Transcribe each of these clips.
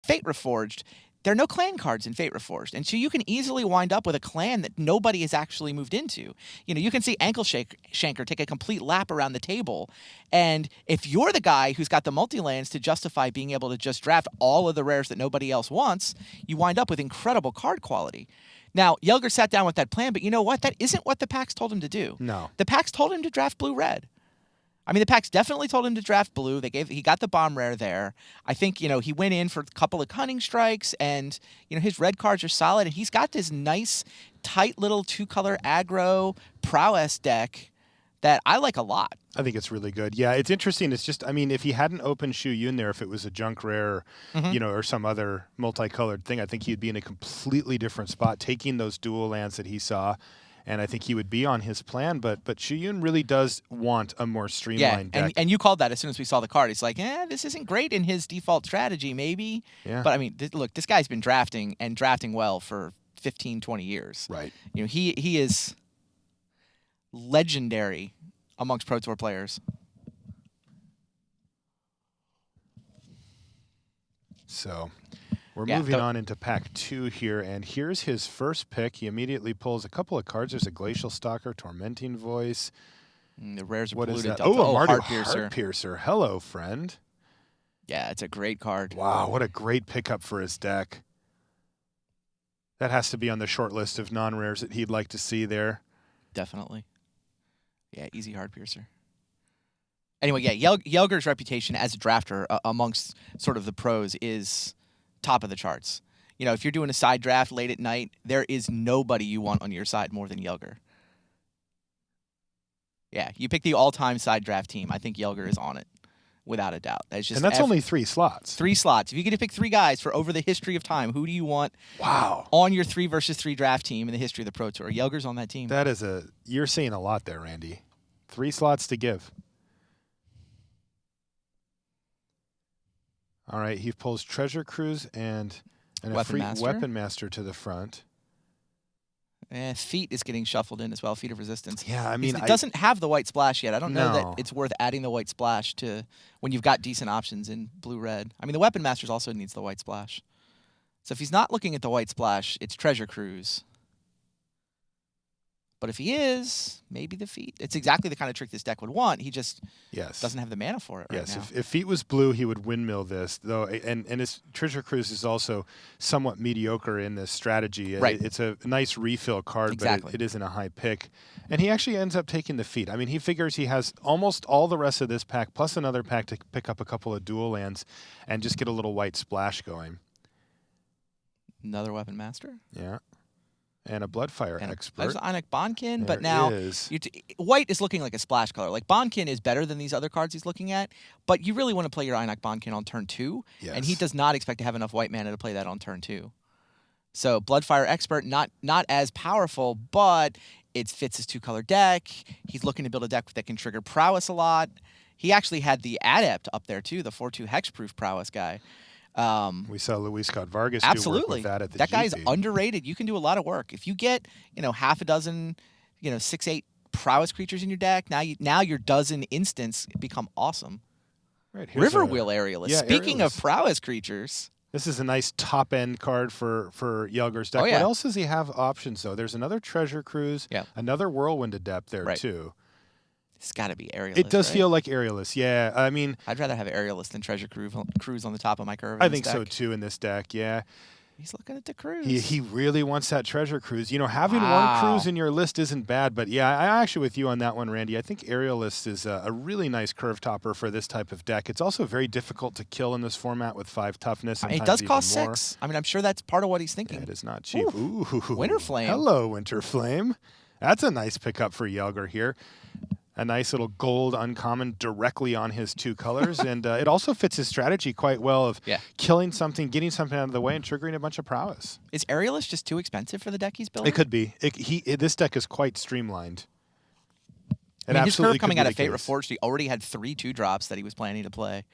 Fate Reforged, there are no clan cards in Fate Reforged, and so you can easily wind up with a clan that nobody has actually moved into. You can see Ankle Shanker take a complete lap around the table, and if you're the guy who's got the multi-lands to justify being able to just draft all of the rares that nobody else wants, you wind up with incredible card quality. Now, Yelger sat down with that plan, but you know what? That isn't what the packs told him to do. No. The packs told him to draft blue-red. I mean, the packs definitely told him to draft blue. He got the bomb rare there. I think, he went in for a couple of cunning strikes, and, his red cards are solid, and he's got this nice, tight little 2-color aggro prowess deck that I like a lot. I think it's really good. Yeah, it's interesting. It's just, if he hadn't opened Shu Yun there, if it was a junk rare, or some other multicolored thing, I think he'd be in a completely different spot, taking those dual lands that he saw. And I think he would be on his plan, but Shu Yun really does want a more streamlined deck. And you called that as soon as we saw the card. He's like, this isn't great in his default strategy, maybe. Yeah. But, look, this guy's been drafting well for 15, 20 years. Right. He is legendary amongst Pro Tour players. So we're moving on into pack 2 here, and here's his first pick. He immediately pulls a couple of cards. There's a Glacial Stalker, Tormenting Voice. The rares are what polluted. Is that? Oh, a Mardu Heart Piercer. Hello, friend. Yeah, it's a great card. Wow, what a great pickup for his deck. That has to be on the short list of non-rares that he'd like to see there. Definitely. Yeah, easy Heart Piercer. Anyway, Yelger's reputation as a drafter amongst sort of the pros is top of the charts. If you're doing a side draft late at night, there is nobody you want on your side more than Yelger. Yeah, you pick the all-time side draft team. I think Yelger is on it, without a doubt. That's only 3 slots. 3 slots. If you get to pick 3 guys for over the history of time, who do you want on your 3 versus 3 draft team in the history of the Pro Tour? Yelger's on that team. You're saying a lot there, Randy. 3 slots to give. All right, he pulls Treasure Cruise and a free Weapon Master to the front. Feet is getting shuffled in as well. Feet of Resistance. Yeah, it doesn't have the white splash yet. I don't know that it's worth adding the white splash to when you've got decent options in blue-red. The Weapon Masters also needs the white splash. So if he's not looking at the white splash, it's Treasure Cruise. But if he is, maybe the Feet. It's exactly the kind of trick this deck would want. He just doesn't have the mana for it right now. Yes, if Feet was blue, he would windmill this, though. And his Treasure Cruise is also somewhat mediocre in this strategy. Right. It's a nice refill card, exactly. But it isn't a high pick. And he actually ends up taking the Feet. He figures he has almost all the rest of this pack, plus another pack to pick up a couple of dual lands and just get a little white splash going. Another Weapon Master? Yeah. And a Bloodfire Expert. There's Ionic Bonkin, but now white is looking like a splash color. Like Bonkin is better than these other cards he's looking at, but you really want to play your Ionic Bonkin on turn 2, and he does not expect to have enough white mana to play that on turn 2. So Bloodfire Expert, not as powerful, but it fits his 2-color deck. He's looking to build a deck that can trigger Prowess a lot. He actually had the Adept up there too, the 4/2 Hexproof Prowess guy. We saw Luis Scott Vargas absolutely. do work with that at the That guy's GP. underrated. You can do a lot of work. If you get, half a dozen, 6-8 prowess creatures in your deck, now your dozen instants become awesome. Right, Riverwheel Aerialist. Yeah, Speaking Aerialist. of prowess creatures. This is a nice top-end card for Yelger's deck. Oh, yeah. What else does he have options, though? There's another Treasure Cruise, another Whirlwind Adept there, too. It's got to be Aerialist. It does feel like Aerialist, yeah. I'd rather have Aerialist than Treasure Cruise on the top of my curve. I think so, too, in this deck, yeah. He's looking at the Cruise. He really wants that Treasure Cruise. Having one Cruise in your list isn't bad, but yeah, I'm actually with you on that one, Randy. I think Aerialist is a really nice curve topper for this type of deck. It's also very difficult to kill in this format with 5 toughness. It does cost 6. I'm sure that's part of what he's thinking. Yeah, it is not cheap. Ooh. Winterflame. Hello, Winterflame. That's a nice pickup for Yelger here. A nice little gold uncommon directly on his 2 colors. And it also fits his strategy quite well of killing something, getting something out of the way, and triggering a bunch of prowess. Is Aerialist just too expensive for the deck he's building? It could be. This deck is quite streamlined. His curve coming out of Fate Reforged, he already had 3 2-drops that he was planning to play.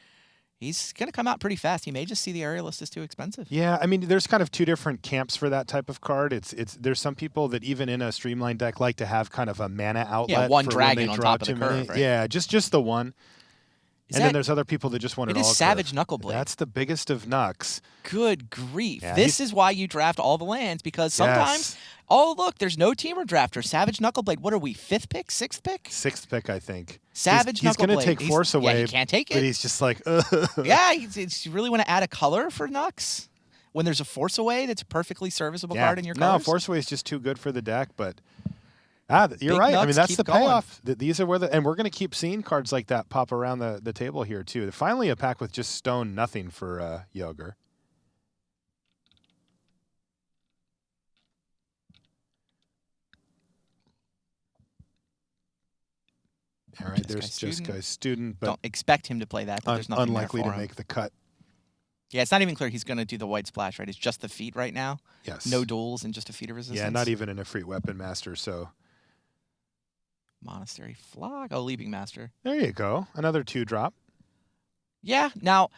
He's going to come out pretty fast. He may just see the Aerialist as too expensive. Yeah, there's kind of 2 different camps for that type of card. There's some people that even in a streamlined deck like to have kind of a mana outlet. Yeah, one for dragon when they on draw top of the too curve, many. right? Yeah, just the one. And then there's other people that just want it all. It is Savage Knuckleblade. That's the biggest of Knucks. Good grief. Yeah, this is why you draft all the lands, because sometimes, oh, look, there's no Teamer drafter. Savage Knuckleblade. What are we, 5th pick, 6th pick? 6th pick, I think. Savage Knuckleblade. He's going to take Force away. Yeah, he can't take it. But he's just like, ugh. Yeah, you really want to add a color for Knucks? When there's a Force Away that's a perfectly serviceable card in your colors? No, Force Away is just too good for the deck, but... you're right. I mean, that's the payoff. These are where and we're going to keep seeing cards like that pop around the table here too. Finally, a pack with just stone nothing for Yoger. All right, there's Just Guy's Student, but don't expect him to play that. But there's nothing unlikely there for to him. make the cut. Yeah, it's not even clear he's going to do the white splash, right? It's just the feet right now. Yes. No duels and just a feet of resistance. Yeah, not even an Efreet Weapon Master. So. Monastery Flock. Oh, Leaping Master. There you go. Another 2-drop. Yeah. Now,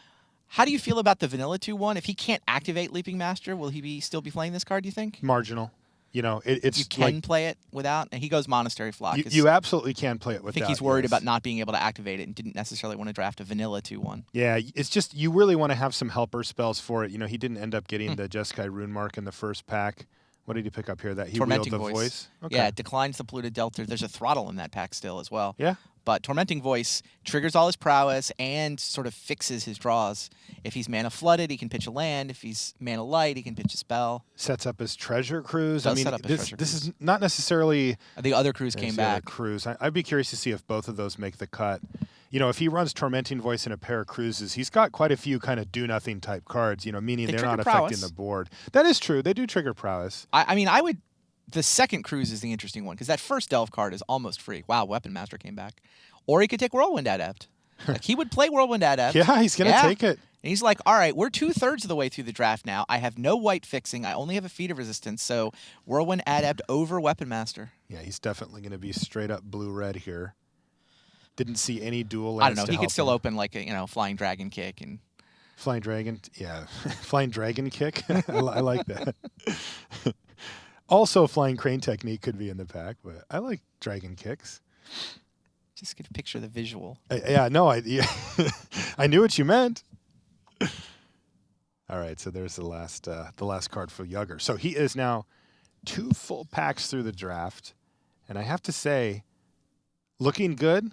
how do you feel about the vanilla 2/1? If he can't activate Leaping Master, will he still be playing this card, do you think? Marginal. You know, it's you can play it without, and he goes Monastery Flock. You absolutely can play it without. I think he's worried about not being able to activate it and didn't necessarily want to draft a vanilla 2/1. Yeah, it's just you really want to have some helper spells for it. You know, he didn't end up getting the Jeskai Rune Mark in the first pack. What did he pick up here? That he wheeled the voice. Okay. Yeah, it declines the polluted delta. There's a throttle in that pack still as well. Yeah. But Tormenting Voice triggers all his prowess and sort of fixes his draws. If he's mana flooded, he can pitch a land. If he's mana light, he can pitch a spell. Sets up his Treasure Cruise. I mean, this is not necessarily. The other cruise came back. Cruise. I'd be curious to see if both of those make the cut. You know, if he runs Tormenting Voice in a pair of cruises, he's got quite a few kind of do-nothing type cards, you know, meaning they're not affecting the board. That is true. They do trigger prowess. I mean, I would... The second cruise is the interesting one, because that first Delve card is almost free. Wow, Weapon Master came back. Or he could take Whirlwind Adept. Like, he would play Whirlwind Adept. Yeah, he's going to take it. And he's like, all right, we're 2/3 of the way through the draft now. I have no white fixing. I only have a feat of resistance, so Whirlwind Adept over Weapon Master. Yeah, he's definitely going to be straight up blue-red here. Didn't see any dual lands. I don't know. He could still open like a Flying Dragon Kick and Flying Dragon, yeah, Flying Dragon Kick. I like that. Also, Flying Crane Technique could be in the pack, but I like Dragon Kicks. Just could picture the visual. I knew what you meant. All right, so there's the last card for Yugger. So he is now 2 full packs through the draft, and I have to say, looking good.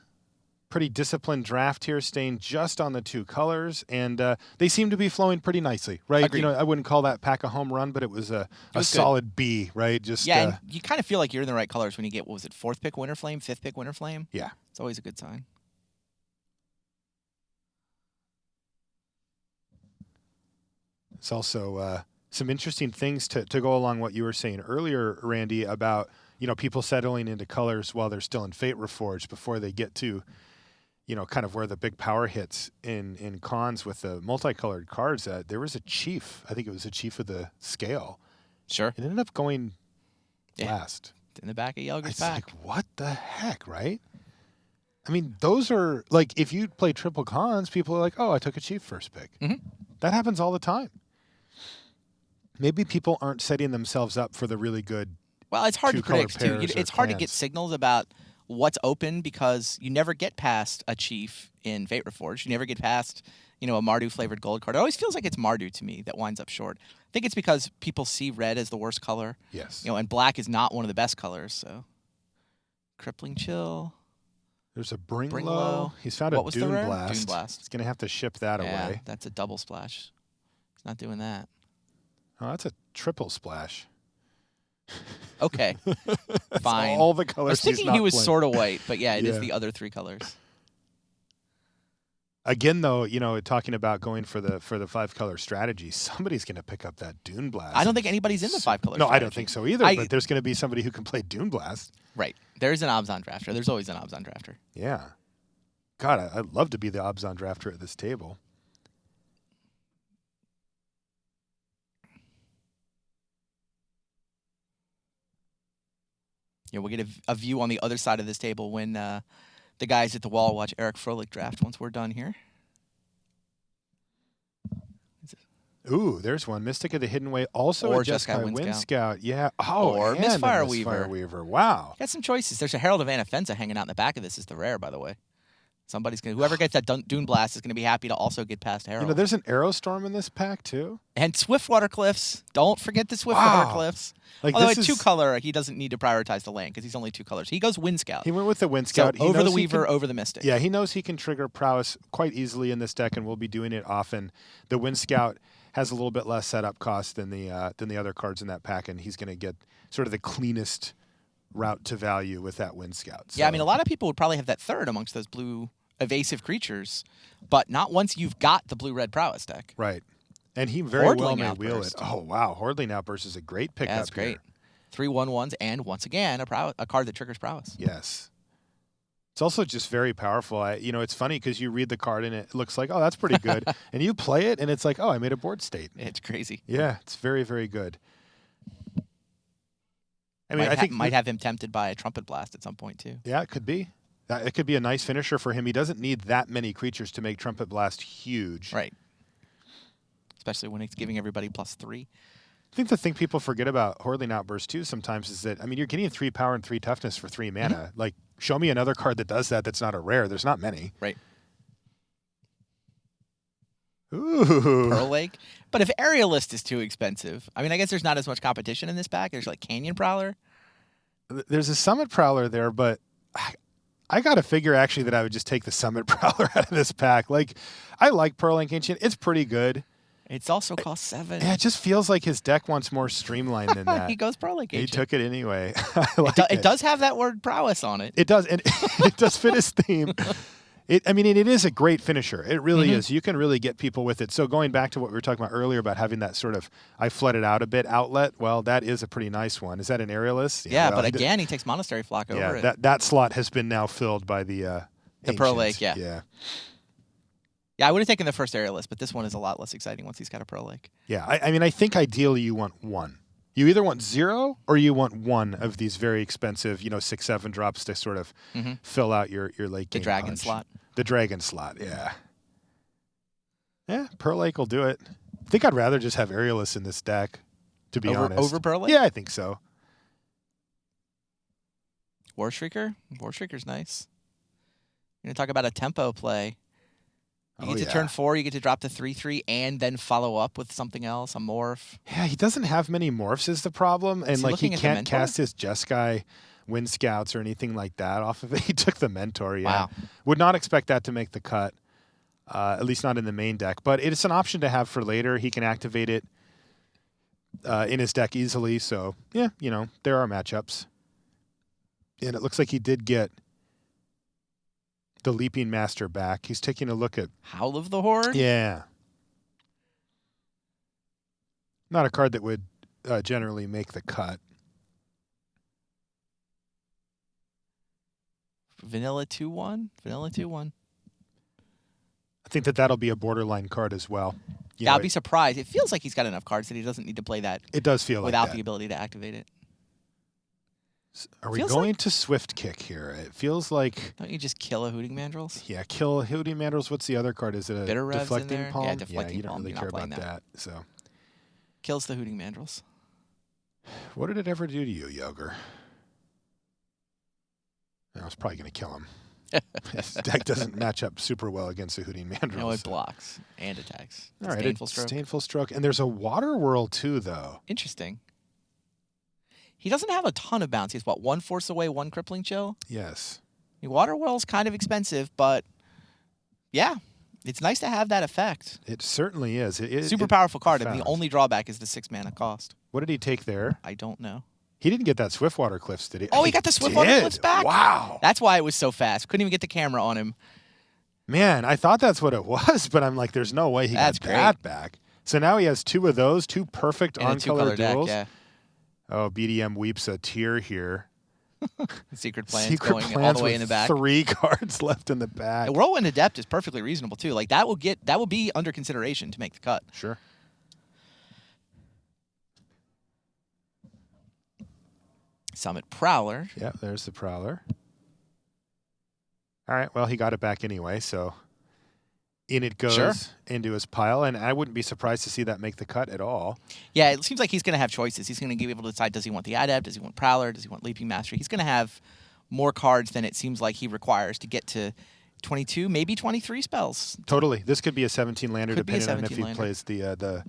Pretty disciplined draft here, staying just on the 2 colors, and they seem to be flowing pretty nicely, right? Agreed. You know, I wouldn't call that pack a home run, but it was a solid B, right? Just and you kind of feel like you're in the right colors when you get, what was it, 4th pick Winterflame, 5th pick Winterflame? Yeah. It's always a good sign. It's also some interesting things to go along what you were saying earlier, Randy, about, you know, people settling into colors while they're still in Fate Reforged before they get to, you know, kind of where the big power hits in cons with the multicolored cards. There was a chief. I think it was a chief of the scale. Sure. It ended up going last. In the back of Yugger's It's pack. like, what the heck, right? I mean, those are, like, if you play triple cons, people are like, oh, I took a chief first pick. Mm-hmm. That happens all the time. Maybe people aren't setting themselves up for the really good. Well, it's hard to predict, too. It's hard to get signals about what's open because you never get past a chief in Fate Reforged. You never get past, you know, a Mardu-flavored gold card. It always feels like it's Mardu to me that winds up short. I think it's because people see red as the worst color. Yes. You know, and black is not one of the best colors, so. Crippling Chill. There's a Bring Low. He's found a Dune Blast. Dune Blast. He's going to have to ship that away. That's a double splash. He's not doing that. Oh, that's a triple splash. Okay. Fine. All the colors. I was thinking he was sort of white, but yeah, it is the other 3 colors. Again, though, you know, talking about going for the 5-color strategy, somebody's going to pick up that Dune Blast. I don't think anybody's in the 5-color strategy. No, I don't think so either, but there's going to be somebody who can play Dune Blast. Right. There's an Obzon drafter. There's always an Obzon drafter. Yeah. God, I'd love to be the Obzon drafter at this table. Yeah, we'll get a view on the other side of this table when the guys at the wall watch Eric Froelich draft once we're done here. Ooh, there's one. Mystic of the Hidden Way. Also or a Jeskai Wind Scout. Yeah. Oh, or Misfire Weaver. Wow. Got some choices. There's a Herald of Anafenza hanging out in the back of this is the rare, by the way. Whoever gets that Dune Blast is gonna be happy to also get past Herald. There's an Aerostorm in this pack too. And Swiftwater Cliffs. Don't forget the Swiftwater Cliffs. Although at 2-color, he doesn't need to prioritize the land because he's only 2 colors. He goes Wind Scout. He went with the Wind Scout. So over the Weaver, over the Mystic. Yeah, he knows he can trigger prowess quite easily in this deck, and we'll be doing it often. The Wind Scout has a little bit less setup cost than the other cards in that pack, and he's going to get sort of the cleanest route to value with that Wind Scout. So. Yeah, I mean, a lot of people would probably have that third amongst those blue evasive creatures, but not once you've got the blue-red prowess deck. Right. And he very well may wheel it. Oh, wow. Hordling Outburst is a great pickup. That's great. 3/1/1s, and once again, a card that triggers prowess. Yes. It's also just very powerful. It's funny because you read the card and it looks like, oh, that's pretty good. And you play it and it's like, oh, I made a board state. It's crazy. Yeah, it's very, very good. I mean, I think might have him tempted by a Trumpet Blast at some point too. Yeah, it could be. It could be a nice finisher for him. He doesn't need that many creatures to make Trumpet Blast huge. Right. Especially when it's giving everybody +3. I think the thing people forget about Hordling Outburst too sometimes is that, I mean, you're getting 3 power and 3 toughness for 3 mana. Mm-hmm. Like, show me another card that does that that's not a rare. There's not many. Right. Ooh. Pearl Lake. But if Aerialist is too expensive, I mean, I guess there's not as much competition in this pack. There's like Canyon Prowler. There's a Summit Prowler there, but I got to figure actually that I would just take the Summit Prowler out of this pack. Like, I like Pearl Lake Ancient. It's pretty good. It's also cost 7. Yeah, it just feels like his deck wants more streamlined than that. He goes Pearl Lake Ancient. He took it anyway. It does have that word prowess on it. It does, and it does fit his theme. It is a great finisher. It really is. You can really get people with it. So going back to what we were talking about earlier about having that sort of, I flooded out a bit outlet, well, that is a pretty nice one. Is that an Aerialist? Yeah, well, but again, he takes Monastery Flock over it. Yeah, that slot has been now filled by the Pearl Lake, yeah. Yeah. Yeah, I would have taken the first Aerialist, but this one is a lot less exciting once he's got a Pearl Lake. Yeah, I think ideally you want 1. You either want 0 or you want 1 of these very expensive, 6/7 drops to sort of fill out your late game. The Dragon punch. slot. The Dragon slot, yeah. Yeah, Pearl Lake will do it. I think I'd rather just have Aerialist in this deck, to be honest. Over Pearl Lake? Yeah, I think so. War Shrieker? War Shrieker's nice. You're going to talk about a tempo play. You get to turn 4, you get to drop the 3/3 and then follow up with something else, a morph. Yeah, he doesn't have many morphs is the problem. And he can't cast his Jeskai Wind Scouts or anything like that off of it. He took the Mentor, yeah. Wow. Would not expect that to make the cut, at least not in the main deck. But it's an option to have for later. He can activate it in his deck easily. So, yeah, there are matchups. And it looks like he did get the Leaping Master back. He's taking a look at Howl of the Horde? Yeah. Not a card that would generally make the cut. Vanilla 2/1? Vanilla 2/1. I think that'll be a borderline card as well. Yeah, I'll be surprised. It feels like he's got enough cards that he doesn't need to play that. It does feel without like that. the ability to activate it. Are we going to Swift Kick here? It feels like... Don't you just kill a Hooting Mandrills? Yeah, kill Hooting Mandrills. What's the other card? Is it a Bitter Revs Deflecting in there? Palm? Yeah, Deflecting you don't Palm. really care about that. So, kills the Hooting Mandrills. What did it ever do to you, Yoger? I was probably going to kill him. His deck doesn't match up super well against the Hooting Mandrills. No, it blocks and attacks. All right, Disdainful Stroke. Disdainful Stroke. And there's a Water Whirl too, though. Interesting. He doesn't have a ton of bounce. He's, 1 Force Away, 1 Crippling Chill? Yes. I mean, Water Whirl's kind of expensive, but yeah, it's nice to have that effect. It certainly is. Super powerful card, and the only drawback is the 6 mana cost. What did he take there? I don't know. He didn't get that Swiftwater Cliffs, did he? Oh, he got the Swiftwater Cliffs back? Wow. That's why it was so fast. Couldn't even get the camera on him. Man, I thought that's what it was, but I'm like, there's no way he got that back. So now he has 2 of those, 2 perfect on-color duels. Deck, yeah. Oh, BDM weeps a tear here. Secret Plans going all the way in the back. 3 cards left in the back. The Whirlwind Adept is perfectly reasonable too. Like that will be under consideration to make the cut. Sure. Summit Prowler. Yeah, there's the Prowler. All right, well, he got it back anyway, so in it goes into his pile, and I wouldn't be surprised to see that make the cut at all. Yeah, it seems like he's going to have choices. He's going to be able to decide, does he want the Adept, does he want Prowler, does he want Leaping Master? He's going to have more cards than it seems like he requires to get to 22, maybe 23 spells. Totally. This could be a 17 lander Could be a depending on if 17 he lander. plays the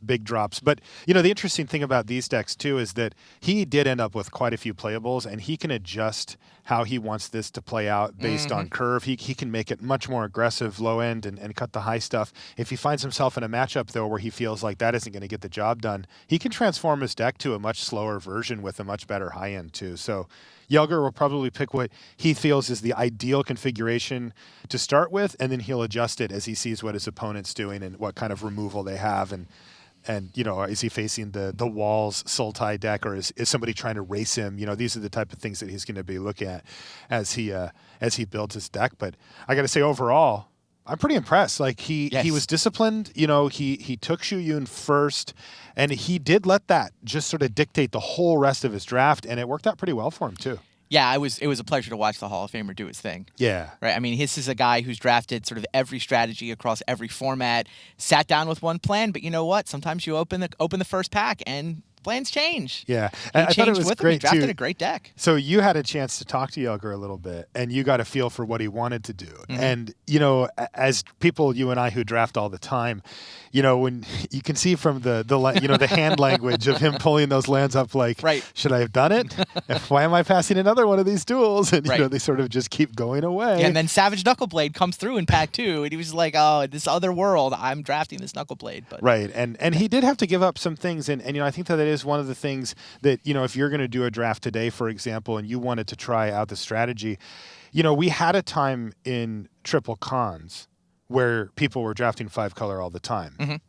big drops. But, you know, the interesting thing about these decks, too, is that he did end up with quite a few playables, and he can adjust how he wants this to play out based on curve. He can make it much more aggressive low end and cut the high stuff. If he finds himself in a matchup, though, where he feels like that isn't going to get the job done, he can transform his deck to a much slower version with a much better high end, too. So Jelger will probably pick what he feels is the ideal configuration to start with, and then he'll adjust it as he sees what his opponent's doing and what kind of removal they have. And you know, is he facing the walls Sultai deck, or is somebody trying to race him? You know, these are the type of things that he's going to be looking at as he builds his deck. But I got to say, overall, I'm pretty impressed. Like he was disciplined. You know, he took Shu Yun first, and he did let that just sort of dictate the whole rest of his draft, and it worked out pretty well for him too. Yeah, it was a pleasure to watch the Hall of Famer do his thing. Yeah. Right. I mean, this is a guy who's drafted sort of every strategy across every format, sat down with one plan, but you know what? Sometimes you open the first pack and plans change. Yeah. I thought it was great, he drafted too. a great deck. So you had a chance to talk to Jelger a little bit, and you got a feel for what he wanted to do. And, you know, as people, you and I who draft all the time, you know, when you can see from the hand language of him pulling those lands up, like, should I have done it? Why am I passing another one of these duels? And, you know, they sort of just keep going away. Yeah, and then Savage Knuckleblade comes through in pack 2, and he was like, oh, this other world, I'm drafting this Knuckleblade. But right, and he did have to give up some things, and you know, I think that is one of the things that, you know, if you're going to do a draft today, for example, and you wanted to try out the strategy, you know, we had a time in triple cons where people were drafting 5-color all the time,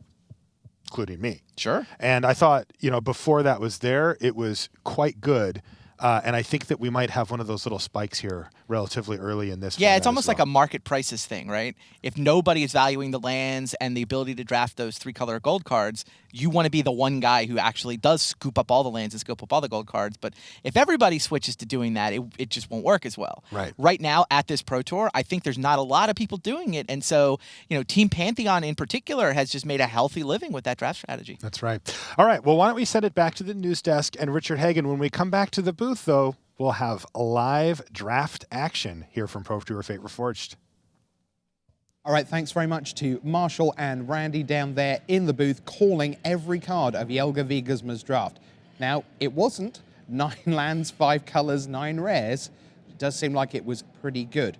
including me. Sure. And I thought, you know, before that was there, it was quite good. And I think that we might have one of those little spikes here relatively early in this. Yeah, it's almost like a market prices thing, right? If nobody is valuing the lands and the ability to draft those 3-color gold cards, you want to be the one guy who actually does scoop up all the lands and scoop up all the gold cards. But if everybody switches to doing that, it just won't work as well. Right. Right now at this Pro Tour, I think there's not a lot of people doing it. And so, you know, Team Pantheon in particular has just made a healthy living with that draft strategy. That's right. All right. Well, why don't we send it back to the news desk, and Richard Hagan, when we come back to the booth, though, we'll have live draft action here from Pro Tour Fate Reforged. All right, thanks very much to Marshall and Randy down there in the booth calling every card of Jelger Wiegersma's draft. Now, it wasn't 9 lands, 5 colors, 9 rares. It does seem like it was pretty good.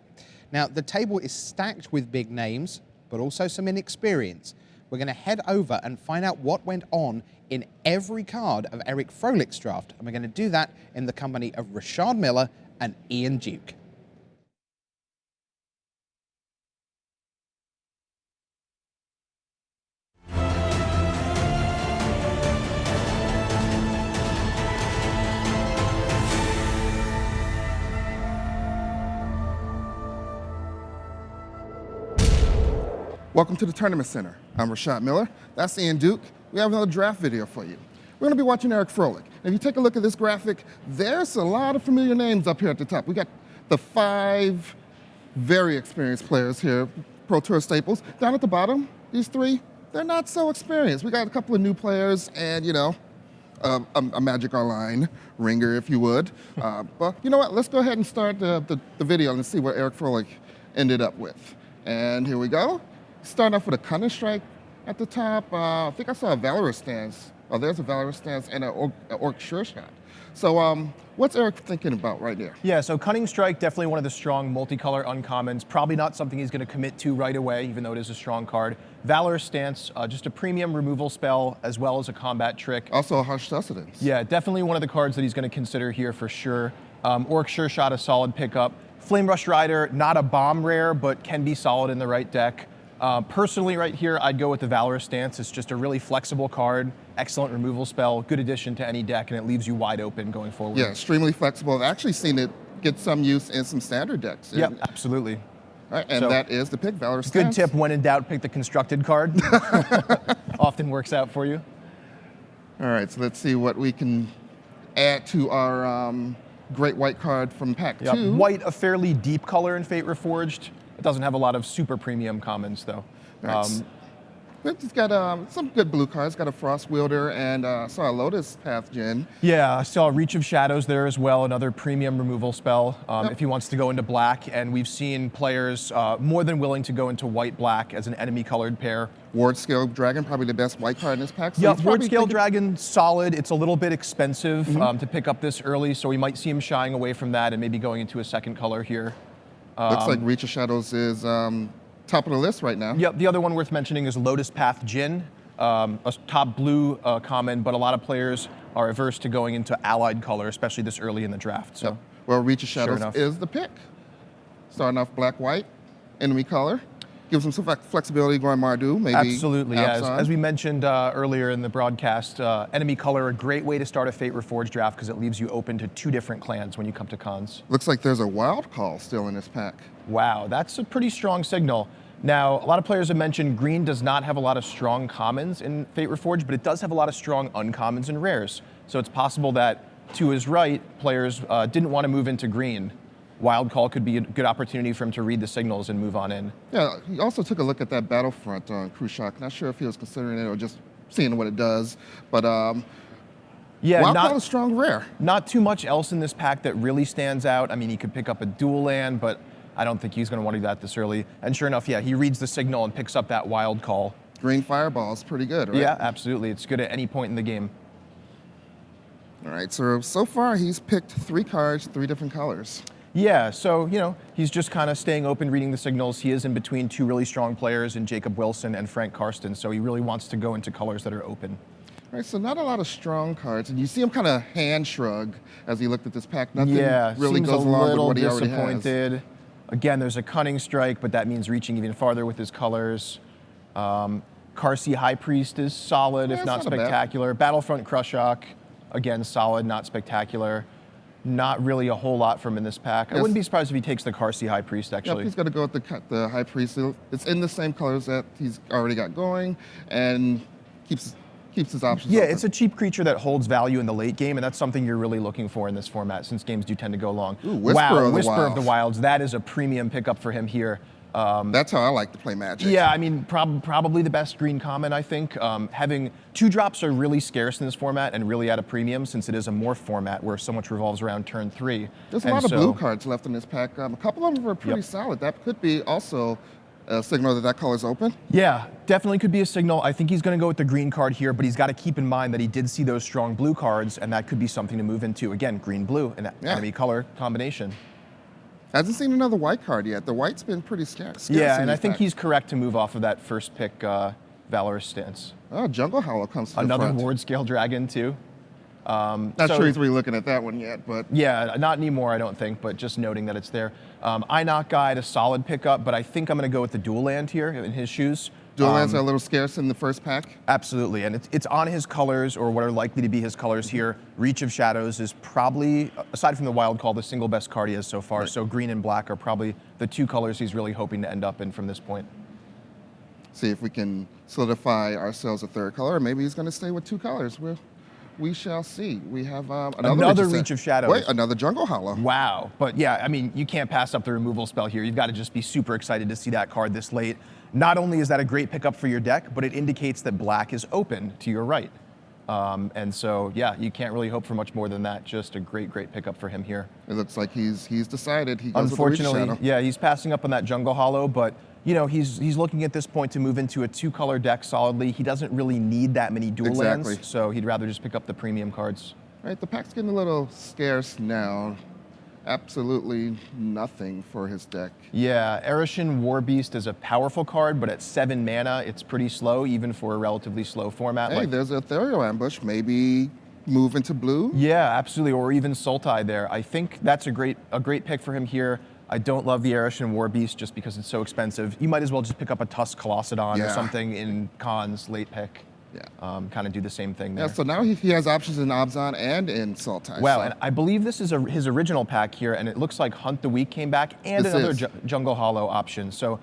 Now, the table is stacked with big names, but also some inexperience. We're going to head over and find out what went on in every card of Eric Froehlich's draft, and we're going to do that in the company of Rashad Miller and Ian Duke. Welcome to the Tournament Center. I'm Rashad Miller. That's Ian Duke. We have another draft video for you. We're going to be watching Eric Froehlich. If you take a look at this graphic, there's a lot of familiar names up here at the top. We got the 5 very experienced players here, Pro Tour staples. Down at the bottom, these 3, they're not so experienced. We got a couple of new players and, you know, a Magic Online ringer, if you would. But you know what? Let's go ahead and start the video and see what Eric Froehlich ended up with. And here we go. Starting off with a Cunning Strike at the top. I think I saw a Valorous Stance. Oh, there's a Valorous Stance and an Orc Sure Shot. So what's Eric thinking about right there? Yeah, so Cunning Strike, definitely one of the strong multicolor uncommons. Probably not something he's going to commit to right away, even though it is a strong card. Valorous Stance, just a premium removal spell, as well as a combat trick. Also a Harsh Sustenance. Yeah, definitely one of the cards that he's going to consider here for sure. Orc Sure Shot, a solid pickup. Flame Rush Rider, not a bomb rare, but can be solid in the right deck. Personally, right here, I'd go with the Valorous Stance. It's just a really flexible card, excellent removal spell, good addition to any deck, and it leaves you wide open going forward. Yeah, extremely flexible. I've actually seen it get some use in some standard decks. Yep, absolutely. All right, and so, that is the pick, Valorous Good Stance. tip, when in doubt, pick the constructed card. Often works out for you. All right, so let's see what we can add to our great white card from pack 2. White, a fairly deep color in Fate Reforged. It doesn't have a lot of super premium commons, though. Nice. He's got some good blue cards. Got a Frost Wielder and saw a Lotus Path Djinn. Yeah, I saw Reach of Shadows there as well, another premium removal spell if he wants to go into black. And we've seen players more than willing to go into white-black as an enemy-colored pair. Ward Scale Dragon, probably the best white card in this pack. So Yeah, Ward Scale Dragon, solid. It's a little bit expensive Mm-hmm. to pick up this early, so we might see him shying away from that and maybe going into a second color here. Looks like Reach of Shadows is top of the list right now. Yep, the other one worth mentioning is Lotus Path Djinn, a top blue common, but a lot of players are averse to going into allied color, especially this early in the draft. So, Yep. Well, Reach of Shadows enough. is the pick. Starting off black-white, enemy color. Gives him some flexibility going Mardu, maybe. absolutely, yeah. Abzan. As we mentioned earlier in the broadcast, enemy color, a great way to start a Fate Reforged draft because it leaves you open to 2 different clans when you come to cons. Looks like there's a wild call still in this pack. Wow, that's a pretty strong signal. Now, a lot of players have mentioned green does not have a lot of strong commons in Fate Reforged, but it does have a lot of strong uncommons and rares. So it's possible that, to his right, players didn't want to move into green. Wild Call could be a good opportunity for him to read the signals and move on in. Yeah, he also took a look at that Battlefront on Khrushchev. Not sure if he was considering it or just seeing what it does. But Yeah, Wild Call is strong rare. not too much else in this pack that really stands out. I mean, he could pick up a dual land, but I don't think he's going to want to do that this early. And sure enough, yeah, he reads the signal and picks up that Wild Call. Green Fireball is pretty good, right? Yeah, absolutely. It's good at any point in the game. All right, so far he's picked 3 cards, 3 different colors. Yeah, so, he's just kind of staying open, reading the signals. He is in between 2 really strong players in Jacob Wilson and Frank Karsten, so he really wants to go into colors that are open. All right, so not a lot of strong cards, and you see him kind of hand shrug as he looked at this pack. Nothing really seems goes a along with little what he already has. disappointed. Again, there's a Cunning Strike, but that means reaching even farther with his colors. Carsey High Priest is solid, if it's not not a bad. spectacular. Battlefront Krushok, again, solid, not spectacular. Not really a whole lot from in this pack. I Yes. wouldn't be surprised if he takes the Carsey High Priest, Yep, actually. he's going to go with the High Priest. It's in the same colors that he's already got going, and keeps his options Yeah, open. it's a cheap creature that holds value in the late game, and that's something you're really looking for in this format since games do tend to go long. Ooh, Whisper wow, of the Whisper of the Wilds. Wilds. That is a premium pickup for him here. That's how I like to play Magic. Yeah, I mean, probably the best green common, I think. Having 2 drops are really scarce in this format and really at a premium since it is a morph format where so much revolves around turn 3. There's a lot of blue cards left in this pack. A couple of them are pretty solid. That could be also a signal that color's open. Yeah, definitely could be a signal. I think he's going to go with the green card here, but he's got to keep in mind that he did see those strong blue cards, and that could be something to move into. Again, green-blue, an enemy color combination. Hasn't seen another white card yet. The white's been pretty scarce. Yeah, in and I these think packs. he's correct to move off of that first pick Valorous stance. Oh, Jungle Hollow comes to the Another front. Ward Scale Dragon, too. Not sure he's really looking at that one yet, but Yeah, not anymore, I don't think, but just noting that it's there. Inoc Guide, a solid pickup, but I think I'm going to go with the dual land here in his shoes. dual lands are a little scarce in the first pack. Absolutely, and it's on his colors, or what are likely to be his colors here. Reach of Shadows is probably, aside from the Wild Call, the single best card he has so far, so green and black are probably the 2 colors he's really hoping to end up in from this point. See if we can solidify ourselves a 3rd color, or maybe he's going to stay with 2 colors. We shall see. We have Another Reach of Shadows. Wait, another Jungle Hollow. Wow, but yeah, I mean, you can't pass up the removal spell here. You've got to just be super excited to see that card this late. Not only is that a great pickup for your deck, but it indicates that black is open to your right. And so, yeah, you can't really hope for much more than that. Just a great pickup for him here. It looks like he's decided. He goes with the Reach of Unfortunately, Shadow. yeah, he's passing up on that Jungle Hollow, but he's looking at this point to move into a 2-color deck solidly. He doesn't really need that many dual Exactly. lands, so he'd rather just pick up the premium cards. Right, the pack's getting a little scarce now. Absolutely nothing for his deck. Yeah, Erishin Warbeast is a powerful card, but at 7 mana, it's pretty slow, even for a relatively slow format. Hey, there's a Ethereal Ambush. Maybe move into blue. Yeah, absolutely, or even Sultai there. I think that's a great pick for him here. I don't love the Erishin Warbeast just because it's so expensive. You might as well just pick up a Tusk Colossedon or something in Khan's late pick. Yeah. Kind of do the same thing there. Yeah, so now he has options in Abzan and in Sultai. Wow, so. and I believe this is his original pack here, and it looks like Hunt the Weak came back and This another is. Jungle Hollow option. So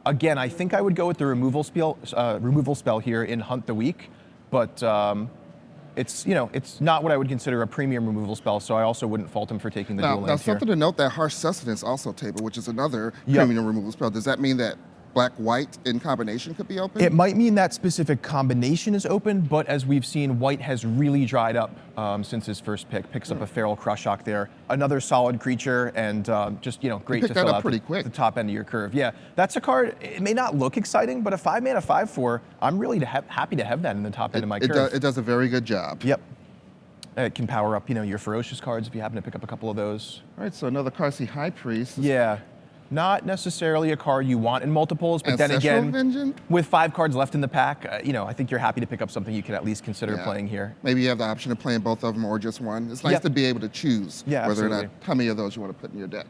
again, I think I would go with the removal spell here in Hunt the Weak, but it's not what I would consider a premium removal spell. So I also wouldn't fault him for taking the dual Now lands here. something to note that Harsh Sustenance also table, which is another premium removal spell. Does that mean that black-white in combination could be open? It might mean that specific combination is open, but as we've seen, white has really dried up since his first pick. Picks up a Feral Crushhawk there. Another solid creature, and just, great to fill out the top end of your curve. Yeah, that's a card, it may not look exciting, but a 5-mana 5/4, I'm really happy to have that in the top end of my curve. It does a very good job. Yep. It can power up, your Ferocious cards if you happen to pick up a couple of those. All right, so another Carsey High Priest. Yeah. Not necessarily a card you want in multiples, but then again, Vengeance? with 5 cards left in the pack, I think you're happy to pick up something you can at least consider playing here. Maybe you have the option of playing both of them or just one. It's nice to be able to choose whether or not how many of those you want to put in your deck.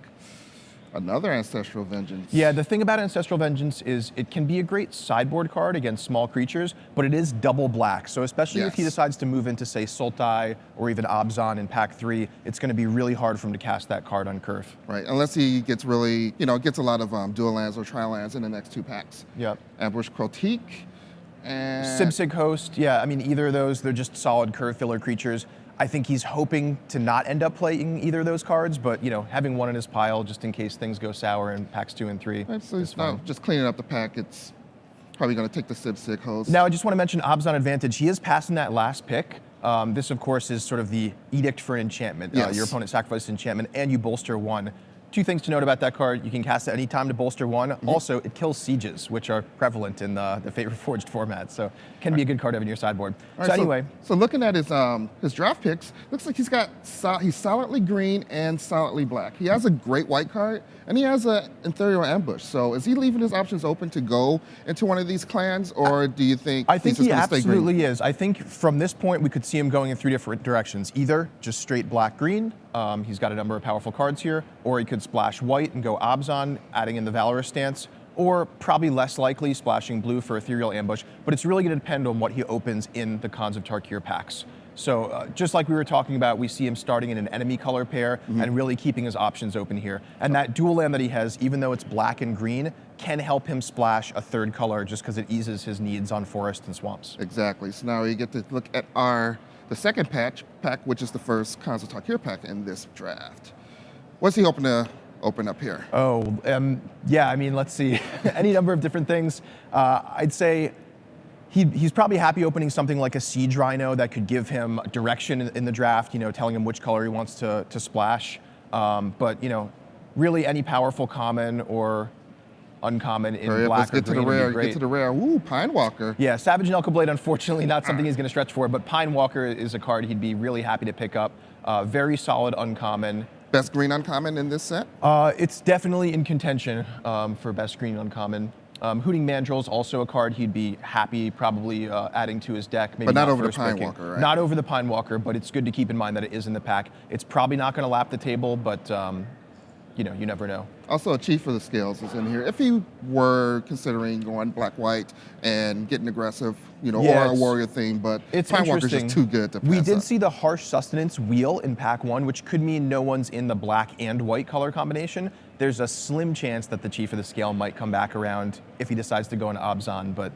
Another Ancestral Vengeance. Yeah, the thing about Ancestral Vengeance is it can be a great sideboard card against small creatures, but it is double black. So especially if he decides to move into, say, Sultai or even Abzan in pack 3, it's going to be really hard for him to cast that card on curve. Right, unless he gets really, gets a lot of dual lands or tri lands in the next 2 packs. Yep. Ambush Crotique and Sibsig Host, yeah, I mean, either of those, they're just solid curve filler creatures. I think he's hoping to not end up playing either of those cards, but having one in his pile just in case things go sour in packs 2 and 3. Right, so he's not just cleaning up the pack. It's probably going to take the Sibsig Host. Now, I just want to mention Abzan Advantage. He is passing that last pick. This, of course, is sort of the edict for an enchantment. Your opponent sacrifices enchantment, and you bolster 1. 2 things to note about that card. You can cast it any time to bolster 1. Also, it kills sieges, which are prevalent in the Fate Reforged format. So it can be a good card to have in your sideboard. So anyway. So looking at his draft picks, looks like he's solidly green and solidly black. He has a great white card, and he has an Ethereal Ambush. So is he leaving his options open to go into one of these clans, or do you think I think he's he just gonna stay green? absolutely is. I think from this point, we could see him going in 3 different directions. Either just straight black-green. He's got a number of powerful cards here, or he could splash white and go Abzan, adding in the Valorous stance, or probably less likely splashing blue for Ethereal Ambush, but it's really going to depend on what he opens in the Khans of Tarkir packs. So just like we were talking about, we see him starting in an enemy color pair and really keeping his options open here. And that dual land that he has, even though it's black and green, can help him splash a 3rd color just because it eases his needs on forest and swamps. Exactly. So now we get to look at the second pack, which is the first Khans of Tarkir pack in this draft. What's he hoping to open up here? Yeah, I mean, let's see. Any number of different things. I'd say he's probably happy opening something like a Siege Rhino that could give him direction in the draft, telling him which color he wants to splash. But, really any powerful common or uncommon in black or green would be great. Get to the rare. Ooh, Pine Walker. Yeah, Savage Knuckle Blade, unfortunately, not something he's going to stretch for, but Pine Walker is a card he'd be really happy to pick up. Very solid uncommon. Best green uncommon in this set? It's definitely in contention for best green uncommon. Hooting Mandrill's also a card he'd be happy probably adding to his deck. Maybe but not over the Pine Walker, right? Not over the Pine Walker, but it's good to keep in mind that it is in the pack. It's probably not going to lap the table, but you never know. Also, a Chief of the Scales is in here. If he were considering going black-white and getting aggressive, or a warrior theme, but Pine Walker's just too good to pass We did up. see the Harsh Sustenance wheel in pack 1, which could mean no one's in the black and white color combination. There's a slim chance that the Chief of the Scale might come back around if he decides to go into Abzan, but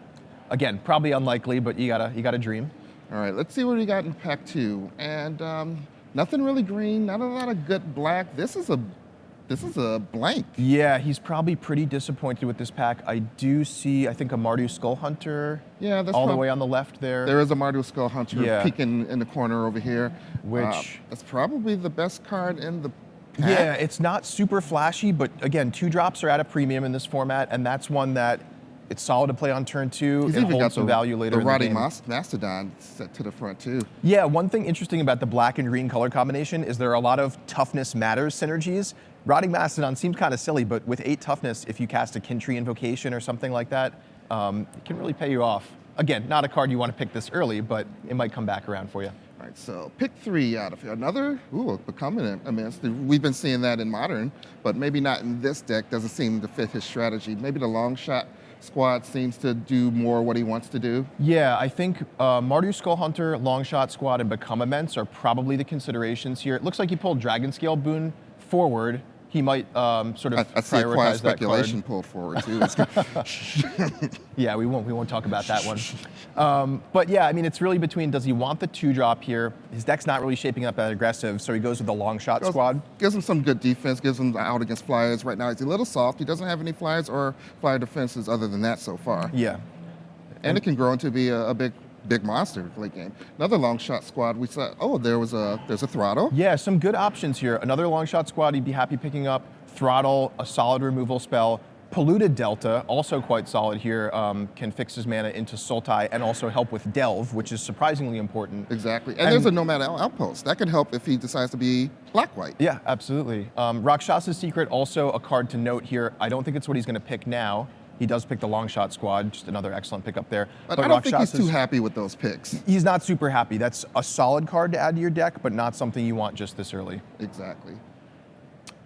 again, probably unlikely, but you gotta dream. All right, let's see what we got in pack 2. And nothing really green, not a lot of good black. This is a blank. Yeah, he's probably pretty disappointed with this pack. I do see, I think, a Mardu Skull Hunter that's all the way on the left there. There is a Mardu Skull Hunter peeking in the corner over here. Which that's probably the best card in the pack. Yeah, it's not super flashy, but again, 2-drops are at a premium in this format, and that's one that it's solid to play on turn 2. He's it even holds got some value later in the game. Mastodon set to the front too. Yeah, one thing interesting about the black and green color combination is there are a lot of toughness matters synergies. Rotting Mastodon seems kind of silly, but with 8 toughness, if you cast a Kintry Invocation or something like that, it can really pay you off. Again, not a card you want to pick this early, but it might come back around for you. All right, so pick 3 out of here. Another, Becoming. I mean, we've been seeing that in Modern, but maybe not in this deck. Doesn't seem to fit his strategy. Maybe the long shot squad seems to do more what he wants to do. Yeah, I think Mardu Skull Hunter, Long Shot Squad, and Become Immense are probably the considerations here. It looks like he pulled Dragon Scale Boon forward. he might sort of I see a quiet prioritize that speculation card. pulled forward too. Yeah, we won't talk about that one. But yeah, I mean, it's really between, does he want the 2-drop here? His deck's not really shaping up that aggressive, so he goes with the long shot squad. Gives him some good defense, gives him out against flyers. Right now he's a little soft. He doesn't have any flyers or flyer defenses other than that so far. Yeah. And it can grow into be a big monster late game. Another long shot squad we saw. Oh, there's a throttle. Yeah, some good options here. Another long shot squad he'd be happy picking up. Throttle, a solid removal spell. Polluted Delta, also quite solid here, can fix his mana into Sultai and also help with Delve, which is surprisingly important. Exactly. And there's a Nomad Outpost. That could help if he decides to be black-white. Yeah, absolutely. Rakshasa Secret, also a card to note here. I don't think it's what he's going to pick now. He does pick the long shot squad, just another excellent pickup there. But I don't think he's too happy with those picks. He's not super happy. That's a solid card to add to your deck, but not something you want just this early. Exactly.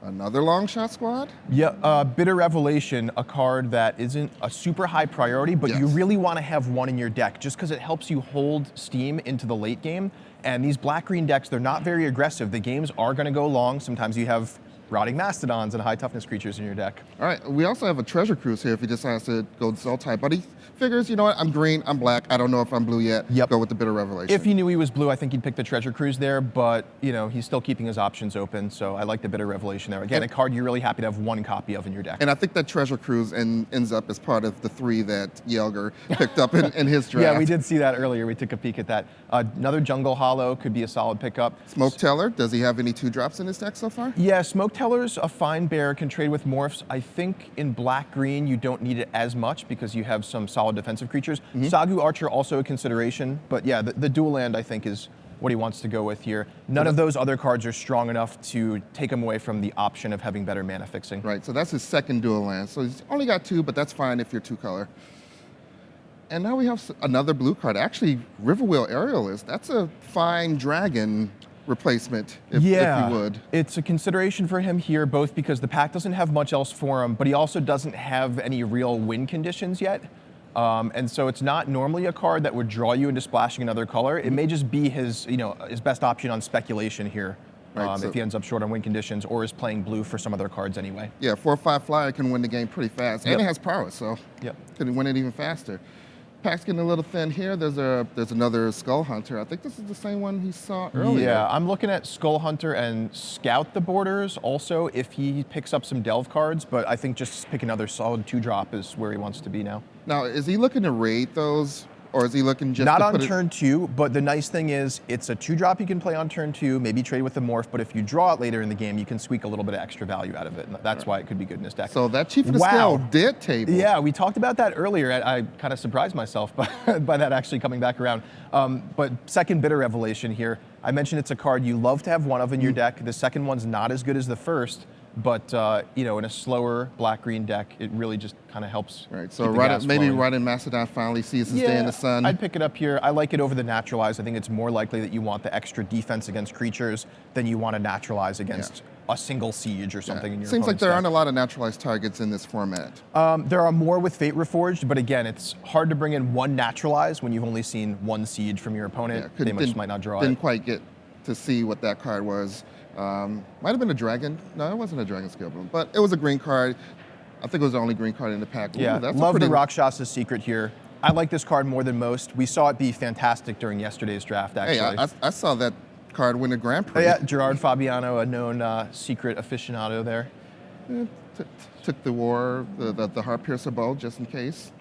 Another long shot squad? Yeah, Bitter Revelation, a card that isn't a super high priority, but you really want to have one in your deck just because it helps you hold steam into the late game. And these black-green decks, they're not very aggressive. The games are going to go long. Sometimes you have Rotting Mastodons and high toughness creatures in your deck. All right, we also have a Treasure Cruise here if he decides to go Cell type, but he figures, you know what, I'm green, I'm black, I don't know if I'm blue yet. Yep. Go with the Bitter Revelation. If he knew he was blue, I think he'd pick the Treasure Cruise there, but you know, he's still keeping his options open, so I like the Bitter Revelation there. Again, a card you're really happy to have one copy of in your deck. And I think that Treasure Cruise ends up as part of the 3 that Yelger picked up in his draft. Yeah, we did see that earlier. We took a peek at that. Another Jungle Hollow could be a solid pickup. Smoke Teller, does he have any 2-drops in his deck so far? Yeah, Smoke Teller's a fine bear, can trade with morphs. I think in black-green you don't need it as much because you have some solid defensive creatures. Sagu Archer also a consideration, but yeah, the dual land I think is what he wants to go with here. None of those other cards are strong enough to take him away from the option of having better mana fixing. Right, so that's his second dual land. So he's only got 2, but that's fine if you're 2-color. And now we have another blue card. Actually, Riverwheel Aerialist, that's a fine dragon replacement, if you would. It's a consideration for him here, both because the pack doesn't have much else for him, but he also doesn't have any real win conditions yet. And so it's not normally a card that would draw you into splashing another color. It may just be his, his best option on speculation here. Right, if he ends up short on win conditions or is playing blue for some other cards anyway. Yeah, 4/5 flyer can win the game pretty fast, and it has prowess, so can win it even faster. Pack's getting a little thin here. There's another Skull Hunter. I think this is the same one he saw earlier. Yeah, I'm looking at Skull Hunter and Scout the Borders also if he picks up some Delve cards, but I think just pick another solid 2-drop is where he wants to be now. Now, is he looking to raid those? Or is he looking just not to on turn 2, but the nice thing is it's a 2-drop you can play on turn 2, maybe trade with the morph, but if you draw it later in the game, you can squeak a little bit of extra value out of it, and that's why it could be good in his deck. So that Chief of the Scale did table. Yeah, we talked about that earlier. I kind of surprised myself by that actually coming back around. But second Bitter Revelation here. I mentioned it's a card you love to have one of in your deck. The second one's not as good as the first, but in a slower black-green deck, it really just kind of helps. Right. So maybe Rotting Mastodon finally sees his day in the sun. I'd pick it up here. I like it over the Naturalize. I think it's more likely that you want the extra defense against creatures than you want to Naturalize against a single siege or something in your Seems like there deck. aren't a lot of Naturalized targets in this format. There are more with Fate Reforged, but again, it's hard to bring in one Naturalize when you've only seen one siege from your opponent. They just might not draw it. Didn't quite get to see what that card was. Might have been a dragon. No, it wasn't a dragon skill boom, but it was a green card. I think it was the only green card in the pack. Yeah, love the Rakshasa Secret here. I like this card more than most. We saw it be fantastic during yesterday's draft, actually. Hey, I saw that card win a Grand Prix. Yeah, Gerard Fabiano, a known secret aficionado there. Took the war, the Heart Piercer bow, just in case.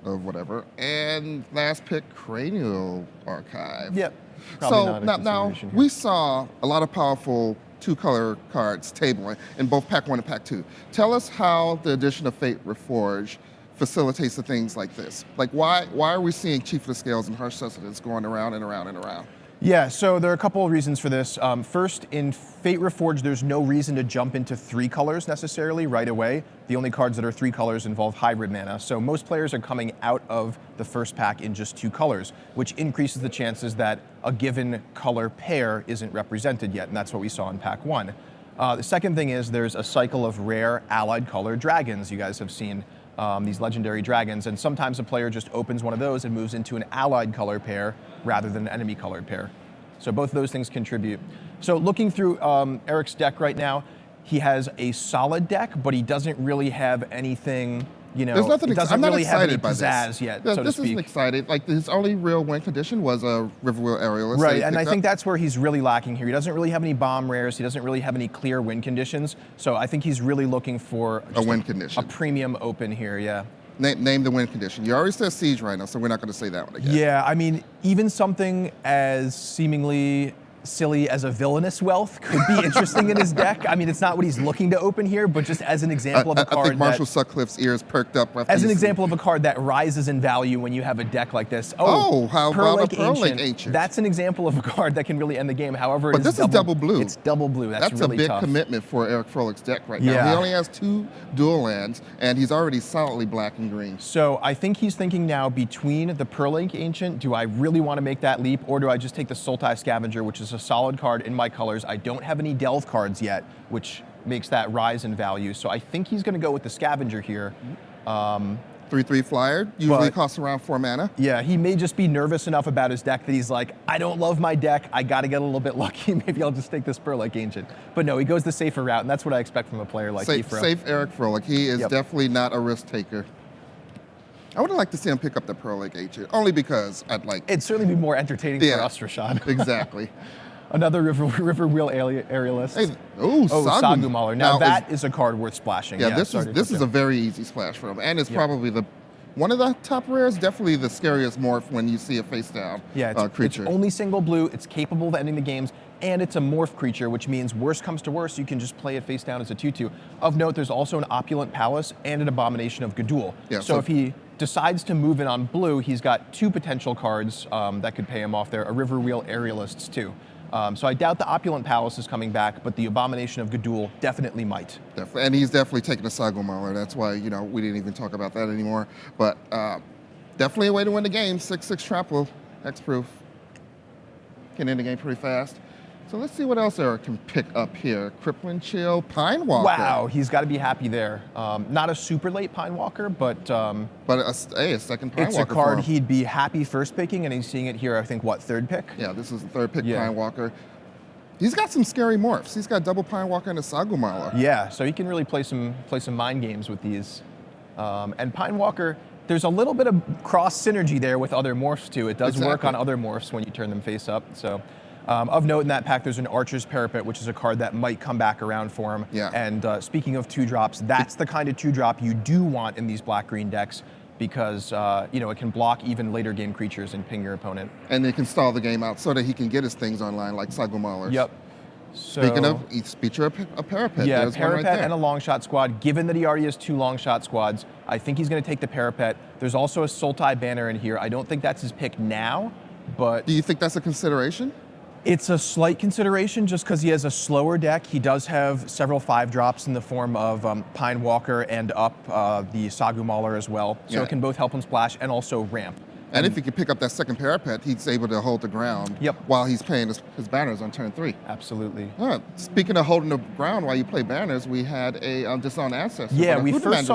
Of whatever. And last pick, Cranial Archive. Yep. So now we saw a lot of powerful 2-color cards tabling in both Pack 1 and Pack 2. Tell us how the addition of Fate Reforged facilitates the things like this. Like why are we seeing Chief of the Scales and Harsh Sustenance going around and around and around? Yeah, so there are a couple of reasons for this. First, in Fate Reforged, there's no reason to jump into 3 colors necessarily right away. The only cards that are 3 colors involve hybrid mana, so most players are coming out of the first pack in just 2 colors, which increases the chances that a given color pair isn't represented yet, and that's what we saw in Pack 1. The second thing is there's a cycle of rare allied color dragons. You guys have seen these legendary dragons, and sometimes a player just opens one of those and moves into an allied color pair rather than an enemy colored pair. So both of those things contribute. So looking through Eric's deck right now, he has a solid deck, but he doesn't really have anything, you know, There's nothing. it doesn't I'm not really have any excited by pizzazz this. yet, Yeah, so to this speak. isn't excited. Like his only real win condition was a Riverwheel Aerialist. Right, and I think that's where he's really lacking here. He doesn't really have any bomb rares. He doesn't really have any clear win conditions. So I think he's really looking for a win condition, a premium open here. Yeah. Name the win condition. You already said Siege Rhino, so we're not going to say that one again. Yeah, I mean, even something as seemingly silly as a Villainous Wealth could be interesting in his deck. I mean, it's not what he's looking to open here, but just as an example of a card I think Marshall Sutcliffe's ears perked up. As an example of a card that rises in value when you have a deck like this. How Pearl about Lake a Pearl Lake Ancient? That's an example of a card that can really end the game. However, but this is double blue. It's double blue. That's really a big tough. commitment for Eric Froehlich's deck right now. He only has 2 dual lands, and he's already solidly black and green. So I think he's thinking now between the Pearl Lake Ancient, do I really want to make that leap, or do I just take the Sultai Scavenger, which is a solid card in my colors? I don't have any Delve cards yet, which makes that rise in value. So I think he's going to go with the Scavenger here. 3/3 flyer, usually costs around 4 mana. Yeah, he may just be nervous enough about his deck that he's like, I don't love my deck, I got to get a little bit lucky, maybe I'll just take this Pearl Lake Ancient. But no, he goes the safer route, and that's what I expect from a player like Efro. Safe Eric Froehlich. He is definitely not a risk taker. I would like to see him pick up the Pearl Lake Ancient, only because I'd like... It'd certainly be more entertaining for us, Rashad. Exactly. Another Riverwheel Aerialist. Hey, Sagu Mauler. Now that is a card worth splashing. Yeah, this is a very easy splash for him, and it's probably one of the top rares. Definitely the scariest morph when you see a face down creature. It's only single blue. It's capable of ending the games, and it's a morph creature, which means worst comes to worst, you can just play it face down as a 2/2. Of note, there's also an Opulent Palace and an Abomination of Gudul. Yeah, so if he decides to move in on blue, he's got 2 potential cards that could pay him off there. A Riverwheel Aerialists too. So I doubt the Opulent Palace is coming back, but the Abomination of Gudul definitely might. Definitely, and he's definitely taking a Sagu Mauler. That's why, we didn't even talk about that anymore. But definitely a way to win the game. 6/6 trample, Hexproof. Can end the game pretty fast. So let's see what else Eric can pick up here. Crippling Chill, Pine Walker. Wow, he's got to be happy there. Not a super late Pine Walker, but a second Pine Walker. It's a card he'd be happy first picking, and he's seeing it here, I think, third pick? Yeah, this is the 3rd pick Pine Walker. He's got some scary morphs. He's got double Pine Walker and a Sagu Mauler. Yeah, so he can really play some mind games with these. And Pine Walker, there's a little bit of cross synergy there with other morphs too. It does work on other morphs when you turn them face up. So. Of note in that pack, there's an Archer's Parapet, which is a card that might come back around for him. Yeah. And speaking of 2-drops, that's the kind of 2-drop you do want in these black-green decks because it can block even later game creatures and ping your opponent. And it can stall the game out so that he can get his things online, like Sagu Maulers. Yep. So, Speaking of, each feature a Parapet. Yeah, There's Parapet one right and a long shot squad. Given that he already has 2 long shot squads, I think he's going to take the Parapet. There's also a Sultai banner in here. I don't think that's his pick now, but... Do you think that's a consideration? It's a slight consideration just because he has a slower deck. He does have several 5-drops in the form of Pine Walker and the Sagu Mauler as well. So it can both help him splash and also ramp. And if he could pick up that second Parapet, he's able to hold the ground while he's playing his banners on turn 3. Absolutely. Speaking of holding the ground while you play banners, we had a Disowned Ancestor. Yeah, we first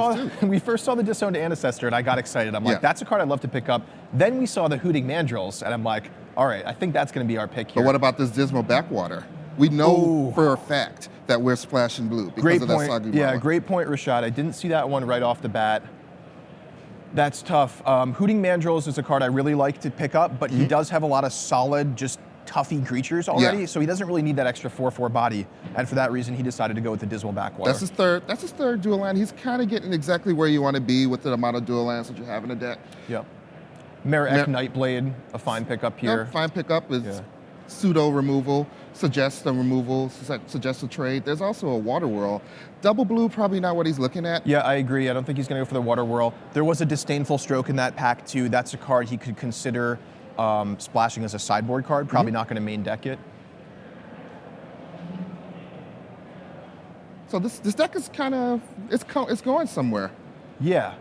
saw the Disowned Ancestor, and I got excited. I'm like, that's a card I'd love to pick up. Then we saw the Hooting Mandrills, and I'm like, all right, I think that's going to be our pick here. But what about this Dismal Backwater? We know for a fact that we're splashing blue because of that Sagu Mauler. Yeah, great point, Rashad. I didn't see that one right off the bat. That's tough. Hooting Mandrills is a card I really like to pick up, but he does have a lot of solid, just toughy creatures already, so he doesn't really need that extra 4/4 body. And for that reason, he decided to go with the Dismal Backwater. That's his third dual land. He's kind of getting exactly where you want to be with the amount of dual lands that you have in the deck. Yep. Merek Nightblade, a fine pickup here. Yep, fine pickup is pseudo removal, suggests a removal, suggests a trade. There's also a Water Whirl. Double blue, probably not what he's looking at. Yeah, I agree. I don't think he's going to go for the Water Whirl. There was a Disdainful Stroke in that pack too. That's a card he could consider splashing as a sideboard card. Probably not going to main deck it. So this deck is kind of it's going somewhere. Yeah.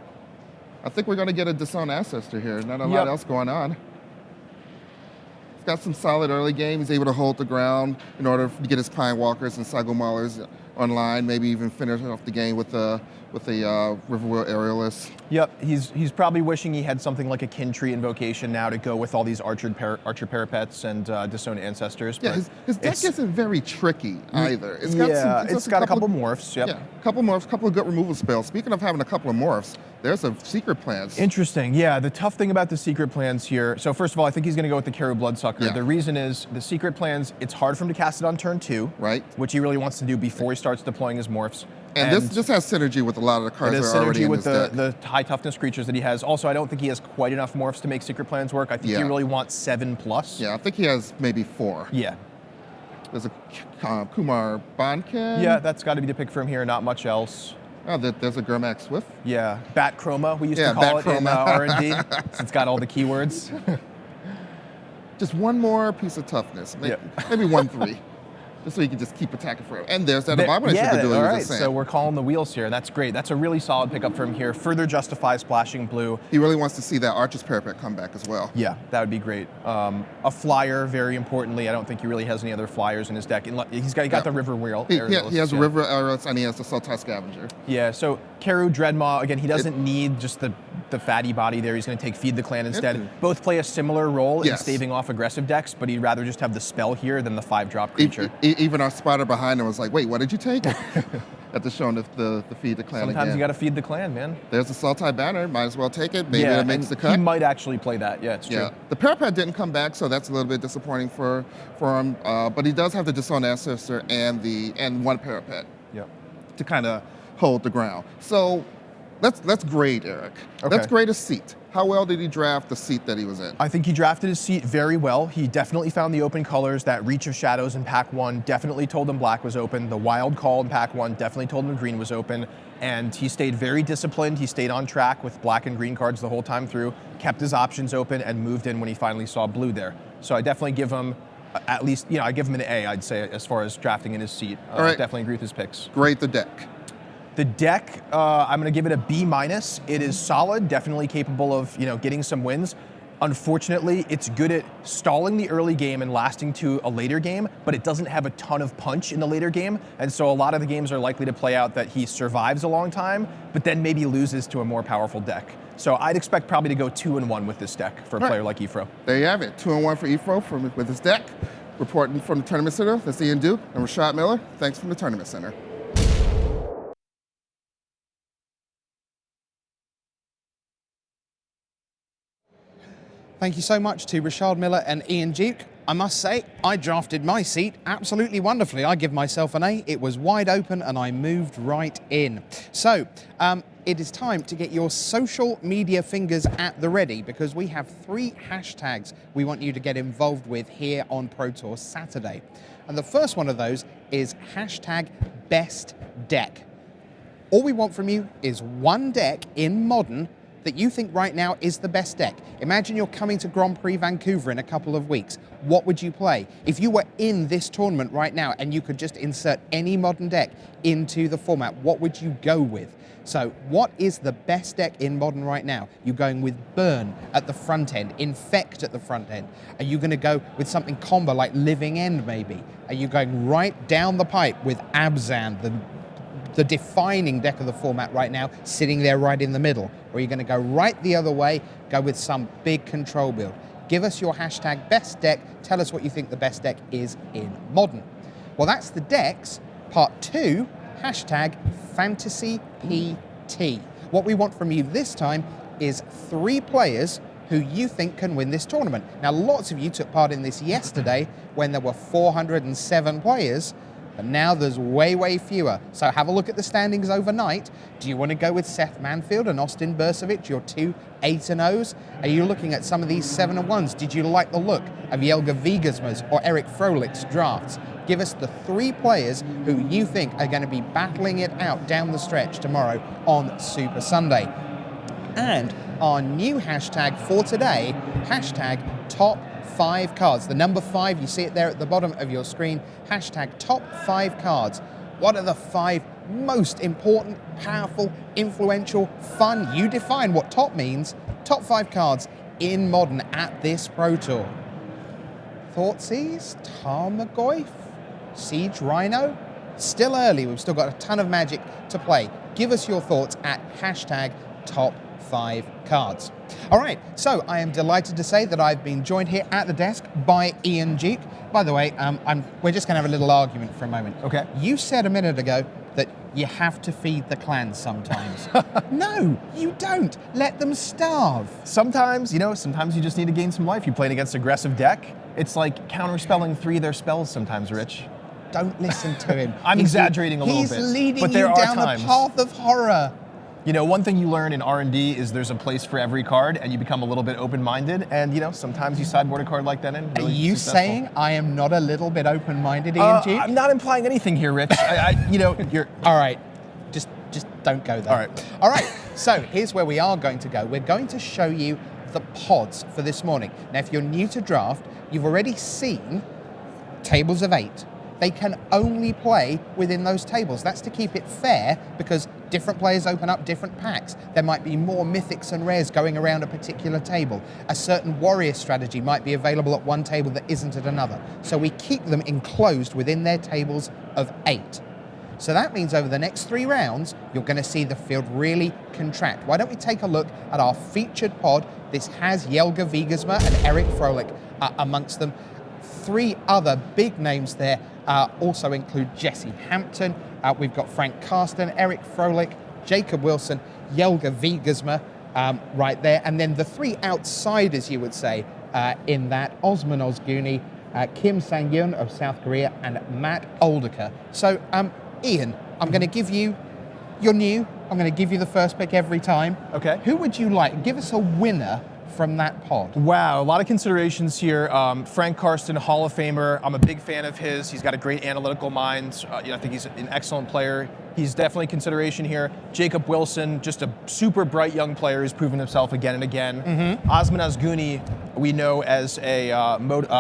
I think we're going to get a Disowned Ancestor here. Not a lot else going on. He's got some solid early game. He's able to hold the ground in order to get his Pine Walkers and Sagu Maulers online, maybe even finish off the game with a Riverwheel Aerialist. Yep, he's probably wishing he had something like a kin tree invocation now to go with all these archer parapets and disowned ancestors. Yeah, his deck isn't very tricky either. It's got a couple morphs. Yep. Yeah, a couple morphs, a couple of good removal spells. Speaking of having a couple of morphs, there's a secret plans. Interesting. Yeah, the tough thing about the secret plans here. So first of all, I think he's going to go with the Karu Bloodsucker. Yeah. The reason is the secret plans. It's hard for him to cast it on turn 2, right? Which he really wants to do before he starts deploying his morphs. And this has synergy with a lot of the cards that are already in his deck. It has synergy with the high toughness creatures that he has. Also, I don't think he has quite enough morphs to make secret plans work. I think he really wants 7+. Yeah, I think he has maybe 4. Yeah. There's a Kumar Bonkin. Yeah, that's got to be the pick for him here, not much else. Oh, there's a Gurmak Swift. Yeah, Bat Chroma, we used to call it in R&D. It's got all the keywords. Just one more piece of toughness, maybe 1/3. Just so you can just keep attacking forever. And there's that abomination to do. All right, so we're calling the wheels here. That's great. That's a really solid pickup from here. Further justifies splashing blue. He really wants to see that Archer's Parapet come back as well. Yeah, that would be great. A flyer, very importantly. I don't think he really has any other flyers in his deck. He's got the Riverwheel. He has a River Arrows and he has the Sultai Scavenger. Yeah, so Karu, Dreadmaw, again, he doesn't need just the fatty body there. He's going to take Feed the Clan instead. Both play a similar role in staving off aggressive decks, but he'd rather just have the spell here than the 5-drop creature. Even our spotter behind him was like, wait, what did you take? After showing the Feed the Clan Sometimes you got to feed the clan, man. There's a Sultai Banner. Might as well take it. Maybe it makes the cut. He might actually play that. Yeah, it's true. Yeah. The Parapet didn't come back, so that's a little bit disappointing for him. But he does have the Disowned Ancestor and one Parapet to kind of hold the ground. So let's grade Eric. Okay. Let's grade his seat. How well did he draft the seat that he was in? I think he drafted his seat very well. He definitely found the open colors. That Reach of Shadows in Pack 1 definitely told him black was open. The Wild Call in Pack 1 definitely told him green was open. And he stayed very disciplined. He stayed on track with black and green cards the whole time through, kept his options open, and moved in when he finally saw blue there. So I definitely give him at least, I give him an A, I'd say, as far as drafting in his seat. All right. Definitely agree with his picks. Grade the deck. The deck, I'm going to give it a B-. It is solid, definitely capable of getting some wins. Unfortunately, it's good at stalling the early game and lasting to a later game, but it doesn't have a ton of punch in the later game. And so a lot of the games are likely to play out that he survives a long time, but then maybe loses to a more powerful deck. So I'd expect probably to go 2-1 with this deck for a player like Ifro. There you have it, 2-1 for Ifro with his deck. Reporting from the Tournament Center, that's Ian Duke and Rashad Miller. Thanks from the Tournament Center. Thank you so much to Rashad Miller and Ian Duke. I must say, I drafted my seat absolutely wonderfully. I give myself an A. It was wide open and I moved right in. So, it is time to get your social media fingers at the ready because we have 3 hashtags we want you to get involved with here on Pro Tour Saturday. And the first one of those is hashtag best deck. All we want from you is one deck in Modern that you think right now is the best deck. Imagine you're coming to Grand Prix Vancouver in a couple of weeks. What would you play? If you were in this tournament right now and you could just insert any Modern deck into the format, what would you go with? So what is the best deck in Modern right now? You're going with Burn at the front end, Infect at the front end. Are you going to go with something combo like Living End maybe? Are you going right down the pipe with Abzan, the defining deck of the format right now, sitting there right in the middle? Or are you going to go right the other way, go with some big control build? Give us your hashtag best deck. Tell us what you think the best deck is in Modern. Well, that's the decks. Part 2, hashtag fantasy PT. What we want from you this time is 3 players who you think can win this tournament. Now, lots of you took part in this yesterday when there were 407 players. But now there's way fewer. So have a look at the standings overnight. Do you want to go with Seth Manfield and Austin Bursovic, your 2 8-0s? Are you looking at some of these 7-1s? Did you like the look of Jelga Vigersma's or Eric Froehlich's drafts? Give us the 3 players who you think are going to be battling it out down the stretch tomorrow on Super Sunday. And our new hashtag for today, hashtag top 5 cards. The number 5, you see it there at the bottom of your screen, hashtag top 5 cards. What are the 5 most important, powerful, influential, fun? You define what top means. Top 5 cards in Modern at this Pro Tour. Thoughtseize, Tarmogoyf, Siege Rhino, Still early, we've still got a ton of Magic to play. Give us your thoughts at #top5cards. All right, so I am delighted to say that I've been joined here at the desk by Ian Duke. By the way, we're just going to have a little argument for a moment. Okay. You said a minute ago that you have to feed the clans sometimes. No, you don't. Let them starve. Sometimes you just need to gain some life. You're playing against aggressive deck. It's like counterspelling 3 of their spells sometimes, Rich. Don't listen to him. I'm exaggerating a little bit. He's leading but there you are down times. the path of horror. You know, one thing you learn in R&D is there's a place for every card, and you become a little bit open-minded, and sometimes you sideboard a card like that in. Really Are you successful. saying I am not a little bit open-minded, Ian Duke? I'm not implying anything here, Rich. You're... All right, just don't go there. All right. All right, so here's where we are going to go. We're going to show you the pods for this morning. Now, if you're new to draft, you've already seen tables of 8. They can only play within those tables. That's to keep it fair, because different players open up different packs. There might be more mythics and rares going around a particular table. A certain warrior strategy might be available at one table that isn't at another. So we keep them enclosed within their tables of 8. So that means over the next 3 rounds, you're going to see the field really contract. Why don't we take a look at our featured pod? This has Jelga Wiegersma and Eric Froelich amongst them. 3 other big names there also include Jesse Hampton. We've got Frank Karsten, Eric Froelich, Jacob Wilson, Jelga Wiegersma right there. And then the 3 outsiders, you would say, in that, Osman Ozguni, Kim Sang-yoon of South Korea, and Matt Oldeker. So, Ian, I'm going to give you, you're new, I'm going to give you the first pick every time. Okay. Who would you like? Give us a winner from that pod. Wow, a lot of considerations here. Frank Karsten, Hall of Famer. I'm a big fan of his. He's got a great analytical mind. I think he's an excellent player. He's definitely consideration here. Jacob Wilson, just a super bright young player who's proven himself again and again. Osman Ozguni, we know as a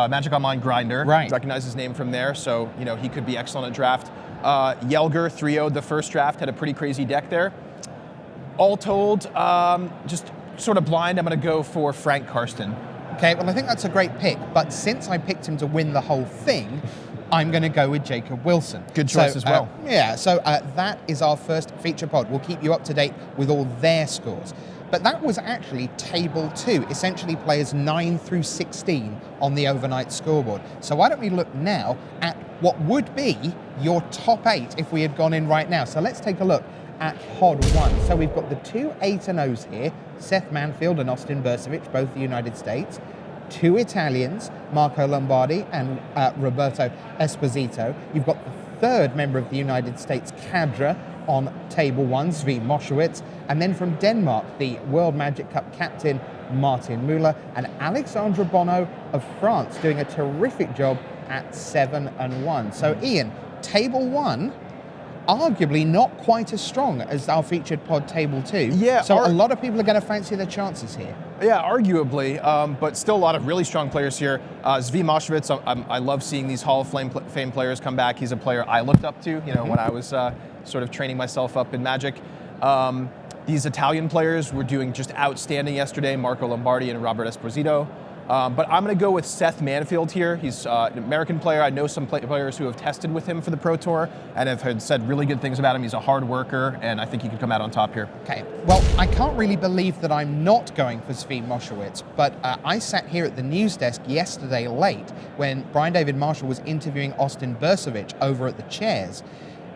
Magic Online grinder. Right. Recognize his name from there, so he could be excellent at draft. Jelger 3-0'd the first draft, had a pretty crazy deck there. All told, just sort of blind, I'm going to go for Frank Karsten. Okay, well, I think that's a great pick, but since I picked him to win the whole thing, I'm going to go with Jacob Wilson. Good choice as well. So that is our first feature pod. We'll keep you up to date with all their scores. But that was actually table 2, essentially players 9 through 16 on the overnight scoreboard. So why don't we look now at what would be your top 8 if we had gone in right now. So let's take a look at pod 1. So we've got the 2 8-0s here, Seth Manfield and Austin Bursavich, both the United States. 2 Italians, Marco Lombardi and Roberto Esposito. You've got the 3rd member of the United States cadre on table 1, Zvi Moshowitz. And then from Denmark, the World Magic Cup captain, Martin Müller, and Alexandre Bonneau of France doing a terrific job at 7-1. So Ian, table 1, arguably not quite as strong as our featured pod table 2. Yeah. So a lot of people are going to fancy their chances here. Yeah, arguably, but still a lot of really strong players here. Zvi Moshowitz, I love seeing these Hall of Fame players come back. He's a player I looked up to, when I was sort of training myself up in Magic. These Italian players were doing just outstanding yesterday, Marco Lombardi and Robert Esposito. But I'm going to go with Seth Manfield here. He's an American player. I know some players who have tested with him for the Pro Tour and have said really good things about him. He's a hard worker, and I think he could come out on top here. Okay, well, I can't really believe that I'm not going for Zvi Moshowitz, but I sat here at the news desk yesterday late when Brian David Marshall was interviewing Austin Bursavich over at the chairs.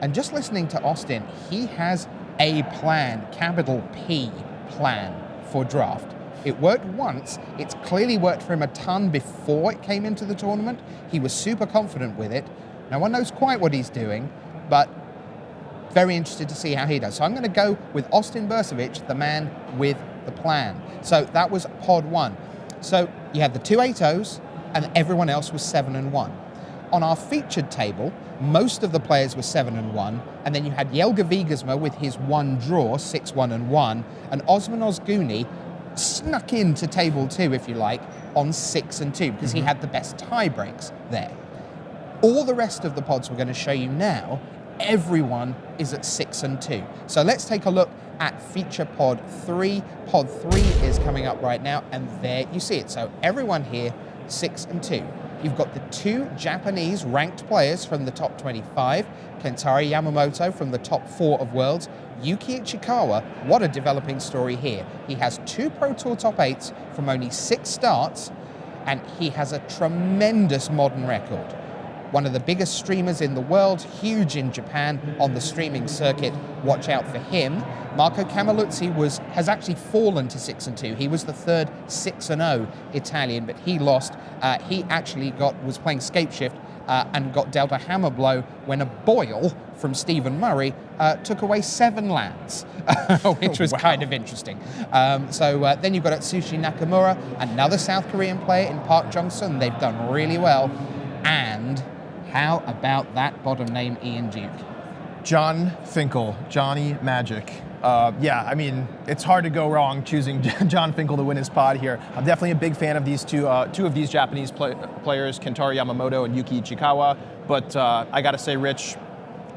And just listening to Austin, he has a plan, capital P plan for draft. It worked once. It's clearly worked for him a ton before it came into the tournament. He was super confident with it. No one knows quite what he's doing, but very interested to see how he does. So I'm going to go with Austin Bursavich, the man with the plan. So that was pod 1. So you had the 2 8-0s, and everyone else was 7-1. On our featured table, most of the players were 7-1, and then you had Jelga Wiegersma with his 1 draw, 6-1-1, and Osman Ozguni snuck into table 2, if you like, on 6-2, because he had the best tie breaks there. All the rest of the pods we're going to show you now, everyone is at 6-2. So let's take a look at feature pod 3. Pod 3 is coming up right now, and there you see it. So everyone here, 6-2. You've got the 2 Japanese ranked players from the top 25, Kentaro Yamamoto from the top 4 of Worlds. Yuki Ichikawa, what a developing story here. He has 2 Pro Tour top 8s from only 6 starts, and he has a tremendous modern record. One of the biggest streamers in the world, huge in Japan on the streaming circuit. Watch out for him. Marco Camiluzzi has actually fallen to 6-2. He was the third 6-0 Italian, but he lost. He actually was playing Scape Shift and got dealt a hammer blow when a boil from Stephen Murray took away 7 lands, which was kind of interesting. Then you've got Atsushi Nakamura, another South Korean player in Park Jong-sun. They've done really well. And how about that bottom name, Ian Duke? John Finkel, Johnny Magic. Yeah, I mean, it's hard to go wrong choosing John Finkel to win his pod here. I'm definitely a big fan of these two of these Japanese players, Kentaro Yamamoto and Yuki Ichikawa. But I got to say, Rich,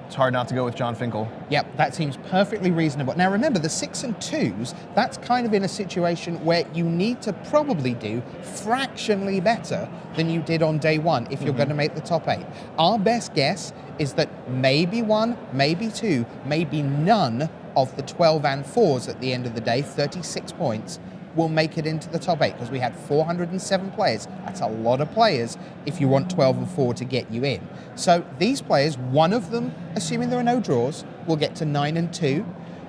it's hard not to go with John Finkel. Yep, that seems perfectly reasonable. Now remember, the 6-2s, that's kind of in a situation where you need to probably do fractionally better than you did on day 1 if you're going to make the top 8. Our best guess is that maybe 1, maybe 2, maybe none of the 12 and 4s at the end of the day, 36 points, will make it into the top 8, because we had 407 players. That's a lot of players if you want 12 and 4 to get you in. So these players, one of them, assuming there are no draws, will get to 9 and 2.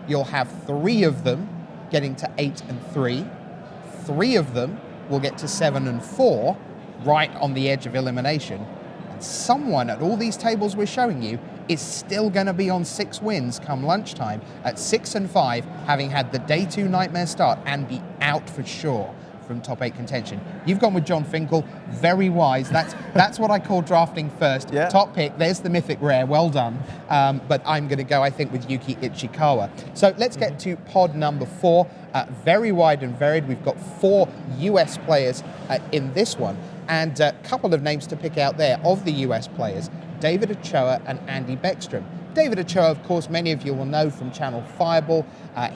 You'll have 3 of them getting to 8 and 3. 3 of them will get to 7 and 4, right on the edge of elimination. And someone at all these tables we're showing you is still going to be on 6 wins come lunchtime at 6 and 5, having had the day 2 nightmare start and be out for sure from top 8 contention. You've gone with John Finkel, very wise. That's what I call drafting first. Yeah. Top pick, there's the mythic rare, well done. But I'm going to go, I think, with Yuki Ichikawa. So let's get to pod number 4. Very wide and varied. We've got 4 US players in this one, and a couple of names to pick out there of the US players: David Ochoa and Andy Beckstrom. David Ochoa, of course, many of you will know from Channel Fireball.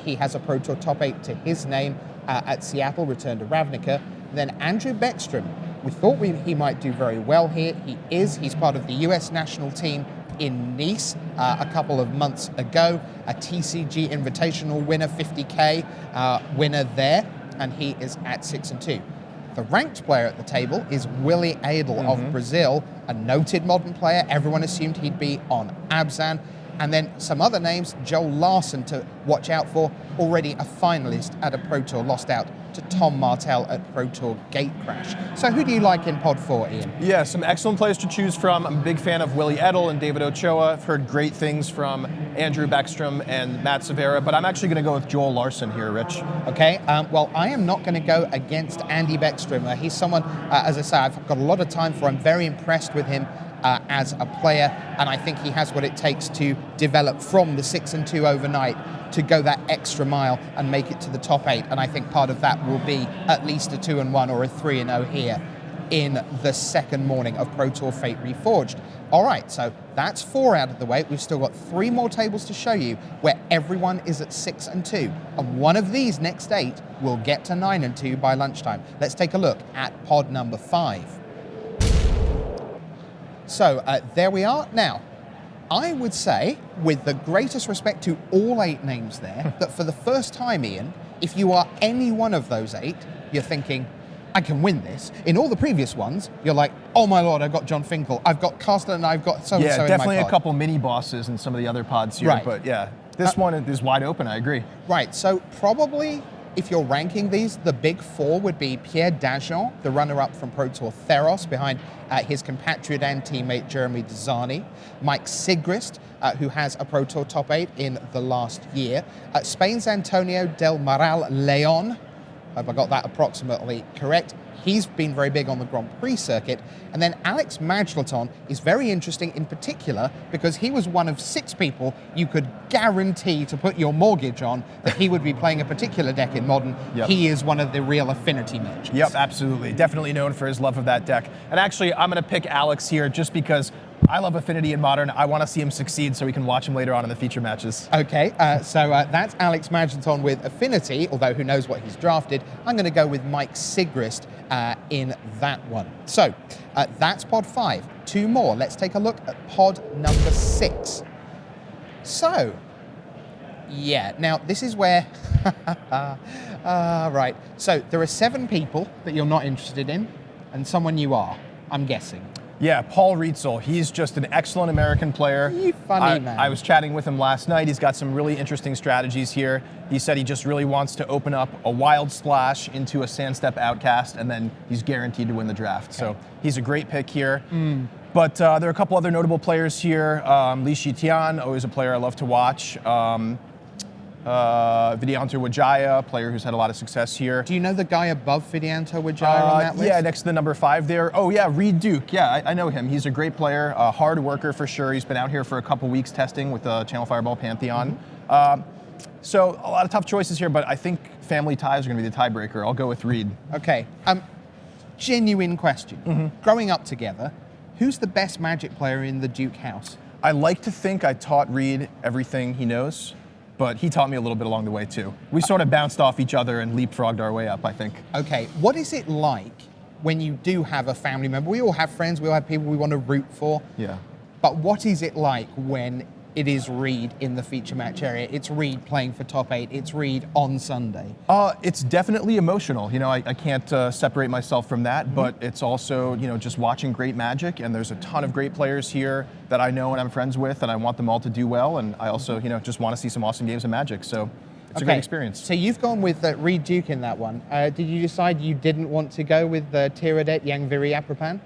He has a Pro Tour top 8 to his name at Seattle, returned to Ravnica. Then Andrew Beckstrom, we thought he might do very well here. He is. He's part of the US national team in Nice a couple of months ago. A TCG Invitational winner, 50K winner there, and he is at 6 and 2. The ranked player at the table is Willie Adel of Brazil, a noted modern player. Everyone assumed he'd be on Abzan. And then some other names, Joel Larson to watch out for, already a finalist at a Pro Tour, lost out to Tom Martell at Pro Tour Gatecrash. So who do you like in pod 4, Ian? Yeah, some excellent players to choose from. I'm a big fan of Willie Edel and David Ochoa. I've heard great things from Andrew Beckstrom and Matt Severa, but I'm actually going to go with Joel Larson here, Rich. Okay, well, I am not going to go against Andy Beckstrom. He's someone, as I say, I've got a lot of time for. I'm very impressed with him as a player, and I think he has what it takes to develop from the 6 and 2 overnight to go that extra mile and make it to the top 8. And I think part of that will be at least a 2 and 1 or a 3 and 0 here in the second morning of Pro Tour Fate Reforged. All right, so that's 4 out of the way. We've still got 3 more tables to show you where everyone is at 6 and 2. And one of these next 8 will get to 9 and 2 by lunchtime. Let's take a look at pod number 5. So there we are. Now, I would say, with the greatest respect to all 8 names there, that for the first time, Ian, if you are any one of those 8, you're thinking, I can win this. In all the previous ones, you're like, oh my lord, I've got John Finkel, I've got Castellan, and I've got so-and-so in my pod. Yeah, definitely a couple mini bosses in some of the other pods here, but yeah, this one is wide open, I agree. Right, so probably, if you're ranking these, the big 4 would be Pierre Dajon, the runner-up from Pro Tour Theros, behind his compatriot and teammate Jeremy Desani. Mike Sigrist, who has a Pro Tour top 8 in the last year. Spain's Antonio Del Moral Leon, hope I got that approximately correct. He's been very big on the Grand Prix circuit. And then Alex Majleton is very interesting in particular because he was one of 6 people you could guarantee to put your mortgage on that he would be playing a particular deck in Modern. Yep. He is one of the real affinity merchants. Yep, absolutely. Definitely known for his love of that deck. And actually, I'm going to pick Alex here just because I love Affinity in Modern. I want to see him succeed so we can watch him later on in the feature matches. Okay, so that's Alex Magenton with Affinity, although who knows what he's drafted. I'm going to go with Mike Sigrist in that one. So that's pod 5. 2 more. Let's take a look at pod number 6. So, yeah, now this is where... right, so there are 7 people that you're not interested in, and someone you are, I'm guessing. Yeah, Paul Rietzel. He's just an excellent American player. You funny man. I was chatting with him last night. He's got some really interesting strategies here. He said he just really wants to open up a Wild Splash into a Sandstep Outcast, and then he's guaranteed to win the draft. Okay. So he's a great pick here. But there are a couple other notable players here. Li Shitian, always a player I love to watch. Vidianto Wijaya, player who's had a lot of success here. Do you know the guy above Vidianto Wijaya on that list? Yeah, next to the number 5 there. Oh yeah, Reed Duke. Yeah, I know him. He's a great player, a hard worker for sure. He's been out here for a couple weeks testing with the Channel Fireball Pantheon. So a lot of tough choices here, but I think family ties are going to be the tiebreaker. I'll go with Reed. Okay. Genuine question. Growing up together, who's the best Magic player in the Duke house? I like to think I taught Reed everything he knows, but he taught me a little bit along the way too. We sort of bounced off each other and leapfrogged our way up, I think. Okay, what is it like when you do have a family member? We all have friends, we all have people we want to root for. Yeah. But what is it like when it is Reed in the feature match area? It's Reed playing for top 8. It's Reed on Sunday. It's definitely emotional. You know, I can't separate myself from that, but it's also, you know, just watching great Magic, and there's a ton of great players here that I know and I'm friends with, and I want them all to do well, and I also, you know, just want to see some awesome games of Magic, so it's a great experience. So you've gone with Reed Duke in that one. Did you decide you didn't want to go with Tiradet Yangviri Aprapan?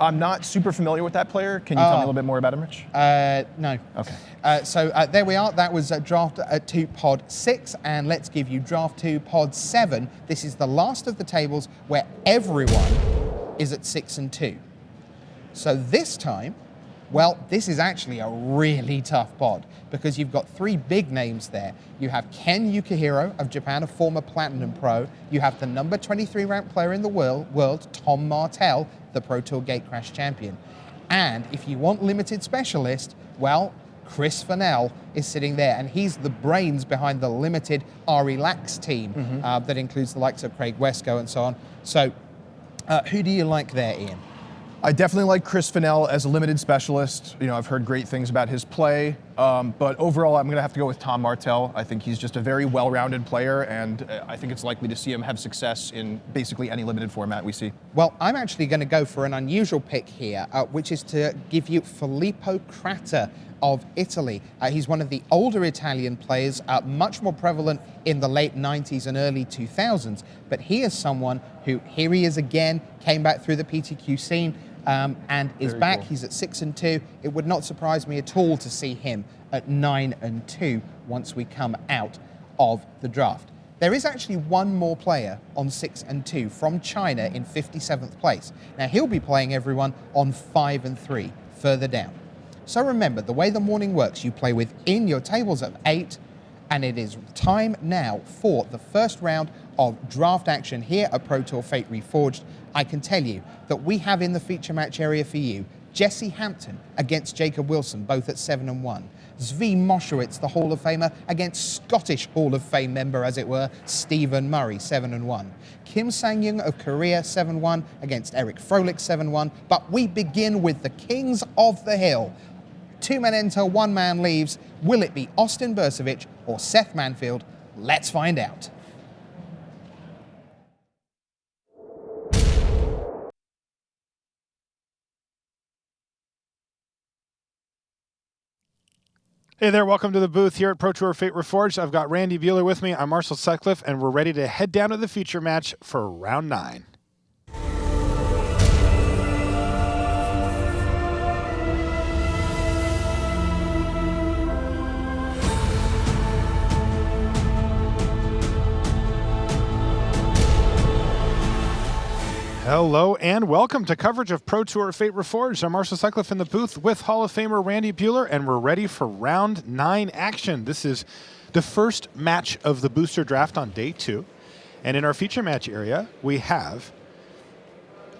I'm not super familiar with that player. Can you tell me a little bit more about him, Rich? No. Okay. So there we are. That was draft 2 pod 6, and let's give you draft 2 pod 7. This is the last of the tables where everyone is at 6 and 2. So this time, well, this is actually a really tough pod because you've got 3 big names there. You have Ken Yukihiro of Japan, a former Platinum Pro. You have the number 23 ranked player in the world, Tom Martell, the Pro Tour Gatecrash champion. And if you want limited specialist, well, Chris Fennell is sitting there, and he's the brains behind the limited Ari Lax team that includes the likes of Craig Wesco and so on. So who do you like there, Ian? I definitely like Chris Fennell as a limited specialist. You know, I've heard great things about his play, but overall I'm going to have to go with Tom Martell. I think he's just a very well-rounded player, and I think it's likely to see him have success in basically any limited format we see. Well, I'm actually going to go for an unusual pick here, which is to give you Filippo Cratta of Italy. He's one of the older Italian players, much more prevalent in the late 90s and early 2000s, but he is someone who, here he is again, came back through the PTQ scene, and is back. Cool. He's at 6 and 2. It would not surprise me at all to see him at 9 and 2 once we come out of the draft. There is actually one more player on 6 and 2 from China in 57th place. Now he'll be playing everyone on 5 and 3 further down. So remember, the way the morning works, you play within your tables of 8, and it is time now for the first round of draft action here at Pro Tour Fate Reforged. I can tell you that we have in the feature match area for you Jesse Hampton against Jacob Wilson, both at 7 and 1. Zvi Moshowitz, the Hall of Famer, against Scottish Hall of Fame member, as it were, Stephen Murray, 7 and 1. Kim Sang-young of Korea, 7-1, against Eric Froelich, 7-1. But we begin with the Kings of the Hill. 2 men enter, 1 man leaves. Will it be Austin Bursavich or Seth Manfield? Let's find out. Hey there, welcome to the booth here at Pro Tour Fate Reforged. I've got Randy Buehler with me. I'm Marshall Sutcliffe, and we're ready to head down to the feature match for round 9. Hello and welcome to coverage of Pro Tour Fate Reforged. I'm Marshall Sutcliffe in the booth with Hall of Famer Randy Buehler, and we're ready for round 9 action. This is the first match of the booster draft on day 2. And in our feature match area, we have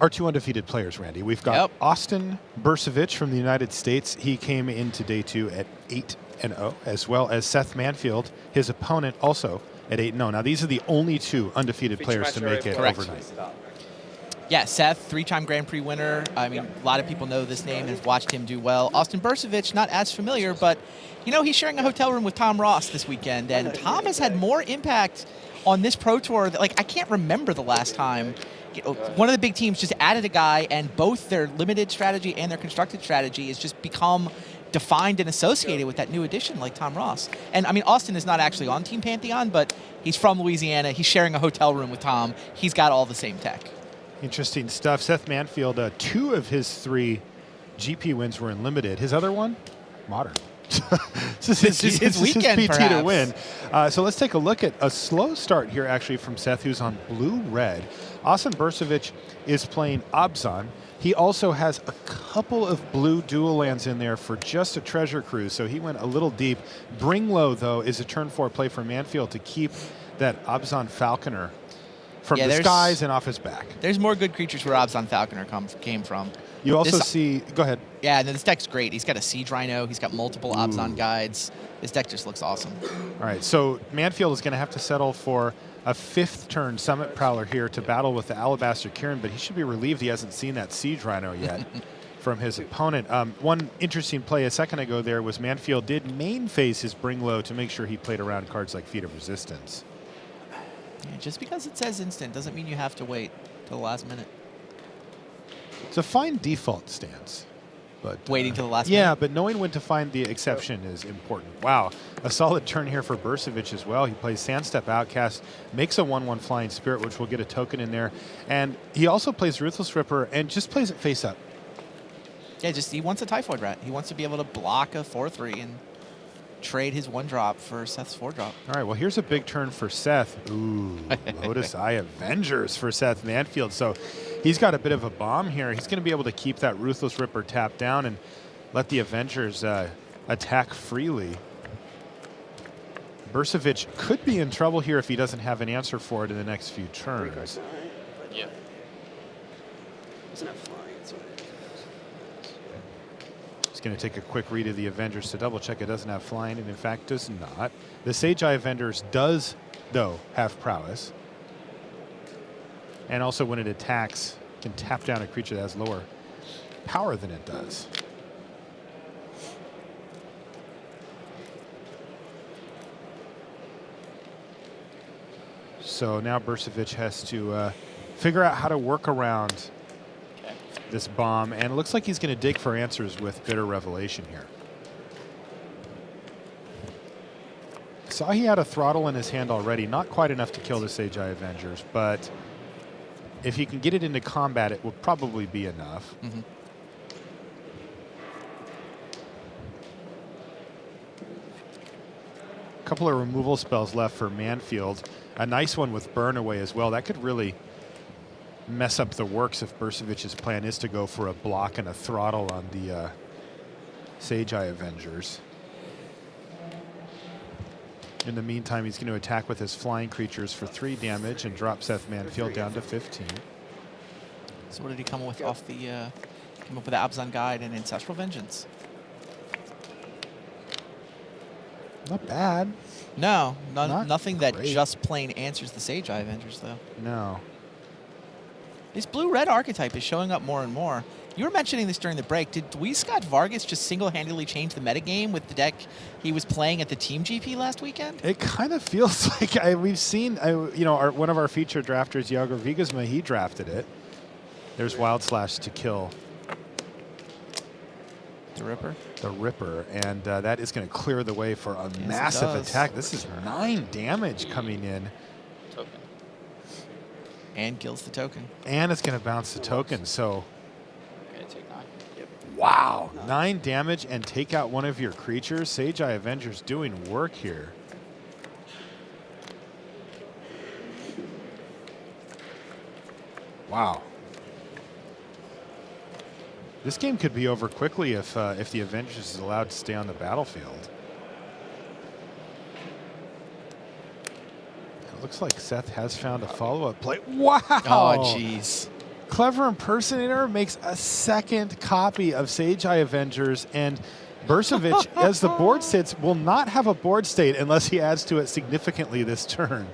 our 2 undefeated players, Randy. We've got Austin Bursavich from the United States. He came into day 2 at 8-0, as well as Seth Manfield, his opponent, also at 8-0. Now, these are the only 2 undefeated players to make it overnight. Yeah, Seth, 3-time Grand Prix winner. I mean, a lot of people know this name and have watched him do well. Austin Bursavich, not as familiar, but, you know, he's sharing a hotel room with Tom Ross this weekend, and Tom has had more impact on this Pro Tour. Like, I can't remember the last time one of the big teams just added a guy, and both their limited strategy and their constructed strategy has just become defined and associated with that new addition like Tom Ross. And, I mean, Austin is not actually on Team Pantheon, but he's from Louisiana. He's sharing a hotel room with Tom. He's got all the same tech. Interesting stuff. Seth Manfield, 2 of his 3 GP wins were in limited. His other one, modern. This is his weekend, his PT perhaps. to win. So let's take a look at a slow start here, actually, from Seth, who's on blue-red. Austin Bursavich is playing Abzan. He also has a couple of blue dual lands in there for just a treasure cruise, so he went a little deep. Bring Low, though, is a turn 4 play for Manfield to keep that Abzan Falconer from the skies and off his back. There's more good creatures where Abzan Falconer came from. You also see... Go ahead. Yeah, no, this deck's great. He's got a Siege Rhino. He's got multiple Abzan guides. This deck just looks awesome. All right, so Manfield is going to have to settle for a 5th turn Summit Prowler here to battle with the Alabaster Kirin, but he should be relieved he hasn't seen that Siege Rhino yet from his opponent. One interesting play a second ago there was Manfield did main phase his Bring Low to make sure he played around cards like Feat of Resistance. Yeah, just because it says instant doesn't mean you have to wait till the last minute. It's a fine default stance. But waiting till the last minute? Yeah, but knowing when to find the exception is important. Wow, a solid turn here for Bursavich as well. He plays Sandstep Outcast, makes a 1/1 Flying Spirit, which will get a token in there. And he also plays Ruthless Ripper and just plays it face up. Yeah, he wants a Typhoid Rat. He wants to be able to block a 4/3 and trade his 1-drop for Seth's 4-drop. All right, well, here's a big turn for Seth. Ooh, Lotus Eye Avengers for Seth Manfield. So he's got a bit of a bomb here. He's going to be able to keep that Ruthless Ripper tapped down and let the Avengers attack freely. Bursavich could be in trouble here if he doesn't have an answer for it in the next few turns. Yeah. Doesn't have flying. He's going to take a quick read of the Avengers to double check it doesn't have flying, and in fact does not. The Sage Eye Avengers does, though, have prowess. And also when it attacks, can tap down a creature that has lower power than it does. So now Bursavich has to figure out how to work around this bomb, and it looks like he's going to dig for answers with Bitter Revelation here. Saw he had a throttle in his hand already, not quite enough to kill the Sage Eye Avengers, but if he can get it into combat, it will probably be enough. Mm-hmm. A couple of removal spells left for Manfield. A nice one with Burn Away as well. That could really mess up the works if Bursavich's plan is to go for a block and a throttle on the Sage Eye Avengers. In the meantime, he's going to attack with his flying creatures for 3 damage and drop Seth Manfield down to 15. So what did he come with off the, come up with the Abzan Guide and Ancestral Vengeance? Not bad. No, Not nothing that great. just plain answers the Sage Eye Avengers, though. No. This blue-red archetype is showing up more and more. You were mentioning this during the break. Did Luis Scott Vargas just single-handedly change the metagame with the deck he was playing at the Team GP last weekend? It kind of feels like we've seen, you know, one of our featured drafters, Yago Vigasma, he drafted it. There's Wild Slash to kill The Ripper? The Ripper, and that is going to clear the way for a massive attack. This is 9 damage coming in. Token. And kills the token. And it's going to bounce the token, so... Okay, take 9. Yep. Wow, 9 damage and take out one of your creatures. Sage Eye Avengers doing work here. Wow. This game could be over quickly if the Avengers is allowed to stay on the battlefield. It looks like Seth has found a follow-up play. Wow! Oh, jeez. Clever Impersonator makes a second copy of Sage Eye Avengers, and Bursovic, as the board sits, will not have a board state unless he adds to it significantly this turn.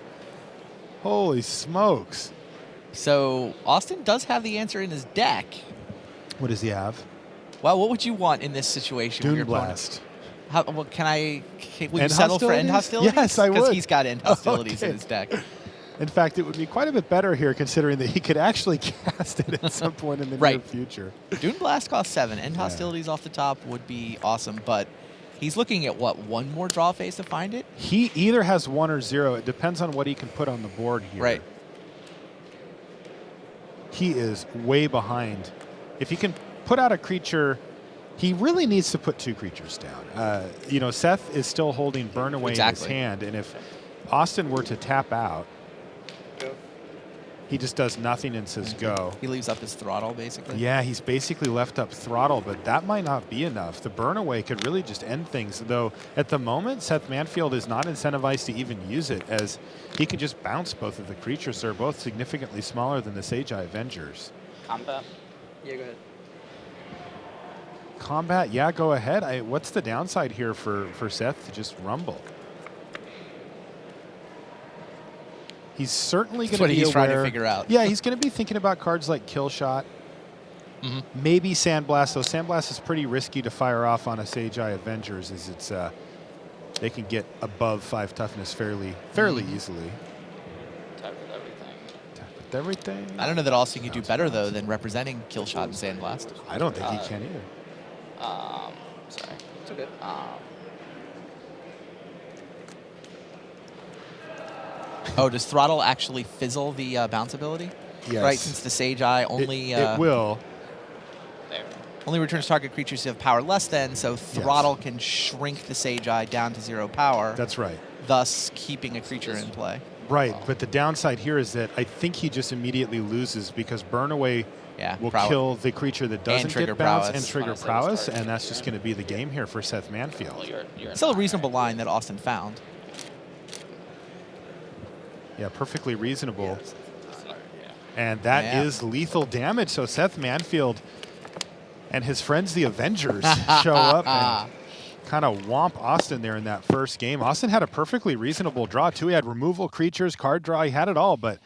Holy smokes. So Austin does have the answer in his deck. What does he have? Well, what would you want in this situation? Dune with your Blast. Well, will you End settle for end hostilities? Yes, I would. Because he's got end hostilities in Okay. his deck. In fact, it would be quite a bit better here considering that he could actually cast it at some point in the near future. Dune Blast costs 7. End hostilities off the top would be awesome, but he's looking at, what, one more draw phase to find it? He either has 1 or 0. It depends on what he can put on the board here. Right. He is way behind. If he can put out a creature, he really needs to put 2 creatures down. Seth is still holding Burn Away in his hand, and if Austin were to tap out, he just does nothing and says go. He leaves up his throttle, basically. Yeah, he's basically left up throttle, but that might not be enough. The Burn Away could really just end things, though at the moment, Seth Manfield is not incentivized to even use it, as he could just bounce both of the creatures. They're both significantly smaller than the Sage Eye Avengers. Combat? Yeah, go ahead. Combat, yeah, go ahead. What's the downside here for Seth to just rumble? He's certainly going to be he's aware. trying to figure out. Yeah, he's going to be thinking about cards like Kill Shot. Maybe Sandblast, though Sandblast is pretty risky to fire off on a Sage Eye Avengers, as it's they can get above 5 toughness fairly easily. Tap with everything. Tap with everything. I don't know that Austin could do better, though, than representing Kill Shot and Sandblast. I don't think he can either. Sorry. It's okay. Oh, does Throttle actually fizzle the bounce ability? Yes. Right, since the Sage Eye only It will. There. only returns target creatures who have power less than, so Throttle can shrink the Sage Eye down to 0 power. That's right. Thus keeping a creature in play. Right, but the downside here is that I think he just immediately loses because Burn Away will kill the creature that doesn't trigger get bounce prowess. and trigger prowess, and that's just going to be the game here for Seth Manfield. Well, you're Still a reasonable line that Austin found. Yeah, perfectly reasonable. Yeah. And that is lethal damage. So Seth Manfield and his friends, the Avengers, show up and kind of womp Austin there in that first game. Austin had a perfectly reasonable draw, too. He had removal creatures, card draw. He had it all, but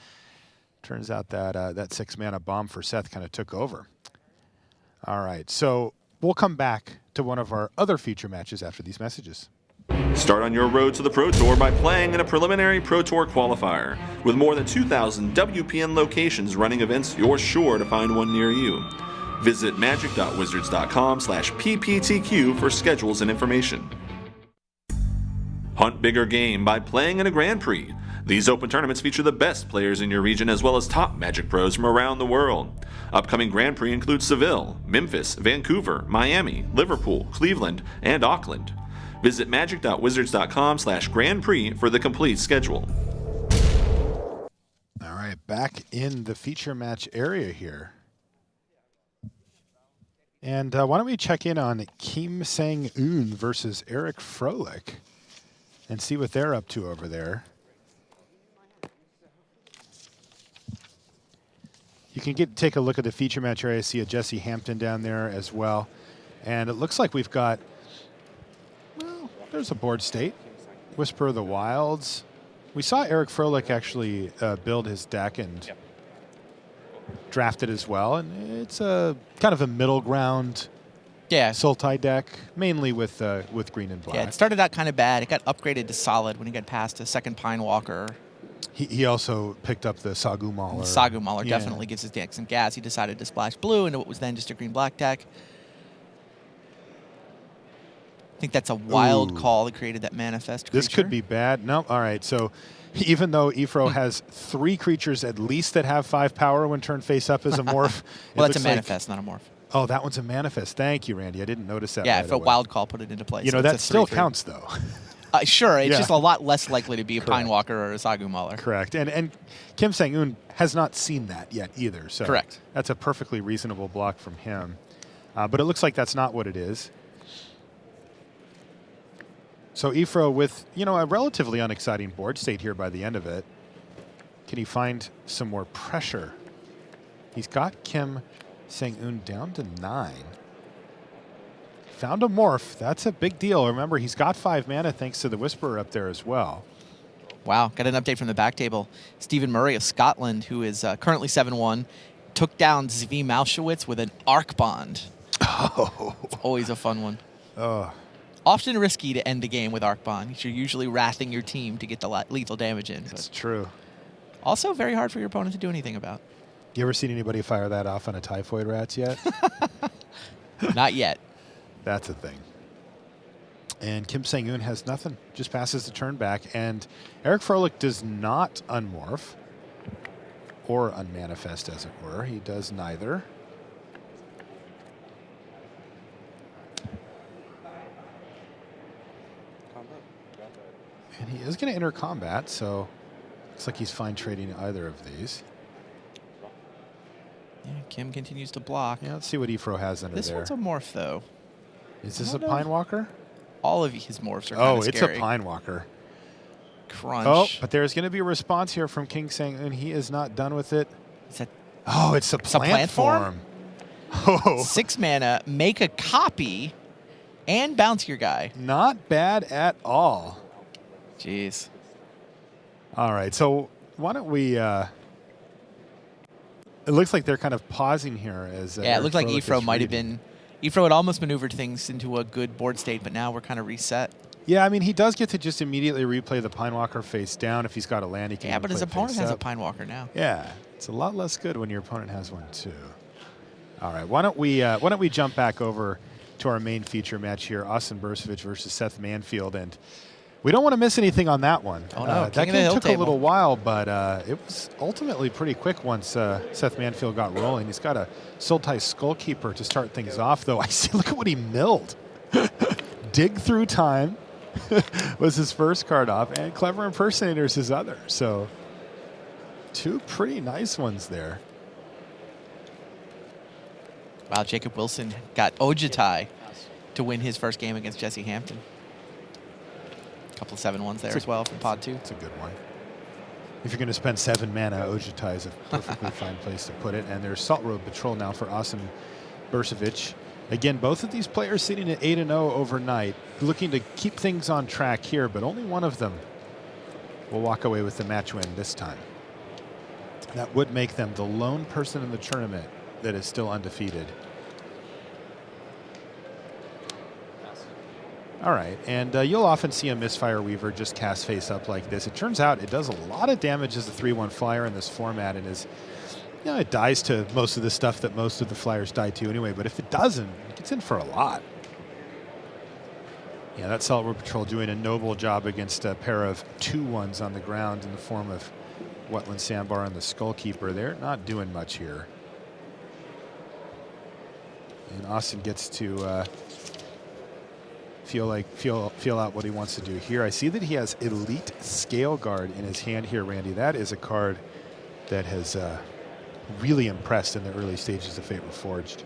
turns out that that 6-mana bomb for Seth kind of took over. All right, so we'll come back to one of our other feature matches after these messages. Start on your road to the Pro Tour by playing in a preliminary Pro Tour qualifier. With more than 2,000 WPN locations running events, you're sure to find one near you. Visit magic.wizards.com/pptq for schedules and information. Hunt bigger game by playing in a Grand Prix. These open tournaments feature the best players in your region as well as top Magic pros from around the world. Upcoming Grand Prix include Seville, Memphis, Vancouver, Miami, Liverpool, Cleveland, and Auckland. Visit magic.wizards.com/Grand Prix for the complete schedule. All right, back in the feature match area here. And why don't we check in on Kim Sang-eun versus Eric Froelich and see what they're up to over there. You can take a look at the feature match area. I see a Jesse Hampton down there as well. And it looks like we've got, well, there's a board state. Whisper of the Wilds. We saw Eric Froelich actually build his deck and draft it as well. And it's a kind of a middle ground Sultai deck, mainly with green and black. Yeah, it started out kind of bad. It got upgraded to solid when he got past a second Pine Walker. He also picked up the Sagu Mauler. Sagu Mauler definitely gives his deck some gas. He decided to splash blue into what was then just a green-black deck. I think that's a wild call that created that manifest creature. This could be bad. No, all right. So even though Ifro has 3 creatures at least that have 5 power when turned face up as a morph. Well, that's a manifest, not a morph. Oh, that one's a manifest. Thank you, Randy. I didn't notice that. Yeah, right if a away. wild call put it into play. You know, that still counts, though. Sure, it's just a lot less likely to be a Pine Walker or a Sagu Mauler. Correct. And Kim Sang-eun has not seen that yet either. So correct. That's a perfectly reasonable block from him. But it looks like that's not what it is. So Ifro with, a relatively unexciting board state here by the end of it. Can he find some more pressure? He's got Kim Sang-un down to 9. Found a morph. That's a big deal. Remember, he's got 5 mana thanks to the Whisperer up there as well. Wow, got an update from the back table. Stephen Murray of Scotland, who is currently 7-1, took down Zvi Mauschewitz with an Arc Bond. Oh. It's always a fun one. Oh. Often risky to end the game with Arc Bond. You're usually wrathing your team to get the lethal damage in. It's true. Also very hard for your opponent to do anything about. You ever seen anybody fire that off on a Typhoid Rats yet? Not yet. That's a thing. And Kim Sang-un has nothing. Just passes the turn back. And Eric Froelich does not unmorph. Or unmanifest, as it were. He does neither. And he is going to enter combat, so looks like he's fine trading either of these. Yeah, Kim continues to block. Yeah, let's see what Efro has under This there. one's a morph, though. Is this a Pine Walker? All of his morphs are kind of it's scary. a Pine Walker. Crunch. Oh, but there's going to be a response here from King Sang, and he is not done with it. Is that Oh, it's a plant form. Oh, 6 mana, make a copy, and bounce your guy. not bad at all. Jeez. All right, so why don't we... it looks like they're kind of pausing here. As Yeah, it looked like Froelich Efro is might have reading. been... Efro had almost maneuvered things into a good board state, but now we're kind of reset. Yeah, I mean, he does get to just immediately replay the Pine Walker face down. If he's got a land, he can Yeah, even but his play opponent face has a up. Pine Walker now. Yeah, it's a lot less good when your opponent has one too. All right, why don't we jump back over to our main feature match here, Austin Bursavich versus Seth Manfield, and we don't want to miss anything on that one. Oh no, that King of the game Hill took table. a little while, but it was ultimately pretty quick once Seth Manfield got rolling. He's got a Sultai Skullkeeper to start things off, though. I see. Look at what he milled. Dig Through Time was his first card off, and Clever Impersonator is his other. So 2 pretty nice ones there. Wow, Jacob Wilson got Ojitai to win his first game against Jesse Hampton. A couple of 7-1s there as well from Pod 2. It's a good one. If you're going to spend 7 mana, Ojitai is a perfectly fine place to put it. And there's Salt Road Patrol now for Austin Bursavich. Again, both of these players sitting at 8-0 overnight, looking to keep things on track here, but only one of them will walk away with the match win this time. That would make them the lone person in the tournament that is still undefeated. All right, and you'll often see a Misfire Weaver just cast face up like this. It turns out it does a lot of damage as a 3/1 flyer in this format, and is, you know, it dies to most of the stuff that most of the flyers die to anyway, but if it doesn't, it gets in for a lot. Yeah, that Salt Road Patrol doing a noble job against a pair of 2/1s on the ground in the form of Wetland Sandbar and the Skullkeeper. They're not doing much here. And Austin gets to feel out what he wants to do here. I see that he has Elite Scale Guard in his hand here, Randy. That is a card that has really impressed in the early stages of Fate Reforged.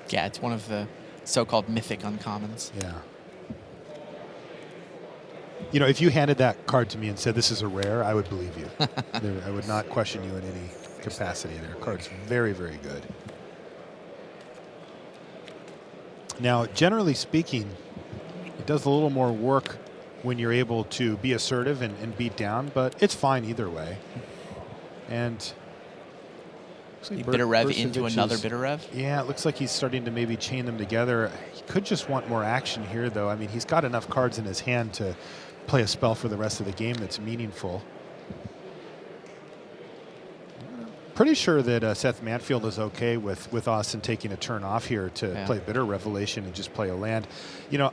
Yeah, it's one of the so-called mythic uncommons. Yeah. You know, if you handed that card to me and said this is a rare, I would believe you. I would not question you in any capacity there. Card's very, very good. Now, generally speaking, it does a little more work when you're able to be assertive and beat down, but it's fine either way. And You bitter rev into another bitter rev? Yeah, it looks like he's starting to maybe chain them together. He could just want more action here, though. I mean, he's got enough cards in his hand to play a spell for the rest of the game that's meaningful. Pretty sure that Seth Manfield is okay with Austin taking a turn off here to play Bitter Revelation and just play a land. You know,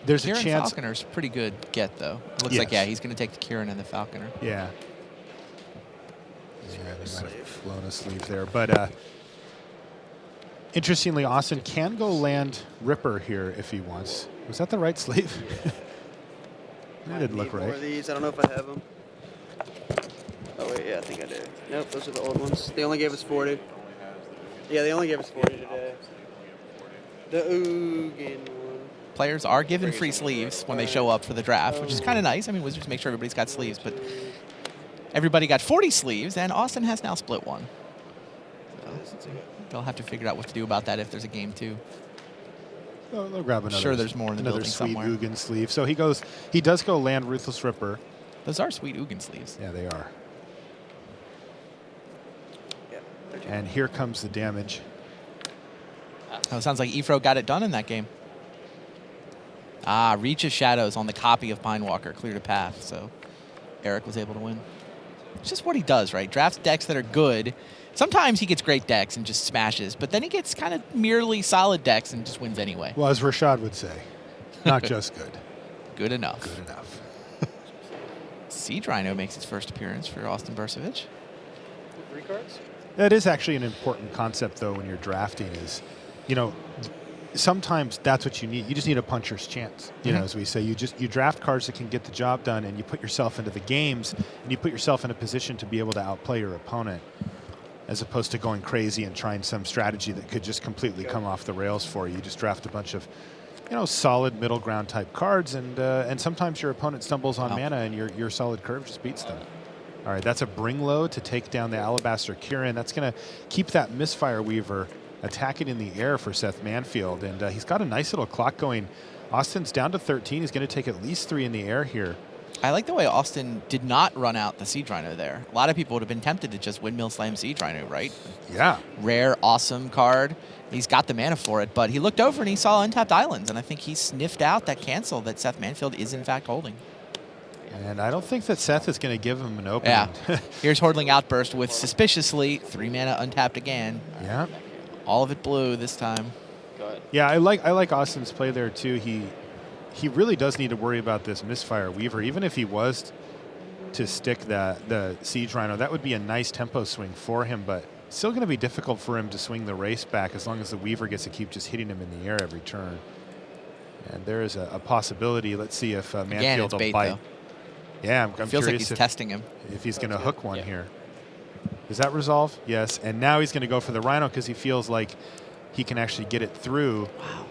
there's Kieran a chance. Falconer's pretty good get, though. It looks like, yeah, he's going to take the Kieran and the Falconer. Yeah. He might have blown a sleeve there. But interestingly, Austin can go land Ripper here if he wants. Was that the right sleeve? That didn't look right. More of these. I don't know if I have them. Oh, wait, yeah, I think I do. Nope, those are the old ones. They only gave us 40. Yeah, they only gave us 40 today. The Ugin one. Players are given free sleeves when they show up for the draft, which is kind of nice. I mean, Wizards make sure everybody's got sleeves, but everybody got 40 sleeves, and Austin has now split one. So They'll have to figure out what to do about that if there's a game 2. They'll grab another. Sure, there's more in the another building sweet somewhere. Ugin sleeve. So he does go land Ruthless Ripper. Those are sweet Ugin sleeves. Yeah, they are. Yeah. And here comes the damage. Oh, it sounds like Efro got it done in that game. Ah, Reach of Shadows on the copy of Pinewalker cleared a path, so Eric was able to win. It's just what he does, right? Drafts decks that are good. Sometimes he gets great decks and just smashes, but then he gets kind of merely solid decks and just wins anyway. Well, as Rashad would say, not just good. Good enough. Good enough. Siege Rhino makes its first appearance for Austin Bursavich. 3 cards? That is actually an important concept, though, when you're drafting is, sometimes that's what you need. You just need a puncher's chance. You know, as we say, you draft cards that can get the job done, and you put yourself into the games, and you put yourself in a position to be able to outplay your opponent, as opposed to going crazy and trying some strategy that could just completely come off the rails for you. You just draft a bunch of, solid middle ground type cards, and sometimes your opponent stumbles on mana, and your solid curve just beats them. All right, that's a bring low to take down the Alabaster Kirin. That's going to keep that Misfire Weaver attacking in the air for Seth Manfield, and he's got a nice little clock going. Austin's down to 13. He's going to take at least 3 in the air here. I like the way Austin did not run out the Siege Rhino there. A lot of people would have been tempted to just Windmill Slam Siege Rhino, right? Yeah. Rare, awesome card. He's got the mana for it, but he looked over and he saw Untapped Islands, and I think he sniffed out that cancel that Seth Manfield is in fact holding. And I don't think that Seth is going to give him an opening. Yeah. Here's Hordling Outburst with suspiciously 3 mana untapped again. Yeah. All of it blue this time. Go ahead. Yeah, I like Austin's play there too. He really does need to worry about this Misfire Weaver. Even if he was to stick the Siege Rhino, that would be a nice tempo swing for him, but still going to be difficult for him to swing the race back as long as the Weaver gets to keep just hitting him in the air every turn. And there is a possibility. Let's see if Manfield will bait, bite. though. Yeah, I'm Feels curious like he's testing him. if he's going to hook one here. Does that resolve? Yes. And now he's going to go for the Rhino because he feels like he can actually get it through. Wow.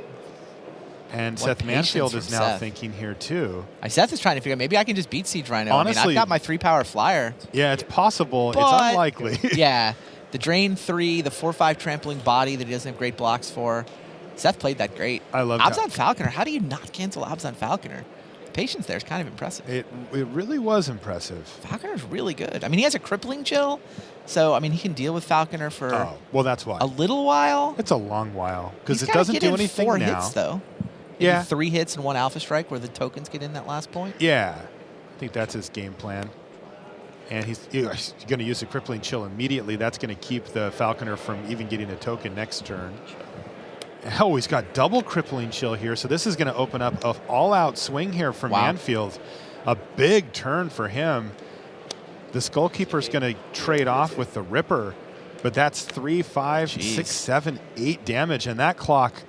And What Seth Manfield patience is from now Seth. thinking here too. Seth is trying to figure out, maybe I can just beat Siege Rhino. Honestly- I've got my 3-power flyer. Yeah, it's possible. But- It's unlikely. Yeah. The Drain 3, the 4/5 trampling body that he doesn't have great blocks for. Seth played that great. I love Abzan Falconer. How do you not cancel Abzan Falconer? Patience there is kind of impressive. It really was impressive. Falconer's really good. I mean, he has a crippling chill, so he can deal with Falconer for Oh, well, that's why. a little while. It's a long while because He's it gotta doesn't get do in anything 4 now. hits though. Maybe Yeah. 3 hits and 1 Alpha Strike where the tokens get in that last point. Yeah, I think that's his game plan. And he's going to use the crippling chill immediately. That's going to keep the Falconer from even getting a token next turn. Oh, he's got double crippling chill here, so this is going to open up an all-out swing here from Wow. Manfield. A big turn for him. The Skullkeeper's going to trade off with the Ripper, but that's 3, 5, Jeez. 6, 7, 8 damage, and that clock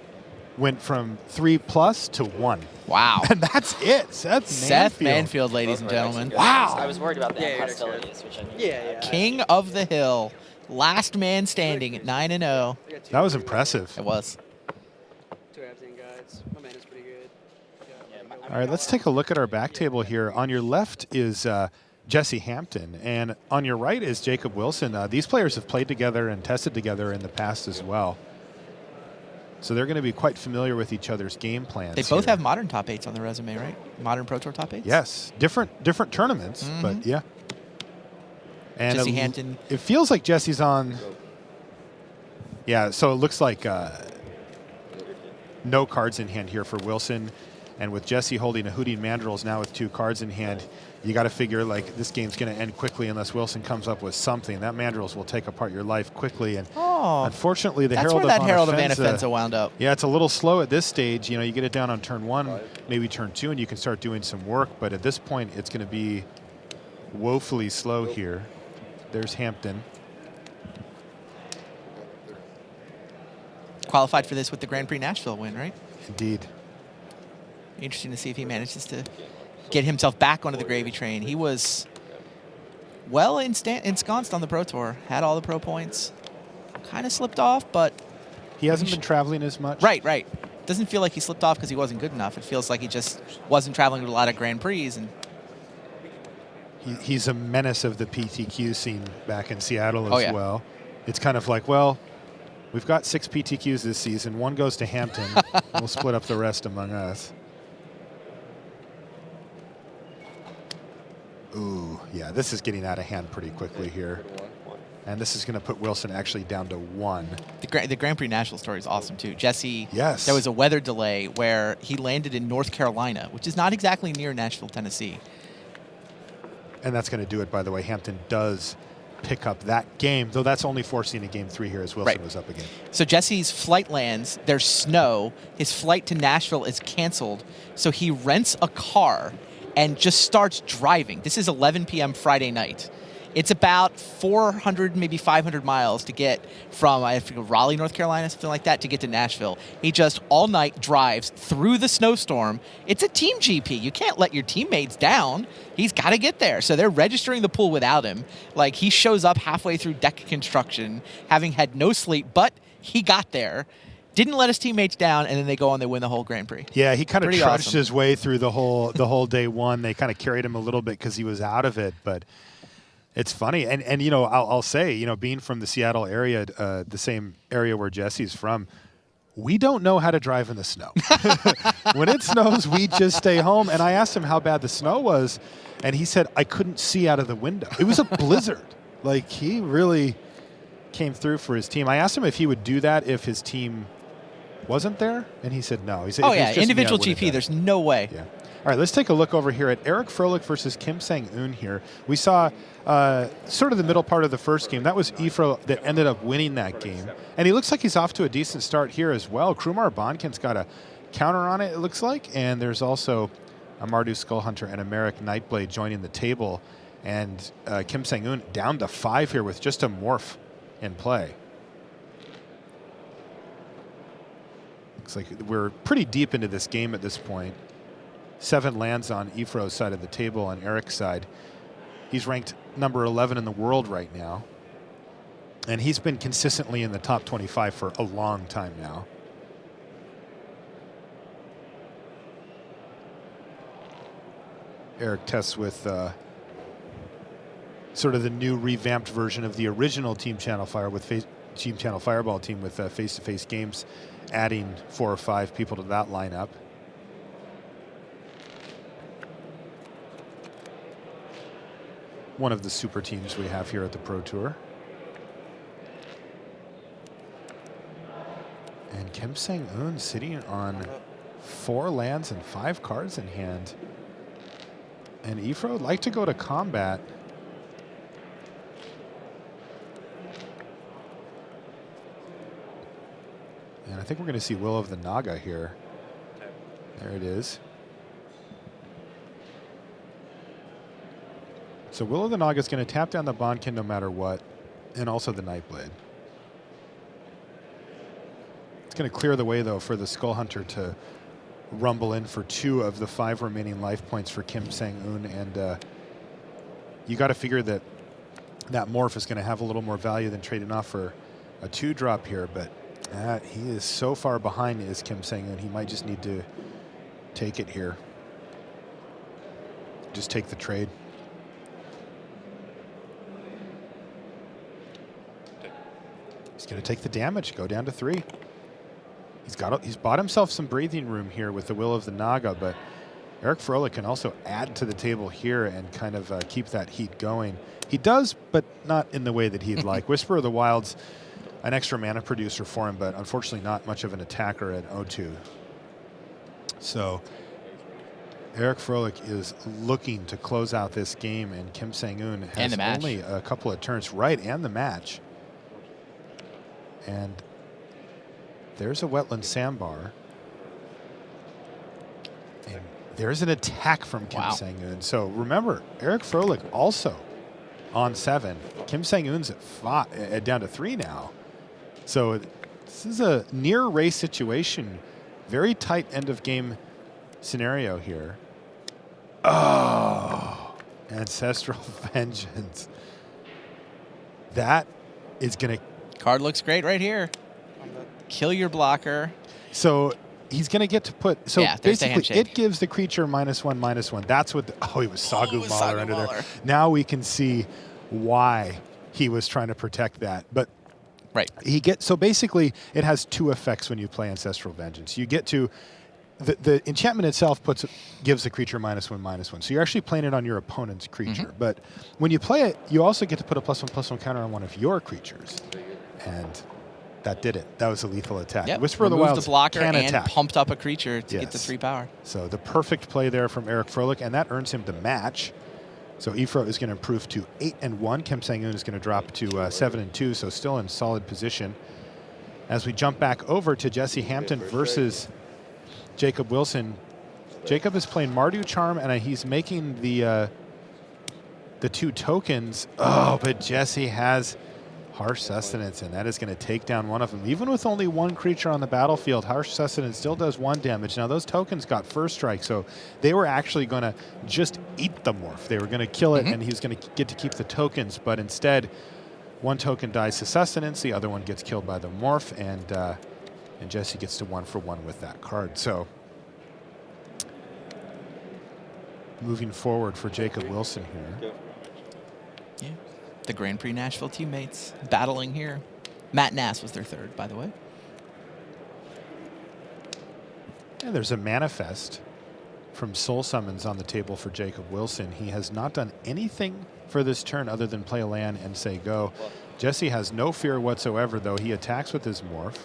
went from 3+ to 1. Wow. And that's it. Seth Manfield, ladies and gentlemen. Wow. I was worried about the Yeah, you're hostilities, which I knew. Yeah. King of the Hill. Last man standing at 9-0. That was impressive. It was. 2 Abzan guides. My man is pretty good. All right, let's take a look at our back table here. On your left is Jesse Hampton, and on your right is Jacob Wilson. These players have played together and tested together in the past as well. So they're going to be quite familiar with each other's game plans. They both here. have modern top 8s on their resume, right? Modern Pro Tour top 8s? Yes, different tournaments, but yeah. And Jesse Hampton. It feels like Jesse's on. Yeah, so it looks like no cards in hand here for Wilson. And with Jesse holding a Hooting Mandrills now with 2 cards in hand, you got to figure like this game's going to end quickly unless Wilson comes up with something. That Mandrills will take apart your life quickly. And unfortunately, the That's Herald where that of Herald of Anafenza Anafenza wound up. Yeah, it's a little slow at this stage. You know, you get it down on turn 1, maybe turn 2, and you can start doing some work. But at this point, it's going to be woefully slow here. There's Hampton. Qualified for this with the Grand Prix Nashville win, right? Indeed. Interesting to see if he manages to get himself back onto the gravy train. He was well ensconced on the Pro Tour, had all the pro points, kind of slipped off, but... He hasn't been traveling as much. Right. Doesn't feel like he slipped off because he wasn't good enough. It feels like he just wasn't traveling with a lot of Grand Prix. And He's a menace of the PTQ scene back in Seattle as yeah. well. It's kind of like, well, We've got 6 PTQs this season. 1 goes to Hampton. We'll split up the rest among us. Ooh, yeah, this is getting out of hand pretty quickly here. And this is going to put Wilson actually down to 1. The Grand Prix National story is awesome, too. Jesse, yes. There was a weather delay where he landed in North Carolina, which is not exactly near Nashville, Tennessee. And that's going to do it, by the way. Hampton does pick up that game, though that's only forcing a game 3 here as Wilson was up again. So Jesse's flight lands. There's snow. His flight to Nashville is canceled. So he rents a car and just starts driving. This is 11 p.m. Friday night. It's about 400, maybe 500 miles to get from Raleigh, North Carolina, something like that, to get to Nashville. He just all night drives through the snowstorm. It's a team GP. You can't let your teammates down. He's got to get there. So they're registering the pool without him. Like, he shows up halfway through deck construction, having had no sleep, but he got there. Didn't let his teammates down, and then they go on. They win the whole Grand Prix. Yeah, he kind of trudged his way through the whole day one. They kind of carried him a little bit because he was out of it, but it's funny. And you know, I'll say, you know, being from the Seattle area, the same area where Jesse's from, we don't know how to drive in the snow. When it snows, we just stay home. And I asked him how bad the snow was, and he said, I couldn't see out of the window. It was a blizzard. Like, he really came through for his team. I asked him if he would do that if his team wasn't there, and he said no. He said, oh, yeah, individual GP, there's no way. Yeah. All right, let's take a look over here at Eric Froelich versus Kim Sang-eun here. We saw sort of the middle part of the first game. That was Ifro that ended up winning that game. And he looks like he's off to a decent start here as well. Krumar Bonkin's got a counter on it looks like. And there's also a Mardu Skullhunter and a Merrick Nightblade joining the table. And Kim Sang-eun down to 5 here with just a morph in play. Looks like we're pretty deep into this game at this point. 7 lands on Ifro's side of the table on Eric's side. He's ranked number 11 in the world right now. And he's been consistently in the top 25 for a long time now. Eric tests with sort of the new revamped version of the original Team Channel Fire with Team Channel Fireball team with face-to-face games, adding 4 or 5 people to that lineup. One of the super teams we have here at the Pro Tour. And Kim Sang-eun sitting on 4 lands and 5 cards in hand. And Ifro would like to go to combat. And I think we're going to see Will of the Naga here. There it is. So Will of the Naga is going to tap down the Bonkin no matter what, and also the Nightblade. It's going to clear the way, though, for the Skullhunter to rumble in for 2 of the 5 remaining life points for Kim Sang-eun, and you got to figure that that morph is going to have a little more value than trading off for a 2-drop here, but he is so far behind is Kim Sang-eun. He might just need to take it here. Just take the trade. He's going to take the damage, go down to 3. He's bought himself some breathing room here with the Will of the Naga, but Eric Froelich can also add to the table here and kind of keep that heat going. He does, but not in the way that he'd like. Whisper of the Wild's an extra mana producer for him, but unfortunately not much of an attacker at O2. So Eric Froelich is looking to close out this game, and Kim Sang-eun has only a couple of turns. Right, and the match. And there's a Wetland Sandbar. And there's an attack from Kim Sang-eun. So remember, Eric Froelich also on 7. Kim Sang-eun's at 5, down to 3 now. So this is a near race situation. Very tight end of game scenario here. Oh, Ancestral Vengeance. That is going to... Card looks great right here. Kill your blocker. So he's going to get to put... So yeah, basically, it gives the creature -1/-1. That's what... he was Sagu Mauler under there. Now we can see why he was trying to protect that. But Right. So basically, it has two effects when you play Ancestral Vengeance. You get to the enchantment itself gives the creature -1/-1. So you're actually playing it on your opponent's creature. But when you play it, you also get to put a +1/+1 counter on one of your creatures, and that did it. That was a lethal attack. Yep. Whisper of the Removed Wilds the blocker can and attack. pumped up a creature to get the 3 power. So the perfect play there from Eric Froelich, and that earns him the match. So Ifro is going to improve to 8-1. Kim Sang-eun is going to drop to 7-2, so still in solid position. As we jump back over to Jesse Hampton versus Jacob Wilson. Jacob is playing Mardu Charm, and he's making the 2 tokens. Oh, but Jesse has Harsh Sustenance, and that is going to take down one of them. Even with only 1 creature on the battlefield, Harsh Sustenance still does 1 damage. Now, those tokens got first strike, so they were actually going to just eat the morph. They were going to kill it, and he's going to get to keep the tokens. But instead, 1 token dies to Sustenance, the other one gets killed by the morph, and Jesse gets to 1-for-1 with that card. So, moving forward for Jacob Wilson here. Yeah. The Grand Prix Nashville teammates battling here. Matt Nass was their 3rd, by the way. And there's a manifest from Soul Summons on the table for Jacob Wilson. He has not done anything for this turn other than play a land and say go. Jesse has no fear whatsoever, though. He attacks with his morph.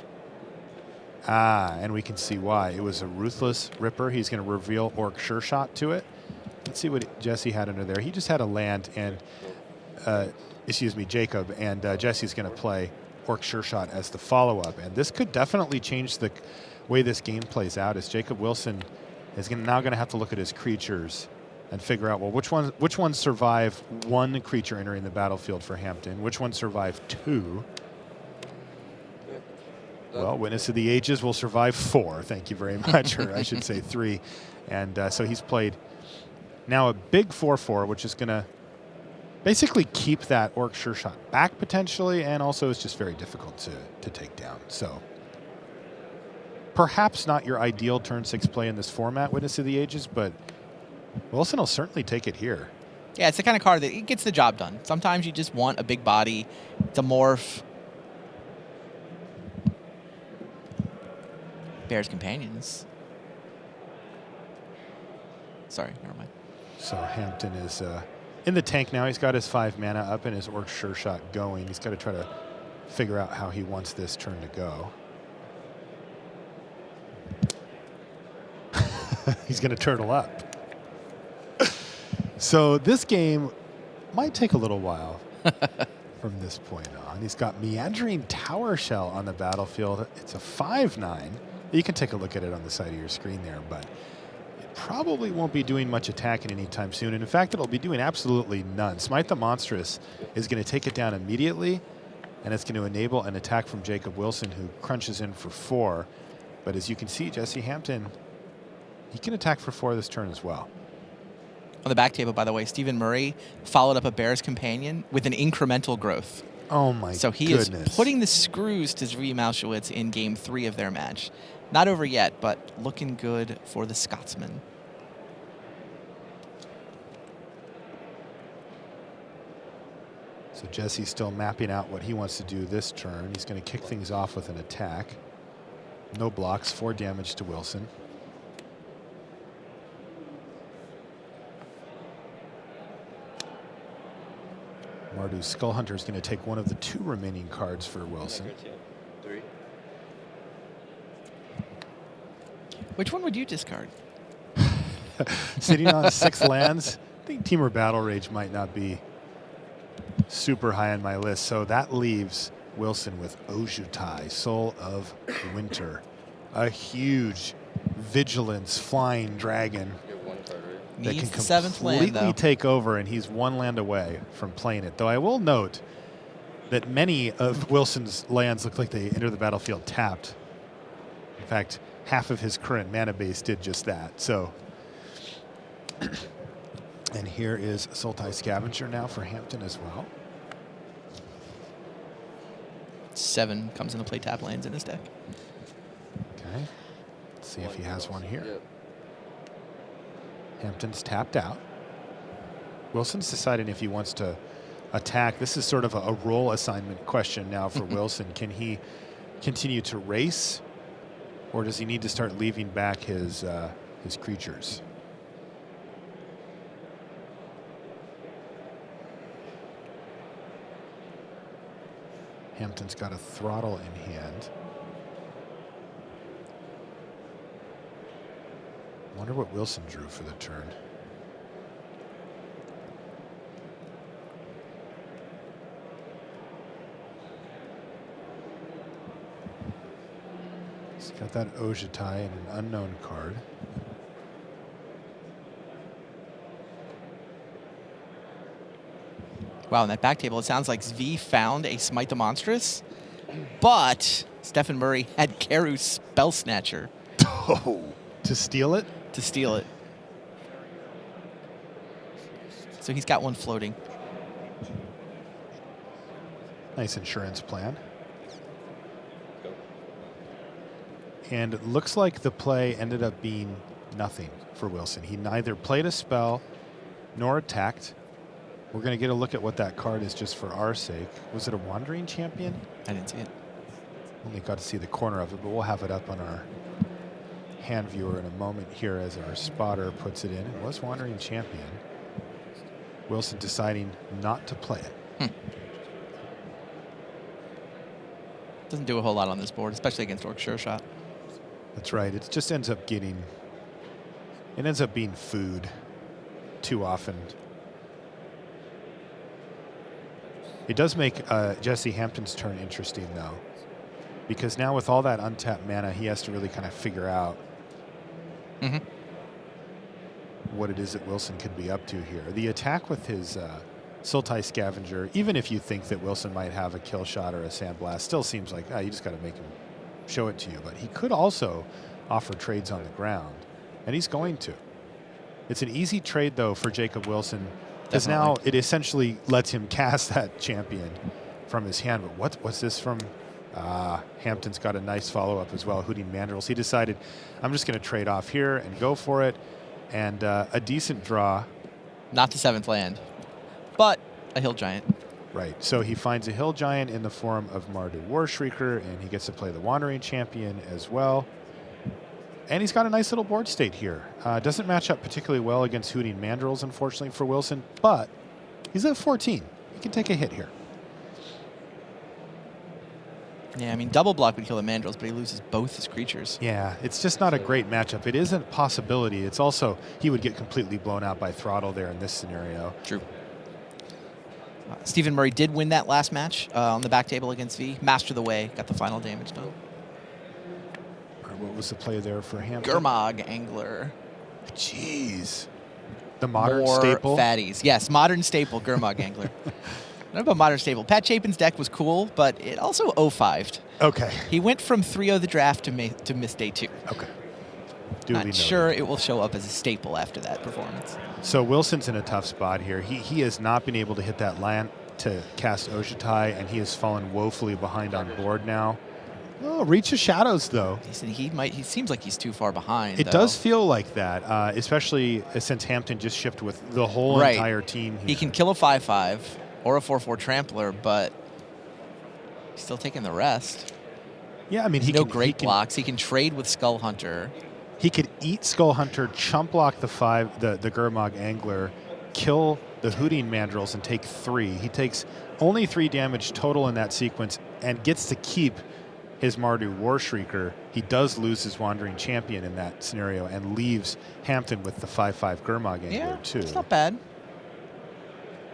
And we can see why. It was a Ruthless Ripper. He's going to reveal Orc Sure Shot to it. Let's see what Jesse had under there. He just had a land and, Jacob, and Jesse's going to play Orc Sure Shot as the follow-up. And this could definitely change the way this game plays out, as Jacob Wilson is now going to have to look at his creatures and figure out, well, which ones survive 1 creature entering the battlefield for Hampton, which ones survive 2. Well, Witness of the Ages will survive 4. Thank you very much, or I should say 3. And so he's played now a big 4/4, which is going to basically keep that Orc Sure Shot back potentially, and also is just very difficult to take down. So perhaps not your ideal turn 6 play in this format, Witness of the Ages, but Wilson will certainly take it here. Yeah, it's the kind of card that it gets the job done. Sometimes you just want a big body to morph. Bear's Companions. Sorry, never mind. So Hampton is in the tank now. He's got his 5 mana up and his Orc Sure Shot going. He's got to try to figure out how he wants this turn to go. He's going to turtle up. So this game might take a little while from this point on. He's got Meandering Tower Shell on the battlefield. It's a 5/9. You can take a look at it on the side of your screen there, but it probably won't be doing much attacking anytime soon. And in fact, it'll be doing absolutely none. Smite the Monstrous is going to take it down immediately, and it's going to enable an attack from Jacob Wilson, who crunches in for 4. But as you can see, Jesse Hampton, he can attack for 4 this turn as well. On the back table, by the way, Stephen Murray followed up a Bear's Companion with an incremental growth. Oh, my So he is putting the screws to Zvi Malshewitz in Game 3 of their match. Not over yet, but looking good for the Scotsman. So Jesse's still mapping out what he wants to do this turn. He's going to kick things off with an attack. No blocks, 4 damage to Wilson. Mardu Skull Hunter is going to take one of the 2 remaining cards for Wilson. Which one would you discard? Sitting on 6 lands, I think Temur Battle Rage might not be super high on my list. So that leaves Wilson with Ojutai, Soul of Winter. A huge vigilance flying dragon that Needs can the 7th land, completely though. take over, and he's 1 land away from playing it. Though I will note that many of Wilson's lands look like they enter the battlefield tapped. In fact, half of his current mana base did just that. So, and here is Sultai Scavenger now for Hampton as well. 7 comes into play tap lands in his deck. Okay, let's see if he has one here. Hampton's tapped out. Wilson's deciding if he wants to attack. This is sort of a role assignment question now for Wilson. Can he continue to race, or does he need to start leaving back his creatures? Hampton's got a throttle in hand. Wonder what Wilson drew for the turn. He's got that Ojutai and an unknown card. Wow, in that back table, it sounds like Zvi found a Smite the Monstrous, but Stephen Murray had Keru Spell Snatcher. Oh, to steal it? To steal it. So he's got one floating. Nice insurance plan. And it looks like the play ended up being nothing for Wilson. He neither played a spell nor attacked. We're going to get a look at what that card is just for our sake. Was it a Wandering Champion? I didn't see it. Only got to see the corner of it, but we'll have it up on our hand viewer in a moment here as our spotter puts it in. It was Wandering Champion. Wilson deciding not to play it. Doesn't do a whole lot on this board, especially against Orc Sure Shot. That's right. It just ends up being food too often. It does make Jesse Hampton's turn interesting, though, because now with all that untapped mana, he has to really kind of figure out what it is that Wilson could be up to here. The attack with his Sultai Scavenger, even if you think that Wilson might have a kill shot or a sandblast, still seems like you just got to make him show it to you. But he could also offer trades on the ground, and he's going to. It's an easy trade, though, for Jacob Wilson, because now it essentially lets him cast that champion from his hand. But what's this from? Hampton's got a nice follow-up as well, Hooting Mandrills. He decided, I'm just going to trade off here and go for it. And a decent draw. Not the 7th land, but a Hill Giant. Right. So he finds a Hill Giant in the form of Mardu Warshrieker, and he gets to play the Wandering Champion as well. And he's got a nice little board state here. Doesn't match up particularly well against Hooting Mandrills, unfortunately, for Wilson, but he's at 14. He can take a hit here. Yeah, I mean, double block would kill the Mandrills, but he loses both his creatures. Yeah, it's just not a great matchup. It is a possibility. It's also, he would get completely blown out by Throttle there in this scenario. True. Stephen Murray did win that last match on the back table against V. Master the Way, got the final damage done. What was the play there for Hampton? Gurmag Angler. Jeez. The modern More staple? Fatties. Yes, modern staple, Gurmag Angler. Not about modern staple. Pat Chapin's deck was cool, but it also 0-5'd. Okay. He went from 3-0 the draft to miss day 2. Okay. Not sure it will show up as a staple after that performance. So Wilson's in a tough spot here. He has not been able to hit that land to cast Ojutai, and he has fallen woefully behind on board now. Oh, Reach of Shadows, though. He seems like he's too far behind. It does feel like that, especially since Hampton just shipped with the whole entire team here. He can kill a 5/5 or a 4/4 Trampler, but he's still taking the rest. Yeah, I mean, he can great blocks. He can trade with Skull Hunter. He could eat Skull Hunter, chump block the Gurmag Angler, kill the Hooting Mandrills, and take 3. He takes only 3 damage total in that sequence and gets to keep his Mardu Warshrieker. He does lose his Wandering Champion in that scenario and leaves Hampton with the 5/5 Gurmag Angler, too. It's not bad.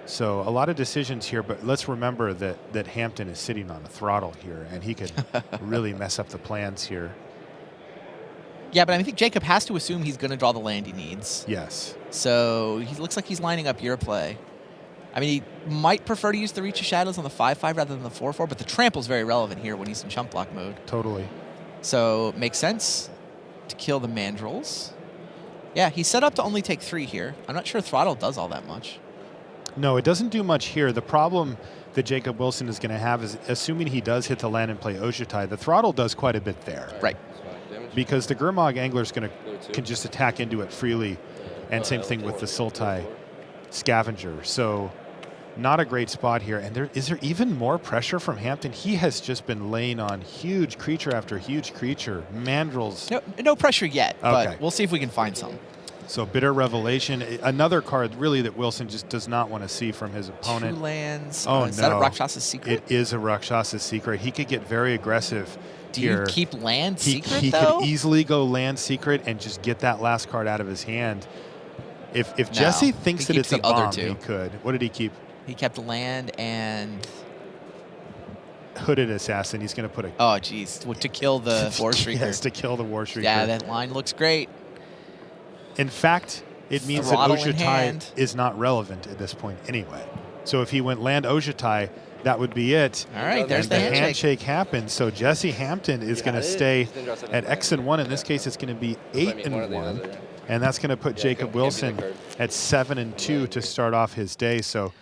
So a lot of decisions here, but let's remember that Hampton is sitting on a throttle here, and he could really mess up the plans here. Yeah, but I think Jacob has to assume he's going to draw the land he needs. Yes. So he looks like he's lining up your play. I mean, he might prefer to use the Reach of Shadows on the 5/5 rather than the 4/4, but the Trample's very relevant here when he's in chump block mode. Totally. So it makes sense to kill the Mandrills. Yeah, he's set up to only take 3 here. I'm not sure Throttle does all that much. No, it doesn't do much here. The problem that Jacob Wilson is going to have is, assuming he does hit the land and play Ojutai, the Throttle does quite a bit there. Right. Because the Gurmag Angler can just attack into it freely, and same thing with the Sultai Scavenger. So Not a great spot here. And is there even more pressure from Hampton? He has just been laying on huge creature after huge creature. Mandrills. No pressure yet, Okay. but we'll see if we can find some. So Bitter Revelation, another card really that Wilson just does not want to see from his opponent. 2 lands. Oh, is no. that a Rakshasa's Secret? It is a Rakshasa's Secret. He could get very aggressive Do here. you keep land secret, he though? could easily go land secret and just get that last card out of his hand. If Jesse thinks he that keeps it's a the other bomb, two. he could. What did he keep? He kept land and... Hooded Assassin. He's going to put a... Oh, geez. To kill the War Shrieker. Yes, to kill the War Shrieker. Yeah, that line looks great. In fact, it means that Throttle in Ojutai hand. is not relevant at this point anyway. So if he went land Ojutai, that would be it. All right, there's And the the handshake. happens. So Jesse Hampton is going to stay at X and 1. In this case, it's going to be 8 and 1. And that's going to put Jacob Wilson at 7 and 2 to start off his day. So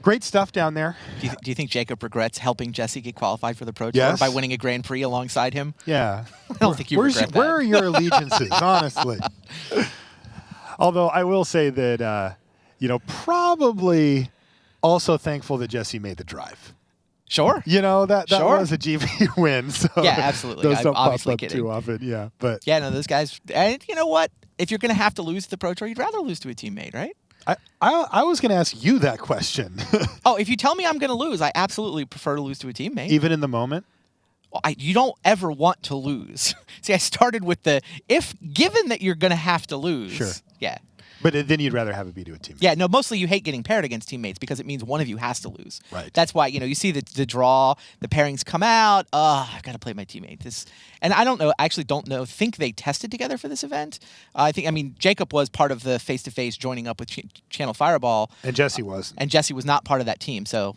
great stuff down there. Do you think Jacob regrets helping Jesse get qualified for the Pro Tour Yes. by winning a Grand Prix alongside him? Yeah. I don't think you regret that. Where are your allegiances, honestly? Although I will say that, probably also thankful that Jesse made the drive. Sure. That Sure. was a GP win. So Yeah, absolutely. Those I'm don't pop obviously up kidding. too often. Yeah, but Yeah, no, those guys. And you know what? If you're going to have to lose to the Pro Tour, you'd rather lose to a teammate, right? I was going to ask you that question. Oh, if you tell me I'm going to lose, I absolutely prefer to lose to a teammate. Even in the moment? Well, you don't ever want to lose. See, I started with given that you're going to have to lose. Sure. Yeah. But then you'd rather have it be to a teammate. Yeah, no, mostly you hate getting paired against teammates because it means one of you has to lose. Right. That's why, you see the draw, the pairings come out. I've got to play my teammate. And I don't know, actually think they tested together for this event. Jacob was part of the face-to-face joining up with Channel Fireball. And Jesse was. And Jesse was not part of that team. So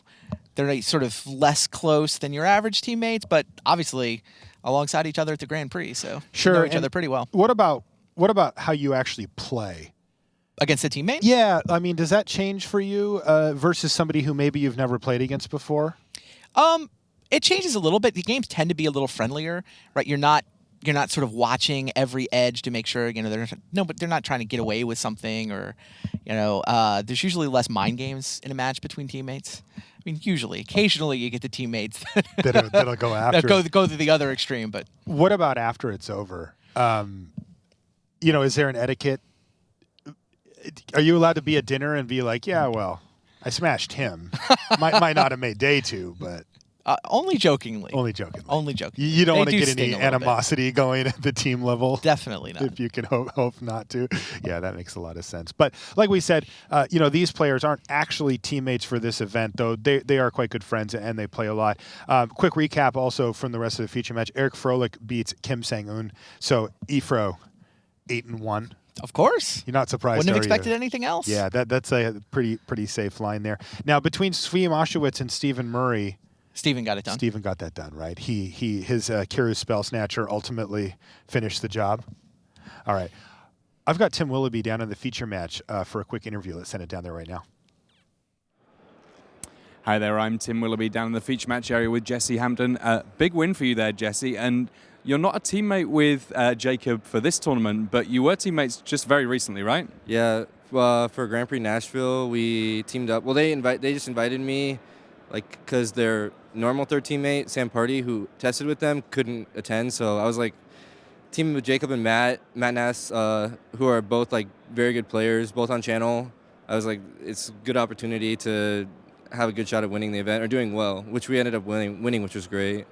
they're sort of less close than your average teammates, but obviously alongside each other at the Grand Prix. So Sure. they know each other pretty well. What about how you actually play? Against a teammate? Yeah, does that change for you versus somebody who maybe you've never played against before? It changes a little bit. The games tend to be a little friendlier, right? You're not sort of watching every edge to make sure but they're not trying to get away with something, or there's usually less mind games in a match between teammates. Occasionally you get the teammates that'll go after. that go to the other extreme. But what about after it's over? Is there an etiquette? Are you allowed to be at dinner and be like, yeah, well, I smashed him. might not have made day 2, but only jokingly. Only jokingly. Only jokingly. You don't They want to do get sting any a little bit. animosity going at the team level. Definitely not. If you can hope not to. Yeah, that makes a lot of sense. But like we said, these players aren't actually teammates for this event, though they are quite good friends and they play a lot. Quick recap also from the rest of the feature match. Eric Froelich beats Kim Sang-un. So Ifro, 8 and 1. Of course. You're not surprised, Wouldn't have are expected you? anything else. Yeah, that's a pretty safe line there. Now, between Svi Moshowitz and Stephen Murray, Steven got it done. Steven got that done, right? His Kiru Spell Snatcher ultimately finished the job. All right. I've got Tim Willoughby down in the feature match for a quick interview. Let's send it down there right now. Hi there, I'm Tim Willoughby down in the feature match area with Jesse Hampton. Big win for you there, Jesse. And you're not a teammate with Jacob for this tournament, but you were teammates just very recently, right? Yeah, for Grand Prix Nashville, we teamed up. Well, they just invited me, because their normal third teammate, Sam Party, who tested with them, couldn't attend. So I was teaming with Jacob and Matt Nass, who are both very good players, both on channel. I was it's a good opportunity to have a good shot at winning the event or doing well, which we ended up winning, which was great.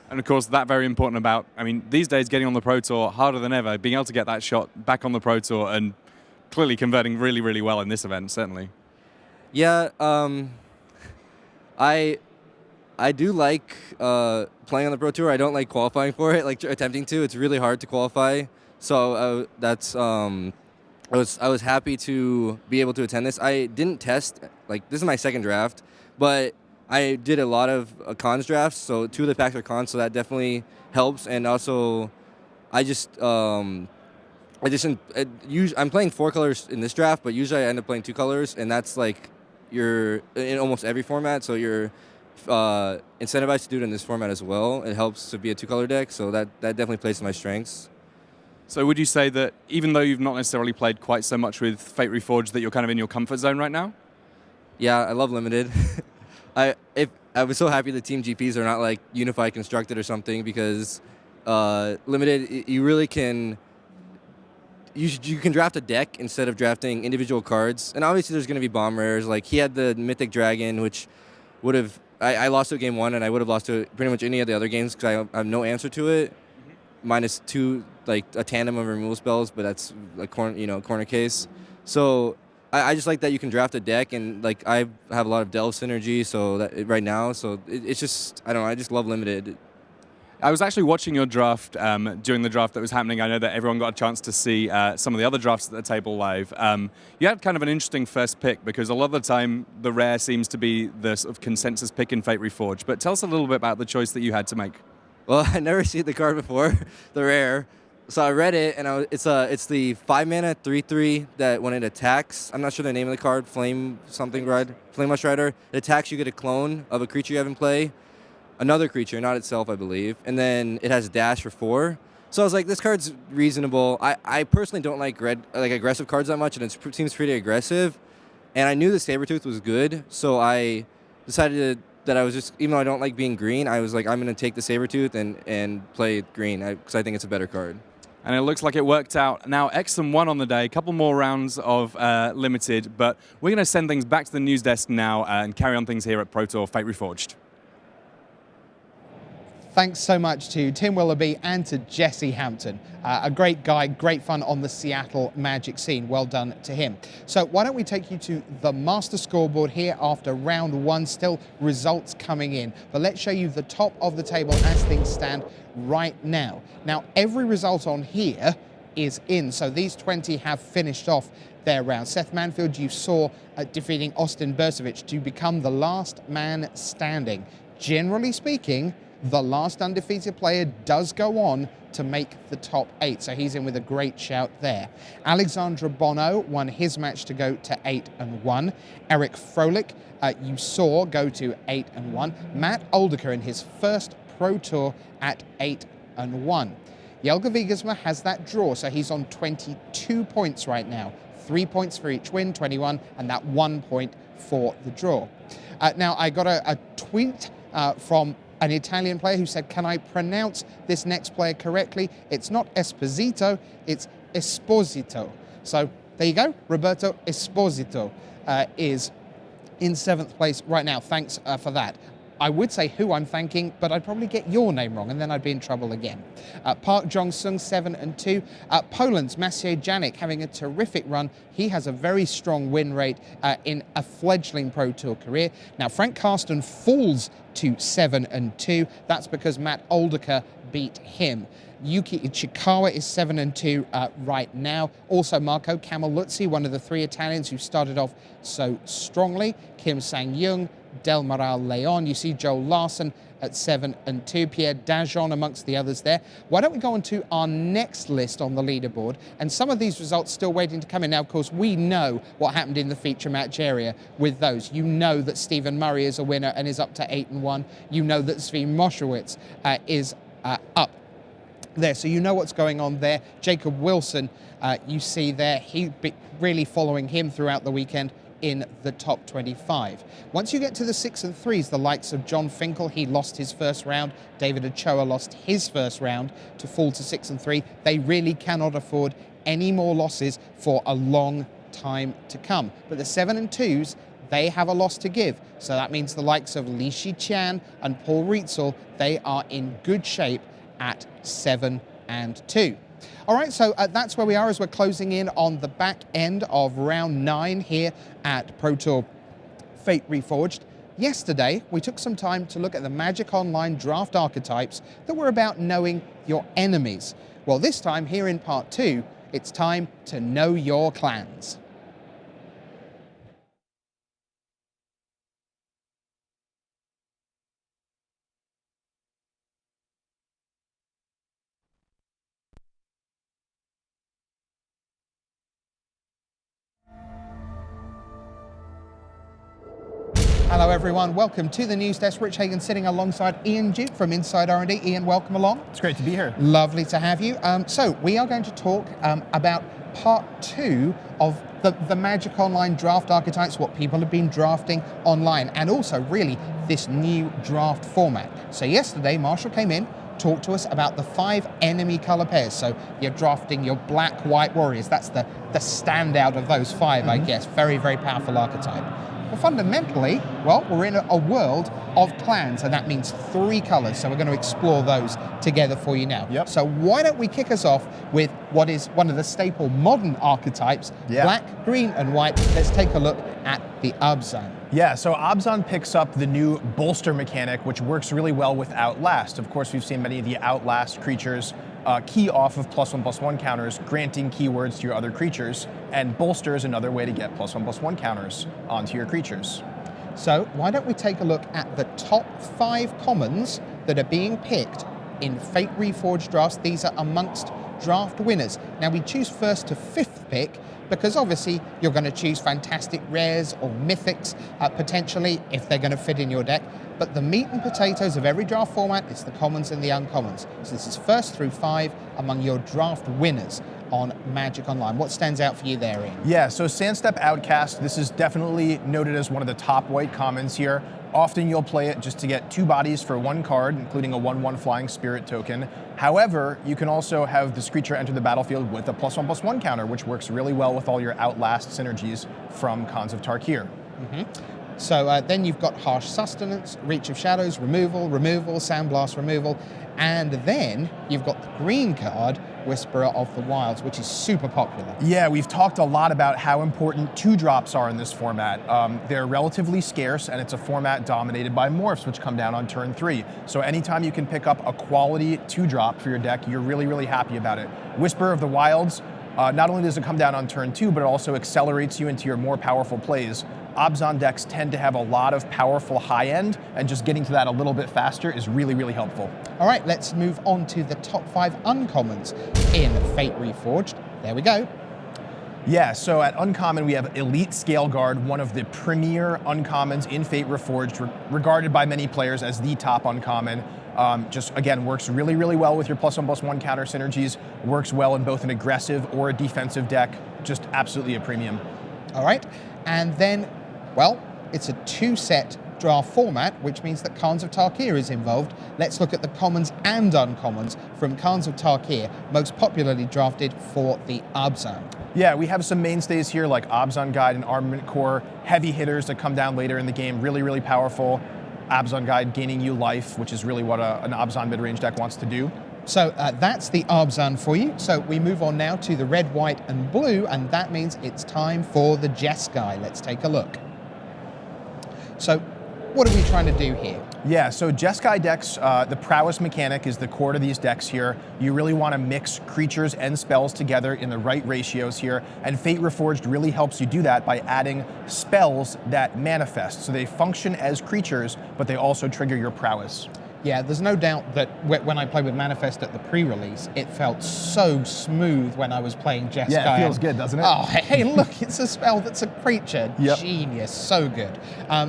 And of course, that very important about, these days getting on the Pro Tour, harder than ever, being able to get that shot back on the Pro Tour and clearly converting really, really well in this event, certainly. Yeah, I do like playing on the Pro Tour. I don't like qualifying for it, attempting to. It's really hard to qualify. So I was happy to be able to attend this. I didn't test, this is my second draft, but I did a lot of cons drafts, so 2 of the packs are cons, so that definitely helps. And also, I'm playing 4 colors in this draft, but usually I end up playing 2 colors, and that's you're in almost every format, so you're incentivized to do it in this format as well. It helps to be a 2-color deck, so that definitely plays to my strengths. So would you say that even though you've not necessarily played quite so much with Fate Reforged, that you're kind of in your comfort zone right now? Yeah, I love limited. I was so happy the team GPs are not like unified constructed or something, because limited, you really can. You can draft a deck instead of drafting individual cards, and obviously there's going to be bomb rares. Like he had the Mythic Dragon, which would have I lost to game 1, and I would have lost to pretty much any of the other games because I have no answer to it. -2, like a tandem of removal spells, but that's like corner case. So I just like that you can draft a deck, and like I have a lot of Delve synergy, so that right now, so it's just I don't know, I just love limited. I was actually watching your draft during the draft that was happening. I know that everyone got a chance to see some of the other drafts at the table live. You had kind of an interesting first pick, because a lot of the time the rare seems to be the sort of consensus pick in Fate Reforged. But tell us a little bit about the choice that you had to make. Well, I never seen the card before, the rare. So I read it, and it's the 5-mana 3/3 that when it attacks, I'm not sure the name of the card, Flame Rush Rider. It attacks, you get a clone of a creature you have in play. Another creature, not itself, I believe. And then it has dash for 4. So I was like, this card's reasonable. I personally don't like aggressive cards that much, and it seems pretty aggressive. And I knew the Sabertooth was good, so I decided that I was just, even though I don't like being green, I was like, I'm going to take the Sabertooth and play green, because I think it's a better card. And it looks like it worked out. Now, X&1 on the day, a couple more rounds of limited, but we're going to send things back to the news desk now and carry on things here at Pro Tour Fate Reforged. Thanks so much to Tim Willoughby and to Jesse Hampton. A great guy, great fun on the Seattle Magic scene. Well done to him. So why don't we take you to the master scoreboard here after round 1. Still results coming in. But let's show you the top of the table as things stand right now. Now, every result on here is in. So these 20 have finished off their round. Seth Manfield, you saw defeating Austin Bursevich to become the last man standing. Generally speaking, the last undefeated player does go on to make the top 8, so he's in with a great shout there. Alexandra Bono won his match to go to 8-1. Eric Froelich, you saw, go to 8-1. Matt Oldeker in his first Pro Tour at 8-1. Jelga Wiegersma has that draw, so he's on 22 points right now. 3 points for each win, 21, and that 1 point for the draw. Now, I got a tweet from an Italian player who said, can I pronounce this next player correctly? It's not Esposito, it's Esposito. So there you go. Roberto Esposito is in 7th place right now. Thanks for that. I would say who I'm thanking, but I'd probably get your name wrong, and then I'd be in trouble again. Park Jong-sung, 7-2. Poland's Maciej Janik having a terrific run. He has a very strong win rate in a fledgling Pro Tour career. Now, Frank Karsten falls to 7-2. That's because Matt Oldeker beat him. Yuki Ichikawa is 7-2 right now. Also, Marco Camelluzzi, one of the 3 Italians who started off so strongly. Kim Sang-young, Del Moral Leon. You see Joe Larson at 7-2. Pierre Dajon amongst the others there. Why don't we go on to our next list on the leaderboard? And some of these results still waiting to come in. Now, of course, we know what happened in the feature match area with those. You know that Stephen Murray is a winner and is up to 8-1. You know that Sven Moshowitz is up there. So you know what's going on there. Jacob Wilson, you see there, he really following him throughout the weekend in the top 25. Once you get to the 6 and 3s, the likes of John Finkel, he lost his first round. David Ochoa lost his first round to fall to 6 and 3. They really cannot afford any more losses for a long time to come. But the 7 and 2s, they have a loss to give. So that means the likes of Li Shi-chan and Paul Rietzel, they are in good shape at 7 and 2. All right, so that's where we are as we're closing in on the back end of round 9 here at Pro Tour Fate Reforged. Yesterday, we took some time to look at the Magic Online draft archetypes that were about knowing your enemies. Well, this time here in part 2, it's time to know your clans. Hello everyone, welcome to the news desk. Rich Hagan sitting alongside Ian Duke from Inside R&D. Ian, welcome along. It's great to be here. Lovely to have you. So we are going to talk about part 2 of the Magic Online draft archetypes, what people have been drafting online, and also really this new draft format. So yesterday, Marshall came in, talked to us about the 5 enemy color pairs. So you're drafting your black-white warriors. That's the standout of those 5, I guess. Very, very powerful archetype. But fundamentally, well, we're in a world of clans, and that means 3 colors. So we're going to explore those together for you now. Yep. So why don't we kick us off with what is one of the staple modern archetypes, black, green, and white. Let's take a look at the Abzan. Yeah, so Abzan picks up the new bolster mechanic, which works really well with Outlast. Of course, we've seen many of the Outlast creatures key off of +1/+1 counters, granting keywords to your other creatures, and bolster is another way to get +1/+1 counters onto your creatures. So why don't we take a look at the top 5 commons that are being picked in Fate Reforged drafts. These are amongst draft winners. Now we choose 1st to 5th pick because obviously you're going to choose fantastic rares or mythics potentially if they're going to fit in your deck. But the meat and potatoes of every draft format is the commons and the uncommons. So this is 1st through 5 among your draft winners on Magic Online. What stands out for you there, Ian? Yeah, so Sandstep Outcast, this is definitely noted as one of the top white commons here. Often you'll play it just to get 2 bodies for 1 card, including a 1/1 Flying Spirit token. However, you can also have this creature enter the battlefield with a +1/+1 counter, which works really well with all your Outlast synergies from Khans of Tarkir. So then you've got Harsh Sustenance, Reach of Shadows, removal, Sandblast removal, and then you've got the green card, Whisperer of the Wilds, which is super popular. Yeah, we've talked a lot about how important 2-drops are in this format. They're relatively scarce, and it's a format dominated by morphs, which come down on turn 3. So anytime you can pick up a quality 2-drop for your deck, you're really, really happy about it. Whisperer of the Wilds, not only does it come down on turn 2, but it also accelerates you into your more powerful plays. Abzan decks tend to have a lot of powerful high end, and just getting to that a little bit faster is really, really helpful. All right, let's move on to the top 5 uncommons in Fate Reforged. There we go. Yeah, so at Uncommon, we have Elite Scaleguard, one of the premier uncommons in Fate Reforged, regarded by many players as the top uncommon. Just, again, works really, really well with your +1/+1 counter synergies, works well in both an aggressive or a defensive deck, just absolutely a premium. All right, and then, well, it's a 2-set draft format, which means that Khans of Tarkir is involved. Let's look at the commons and uncommons from Khans of Tarkir, most popularly drafted for the Abzan. Yeah, we have some mainstays here like Abzan Guide and Armament Core, heavy hitters that come down later in the game, really, really powerful. Abzan Guide gaining you life, which is really what an Abzan mid-range deck wants to do. So that's the Abzan for you. So we move on now to the red, white, and blue, and that means it's time for the Jeskai. Let's take a look. So what are we trying to do here? Yeah, so Jeskai decks, the prowess mechanic is the core to these decks here. You really want to mix creatures and spells together in the right ratios here, and Fate Reforged really helps you do that by adding spells that manifest. So they function as creatures, but they also trigger your prowess. Yeah, there's no doubt that when I played with Manifest at the pre-release, it felt so smooth when I was playing Jeskai. Yeah, it feels good, doesn't it? Oh, hey, look, it's a spell that's a creature. Yep. Genius, so good.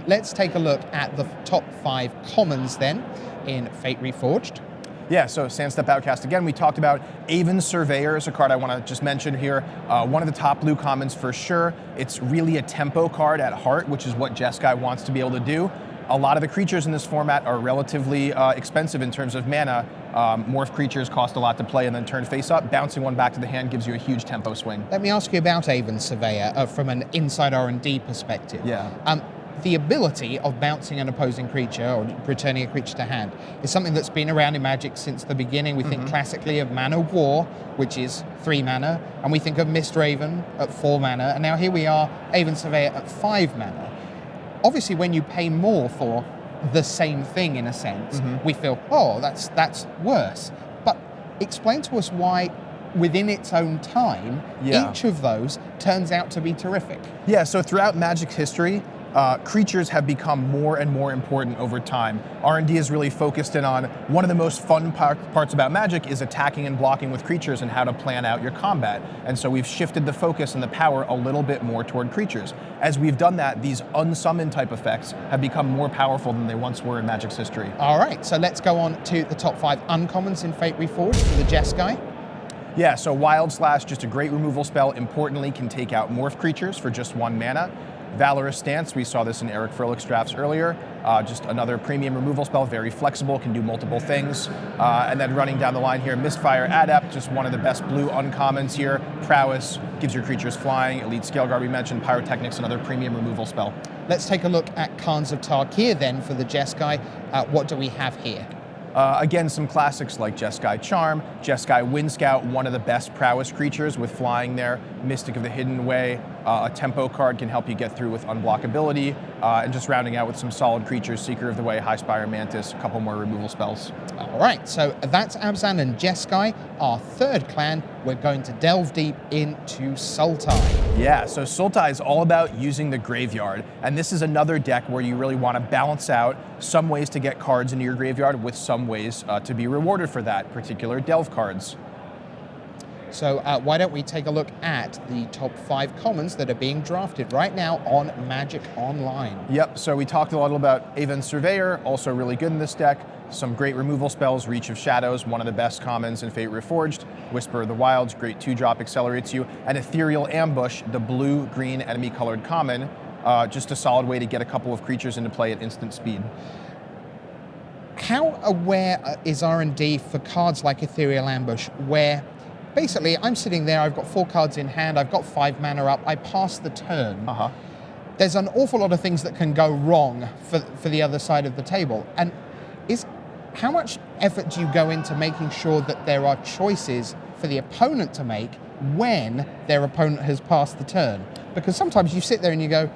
Let's take a look at the top 5 commons then in Fate Reforged. Yeah, so Sandstep Outcast, again, we talked about Aven Surveyor is a card I want to just mention here. One of the top blue commons for sure. It's really a tempo card at heart, which is what Jeskai wants to be able to do. A lot of the creatures in this format are relatively expensive in terms of mana. Morph creatures cost a lot to play and then turn face up. Bouncing one back to the hand gives you a huge tempo swing. Let me ask you about Aven Surveyor from an inside R&D perspective. Yeah. The ability of bouncing an opposing creature or returning a creature to hand is something that's been around in Magic since the beginning. We think classically of Mana War, which is 3 mana, and we think of Mistraven at 4 mana, and now here we are, Aven Surveyor at 5 mana. Obviously, when you pay more for the same thing, in a sense, we feel, oh, that's worse. But explain to us why, within its own time, each of those turns out to be terrific. Yeah, so throughout Magic's history, creatures have become more and more important over time. R&D is really focused in on one of the most fun parts about Magic is attacking and blocking with creatures and how to plan out your combat. And so we've shifted the focus and the power a little bit more toward creatures. As we've done that, these unsummoned type effects have become more powerful than they once were in Magic's history. All right, so let's go on to the top 5 uncommons in Fate Reforged for the Jeskai. Yeah, so Wild Slash, just a great removal spell. Importantly, can take out morph creatures for just 1 mana. Valorous Stance, we saw this in Eric Froehlich's drafts earlier. Just another premium removal spell, very flexible, can do multiple things. And then running down the line here, Mistfire Adept, just one of the best blue uncommons here. Prowess, gives your creatures flying. Elite Scaleguard we mentioned, Pyrotechnics, another premium removal spell. Let's take a look at Khans of Tarkir then for the Jeskai. What do we have here? Again, some classics like Jeskai Charm, Jeskai Wind Scout, one of the best prowess creatures with flying there. Mystic of the Hidden Way, a tempo card can help you get through with unblockability, and just rounding out with some solid creatures, Seeker of the Way, Highspire Mantis, a couple more removal spells. All right, so that's Abzan and Jeskai. Our third clan, we're going to delve deep into Sultai. Yeah, so Sultai is all about using the graveyard, and this is another deck where you really want to balance out some ways to get cards into your graveyard with some ways to be rewarded for that, particular delve cards. So why don't we take a look at the top 5 commons that are being drafted right now on Magic Online. Yep, so we talked a lot about Aven Surveyor, also really good in this deck. Some great removal spells, Reach of Shadows, one of the best commons in Fate Reforged. Whisper of the Wilds, great 2-drop, accelerates you. And Ethereal Ambush, the blue-green enemy-colored common, just a solid way to get a couple of creatures into play at instant speed. How aware is R&D for cards like Ethereal Ambush, where basically I'm sitting there, I've got 4 cards in hand, I've got 5 mana up, I pass the turn. There's an awful lot of things that can go wrong for the other side of the table. And how much effort do you go into making sure that there are choices for the opponent to make when their opponent has passed the turn? Because sometimes you sit there and you go,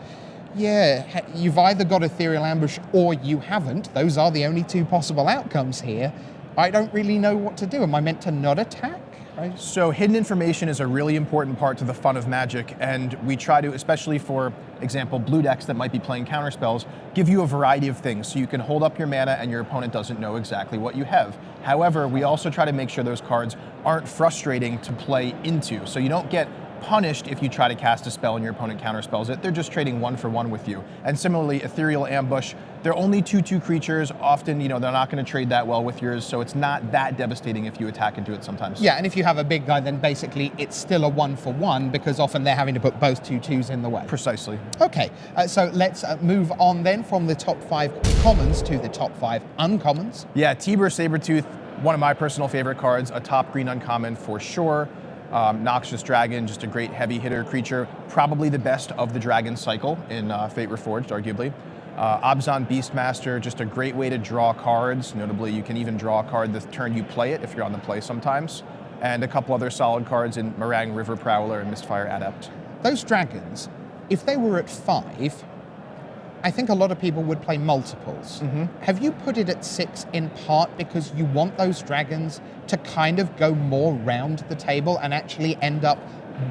yeah, you've either got Ethereal Ambush or you haven't. Those are the only 2 possible outcomes here. I don't really know what to do. Am I meant to not attack? Right? So hidden information is a really important part to the fun of Magic, and we try to, especially for example, blue decks that might be playing counterspells, give you a variety of things so you can hold up your mana and your opponent doesn't know exactly what you have. However, we also try to make sure those cards aren't frustrating to play into, so you don't get punished if you try to cast a spell and your opponent counterspells it. They're just trading 1 for 1 with you. And similarly, Ethereal Ambush, they're only 2/2 creatures. Often, they're not going to trade that well with yours, so it's not that devastating if you attack into it sometimes. Yeah, and if you have a big guy, then basically it's still a 1 for 1 because often they're having to put both 2/2s in the way. Precisely. Okay, so let's move on then from the top 5 commons to the top 5 uncommons. Yeah, Tibur Sabertooth, one of my personal favorite cards, a top green uncommon for sure. Noxious Dragon, just a great heavy hitter creature, probably the best of the dragon cycle in Fate Reforged, arguably. Abzan Beastmaster, just a great way to draw cards. Notably, you can even draw a card the turn you play it if you're on the play sometimes. And a couple other solid cards in Meringue River Prowler and Mistfire Adept. Those dragons, if they were at 5, I think a lot of people would play multiples. Have you put it at 6 in part because you want those dragons to kind of go more round the table and actually end up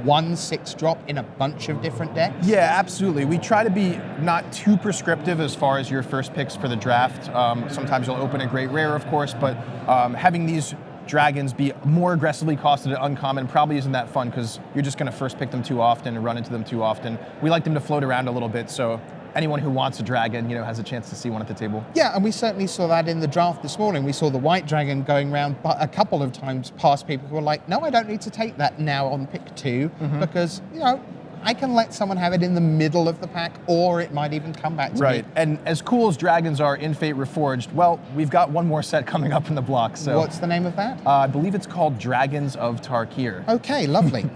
1 6-drop in a bunch of different decks? Yeah, absolutely. We try to be not too prescriptive as far as your first picks for the draft. Sometimes you'll open a great rare, of course, but having these dragons be more aggressively costed at uncommon probably isn't that fun because you're just going to first pick them too often and run into them too often. We like them to float around a little bit, so anyone who wants a dragon, has a chance to see one at the table. Yeah, and we certainly saw that in the draft this morning. We saw the white dragon going around a couple of times past people who were like, no, I don't need to take that now on pick 2 because, I can let someone have it in the middle of the pack or it might even come back to me. Right, and as cool as dragons are in Fate Reforged, well, we've got one more set coming up in the block. So what's the name of that? I believe it's called Dragons of Tarkir. Okay, lovely.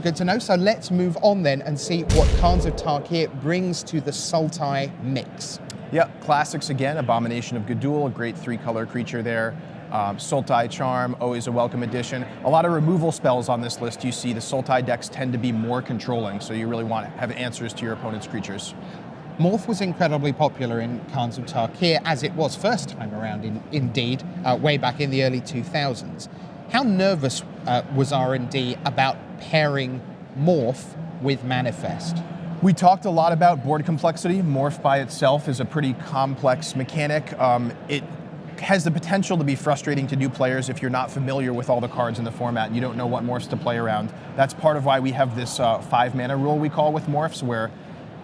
Good to know. So let's move on then and see what Khans of Tarkir brings to the Sultai mix. Yep, classics again, Abomination of Gudul, a great 3-color creature there. Sultai Charm, always a welcome addition. A lot of removal spells on this list. You see the Sultai decks tend to be more controlling, so you really want to have answers to your opponent's creatures. Morph was incredibly popular in Khans of Tarkir, as it was first time around, indeed, way back in the early 2000s. How nervous was R&D about pairing Morph with Manifest? We talked a lot about board complexity. Morph by itself is a pretty complex mechanic. It has the potential to be frustrating to new players if you're not familiar with all the cards in the format and you don't know what morphs to play around. That's part of why we have this 5 mana rule we call with morphs, where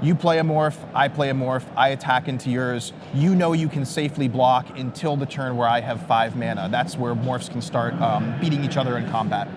You play a morph, I play a morph, I attack into yours. You know you can safely block until the turn where I have 5 mana. That's where morphs can start beating each other in combat.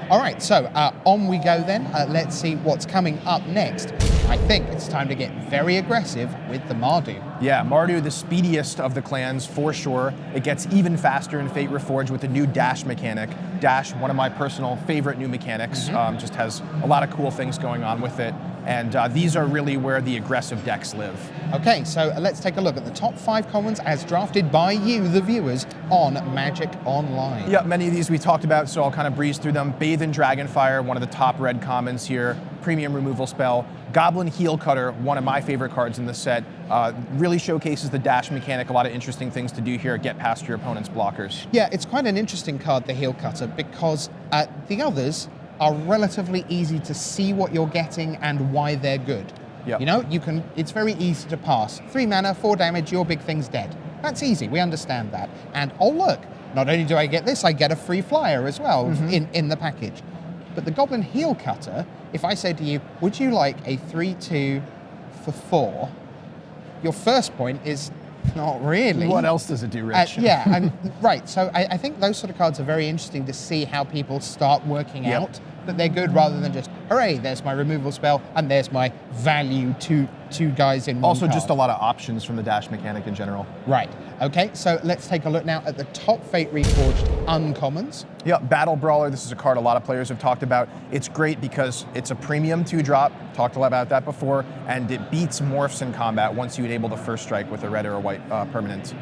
All right, so on we go then. Let's see what's coming up next. I think it's time to get very aggressive with the Mardu. Yeah, Mardu, the speediest of the clans for sure. It gets even faster in Fate Reforged with the new dash mechanic. Dash, one of my personal favorite new mechanics, just has a lot of cool things going on with it. And these are really where the aggressive decks live. Okay, so let's take a look at the top 5 commons as drafted by you, the viewers, on Magic Online. Yeah, many of these we talked about, so I'll kind of breeze through them. Bathe in Dragonfire, one of the top red commons here. Premium removal spell. Goblin Heel Cutter, one of my favorite cards in the set. Really showcases the dash mechanic, a lot of interesting things to do here, get past your opponent's blockers. Yeah, it's quite an interesting card, the Heel Cutter, because the others are relatively easy to see what you're getting and why they're good. Yep. You know, it's very easy to pass. 3 mana, 4 damage, your big thing's dead. That's easy, we understand that. And oh look, not only do I get this, I get a free flyer as well in the package. But the Goblin Heel Cutter, if I say to you, would you like a 3/2 for 4? Your first point is, not really. What else does it do, Rich? Right. So I think those sort of cards are very interesting to see how people start working out that they're good rather than just, hooray, there's my removal spell and there's my value two guys in one Also, card. just a lot of options from the dash mechanic in general. Right. Okay, so let's take a look now at the top Fate Reforged uncommons. Yeah, Battle Brawler, this is a card a lot of players have talked about. It's great because it's a premium 2-drop, talked a lot about that before, and it beats morphs in combat once you enable the first strike with a red or a white permanent.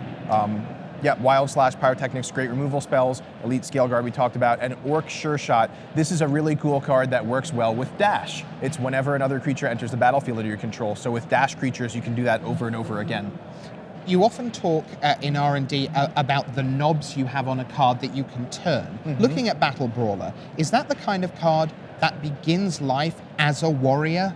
Wild Slash, Pyrotechnics, great removal spells, Elite Scale Guard we talked about, and Orc Sure Shot. This is a really cool card that works well with Dash. It's whenever another creature enters the battlefield under your control, so with Dash creatures you can do that over and over again. You often talk in R&D about the knobs you have on a card that you can turn. Looking at Battle Brawler, is that the kind of card that begins life as a warrior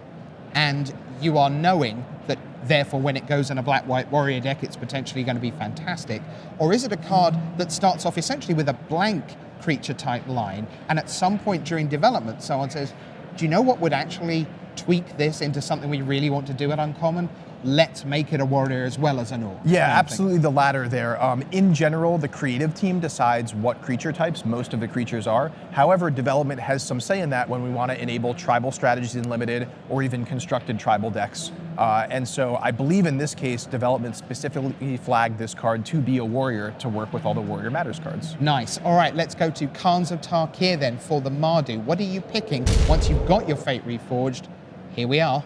and you are knowing that therefore when it goes in a black-white warrior deck it's potentially going to be fantastic? Or is it a card that starts off essentially with a blank creature type line and at some point during development someone says, do you know what would actually tweak this into something we really want to do at Uncommon? Let's make it a warrior as well as an orc. Yeah, absolutely the latter there. In general, the creative team decides what creature types most of the creatures are. However, development has some say in that when we want to enable tribal strategies in limited or even constructed tribal decks. And so I believe in this case, development specifically flagged this card to be a warrior to work with all the Warrior Matters cards. Nice. All right, let's go to Khans of Tarkir then for the Mardu. What are you picking once you've got your Fate Reforged? Here we are.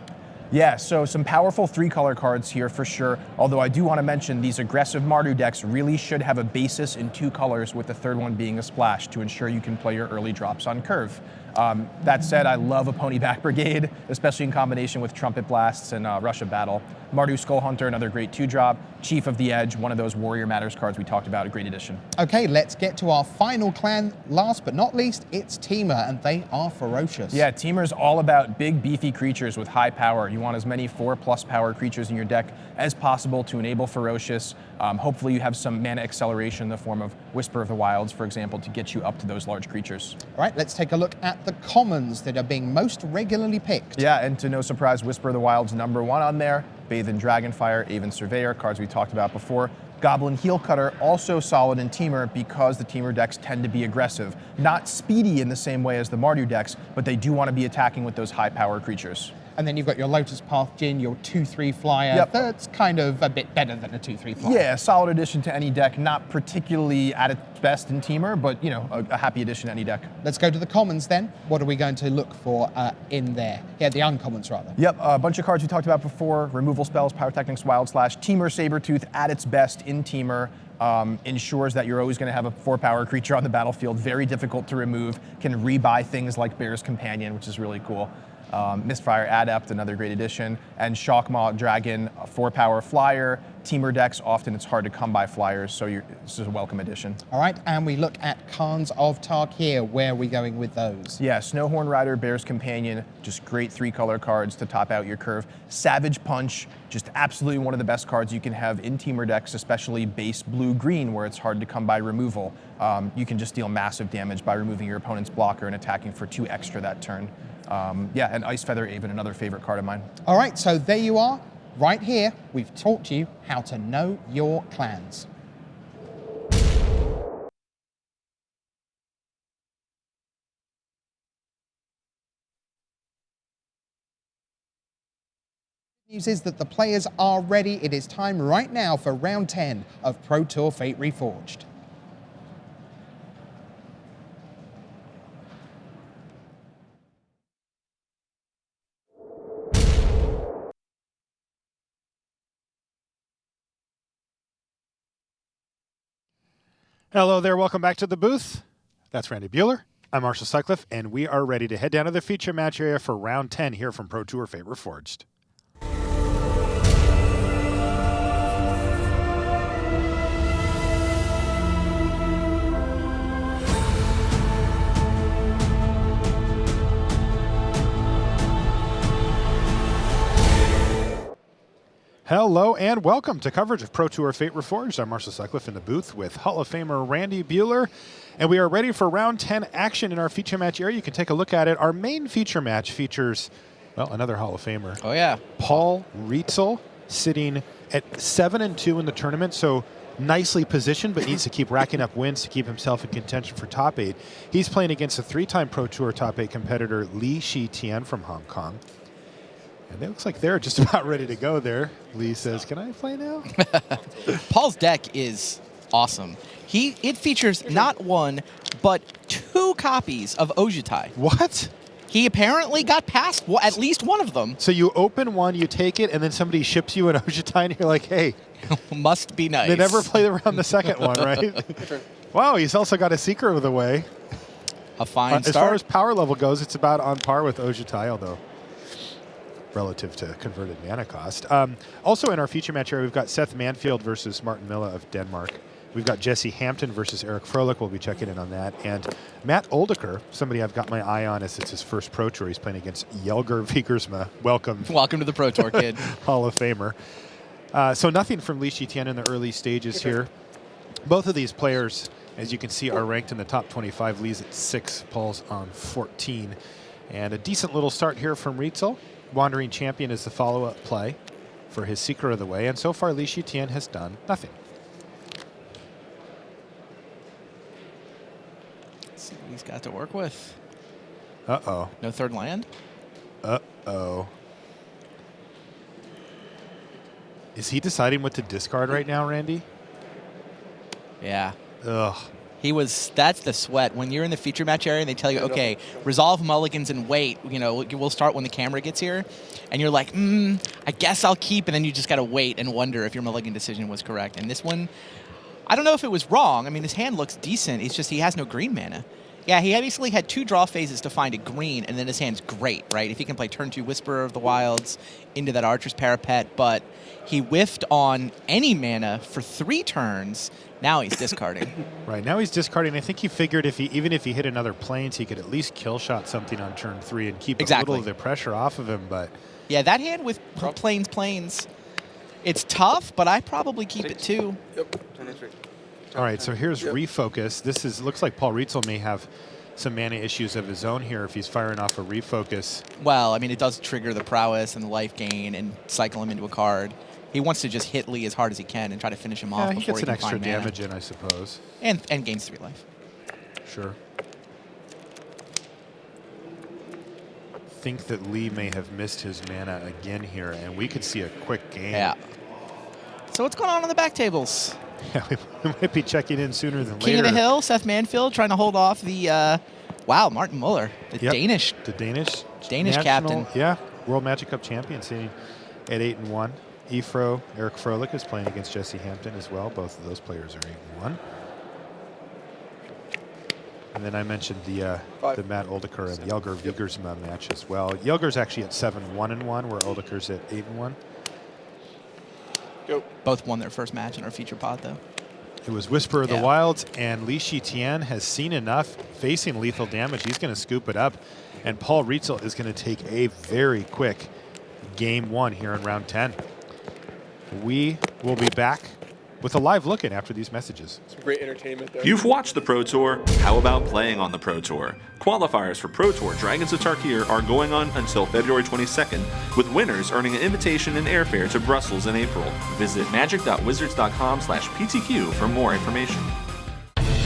Yeah, so some powerful 3-color cards here for sure, although I do want to mention these aggressive Mardu decks really should have a basis in 2 colors with the third one being a splash to ensure you can play your early drops on curve. That said, I love a Pony Back Brigade, especially in combination with Trumpet Blasts and Rush of Battle. Mardu Skull Hunter, another great 2-drop. Chief of the Edge, one of those Warrior Matters cards we talked about, a great addition. Okay, let's get to our final clan. Last but not least, it's Temur, and they are ferocious. Yeah, Temur's all about big, beefy creatures with high power. You want as many 4+ power creatures in your deck as possible to enable ferocious. Hopefully you have some mana acceleration in the form of Whisper of the Wilds, for example, to get you up to those large creatures. All right, let's take a look at the commons that are being most regularly picked. Yeah, and to no surprise, Whisper of the Wilds #1 on there. Bathe in Dragonfire, Aven Surveyor, cards we talked about before. Goblin Heel Cutter, also solid in Temur because the Temur decks tend to be aggressive. Not speedy in the same way as the Mardu decks, but they do want to be attacking with those high power creatures. And then you've got your Lotus Path Djinn, your 2/3 flyer. Yep. That's kind of a bit better than a 2/3 flyer. Yeah, solid addition to any deck. Not particularly at its best in Temur, but you know, a happy addition to any deck. Let's go to the commons then. What are we going to look for in there? Yeah, the uncommons rather. Yep, a bunch of cards we talked about before. Removal spells, Pyrotechnics, Wild Slash. Temur Sabertooth at its best in Temur. Ensures that you're always going to have a 4-power creature on the battlefield. Very difficult to remove. Can rebuy things like Bear's Companion, which is really cool. Mistfire Adept, another great addition, and Shockmaw Dragon, a 4-power flyer. Temur decks, often it's hard to come by flyers, so this is a welcome addition. All right, and we look at Khans of Tarkir. Where are we going with those? Yeah, Snowhorn Rider, Bear's Companion, just great 3-color cards to top out your curve. Savage Punch, just absolutely one of the best cards you can have in Temur decks, especially base blue-green, where it's hard to come by removal. You can just deal massive damage by removing your opponent's blocker and attacking for 2 extra that turn. Yeah, and Ice Feather Aven, another favorite card of mine. All right, so there you are. Right here, we've taught you how to know your clans. News is that the players are ready. It is time right now for round 10 of Pro Tour Fate Reforged. Hello there, welcome back to the booth. That's Randy Bueller. I'm Marshall Sutcliffe, and we are ready to head down to the feature match area for round 10 here from Pro Tour Fate Reforged. Hello and welcome to coverage of Pro Tour Fate Reforged. I'm Marshall Sutcliffe in the booth with Hall of Famer Randy Bueller, and we are ready for round 10 action in our feature match area. You can take a look at it. Our main feature match features, well, another Hall of Famer. Oh, yeah. Paul Rietzel, sitting at 7-2 in the tournament, so nicely positioned, but needs to keep racking up wins to keep himself in contention for top 8. He's playing against a 3-time Pro Tour top 8 competitor, Li Shi-Tian from Hong Kong. And it looks like they're just about ready to go there. Lee says, can I play now? Paul's deck is awesome. It features not one, but 2 copies of Ojutai. What? He apparently got past at least one of them. So you open one, you take it, and then somebody ships you an Ojutai, and you're like, hey. Must be nice. They never play around the second one, right? Wow, he's also got a Seeker of the Way. A fine start. As far as power level goes, it's about on par with Ojutai, although relative to converted mana cost. Also in our feature match area, we've got Seth Manfield versus Martin Mille of Denmark. We've got Jesse Hampton versus Eric Froelich. We'll be checking in on that. And Matt Oldeker, somebody I've got my eye on as it's his first Pro Tour. He's playing against Jelger Vigersma. Welcome. Welcome to the Pro Tour, kid. Hall of Famer. So nothing from Li Shi-Tian in the early stages here. Both of these players, as you can see, are ranked in the top 25. Lee's at 6, Paul's on 14. And a decent little start here from Rietzel. Wandering Champion is the follow-up play for his Seeker of the Way, and so far Li Shi-Tian has done nothing. Let's see what he's got to work with. Uh-oh. No third land? Uh-oh. Is he deciding what to discard right now, Randy? Yeah. Ugh. That's the sweat. When you're in the feature match area and they tell you, okay, resolve mulligans and wait, we'll start when the camera gets here. And you're like, I guess I'll keep. And then you just got to wait and wonder if your mulligan decision was correct. And this one, I don't know if it was wrong. I mean, his hand looks decent. It's just he has no green mana. Yeah, he basically had 2 draw phases to find a green, and then his hand's great, right? If he can play turn 2 Whisperer of the Wilds into that Archer's Parapet, but he whiffed on any mana for 3 turns. Now he's discarding. Right, now he's discarding. I think he figured even if he hit another Plains, he could at least kill shot something on turn 3 and keep a little of the pressure off of him. But yeah, that hand with Plains, it's tough, but I probably keep it too. Yep. All right, so here's Refocus. Looks like Paul Rietzel may have some mana issues of his own here if he's firing off a Refocus. Well, I mean, it does trigger the prowess and the life gain and cycle him into a card. He wants to just hit Lee as hard as he can and try to finish him off before he gets can an extra find mana. damage in, I suppose. And gains 3 life. Sure. Think that Lee may have missed his mana again here, and we could see a quick game. Yeah. So what's going on the back tables? Yeah, we might be checking in sooner than later. King of the Hill, Seth Manfield, trying to hold off the, Martin Muller, the Danish national, captain. Yeah, World Magic Cup champion, sitting at 8-1. Efro, Eric Froelich is playing against Jesse Hampton as well. Both of those players are 8-1. And then I mentioned the Matt Oldeker and Jelger Vigersma match as well. Jelger's actually at 7-1-1, where Oldeker's at 8-1. Go. Both won their first match in our feature pod, though. It was Whisper of the Wilds, and Li Shi-Tian has seen enough facing lethal damage. He's going to scoop it up, and Paul Rietzel is going to take a very quick game 1 here in round 10. We will be back with a live look in after these messages. Some great entertainment there. You've watched the Pro Tour. How about playing on the Pro Tour? Qualifiers for Pro Tour Dragons of Tarkir are going on until February 22nd, with winners earning an invitation and airfare to Brussels in April. Visit magic.wizards.com/PTQ for more information.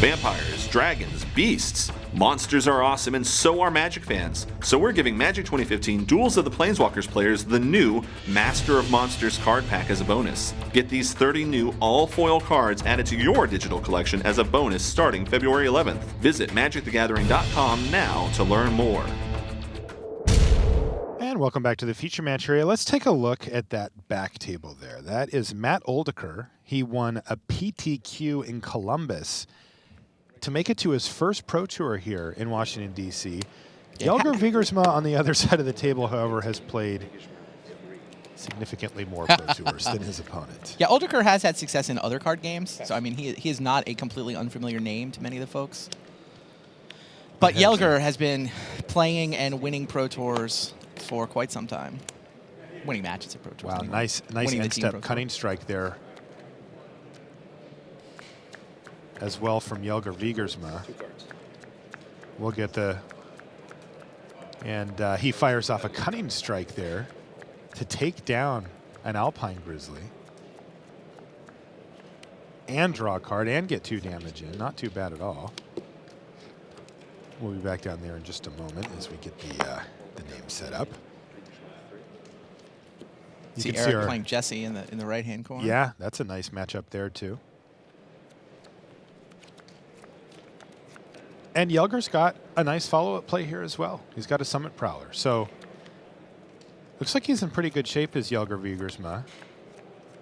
Vampires, dragons, beasts. Monsters are awesome, and so are Magic fans. So we're giving Magic 2015 Duels of the Planeswalkers players the new Master of Monsters card pack as a bonus. Get these 30 new all-foil cards added to your digital collection as a bonus starting February 11th. Visit magicthegathering.com now to learn more. And welcome back to the feature match area. Let's take a look at that back table there. That is Matt Oldeker. He won a PTQ in Columbus to make it to his first Pro Tour here in Washington, D.C. Jelger Wiegersma on the other side of the table, however, has played significantly more Pro Tours than his opponent. Yeah, Oldeker has had success in other card games, so I mean, he is not a completely unfamiliar name to many of the folks. But Jelger has been playing and winning Pro Tours for quite some time. Winning matches at Pro Tours. Wow, anyway. nice end-step cutting strike there as well from Jelger Wiegersma. We'll get the... And he fires off a cutting strike there to take down an Alpine Grizzly and draw a card and get 2 damage in. Not too bad at all. We'll be back down there in just a moment as we get the name set up. You see can Eric see playing Jesse in the right-hand corner. Yeah, that's a nice matchup there, too. And Jelger's got a nice follow-up play here as well. He's got a Summit Prowler. So looks like he's in pretty good shape as Jelger Wiegersma.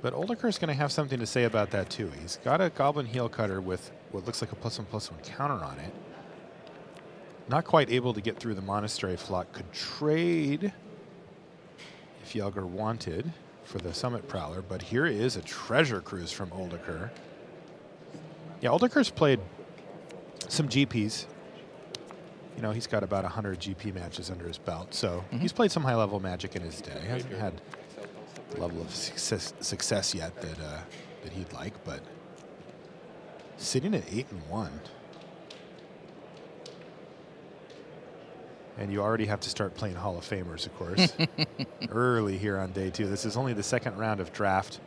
But Oldeker's going to have something to say about that, too. He's got a Goblin Heel Cutter with what looks like a +1/+1 counter on it. Not quite able to get through the Monastery Flock. Could trade if Jelger wanted for the Summit Prowler. But here is a Treasure Cruise from Oldeker. Yeah, Oldeker's played some GPs. You know, he's got about 100 GP matches under his belt. So he's played some high-level Magic in his day. Hasn't had the level of success yet that he'd like, but sitting at 8-1. And you already have to start playing Hall of Famers, of course, early here on day 2. This is only the second round of draft.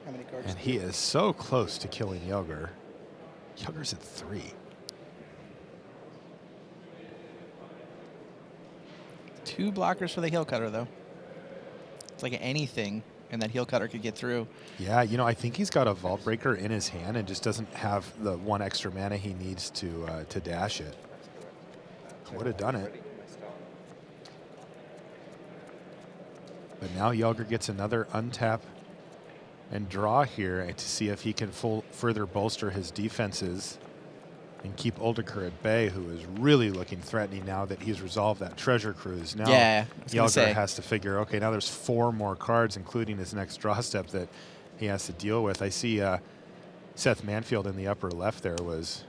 How many cards? And he is so close to killing Jelger. Jelger's at 3. Two blockers for the Heel Cutter, though. It's like anything, and that Heel Cutter could get through. Yeah, you know, I think he's got a Vault Breaker in his hand and just doesn't have the 1 extra mana he needs to dash it. Would have done it. But now Jelger gets another untap and draw here to see if he can further bolster his defenses and keep Oldeker at bay, who is really looking threatening now that he's resolved that Treasure Cruise. Now Jelger has to figure, okay, now there's 4 more cards, including his next draw step that he has to deal with. I see Seth Manfield in the upper left there was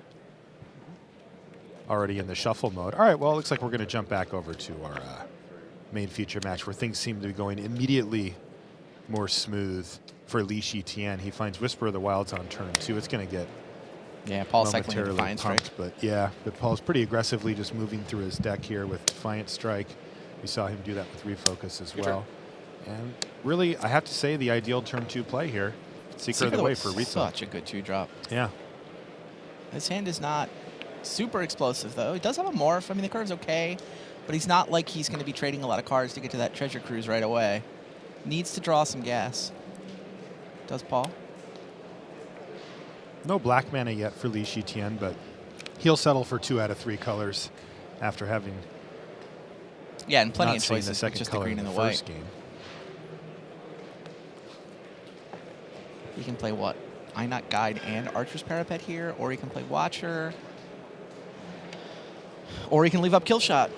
already in the shuffle mode. All right, well, it looks like we're going to jump back over to our main feature match where things seem to be going immediately more smooth for Li Shitian. He finds Whisper of the Wilds on turn 2. It's going to get Paul's cycling Defiant pumped, Strike. but yeah, but Paul's pretty aggressively just moving through his deck here with Defiant Strike. We saw him do that with Refocus as well. And really, I have to say, the ideal turn 2 play here. Seeker of the Way for Retail. Such a good 2-drop. Yeah. His hand is not super explosive, though. He does have a Morph. I mean, the curve's okay, but he's not like he's going to be trading a lot of cards to get to that Treasure Cruise right away. Needs to draw some gas. Does Paul? No black mana yet for Li Shitian, but he'll settle for 2 out of 3 colors after having and plenty of seen choices. the second just color the green in and the the first white. game. He can play what? Einok Guide and Archer's Parapet here, or he can play Watcher, or he can leave up Killshot.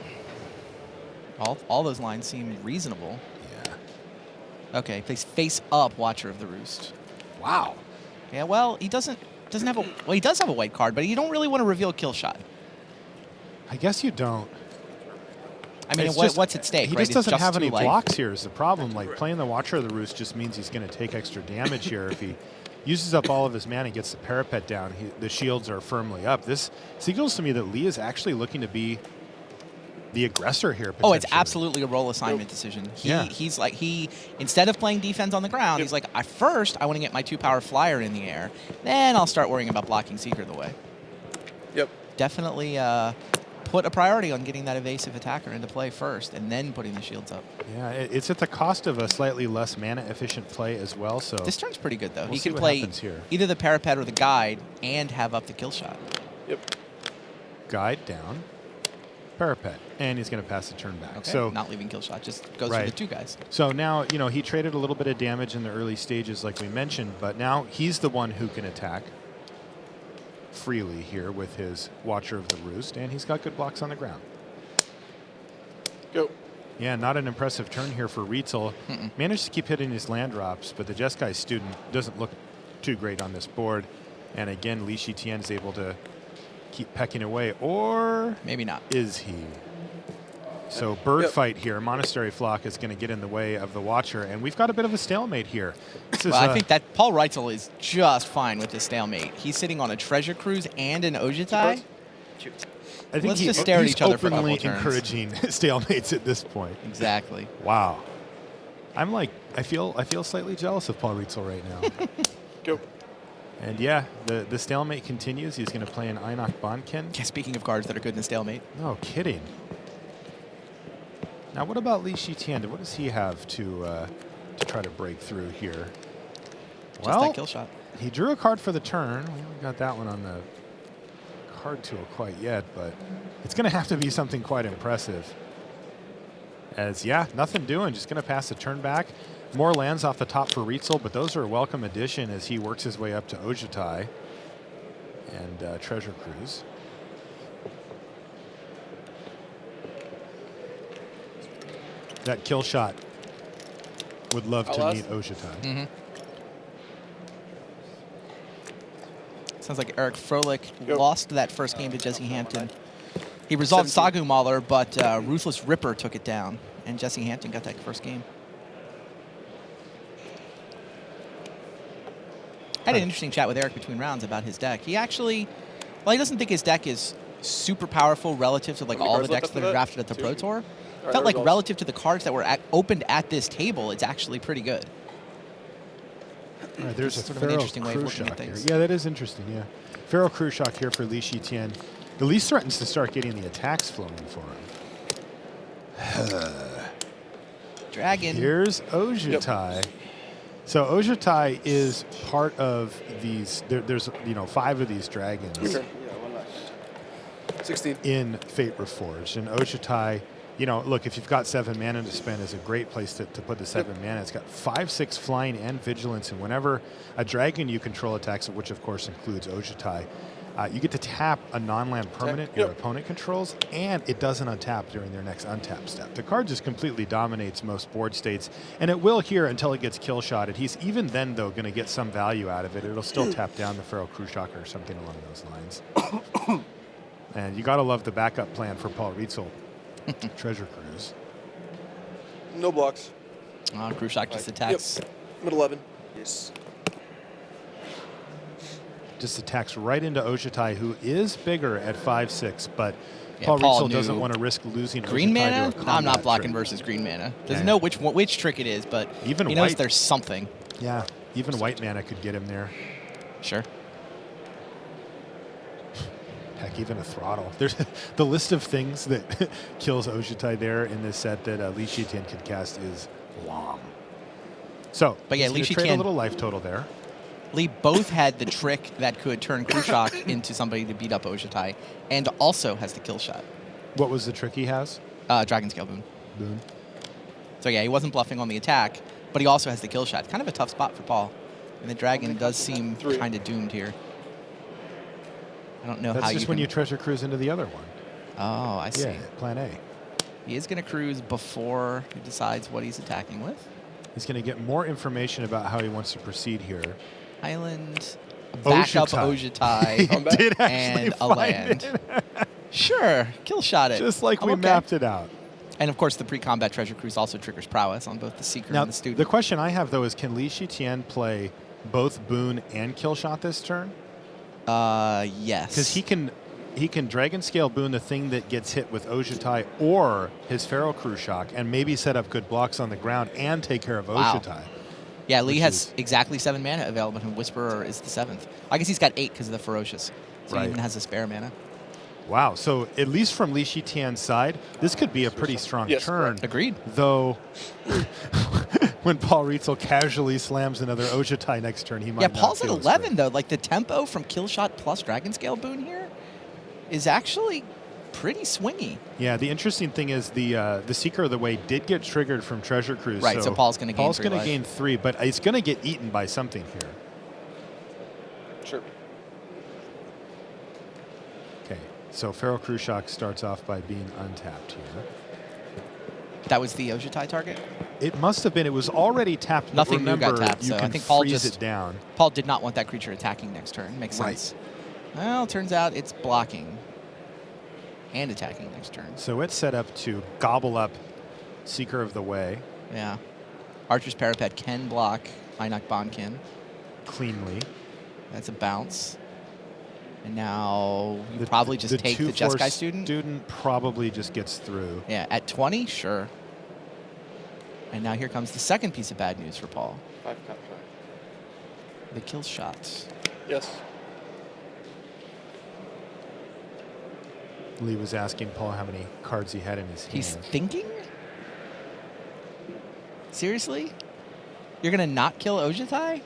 All those lines seem reasonable. Yeah. Okay, he plays face up Watcher of the Roost. Wow. Yeah, well, he doesn't have a he does have a white card, but you don't really want to reveal Killshot. I guess you don't. I mean, what's at stake? He right? just doesn't have any life. blocks here is the problem. Like, playing the Watcher of the Roost just means he's going to take extra damage here. If he uses up all of his mana and gets the parapet down, the shields are firmly up. This signals to me that Lee is actually looking to be the aggressor here. Oh, it's absolutely a role assignment decision. He's like, instead of playing defense on the ground, he's like, first I want to get my 2-power flyer in the air. Then I'll start worrying about blocking Seeker the way. Yep. Definitely put a priority on getting that evasive attacker into play first, and then putting the shields up. Yeah, it's at the cost of a slightly less mana-efficient play as well. So this turn's pretty good, though. We'll he see can what play happens here. either the parapet or the guide and have up the kill shot. Yep. Guide down. Parapet, and he's going to pass the turn back. Okay, so not leaving kill shot, just goes right. for the 2 guys. So now, he traded a little bit of damage in the early stages like we mentioned, but now he's the one who can attack freely here with his Watcher of the Roost, and he's got good blocks on the ground. Go. Yeah, not an impressive turn here for Rietzel. Managed to keep hitting his land drops, but the Jeskai student doesn't look too great on this board. And again, Li Shitian is able to keep pecking away, or maybe not. Is he? So bird fight here. Monastery Flock is going to get in the way of the Watcher, and we've got a bit of a stalemate here. Well, I think that Paul Reitzel is just fine with this stalemate. He's sitting on a Treasure Cruise and an Ojutai. I think Let's just stare at each other for a couple openly turns. encouraging stalemates at this point. Exactly. Wow. I'm like, I feel slightly jealous of Paul Reitzel right now. Go. And yeah, the stalemate continues. He's going to play an Einok Bonkin. Yeah, speaking of cards that are good in a stalemate. No kidding. Now, what about Li Shitian? What does he have to try to break through here? Just that kill shot. He drew a card for the turn. We haven't got that one on the card tool quite yet, but it's going to have to be something quite impressive. As, yeah, nothing doing. Just going to pass the turn back. More lands off the top for Reitzel, but those are a welcome addition as he works his way up to Ojutai and Treasure Cruise. That kill shot. Would love to meet Ojutai. Sounds like Eric Froelich lost that first game to Jesse Hampton. He resolved Sagu Mauler, but Ruthless Ripper took it down, and Jesse Hampton got that first game. I had an interesting chat with Eric between rounds about his deck. He actually, well, he doesn't think his deck is super powerful relative to like all the decks that are drafted at the Pro Tour. Felt like relative to the cards that were opened at this table, it's actually pretty good. All right, there's a sort of an interesting way of looking at things. Yeah, that is interesting, yeah. Pharaoh Khrushchev here for Li Shitian. At least threatens to start getting the attacks flowing for him. Dragon. Here's Ojutai. So Ojutai is part of these, there's 5 of these dragons. Okay. 16. In Fate Reforged. And Ojutai, look, if you've got 7 mana to spend, is a great place to put the 7 mana. It's got 5/6 flying and vigilance, and whenever a dragon you control attacks, which of course includes Ojutai, you get to tap a non-land permanent your opponent controls, and it doesn't untap during their next untap step. The card just completely dominates most board states, and it will here until it gets kill shotted. He's even then, though, going to get some value out of it. It'll still tap down the Pharaoh Khrushchev or something along those lines. And you got to love the backup plan for Paul Reitzel. Treasure Cruise. No blocks. Khrushchev just attacks. Yep. Mid-11. Yes. Just attacks right into Ojutai, who is bigger at 5/6, but Yeah, Paul Paul Reitzel doesn't knew. want to risk losing Green Ojutai mana? to a I'm combat not blocking trick. versus green mana. Doesn't Yeah. know which trick it is, but Even he knows white. there's something. Yeah, even white mana could get him there. Sure. Heck, even a throttle. There's the list of things that kills Ojutai there in this set that Li Shitian could cast is long. So, But yeah, he's Li gonna trade a Shitian- little life total there. Lee both had the trick that could turn Khrushchev into somebody to beat up Ojutai, and also has the kill shot. What was the trick he has? Dragon Scale Boon. Boon. So yeah, he wasn't bluffing on the attack, but he also has the kill shot. Kind of a tough spot for Paul. And the Dragon does seem kind of doomed here. I don't know That's how just you when can... you treasure cruise into the other one. Oh, I see. Yeah, plan A. He is going to cruise before he decides what he's attacking with. He's going to get more information about how he wants to proceed here. Island, backup Ojutai, Did actually and a find land. it. Sure, kill shot it. Just like I'm we okay. mapped it out. And of course, the pre-combat treasure cruise also triggers prowess on both the Seeker Now, and the Student. the question I have, though, is can Li Shitian play both Boon and Killshot this turn? Yes. Because he can Dragon Scale Boon the thing that gets hit with Ojutai or his Feral Crew Shock and maybe set up good blocks on the ground and take care of Ojutai. Yeah, Lee has exactly 7 mana available, and Whisperer is the 7th. I guess he's got 8 because of the Ferocious. So he even has a spare mana. Wow, so at least from Li Shitian's side, this could be a pretty strong turn. Agreed. Though, when Paul Rietzel casually slams another Ojutai next turn, he might not Paul's at feel as 11, great. though. Like, the tempo from Killshot plus Dragon Scale Boon here is actually pretty swingy. Yeah, the interesting thing is the Seeker of the Way did get triggered from Treasure Cruise. Right, so Paul's going to gain 3 Paul's going to life. gain 3, but it's going to get eaten by something here. Sure. Okay, so Feral Crew Shock starts off by being untapped here. That was the Ojutai target? It must have been. It was already tapped. But Nothing new remember, got tapped, you so can I think Paul freeze just it down. Paul did not want that creature attacking next turn. Makes Right. sense. Well, turns out it's blocking and attacking next turn. So it's set up to gobble up Seeker of the Way. Yeah. Archer's Parapet can block Einok Bonkin. Cleanly. That's a bounce. And now you probably just take the 2/4 Jeskai Student. Student probably just gets through. Yeah, at 20, sure. And now here comes the second piece of bad news for Paul. 5 count. The kill shot. Yes. Lee was asking Paul how many cards he had in his hand. He's thinking? Seriously? You're going to not kill Ojutai?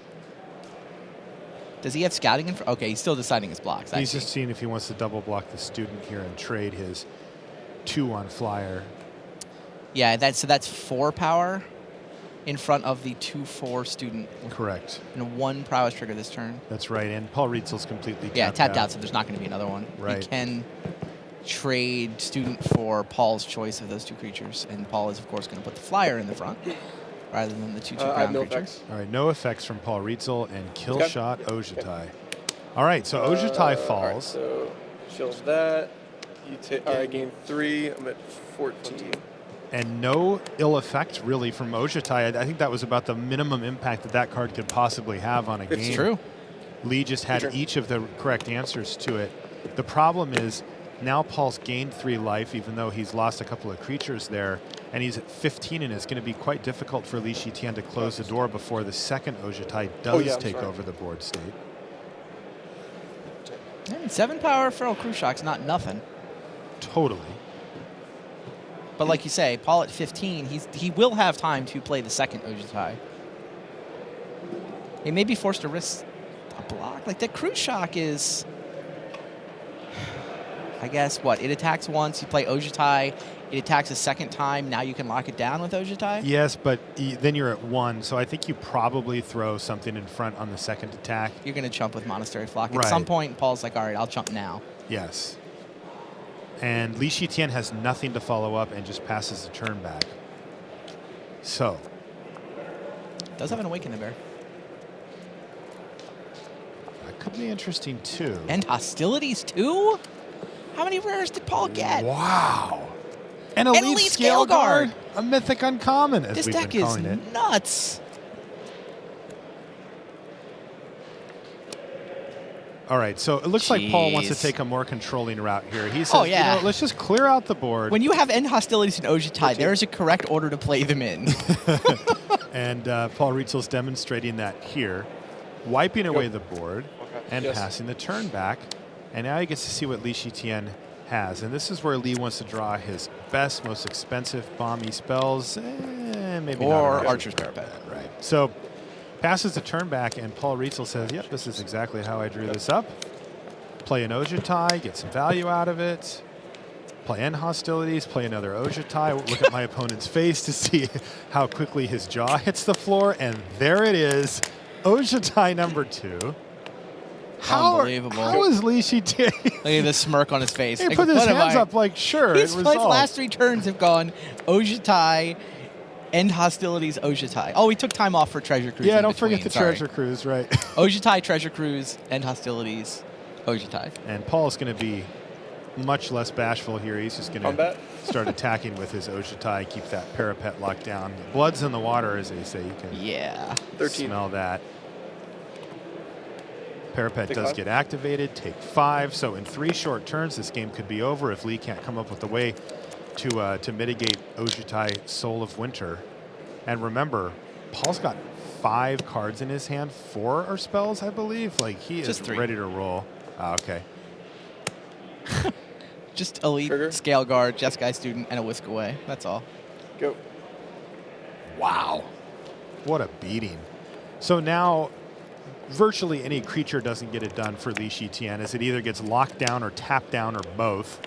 Does he have scouting in front? Okay, he's still deciding his blocks. He's just seeing if he wants to double block the Student here and trade his 2/1 flyer. Yeah, that's 4 power in front of the 2/4 Student. Correct. And 1 prowess trigger this turn. That's right, and Paul Rietzel's completely tapped out, so there's not going to be another one. Right. You can trade Student for Paul's choice of those 2 creatures, and Paul is, of course, going to put the flyer in the front rather than the 2/2 I have ground no creature. effects. All right, no effects from Paul Rietzel and kill Okay. shot Ojutai. All right, so Ojutai All right, falls. so kills that. You take. All right, gain 3. I'm at 14. And no ill effect really from Ojutai. I think that was about the minimum impact that card could possibly have on a game. It's true. Lee just had each of the correct answers to it. The problem is now Paul's gained 3 life, even though he's lost a couple of creatures there, and he's at 15, and it's going to be quite difficult for Li Shitian to close the door before the second Ojutai does take over the board state. And 7 power Feral Crew Shock's not nothing. Totally. But like you say, Paul at 15, he will have time to play the second Ojutai. He may be forced to risk a block. Like, that Crew Shock is, I guess, what? It attacks once, you play Ojutai, it attacks a second time, now you can lock it down with Ojutai? Yes, but then you're at 1, so I think you probably throw something in front on the second attack. You're going to chump with Monastery Flock. At Right. some point, Paul's like, all right, I'll chump now. Yes. And Li Shitian has nothing to follow up and just passes the turn back. So. Does have an Awakening Bear. That could be interesting, too. And Hostilities, too? How many rares did Paul get? Wow. An Elite Scale Guard. A mythic uncommon, as This we've deck been is calling it. nuts. All right, so it looks like Paul wants to Jeez. take a more controlling route here. He says, yeah. you know, let's just clear out the board. When you have End Hostilities in Ojutai, there is a correct order to play them in. And Paul Rietzel's demonstrating that here, wiping away the board and Yes. passing the turn back. And now he gets to see what Li Shitian has. And this is where Lee wants to draw his best, most expensive bomby spells. Maybe not Or Archer's Archer's Parapet. Right. So passes the turn back, and Paul Rietzel says, yep, this is exactly how I drew this up. Play an Ojutai, get some value out of it. Play End Hostilities, play another Ojutai. Look at my opponent's face to see how quickly his jaw hits the floor. And there it is, Ojutai number 2. Unbelievable. How is Li Shitian? Look at the smirk on his face. He Like, put his what am hands I- up like, sure, His it resolved. last 3 turns have gone Ojutai, End Hostilities, Ojutai. Oh, we took time off for Treasure Cruise. Yeah, in don't forget between, the sorry. Treasure Cruise, right? Ojutai, Treasure Cruise, End Hostilities, Ojutai. And Paul's going to be much less bashful here. He's just going to start attacking with his Ojutai, keep that parapet locked down. Blood's in the water, as they say. You can 13. smell that. Parapet does get activated, take 5. So in 3 short turns, this game could be over if Lee can't come up with a way to mitigate Ojutai Soul of Winter. And remember, Paul's got 5 cards in his hand. 4 are spells, I believe. Like, he is ready to roll. Okay. Just elite scale guard, Jeskai student, and a whisk away. That's all. Go. Wow. What a beating. So now virtually any creature doesn't get it done for Li Shitian, as it either gets locked down or tapped down or both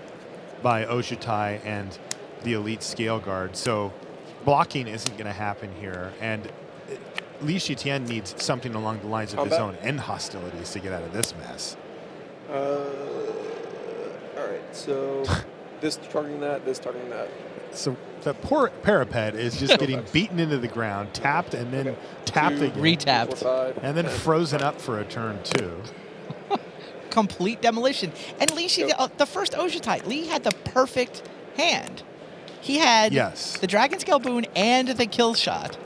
by Ojutai and the elite scale guard. So blocking isn't going to happen here. And Li Shitian needs something along the lines of his own end hostilities to get out of this mess. All right, so this targeting that, this targeting that. So the poor parapet is just getting beaten into the ground, tapped, and then tapped again. Retapped. And then frozen up for a turn 2. Complete demolition. And Lee, the first Ojutai, Lee had the perfect hand. He had the Dragon Scale Boon and the kill shot.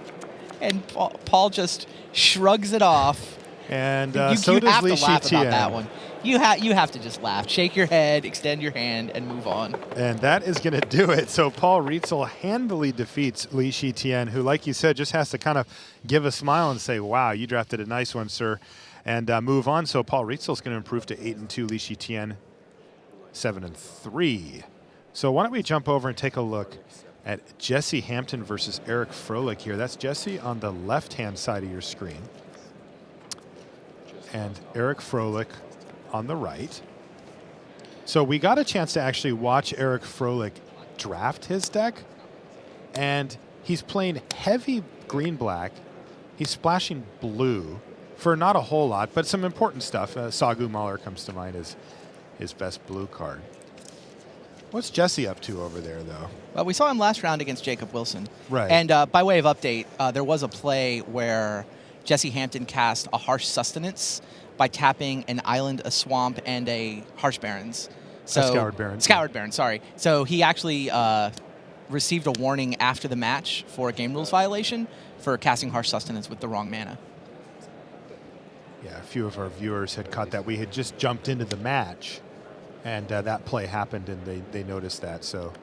And Paul just shrugs it off. And so does have Li to laugh Shitian. about that one. You have to just laugh, shake your head, extend your hand, and move on. And that is going to do it. So Paul Rietzel handily defeats Li Shitian, who, like you said, just has to kind of give a smile and say, wow, you drafted a nice one, sir, and move on. So Paul Rietzel is going to improve to 8-2, Li Shitian 7-3. So why don't we jump over and take a look at Jesse Hampton versus Eric Froelich here. That's Jesse on the left-hand side of your screen. And Eric Froelich on the right. So we got a chance to actually watch Eric Froelich draft his deck, and he's playing heavy green-black. He's splashing blue for not a whole lot, but some important stuff. Sagu Mahler comes to mind as his best blue card. What's Jesse up to over there, though? Well, we saw him last round against Jacob Wilson. Right. And by way of update, there was a play where Jesse Hampton cast a Harsh Sustenance by tapping an island, a swamp, and a Harsh Barrens. So, Scoured Barrens. Scoured Barrens, sorry. So he actually received a warning after the match for a game rules violation for casting Harsh Sustenance with the wrong mana. Yeah, a few of our viewers had caught that. We had just jumped into the match, and that play happened, and they noticed that. So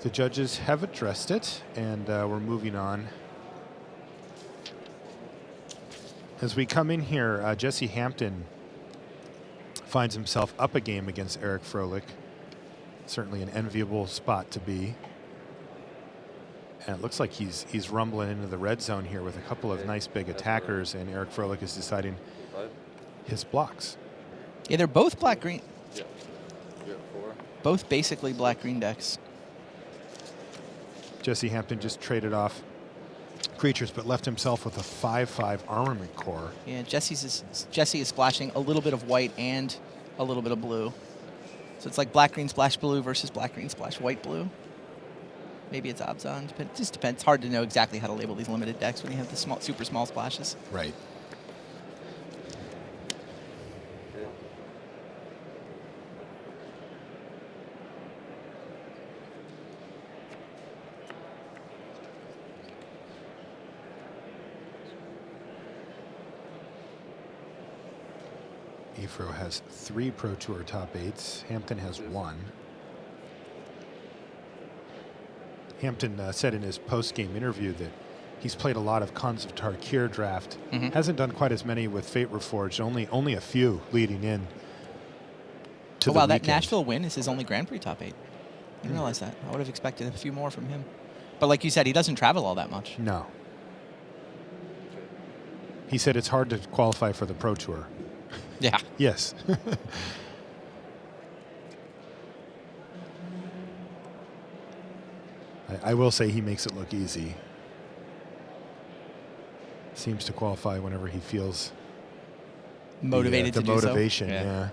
the judges have addressed it, and we're moving on. As we come in here, Jesse Hampton finds himself up a game against Eric Froelich. Certainly an enviable spot to be. And it looks like he's rumbling into the red zone here with a couple of nice big attackers, and Eric Froelich is deciding his blocks. Yeah, they're both black-green. Yeah. Both basically black-green decks. Jesse Hampton just traded off creatures, but left himself with a 5/5 armament core. Yeah, Jesse is splashing a little bit of white and a little bit of blue. So it's like black-green splash blue versus black-green splash white blue. Maybe it's odds on. It just depends. It's hard to know exactly how to label these limited decks when you have the super small splashes. Right. Efro has 3 Pro Tour top 8s. Hampton has 1. Hampton said in his post-game interview that he's played a lot of Khans of Tarkir draft. Hasn't done quite as many with Fate Reforged, only a few leading in to the wow, that weekend. Nashville win is his only Grand Prix top 8. I didn't realize that. I would have expected a few more from him. But like you said, he doesn't travel all that much. No. He said it's hard to qualify for the Pro Tour. Yeah. Yes. I will say he makes it look easy. Seems to qualify whenever he feels motivated the to do motivation, so. yeah.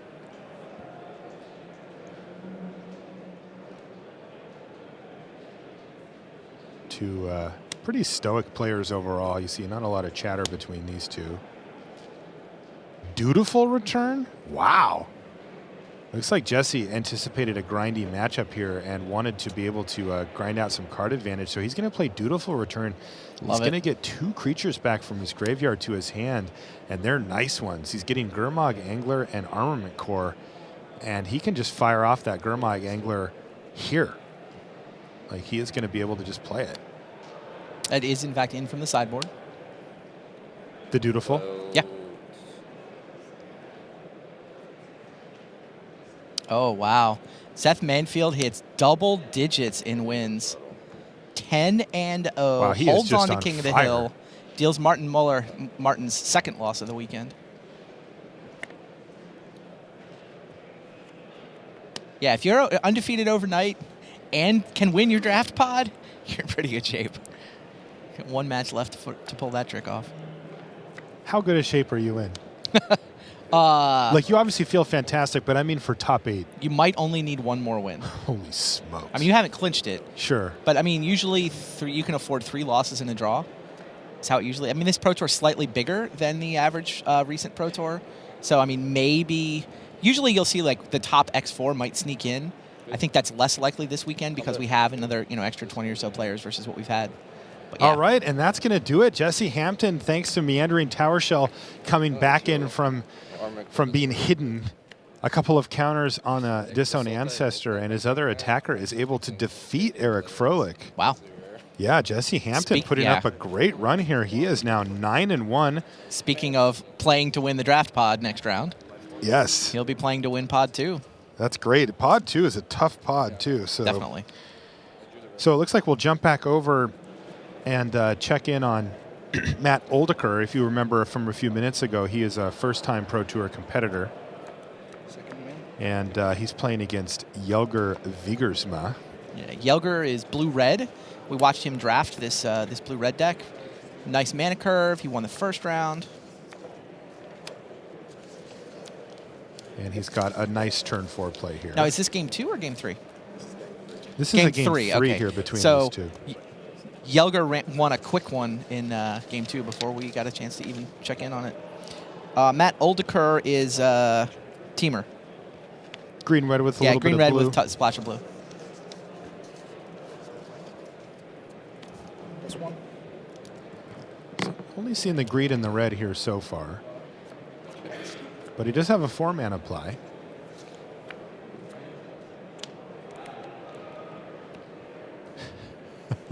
Two pretty stoic players overall. You see not a lot of chatter between these two. Dutiful return? Wow. Looks like Jesse anticipated a grindy matchup here and wanted to be able to grind out some card advantage. So he's going to play Dutiful Return. He's going to get 2 creatures back from his graveyard to his hand, and they're nice ones. He's getting Gurmag Angler and Armament Core, and he can just fire off that Gurmag Angler here. Like, he is going to be able to just play it. It is, in fact, in from the sideboard. The Dutiful? Yeah. Oh, wow. Seth Manfield hits double digits in wins. 10-0. Wow, he holds is just on to on King of the fire. Hill. Deals Martin Muller Martin's second loss of the weekend. Yeah, if you're undefeated overnight and can win your draft pod, you're in pretty good shape. Got 1 match left to pull that trick off. How good a shape are you in? Like, you obviously feel fantastic, but I mean for top 8. You might only need 1 more win. Holy smokes. I mean, you haven't clinched it. Sure. But, I mean, usually you can afford 3 losses in a draw. That's how it usually... I mean, this Pro Tour is slightly bigger than the average recent Pro Tour. So, I mean, maybe... Usually you'll see, like, the top X4 might sneak in. I think that's less likely this weekend because we have another, extra 20 or so players versus what we've had. But, yeah. All right, and that's going to do it. Jesse Hampton, thanks to Meandering Tower Shell, coming back in from being hidden. A couple of counters on a Disown Ancestor, and his other attacker is able to defeat Eric Froelich. Wow. Yeah, Jesse Hampton putting up a great run here. He is now 9-1. Speaking of playing to win the draft pod next round. Yes. He'll be playing to win pod 2. That's great. Pod 2 is a tough pod, too. So definitely. So it looks like we'll jump back over and check in on Matt Oldeker. If you remember from a few minutes ago, he is a first-time Pro Tour competitor. And he's playing against Jelger Vigersma. Yeah, Jelger is blue-red. We watched him draft this blue-red deck. Nice mana curve. He won the first round. And he's got a nice turn 4 play here. Now, is this game 2 or game 3? This is a game 3 okay. here between so these two. Jelger won a quick one in game 2 before we got a chance to even check in on it. Matt Oldeker is teamer. Green-red with a little bit of blue. Yeah, green-red with splash of blue. This one. So only seen the green and the red here so far. But he does have a 4-mana play.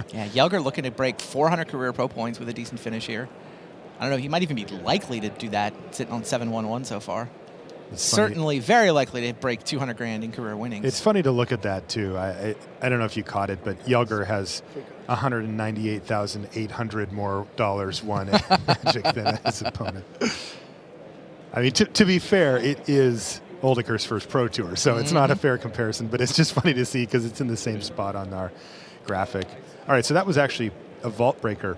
Yeah, Jelger looking to break 400 career pro points with a decent finish here. I don't know, he might even be likely to do that, sitting on 7-1-1 so far. Certainly very likely to break 200 grand in career winnings. It's funny to look at that, too. I don't know if you caught it, but Jelger has 198,800 more dollars won at Magic than his opponent. I mean, to be fair, it is Oldeker's first Pro Tour, so it's not a fair comparison, but it's just funny to see because it's in the same spot on our graphic. All right, so that was actually a Vault Breaker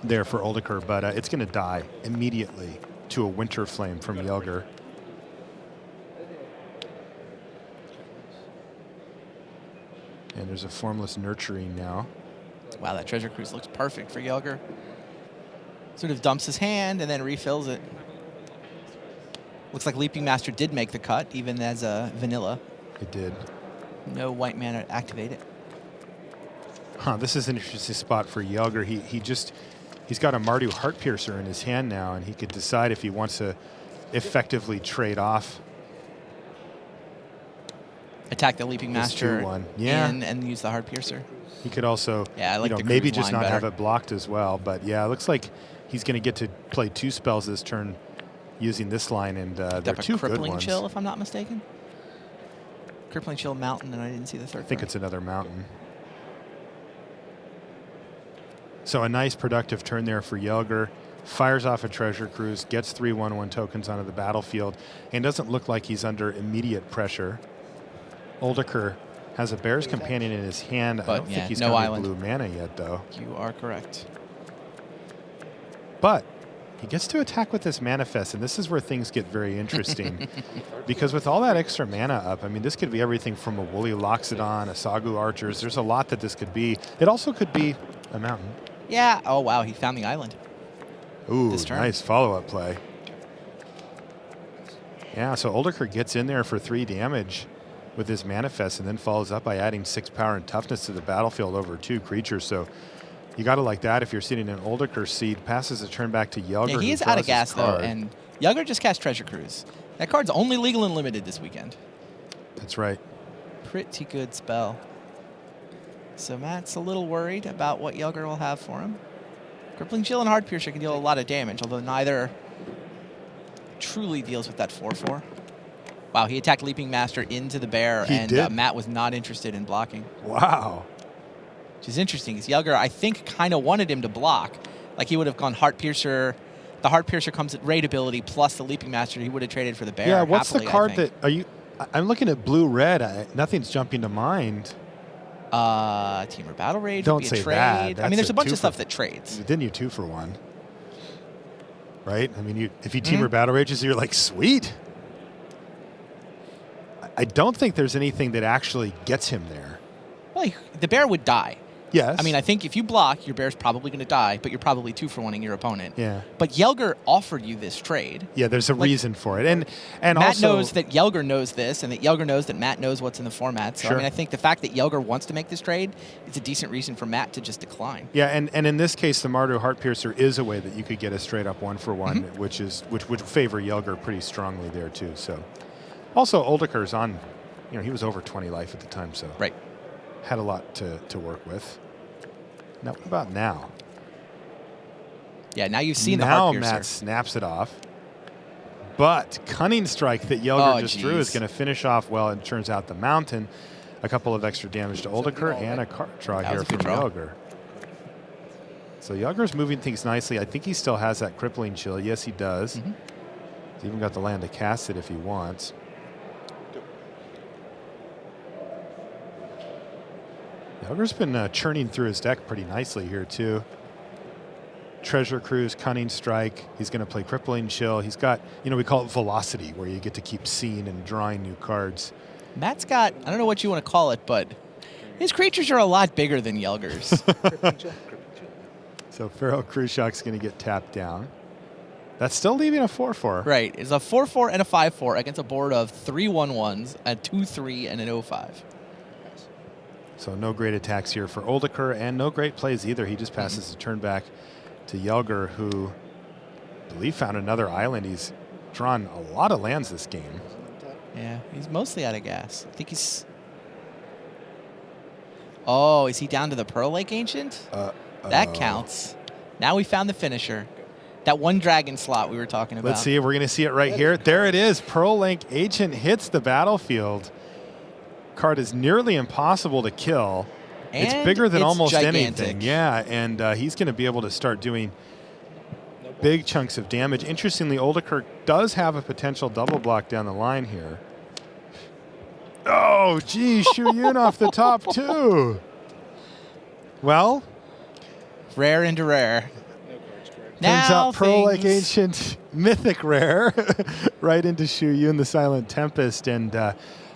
there for Oldeker, but it's going to die immediately to a Winter Flame from Jelger. And there's a Formless Nurturing now. Wow, that Treasure Cruise looks perfect for Jelger. Sort of dumps his hand and then refills it. Looks like Leaping Master did make the cut, even as a vanilla. It did. No white mana to activate it. Huh, this is an interesting spot for Jelger. He's got a Mardu Heartpiercer in his hand now, and he could decide if he wants to effectively trade off. Attack the Leaping Master and use the Heartpiercer. He could also the maybe just not better. have it blocked as well. But yeah, it looks like he's going to get to play 2 spells this turn using this line, and they're 2 good Crippling ones. Chill, if I'm not mistaken. Crippling Chill Mountain, and I didn't see the third. I think it's another mountain. So a nice productive turn there for Jelger. Fires off a Treasure Cruise, gets 3/1/1 tokens onto the battlefield, and doesn't look like he's under immediate pressure. Oldeker has a Bear's Companion in his hand. I don't think he's got blue mana yet, though. You are correct. But he gets to attack with this Manifest, and this is where things get very interesting. Because with all that extra mana up, I mean, this could be everything from a Woolly Loxodon, a Sagu Archers. There's a lot that this could be. It also could be a mountain. Yeah. Oh, wow. He found the island. Ooh, nice follow-up play. Yeah, so Oldeker gets in there for 3 damage with his Manifest and then follows up by adding 6 power and toughness to the battlefield over 2 creatures. So you got to like that if you're sitting in Oldeker's seat. Passes a turn back to Yelger. Yeah, he is out of gas, though, and Yelger just cast Treasure Cruise. That card's only legal and limited this weekend. That's right. Pretty good spell. So Matt's a little worried about what Yelger will have for him. Crippling Chill and Heart Piercer can deal a lot of damage, although neither truly deals with that 4/4. Wow, he attacked Leaping Master into the bear, and Matt was not interested in blocking. Wow. Which is interesting, because Yelger, I think, kind of wanted him to block. Like, he would have gone Heart Piercer. The Heart Piercer comes at raid ability plus the Leaping Master. He would have traded for the bear. Yeah, what's happily, the card that are you? I'm looking at blue-red. Nothing's jumping to mind. Teamer Battle Rage Don't would be a say trade. that. I mean, there's a bunch of 2 stuff for, that trades. Didn't you 2 for 1? Right? I mean, if he Teamer Battle Rages, you're like, sweet. I don't think there's anything that actually gets him there. Well, the bear would die. Yes. I mean, I think if you block, your bear's probably going to die, but you're probably 2 for 1-ing your opponent. Yeah. But Yelger offered you this trade. Yeah, there's a reason for it. And Matt also knows that Yelger knows this, and that Yelger knows that Matt knows what's in the format. So, Sure. I mean, I think the fact that Yelger wants to make this trade is a decent reason for Matt to just decline. Yeah, and in this case, the Mardu Heart Piercer is a way that you could get a straight up 1 for 1, which would favor Yelger pretty strongly there too. So, also Oldeker's on, he was over 20 life at the time, so right, had a lot to work with. Now, what about now? Yeah, now you've seen the Heart Piercer. Now Matt snaps it off. But Cunning Strike that Yelger just drew is going to finish off well, and turns out the Mountain. A couple of extra damage to Oldeker and a card draw here from Yelger. So Yelger's moving things nicely. I think he still has that Crippling Chill. Yes, he does. He's even got the land to cast it if he wants. Yelger's been churning through his deck pretty nicely here, too. Treasure Cruise, Cunning Strike. He's going to play Crippling Chill. He's got, we call it Velocity, where you get to keep seeing and drawing new cards. Matt's got, I don't know what you want to call it, but his creatures are a lot bigger than Yelger's. So Feral Cruciak's going to get tapped down. That's still leaving a 4/4. Right. It's a 4/4 and a 5/4 against a board of 3 1/1s, a 2/3, and an 0/5. So no great attacks here for Oldeker, and no great plays either. He just passes the turn back to Yelger, who I believe found another island. He's drawn a lot of lands this game. Yeah, he's mostly out of gas. I think he's... Oh, is he down to the Pearl Lake Ancient? That counts. Now we found the finisher. That 1 dragon slot we were talking about. Let's see. We're going to see it right here. There it is. Pearl Lake Ancient hits the battlefield. Card is nearly impossible to kill. And it's bigger than almost gigantic. anything. Yeah, and he's going to be able to start doing big chunks of damage. Interestingly, Oldeker does have a potential double block down the line here. Oh, geez, Shu Yun off the top, too. Well, rare into rare. Turns out Pearl Lake Ancient, mythic rare, right into Shu Yun, the Silent Tempest, and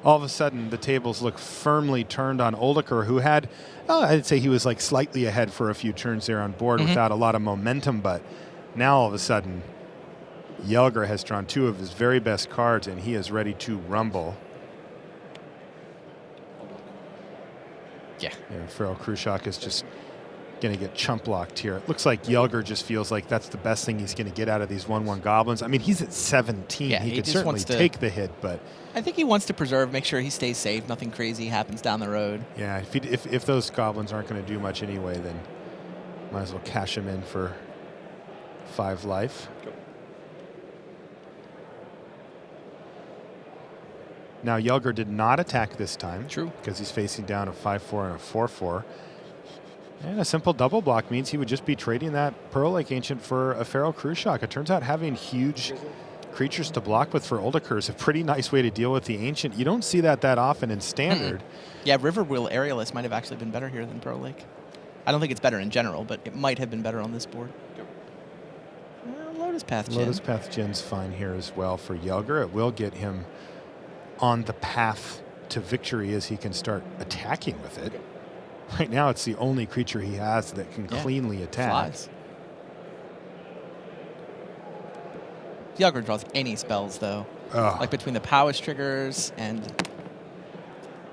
all of a sudden the tables look firmly turned on Oldeker, who had, I'd say he was like slightly ahead for a few turns there on board without a lot of momentum, but now all of a sudden Yelger has drawn 2 of his very best cards, and he is ready to rumble. Yeah. Feral Cruciak is just going to get chump blocked here. It looks like Yelger just feels like that's the best thing he's going to get out of these 1/1 goblins. I mean, he's at 17. Yeah, he could certainly take the hit, but I think he wants to preserve, make sure he stays safe, nothing crazy happens down the road. Yeah, if those goblins aren't going to do much anyway, then might as well cash him in for 5 life. Now, Yelger did not attack this time. True. Because he's facing down a 5/4 and a 4/4. And a simple double block means he would just be trading that Pearl Lake Ancient for a Feral Cruciak. It turns out having huge creatures to block with for Oldeker is a pretty nice way to deal with the Ancient. You don't see that often in Standard. Yeah, Riverwheel Aerialist might have actually been better here than Pearl Lake. I don't think it's better in general, but it might have been better on this board. Lotus Path Djinn. Lotus Path Djinn's fine here as well for Yelger. It will get him on the path to victory as he can start attacking with it. Right now, it's the only creature he has that can cleanly attack. Flies. Yelger draws any spells, though. Like between the Powis triggers and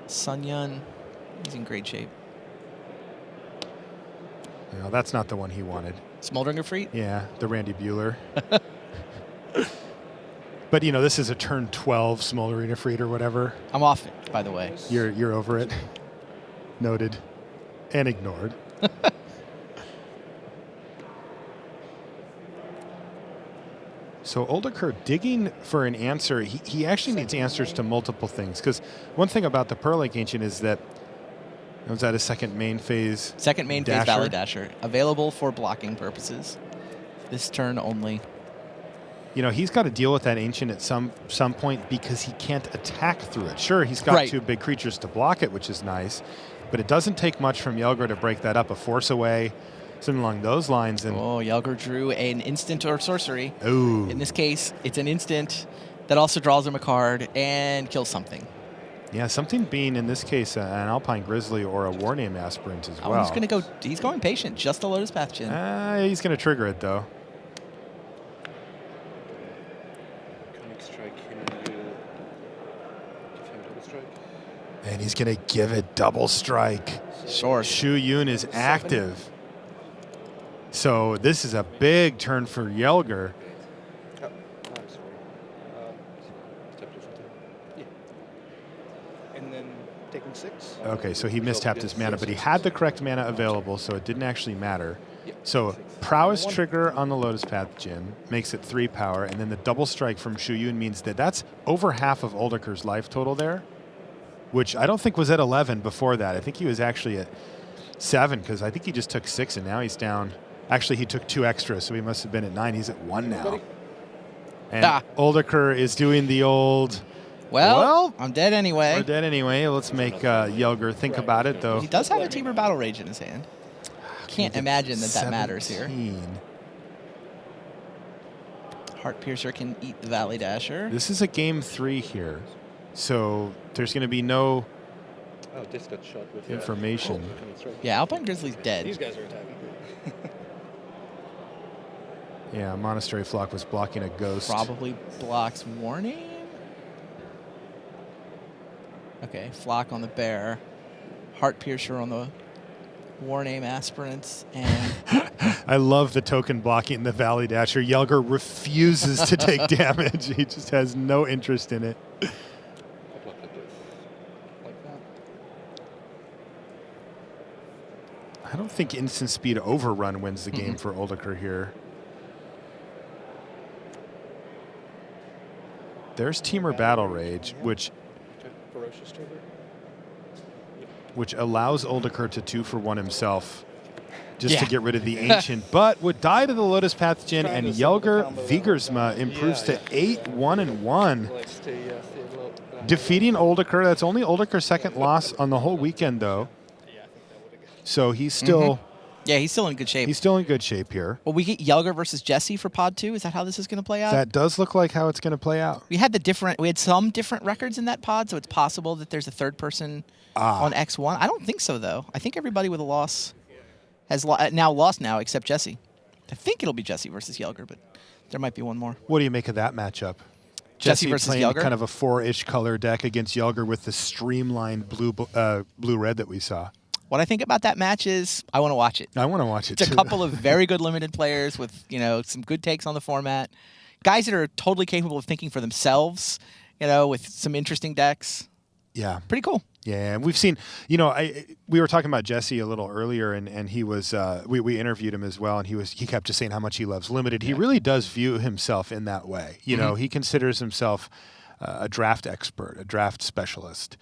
Sun Yun, he's in great shape. No, that's not the one he wanted. Smoldering Efreet? Yeah, the Randy Bueller. But, this is a turn 12 Smoldering Efreet or whatever. I'm off it, by the way. You're over it. Noted. And ignored. So Oldeker digging for an answer. He actually needs answers to multiple things. Because one thing about the Pearl Lake Ancient is that was that a second main phase? Second main dasher? phase Valley Dasher. Available for blocking purposes. This turn only. He's got to deal with that Ancient at some point because he can't attack through it. Sure, he's got two big creatures to block it, which is nice. But it doesn't take much from Yelger to break that up. A Force Away, something along those lines. And Yelger drew an instant or sorcery. Ooh. In this case, it's an instant that also draws him a card and kills something. Yeah, something being, in this case, an Alpine Grizzly or a Warname Aspirant as well. He's going patient, just a Lotus Path Djinn. He's going to trigger it, though. And he's going to give it double strike. Sure. Shu Yun is active. So this is a big turn for Yelger. Oh, I'm sorry. Step different there. Yeah. And then taking 6. Okay, so he mistapped his mana, but he had the correct mana available, so it didn't actually matter. So Prowess trigger on the Lotus Path Djinn makes it 3 power, and then the double strike from Shu Yun means that's over half of Oldeker's life total there, which I don't think was at 11 before that. I think he was actually at 7 because I think he just took 6 and now he's down. Actually, he took 2 extra, so he must have been at 9. He's at 1 now. And Oldeker is doing the old... Well, I'm dead anyway. We're dead anyway. Let's make Yelger think about it, though. He does have a Temur Battle Rage in his hand. Can't imagine that matters here. Heart Piercer can eat the Valley Dasher. This is a game 3 here, so there's going to be no this got shot with information. Yeah, Alpine Grizzly's dead. These guys are attacking. Yeah, Monastery Flock was blocking a ghost. Probably blocks Warning. Okay, Flock on the Bear. Heart Piercer on the Warname Aspirants. And I love the token blocking the Valley Dasher. Yelger refuses to take damage. He just has no interest in it. I don't think instant speed overrun wins the game for Oldeker here. There's Temur Battle Rage, which allows Oldeker to 2-for-1 himself just to get rid of the Ancient, but would die to the Lotus Path Djinn, and Yelger Vigersma improves to 8-1-1. Defeating Oldeker. That's only Oldeker's second loss on the whole weekend, though. So he's still... Yeah, he's still in good shape. He's still in good shape here. Well, we get Yelger versus Jesse for Pod 2. Is that how this is going to play out? That does look like how it's going to play out. We had some different records in that pod, so it's possible that there's a third person on X1. I don't think so, though. I think everybody with a loss has now lost except Jesse. I think it'll be Jesse versus Yelger, but there might be one more. What do you make of that matchup? Jesse versus playing Yelger? Kind of a 4-ish color deck against Yelger with the streamlined blue-red that we saw. What I think about that match is I want to watch it. I want to watch it, too. It's a couple of very good limited players with, some good takes on the format. Guys that are totally capable of thinking for themselves, with some interesting decks. Yeah. Pretty cool. Yeah, and we've seen, we were talking about Jesse a little earlier, and he was, we interviewed him as well, and he kept just saying how much he loves limited. He really does view himself in that way. He considers himself a draft expert, a draft specialist.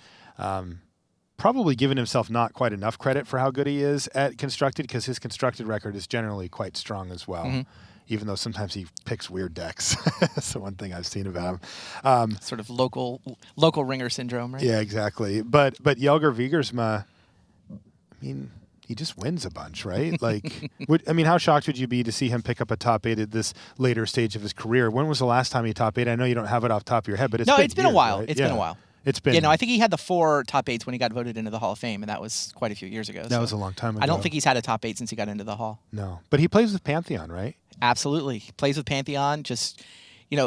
Probably giving himself not quite enough credit for how good he is at constructed, because his constructed record is generally quite strong as well, even though sometimes he picks weird decks. That's the one thing I've seen about him. Sort of local ringer syndrome, right? Yeah, exactly. But Yelger Vigersma, he just wins a bunch, right? Like, how shocked would you be to see him pick up a top 8 at this later stage of his career? When was the last time he top 8? I know you don't have it off the top of your head, but it's been a while. Right? It's been a while. It's been. I think he had the 4 top 8s when he got voted into the Hall of Fame, and that was quite a few years ago. That was a long time ago. I don't think he's had a top 8 since he got into the Hall. No, but he plays with Pantheon, right? Absolutely. He plays with Pantheon. Just,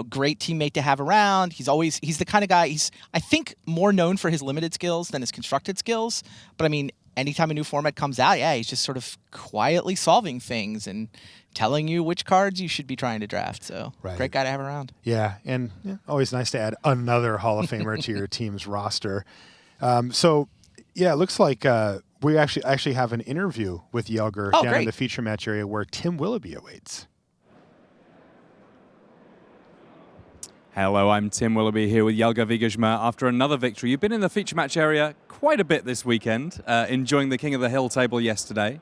great teammate to have around. He's the kind of guy, he's, I think, more known for his limited skills than his constructed skills. But I mean, anytime a new format comes out, he's just sort of quietly solving things and telling you which cards you should be trying to draft. So great guy to have around. Yeah, and always nice to add another Hall of Famer to your team's roster. It looks like we actually have an interview with Jelger down in the feature match area where Tim Willoughby awaits. Hello, I'm Tim Willoughby here with Jelger Wiegersma after another victory. You've been in the feature match area quite a bit this weekend, enjoying the King of the Hill table yesterday.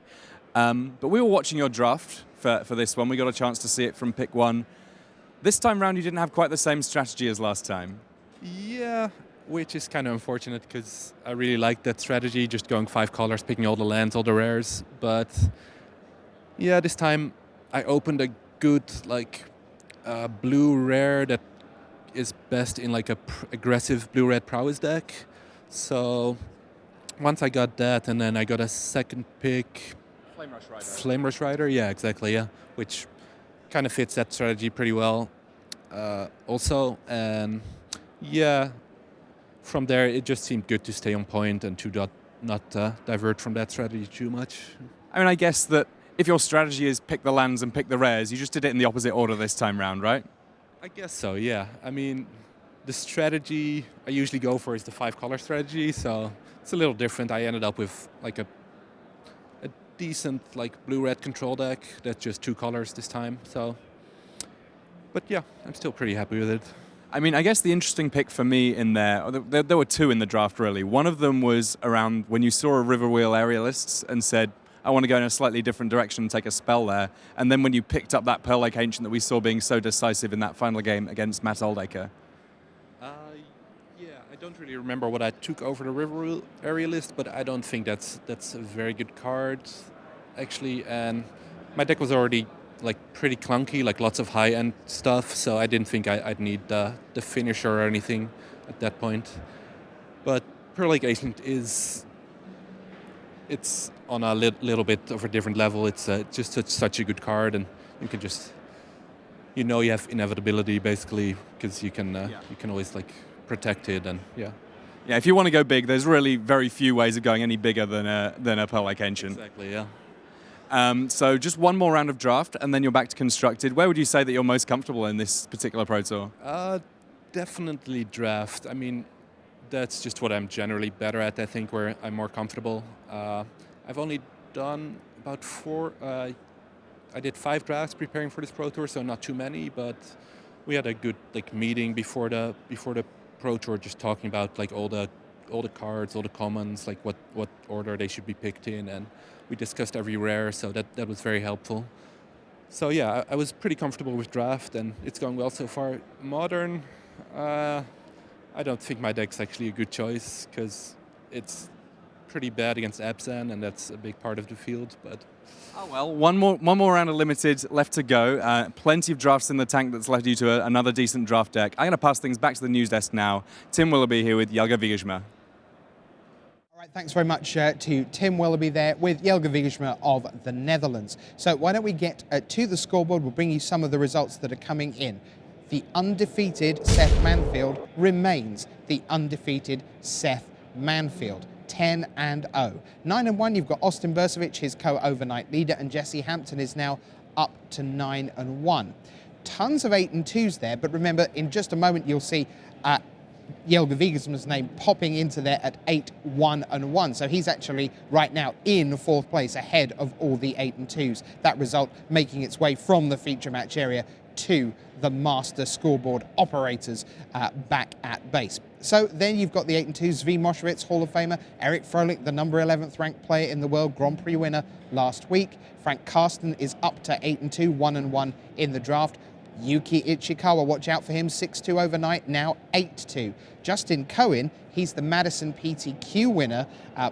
But we were watching your draft for this one. We got a chance to see it from pick one. This time round, you didn't have quite the same strategy as last time. Yeah, which is kind of unfortunate because I really liked that strategy, just going 5 colors, picking all the lands, all the rares. But yeah, this time I opened a good blue rare that is best in like a aggressive blue-red prowess deck. So once I got that, and then I got a second pick, Flame Rush Rider, yeah, exactly, yeah, which kind of fits that strategy pretty well. Also, and yeah, from there it just seemed good to stay on point and to not divert from that strategy too much. I mean, I guess that if your strategy is pick the lands and pick the rares, you just did it in the opposite order this time round, right? I guess so, yeah. I mean, the strategy I usually go for is the 5-color strategy, so it's a little different. I ended up with like a decent blue-red control deck that's just 2 colors this time. So, but yeah, I'm still pretty happy with it. I mean, I guess the interesting pick for me in there were 2 in the draft really. One of them was around when you saw a Riverwheel Aerialists and said, I want to go in a slightly different direction and take a spell there. And then when you picked up that Pearl Lake Ancient that we saw being so decisive in that final game against Matt Oldacre. Yeah, I don't really remember what I took over the Riverwheel Aerialist, but I don't think that's a very good card, actually. And my deck was already pretty clunky, lots of high-end stuff, so I didn't think I'd need the finisher or anything at that point. But Pearl Lake Ancient it's on a little bit of a different level. It's just such a good card, and you can just, you have inevitability basically, because you can always protect it, and yeah. Yeah, if you want to go big, there's really very few ways of going any bigger than a Pearl Lake Ancient. Exactly, yeah. So just one more round of draft, and then you're back to constructed. Where would you say that you're most comfortable in this particular Pro Tour? Definitely draft. I mean, that's just what I'm generally better at, I think, where I'm more comfortable. I've only done about 4. I did 5 drafts preparing for this Pro Tour, so not too many, but we had a good meeting before the Pro Tour, just talking about all the cards, all the commons, what order they should be picked in, and we discussed every rare, so that was very helpful. So yeah, I was pretty comfortable with draft, and it's going well so far. Modern, I don't think my deck's actually a good choice because it's pretty bad against Abzan, and that's a big part of the field. But oh well, one more round of limited left to go. Plenty of drafts in the tank that's led you to another decent draft deck. I'm going to pass things back to the news desk now. Tim Willoughby here with Jelger Wiegersma. All right, thanks very much to Tim Willoughby there with Jelger Wiegersma of the Netherlands. So why don't we get to the scoreboard? We'll bring you some of the results that are coming in. The undefeated Seth Manfield remains the undefeated Seth Manfield. 10-0. 9-1, you've got Austin Bursovic, his co-overnight leader, and Jesse Hampton is now up to 9-1. Tons of 8-2s there, but remember, in just a moment, you'll see Jelger Wiegersma's name popping into there at 8-1-1. So he's actually right now in 4th place, ahead of all the 8-2s. That result making its way from the feature match area to the master scoreboard operators back at base. So then you've got the 8-2s, Zvi Moshevitz, Hall of Famer, Eric Froelich, the number 11th ranked player in the world, Grand Prix winner last week. Frank Karsten is up to 8-2, 1-1 in the draft. Yuki Ichikawa, watch out for him, 6-2 overnight, now 8-2. Justin Cohen He's the Madison PTQ winner,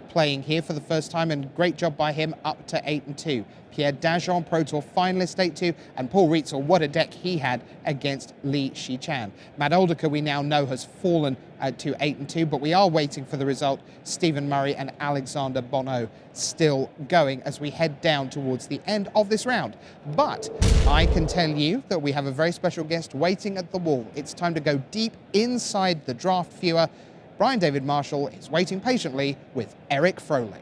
playing here for the first time, and great job by him, up to 8-2. Pierre Dajon, Pro Tour finalist, 8-2, and Paul Rietzel, what a deck he had against Li Shichan. Matt Oldeker, we now know, has fallen to 8-2, but we are waiting for the result. Stephen Murray and Alexander Bonneau still going as we head down towards the end of this round. But I can tell you that we have a very special guest waiting at the wall. It's time to go deep inside the draft viewer. Brian David Marshall is waiting patiently with Eric Froelich.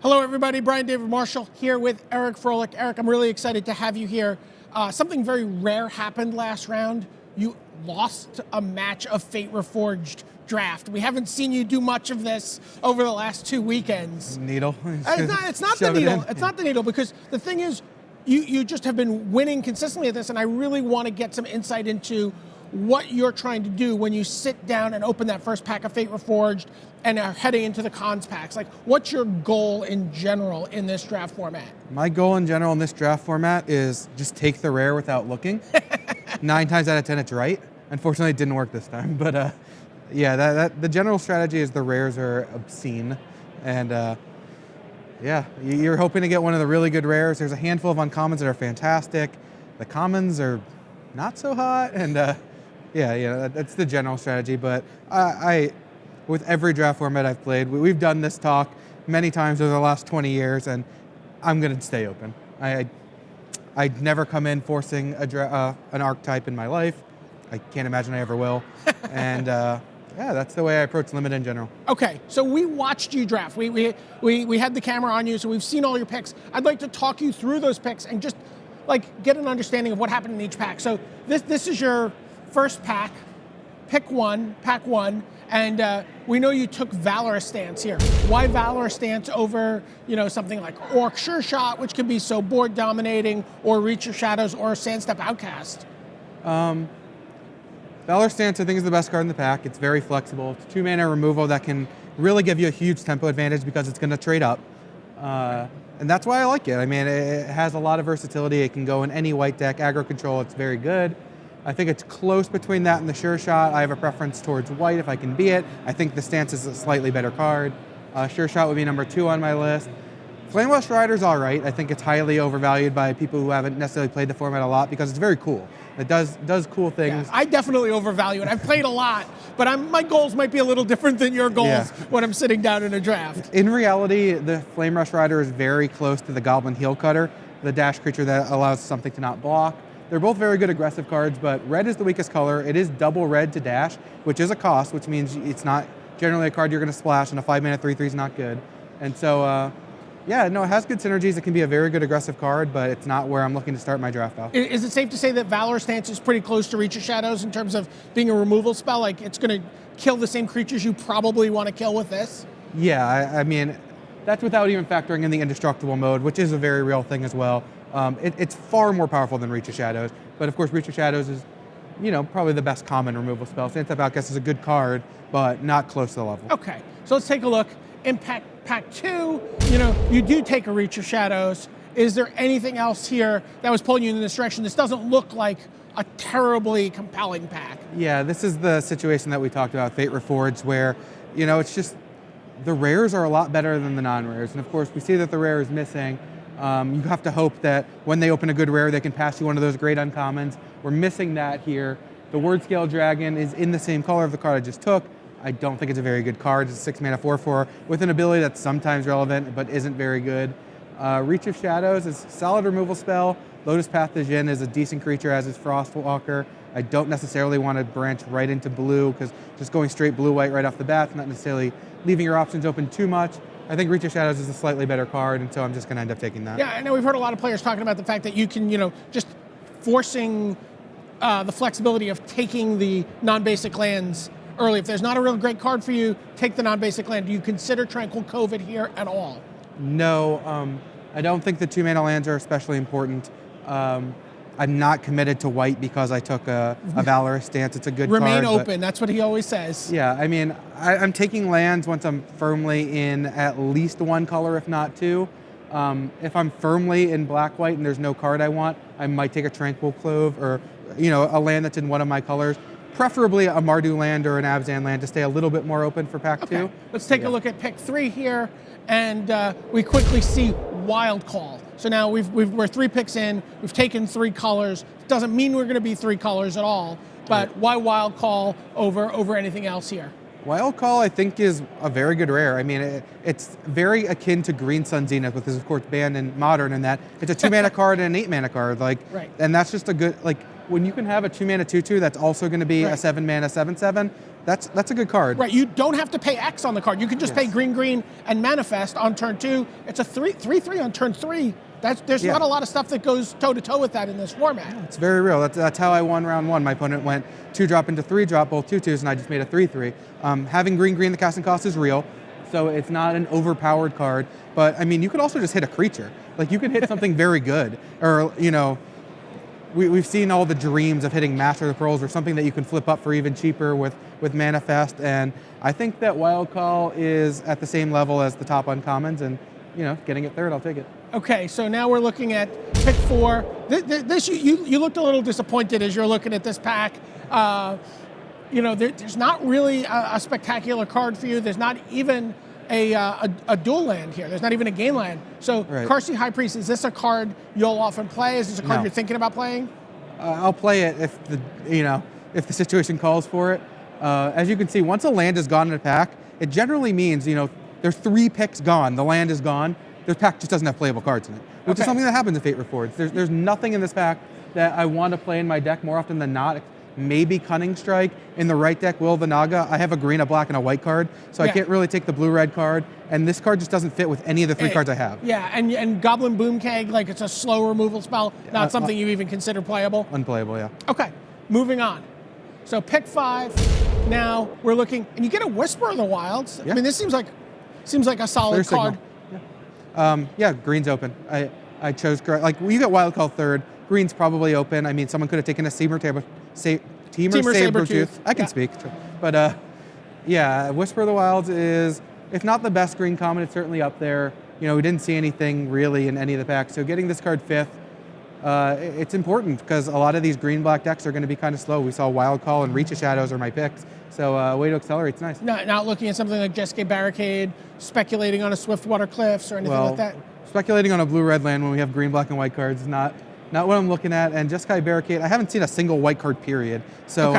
Hello, everybody. Brian David Marshall here with Eric Froelich. Eric, I'm really excited to have you here. Something very rare happened last round. You lost a match of Fate Reforged draft. We haven't seen you do much of this over the last 2 weekends. Needle. It's not the needle. It's not the needle, because the thing is, you just have been winning consistently at this, and I really want to get some insight into what you're trying to do when you sit down and open that first pack of Fate Reforged and are heading into the cons packs. Like, what's your goal in general in this draft format? My goal in general in this draft format is just take the rare without looking. 9 times out of 10, it's right. Unfortunately, it didn't work this time. But yeah, the general strategy is the rares are obscene. And yeah, you're hoping to get one of the really good rares. There's a handful of uncommons that are fantastic. The commons are not so hot. And yeah, that's the general strategy. But with every draft format I've played, we've done this talk many times over the last 20 years, and I'm going to stay open. I'd never come in forcing an archetype in my life. I can't imagine I ever will. And yeah, that's the way I approach Limited in general. Okay, so we watched you draft. We had the camera on you, so we've seen all your picks. I'd like to talk you through those picks and just like get an understanding of what happened in each pack. So this is your first pack, pack one, and we know you took Valorous Stance here. Why Valorous Stance over, something like Orc Sure Shot, which can be so board dominating, or Reach Your Shadows, or Sandstep Outcast? Valorous Stance, I think, is the best card in the pack. It's very flexible. It's 2-mana removal that can really give you a huge tempo advantage because it's going to trade up. And that's why I like it. I mean, it has a lot of versatility. It can go in any white deck. Aggro control, it's very good. I think it's close between that and the Sure Shot. I have a preference towards white if I can be it. I think the Stance is a slightly better card. Sure Shot would be number 2 on my list. Flamelush Rider's all right. I think it's highly overvalued by people who haven't necessarily played the format a lot because it's very cool. It does cool things. Yeah, I definitely overvalue it. I've played a lot, but my goals might be a little different than your goals when I'm sitting down in a draft. In reality, the Flame Rush Rider is very close to the Goblin Heel Cutter, the dash creature that allows something to not block. They're both very good aggressive cards, but red is the weakest color. It is double red to dash, which is a cost, which means it's not generally a card you're going to splash, and a 5-mana 3/3 is not good. And so, yeah, no, it has good synergies. It can be a very good aggressive card, but it's not where I'm looking to start my draft off. Is it safe to say that Valorous Stance is pretty close to Reach Your Shadows in terms of being a removal spell? Like, it's going to kill the same creatures you probably want to kill with this? Yeah, I mean, that's without even factoring in the indestructible mode, which is a very real thing as well. It's far more powerful than Reach Your Shadows, but of course Reach Your Shadows is, probably the best common removal spell. Sandstep Outcast is a good card, but not close to the level. Okay, so let's take a look. In pack 2, you do take a Reach Your Shadows. Is there anything else here that was pulling you in this direction? This doesn't look like a terribly compelling pack. Yeah, this is the situation that we talked about, Fate Reforged, where, it's just the rares are a lot better than the non-rares. And of course, we see that the rare is missing. You have to hope that when they open a good rare, they can pass you one of those great uncommons. We're missing that here. The Word Scale Dragon is in the same color of the card I just took. I don't think it's a very good card. It's a 6-mana 4/4 with an ability that's sometimes relevant, but isn't very good. Reach of Shadows is a solid removal spell. Lotus Path to Jin is a decent creature, as is Frostwalker. I don't necessarily want to branch right into blue, because just going straight blue-white right off the bat is not necessarily leaving your options open too much. I think Reach of Shadows is a slightly better card, and so I'm just going to end up taking that. Yeah, I know we've heard a lot of players talking about the fact that you can, just forcing the flexibility of taking the non-basic lands early. If there's not a real great card for you, take the non-basic land. Do you consider Tranquil Cove here at all? No, I don't think the 2-mana lands are especially important. I'm not committed to white because I took a Valorous stance. It's a good Remain card. open. That's what he always says. Yeah, I mean, I'm taking lands once I'm firmly in at least one color, if not two. If I'm firmly in black-white and there's no card I want, I might take a Tranquil Clove or, a land that's in one of my colors. Preferably a Mardu land or an Abzan land to stay a little bit more open for pack two. Let's take a look at pick 3 here, and we quickly see Wild Call. So now we're 3 picks in. We've taken 3 colors. Doesn't mean we're going to be 3 colors at all. But why Wild Call over anything else here? Wild Call, I think, is a very good rare. I mean, it's very akin to Green Sun Zenith, which is, of course, banned in Modern, in that it's a 2-mana card and an 8-mana card. And that's just a good, when you can have a 2-mana 2/2 that's also going to be a 7-mana 7/7, that's a good card. Right, you don't have to pay X on the card. You can just pay green and manifest on turn 2. It's a 3/3 on turn 3. There's not a lot of stuff that goes toe-to-toe with that in this format. It's very real. That's how I won round 1. My opponent went 2-drop into 3-drop, both 2/2s, and I just made a 3/3. Having green, the casting cost is real, so it's not an overpowered card. But, I mean, you could also just hit a creature. You could hit something very good. Or, we've seen all the dreams of hitting Master of the Pearls or something that you can flip up for even cheaper with Manifest. And I think that Wild Call is at the same level as the top uncommons, and, getting it third, I'll take it. Okay, so now we're looking at pick 4. This you looked a little disappointed as you're looking at this pack. There's not really a spectacular card for you. There's not even a dual land here. There's not even a game land. So, Karsi High Priest, is this a card you'll often play? Is this a card you're thinking about playing? I'll play it if the situation calls for it. As you can see, once a land is gone in a pack, it generally means there's 3 picks gone. The land is gone. The pack just doesn't have playable cards in it, which is something that happens in Fate Reforged. There's nothing in this pack that I want to play in my deck more often than not. Maybe Cunning Strike. In the right deck, Will of the Naga. I have a green, a black, and a white card, so I can't really take the blue-red card, and this card just doesn't fit with any of the 3 cards I have. Yeah, and Goblin Boomkeg, it's a slow removal spell, not something you even consider playable? Unplayable, yeah. Okay, moving on. So pick 5, now we're looking, and you get a Whisper of the Wilds. I mean, this seems like a solid card. Green's open. I chose, you get Wild Call third, green's probably open. I mean, someone could have taken a Teamer Sabertooth. I can speak. But Whisper of the Wilds is, if not the best green common, it's certainly up there. We didn't see anything really in any of the packs. So getting this card 5th, it's important because a lot of these green-black decks are going to be kind of slow. We saw Wild Call and Reach of Shadows are my picks. So way to accelerate, it's nice. Not looking at something like Jeskai Barricade, speculating on a Swiftwater Cliffs or anything like that? Speculating on a blue-red land when we have green, black, and white cards is not what I'm looking at. And Jeskai Barricade, I haven't seen a single white card, period. So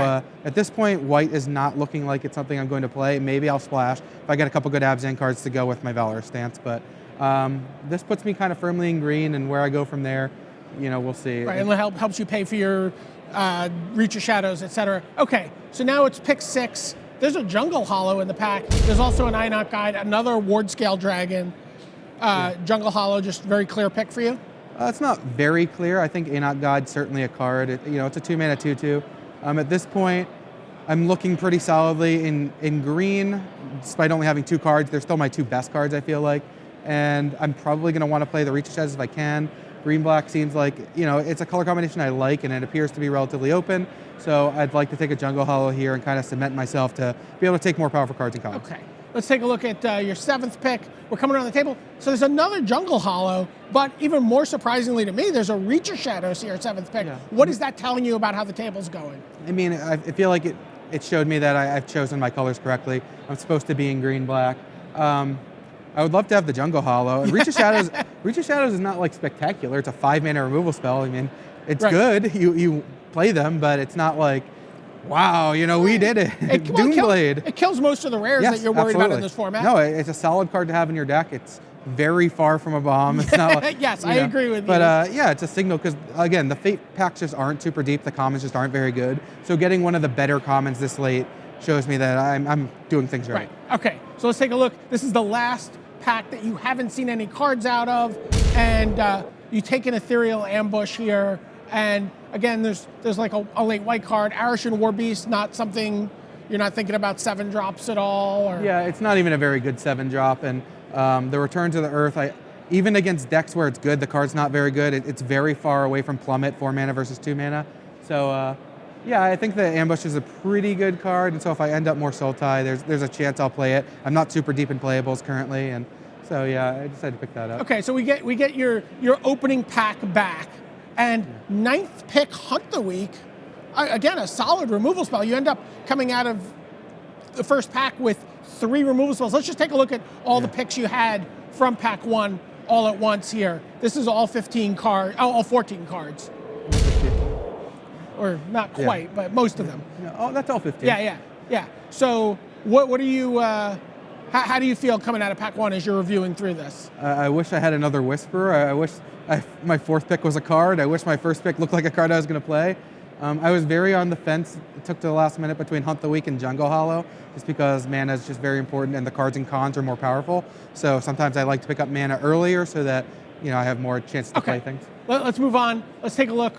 at this point, white is not looking like it's something I'm going to play. Maybe I'll splash if I get a couple good Abzan cards to go with my Valorous stance. But this puts me kind of firmly in green, and where I go from there, we'll see. Right, and it helps you pay for your Reach of Shadows, etc. Okay, so now it's pick 6. There's a Jungle Hollow in the pack. There's also an Einok Guide, another Ward Scale Dragon. Jungle Hollow, just very clear pick for you? It's not very clear. I think Einok Guide's certainly a card. It's a 2-mana 2/2. At this point, I'm looking pretty solidly in green. Despite only having 2 cards, they're still my 2 best cards, I feel like. And I'm probably going to want to play the Reach of Shadows if I can. Green-black seems like, it's a color combination I like, and it appears to be relatively open. So I'd like to take a Jungle Hollow here and kind of cement myself to be able to take more powerful cards in commons. Okay. Let's take a look at your 7th pick. We're coming around the table. So there's another Jungle Hollow, but even more surprisingly to me, there's a Reach of Shadows here at 7th pick. Yeah. What is that telling you about how the table's going? I mean, I feel like it showed me that I've chosen my colors correctly. I'm supposed to be in green-black. I would love to have the Jungle Hollow. Reach of Shadows is not spectacular. It's a 5-mana removal spell. I mean, it's good. You play them, but it's not like, wow, we did it. Doomblade. It kills most of the rares that you're worried about in this format. No, it's a solid card to have in your deck. It's very far from a bomb. It's not yes, I agree with you. But it's a signal because, again, the Fate packs just aren't super deep. The commons just aren't very good. So getting one of the better commons this late shows me that I'm doing things right. Okay, so let's take a look. This is the last pack that you haven't seen any cards out of, and you take an Ethereal Ambush here, and again, there's a late white card. Arishan Warbeast, not something you're not thinking about 7 drops at all? Or? Yeah, it's not even a very good 7 drop, and the Return to the Earth, even against decks where it's good, the card's not very good. It's very far away from Plummet, 4 mana versus 2 mana. So yeah, I think the Ambush is a pretty good card, and so if I end up more Sultai, there's a chance I'll play it. I'm not super deep in playables currently, and so yeah, I decided to pick that up. Okay, so we get your opening pack back, and 9th pick Hunt the Week. Again, a solid removal spell. You end up coming out of the first pack with 3 removal spells. Let's just take a look at all the picks you had from pack 1 all at once here. This is all 15 cards, all 14 cards. Or not quite, but most of them. Oh, that's all 15. Yeah. So what are you, how do you feel coming out of pack 1 as you're reviewing through this? I wish I had another Whisperer. I wish my 4th pick was a card. I wish my first pick looked like a card I was going to play. I was very on the fence. It took to the last minute between Hunt the Week and Jungle Hollow, just because mana is just very important and the cards and cons are more powerful. So sometimes I like to pick up mana earlier so that I have more chances to play things. Let's move on. Let's take a look.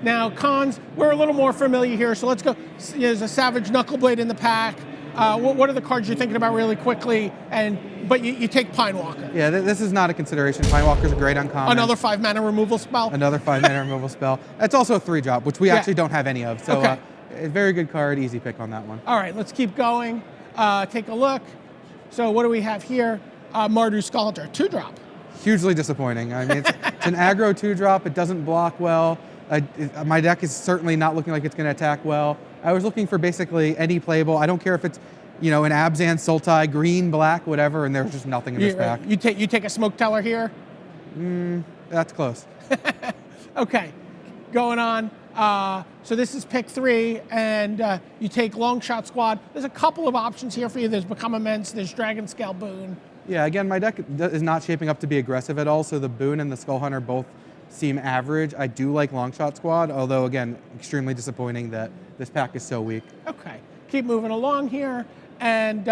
Now, cons, we're a little more familiar here, so let's go. There's a Savage Knuckleblade in the pack. What are the cards you're thinking about really quickly? But you take Pine Walker. Yeah, this is not a consideration. Pine Walker's a great uncommon. Another 5 mana removal spell. Another 5 mana removal spell. It's also a 3-drop, which we actually don't have any of. So a very good card, easy pick on that one. All right, let's keep going. Take a look. So what do we have here? Mardu Skullhunter, 2-drop. Hugely disappointing. I mean, it's an aggro 2-drop. It doesn't block well. My deck is certainly not looking like it's going to attack well. I was looking for basically any playable. I don't care if it's, an Abzan, Sultai, green, black, whatever, and there's just nothing in this pack. You take a Smoke Teller here? That's close. Okay, going on. So this is pick 3, and you take Longshot Squad. There's a couple of options here for you. There's Become Immense, there's Dragon Scale Boon. Yeah, again, my deck is not shaping up to be aggressive at all, so the Boon and the Skull Hunter both seem average. I do like Longshot Squad, although, again, extremely disappointing that this pack is so weak. Okay, keep moving along here, and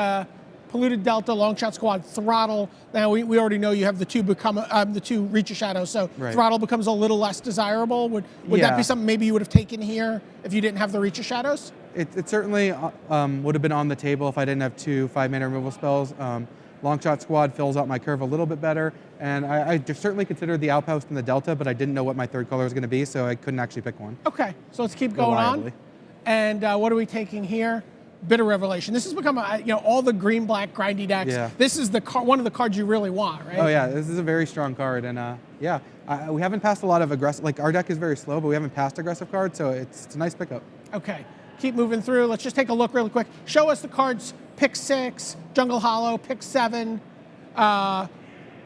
Polluted Delta, Longshot Squad, Throttle. Now, we already know you have the two Reach of Shadow, so Throttle becomes a little less desirable. Would that be something maybe you would have taken here if you didn't have the Reach of Shadows? It certainly would have been on the table if I didn't have 2 5-mana removal spells. Longshot Squad fills out my curve a little bit better, and I certainly considered the Outpost and the Delta, but I didn't know what my 3rd color was going to be, so I couldn't actually pick one. Okay, so let's keep going on. And what are we taking here? Bitter Revelation. This has become all the green-black grindy decks. Yeah. This is one of the cards you really want, right? Oh yeah, this is a very strong card, and we haven't passed a lot of aggressive. Like, our deck is very slow, but we haven't passed aggressive cards, so it's a nice pickup. Okay, keep moving through. Let's just take a look really quick. Show us the cards. Pick 6, Jungle Hollow, pick 7. So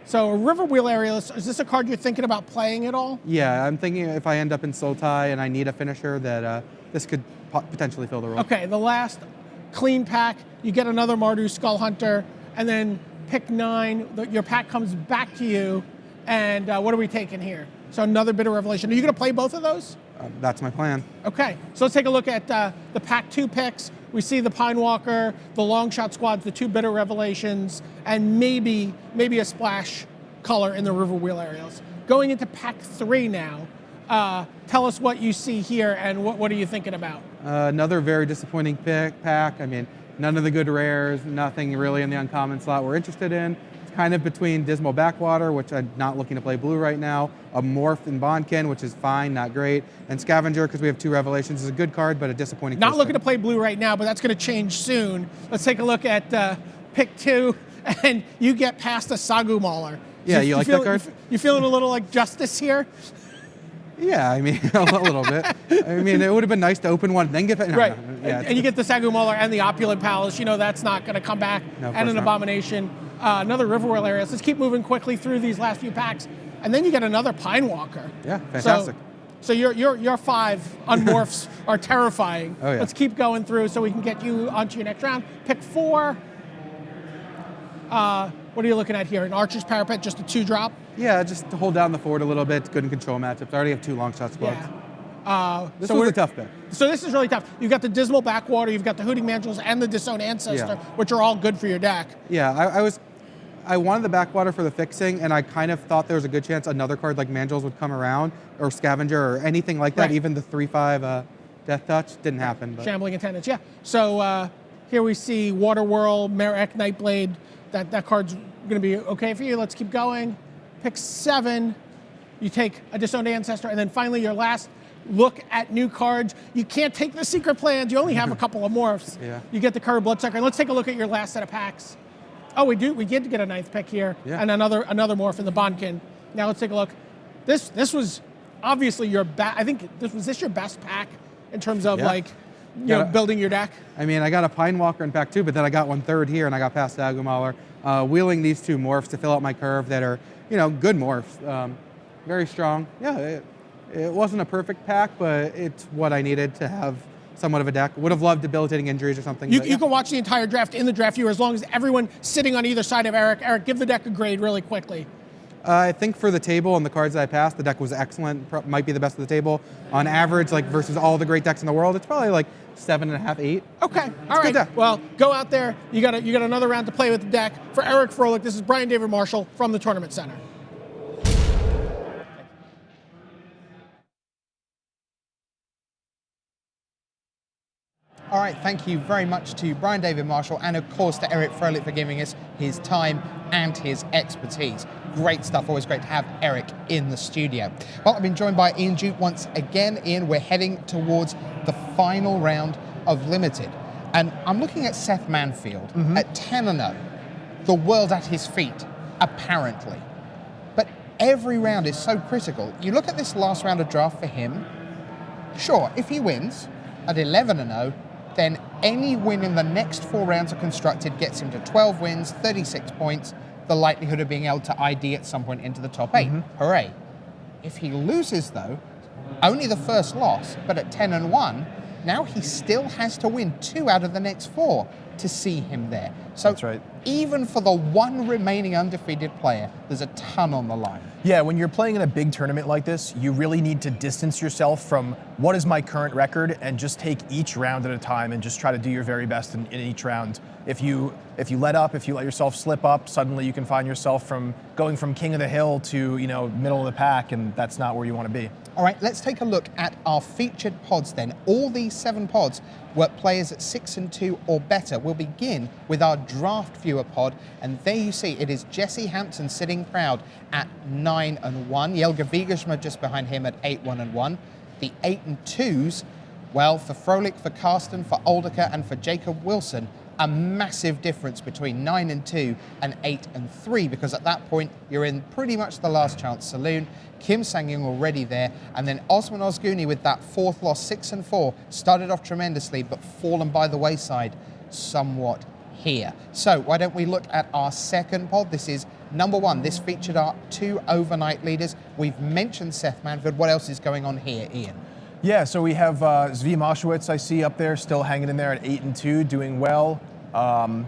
Riverwheel Aerialist, is this a card you're thinking about playing at all? Yeah, I'm thinking if I end up in Sultai and I need a finisher, that this could potentially fill the role. Okay, the last clean pack, you get another Mardu Skullhunter, and then pick 9, your pack comes back to you, and what are we taking here? So another Bitter Revelation. Are you going to play both of those? That's my plan. Okay, so let's take a look at the pack 2 picks. We see the Pine Walker, the Longshot Squads, the 2 Bitter Revelations, and maybe a splash color in the Riverwheel Aerials. Going into pack 3 now, tell us what you see here and what are you thinking about? Another very disappointing pack. I mean, none of the good rares, nothing really in the uncommon slot we're interested in. It's kind of between Dismal Backwater, which I'm not looking to play blue right now, a Morph in Bondkin, which is fine, not great, and Scavenger, because we have 2 Revelations, is a good card, but a disappointing Not looking to play blue right now, but that's going to change soon. Let's take a look at pick 2, and you get past a Sagu Mauler. Yeah, you like that card? You feeling a little like justice here? Yeah, I mean, a little bit. I mean, it would have been nice to open one, then get it. Right. And you get the Sagu Mauler and the Opulent Palace. That's not going to come back. And an Abomination. Another Riverwheel area. So let's keep moving quickly through these last few packs. And then you get another Pine Walker. Yeah, fantastic. So your 5 unmorphs are terrifying. Oh, yeah. Let's keep going through so we can get you onto your next round. Pick 4. What are you looking at here? An Archer's Parapet, just a 2-drop? Yeah, just to hold down the fort a little bit. Good in control matchups. I already have 2 Longshot Squads. Yeah. This was a tough pick. So this is really tough. You've got the Dismal Backwater, you've got the Hooting Mantles, and the Disowned Ancestor, which are all good for your deck. Yeah, I wanted the Backwater for the fixing, and I kind of thought there was a good chance another card like Mangels would come around, or Scavenger, or anything like that. Even the 3/5 Death Touch didn't happen. But. Shambling Attendants, yeah. So here we see Waterwhirl, Merek, Nightblade. That card's going to be okay for you. Let's keep going. pick 7, you take a Disowned Ancestor, and then finally your last look at new cards. You can't take the secret plans. You only have a couple of morphs. Yeah. You get the Curved Bloodsucker. And let's take a look at your last set of packs. Oh, we get to get a 9th pick here, and another morph in the Bondkin. Now let's take a look. This was obviously your I think was this your best pack in terms of building your deck? I mean, I got a Pine Walker in pack 2, but then I got 1/3 here, and I got past Agumalar. Wheeling these 2 morphs to fill out my curve that are, good morphs. Very strong. Yeah, it wasn't a perfect pack, but it's what I needed to have somewhat of a deck. Would have loved debilitating injuries or something. You can watch the entire draft in the draft viewer as long as everyone sitting on either side of Eric. Eric, give the deck a grade really quickly. I think for the table and the cards that I passed, the deck was excellent. Might be the best of the table. On average, versus all the great decks in the world, it's probably 7.5, 8. Okay, all right. Well, go out there. You got another round to play with the deck. For Eric Froelich, this is Brian David Marshall from the Tournament Center. All right, thank you very much to Brian David Marshall and, of course, to Eric Froelich for giving us his time and his expertise. Great stuff. Always great to have Eric in the studio. Well, I've been joined by Ian Duke once again. Ian, we're heading towards the final round of Limited. And I'm looking at Seth Manfield at 10-0. The world at his feet, apparently. But every round is so critical. You look at this last round of draft for him. Sure, if he wins at 11-0, then any win in the next 4 rounds of Constructed gets him to 12 wins, 36 points, the likelihood of being able to ID at some point into the top 8. Hooray. If he loses, though, only the first loss, but at 10-1, now he still has to win 2 out of the next 4 to see him there. So that's right. Even for the one remaining undefeated player, there's a ton on the line. Yeah, when you're playing in a big tournament like this, you really need to distance yourself from what is my current record and just take each round at a time and just try to do your very best in each round. If you let up, if you let yourself slip up, suddenly you can find yourself going from king of the hill to middle of the pack, and that's not where you want to be. All right, let's take a look at our featured pods then. All these 7 pods were players at 6-2 or better. We'll begin with our draft viewer pod, and there you see it is Jesse Hampton sitting proud at 9-1. Jelga Wiegersma just behind him at 8-1-1. The 8-2s, well, for Froelich, for Karsten, for Oldecker, and for Jacob Wilson, a massive difference between 9-2 and 8-3, because at that point you're in pretty much the last chance saloon. Kim Sang-young already there, and then Osman Ozguni with that 4th loss, 6-4, started off tremendously but fallen by the wayside somewhat here. So why don't we look at our second pod? This is number 1. This featured our 2 overnight leaders. We've mentioned Seth Manford. What else is going on here, Ian? Yeah, so we have Zvi Moshowitz, I see up there, still hanging in there at 8-2, doing well. Robert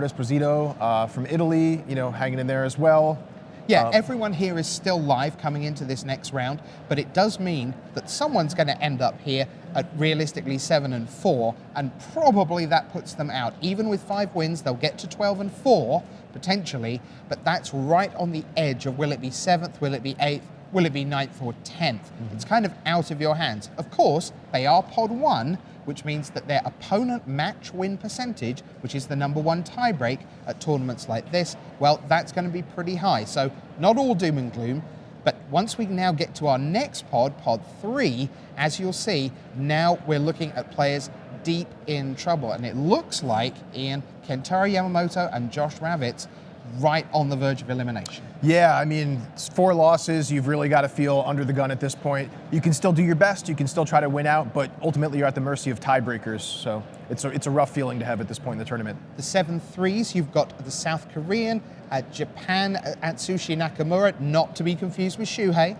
Esposito from Italy, hanging in there as well. Yeah, everyone here is still live coming into this next round, but it does mean that someone's going to end up here at realistically 7-4, and probably that puts them out. Even with 5 wins, they'll get to 12-4 potentially, but that's right on the edge of will it be 7th, will it be 8th, will it be 9th or 10th? It's kind of out of your hands. Of course, they are pod 1, which means that their opponent match win percentage, which is the number 1 tiebreak at tournaments like this, well, that's going to be pretty high. So not all doom and gloom, but once we now get to our next pod, pod 3, as you'll see, now we're looking at players deep in trouble. And it looks like, Ian, Kentaro Yamamoto and Josh Ravitz right on the verge of elimination. Yeah, I mean, 4 losses, you've really got to feel under the gun at this point. You can still do your best, you can still try to win out, but ultimately you're at the mercy of tiebreakers, so it's a rough feeling to have at this point in the tournament. The 7-3s, you've got the South Korean, Japan, Atsushi Nakamura, not to be confused with Shuhei.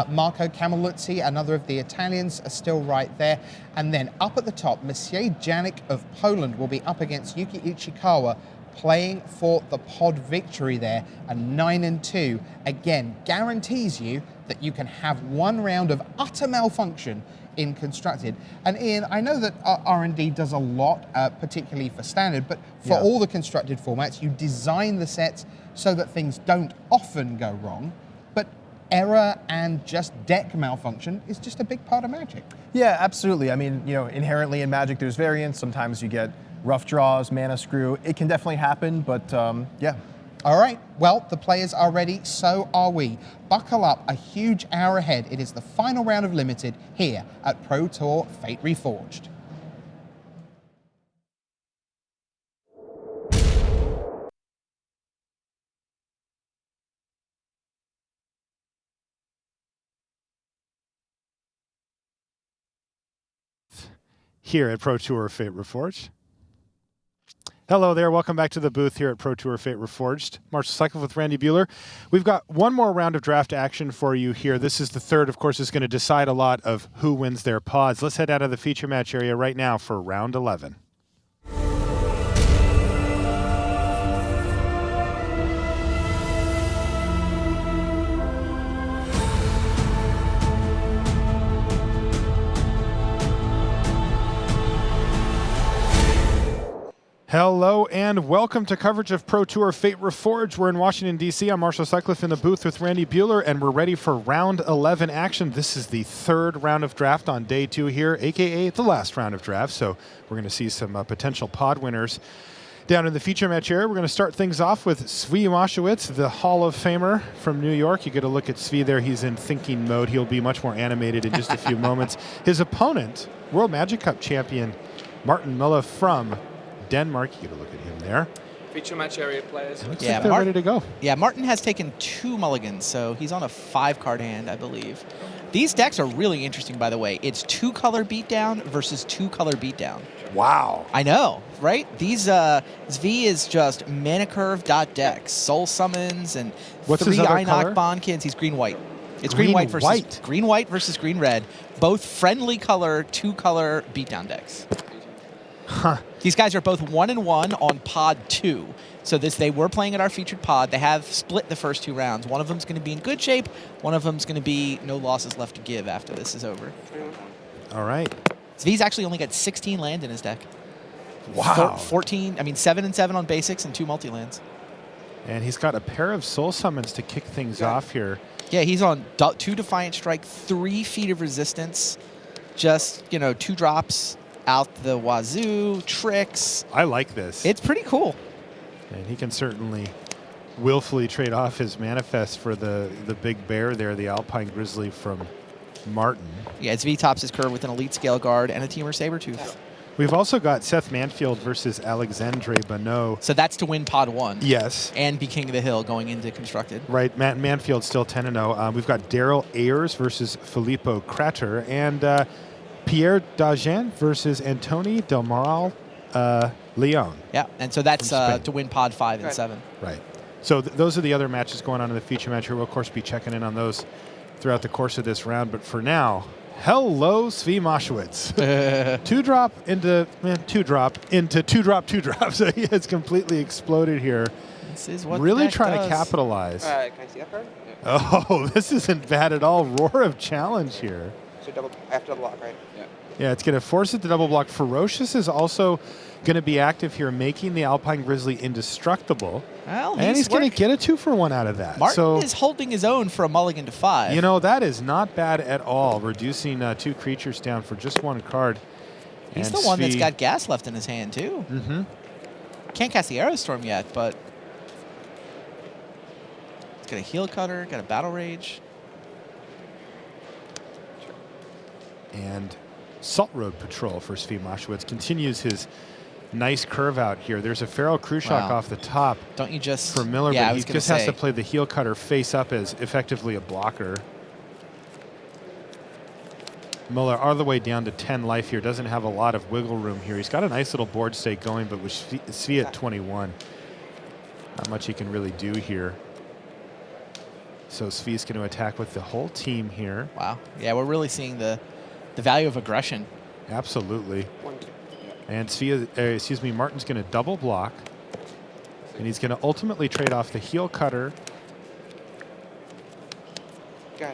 Marco Camiluzzi, another of the Italians, are still right there. And then up at the top, Maciej Janik of Poland will be up against Yuki Ichikawa, playing for the pod victory there, and 9-2 again guarantees you that you can have 1 round of utter malfunction in Constructed. And Ian, I know that R&D does a lot, particularly for Standard, but for all the Constructed formats, you design the sets so that things don't often go wrong, but error and just deck malfunction is just a big part of Magic. Yeah, absolutely. I mean, inherently in Magic there's variance. Sometimes you get rough draws, mana screw. It can definitely happen, but yeah. All right, well, the players are ready, so are we. Buckle up, a huge hour ahead. It is the final round of Limited here at Pro Tour Fate Reforged. Here at Pro Tour Fate Reforged. Hello there, welcome back to the booth here at Pro Tour Fate Reforged. Marshall Sutcliffe with Randy Buehler. We've got one more round of draft action for you here. This is the third, of course, is going to decide a lot of who wins their pods. Let's head out of the feature match area right now for round 11. Hello and welcome to coverage of Pro Tour Fate Reforged. We're in Washington, D.C. I'm Marshall Sutcliffe in the booth with Randy Buehler, and we're ready for round 11 action. This is the third round of draft on day 2 here, a.k.a. the last round of draft. So we're going to see some potential pod winners down in the feature match area. We're going to start things off with Zvi Moshowitz, the Hall of Famer from New York. You get a look at Zvi there. He's in thinking mode. He'll be much more animated in just a few moments. His opponent, World Magic Cup champion Martin Müller from Denmark. You get a look at him there. Feature match area players. Looks like they're ready to go. Yeah, Martin has taken 2 mulligans, so he's on a 5-card hand, I believe. These decks are really interesting, by the way. It's 2-color beatdown versus 2-color beatdown. Wow. I know, right? These Zvi is just mana curve decks, soul summons, and What's 3 his other Einok color? Bondkins. He's green-white. It's green-white versus green-red. Both friendly color, 2-color beatdown decks. Huh. These guys are both 1-1 on pod 2. So they were playing at our featured pod. They have split the first 2 rounds. One of them's going to be in good shape. One of them's going to be no losses left to give after this is over. All right. Zvi's actually only got 16 land in his deck. Wow. 7 and 7 on basics and 2 multi-lands. And he's got a pair of soul summons to kick things off here. Yeah, he's on 2 Defiant Strike, 3 Feet of Resistance, just, 2 drops out the wazoo, tricks. I like this. It's pretty cool. And he can certainly willfully trade off his manifest for the big bear there, the Alpine Grizzly from Martin. Yeah, Zvi tops his curve with an Elite Scale Guard and a Teamer Sabertooth. We've also got Seth Manfield versus Alexandre Bonneau. So that's to win pod 1. Yes. And be King of the Hill going into Constructed. Right, Manfield's still 10-0. We've got Daryl Ayers versus Filippo Crater, and Pierre Dagen versus Antoni Del Moral Leon. Yeah, and so that's to win pod 5 and 7. Right. So those are the other matches going on in the feature match here. We'll, of course, be checking in on those throughout the course of this round. But for now, hello, Zvi Moshowitz. 2-drop into 2-drop. So he has completely exploded here. This is what really the trying does. to capitalize. Can I see that card? Oh, this isn't bad at all. Roar of challenge here. So I have to double block, right? Yeah. Yeah, it's going to force it to double block. Ferocious is also going to be active here, making the Alpine Grizzly indestructible. Well, and he's going to get a 2-for-1 out of that. Martin is holding his own for a mulligan to 5. You know, that is not bad at all, reducing 2 creatures down for just 1 card. He's and the one that's Zvi- got gas left in his hand, too. Mm-hmm. Can't cast the Aerostorm yet, but it's got a Heel Cutter, got a Battle Rage. And Salt Road Patrol for Zvi Moshowitz continues his nice curve out here. There's a Feral Krushock off the top. Don't you just... For Miller, yeah, but he just has to play the Heel Cutter face up as effectively a blocker. Muller all the way down to 10 life here. Doesn't have a lot of wiggle room here. He's got a nice little board state going, but with Zvi at 21, not much he can really do here. So Zvi's going to attack with the whole team here. Wow. Yeah, we're really seeing the value of aggression. Absolutely. And Martin's going to double block. And he's going to ultimately trade off the Heel Cutter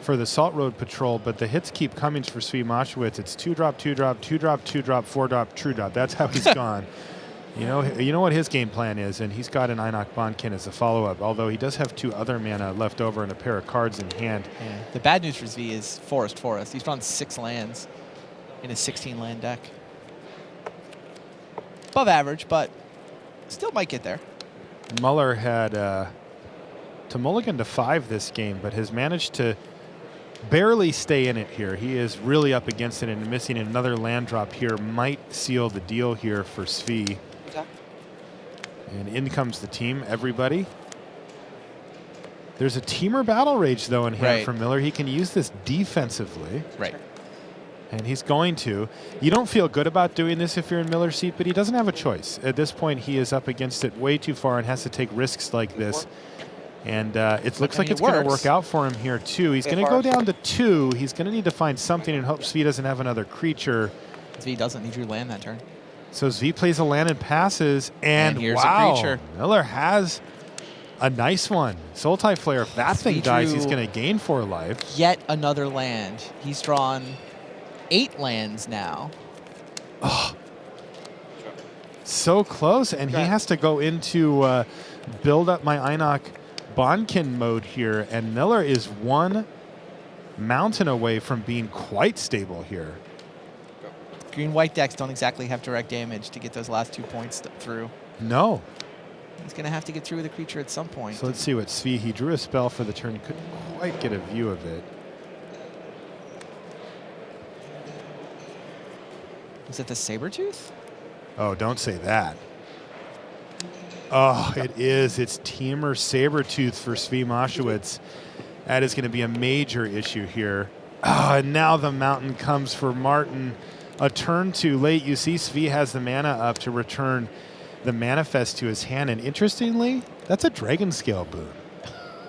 for the Salt Road Patrol, but the hits keep coming for Zvi Moshowitz. It's 2-drop, 2-drop, 2-drop, 2-drop, 4-drop, true drop. That's how he's gone. You know what his game plan is, and he's got an Einok Bondkin as a follow-up, although he does have 2 other mana left over and a pair of cards in hand. Yeah. The bad news for Zvi is Forest. He's drawn 6 lands in his 16-land deck. Above average, but still might get there. Muller had to mulligan to 5 this game, but has managed to barely stay in it here. He is really up against it, and missing another land drop here might seal the deal here for Svi. And in comes the team, everybody. There's a teamer battle rage, though, in hand for Miller. He can use this defensively. Right. And he's going to. You don't feel good about doing this if you're in Miller's seat, but he doesn't have a choice. At this point, he is up against it way too far and has to take risks like this. And it looks like it's going to work out for him here, too. He's going to go down to 2. He's going to need to find something and hope Svi doesn't have another creature. Svi doesn't. He drew land that turn. So Svi plays a land and passes. And here's wow, a creature. Miller has a nice one. Sultai Flare, if that thing dies, he's going to gain 4 life. Yet another land. He's drawn 8 lands now. Oh, so close. And he has to go into build up my Einok Bonkin mode here. And Miller is 1 mountain away from being quite stable here. Green-white decks don't exactly have direct damage to get those last 2 points through. No. He's going to have to get through with a creature at some point. So let's see what Svi, he drew a spell for the turn. Couldn't quite get a view of it. Is it the Sabertooth? Oh, don't say that. Oh, it is. It's Teamer Sabertooth for Svi Moshowitz. That is going to be a major issue here. Oh, and now the mountain comes for Martin. A turn too late. You see Svi has the mana up to return the Manifest to his hand. And interestingly, that's a Dragon Scale boon.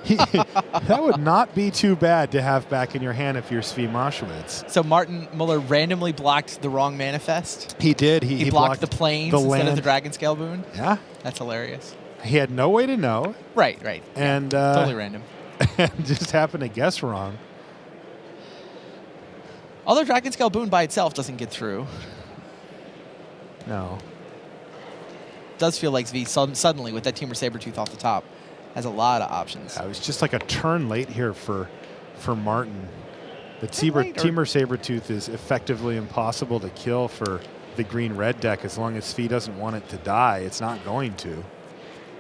That would not be too bad to have back in your hand if you're Svi Moshowitz. So Martin Muller randomly blocked the wrong Manifest? He did. He blocked the planes instead of the Dragon Scale boon? Yeah. That's hilarious. He had no way to know. Right. And totally random. And just happened to guess wrong. Although Dragon Scale boon by itself doesn't get through. No. Does feel like Svi suddenly, with that Teamer Sabertooth off the top, has a lot of options. It was just like a turn late here for Martin. The Teamer Sabertooth is effectively impossible to kill for the green-red deck as long as Svi doesn't want it to die. It's not going to.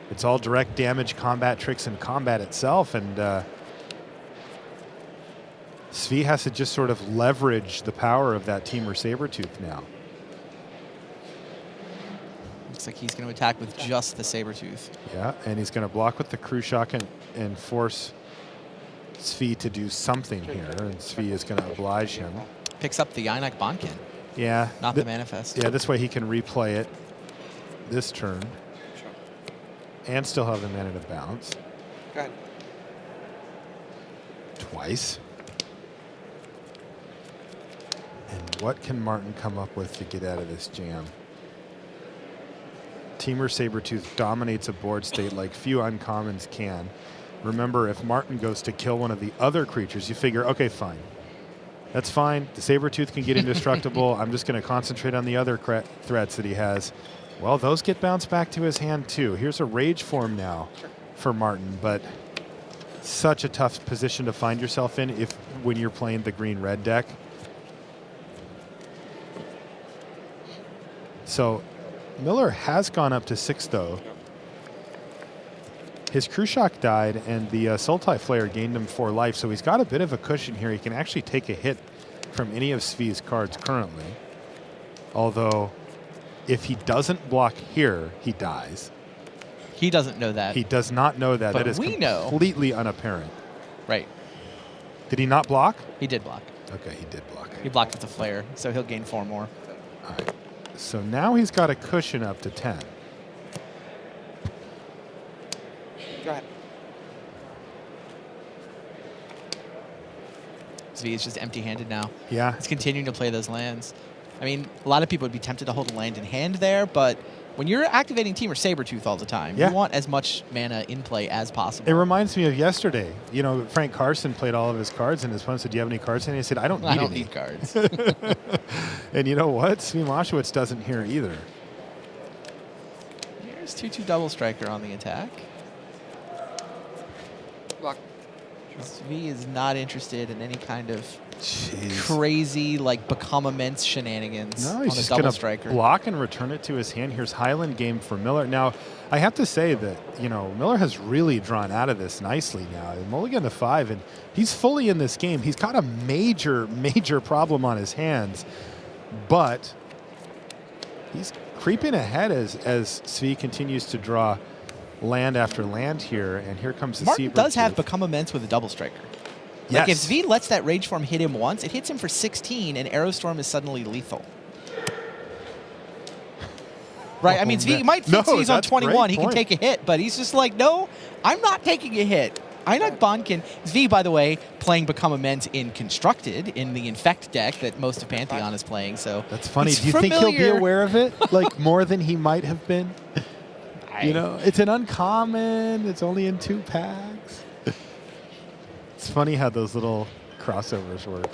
It's all direct damage, combat tricks, and combat itself, and Svi has to just sort of leverage the power of that Teamer Sabertooth now. Looks like he's going to attack with just the Sabertooth. Yeah, and he's going to block with the Crew Shock and force Svi to do something here, and Svi is going to oblige him. Picks up the Einok Bonkin. Yeah. Not the Manifest. Yeah, this way he can replay it this turn. And still have the mana to bounce. Go ahead. Twice. And what can Martin come up with to get out of this jam? Teamer Sabertooth dominates a board state like few uncommons can. Remember, if Martin goes to kill one of the other creatures, you figure, okay, fine. That's fine. The Sabertooth can get indestructible. I'm just going to concentrate on the other threats that he has. Well, those get bounced back to his hand, too. Here's a Rage form now for Martin, but such a tough position to find yourself in when you're playing the green-red deck. So Miller has gone up to 6, though. His Crew Shock died, and the Sultai Flare gained him 4 life, so he's got a bit of a cushion here. He can actually take a hit from any of Svi's cards currently. Although, if he doesn't block here, he dies. He doesn't know that. He does not know that. But that is we know. Completely unapparent. Right. Did he not block? He did block. Okay, he did block. He blocked with the Flare, so he'll gain 4 more. All right. So now he's got a cushion up to 10. Go ahead. Svi is just empty-handed now. Yeah. He's continuing to play those lands. I mean, a lot of people would be tempted to hold a land in hand there, but when you're activating Teamer Sabertooth all the time, you want as much mana in play as possible. It reminds me of yesterday. You know, Frank Carson played all of his cards, and his opponent said, do you have any cards? And he said, I don't need cards. And you know what? Svi Moshowitz doesn't here either. Here's 2/2 Double Striker on the attack. Block. Svi is not interested in any kind of crazy, like, become immense shenanigans No, on he's a just double going striker. to block and return it to his hand. Here's Highland game for Miller. Now, I have to say that, Miller has really drawn out of this nicely now. Mulligan to 5, and he's fully in this game. He's got a major, major problem on his hands, but he's creeping ahead as Svi continues to draw land after land here, and here comes the Martin does have Saber-tooth. become immense with a double striker. Yes. Like, if Svi lets that Rage Form hit him once, it hits him for 16, and Aerostorm is suddenly lethal. Right? I mean, Svi might think Svi's on 21. He can take a hit, but he's just like, no, I'm not taking a hit. Einak Bonkin, Svi, by the way, playing Become Immense in Constructed in the Infect deck that most of Pantheon is playing. So that's funny. it's Do you think he'll be familiar. aware of it, like more than he might have been? It's an uncommon. It's only in 2 packs. It's funny how those little crossovers work.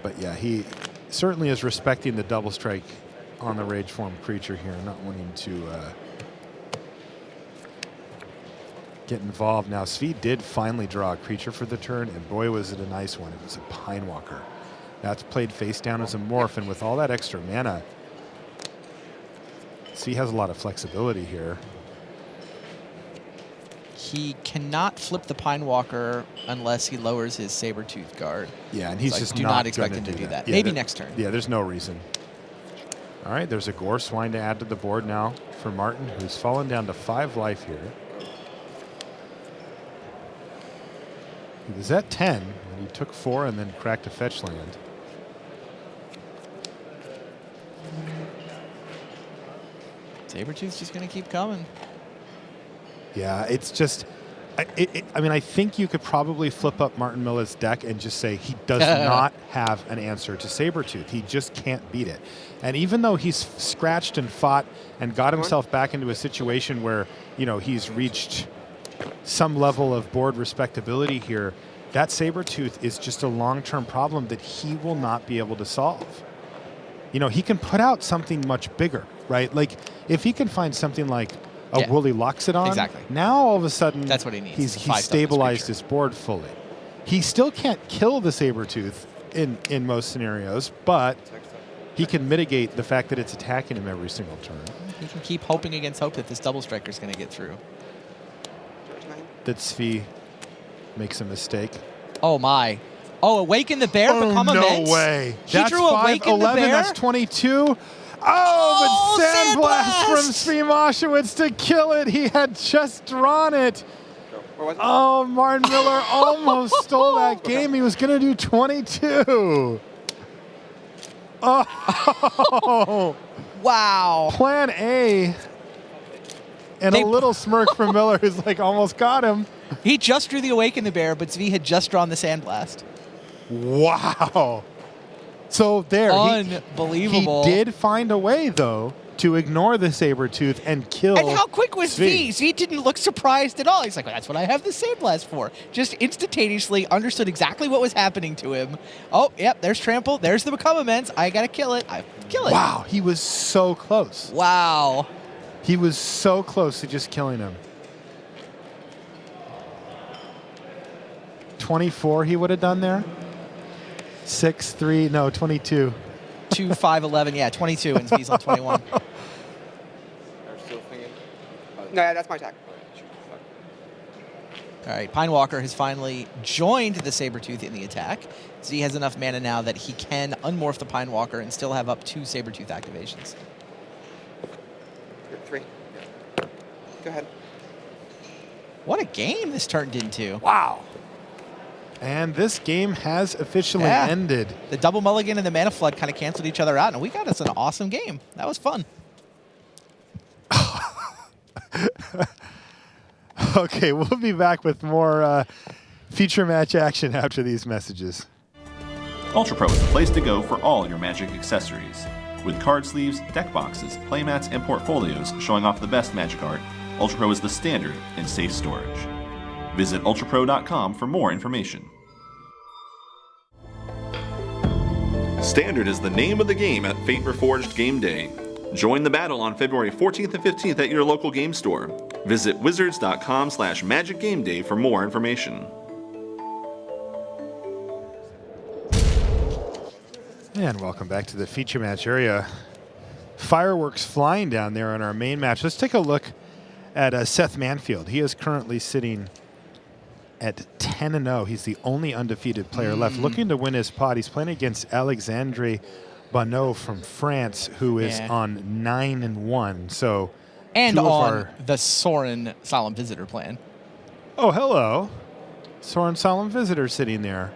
But yeah, he certainly is respecting the double strike on the Rage Form creature here, not wanting to get involved. Now, Svi did finally draw a creature for the turn, and boy, was it a nice one. It was a Pine Walker. That's played face down as a morph, and with all that extra mana, Svi has a lot of flexibility here. He cannot flip the Pine Walker unless he lowers his Saber-tooth guard. Yeah, and he's So just I do not expect him to do that. Yeah, Maybe next turn. Yeah, there's no reason. All right, there's a Gore Swine to add to the board now for Martin, who's fallen down to 5 life here. He was at 10, and he took 4 and then cracked a fetch land. Saber-tooth's just going to keep coming. Yeah, it's just, I mean, I think you could probably flip up Martin Miller's deck and just say he does not have an answer to Saber-tooth. He just can't beat it. And even though he's scratched and fought and got himself back into a situation where, he's reached some level of board respectability here, that Saber-tooth is just a long-term problem that he will not be able to solve. He can put out something much bigger, right? Like, if he can find something like a Woolly Loxodon, Exactly. now all of a sudden that's what he needs. He's stabilized his board fully. He still can't kill the Saber-tooth in most scenarios, but he can mitigate the fact that it's attacking him every single turn. He can keep hoping against hope that this double striker is going to get through. That Svi makes a mistake. Oh, my. Oh, Awaken the Bear, become immense? No way. He That's drew Awaken the 5-11, Bear? that's 22. Oh, but Sandblast from Svi Moshowitz to kill it. He had just drawn it. Oh, Martin Miller almost stole that game. He was going to do 22. Oh. Wow. Plan A. And a little smirk from Miller who's like almost got him. He just drew the Awaken the Bear, but Svi had just drawn the Sandblast. Wow. So there, Unbelievable. He did find a way, though, to ignore the Saber-tooth and kill And how quick was Svi? Svi didn't look surprised at all. He's like, well, that's what I have the Sandblast for. Just instantaneously understood exactly what was happening to him. Oh, yep, there's Trample. There's the Become Immense. I got to kill it. I kill it. Wow, he was so close. Wow. He was so close to just killing him. 24 he would have done there. 6-3, no, 22. 2, 5, 11, yeah, 22, and Svi's on 21. I'm still thinking. No, that's my attack. All right, Pine Walker has finally joined the Saber-tooth in the attack. Svi has enough mana now that he can unmorph the Pine Walker and still have up 2 Saber-tooth activations. 3. Go ahead. What a game this turned into. Wow. And this game has officially ended. The double mulligan and the mana flood kind of canceled each other out, and we got us an awesome game. That was fun. Okay, we'll be back with more feature match action after these messages. Ultra Pro is the place to go for all your Magic accessories. With card sleeves, deck boxes, playmats, and portfolios showing off the best Magic art, Ultra Pro is the standard in safe storage. Visit ultrapro.com for more information. Standard is the name of the game at Fate Reforged Game Day. Join the battle on February 14th and 15th at your local game store. Visit wizards.com/magicgameday for more information. And welcome back to the feature match area. Fireworks flying down there in our main match. Let's take a look at Seth Manfield. He is currently sitting at 10-0. He's the only undefeated player left. Looking to win his pot. He's playing against Alexandre Bonneau from France, who is on 9-1. So, and on the Soren Solemn Visitor plan. Oh, hello. Soren Solemn Visitor sitting there.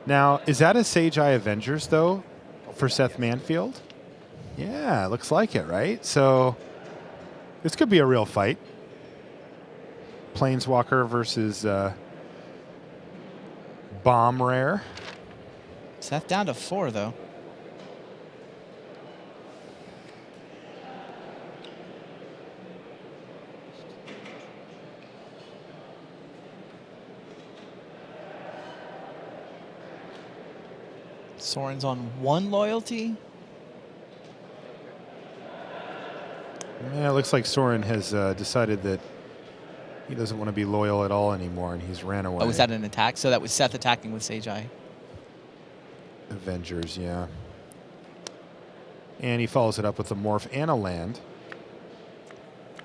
Now, is that a Sage Eye Avengers, though, for Seth Manfield? Yeah, looks like it, right? So this could be a real fight. Planeswalker versus Bomb Rare. Seth down to 4, though. Soren's on 1 loyalty. Yeah, it looks like Soren has decided that he doesn't want to be loyal at all anymore, and he's ran away. Oh, was that an attack? So that was Seth attacking with Sage Eye. Avengers, yeah. And he follows it up with a morph and a land.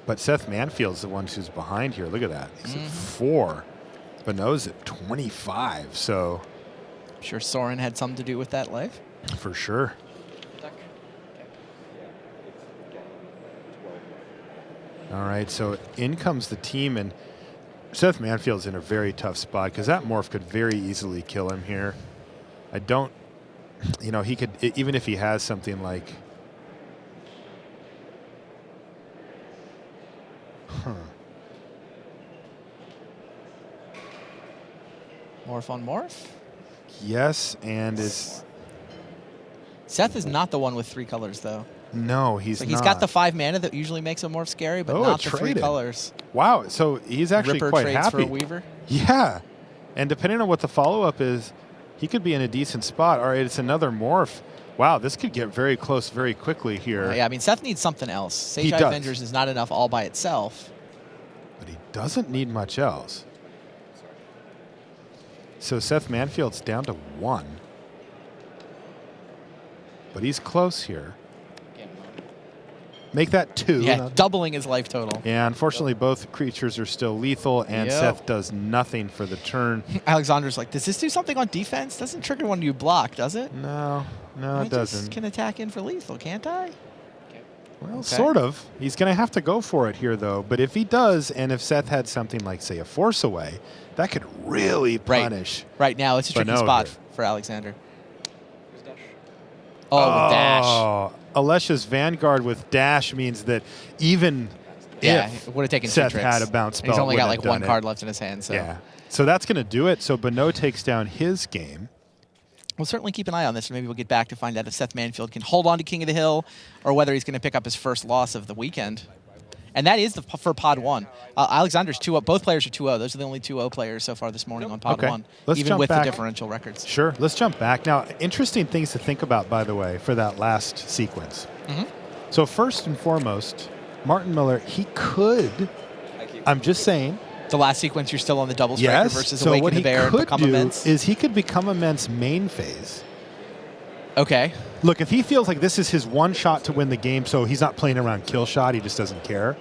But Seth Manfield's the one who's behind here. Look at that. He's at 4. Bonneau's at 25, so... I'm sure Soren had something to do with that life. For sure. All right, so in comes the team, and Seth Manfield's in a very tough spot because that morph could very easily kill him here. I don't, you know, he could, even if he has something like, Morph on morph? Yes, and is... Seth is not the one with 3 colors, though. No, he's like not. He's got the 5 mana that usually makes a morph scary, but not the 3 colors. Wow, so he's actually Ripper quite trades happy. for a Weaver? Yeah, and depending on what the follow-up is, he could be in a decent spot. All right, it's another morph. Wow, this could get very close very quickly here. Yeah, I mean, Seth needs something else. Sage Eye Avengers is not enough all by itself. But he doesn't need much else. So Seth Manfield's down to 1. But he's close here. Make that 2. Yeah, doubling his life total. Yeah, unfortunately, both creatures are still lethal, and Seth does nothing for the turn. Alexander's like, does this do something on defense? Doesn't trigger when you block, does it? No, it doesn't. Just can attack in for lethal, can't I? Well, sort of. He's going to have to go for it here, though. But if he does, and if Seth had something like, say, a Force Away, that could really punish. Right now, it's a tricky spot for Alexander. Oh, with dash. Alesha's Vanguard with dash means that even if it would have taken Seth 2 tricks. had a bounce spell, He's only got like done 1 card left in his hand. So. Yeah. So that's going to do it. So Bonneau takes down his game. We'll certainly keep an eye on this, and maybe we'll get back to find out if Seth Manfield can hold on to King of the Hill or whether he's going to pick up his first loss of the weekend. And that is for Pod 1. Alexander's 2-0. Both players are 2-0. Those are the only 2-0 players so far this morning on Pod 1, even with the differential records. Sure. Let's jump back. Now, interesting things to think about, by the way, for that last sequence. So first and foremost, Martin Miller, he could, I'm just saying. The last sequence, you're still on the double striker versus Awaken the Bear and Become Immense. Is he could Become Immense main phase. Okay. Look, if he feels like this is his one shot to win the game, so he's not playing around kill shot, he just doesn't care.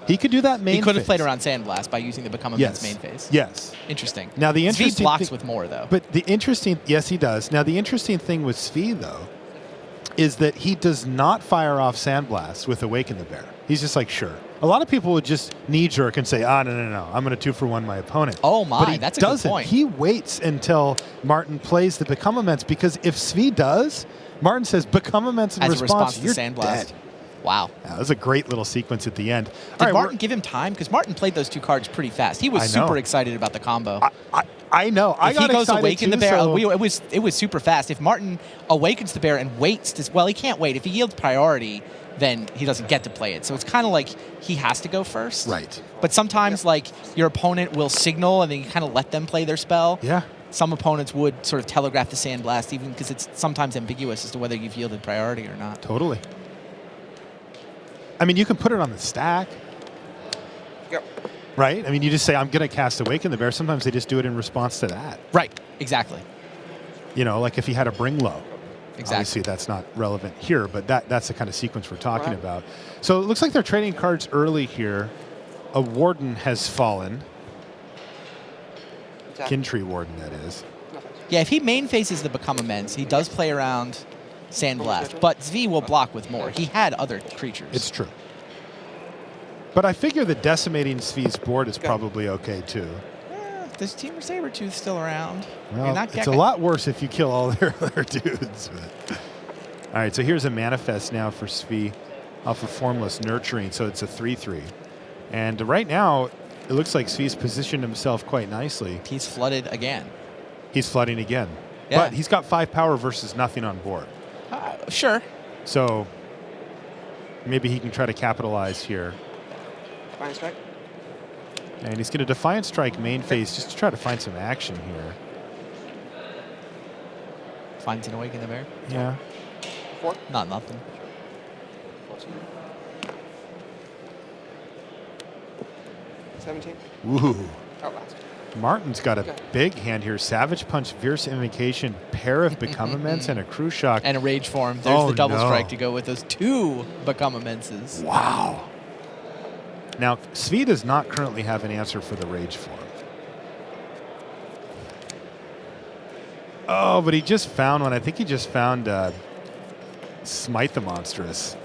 He could do that main phase. He could have played around Sandblast by using the Become Immense main phase. Yes. Interesting. Now the interesting Svi blocks with more, though. But the interesting, yes, he does. Now the interesting thing with Svi, though, is that he does not fire off Sandblast with Awaken the Bear. He's just like, sure. A lot of people would just knee-jerk and say, no, I'm going to 2-for-1 my opponent. Oh, my, but he that's doesn't. A good point. He waits until Martin plays the Become Immense, because if Svi does, Martin says, Become Immense in response, you're to Sandblast. Dead. Wow. That was a great little sequence at the end. Did Martin give him time? Because Martin played those 2 cards pretty fast. He was super excited about the combo. I know. If he goes Awaken the Bear, it was super fast. If Martin awakens the bear and waits, well, he can't wait. If he yields priority, then he doesn't get to play it. So it's kind of like he has to go first. Right. But sometimes, like, your opponent will signal, and then you kind of let them play their spell. Yeah. Some opponents would sort of telegraph the Sandblast, even because it's sometimes ambiguous as to whether you've yielded priority or not. Totally. I mean, you can put it on the stack. Yep. Right? I mean, you just say, I'm going to cast Awaken the Bear. Sometimes they just do it in response to that. Right. Exactly. You know, like if he had a Bring Low. Exactly. Obviously, that's not relevant here, but that's the kind of sequence we're talking about. So it looks like they're trading cards early here. A Warden has fallen. Kintree Warden, that is. Yeah, if he main faces the Become Immense, he does play around Sandblast, but Zvi will block with more. He had other creatures. It's true. But I figure the decimating Zvi's board is probably okay, too. There's Team Sabertooth still around. Well, it's a lot worse if you kill all their other dudes. But. All right, so here's a Manifest now for Zvi off of Formless Nurturing, so it's a 3/3. And right now, it looks like Zvi's positioned himself quite nicely. He's flooded again. He's flooding again. Yeah. But he's got 5 power versus nothing on board. Sure. So maybe he can try to capitalize here. Defiant Strike. And he's going to Defiant Strike main phase just to try to find some action here. Finds an Awaken the Bear. Yeah. 4. Not nothing. 14. 17. Ooh. Outlast. Martin's got a big hand here. Savage Punch, Fierce Invocation, pair of Become Immense, and a Crew Shock. And a Rage Form. There's the double strike to go with those 2 Become Immenses. Wow. Now, Zvi does not currently have an answer for the Rage Form. Oh, but he just found one. I think he just found Smite the Monstrous.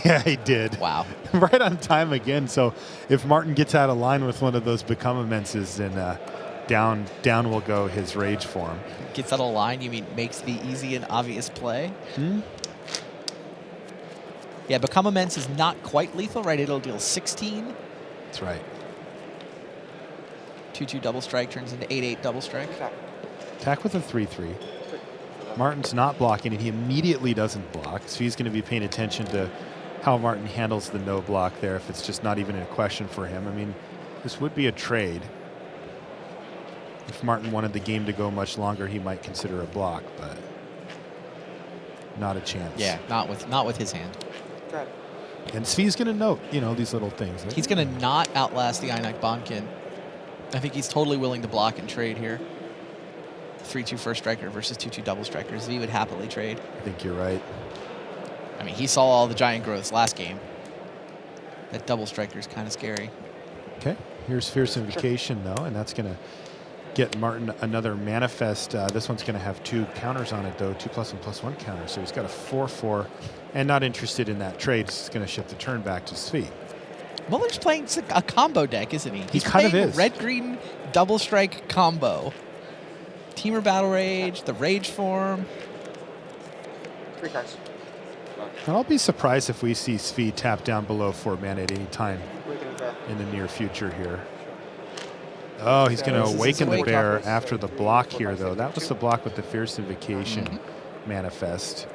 Yeah, he did. Wow. Right on time again. So if Martin gets out of line with one of those Become Immenses, then down will go his Rage Form. Gets out of line, you mean makes the easy and obvious play? Yeah, Become Immense is not quite lethal, right? It'll deal 16. That's right. 2/2 double strike turns into 8/8 double strike. Attack with a 3/3. Martin's not blocking, and he immediately doesn't block. So he's going to be paying attention to how Martin handles the no block there if it's just not even a question for him. I mean, this would be a trade. If Martin wanted the game to go much longer, he might consider a block, but not a chance. Yeah, not with his hand. And Zvi's going to note, these little things. He's going to not outlast the Einak Bonkin. I think he's totally willing to block and trade here. 3/2 first striker versus 2/2 double striker. Zvi would happily trade. I think you're right. I mean, he saw all the giant growths last game. That double striker is kind of scary. Okay, here's Fierce Invocation, though, and that's going to get Martin another Manifest. This one's going to have 2 counters on it, though, 2+ and +1 counter. So he's got a 4/4, and not interested in that trade. It's going to shift the turn back to Zvi. Muller's playing a combo deck, isn't he? He kind of playing is. Red-green double strike combo. Teamer Battle Rage, the Rage Form. 3 cards. And I'll be surprised if we see Zvi tap down below 4 mana at any time in the near future here. Oh, he's going to Awaken the Bear after the block here, though. That was the block with the Fierce Invocation Manifest.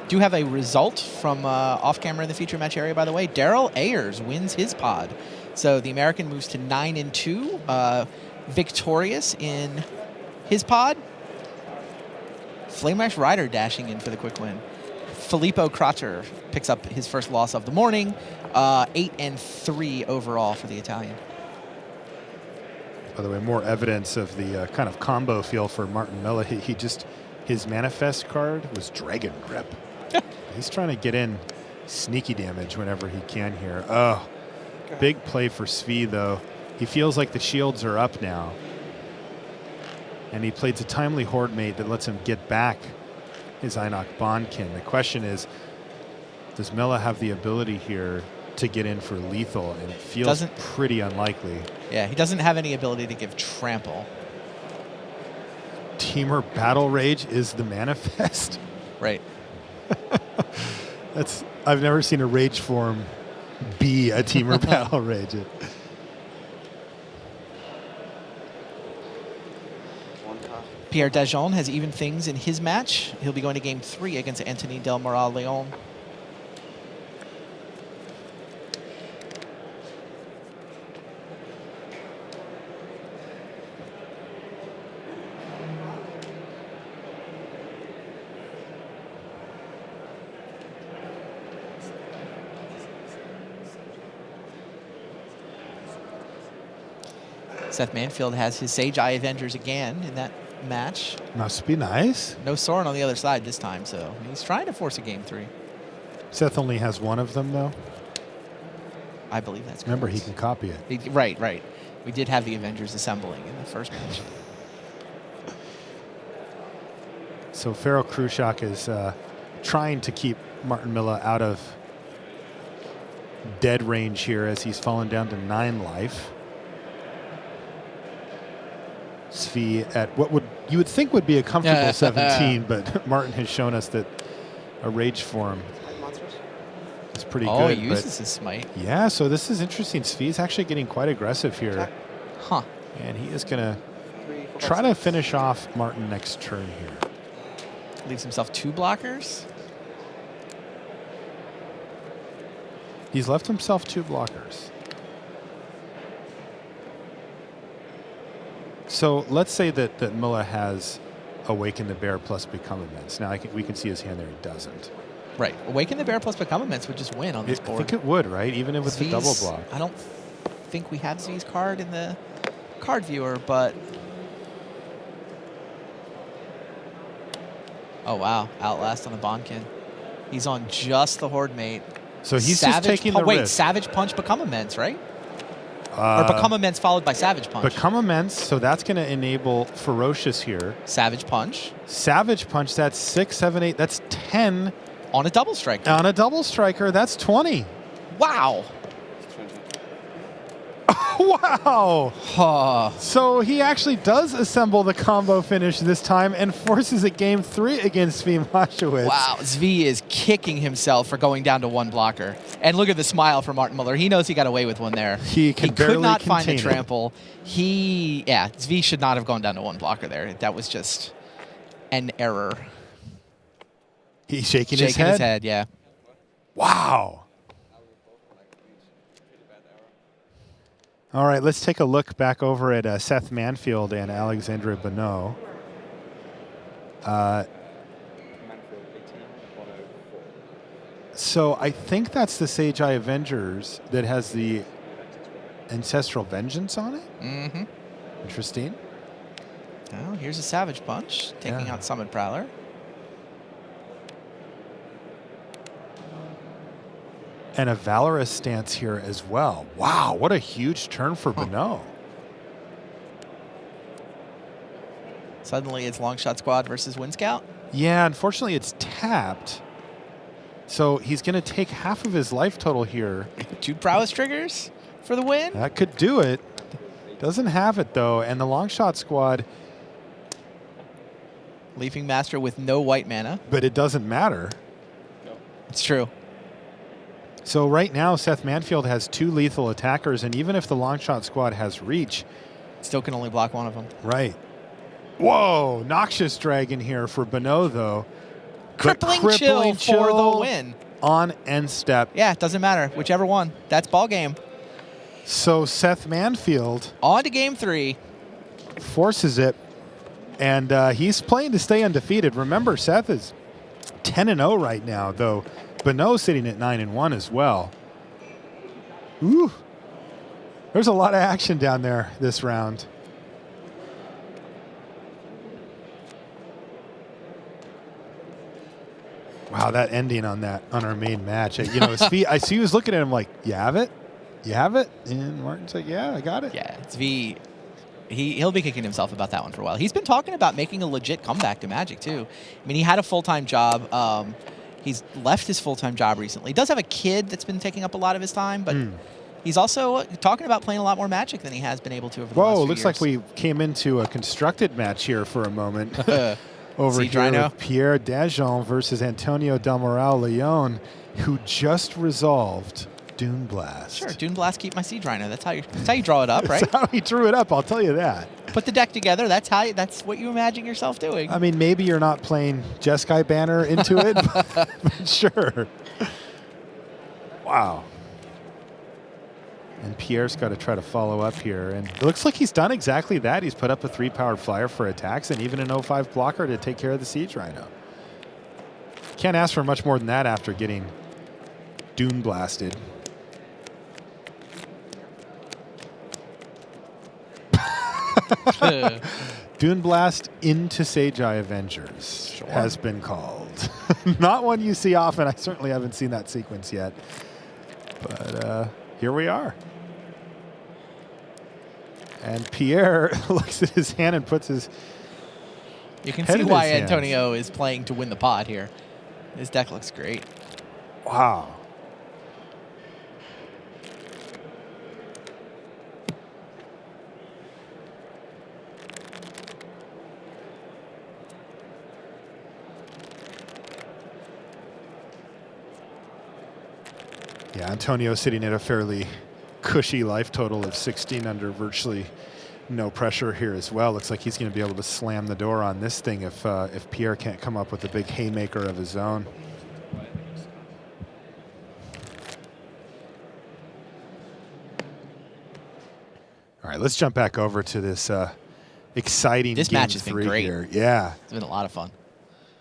Do have a result from off-camera in the feature match area, by the way. Daryl Ayers wins his pod. So the American moves to 9-2, victorious in his pod. Flamelash Rider dashing in for the quick win. Filippo Krater picks up his first loss of the morning. 8-3 overall for the Italian. By the way, more evidence of the kind of combo feel for Martin Mella. His Manifest card was Dragon Grip. He's trying to get in sneaky damage whenever he can here. Oh, big play for Zvi, though. He feels like the shields are up now. And he plays a timely Horde Mate that lets him get back his Einak Bonkin. The question is, does Mella have the ability here to get in for lethal? And it feels pretty unlikely. Yeah, he doesn't have any ability to give trample. Teamer Battle Rage is the Manifest? Right. I've never seen a Rage form be a Teamer Battle Rage. Pierre Dajon has even things in his match. He'll be going to game 3 against Anthony Del Moral Leon. Seth Manfield has his Sage Eye Avengers again in that match. Must be nice. No Soren on the other side this time, so he's trying to force a game 3. Seth only has one of them, though. I believe that's correct. Remember, he can copy it. Right. We did have the Avengers assembling in the first match. So Feral Krushak is trying to keep Martin Milla out of dead range here as he's fallen down to 9 life. Svi at what you would think would be a comfortable 17, but Martin has shown us that a rage form is pretty good. Oh, he uses his smite. Yeah, so this is interesting. Svi is actually getting quite aggressive here. Huh. And he is going to try to finish off Martin next turn here. Leaves himself 2 blockers. He's left himself 2 blockers. So let's say that Milla has Awaken the Bear plus Become Immense. Now we can see his hand there. He doesn't. Right. Awaken the Bear plus Become Immense would just win on this board. I think it would, right? Even if it's a double block. I don't think we have Z's card in the card viewer, but... Oh, wow. Outlast on the Bonkin. He's on just the Horde Mate. So he's just taking the risk. Wait, Savage Punch, Become Immense, right? Or Become Immense followed by Savage Punch. Become Immense, so that's going to enable Ferocious here. Savage Punch. Savage Punch, that's 6, 7, 8, that's 10. On a double striker. On a double striker, that's 20. Wow. Wow. So he actually does assemble the combo finish this time and forces a game 3 against Zvi Mashowitz. Wow, Zvi is kicking himself for going down to 1 blocker. And look at the smile for Martin Miller. He knows he got away with one there. He could not find the trample. Zvi should not have gone down to 1 blocker there. That was just an error. He's shaking his head? Shaking his head, yeah. Wow. All right, let's take a look back over at Seth Manfield and Alexandre Bonneau. So I think that's the Sage Eye Avengers that has the Ancestral Vengeance on it. Mm-hmm. Interesting. Oh, here's a Savage Punch, taking out Summon Prowler. And a Valorous stance here as well. Wow, what a huge turn for Bonneau. Suddenly it's Longshot Squad versus Wind Scout. Yeah, unfortunately it's tapped. So he's going to take half of his life total here. 2 prowess triggers for the win. That could do it. Doesn't have it though. And the Longshot Squad. Leafing Master with no white mana. But it doesn't matter. No. It's true. So right now, Seth Manfield has 2 lethal attackers, and even if the Longshot Squad has reach... Still can only block one of them. Right. Whoa! Noxious Dragon here for Bonneau, though. Crippling chill for the win. On end step. Yeah, it doesn't matter. Whichever one. That's ball game. So Seth Manfield... On to game 3. Forces it, and he's playing to stay undefeated. Remember, Seth is 10-0 right now, though. Bonneau sitting at 9-1 as well. Ooh. There's a lot of action down there this round. Wow, that ending on our main match. You know, I see he was looking at him like, "You have it? You have it?" And Martin's like, "Yeah, I got it." Yeah, Zvi. He'll be kicking himself about that one for a while. He's been talking about making a legit comeback to Magic too. I mean, he had a full-time job. He's left his full-time job recently. He does have a kid that's been taking up a lot of his time, but he's also talking about playing a lot more Magic than he has been able to over the last few years. Looks like we came into a constructed match here for a moment. Over See, here Drino? with Pierre Dajon versus Antonio Del Moral Leon, who just resolved Dune Blast. Sure, Dune Blast, keep my Siege Rhino. That's how you draw it up, right? That's how he drew it up, I'll tell you that. Put the deck together. That's what you imagine yourself doing. I mean, maybe you're not playing Jeskai Banner into it, but sure. Wow. And Pierre's got to try to follow up here. And it looks like he's done exactly that. He's put up a 3-powered flyer for attacks and even an 0-5 blocker to take care of the Siege Rhino. Can't ask for much more than that after getting Dune Blasted. Dune Blast into Seijai Avengers has been called. Not one you see often. I certainly haven't seen that sequence yet. But here we are. And Pierre looks at his hand and puts his You can head see in why his hands. Antonio is playing to win the pot here. His deck looks great. Wow. Yeah, Antonio sitting at a fairly cushy life total of 16 under virtually no pressure here as well. Looks like he's going to be able to slam the door on this thing if Pierre can't come up with a big haymaker of his own. All right, let's jump back over to this exciting This game match has been 3 great. here. Yeah. It's been a lot of fun.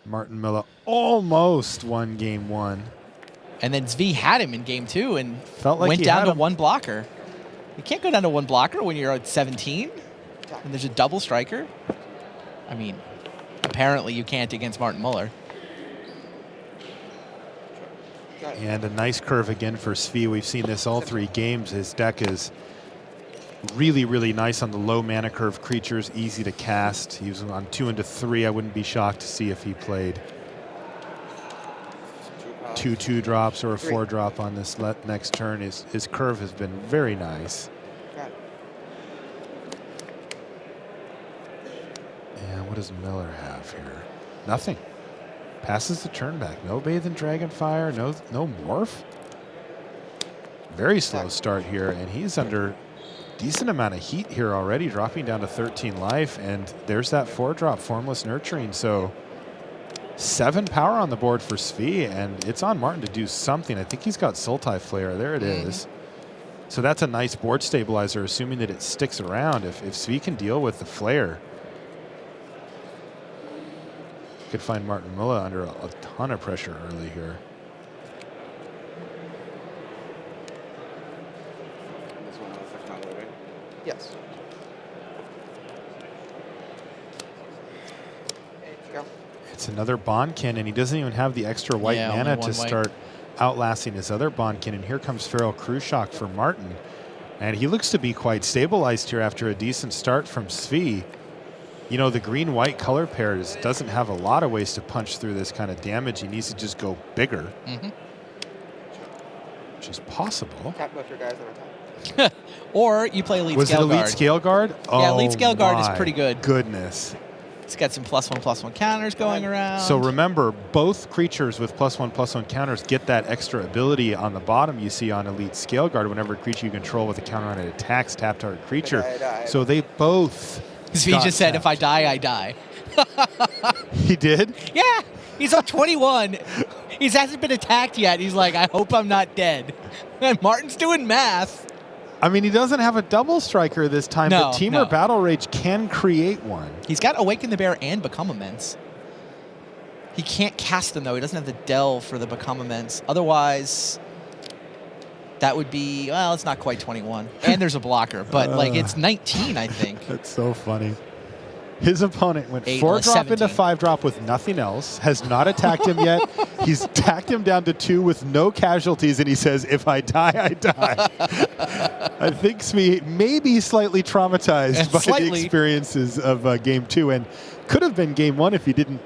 Martin Miller almost won game 1. And then Zvi had him in game 2 and Felt like went he down had to him. one blocker. You can't go down to one blocker when you're at 17 and there's a double striker. I mean, apparently you can't against Martin Muller. And a nice curve again for Zvi. We've seen this all 3 games. His deck is really, really nice on the low mana curve creatures, easy to cast. He was on 2 into 3. I wouldn't be shocked to see if he played 2 2-drops or a 4-drop on this next turn. His curve has been very nice. And what does Miller have here? Nothing. Passes the turn back. No Bathe in Dragonfire, no Morph. Very slow start here, and he's under decent amount of heat here already, dropping down to 13 life, and there's that 4-drop Formless Nurturing. So 7 power on the board for Zvi, and it's on Martin to do something. I think he's got Sultai Flare. There it is. So that's a nice board stabilizer, assuming that it sticks around. If Zvi can deal with the Flare, could find Martin Muller under a ton of pressure early here. Yes. It's another Bondkin, and he doesn't even have the extra white Yeah, mana only to one white. start outlasting his other Bondkin. And here comes Feral Cruciak for Martin. And he looks to be quite stabilized here after a decent start from Zvi. You know, the green-white color pairs doesn't have a lot of ways to punch through this kind of damage. He needs to just go bigger, which is possible. Tap both your guys that are top. Or you play Elite Was it Scale Elite Guard. Scale Guard? Yeah, Elite Oh Scale Guard is my pretty good. Goodness. It's got some +1/+1 counters going around. So remember, both creatures with +1/+1 counters get that extra ability on the bottom you see on Elite Scale Guard. Whenever a creature you control with a counter on it attacks, tap target creature. So they both. Zvi got just said, tapped. if I die, I die. He did? Yeah, he's up 21. He hasn't been attacked yet. He's like, I hope I'm not dead. And Martin's doing math. I mean, he doesn't have a double striker this time, No, but Teamer no. Battle Rage can create one. He's got Awaken the Bear and Become Immense. He can't cast them, though. He doesn't have the Delve for the Become Immense. Otherwise, that would be, well, it's not quite 21. And there's a blocker, but like it's 19, I think. That's so funny. His opponent went 8, 4-drop into 17. 5-drop with nothing else, has not attacked him yet. He's tacked him down to 2 with no casualties, and he says, if I die, I die. I think Zvi may be slightly traumatized by the experiences of Game 2, and could have been Game 1 if he didn't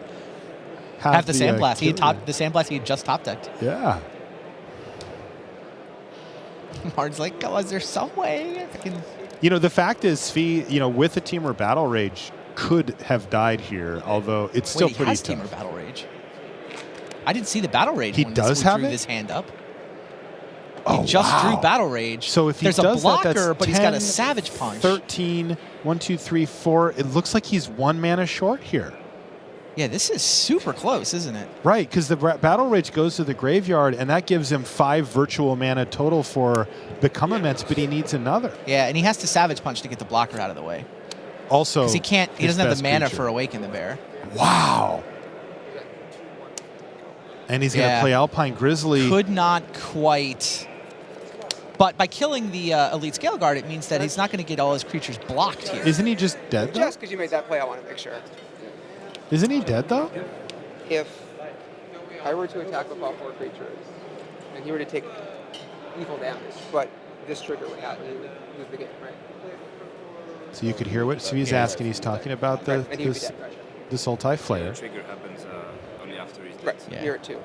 have the Sandblast. He had killer. the Sandblast he had just top decked. Yeah. Martin's like, oh, is there some way I can... You know, the fact is, Zvi, you know, with the Teamer Battle Rage, could have died here, although it's still Wait, he pretty has tough. Teamer Battle Rage. I didn't see the Battle Rage He when does he have drew it? this hand up. Oh, He just wow. drew Battle Rage. So if he There's does a blocker, that, that's but he's got a 10, Savage Punch. 13, 1, 2, 3, 4. It looks like he's 1 mana short here. Yeah, this is super close, isn't it? Right, because the Battle Rage goes to the graveyard, and that gives him 5 virtual mana total for Become Immense, but he needs another. Yeah, and he has to Savage Punch to get the blocker out of the way. Also, Because he can't, he his doesn't have the best mana creature. for Awaken the Bear. Wow. And he's going to Yeah. play Alpine Grizzly. Could not quite But by killing the Elite Scale Guard, it means that he's not going to get all his creatures blocked here. Isn't he just dead, though? Just because you made that play, I want to make sure. Isn't he dead, though? If I were to attack with all 4 creatures, and he were to take lethal damage, but this trigger would happen, he would lose the game, right? So you could hear what Svi's asking. He's talking about the Right, and he would be dead, right? this Sultai Flare. Trigger happens only after he's dead. Right, Yeah. you're at 2.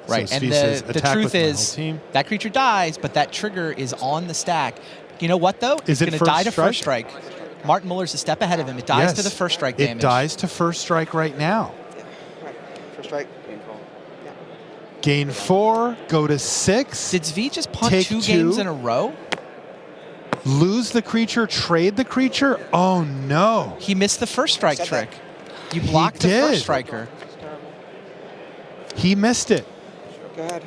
Right, So and Svi says, the "Attack truth with my whole is team." that creature dies, but that trigger is on the stack. You know what, though? Is it's it going to die to first first strike. Martin Muller's a step ahead of him. It dies to the first strike damage. It dies to first strike right now. Right, first strike. Gain 4, go to 6. Did Svi just punt take 2 games in a row? Lose the creature, trade the creature? Oh, no. He missed the first strike trick. You blocked the did. first striker. He missed it. God.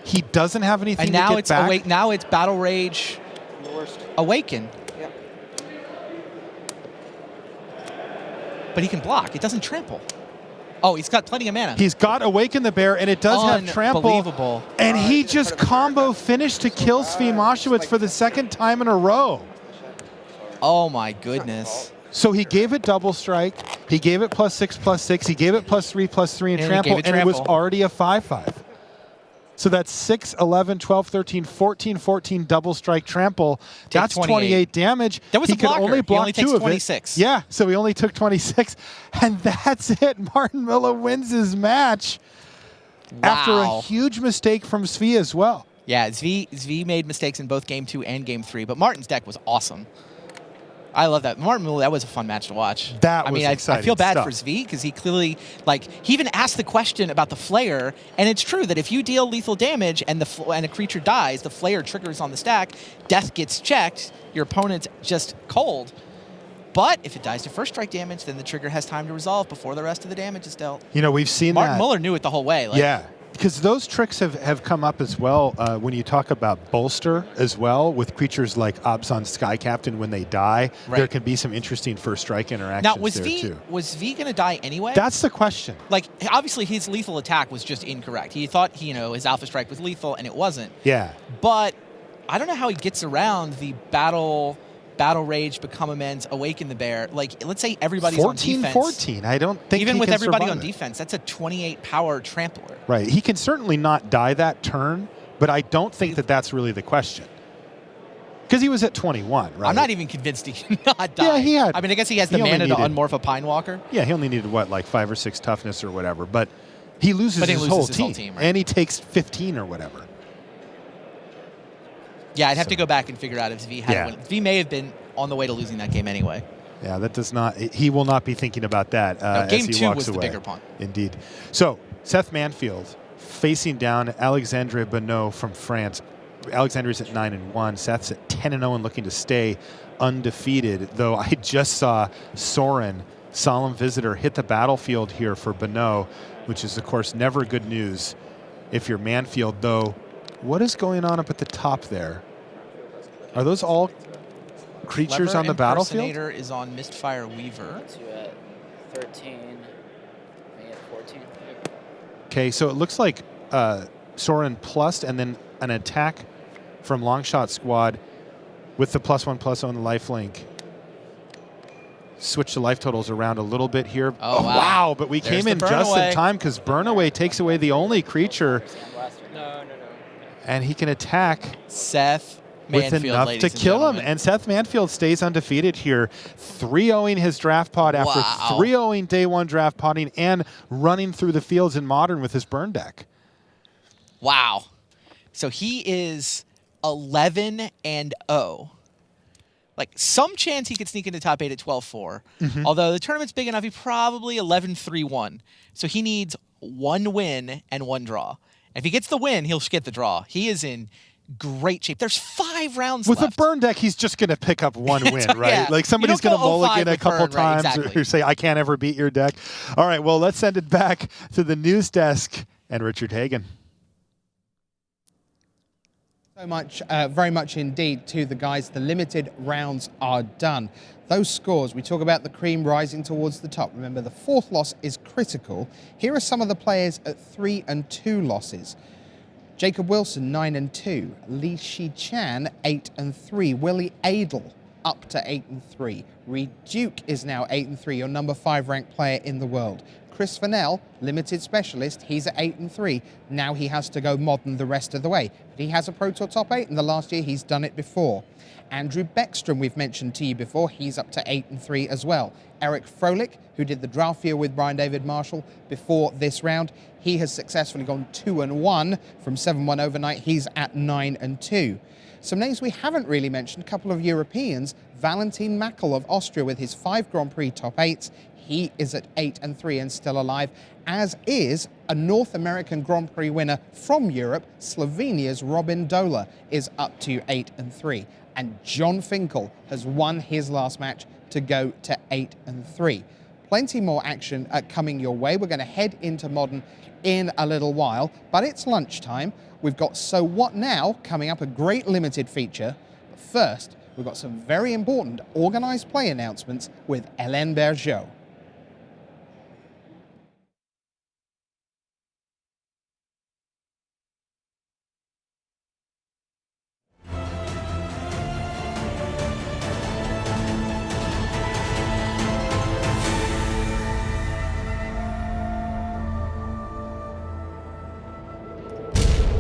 He doesn't have anything And now to get it's back. now it's Battle Rage The worst. Awaken. Yep. But he can block. It doesn't trample. Oh, he's got plenty of mana. He's got Awaken the Bear, and it does have trample. Unbelievable. And he just combo finished to kill Svi Moshowitz for the second time in a row. Oh, my goodness. So he gave it double strike. He gave it +6/+6. He gave it +3/+3 in And he trample, gave it and it was trample. already a 5/5. So that's 6, 11, 12, 13, 14, 14 double strike trample. Take That's 28 damage. That was he a could blocker. only He block only takes 2 of 26. it. Yeah, so he only took 26. And that's it. Martin Miller wins his match after a Wow. huge mistake from Svi as well. Yeah, Svi made mistakes in both Game 2 and Game 3, but Martin's deck was awesome. I love that. Martin Miller, that was a fun match to watch. That I was mean, I exciting feel bad stuff. for Svi because he clearly, he even asked the question about the Flare, and it's true that if you deal lethal damage and and a creature dies, the Flare triggers on the stack, death gets checked, your opponent's just cold. But if it dies to first strike damage, then the trigger has time to resolve before the rest of the damage is dealt. You know, we've seen Martin that. Muller knew it the whole way. Yeah, because those tricks have come up as well when you talk about bolster as well with creatures like Abzan Sky Captain when they die. Right. There can be some interesting first strike interactions Now, was there too. Svi going to die anyway? That's the question. Like, obviously, his lethal attack was just incorrect. He thought, his Alpha Strike was lethal, and it wasn't. Yeah. But I don't know how he gets around the Battle Rage, Become Amends, Awaken the Bear. Like, let's say everybody's on defense. 14-14. I don't think Even he with can everybody survive on it. defense, that's a 28 power trampler. Right. He can certainly not die that turn, but I don't think that's really the question. Because he was at 21, right? I'm not even convinced he can not die. Yeah, he had. I mean, I guess he has the only mana to needed- unmorph a Pine Walker. Yeah, he only needed, 5 or 6 toughness or whatever. But he loses, But he his, loses whole his team. whole team, right. And he takes 15 or whatever. Yeah, I'd have to go back and figure out if Svi had Yeah. won. Svi may have been on the way to losing that game anyway. Yeah, that does not. He will not be thinking about that as Game he 2 walks was the away. bigger punt. Indeed. So Seth Manfield facing down Alexandre Bonneau from France. Alexandre's at 9-1. Seth's at 10-0 and looking to stay undefeated. Though I just saw Soren, Solemn Visitor, hit the battlefield here for Bonneau, which is of course never good news if you're Manfield. Though, what is going on up at the top there? Are those all creatures Clever on the battlefield? Impersonator is on Mistfire Weaver. That's you at 13, me at 14. Okay, so it looks like Soren plus and then an attack from Longshot Squad with the +1/+0 and the lifelink. Switch the life totals around a little bit here. Oh, wow. Wow, but we There's came the in just Burnaway. in time because Burnaway takes away the only creature, No. and he can attack Seth with Manfield, enough ladies to and kill him. gentlemen. And Seth Manfield stays undefeated here, 3-0ing his draft pod after Wow. 3-0ing day one draft podding and running through the fields in Modern with his burn deck. Wow. So he is 11-0. Like, some chance he could sneak into top 8 at 12-4. Mhm. Although the tournament's big enough, he probably 11-3-1. So he needs 1 win and 1 draw. If he gets the win, he'll get the draw. He is in great shape. There's 5 rounds With left. a burn deck, he's just going to pick up 1 win, right? Yeah. Like somebody's You going don't to go 05 mulligan a with couple burn, right, times exactly. or say, I can't ever beat your deck. All right, well, let's send it back to the news desk and Richard Hagan. So much, very much indeed to the guys. The limited rounds are done. Those scores, we talk about the cream rising towards the top. Remember, the 4th loss is critical. Here are some of the players at 3 and 2 losses. Jacob Wilson, 9-2. Li Shi-chan, 8-3. Willie Adel, up to 8-3. Reed Duke is now 8-3, your number 5 ranked player in the world. Chris Fennell, limited specialist, he's at 8-3. Now he has to go modern the rest of the way. But he has a Pro Tour top 8, and the last year he's done it before. Andrew Beckstrom, we've mentioned to you before, he's up to 8-3 as well. Eric Froelich, who did the draft view with Brian David Marshall before this round, he has successfully gone 2-1 from 7-1 overnight. He's at 9-2. Some names we haven't really mentioned, a couple of Europeans. Valentin Mackel of Austria with his 5 Grand Prix top 8s. He is at 8-3 and still alive, as is a North American Grand Prix winner from Europe. Slovenia's Robin Dola is up to 8-3. And John Finkel has won his last match to go to 8-3. Plenty more action coming your way. We're going to head into modern in a little while, but it's lunchtime. We've got So What Now coming up, a great limited feature. But first, we've got some very important organised play announcements with Hélène Bergeau.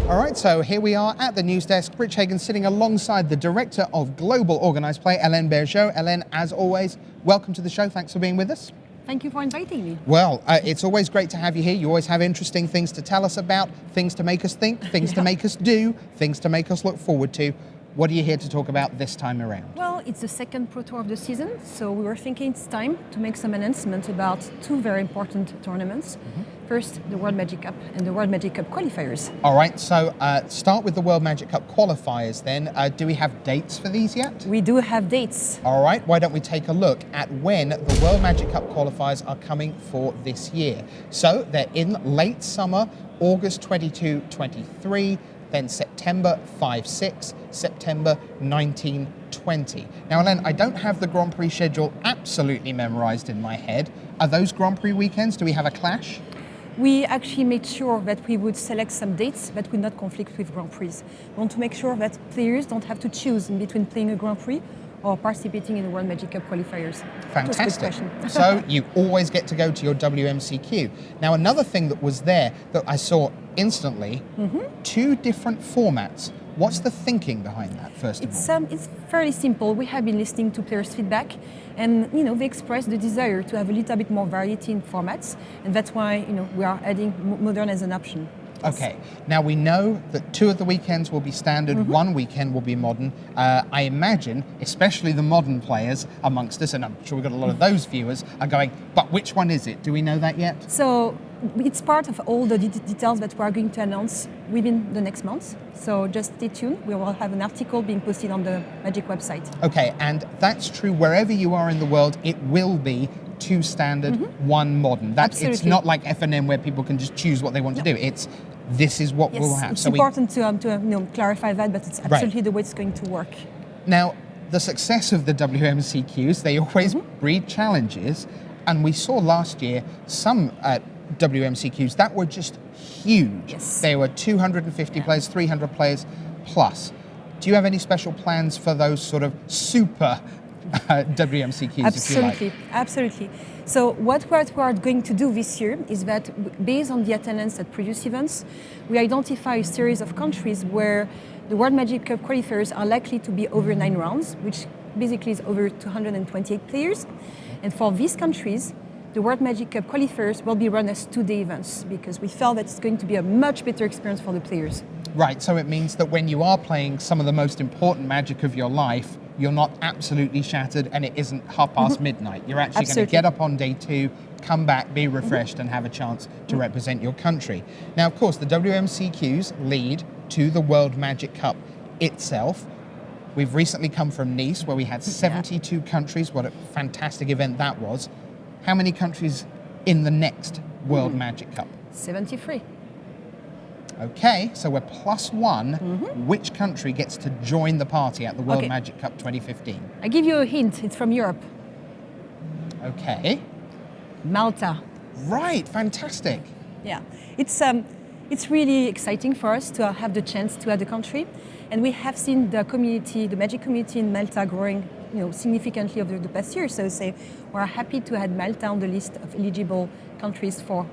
All right, so here we are at the news desk. Rich Hagan sitting alongside the Director of Global Organised Play, Hélène Bergeau. Hélène, as always, welcome to the show. Thanks for being with us. Thank you for inviting me. Well, it's always great to have you here. You always have interesting things to tell us about, things to make us think, things to make us do, things to make us look forward to. What are you here to talk about this time around? Well, it's the second Pro Tour of the season, so we were thinking it's time to make some announcements about 2 very important tournaments. First, the World Magic Cup and the World Magic Cup qualifiers. All right, so start with the World Magic Cup qualifiers then. Do we have dates for these yet? We do have dates. All right, why don't we take a look at when the World Magic Cup qualifiers are coming for this year. So they're in late summer, August 22-23, then September 5-6, September 19-20. Now, Hélène, I don't have the Grand Prix schedule absolutely memorized in my head. Are those Grand Prix weekends? Do we have a clash? We actually made sure that we would select some dates that would not conflict with Grand Prix. We want to make sure that players don't have to choose in between playing a Grand Prix or participating in the World Magic Cup qualifiers. Fantastic. So you always get to go to your WMCQ. Now, another thing that was there that I saw instantly, 2 different formats. What's the thinking behind that, first of all? It's fairly simple. We have been listening to players' feedback, and they expressed the desire to have a little bit more variety in formats, and that's why we are adding modern as an option. Okay, now we know that 2 of the weekends will be standard, 1 weekend will be modern. I imagine, especially the modern players amongst us, and I'm sure we've got a lot of those viewers, are going, but which one is it? Do we know that yet? So it's part of all the details that we are going to announce within the next month. So just stay tuned. We will have an article being posted on the Magic website. Okay, and that's true wherever you are in the world, it will be 2 standard, 1 modern. It's not like FNM where people can just choose what they want to do. This is what we'll have. It's important to clarify that, but it's absolutely the way it's going to work. Now, the success of the WMCQs, they always breed challenges, and we saw last year some WMCQs that were just huge. Yes. They were 250 players, 300 players plus. Do you have any special plans for those sort of super WMCQs? Absolutely, absolutely. So what we are going to do this year is that based on the attendance at previous events, we identify a series of countries where the World Magic Cup qualifiers are likely to be over 9 rounds, which basically is over 228 players. And for these countries, the World Magic Cup qualifiers will be run as 2-day events because we felt that it's going to be a much better experience for the players. Right, so it means that when you are playing some of the most important Magic of your life, you're not absolutely shattered and it isn't half-past midnight. You're actually going to get up on day 2, come back, be refreshed and have a chance to represent your country. Now, of course, the WMCQs lead to the World Magic Cup itself. We've recently come from Nice where we had 72 countries. What a fantastic event that was. How many countries in the next World Magic Cup? 73. Okay, so we're +1. Which country gets to join the party at the World Magic Cup 2015? I give you a hint. It's from Europe. Okay. Malta. Right, fantastic. Yeah, it's It's really exciting for us to have the chance to add a country, and we have seen the community, the Magic community in Malta growing, significantly over the past year. So we're happy to add Malta on the list of eligible countries for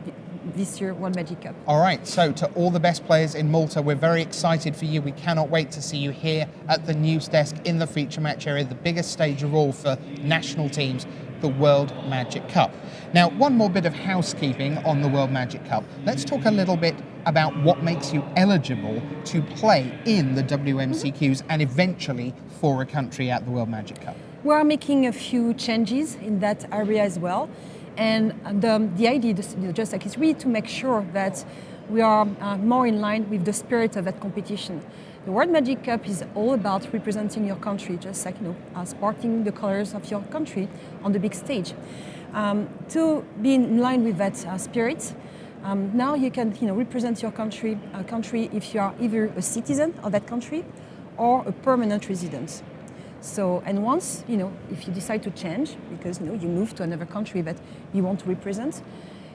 this year World Magic Cup. All right, so to all the best players in Malta, we're very excited for you. We cannot wait to see you here at the news desk in the feature match area, the biggest stage of all for national teams, the World Magic Cup. Now, one more bit of housekeeping on the World Magic Cup. Let's talk a little bit about what makes you eligible to play in the WMCQs and eventually for a country at the World Magic Cup. We're making a few changes in that area as well. And the idea, just like, is really to make sure that we are more in line with the spirit of that competition. The World Magic Cup is all about representing your country, just like sporting the colors of your country on the big stage. To be in line with that spirit, now you can represent your country if you are either a citizen of that country or a permanent resident. So, and once, if you decide to change, because, you move to another country that you want to represent,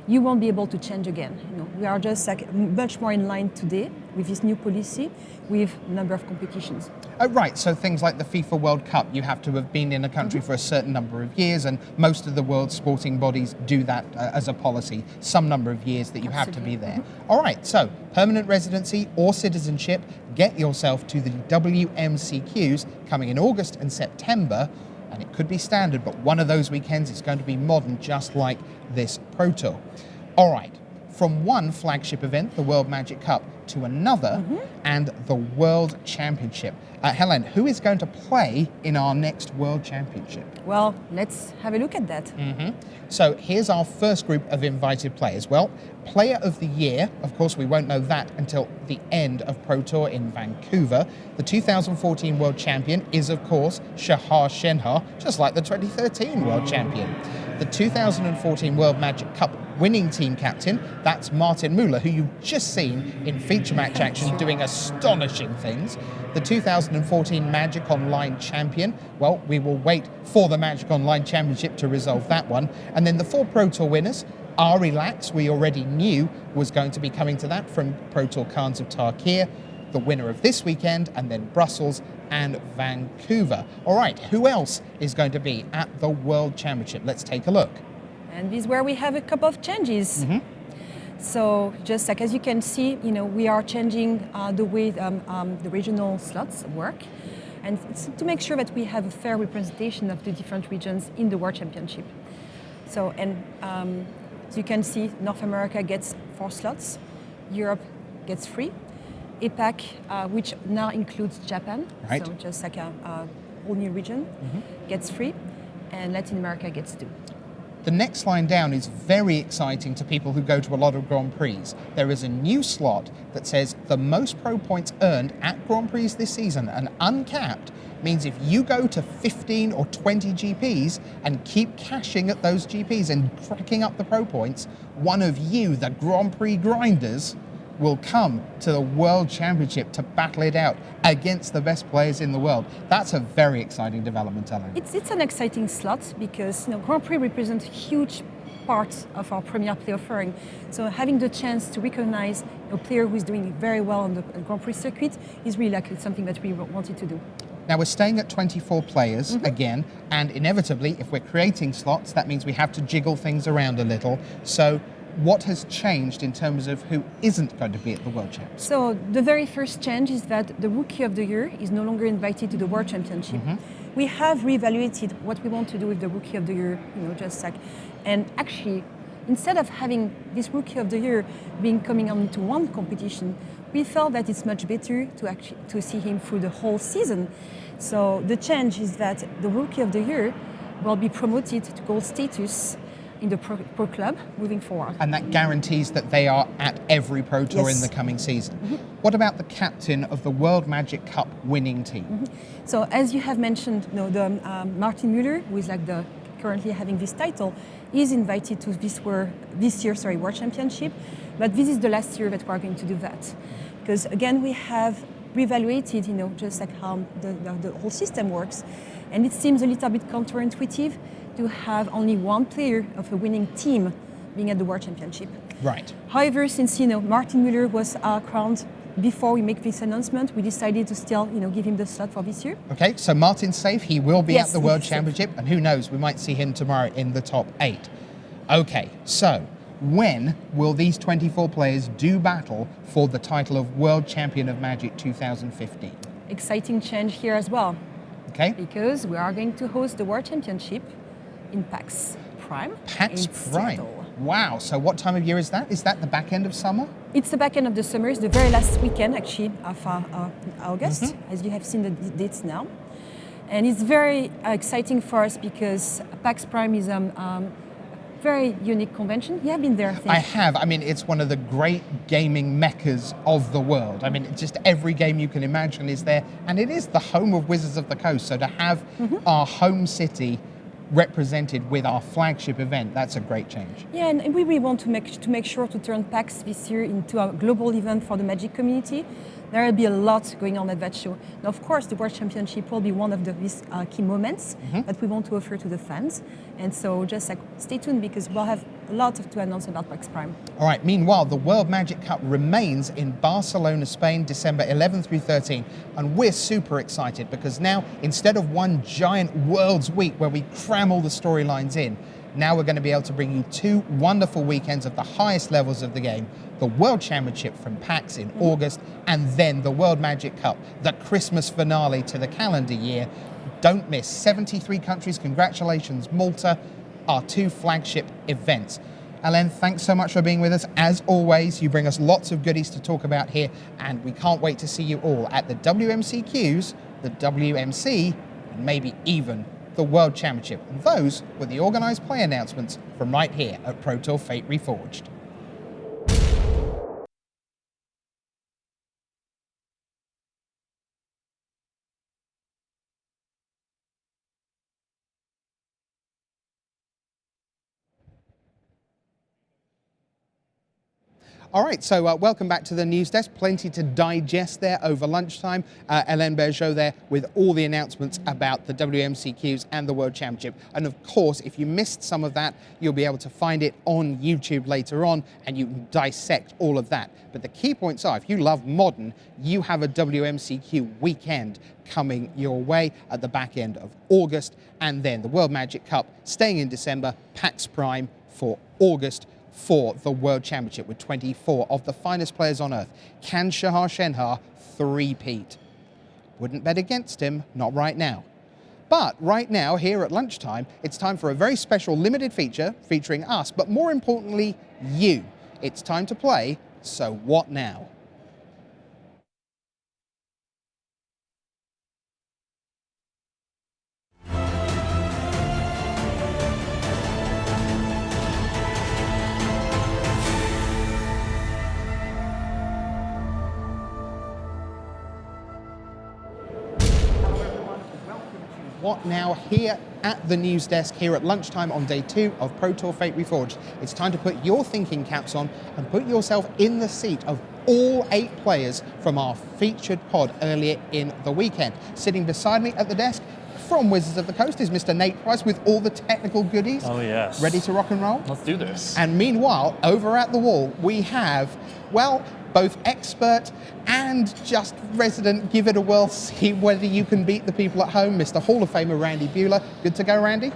you won't be able to change again. We are just much more in line today with this new policy with a number of competitions. Oh, right, so things like the FIFA World Cup, you have to have been in a country for a certain number of years, and most of the world's sporting bodies do that as a policy, some number of years that you have to be there. All right, so permanent residency or citizenship, get yourself to the WMCQs coming in August and September, and it could be standard, but one of those weekends is going to be modern, just like this Pro Tour. All right, from one flagship event, the World Magic Cup, to another, and the World Championship. Helen, who is going to play in our next World Championship? Well, let's have a look at that. So here's our first group of invited players. Well, Player of the Year, of course, we won't know that until the end of Pro Tour in Vancouver. The 2014 World Champion is, of course, Shahar Shenhar, just like the 2013 World Champion. The 2014 World Magic Cup winning team captain, that's Martin Müller, who you've just seen in feature match action doing astonishing things. The 2014 Magic Online champion, well, we will wait for the Magic Online Championship to resolve that one. And then the 4 Pro Tour winners, Ari Lax, we already knew was going to be coming to that from Pro Tour Khans of Tarkir, the winner of this weekend, and then Brussels and Vancouver. All right, who else is going to be at the World Championship? Let's take a look. And this is where we have a couple of changes. So just like as you can see, we are changing the way the regional slots work, and it's to make sure that we have a fair representation of the different regions in the World Championship. So, and as you can see, North America gets 4 slots, Europe gets 3, APAC, which now includes Japan, so just like a whole new region, gets 3, and Latin America gets 2. The next line down is very exciting to people who go to a lot of Grand Prix. There is a new slot that says the most pro points earned at Grand Prix this season, and uncapped, means if you go to 15 or 20 GPs and keep cashing at those GPs and cracking up the pro points, one of you, the Grand Prix grinders, will come to the World Championship to battle it out against the best players in the world. That's a very exciting development, Ellen. It's an exciting slot because Grand Prix represents huge part of our Premier Play offering. So having the chance to recognize a player who is doing very well on the Grand Prix circuit is really something that we wanted to do. Now we're staying at 24 players again, and inevitably, if we're creating slots, that means we have to jiggle things around a little. So what has changed in terms of who isn't going to be at the World Champs? So the very first change is that the Rookie of the Year is no longer invited to the World Championship. We have reevaluated what we want to do with the Rookie of the Year, and actually, instead of having this Rookie of the Year being coming on to one competition, we felt that it's much better to see him through the whole season. So the change is that the Rookie of the Year will be promoted to gold status in the pro club moving forward. And that guarantees that they are at every Pro Tour in the coming season. What about the captain of the World Magic Cup winning team? So as you have mentioned, Martin Müller, who is currently having this title, is invited to this year's World Championship, but this is the last year that we're going to do that. Because again, we have reevaluated, just like how the whole system works, and it seems a little bit counterintuitive to have only one player of a winning team being at the World Championship. Right. However, since Martin Müller was crowned before we make this announcement, we decided to still give him the slot for this year. Okay, so Martin's safe. He will be Yes, at the World he's Championship, and who knows, we might see him tomorrow in the top 8. Okay, so when will these 24 players do battle for the title of World Champion of Magic 2015? Exciting change here as well. Okay. Because we are going to host the World Championship in PAX Prime. PAX in Prime. Seattle. Wow, so what time of year is that? Is that the back end of summer? It's the back end of the summer. It's the very last weekend, actually, of August, as you have seen the dates now. And it's very exciting for us because PAX Prime is a very unique convention. You have been there, I think. I have. I mean, it's one of the great gaming meccas of the world. I mean, just every game you can imagine is there. And it is the home of Wizards of the Coast. So to have our home city represented with our flagship event, that's a great change. Yeah, and we really want to make sure to turn PAX this year into a global event for the Magic community. There will be a lot going on at that show. Now, of course, the World Championship will be one of these key moments that we want to offer to the fans. And so just stay tuned because we'll have a lot to announce about PAX Prime. All right, meanwhile, the World Magic Cup remains in Barcelona, Spain, December 11 through 13. And we're super excited because now, instead of one giant Worlds Week where we cram all the storylines in, now we're going to be able to bring you 2 wonderful weekends of the highest levels of the game, the World Championship from PAX in August, and then the World Magic Cup, the Christmas finale to the calendar year. Don't miss 73 countries. Congratulations, Malta, our 2 flagship events. Alain, thanks so much for being with us. As always, you bring us lots of goodies to talk about here, and we can't wait to see you all at the WMCQs, the WMC, and maybe even the World Championship. And those were the organised play announcements from right here at Pro Tour Fate Reforged. All right, so welcome back to the news desk. Plenty to digest there over lunchtime. Hélène Bergeau there with all the announcements about the WMCQs and the World Championship. And of course, if you missed some of that, you'll be able to find it on YouTube later on and you can dissect all of that. But the key points are, if you love Modern, you have a WMCQ weekend coming your way at the back end of August. And then the World Magic Cup staying in December, PAX Prime for August, for the World Championship with 24 of the finest players on earth. Can Shahar Shenhar three-peat? Wouldn't bet against him, not right now. But right now, here at lunchtime, it's time for a very special limited feature featuring us, but more importantly, you. It's time to play So What Now? What Now here at the news desk here at lunchtime on day 2 of Pro Tour Fate Reforged. It's time to put your thinking caps on and put yourself in the seat of all 8 players from our featured pod earlier in the weekend. Sitting beside me at the desk from Wizards of the Coast is Mr. Nate Price with all the technical goodies. Oh yes. Ready to rock and roll? Let's do this. And meanwhile, over at the wall, we have, well, both expert and just resident give it a whirl, see whether you can beat the people at home, Mr. Hall of Famer Randy Buehler. Good to go, Randy?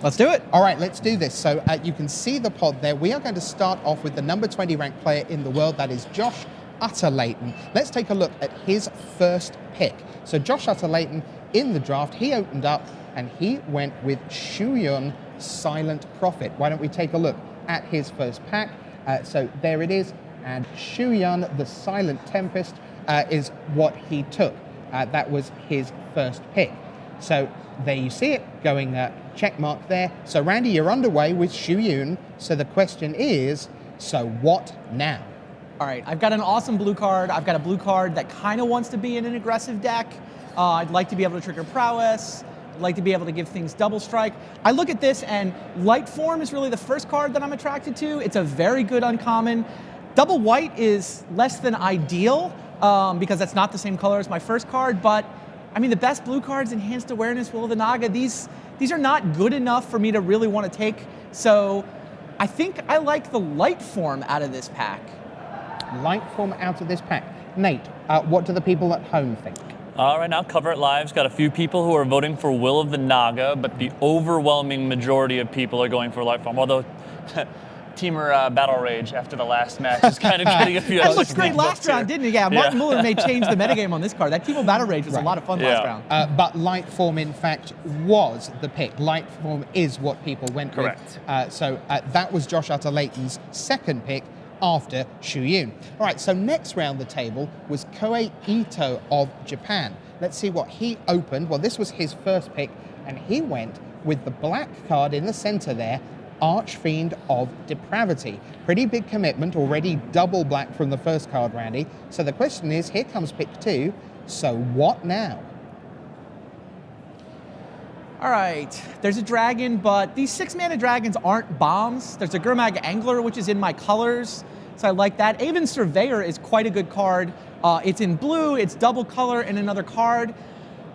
Let's do it. All right, let's do this. So you can see the pod there. We are going to start off with the number 20 ranked player in the world, that is Josh Utter-Leighton. Let's take a look at his first pick. So Josh Utter-Leighton in the draft, he opened up and he went with Shu-Yun Silent Prophet. Why don't we take a look at his first pack? So there it is. And Shu-Yun, the Silent Tempest, is what he took. That was his first pick. So there you see it, going check mark there. So Randy, you're underway with Shu-Yun. So the question is, so what now? All right, I've got an awesome blue card. I've got a blue card that kind of wants to be in an aggressive deck. I'd like to be able to trigger prowess. I'd like to be able to give things double strike. I look at this and Light Form is really the first card that I'm attracted to. It's a very good uncommon. Double white is less than ideal because that's not the same color as my first card, but I mean the best blue cards, Enhanced Awareness, Will of the Naga, these are not good enough for me to really want to take. So I think I like the light form out of this pack. Light form out of this pack. Nate, what do the people at home think? Right now, Cover It Live's got a few people who are voting for Will of the Naga, but the overwhelming majority of people are going for light form. Although Teamer Battle Rage after the last match is kind of getting a few. That looked great last round, didn't it? Yeah, Martin Muller may change the metagame on this card. That Teamer Battle Rage was a lot of fun last round. But light form, in fact, was the pick. Light form is what people went Correct. with. So that was Josh Utter-Layton's second pick after Shu Yun. All right, so next round the table was Koei Ito of Japan. Let's see what he opened. Well, this was his first pick, and he went with the black card in the center there, Archfiend of Depravity. Pretty big commitment, already double black from the first card, Randy. So the question is, here comes pick 2, so what now? All right, there's a dragon, but these 6-mana dragons aren't bombs. There's a Gurmag Angler, which is in my colors, so I like that. Aven Surveyor is quite a good card. It's in blue, it's double color, and another card.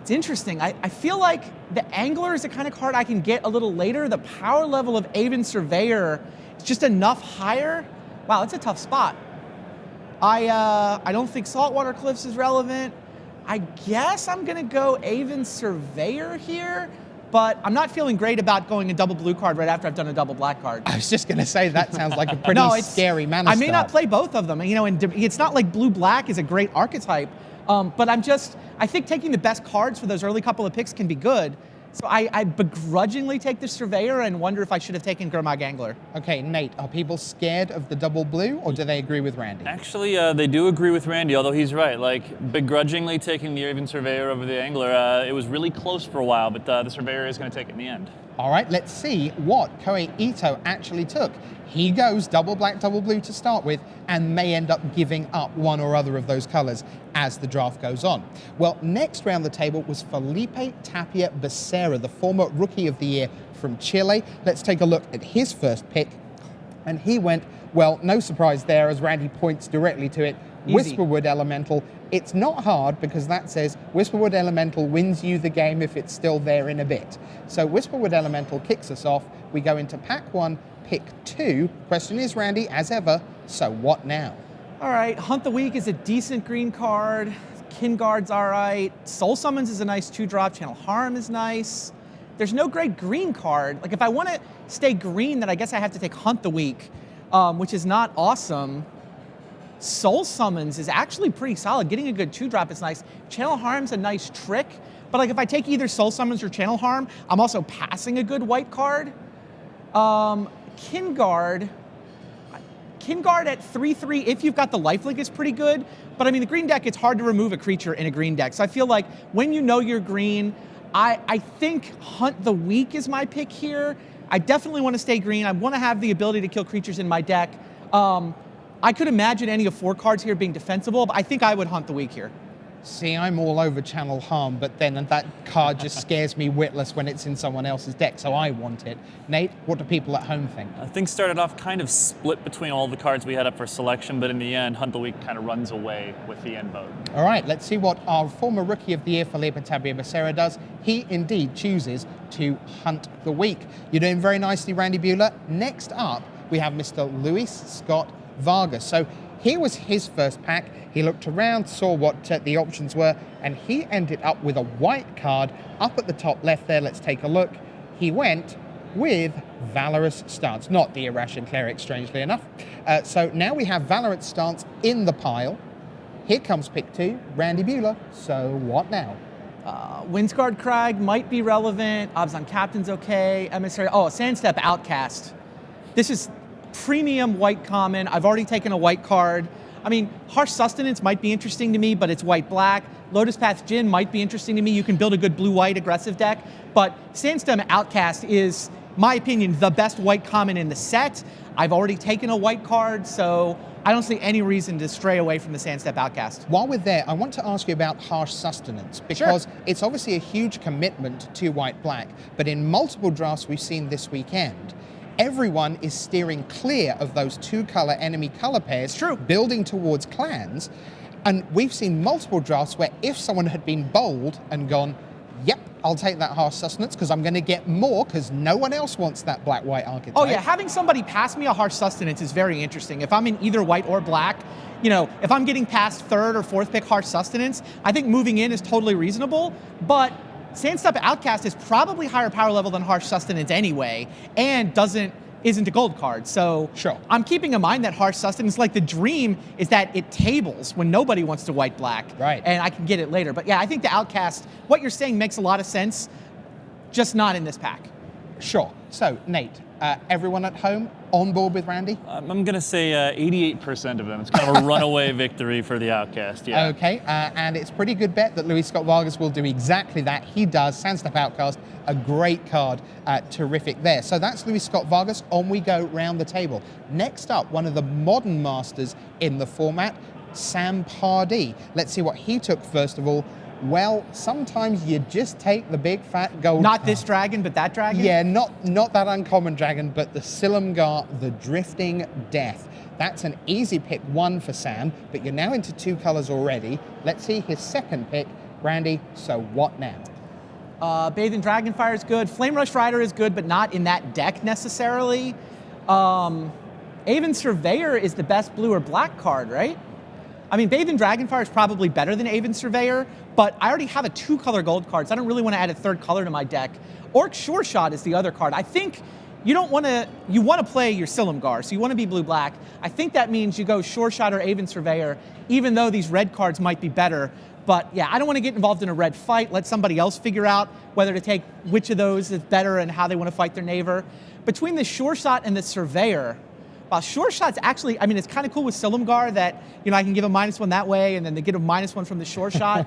It's interesting. I feel like the Angler is the kind of card I can get a little later. The power level of Aven Surveyor is just enough higher. Wow, it's a tough spot. I don't think Saltwater Cliffs is relevant. I guess I'm gonna go Aven Surveyor here, but I'm not feeling great about going a double blue card right after I've done a double black card. I was just gonna say that sounds like a pretty scary mana I may not start. play both of them, and it's not like blue-black is a great archetype, but I think taking the best cards for those early couple of picks can be good. So I begrudgingly take the Surveyor and wonder if I should have taken Gurmag Angler. Okay, Nate, are people scared of the double blue, or do they agree with Randy? Actually, they do agree with Randy, although he's right. Like, begrudgingly taking the Aven Surveyor over the Angler, it was really close for a while, but the Surveyor is going to take it in the end. All right, let's see what Koei Ito actually took. He goes double black, double blue to start with, and may end up giving up one or other of those colors as the draft goes on. Well, next round the table was Felipe Tapia Becerra, the former Rookie of the Year from Chile. Let's take a look at his first pick. And he went, well, no surprise there, as Randy points directly to it, Easy. Whisperwood Elemental. It's not hard because that says Whisperwood Elemental wins you the game if it's still there in a bit. So Whisperwood Elemental kicks us off. We go into pack 1, pick 2. Question is, Randy, as ever, so what now? All right, Hunt the Weak is a decent green card. Kinguard's all right. Soul Summons is a nice 2-drop. Channel Harm is nice. There's no great green card. Like, if I want to stay green, then I guess I have to take Hunt the Weak, which is not awesome. Soul Summons is actually pretty solid. Getting a good 2-drop is nice. Channel Harm's a nice trick, but like if I take either Soul Summons or Channel Harm, I'm also passing a good white card. Kinguard at 3/3, if you've got the lifelink, is pretty good. But I mean, the green deck, it's hard to remove a creature in a green deck. So I feel like when you know you're green, I think Hunt the Weak is my pick here. I definitely want to stay green. I want to have the ability to kill creatures in my deck. I could imagine any of 4 cards here being defensible, but I think I would Hunt the Weak here. See, I'm all over Channel Harm, but then that card just scares me witless when it's in someone else's deck, so I want it. Nate, what do people at home think? Things started off kind of split between all the cards we had up for selection, but in the end, Hunt the Weak kind of runs away with the end vote. All right, let's see what our former Rookie of the Year, Felipe Tapia Becerra, does. He indeed chooses to Hunt the Weak. You're doing very nicely, Randy Bueller. Next up, we have Mr. Luis Scott Vargas. So here was his first pack. He looked around, saw what the options were, and he ended up with a white card up at the top left there. Let's take a look. He went with Valorous Stance, not the Irration Cleric, strangely enough. So now we have Valorous Stance in the pile. Here comes pick 2, Randy Bueller. So what now? Windscarred Crag might be relevant. Abzan Captain's okay. Emissary, Sandstep Outcast. This is premium white common. I've already taken a white card. I mean, Harsh Sustenance might be interesting to me, but it's white-black. Lotus Path Djinn might be interesting to me. You can build a good blue-white aggressive deck. But Sandstem Outcast is, my opinion, the best white common in the set. I've already taken a white card, so I don't see any reason to stray away from the Sandstep Outcast. While we're there, I want to ask you about Harsh Sustenance, because it's obviously a huge commitment to white-black, but in multiple drafts we've seen this weekend, everyone is steering clear of those 2-color enemy color pairs, building towards clans. And we've seen multiple drafts where if someone had been bold and gone, Yep, I'll take that harsh sustenance because I'm going to get more because no one else wants that black-white archetype. Oh yeah, having somebody pass me a harsh sustenance is very interesting. If I'm in either white or black, if I'm getting past third or fourth pick harsh sustenance, I think moving in is totally reasonable, but Sandsteppe Outcast is probably higher power level than harsh sustenance anyway, and isn't a gold card. So sure. I'm keeping in mind that harsh sustenance, like the dream is that it tables when nobody wants to white black. Right. And I can get it later. But yeah, I think the Outcast, what you're saying makes a lot of sense, just not in this pack. Sure. So Nate, everyone at home on board with Randy? I'm going to say 88% of them. It's kind of a runaway victory for the Outcast, yeah. Okay, and it's pretty good bet that Luis Scott Vargas will do exactly that. He does. Sandsteppe Outcast, a great card, terrific there. So that's Luis Scott Vargas. On we go round the table. Next up, one of the modern masters in the format, Sam Pardee. Let's see what he took first of all. Well, sometimes you just take the big fat gold Not card. this dragon, but that dragon? Yeah, not that uncommon dragon, but the Silumgar, the Drifting Death. That's an easy pick 1 for Sam, but you're now into 2 colors already. Let's see his second pick. Randy, so what now? Bathing Dragonfire is good. Flame Rush Rider is good, but not in that deck necessarily. Aven Surveyor is the best blue or black card, right? I mean, Bathing Dragonfire is probably better than Aven Surveyor, but I already have a 2-color gold card, so I don't really want to add a 3rd color to my deck. Orc Sure Shot is the other card. I think you want to play your Silumgar, so you want to be blue-black. I think that means you go Sure Shot or Aven Surveyor, even though these red cards might be better. But yeah, I don't want to get involved in a red fight. Let somebody else figure out whether to take which of those is better and how they want to fight their neighbor. Between the Sure Shot and the Surveyor, well, Sure Shot's actually, I mean, it's kind of cool with Silumgar that, I can give a -1 that way, and then they get a -1 from the Sure Shot.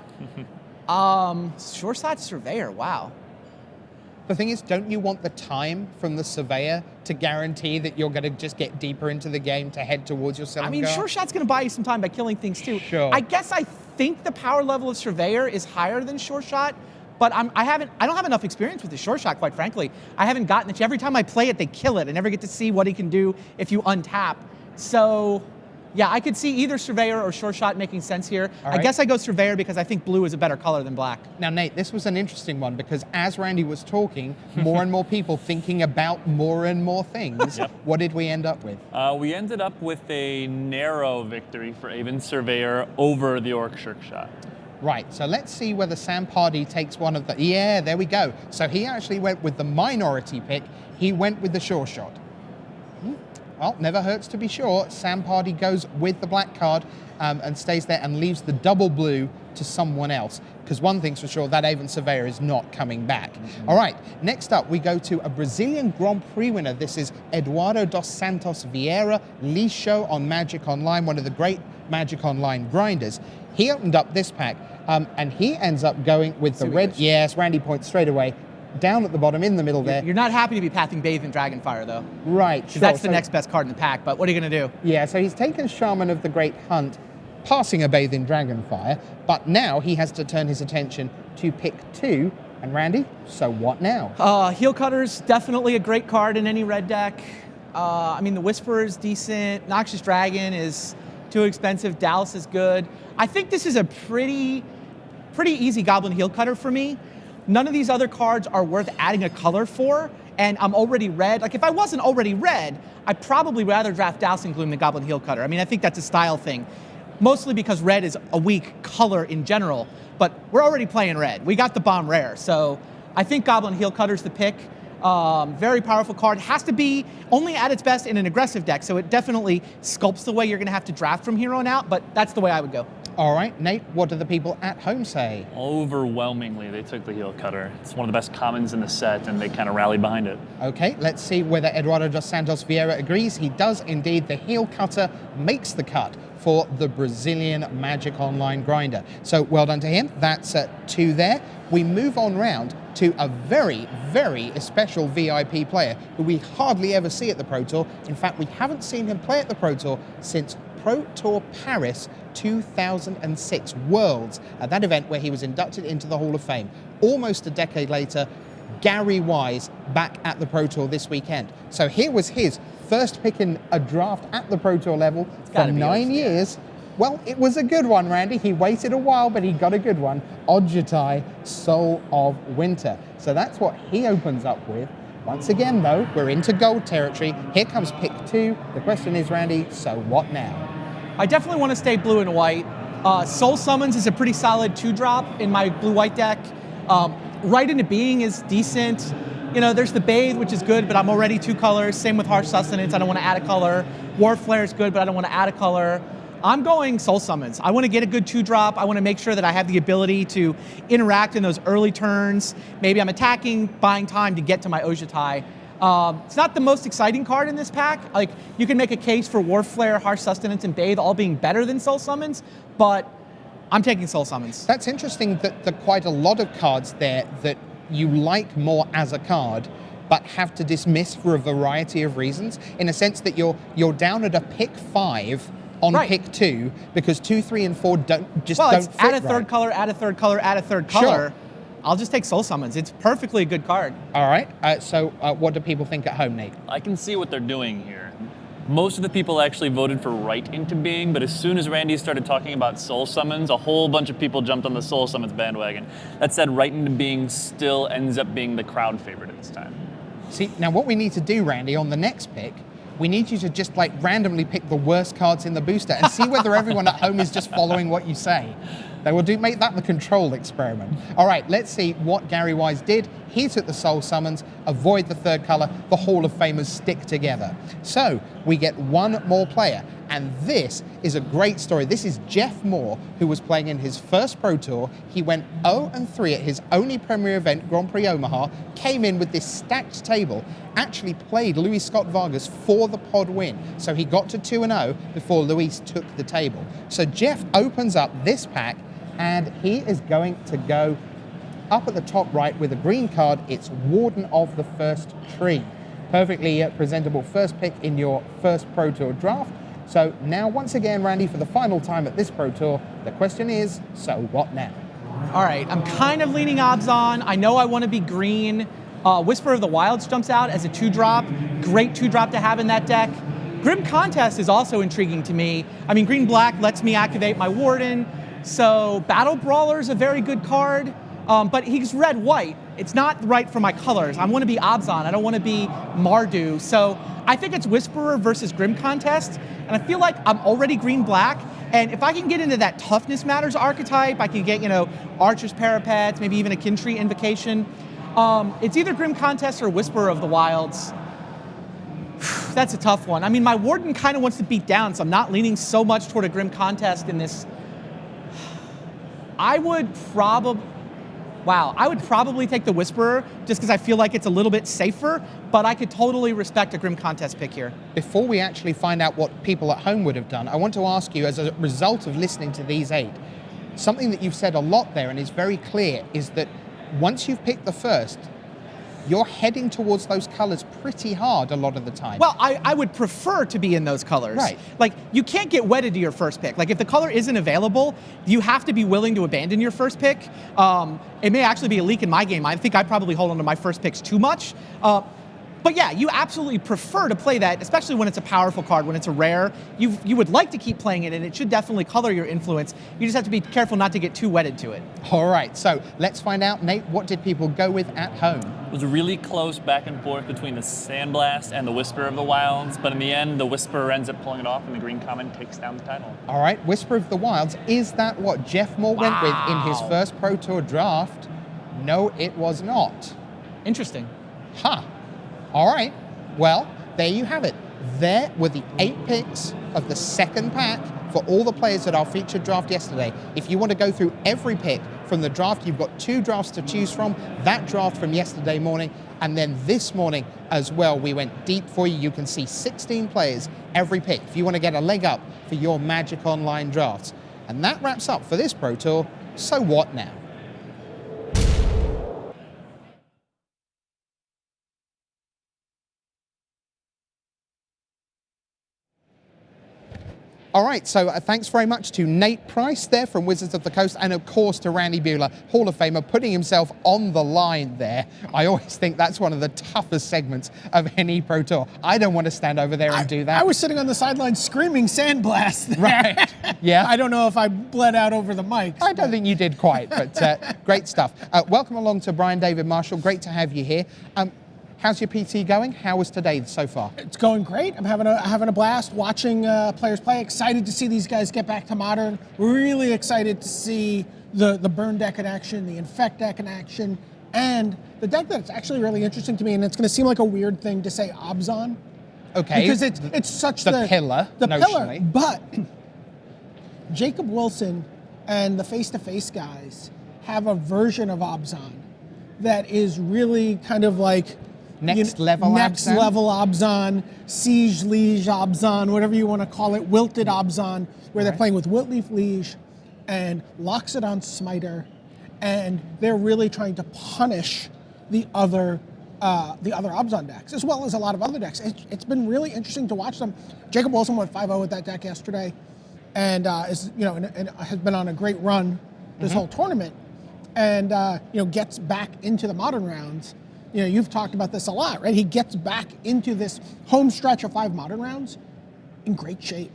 Sure Shot Surveyor, wow. The thing is, don't you want the time from the Surveyor to guarantee that you're going to just get deeper into the game to head towards your Silumgar? I mean, Sure Shot's going to buy you some time by killing things too. Sure. I guess I think the power level of Surveyor is higher than Sure Shot, but I don't have enough experience with the Sure Shot, quite frankly. I haven't gotten it. Every time I play it, they kill it. I never get to see what he can do if you untap. So, yeah, I could see either Surveyor or Sure Shot making sense here. All I right. guess I go Surveyor because I think blue is a better color than black. Now, Nate, this was an interesting one because as Randy was talking, more and more people thinking about more and more things. Yep. What did we end up with? We ended up with a narrow victory for Aven Surveyor over the Orc Sure Shot. Right, so let's see whether Sam Pardee takes one of the... Yeah, there we go. So he actually went with the minority pick. He went with the Sure Shot. Well, never hurts to be sure. Sam Pardee goes with the black card and stays there and leaves the double blue to someone else. Because one thing's for sure, that Aven Surveyor is not coming back. All right, next up we go to a Brazilian Grand Prix winner. This is Eduardo dos Santos Vieira, Lixo on Magic Online, one of the great Magic Online grinders. He opened up this pack and he ends up going with the red. Yes, Randy points straight away. Down at the bottom, in the middle there. You're not happy to be pathing Bathing Dragonfire, though. Right, Because that's the next best card in the pack, but what are you going to do? Yeah, so he's taken Shaman of the Great Hunt, passing a Bathing Dragonfire, but now he has to turn his attention to pick 2. And Randy, so what now? Heel Cutter's definitely a great card in any red deck. I mean, the Whisperer is decent. Noxious Dragon is too expensive. Dallas is good. I think this is a pretty easy Goblin Heel Cutter for me. None of these other cards are worth adding a color for, and I'm already red. Like, if I wasn't already red, I'd probably rather draft Dowsing Gloom than Goblin Heel Cutter. I mean, I think that's a style thing, mostly because red is a weak color in general, but we're already playing red. We got the bomb rare, so I think Goblin Heel Cutter's the pick. Very powerful card. Has to be only at its best in an aggressive deck, so it definitely sculpts the way you're going to have to draft from here on out, but that's the way I would go. All right, Nate, what do the people at home say? Overwhelmingly, they took the Heel Cutter. It's one of the best commons in the set, and they kind of rallied behind it. Okay, let's see whether Eduardo dos Santos Vieira agrees. He does indeed. The Heel Cutter makes the cut for the Brazilian Magic Online grinder. So well done to him. That's 2 there. We move on round to a very, very special VIP player who we hardly ever see at the Pro Tour. In fact, we haven't seen him play at the Pro Tour since Pro Tour Paris 2006 Worlds, at that event where he was inducted into the Hall of Fame. Almost a decade later, Gary Wise back at the Pro Tour this weekend. So here was his first pick in a draft at the Pro Tour level for 9 years. Well, it was a good one, Randy. He waited a while, but he got a good one. Ojutai, Soul of Winter. So that's what he opens up with. Once again, though, we're into gold territory. Here comes pick 2. The question is, Randy, so what now? I definitely want to stay blue and white. Soul Summons is a pretty solid 2-drop in my blue-white deck. Right into Being is decent. You know, there's the Bathe, which is good, but I'm already 2 colors. Same with Harsh Sustenance, I don't want to add a color. War Flare is good, but I don't want to add a color. I'm going Soul Summons. I want to get a good 2-drop. I want to make sure that I have the ability to interact in those early turns. Maybe I'm attacking, buying time to get to my Ojutai. It's not the most exciting card in this pack. Like, you can make a case for War Flare, Harsh Sustenance, and Bathe all being better than Soul Summons, but I'm taking Soul Summons. That's interesting that there are quite a lot of cards there that you like more as a card, but have to dismiss for a variety of reasons, in a sense that you're down at a pick 5 on pick 2 because 2, 3, and 4 don't fit add a third right. color, add a third color, add a third color. I'll just take Soul Summons. It's perfectly a good card. All right. So what do people think at home, Nate? I can see what they're doing here. Most of the people actually voted for Right into Being, but as soon as Randy started talking about Soul Summons, a whole bunch of people jumped on the Soul Summons bandwagon. That said, Right into Being still ends up being the crowd favorite at this time. See, now what we need to do, Randy, on the next pick, we need you to just like randomly pick the worst cards in the booster and see whether everyone at home is just following what you say. They will make that the control experiment. All right, let's see what Gary Wise did. He took the Soul Summons, avoid the third color, the Hall of Famers stick together. So we get one more player, and this is a great story. This is Jeff Moore, who was playing in his first Pro Tour. He went 0-3 at his only Premier event, Grand Prix Omaha, came in with this stacked table, actually played Luis Scott Vargas for the pod win. So he got to 2-0 before Luis took the table. So Jeff opens up this pack, and he is going to go up at the top right with a green card. It's Warden of the First Tree. Perfectly presentable first pick in your first Pro Tour draft. So now, once again, Randy, for the final time at this Pro Tour, the question is, so what now? All right, I'm kind of leaning Abzan. I know I want to be green. Whisper of the Wilds jumps out as a 2-drop. Great 2-drop to have in that deck. Grim Contest is also intriguing to me. I mean, green-black lets me activate my Warden. So Battle Brawler is a very good card, but he's red-white. It's not right for my colors. I want to be Abzan. I don't want to be Mardu. So I think it's Whisperer versus Grim Contest, and I feel like I'm already green-black, and if I can get into that Toughness Matters archetype, I can get, Archer's Parapets, maybe even a Kintree Invocation. It's either Grim Contest or Whisperer of the Wilds. That's a tough one. I mean, my Warden kind of wants to beat down, so I'm not leaning so much toward a Grim Contest in this. I would probably take the Whisperer just because I feel like it's a little bit safer, but I could totally respect a Grim Contest pick here. Before we actually find out what people at home would have done, I want to ask you, as a result of listening to these 8, something that you've said a lot there and is very clear is that once you've picked the first, you're heading towards those colors pretty hard a lot of the time. Well, I would prefer to be in those colors. Right. Like, you can't get wedded to your first pick. Like, if the color isn't available, you have to be willing to abandon your first pick. It may actually be a leak in my game. I think I probably hold on to my first picks too much. But yeah, you absolutely prefer to play that, especially when it's a powerful card, when it's a rare. You would like to keep playing it, and it should definitely color your influence. You just have to be careful not to get too wedded to it. All right, so let's find out, Nate, what did people go with at home? It was really close back and forth between the Sandblast and the Whisper of the Wilds, but in the end, the Whisperer ends up pulling it off, and the Green Common takes down the title. All right, Whisper of the Wilds, is that what Jeff Moore went with in his first Pro Tour draft? No, it was not. Interesting. Huh. All right. Well, there you have it. There were the 8 picks of the second pack for all the players at our featured draft yesterday. If you want to go through every pick from the draft, you've got 2 drafts to choose from. That draft from yesterday morning, and then this morning as well, we went deep for you. You can see 16 players every pick if you want to get a leg up for your Magic Online drafts. And that wraps up for this Pro Tour. So what now? All right, so thanks very much to Nate Price there from Wizards of the Coast, and of course to Randy Buehler, Hall of Famer, putting himself on the line there. I always think that's one of the toughest segments of any Pro Tour. I don't want to stand over there and do that. I was sitting on the sideline screaming sandblast there. Right, yeah. I don't know if I bled out over the mics. I don't think you did quite, but great stuff. Welcome along to Brian David Marshall. Great to have you here. How's your PT going? How was today so far? It's going great. I'm having a blast watching players play. Excited to see these guys get back to Modern. Really excited to see the Burn deck in action, the Infect deck in action, and the deck that's actually really interesting to me, and it's going to seem like a weird thing to say Obzon. Okay. Because it's such the pillar, notionally. But Jacob Wilson and the face-to-face guys have a version of Obzon that is really kind of like next level Obzon, Siege Liege Obzon, whatever you want to call it, Wilted Obzon, where they're playing with Wiltleaf Liege and Loxodon Smiter, and they're really trying to punish the other Obzon decks, as well as a lot of other decks. It's been really interesting to watch them. Jacob Wilson went 5-0 with that deck yesterday, and and has been on a great run this whole tournament, and gets back into the Modern rounds. You've talked about this a lot, right? He gets back into this home stretch of 5 Modern rounds in great shape.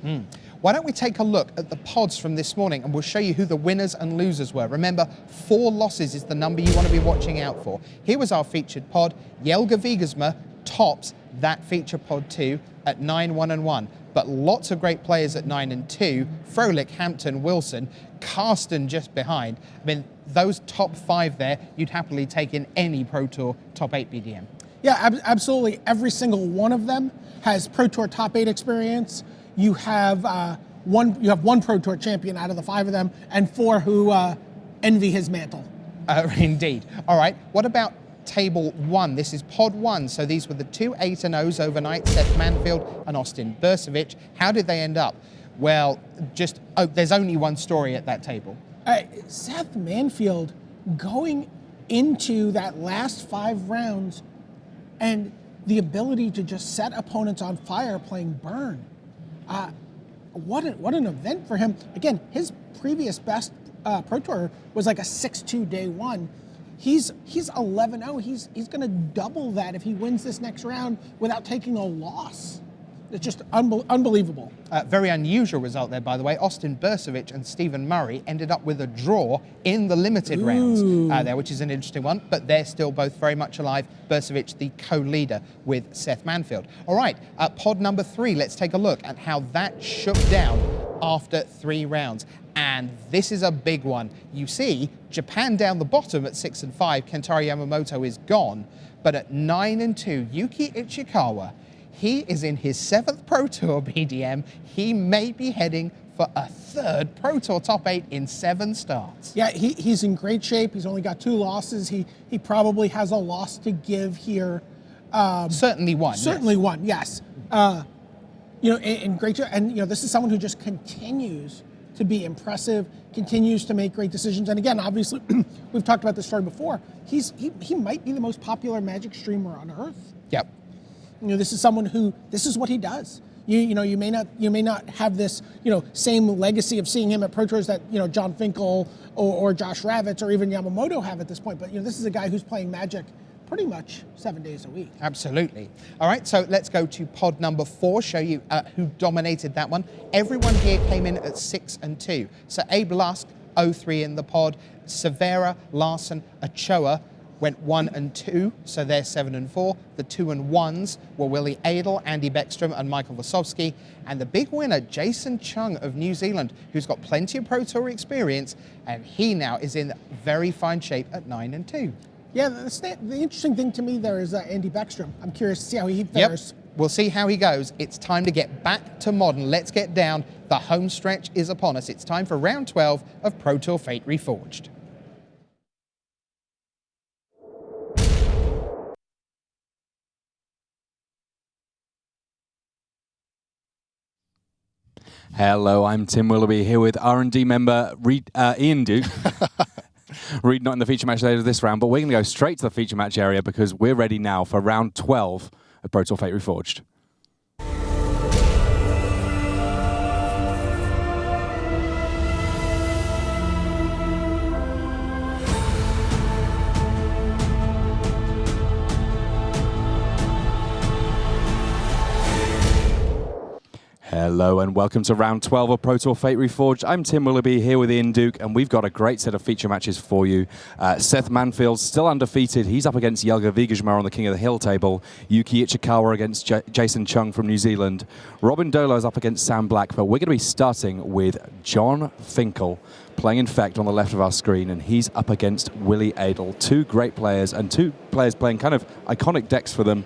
Why don't we take a look at the pods from this morning, and we'll show you who the winners and losers were. Remember, 4 losses is the number you want to be watching out for. Here was our featured pod. Jelga Wiegersma tops that feature pod 2 at 9-1-1. But lots of great players at 9-2. Froelich, Hampton, Wilson, Karsten just behind. I mean, those top 5 there, you'd happily take in any Pro Tour top 8 BDM. Yeah, absolutely. Every single one of them has Pro Tour top 8 experience. You have one Pro Tour champion out of the 5 of them, and 4 who envy his mantle. Indeed. All right. What about Table 1? This is Pod 1. So these were the 2 8-0s overnight, Seth Manfield and Austin Burcevic. How did they end up? Well, there's only one story at that table. Seth Manfield going into that last 5 rounds and the ability to just set opponents on fire playing Burn. What an event for him. Again, his previous best Pro Tour was like a 6-2 day 1. He's 11-0. He's going to double that if he wins this next round without taking a loss. It's just unbelievable. Very unusual result there, by the way. Austin Burcevic and Stephen Murray ended up with a draw in the limited rounds there, which is an interesting one, but they're still both very much alive. Burcevic, the co-leader with Seth Manfield. All right, pod number 3, let's take a look at how that shook down after 3 rounds. And this is a big one. You see, Japan down the bottom at 6-5, Kentaro Yamamoto is gone, but at 9-2, Yuki Ichikawa, he is in his 7th Pro Tour BDM. He may be heading for a 3rd Pro Tour top 8 in 7 starts. Yeah, he's in great shape. He's only got 2 losses. He probably has a loss to give here. Certainly one. Certainly one, yes. In great shape. And this is someone who just continues to be impressive, continues to make great decisions. And again, obviously, we've talked about this story before. He might be the most popular Magic streamer on Earth. Yep. This is someone who, this is what he does. You may not have this same legacy of seeing him at Pro Tours that John Finkel or Josh Ravitz or even Yamamoto have at this point. But this is a guy who's playing Magic pretty much 7 days a week. Absolutely. All right, so let's go to pod number 4, show you who dominated that one. Everyone here came in at 6-2. So Abe Lusk, 0-3 in the pod. Severa, Larson, Ochoa went 1-2, so they're 7-4. The 2-1s were Willie Adel, Andy Beckstrom, and Michael Wasowski. And the big winner, Jason Chung of New Zealand, who's got plenty of Pro Tour experience, and he now is in very fine shape at 9-2. Yeah, the interesting thing to me there is Andy Beckstrom. I'm curious to see how he fares. Yep. We'll see how he goes. It's time to get back to Modern. Let's get down. The home stretch is upon us. It's time for round 12 of Pro Tour Fate Reforged. Hello, I'm Tim Willoughby here with R&D member Ian Duke. Reed not in the feature match later this round, but we're going to go straight to the feature match area because we're ready now for round 12 of Pro Tour Fate Reforged. Hello and welcome to round 12 of Pro Tour Fate Reforged. I'm Tim Willoughby here with Ian Duke, and we've got a great set of feature matches for you. Seth Manfield's still undefeated. He's up against Jelga Vigejma on the King of the Hill table. Yuki Ichikawa against Jason Chung from New Zealand. Robin Dolo is up against Sam Black, but we're going to be starting with John Finkel playing Infect on the left of our screen, and he's up against Willie Adel. Two great players, and two players playing kind of iconic decks for them.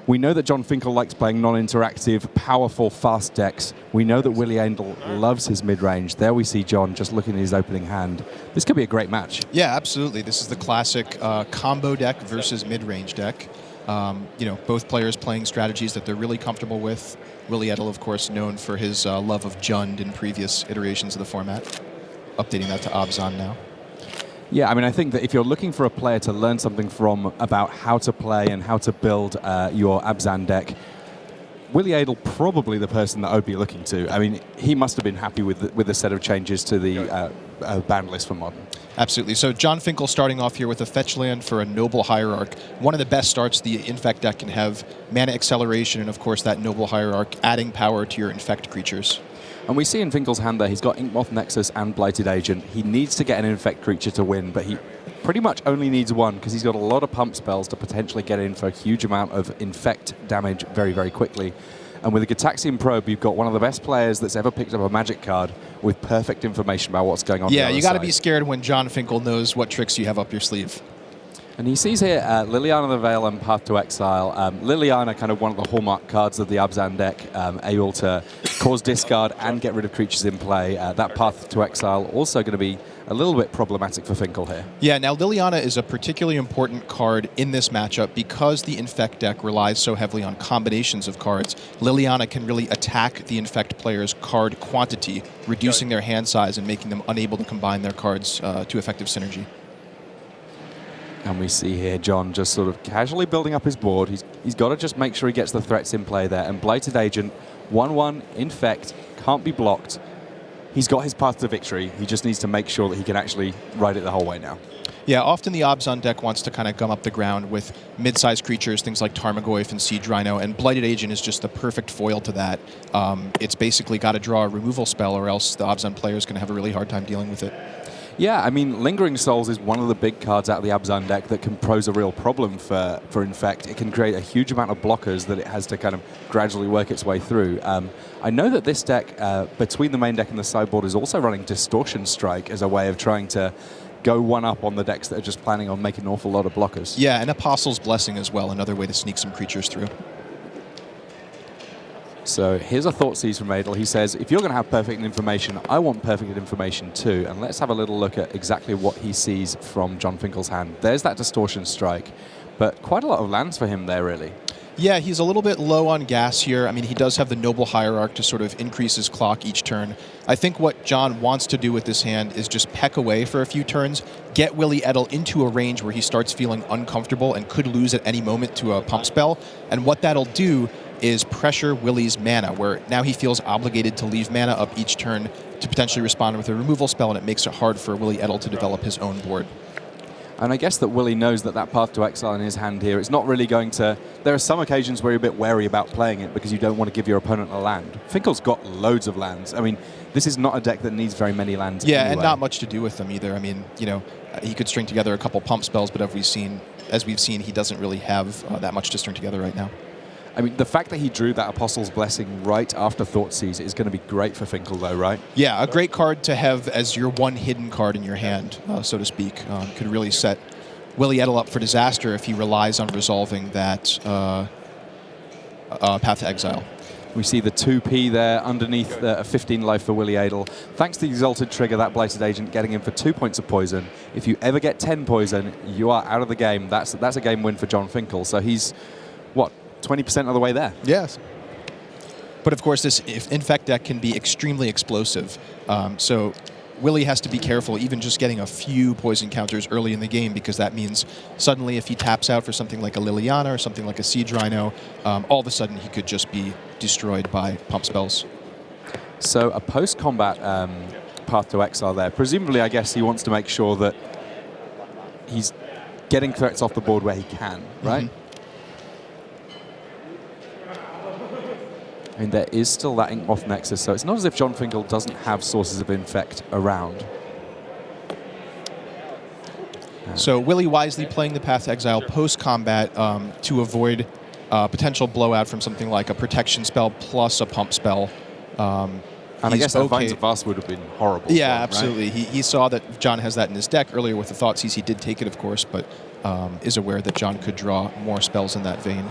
We know that John Finkel likes playing non-interactive, powerful, fast decks. We know that Willie Adel loves his mid-range. There we see John just looking at his opening hand. This could be a great match. Yeah, absolutely. This is the classic combo deck versus mid-range deck. Both players playing strategies that they're really comfortable with. Willie Adel, of course, known for his love of Jund in previous iterations of the format. Updating that to Abzan now. Yeah, I mean, I think that if you're looking for a player to learn something from about how to play and how to build your Abzan deck, Willie Adel probably the person that I would be looking to. I mean, he must have been happy with the set of changes to the ban list for Modern. Absolutely. So John Finkel starting off here with a fetch land for a Noble Hierarch. One of the best starts the Infect deck can have. Mana acceleration and, of course, that Noble Hierarch adding power to your Infect creatures. And we see in Finkel's hand there, he's got Inkmoth Nexus and Blighted Agent. He needs to get an Infect creature to win, but he pretty much only needs one because he's got a lot of pump spells to potentially get in for a huge amount of Infect damage very, very quickly. And with a Gitaxian Probe, you've got one of the best players that's ever picked up a Magic card with perfect information about what's going on. Yeah, you got to be scared when John Finkel knows what tricks you have up your sleeve. And he sees here Liliana the Veil and Path to Exile. Liliana, kind of one of the hallmark cards of the Abzan deck, able to cause discard and get rid of creatures in play. That Path to Exile also going to be a little bit problematic for Finkel here. Yeah, now Liliana is a particularly important card in this matchup because the Infect deck relies so heavily on combinations of cards. Liliana can really attack the Infect player's card quantity, reducing their hand size and making them unable to combine their cards to effective synergy. And we see here John just sort of casually building up his board. He's got to just make sure he gets the threats in play there. And Blighted Agent, 1/1, Infect, can't be blocked. He's got his path to victory. He just needs to make sure that he can actually ride it the whole way now. Yeah, often the Abzan deck wants to kind of gum up the ground with mid-sized creatures, things like Tarmogoyf and Siege Rhino, and Blighted Agent is just the perfect foil to that. It's basically got to draw a removal spell or else the Abzan player is going to have a really hard time dealing with it. Yeah, I mean, Lingering Souls is one of the big cards out of the Abzan deck that can pose a real problem for Infect. It can create a huge amount of blockers that it has to kind of gradually work its way through. I know that this deck, between the main deck and the sideboard, is also running Distortion Strike as a way of trying to go one-up on the decks that are just planning on making an awful lot of blockers. Yeah, and Apostle's Blessing as well, another way to sneak some creatures through. So here's a Thoughtseize from Adel. He says, if you're going to have perfect information, I want perfect information too. And let's have a little look at exactly what he sees from John Finkel's hand. There's that Distortion Strike, but quite a lot of lands for him there, really. Yeah, he's a little bit low on gas here. I mean, he does have the Noble Hierarch to sort of increase his clock each turn. I think what John wants to do with this hand is just peck away for a few turns, get Willie Adel into a range where he starts feeling uncomfortable and could lose at any moment to a pump spell. And what that'll do is pressure Willie's mana, where now he feels obligated to leave mana up each turn to potentially respond with a removal spell, and it makes it hard for Willie Adel to develop his own board. And I guess that Willie knows that that Path to Exile in his hand here, it's not really going to... There are some occasions where you're a bit wary about playing it because you don't want to give your opponent a land. Finkel's got loads of lands. I mean, this is not a deck that needs very many lands Yeah, anyway. and not much to do with them either. I mean, he could string together a couple pump spells, but as we've seen, he doesn't really have that much to string together right now. I mean, the fact that he drew that Apostle's Blessing right after Thoughtseize is going to be great for Finkel, though, right? Yeah, a great card to have as your one hidden card in your hand, so to speak. Could really set Willie Adel up for disaster if he relies on resolving that Path to Exile. We see the 2P there underneath 15 life for Willie Adel. Thanks to the Exalted Trigger, that Blighted Agent getting him for 2 points of poison. If you ever get 10 poison, you are out of the game. That's a game win for John Finkel. So he's, what, 20% of the way there? Yes. But of course, this Infect deck can be extremely explosive. So Willie has to be careful, even just getting a few poison counters early in the game, because that means suddenly if he taps out for something like a Liliana or something like a Siege Rhino, all of a sudden he could just be destroyed by pump spells. So a post-combat Path to Exile there. Presumably, I guess he wants to make sure that he's getting threats off the board where he can, right? I mean, there is still that Inkmoth Nexus, so it's not as if John Finkel doesn't have sources of infect around. So Willie wisely playing the Path to Exile post-combat to avoid potential blowout from something like a protection spell plus a pump spell. And I guess that Vines of Vast would have been horrible. Yeah, him, absolutely. Right? He saw that John has that in his deck earlier with the Thoughtseize. He did take it, of course, but is aware that John could draw more spells in that vein.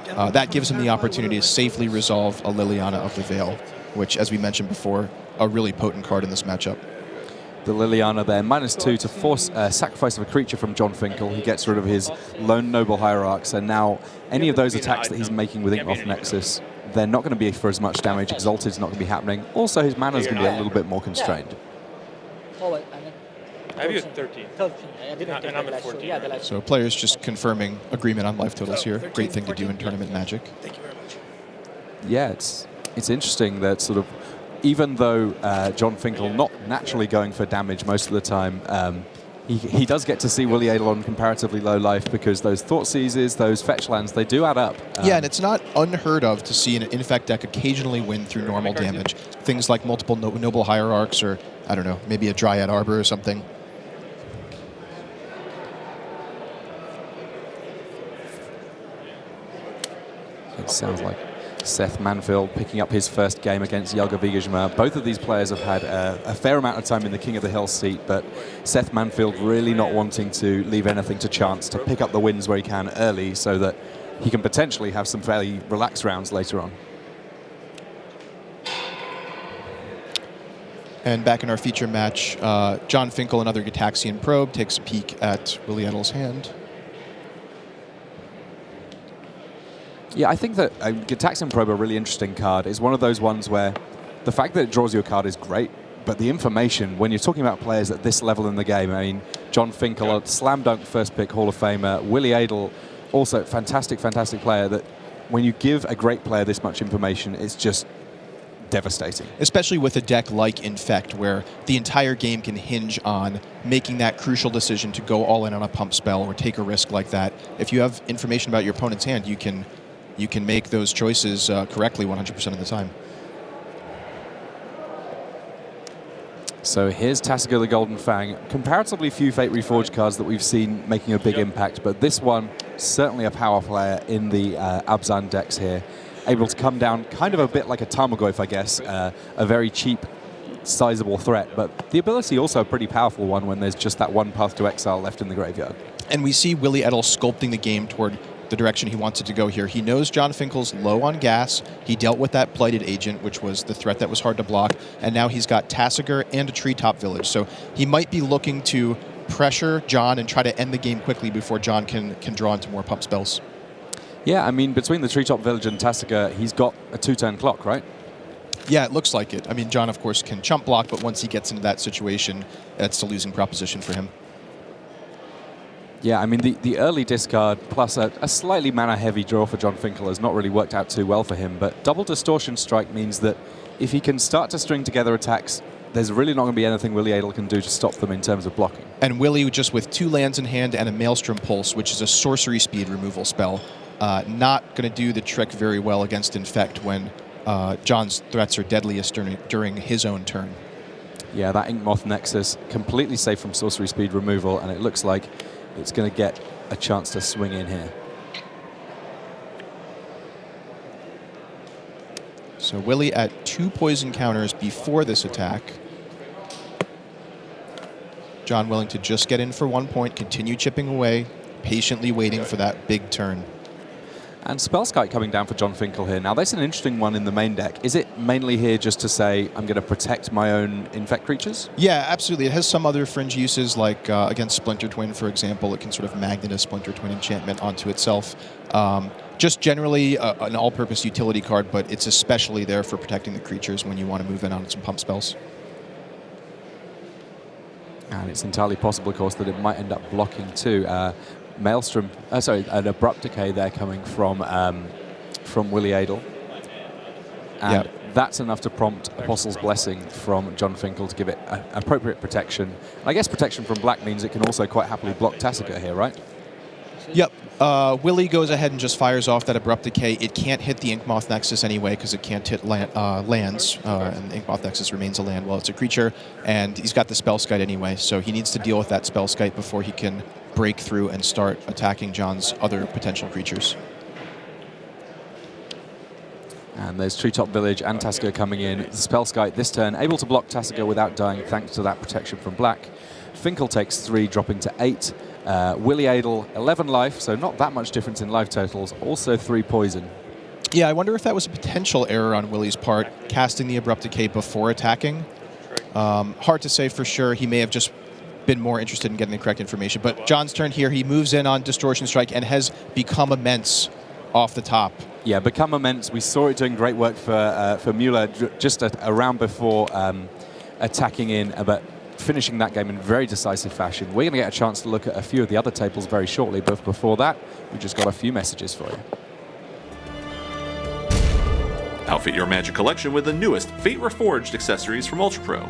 That gives him the opportunity to safely resolve a Liliana of the Veil, which, as we mentioned before, a really potent card in this matchup. The Liliana there, -2 to force sacrifice of a creature from John Finkel. He gets rid of his lone noble hierarchs, and now any of those attacks that he's making with Inkmoth Nexus, they're not going to be for as much damage. Exalted's not going to be happening. Also, his mana is going to be a little bit more constrained. I have you at 13. 13. And I'm at 14. So players just confirming agreement on life totals here. Great thing to do in tournament Magic. Thank you very much. Yeah, it's interesting that sort of, even though John Finkel not naturally going for damage most of the time, he does get to see Willie Adel on comparatively low life because those Thoughtseizes, those fetch lands, they do add up. Yeah, and it's not unheard of to see an Infect deck occasionally win through normal damage. Things like multiple Noble Hierarchs or, I don't know, maybe a Dryad Arbor or something. It sounds like Seth Manfield picking up his first game against Jelga Vigejma. Both of these players have had a fair amount of time in the King of the Hill seat, but Seth Manfield really not wanting to leave anything to chance, to pick up the wins where he can early so that he can potentially have some fairly relaxed rounds later on. And back in our feature match, John Finkel, another Gitaxian Probe, takes a peek at Willie Edel's hand. Yeah, I think that Gitaxian Probe, a really interesting card, is one of those ones where the fact that it draws you a card is great, but the information, when you're talking about players at this level in the game, I mean, John Finkel, a slam dunk first pick Hall of Famer, Willie Adel, also fantastic, fantastic player, that when you give a great player this much information, it's just devastating. Especially with a deck like Infect, where the entire game can hinge on making that crucial decision to go all in on a pump spell or take a risk like that. If you have information about your opponent's hand, you can make those choices correctly 100% of the time. So here's Tasigur the Golden Fang. Comparatively few Fate Reforged cards that we've seen making a big impact, but this one, certainly a power player in the Abzan decks here. Able to come down kind of a bit like a Tarmogoyf, I guess, a very cheap, sizable threat, but the ability also a pretty powerful one when there's just that one Path to Exile left in the graveyard. And we see Willie Edel sculpting the game toward the direction he wants it to go here. He knows John Finkel's low on gas. He dealt with that Blighted Agent, which was the threat that was hard to block, and now he's got Tasigur and a Treetop Village. So he might be looking to pressure John and try to end the game quickly before John can draw into more pump spells. Yeah, I mean, between the Treetop Village and Tasigur, he's got a 2-turn clock, right? Yeah, it looks like it. I mean, John, of course, can chump block, but once he gets into that situation, it's a losing proposition for him. Yeah, I mean, the early discard plus a slightly mana-heavy draw for John Finkel has not really worked out too well for him, but double Distortion Strike means that if he can start to string together attacks, there's really not going to be anything Willie Adel can do to stop them in terms of blocking. And Willie, just with 2 lands in hand and a Maelstrom Pulse, which is a sorcery speed removal spell, not going to do the trick very well against Infect when John's threats are deadliest during his own turn. Yeah, that Inkmoth Nexus, completely safe from sorcery speed removal, and it looks like it's going to get a chance to swing in here. So Willie at 2 poison counters before this attack. John willing to just get in for 1 point, continue chipping away, patiently waiting for that big turn. And Spellskite coming down for John Finkel here. Now, that's an interesting one in the main deck. Is it mainly here just to say, I'm going to protect my own Infect creatures? Yeah, absolutely. It has some other fringe uses, like against Splinter Twin, for example. It can sort of magnet a Splinter Twin enchantment onto itself. Just generally an all-purpose utility card, but it's especially there for protecting the creatures when you want to move in on some pump spells. And it's entirely possible, of course, that it might end up blocking too. Maelstrom, an Abrupt Decay there coming from Willie Adel. And that's enough to prompt Apostle's Blessing from John Finkel to give it appropriate protection. And I guess protection from black means it can also quite happily block Tasigur here, right? Yep. Willie goes ahead and just fires off that Abrupt Decay. It can't hit the Inkmoth Nexus anyway because it can't hit lands, and the Inkmoth Nexus remains a land while it's a creature, and he's got the Spellskite anyway, so he needs to deal with that Spellskite before he can break through and start attacking John's other potential creatures. And there's Treetop Village and Tasigur coming in. The Spellskite this turn able to block Tasigur without dying thanks to that protection from black. Finkel takes 3, dropping to 8. Willie Adel, 11 life, so not that much difference in life totals. Also 3 poison. Yeah, I wonder if that was a potential error on Willie's part, casting the Abrupt Decay before attacking. Hard to say for sure. He may have just been more interested in getting the correct information. But John's turn here. He moves in on Distortion Strike and has become immense off the top. Yeah, become immense. We saw it doing great work for Mueller just a round before attacking in, but finishing that game in very decisive fashion. We're going to get a chance to look at a few of the other tables very shortly, but before that, we just got a few messages for you. Outfit your Magic collection with the newest Fate Reforged accessories from Ultra Pro.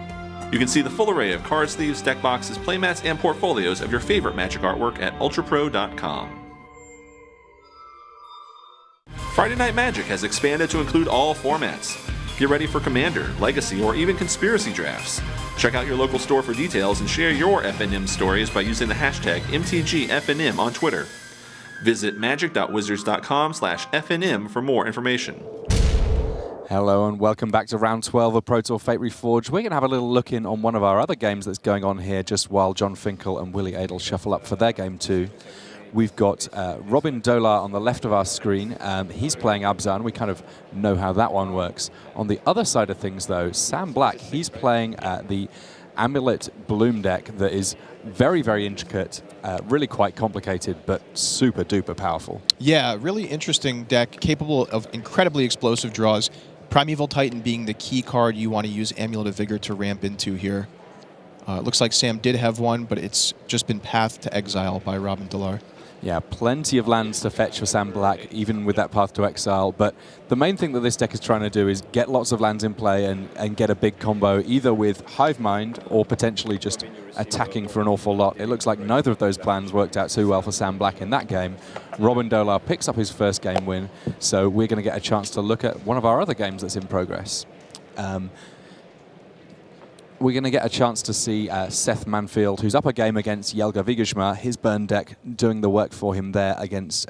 You can see the full array of card sleeves, deck boxes, playmats, and portfolios of your favorite Magic artwork at ultrapro.com. Friday Night Magic has expanded to include all formats. Get ready for Commander, Legacy, or even Conspiracy drafts. Check out your local store for details and share your FNM stories by using the hashtag MTGFNM on Twitter. Visit magic.wizards.com/FNM for more information. Hello and welcome back to round 12 of Pro Tour Fate Reforged. We're going to have a little look in on one of our other games that's going on here just while John Finkel and Willie Adel shuffle up for their game too. We've got Robin Dolar on the left of our screen. He's playing Abzan. We kind of know how that one works. On the other side of things, though, Sam Black, he's playing the Amulet Bloom deck that is very, very intricate, really quite complicated, but super duper powerful. Yeah, really interesting deck, capable of incredibly explosive draws. Primeval Titan being the key card you want to use Amulet of Vigor to ramp into here. It looks like Sam did have one, but it's just been pathed to exile by Robin Dolar. Yeah, plenty of lands to fetch for Sam Black, even with that path to exile. But the main thing that this deck is trying to do is get lots of lands in play and get a big combo, either with Hive Mind or potentially just attacking for an awful lot. It looks like neither of those plans worked out too well for Sam Black in that game. Robin Dolar picks up his first game win, so we're going to get a chance to look at one of our other games that's in progress. We're going to get a chance to see Seth Manfield, who's up a game against Jelga Vigashma, his burn deck doing the work for him there against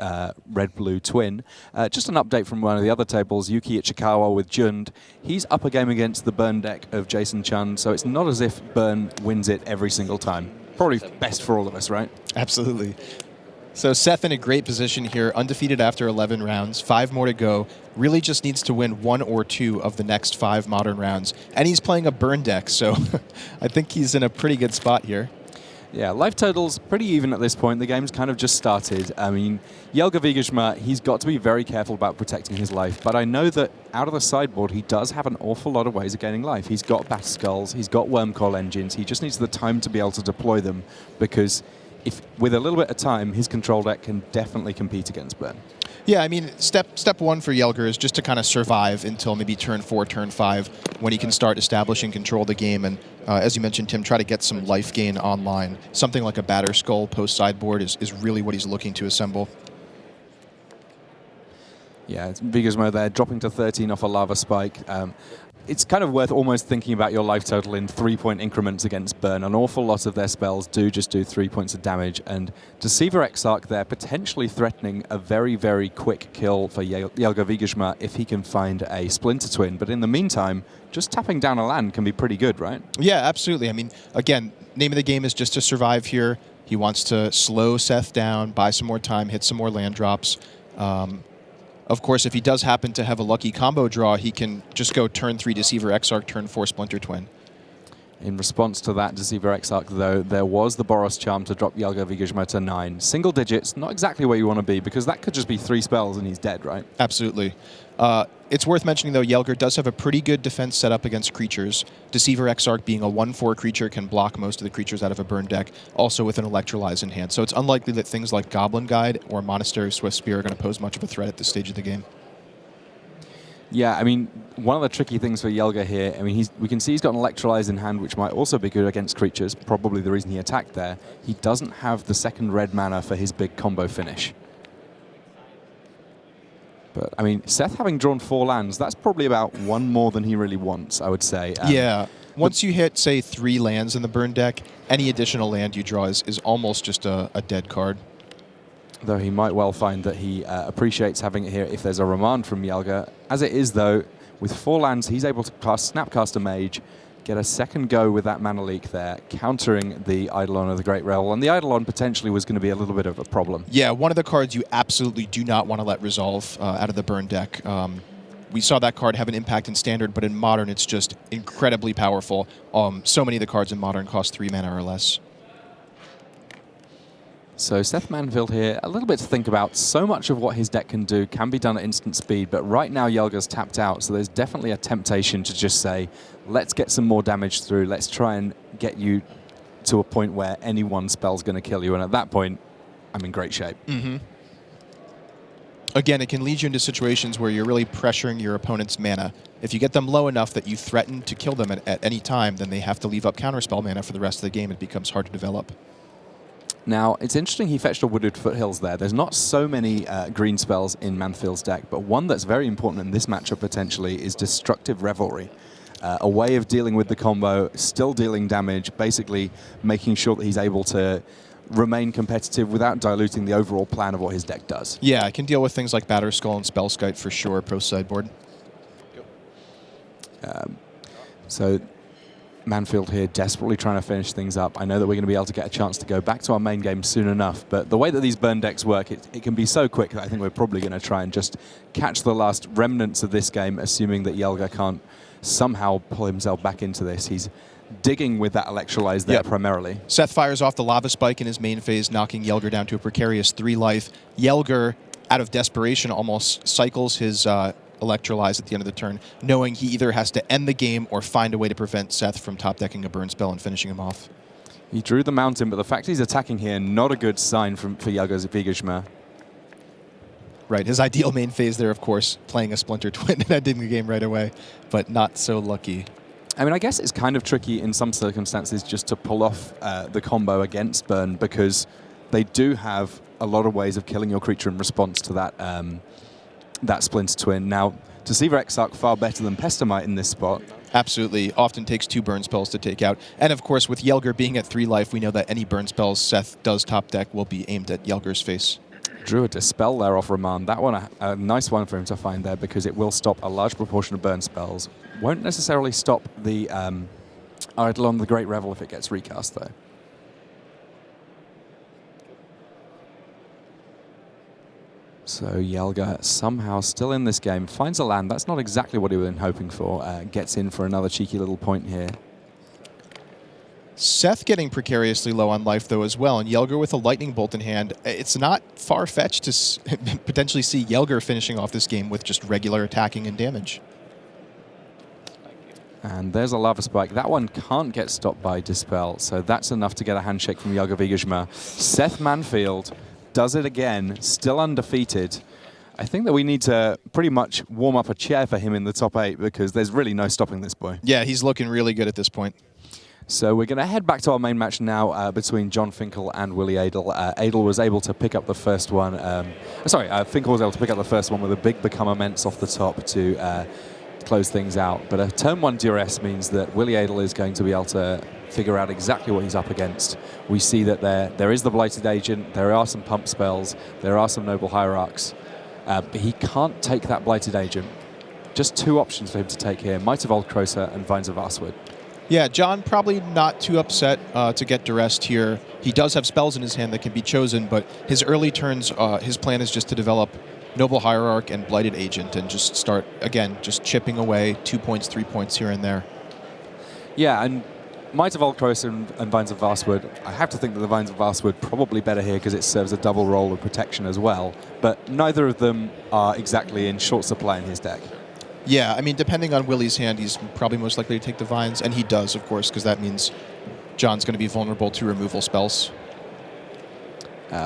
Red-Blue Twin. Just an update from one of the other tables, Yuki Ichikawa with Jund. He's up a game against the burn deck of Jason Chun, so it's not as if burn wins it every single time. Probably best for all of us, right? Absolutely. So Seth in a great position here, undefeated after 11 rounds, 5 more to go. Really just needs to win 1 or 2 of the next 5 modern rounds. And he's playing a burn deck, so I think he's in a pretty good spot here. Yeah, life total's pretty even at this point. The game's kind of just started. I mean, Jelga Vigashma, he's got to be very careful about protecting his life, but I know that out of the sideboard, he does have an awful lot of ways of gaining life. He's got Bat Skulls, he's got Wormcoil Engines, he just needs the time to be able to deploy them, because if with a little bit of time, his control deck can definitely compete against burn. Yeah, I mean, step 1 for Jelger is just to kind of survive until maybe turn 4, turn 5, when he can start establishing control of the game. And as you mentioned, Tim, try to get some life gain online. Something like a Batter Skull post-sideboard is really what he's looking to assemble. Yeah, it's Vigashma there, dropping to 13 off a Lava Spike. It's kind of worth almost thinking about your life total in 3-point increments against burn. An awful lot of their spells do just do 3 points of damage, and Deceiver Exarch there potentially threatening a very, very quick kill for Jelga Vigashma if he can find a Splinter Twin. But in the meantime, just tapping down a land can be pretty good, right? Yeah, absolutely. I mean, again, name of the game is just to survive here. He wants to slow Seth down, buy some more time, hit some more land drops. Of course, if he does happen to have a lucky combo draw, he can just go turn 3 Deceiver Exarch, turn 4 Splinter Twin. In response to that Deceiver Exarch, though, there was the Boros Charm to drop Jelga Vigashma to 9. Single digits, not exactly where you want to be, because that could just be 3 spells and he's dead, right? Absolutely. It's worth mentioning, though, Jelger does have a pretty good defense set up against creatures. Deceiver Exarch, being a 1/4 creature, can block most of the creatures out of a burn deck, also with an Electrolyze in hand. So it's unlikely that things like Goblin Guide or Monastery Swift Spear are going to pose much of a threat at this stage of the game. Yeah, I mean, one of the tricky things for Jelga here, I mean, we can see he's got an Electrolyze in hand, which might also be good against creatures, probably the reason he attacked there. He doesn't have the second red mana for his big combo finish. But, I mean, Seth having drawn 4 lands, that's probably about 1 more than he really wants, I would say. Yeah. Once you hit, say, 3 lands in the burn deck, any additional land you draw is almost just a dead card. Though he might well find that he appreciates having it here if there's a remand from Yelga. As it is, though, with 4 lands, he's able to snapcast a mage, get a second go with that mana leak there, countering the Eidolon of the Great Revel. And the Eidolon potentially was going to be a little bit of a problem. Yeah, one of the cards you absolutely do not want to let resolve out of the burn deck. We saw that card have an impact in Standard, but in Modern it's just incredibly powerful. So many of the cards in Modern cost 3 mana or less. So Seth Manfield here, a little bit to think about. So much of what his deck can do can be done at instant speed, but right now Yelga's tapped out, so there's definitely a temptation to just say, let's get some more damage through, let's try and get you to a point where any one spell's going to kill you, and at that point, I'm in great shape. Mm-hmm. Again, it can lead you into situations where you're really pressuring your opponent's mana. If you get them low enough that you threaten to kill them at any time, then they have to leave up counterspell mana for the rest of the game. It becomes hard to develop. Now, it's interesting he fetched a Wooded Foothills there. There's not so many green spells in Manfield's deck, but one that's very important in this matchup potentially is Destructive Revelry. A way of dealing with the combo, still dealing damage, basically making sure that he's able to remain competitive without diluting the overall plan of what his deck does. Yeah, I can deal with things like Batterskull and Spellskite for sure, pro sideboard. So Manfield here desperately trying to finish things up. I know that we're going to be able to get a chance to go back to our main game soon enough, but the way that these burn decks work, it can be so quick that I think we're probably going to try and just catch the last remnants of this game, assuming that Yelga can't somehow pull himself back into this. He's digging with that Electrolyze there primarily. Seth fires off the Lava Spike in his main phase, knocking Yelger down to a precarious 3 life. Yelger, out of desperation, almost cycles his Electrolyze at the end of the turn, knowing he either has to end the game or find a way to prevent Seth from top-decking a burn spell and finishing him off. He drew the mountain, but the fact he's attacking here, not a good sign for Yelga's Vigashma. Right, his ideal main phase there, of course, playing a Splinter Twin and ending the game right away, but not so lucky. I mean, I guess it's kind of tricky in some circumstances just to pull off the combo against Burn, because they do have a lot of ways of killing your creature in response to that that Splinter Twin. Now, Deceiver Exarch far better than Pestamite in this spot. Absolutely. Often takes 2 burn spells to take out. And of course, with Yelger being at 3 life, we know that any burn spells Seth does top deck will be aimed at Yelger's face. Drew a Dispel there off Remand. That one, a nice one for him to find there, because it will stop a large proportion of burn spells. Won't necessarily stop the Eidolon the Great Revel if it gets recast, though. So Yelga somehow still in this game, finds a land. That's not exactly what he was hoping for. Gets in for another cheeky little point here. Seth getting precariously low on life, though, as well, and Yelger with a Lightning Bolt in hand. It's not far-fetched to potentially see Yelger finishing off this game with just regular attacking and damage. And there's a Lava Spike. That one can't get stopped by Dispel, so that's enough to get a handshake from Yelga Vigashma. Seth Manfield does it again, still undefeated. I think that we need to pretty much warm up a chair for him in the top 8, because there's really no stopping this boy. Yeah, he's looking really good at this point. So we're going to head back to our main match now between John Finkel and Willie Adel. Adel was able to pick up the first one. Finkel was able to pick up the first one with a big Become Immense off the top to close things out. But a turn 1 duress means that Willie Adel is going to be able to figure out exactly what he's up against. We see that there is the Blighted Agent, there are some pump spells, there are some Noble Hierarchs, but he can't take that Blighted Agent. Just 2 options for him to take here, Might of Old Crota and Vines of Vastwood. Yeah, John probably not too upset to get duressed here. He does have spells in his hand that can be chosen, but his early turns, his plan is just to develop Noble Hierarch and Blighted Agent and just start, again, just chipping away 2 points, 3 points here and there. Yeah, and Might of Old Crota and Vines of Vastwood, I have to think that the Vines of Vastwood probably better here because it serves a double role of protection as well, but neither of them are exactly in short supply in his deck. Yeah, I mean, depending on Willie's hand, he's probably most likely to take the Vines, and he does, of course, because that means John's going to be vulnerable to removal spells.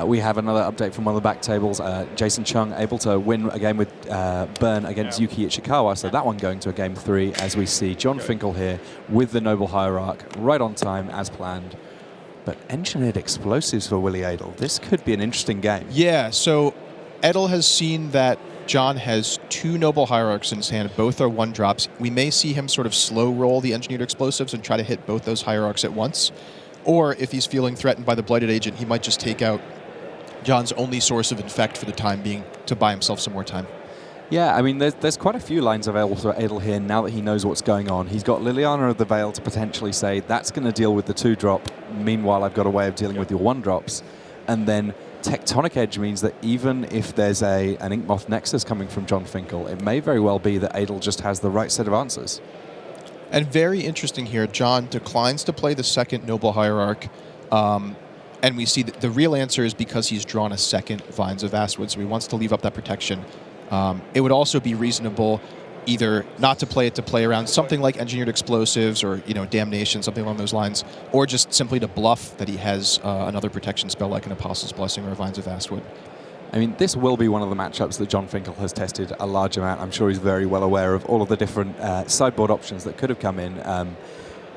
We have another update from one of the back tables. Jason Chung able to win a game with Burn against Yuki Ichikawa, so that one going to a game 3 as we see John Finkel here with the Noble Hierarch right on time as planned. But Engineered Explosives for Willie Adel. This could be an interesting game. Yeah, so Edel has seen that John has 2 Noble Hierarchs in his hand. Both are 1-drops. We may see him sort of slow roll the Engineered Explosives and try to hit both those Hierarchs at once. Or if he's feeling threatened by the Blighted Agent, he might just take out John's only source of infect for the time being to buy himself some more time. Yeah, I mean, there's quite a few lines available to Adel here now that he knows what's going on. He's got Liliana of the Veil to potentially say, that's going to deal with the 2-drop. Meanwhile, I've got a way of dealing with your 1-drops. And then Tectonic Edge means that even if there's an Inkmoth Nexus coming from John Finkel, it may very well be that Adel just has the right set of answers. And very interesting here, John declines to play the second Noble Hierarch. And we see that the real answer is because he's drawn a second Vines of Vastwood, so he wants to leave up that protection. It would also be reasonable either not to play it to play around something like Engineered Explosives or Damnation, something along those lines, or just simply to bluff that he has another protection spell like an Apostle's Blessing or a Vines of Vastwood. I mean, this will be one of the matchups that John Finkel has tested a large amount. I'm sure he's very well aware of all of the different sideboard options that could have come in.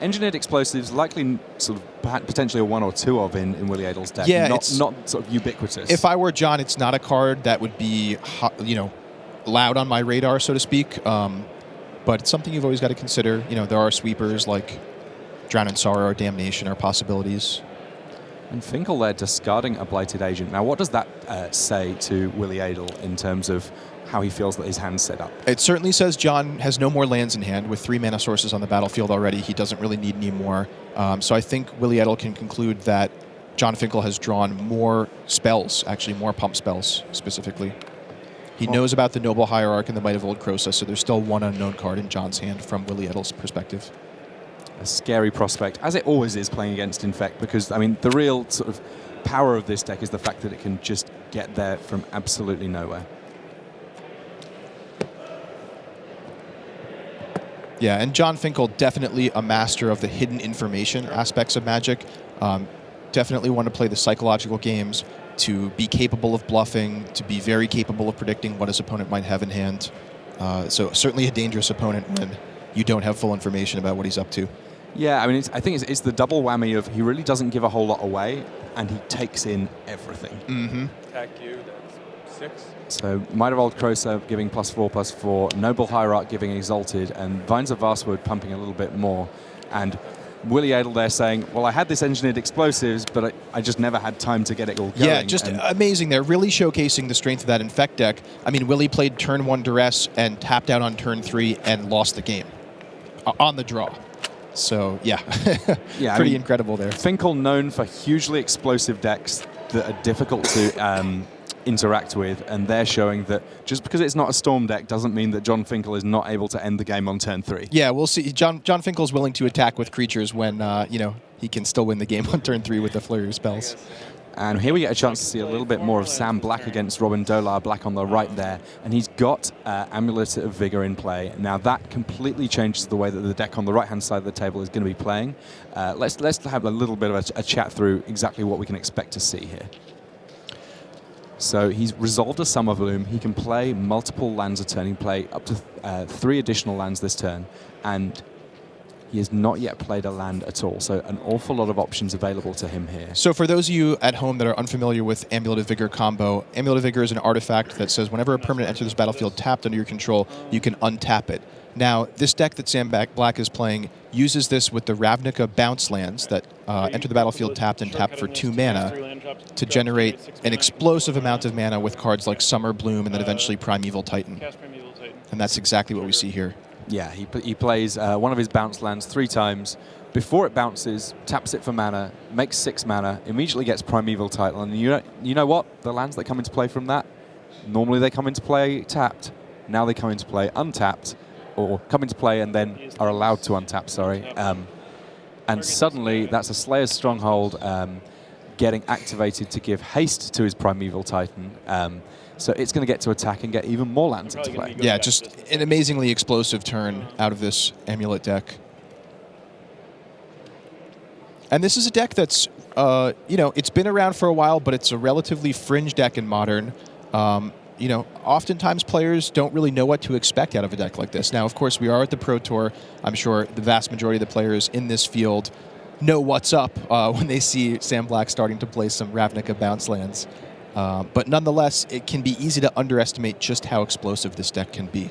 Engineered Explosives, likely sort of potentially a 1 or 2 of in Willie Adel's deck. Yeah, not sort of ubiquitous. If I were John, it's not a card that would be, loud on my radar, so to speak. But it's something you've always got to consider. There are sweepers like Drown in Sorrow or Damnation are possibilities. And Finkel there discarding a Blighted Agent. Now, what does that say to Willie Adel in terms of how he feels that his hand's set up? It certainly says John has no more lands in hand. With 3 mana sources on the battlefield already, he doesn't really need any more. So I think Willie Adel can conclude that John Finkel has drawn more spells, actually more pump spells specifically. He knows about the Noble Hierarch and the Might of Old Krosa, so there's still one unknown card in John's hand from Willie Adel's perspective. A scary prospect, as it always is playing against Infect, because, I mean, the real sort of power of this deck is the fact that it can just get there from absolutely nowhere. Yeah, and John Finkel, definitely a master of the hidden information aspects of Magic. Definitely want to play the psychological games, to be capable of bluffing, to be very capable of predicting what his opponent might have in hand. So certainly a dangerous opponent when you don't have full information about what he's up to. Yeah, I mean, I think it's the double whammy of he really doesn't give a whole lot away, and he takes in everything. Mm-hmm. Attack you, that's 6. So Might of Old Krosa giving +4/+4, Noble Hierarch giving Exalted, and Vines of Vastwood pumping a little bit more. And Willie Adel there saying, well, I had this Engineered Explosives, but I just never had time to get it all going. Yeah, just amazing. They're really showcasing the strength of that Infect deck. I mean, Willie played turn 1 Duress and tapped out on turn 3 and lost the game on the draw. So, yeah, pretty incredible there. Finkel known for hugely explosive decks that are difficult to interact with, and they're showing that just because it's not a Storm deck doesn't mean that John Finkel is not able to end the game on turn 3. Yeah, we'll see. John Finkel's willing to attack with creatures when, he can still win the game on turn 3 with the flurry of spells. And here we get a chance to see a little bit more of Sam Black against Robin Dolar, Black on the right there. And he's got Amulet of Vigor in play. Now that completely changes the way that the deck on the right-hand side of the table is going to be playing. Let's have a little bit of a chat through exactly what we can expect to see here. So he's resolved a Summer Bloom. He can play multiple lands a turn. He can play up to 3 additional lands this turn. And he has not yet played a land at all, so an awful lot of options available to him here. So for those of you at home that are unfamiliar with Amulet of Vigor combo, Amulet of Vigor is an artifact that says whenever a permanent enters this battlefield tapped under your control, you can untap it. Now, this deck that Sam Black is playing uses this with the Ravnica bounce lands that enter the battlefield tapped and tapped for 2 mana to generate an explosive amount of mana with cards like Summer Bloom and then eventually Primeval Titan. And that's exactly what we see here. Yeah, he plays one of his bounce lands 3 times. Before it bounces, taps it for mana, makes 6 mana, immediately gets Primeval Titan. And you know what? The lands that come into play from that, normally they come into play tapped. Now they come into play untapped, or come into play and then are allowed to untap, sorry. And suddenly that's a Slayer's Stronghold getting activated to give haste to his Primeval Titan. So it's going to get to attack and get even more lands into play. Yeah, just an amazingly explosive turn out of this Amulet deck. And this is a deck that's, it's been around for a while, but it's a relatively fringe deck in Modern. Oftentimes players don't really know what to expect out of a deck like this. Now, of course, we are at the Pro Tour. I'm sure the vast majority of the players in this field know what's up when they see Sam Black starting to play some Ravnica bounce lands. But nonetheless, it can be easy to underestimate just how explosive this deck can be.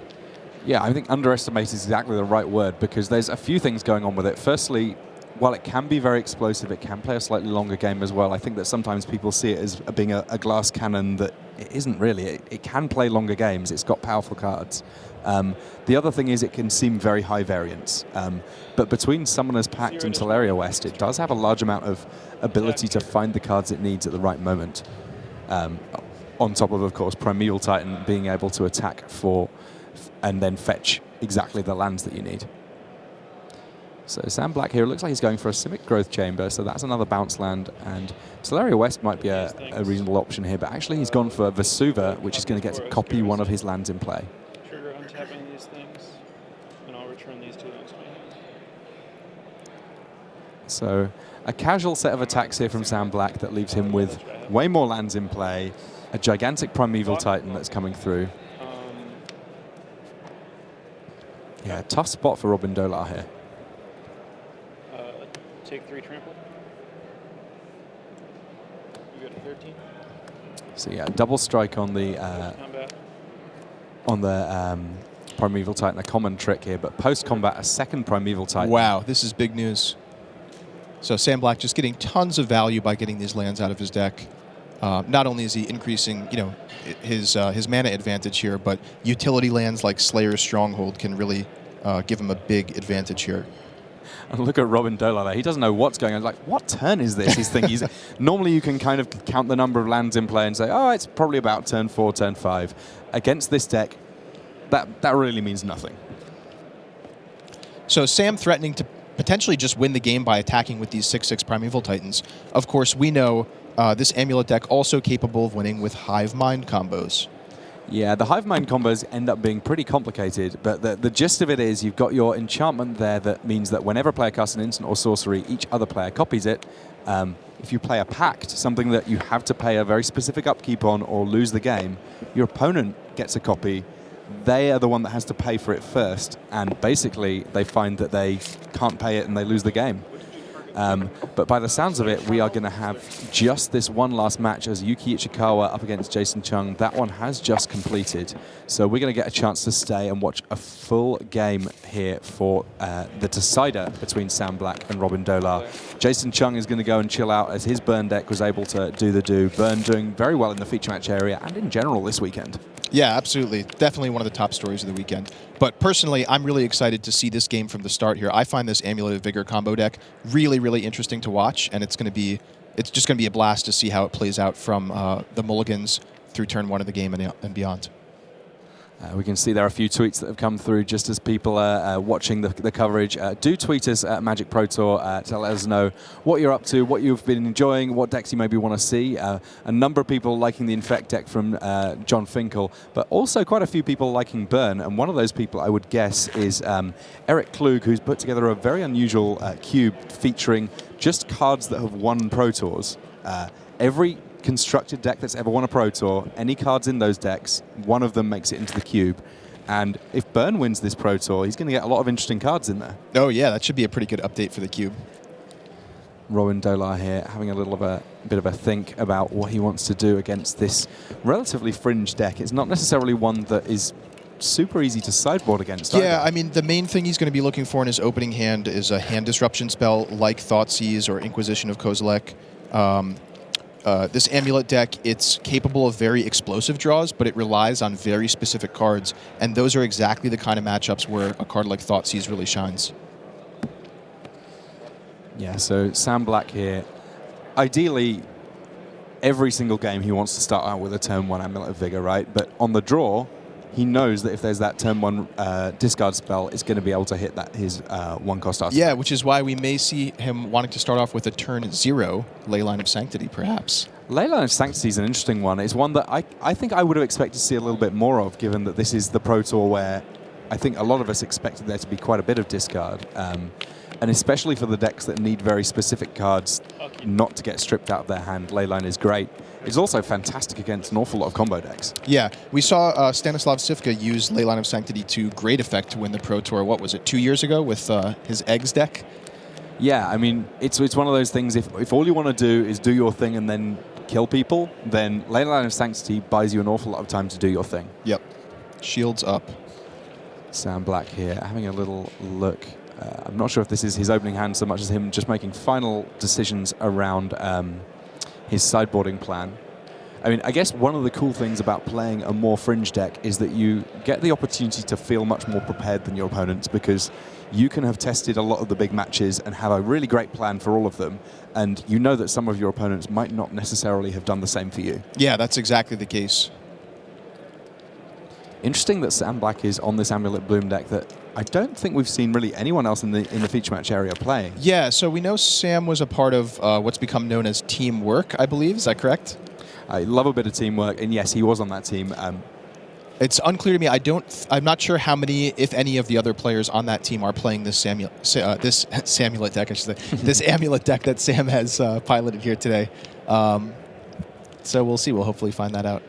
Yeah, I think underestimate is exactly the right word, because there's a few things going on with it. Firstly, while it can be very explosive, it can play a slightly longer game as well. I think that sometimes people see it as being a glass cannon that it isn't really. It can play longer games. It's got powerful cards. The other thing is it can seem very high variance. But between Summoner's Pact and Teleria West, it does have a large amount of ability to find the cards it needs at the right moment. On top of course, Primeval Titan being able to attack for and then fetch exactly the lands that you need. So Sam Black here, it looks like he's going for a Simic Growth Chamber, so that's another bounce land, and Teleria West might be a reasonable option here, but actually he's gone for Vesuva, which is going to get to copy one of his lands in play. Trigger untapping these things, and I'll return these two lands to my hand. So a casual set of attacks here from Sam Black that leaves him with way more lands in play, a gigantic Primeval Titan that's coming through. Yeah, tough spot for Robin Dolar here. Take 3 trample. You go to 13. So yeah, double strike on the Primeval Titan, a common trick here, but post-combat a second Primeval Titan. Wow, this is big news. So Sam Black just getting tons of value by getting these lands out of his deck. Not only is he increasing, his mana advantage here, but utility lands like Slayer's Stronghold can really give him a big advantage here. And look at Robin Dolar there. He doesn't know what's going on. Like, what turn is this? He's thinking. Normally you can kind of count the number of lands in play and say, oh, it's probably about turn 4, turn 5. Against this deck, that really means nothing. So Sam threatening to potentially just win the game by attacking with these 6/6 Primeval Titans. Of course, we know this Amulet deck also capable of winning with Hive Mind combos. Yeah, the Hive Mind combos end up being pretty complicated, but the gist of it is you've got your enchantment there that means that whenever a player casts an instant or sorcery, each other player copies it. If you play a pact, something that you have to pay a very specific upkeep on or lose the game, your opponent gets a copy. They are the one that has to pay for it first, and basically they find that they can't pay it and they lose the game. But by the sounds of it, we are going to have just this one last match as Yuki Ichikawa up against Jason Chung. That one has just completed. So we're going to get a chance to stay and watch a full game here for the decider between Sam Black and Robin Dolar. Jason Chung is going to go and chill out as his Burn deck was able to do the do. Burn doing very well in the feature match area and in general this weekend. Yeah, absolutely. Definitely one of the top stories of the weekend. But personally, I'm really excited to see this game from the start here. I find this Amulet of Vigor combo deck really, really interesting to watch, and it's just going to be a blast to see how it plays out from the mulligans through turn 1 of the game and beyond. We can see there are a few tweets that have come through just as people are watching the coverage. Do tweet us at Magic Pro Tour to let us know what you're up to, what you've been enjoying, what decks you maybe want to see. A number of people liking the Infect deck from John Finkel, but also quite a few people liking Burn. And one of those people, I would guess, is Eric Klug, who's put together a very unusual cube featuring just cards that have won Pro Tours. Every constructed deck that's ever won a Pro Tour, any cards in those decks, one of them makes it into the cube. And if Burn wins this Pro Tour, he's going to get a lot of interesting cards in there. Oh yeah, that should be a pretty good update for the cube. Robin Dolar here having a bit of a think about what he wants to do against this relatively fringe deck. It's not necessarily one that is super easy to sideboard against. Yeah, I mean, the main thing he's going to be looking for in his opening hand is a hand disruption spell like Thoughtseize or Inquisition of Kozilek. This Amulet deck, it's capable of very explosive draws, but it relies on very specific cards, and those are exactly the kind of matchups where a card like Thoughtseize really shines. Yeah, so Sam Black here, ideally, every single game he wants to start out with a turn 1 Amulet of Vigor, right? But on the draw, he knows that if there's that turn 1 discard spell, it's going to be able to hit his 1-cost artifact. Yeah, which is why we may see him wanting to start off with a turn 0 Leyline of Sanctity, perhaps. Leyline of Sanctity is an interesting one. It's one that I think I would have expected to see a little bit more of, given that this is the Pro Tour where I think a lot of us expected there to be quite a bit of discard. And especially for the decks that need very specific cards not to get stripped out of their hand, Leyline is great. It's also fantastic against an awful lot of combo decks. Yeah, we saw Stanislav Sivka use Leyline of Sanctity to great effect to win the Pro Tour, what was it, 2 years ago with his Eggs deck? Yeah, I mean, it's one of those things, if all you want to do is do your thing and then kill people, then Ley Line of Sanctity buys you an awful lot of time to do your thing. Yep. Shields up. Sam Black here, having a little look. I'm not sure if this is his opening hand so much as him just making final decisions around his sideboarding plan. I mean, I guess one of the cool things about playing a more fringe deck is that you get the opportunity to feel much more prepared than your opponents, because you can have tested a lot of the big matches and have a really great plan for all of them, and you know that some of your opponents might not necessarily have done the same for you. Yeah, that's exactly the case. Interesting that Sam Black is on this Amulet Bloom deck that I don't think we've seen really anyone else in the feature match area playing. Yeah, so we know Sam was a part of what's become known as Teamwork, I believe. Is that correct? I love a bit of teamwork, and yes, he was on that team. It's unclear to me. I'm not sure how many, if any, of the other players on that team are playing this this Samulet deck. I should say this Amulet deck that Sam has piloted here today. So we'll see. We'll hopefully find that out.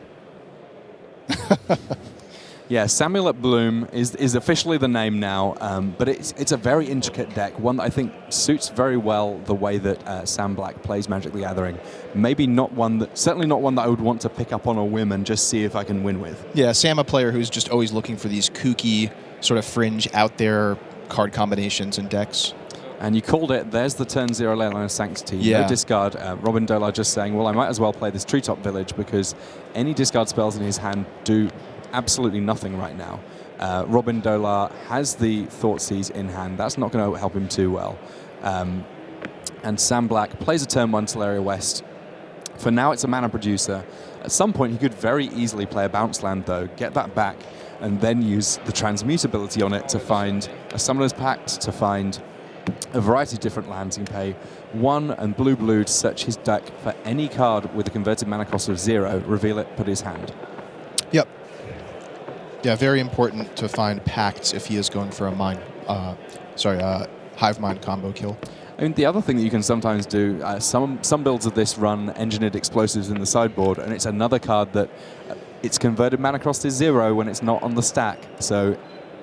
Yeah, Samulet Bloom is officially the name now, but it's a very intricate deck, one that I think suits very well the way that Sam Black plays Magic the Gathering. Maybe certainly not one that I would want to pick up on a whim and just see if I can win with. Yeah, Sam, a player who's just always looking for these kooky, sort of fringe, out there card combinations and decks. And you called it. There's the turn 0 Ley Line of Sanctity. Yeah. No discard. Robin Dolar just saying, well, I might as well play this Treetop Village because any discard spells in his hand do absolutely nothing right now. Robin Dolar has the Thoughtseize in hand. That's not going to help him too well. And Sam Black plays a turn 1 Teleria West. For now, it's a mana producer. At some point, he could very easily play a bounce land, though, get that back, and then use the transmutability on it to find a Summoner's Pact, to find a variety of different lands. He can pay 1 and blue to search his deck for any card with a converted mana cost of 0, reveal it, put his hand. Yep. Yeah, very important to find pacts if he is going for a Hive Mind combo kill. I mean, the other thing that you can sometimes do, some builds of this run Engineered Explosives in the sideboard, and it's another card that its converted mana cost is 0 when it's not on the stack, so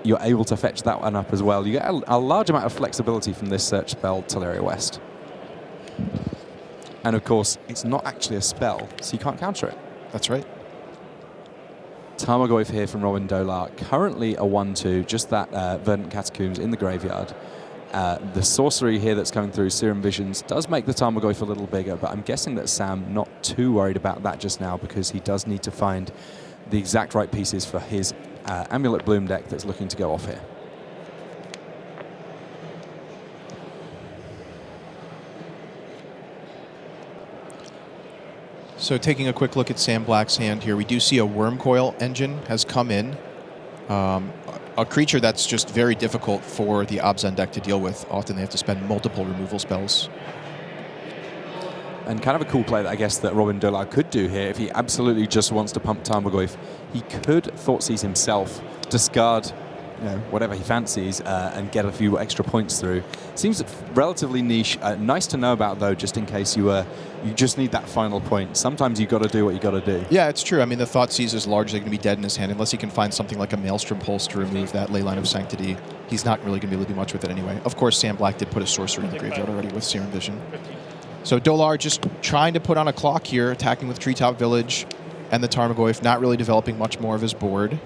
you're able to fetch that one up as well. You get a large amount of flexibility from this search spell, Teleria West. And of course, it's not actually a spell, so you can't counter it. That's right. Tarmogoyf here from Robin Dolar, currently a 1-2, just that Verdant Catacombs in the graveyard. The sorcery here that's coming through, Serum Visions, does make the Tarmogoyf a little bigger, but I'm guessing that Sam not too worried about that just now because he does need to find the exact right pieces for his Amulet Bloom deck that's looking to go off here. So taking a quick look at Sam Black's hand here, we do see a Wormcoil engine has come in. A creature that's just very difficult for the Abzan deck to deal with. Often they have to spend multiple removal spells. And kind of a cool play that I guess that Robin Dolar could do here, if he absolutely just wants to pump Tarmogoyf, he could Thoughtseize himself, discard whatever he fancies, and get a few extra points through. Seems relatively niche. Nice to know about, though, just in case you just need that final point. Sometimes you got to do what you got to do. Yeah, it's true. I mean, the Thoughtseize is largely going to be dead in his hand unless he can find something like a Maelstrom Pulse to remove that Ley Line of Sanctity. He's not really going to be able to do much with it anyway. Of course, Sam Black did put a sorcery in the graveyard already with Serum Vision. So Dolar just trying to put on a clock here, attacking with Treetop Village and the Tarmogoyf, not really developing much more of his board.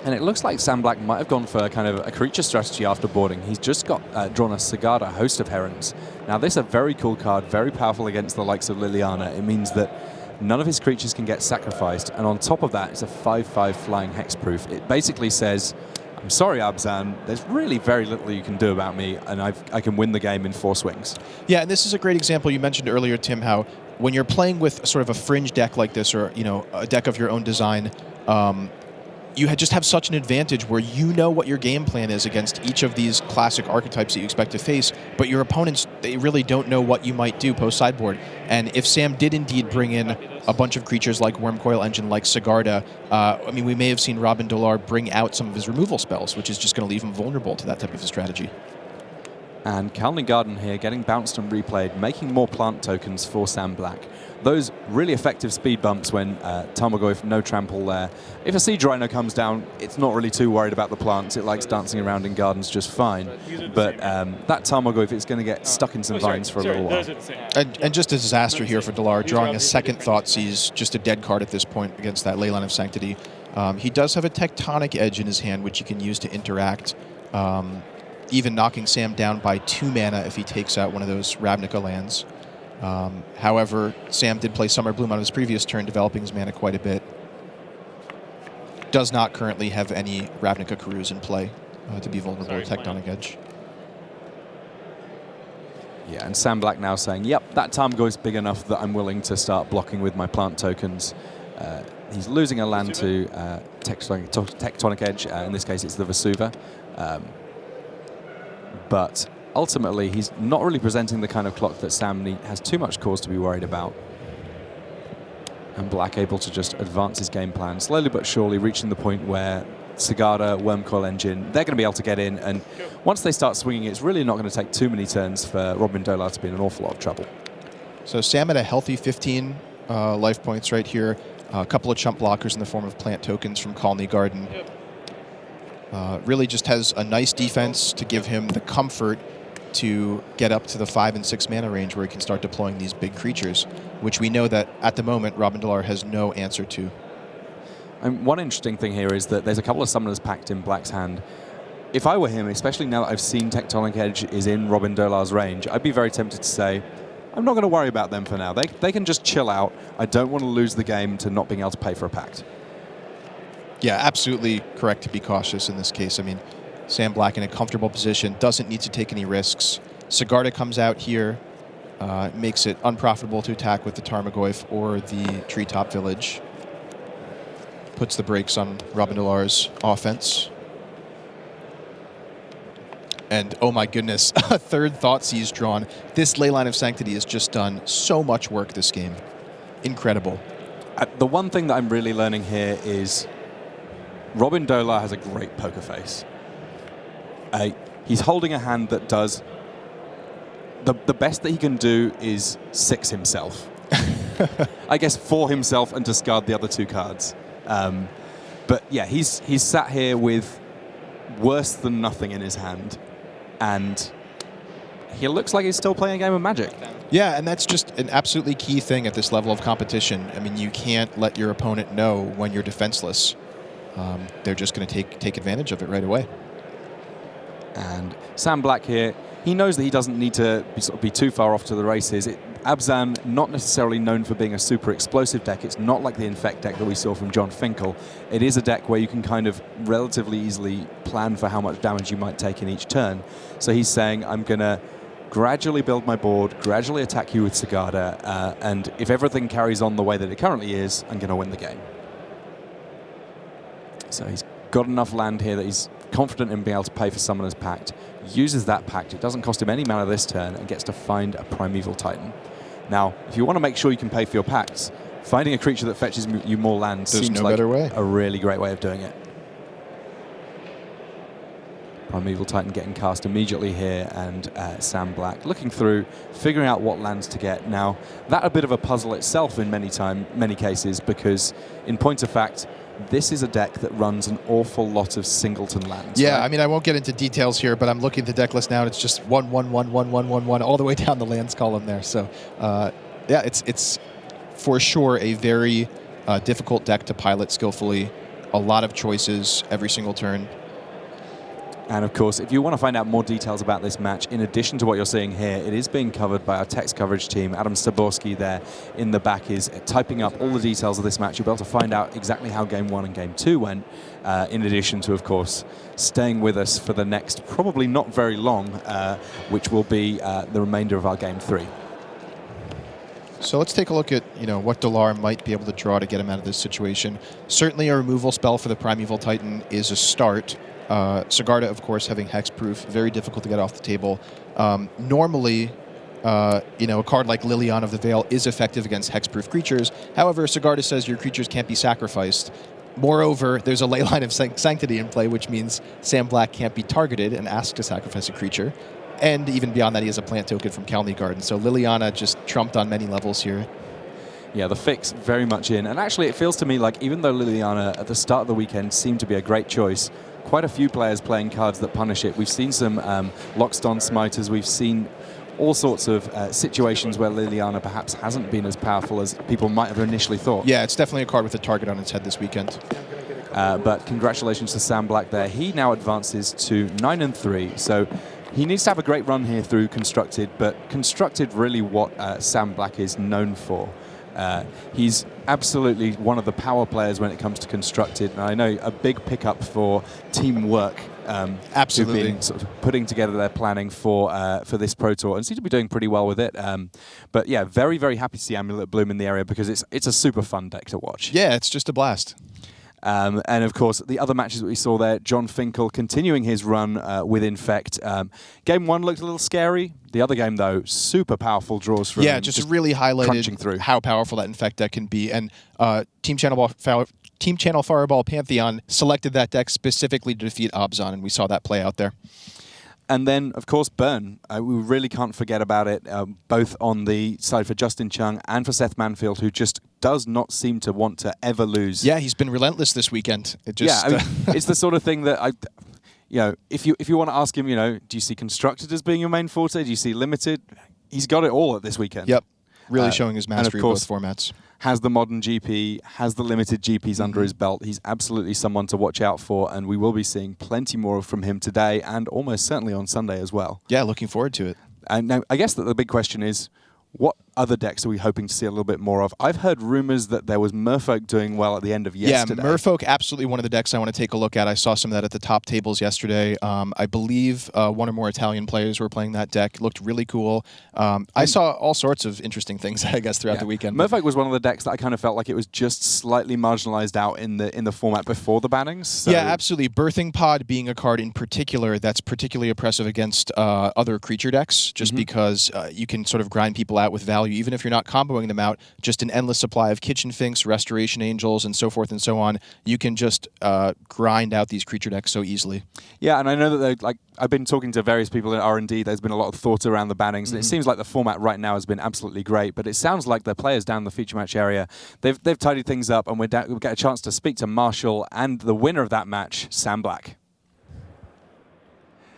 And it looks like Sam Black might have gone for kind of a creature strategy after boarding. He's just got drawn a Sigarda, Host of Herons. Now, this is a very cool card, very powerful against the likes of Liliana. It means that none of his creatures can get sacrificed. And on top of that, it's a 5/5 flying hexproof. It basically says, I'm sorry, Abzan, there's really very little you can do about me, and I can win the game in 4 swings. Yeah, and this is a great example. You mentioned earlier, Tim, how when you're playing with sort of a fringe deck like this, or a deck of your own design, you just have such an advantage where you know what your game plan is against each of these classic archetypes that you expect to face, but your opponents, they really don't know what you might do post-sideboard. And if Sam did indeed bring in a bunch of creatures like Wormcoil Engine, like Sigarda, I mean, we may have seen Robin Dolar bring out some of his removal spells, which is just going to leave him vulnerable to that type of a strategy. And Calney Garden here getting bounced and replayed, making more plant tokens for Sam Black. Those really effective speed bumps when Tarmogoyf, no trample there. If a Siege Rhino comes down, it's not really too worried about the plants. It likes dancing around in gardens just fine. But that Tarmogoyf is going to get stuck in some vines for a little while. And just a disaster here for Delar, drawing a second Thoughtseize, just a dead card at this point against that Leyline of Sanctity. He does have a Tectonic Edge in his hand, which he can use to interact, even knocking Sam down by 2 mana if he takes out one of those Ravnica lands. However, Sam did play Summer Bloom on his previous turn, developing his mana quite a bit. Does not currently have any Ravnica Karus in play to be vulnerable to Tectonic Edge. Yeah, and Sam Black now saying, yep, that Tarmogoyf's big enough that I'm willing to start blocking with my plant tokens. He's losing a land to Tectonic Edge. In this case, it's the Vesuva. But ultimately, he's not really presenting the kind of clock that Sam has too much cause to be worried about. And Black able to just advance his game plan, slowly but surely reaching the point where Sigarda, Wormcoil Engine, they're going to be able to get in. And once they start swinging, it's really not going to take too many turns for Robin Dolar to be in an awful lot of trouble. So Sam at a healthy 15 life points right here. A couple of chump blockers in the form of plant tokens from Colony Garden. Really just has a nice defense to give him the comfort to get up to the 5 and 6 mana range where he can start deploying these big creatures, which we know that at the moment Robin Dolar has no answer to. And one interesting thing here is that there's a couple of summoners packed in Black's hand. If I were him, especially now that I've seen Tectonic Edge is in Robin Dolar's range, I'd be very tempted to say, I'm not going to worry about them for now. They can just chill out. I don't want to lose the game to not being able to pay for a pact. Yeah, absolutely correct to be cautious in this case. I mean, Sam Black in a comfortable position, doesn't need to take any risks. Sigarda comes out here, makes it unprofitable to attack with the Tarmogoyf or the Treetop Village. Puts the brakes on Robin Dolar's offense. And oh my goodness, a third Thoughtseize drawn. This Leyline of Sanctity has just done so much work this game. Incredible. The one thing that I'm really learning here is Robin Dolar has a great poker face. He's holding a hand that does... The best that he can do is 6 himself. I guess for himself and discard the other 2 cards. But yeah, he's sat here with worse than nothing in his hand. And he looks like he's still playing a game of Magic. Yeah, and that's just an absolutely key thing at this level of competition. I mean, you can't let your opponent know when you're defenseless. They're just going to take advantage of it right away. And Sam Black here, he knows that he doesn't need to be too far off to the races. Abzan, not necessarily known for being a super explosive deck. It's not like the Infect deck that we saw from John Finkel. It is a deck where you can kind of relatively easily plan for how much damage you might take in each turn. So he's saying, I'm going to gradually build my board, gradually attack you with Sigarda, and if everything carries on the way that it currently is, I'm going to win the game. So he's got enough land here that he's confident in being able to pay for Summoner's Pact, uses that pact, it doesn't cost him any mana this turn, and gets to find a Primeval Titan. Now, if you want to make sure you can pay for your pacts, finding a creature that fetches you more land seems like a really great way of doing it. Primeval Titan getting cast immediately here, and Sam Black looking through, figuring out what lands to get. Now, that's a bit of a puzzle itself in many cases, because in point of fact, this is a deck that runs an awful lot of singleton lands. Yeah, right? I mean, I won't get into details here, but I'm looking at the deck list now, and it's just 1, 1, 1, 1, 1, 1, 1, all the way down the lands column there. So, yeah, it's for sure a very difficult deck to pilot skillfully. A lot of choices every single turn. And of course, if you want to find out more details about this match, in addition to what you're seeing here, it is being covered by our text coverage team. Adam Staborski there in the back is typing up all the details of this match. You'll be able to find out exactly how Game 1 and Game 2 went, in addition to, of course, staying with us for the next, probably not very long, which will be the remainder of our Game 3. So let's take a look at what Dolar might be able to draw to get him out of this situation. Certainly a removal spell for the Primeval Titan is a start. Sigarda, of course, having hexproof, very difficult to get off the table. Normally, a card like Liliana of the Veil is effective against hexproof creatures. However, Sigarda says your creatures can't be sacrificed. Moreover, there's a Leyline of Sanctity in play, which means Sam Black can't be targeted and asked to sacrifice a creature. And even beyond that, he has a plant token from Kalni Garden. So Liliana just trumped on many levels here. Yeah, the fix very much in. And actually, it feels to me like even though Liliana at the start of the weekend seemed to be a great choice, quite a few players playing cards that punish it. We've seen some Lockstone Smiters. We've seen all sorts of situations where Liliana perhaps hasn't been as powerful as people might have initially thought. Yeah, it's definitely a card with a target on its head this weekend. But congratulations to Sam Black there. He now advances to 9-3. So he needs to have a great run here through Constructed, but Constructed really what Sam Black is known for. He's absolutely one of the power players when it comes to Constructed, and I know a big pickup for teamwork. Absolutely. Who've been sort of putting together their planning for this Pro Tour and seem to be doing pretty well with it. But yeah, very, very happy to see Amulet Bloom in the area because it's a super fun deck to watch. Yeah, it's just a blast. And of course, the other matches that we saw there, John Finkel continuing his run with Infect. Game 1 looked a little scary. The other game, though, super powerful draws from him. Just really highlighted how powerful that Infect deck can be. And Team Channel Fireball Pantheon selected that deck specifically to defeat Obzon, and we saw that play out there. And then, of course, Burn. We really can't forget about it, both on the side for Justin Chung and for Seth Manfield, who just does not seem to want to ever lose. Yeah, he's been relentless this weekend. It's the sort of thing that if you want to ask him, do you see Constructed as being your main forte? Do you see Limited? He's got it all at this weekend. Yep, really showing his mastery of both formats. Has the modern GP, has the limited GPs under his belt. He's absolutely someone to watch out for, and we will be seeing plenty more from him today and almost certainly on Sunday as well. Yeah, looking forward to it. And now, I guess that the big question is, what other decks are we hoping to see a little bit more of? I've heard rumors that there was Merfolk doing well at the end of yesterday. Yeah, Merfolk, absolutely one of the decks I want to take a look at. I saw some of that at the top tables yesterday. I believe one or more Italian players were playing that deck. It looked really cool. I saw all sorts of interesting things, I guess, throughout the weekend. Merfolk was one of the decks that I kind of felt like it was just slightly marginalized out in the format before the bannings. So. Yeah, absolutely. Birthing Pod being a card in particular that's particularly oppressive against other creature decks, just because you can sort of grind people out with value, even if you're not comboing them out. Just an endless supply of Kitchen Finks, Restoration Angels, and so forth and so on. You can just grind out these creature decks so easily. Yeah, and I know that I've been talking to various people in R&D. There's been a lot of thought around the bannings, and it seems like the format right now has been absolutely great. But it sounds like the players down the feature match area, they've tidied things up, and we'll get a chance to speak to Marshall and the winner of that match, Sam Black.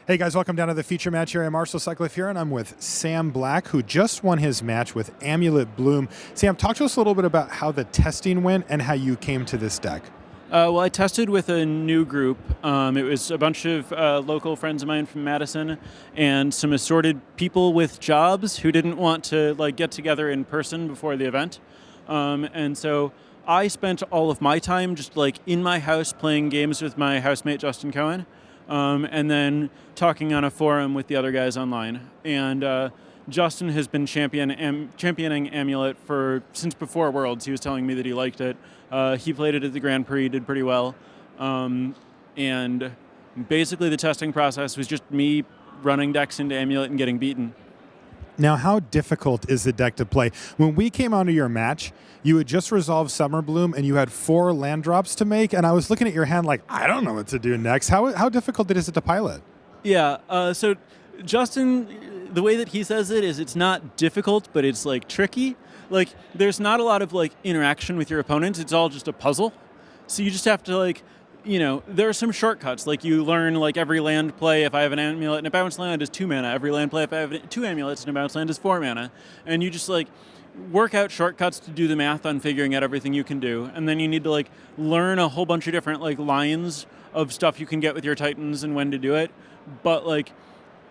Hey guys, welcome down to the feature match area. Marshall Sutcliffe here, and I'm with Sam Black, who just won his match with Amulet Bloom. Sam, talk to us a little bit about how the testing went and how you came to this deck. Well, I tested with a new group. It was a bunch of local friends of mine from Madison and some assorted people with jobs who didn't want to get together in person before the event. And so I spent all of my time just in my house playing games with my housemate Justin Cohen. And then talking on a forum with the other guys online. And Justin has been championing Amulet since before Worlds. He was telling me that he liked it. He played it at the Grand Prix, did pretty well. And basically the testing process was just me running decks into Amulet and getting beaten. Now, how difficult is the deck to play? When we came onto your match, you had just resolved Summer Bloom, and you had 4 land drops to make, and I was looking at your hand like, I don't know what to do next. How difficult is it to pilot? Yeah, so Justin, the way that he says it is it's not difficult, but it's tricky. There's not a lot of interaction with your opponent. It's all just a puzzle. So you just have to there are some shortcuts. You learn every land play. If I have an amulet and a bounce land is 2 mana. Every land play if I have 2 amulets and a bounce land is 4 mana. And you just work out shortcuts to do the math on figuring out everything you can do. And then you need to learn a whole bunch of different lines of stuff you can get with your Titans and when to do it. But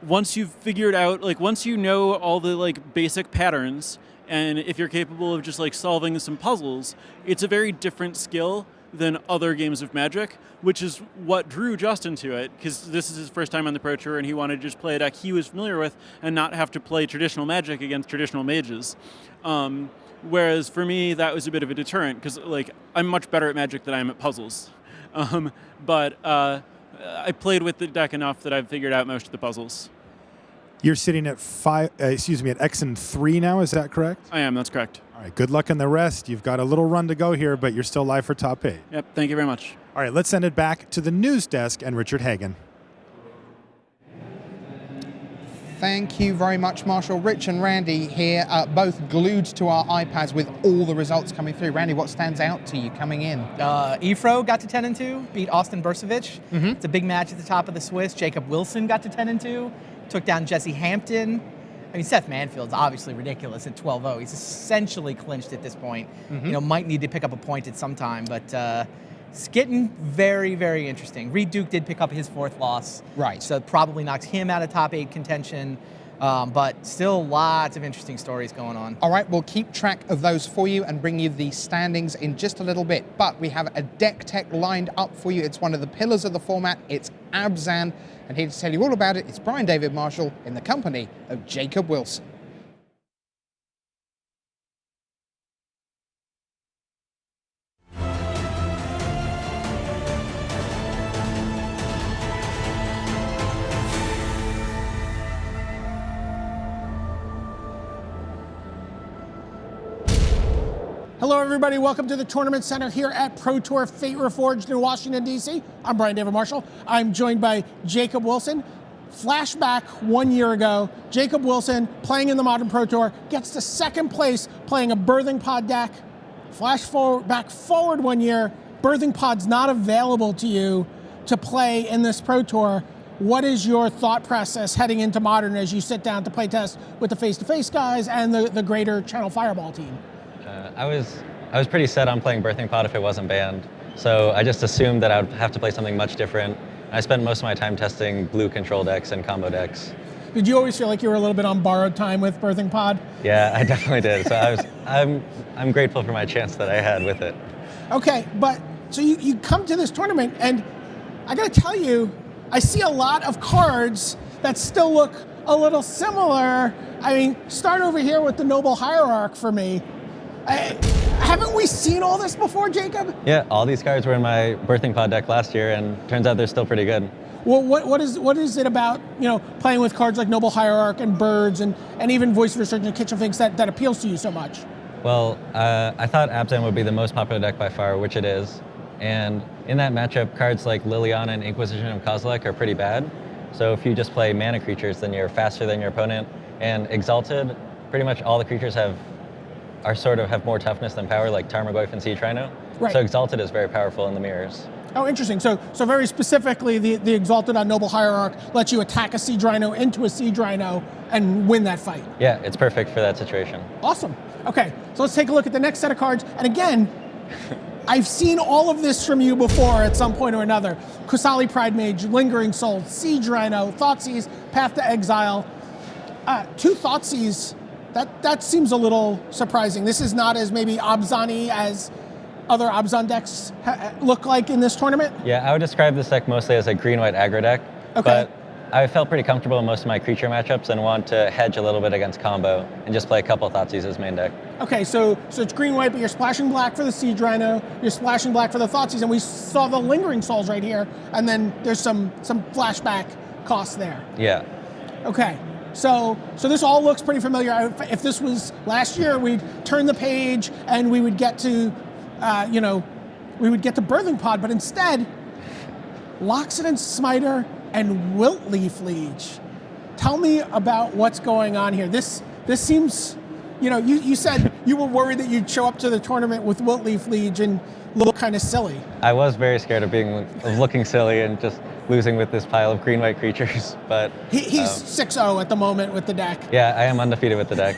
once you've figured out, once you know all the basic patterns, and if you're capable of just solving some puzzles, it's a very different skill than other games of Magic, which is what drew Justin to it, because this is his first time on the Pro Tour and he wanted to just play a deck he was familiar with and not have to play traditional Magic against traditional mages. Whereas for me, that was a bit of a deterrent, because I'm much better at Magic than I am at puzzles. But I played with the deck enough that I've figured out most of the puzzles. You're sitting at at X and 3 now, is that correct? I am, that's correct. All right, good luck in the rest. You've got a little run to go here, but you're still live for top 8. Yep, thank you very much. All right, let's send it back to the news desk and Richard Hagan. Thank you very much, Marshall. Rich and Randy here, both glued to our iPads with all the results coming through. Randy, what stands out to you coming in? Efro got to 10-2, beat Austin Bursovic. Mm-hmm. It's a big match at the top of the Swiss. Jacob Wilson got to 10-2, took down Jesse Hampton. I mean, Seth Manfield's obviously ridiculous at 12-0. He's essentially clinched at this point. Mm-hmm. Might need to pick up a point at some time, but it's getting very, very interesting. Reed Duke did pick up his 4th loss. Right. So it probably knocks him out of top 8 contention. But still lots of interesting stories going on. All right, we'll keep track of those for you and bring you the standings in just a little bit. But we have a deck tech lined up for you. It's one of the pillars of the format. It's Abzan. And here to tell you all about it is Brian David Marshall in the company of Jacob Wilson. Hello, everybody. Welcome to the Tournament Center here at Pro Tour Fate Reforged in Washington, D.C. I'm Brian David Marshall. I'm joined by Jacob Wilson. Flashback 1 year ago, Jacob Wilson, playing in the Modern Pro Tour, gets to 2nd place playing a Birthing Pod deck. Back forward 1 year, Birthing Pod's not available to you to play in this Pro Tour. What is your thought process heading into Modern as you sit down to play test with the face-to-face guys and the greater Channel Fireball team? I was pretty set on playing Birthing Pod if it wasn't banned, so I just assumed that I would have to play something much different. I spent most of my time testing blue control decks and combo decks. Did you always feel like you were a little bit on borrowed time with Birthing Pod? Yeah, I definitely did. So I'm grateful for my chance that I had with it. Okay, but so you come to this tournament, and I gotta tell you, I see a lot of cards that still look a little similar. I mean, start over here with the Noble Hierarch for me. Haven't we seen all this before, Jacob? Yeah, all these cards were in my Birthing Pod deck last year, and turns out they're still pretty good. Well, what is it about, playing with cards like Noble Hierarch and Birds and even Voice of Resurgent and Kitchen Finks that appeals to you so much? Well, I thought Abzan would be the most popular deck by far, which it is. And in that matchup, cards like Liliana and Inquisition of Kozilek are pretty bad. So if you just play mana creatures, then you're faster than your opponent. And Exalted, pretty much all the creatures have more toughness than power, like Tarmogoyf and Siege Rhino. Right. So Exalted is very powerful in the mirrors. Oh, interesting. So very specifically, the Exalted on Noble Hierarch lets you attack a Siege Rhino into a Siege Rhino and win that fight. Yeah, it's perfect for that situation. Awesome. Okay, so let's take a look at the next set of cards. And again, I've seen all of this from you before at some point or another. Kusali Pride Mage, Lingering Soul, Siege Rhino, Thoughtseize, Path to Exile. 2 Thoughtseize. That seems a little surprising. This is not as maybe Abzan-y as other Abzan decks look like in this tournament? Yeah, I would describe this deck mostly as a green-white aggro deck. Okay. But I felt pretty comfortable in most of my creature matchups and want to hedge a little bit against combo and just play a couple Thoughtseize as main deck. Okay, so it's green-white, but you're splashing black for the Siege Rhino, you're splashing black for the Thoughtseize, and we saw the Lingering Souls right here, and then there's some flashback costs there. Yeah. Okay. So this all looks pretty familiar. If this was last year, we'd turn the page and we would get to, Birthing Pod, but instead, Loxodon Smiter and Wiltleaf Liege. Tell me about what's going on here. This seems, you said you were worried that you'd show up to the tournament with Wiltleaf Liege and look kind of silly. I was very scared of looking silly and just losing with this pile of green-white creatures, but... He's 6-0 at the moment with the deck. Yeah, I am undefeated with the deck.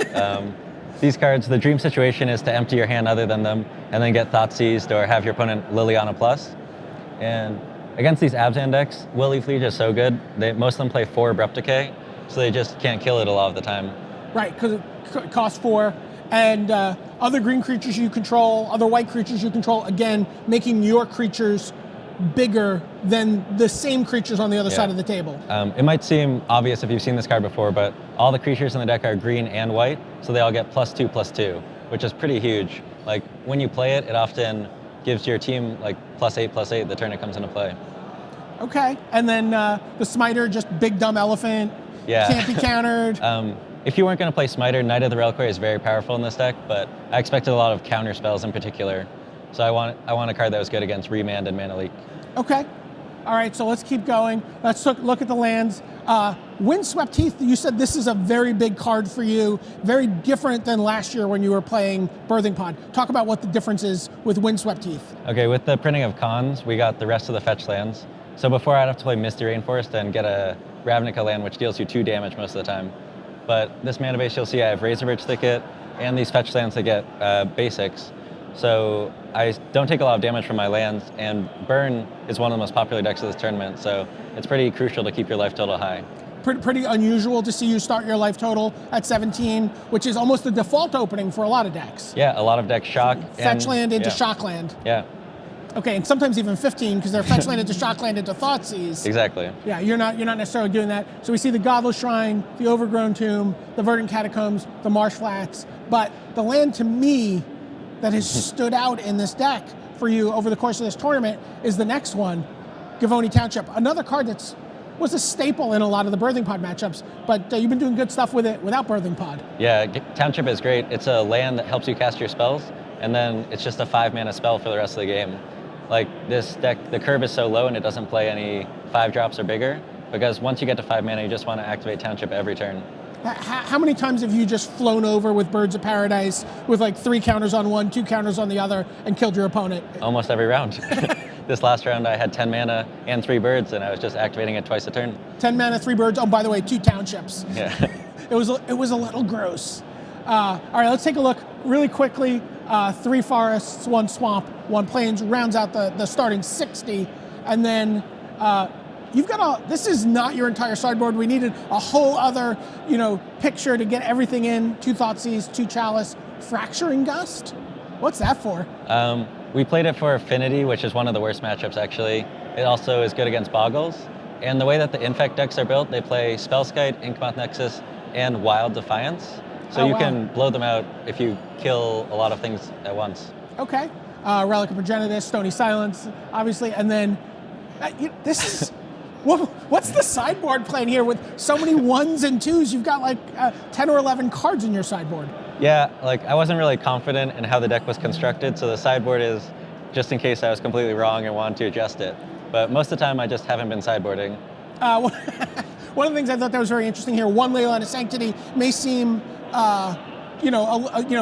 These cards, the dream situation is to empty your hand other than them, and then get Thoughtseized or have your opponent Liliana Plus. And against these Abzan decks, Wiltleaf Liege is so good, most of them play 4 Abrupt Decay, so they just can't kill it a lot of the time. Right, because it costs 4, and other green creatures you control, other white creatures you control, again, making your creatures bigger than the same creatures on the other side of the table. It might seem obvious if you've seen this card before, but all the creatures in the deck are green and white, so they all get +2/+2, which is pretty huge. Like, when you play it, it often gives your team like +8/+8 the turn it comes into play. Okay, and then the Smiter, just big dumb elephant, can't be countered. If you weren't going to play Smiter, Knight of the Reliquary is very powerful in this deck, but I expected a lot of counter spells in particular. So I want a card that was good against Remand and Mana Leak. Okay. All right, so let's keep going. Let's look at the lands. Windswept Heath, you said this is a very big card for you, very different than last year when you were playing Birthing Pod. Talk about what the difference is with Windswept Heath. Okay, with the printing of cons, we got the rest of the fetch lands. So before I'd have to play Misty Rainforest and get a Ravnica land, which deals you 2 damage most of the time. But this mana base, you'll see I have Razorbird's Thicket and these fetch lands that get basics. So I don't take a lot of damage from my lands, and Burn is one of the most popular decks of this tournament, so it's pretty crucial to keep your life total high. Pretty unusual to see you start your life total at 17, which is almost the default opening for a lot of decks. Yeah, a lot of decks shock. Fetch land into shock land. Yeah. Okay, and sometimes even 15 because they're fetch land into shock land into Thoughtseize. Exactly. Yeah, you're not necessarily doing that. So we see the Godless Shrine, the Overgrown Tomb, the Verdant Catacombs, the Marsh Flats, but the land to me that has stood out in this deck for you over the course of this tournament is the next one, Gavoni Township. Another card that's was a staple in a lot of the Birthing Pod matchups, but you've been doing good stuff with it without Birthing Pod. Yeah, Township is great. It's a land that helps you cast your spells, and then it's just a 5-mana spell for the rest of the game. Like this deck, the curve is so low and it doesn't play any 5-drops or bigger, because once you get to 5 mana, you just want to activate Township every turn. How many times have you just flown over with Birds of Paradise with like 3 counters on one, 2 counters on the other, and killed your opponent? Almost every round. This last round I had 10 mana and 3 birds, and I was just activating it twice a turn. 10 mana, 3 birds. Oh, by the way, 2 townships. Yeah. It was a little gross. All right, let's take a look really quickly. 3 forests, 1 swamp, 1 plains rounds out the starting 60, and then you've got this is not your entire sideboard. We needed a whole other, picture to get everything in. 2 Thoughtseize, 2 Chalice, Fracturing Gust. What's that for? We played it for Affinity, which is one of the worst matchups, actually. It also is good against Boggles. And the way that the Infect decks are built, they play Spellskite, Inkmoth Nexus, and Wild Defiance. So you can blow them out if you kill a lot of things at once. Okay. Relic of Progenitus, Stony Silence, obviously. And then, this is... What's the sideboard plan here with so many 1s and 2s? You've got like 10 or 11 cards in your sideboard. Yeah, I wasn't really confident in how the deck was constructed, so the sideboard is just in case I was completely wrong and wanted to adjust it. But most of the time, I just haven't been sideboarding. One of the things I thought that was very interesting here, 1 Leyline of Sanctity may seem,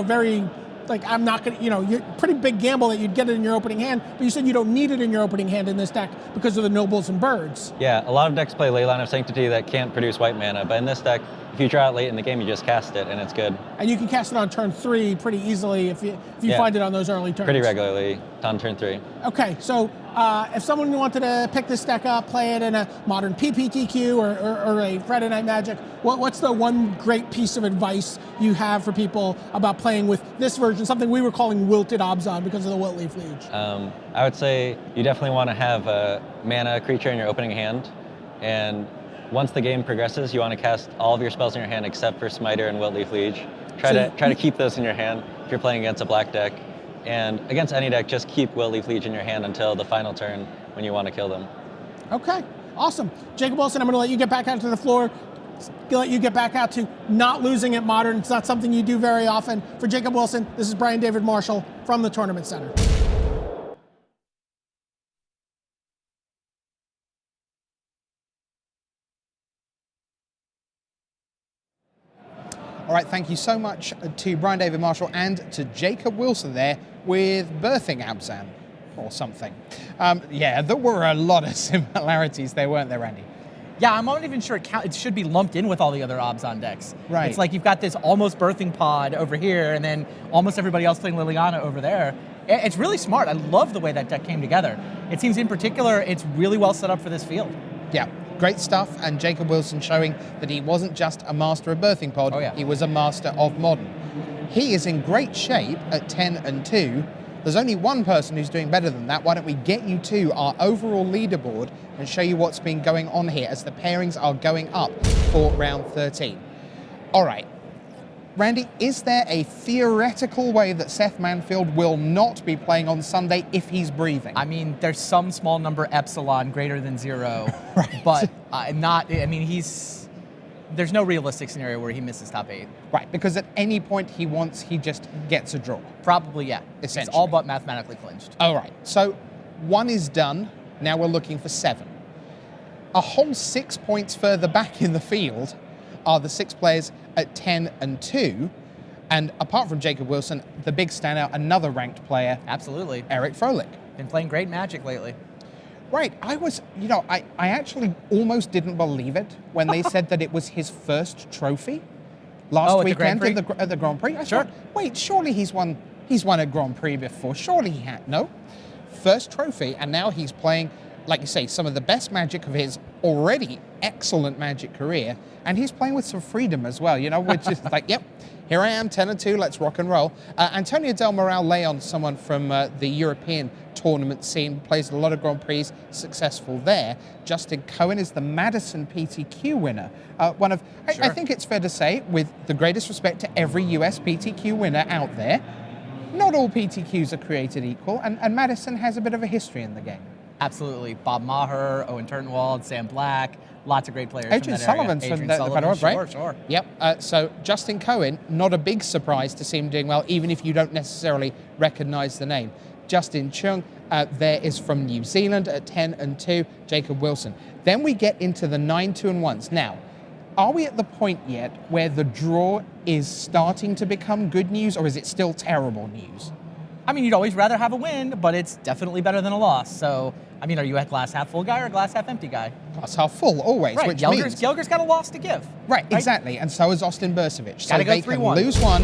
very... I'm not going to, you're pretty big gamble that you'd get it in your opening hand, but you said you don't need it in your opening hand in this deck because of the Nobles and Birds. Yeah, a lot of decks play Leyline of Sanctity that can't produce white mana, but in this deck, if you draw it late in the game, you just cast it, and it's good. And you can cast it on turn 3 pretty easily if you find it on those early turns. Pretty regularly on turn 3. Okay, so if someone wanted to pick this deck up, play it in a modern PPTQ or a Friday Night Magic, what's the one great piece of advice you have for people about playing with this version, something we were calling Wilted Abzan because of the Wilt-Leaf Liege? I would say you definitely want to have a mana creature in your opening hand, and once the game progresses, you want to cast all of your spells in your hand except for Smiter and Wilt-Leaf Liege. Try to keep those in your hand if you're playing against a black deck. And against any deck, just keep Wilt-Leaf Liege in your hand until the final turn when you want to kill them. Okay, awesome. Jacob Wilson, I'm going to let you get back out to the floor. Let you get back out to not losing at Modern. It's not something you do very often. For Jacob Wilson, this is Brian David Marshall from the Tournament Center. All right, thank you so much to Brian David Marshall and to Jacob Wilson there with Birthing Abzan or something. There were a lot of similarities there, weren't there, Randy? Yeah, I'm not even sure it should be lumped in with all the other Abzan decks. Right. It's like you've got this almost Birthing Pod over here, and then almost everybody else playing Liliana over there. It's really smart. I love the way that deck came together. It seems in particular, it's really well set up for this field. Yeah. Great stuff, and Jacob Wilson showing that he wasn't just a master of Birthing Pod, he was a master of Modern. He is in great shape at 10-2. There's only one person who's doing better than that. Why don't we get you to our overall leaderboard and show you what's been going on here as the pairings are going up for round 13. All right. Randy, is there a theoretical way that Seth Manfield will not be playing on Sunday if he's breathing? I mean, there's some small number epsilon greater than 0, but there's no realistic scenario where he misses top 8. Right, because at any point he just gets a draw. Probably, yeah. It's all but mathematically clinched. All right, so 1 is done. Now we're looking for 7. A whole 6 points further back in the field are the 6 players at 10 and 2. And apart from Jacob Wilson, the big standout, another ranked player. Absolutely. Eric Froelich. Been playing great Magic lately. Right. I actually almost didn't believe it when they said that it was his first trophy last weekend at the Grand Prix. I thought, wait, surely he's won a Grand Prix before. Surely he had. No. First trophy, and now he's playing, like you say, some of the best Magic of his already excellent Magic career, and he's playing with some freedom as well, which is like, yep, here I am, 10 and 2, let's rock and roll. Antonio Del Moral Leon, someone from the European tournament scene, plays a lot of Grand Prix, successful there. Justin Cohen is the Madison PTQ winner. I think it's fair to say, with the greatest respect to every US PTQ winner out there, not all PTQs are created equal, and Madison has a bit of a history in the game. Absolutely. Bob Maher, Owen Turnwald, Sam Black, lots of great players. Adrian Sullivan's from the Padua, right? Sure. Yep. So Justin Cohen, not a big surprise to see him doing well, even if you don't necessarily recognize the name. Justin Chung, there is from New Zealand at 10 and 2. Jacob Wilson. Then we get into the 9 2 and 1s. Now, are we at the point yet where the draw is starting to become good news, or is it still terrible news? I mean, you'd always rather have a win, but it's definitely better than a loss. So, I mean, are you a glass half full guy or a glass half empty guy? Glass half full, always. Right. Which Jelger's got a loss to give. Right, exactly. And so has Austin Burcevich. So Gotta go they can 3-1. lose one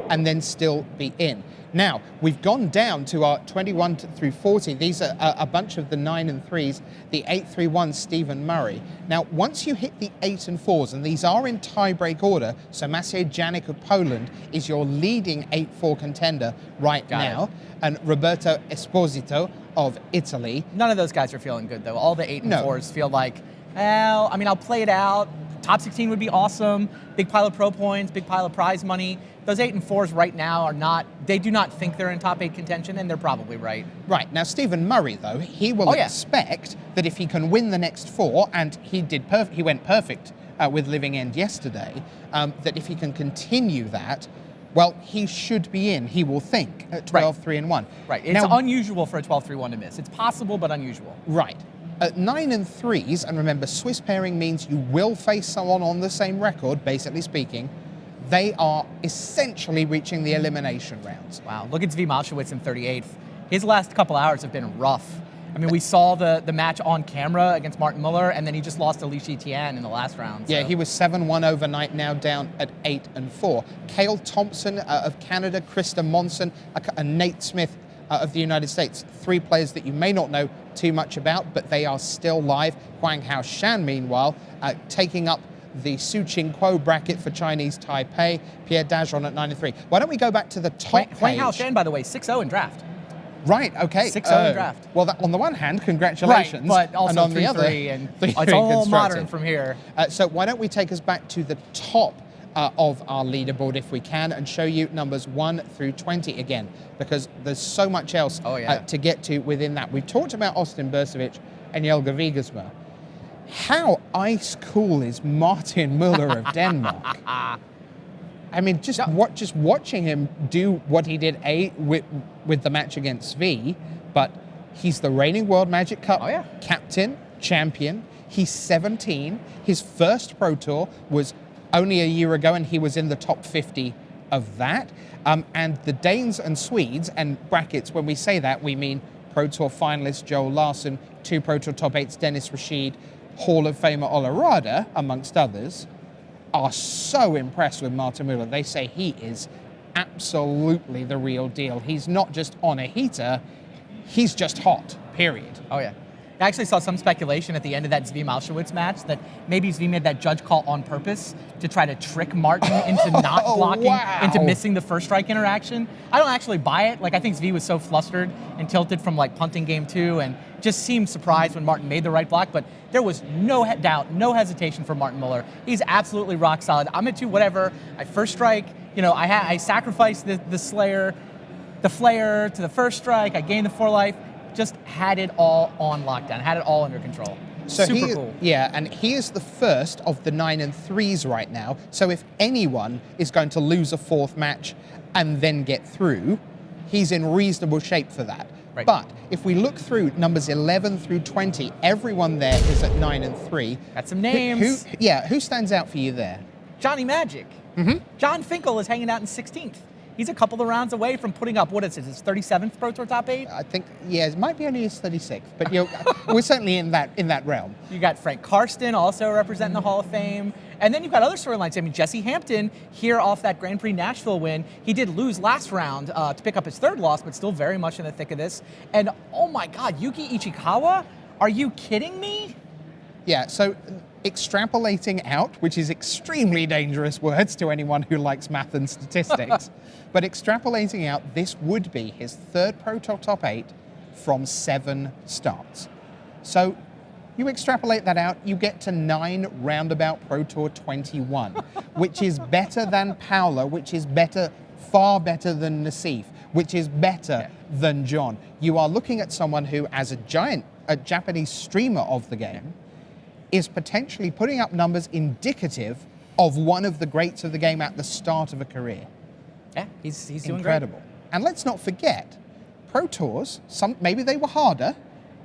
and then still be in. Now, we've gone down to our 21 through 40. These are a bunch of the 9 and 3s, the 8-3-1 Stephen Murray. Now, once you hit the 8 and 4s, and these are in tie-break order, so Maciej Janik of Poland is your leading 8-4 contender right now, and Roberto Esposito of Italy. None of those guys are feeling good, though. All the 8 and 4s feel like, well, I mean, I'll play it out. Top 16 would be awesome. Big pile of pro points, big pile of prize money. Those 8 and 4s right now they do not think they're in top 8 contention, and they're probably right. Right. Now, Stephen Murray, though, he will expect that if he can win the next 4, and he went perfect with Living End yesterday, that if he can continue that, well, he should be in, he will think, at 12-3-1. Right. It's unusual for a 12-3-1 to miss. It's possible, but unusual. Right. At 9 and 3s, and remember, Swiss pairing means you will face someone on the same record, basically speaking, they are essentially reaching the elimination rounds. Wow. Look at Zvi Malshewitz in 38th. His last couple hours have been rough. I mean, we saw the match on camera against Martin Muller, and then he just lost to Li Shijian in the last round. Yeah, he was 7-1 overnight, now down at 8 and 4. Cale Thompson of Canada, Krista Monson, and Nate Smith of the United States. 3 players that you may not know too much about, but they are still live. Huang Hao Shan, meanwhile, taking up the Su Qing Kuo bracket for Chinese Taipei. Pierre Dageron at 9 and 3. Why don't we go back to the top page? Huang Hao Shan, by the way, 6-0 in draft. Right, okay. 6-0 in draft. Well, on the one hand, congratulations. Right, but also and on 3-3, the other, and it's all modern from here. So why don't we take us back to the top of our leaderboard if we can, and show you numbers 1 through 20 again, because there's so much else to get to within that. We've talked about Austin Burcevich and Jelger Wiegersma. How ice cool is Martin Muller of Denmark? I mean, just watching him do what he did with the match against Zvi, but he's the reigning World Magic Cup captain, champion. He's 17. His first Pro Tour was only a year ago, and he was in the top 50 of that. And the Danes and Swedes, and brackets, when we say that, we mean Pro Tour finalist Joel Larsson, 2 Pro Tour top 8s, Dennis Rashid, Hall of Famer Ola Rada, amongst others, are so impressed with Martin Muller. They say he is absolutely the real deal. He's not just on a heater, he's just hot, period. Oh, yeah. I actually saw some speculation at the end of that Zvi Malshewitz match that maybe Zvi made that judge call on purpose to try to trick Martin into not blocking, into missing the first strike interaction. I don't actually buy it. Like, I think Zvi was so flustered and tilted from like punting game 2 and just seemed surprised when Martin made the right block, but there was no doubt, no hesitation for Martin Muller. He's absolutely rock solid. I'm at 2, whatever. I first strike, I sacrificed the Slayer, the Flare to the first strike. I gained the 4 life. Just had it all on lockdown, had it all under control. So Super cool. Yeah, and he is the first of the 9 and 3s right now. So if anyone is going to lose a 4th match and then get through, he's in reasonable shape for that. Right. But if we look through numbers 11 through 20, everyone there is at 9 and 3. That's some names. Who stands out for you there? Johnny Magic. John Finkel is hanging out in 16th. He's a couple of rounds away from putting up, what is it, his 37th Pro Tour top 8? I think, yeah, it might be only his 36th, but we're certainly in that realm. You got Frank Karsten also representing the Hall of Fame. And then you've got other storylines. I mean, Jesse Hampton here off that Grand Prix Nashville win. He did lose last round to pick up his 3rd loss, but still very much in the thick of this. And oh my God, Yuki Ichikawa? Are you kidding me? Yeah, so extrapolating out, which is extremely dangerous words to anyone who likes math and statistics, but extrapolating out, this would be his 3rd Pro Tour top 8 from 7 starts. So you extrapolate that out, you get to 9 roundabout Pro Tour 21, which is better than Paolo, which is far better than Nassif, which is better than John. You are looking at someone who, as a Japanese streamer of the game, is potentially putting up numbers indicative of one of the greats of the game at the start of a career. Yeah, he's doing incredible. great. And let's not forget, Pro Tours, maybe they were harder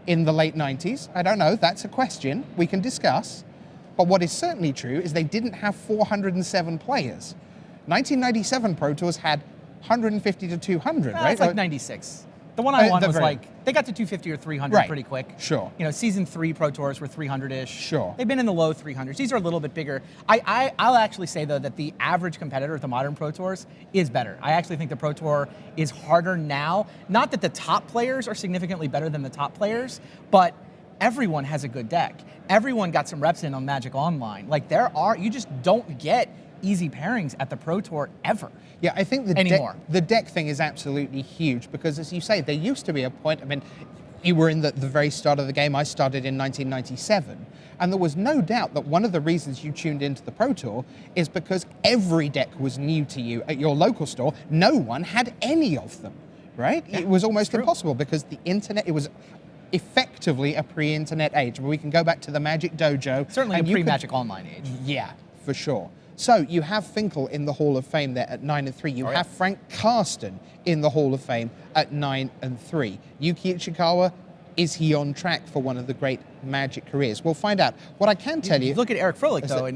in the late 90s. I don't know, that's a question we can discuss. But what is certainly true is they didn't have 407 players. 1997 Pro Tours had 150 to 200, right? It's like 96. The one I won was like, they got to 250 or 300 pretty quick. Sure. You know, season 3 Pro Tours were 300-ish. Sure. They've been in the low 300s. These are a little bit bigger. I'll actually say, though, that the average competitor at the modern Pro Tours is better. I actually think the Pro Tour is harder now. Not that the top players are significantly better than the top players, but everyone has a good deck. Everyone got some reps in on Magic Online. Like, you just don't get easy pairings at the Pro Tour ever. Yeah, I think the deck thing is absolutely huge because, as you say, there used to be a point, I mean, you were in the very start of the game. I started in 1997. And there was no doubt that one of the reasons you tuned into the Pro Tour is because every deck was new to you at your local store. No one had any of them, right? Yeah, it was almost impossible because the internet, it was effectively a pre-internet age. We can go back to the Magic Dojo. Certainly a pre-Magic Online age. Yeah, for sure. So you have Finkel in the Hall of Fame there at 9 and 3. You have Frank Karsten in the Hall of Fame at 9 and 3. Yuki Ichikawa, is he on track for one of the great Magic careers? We'll find out. What I can tell you... Look at Eric Froelich, though.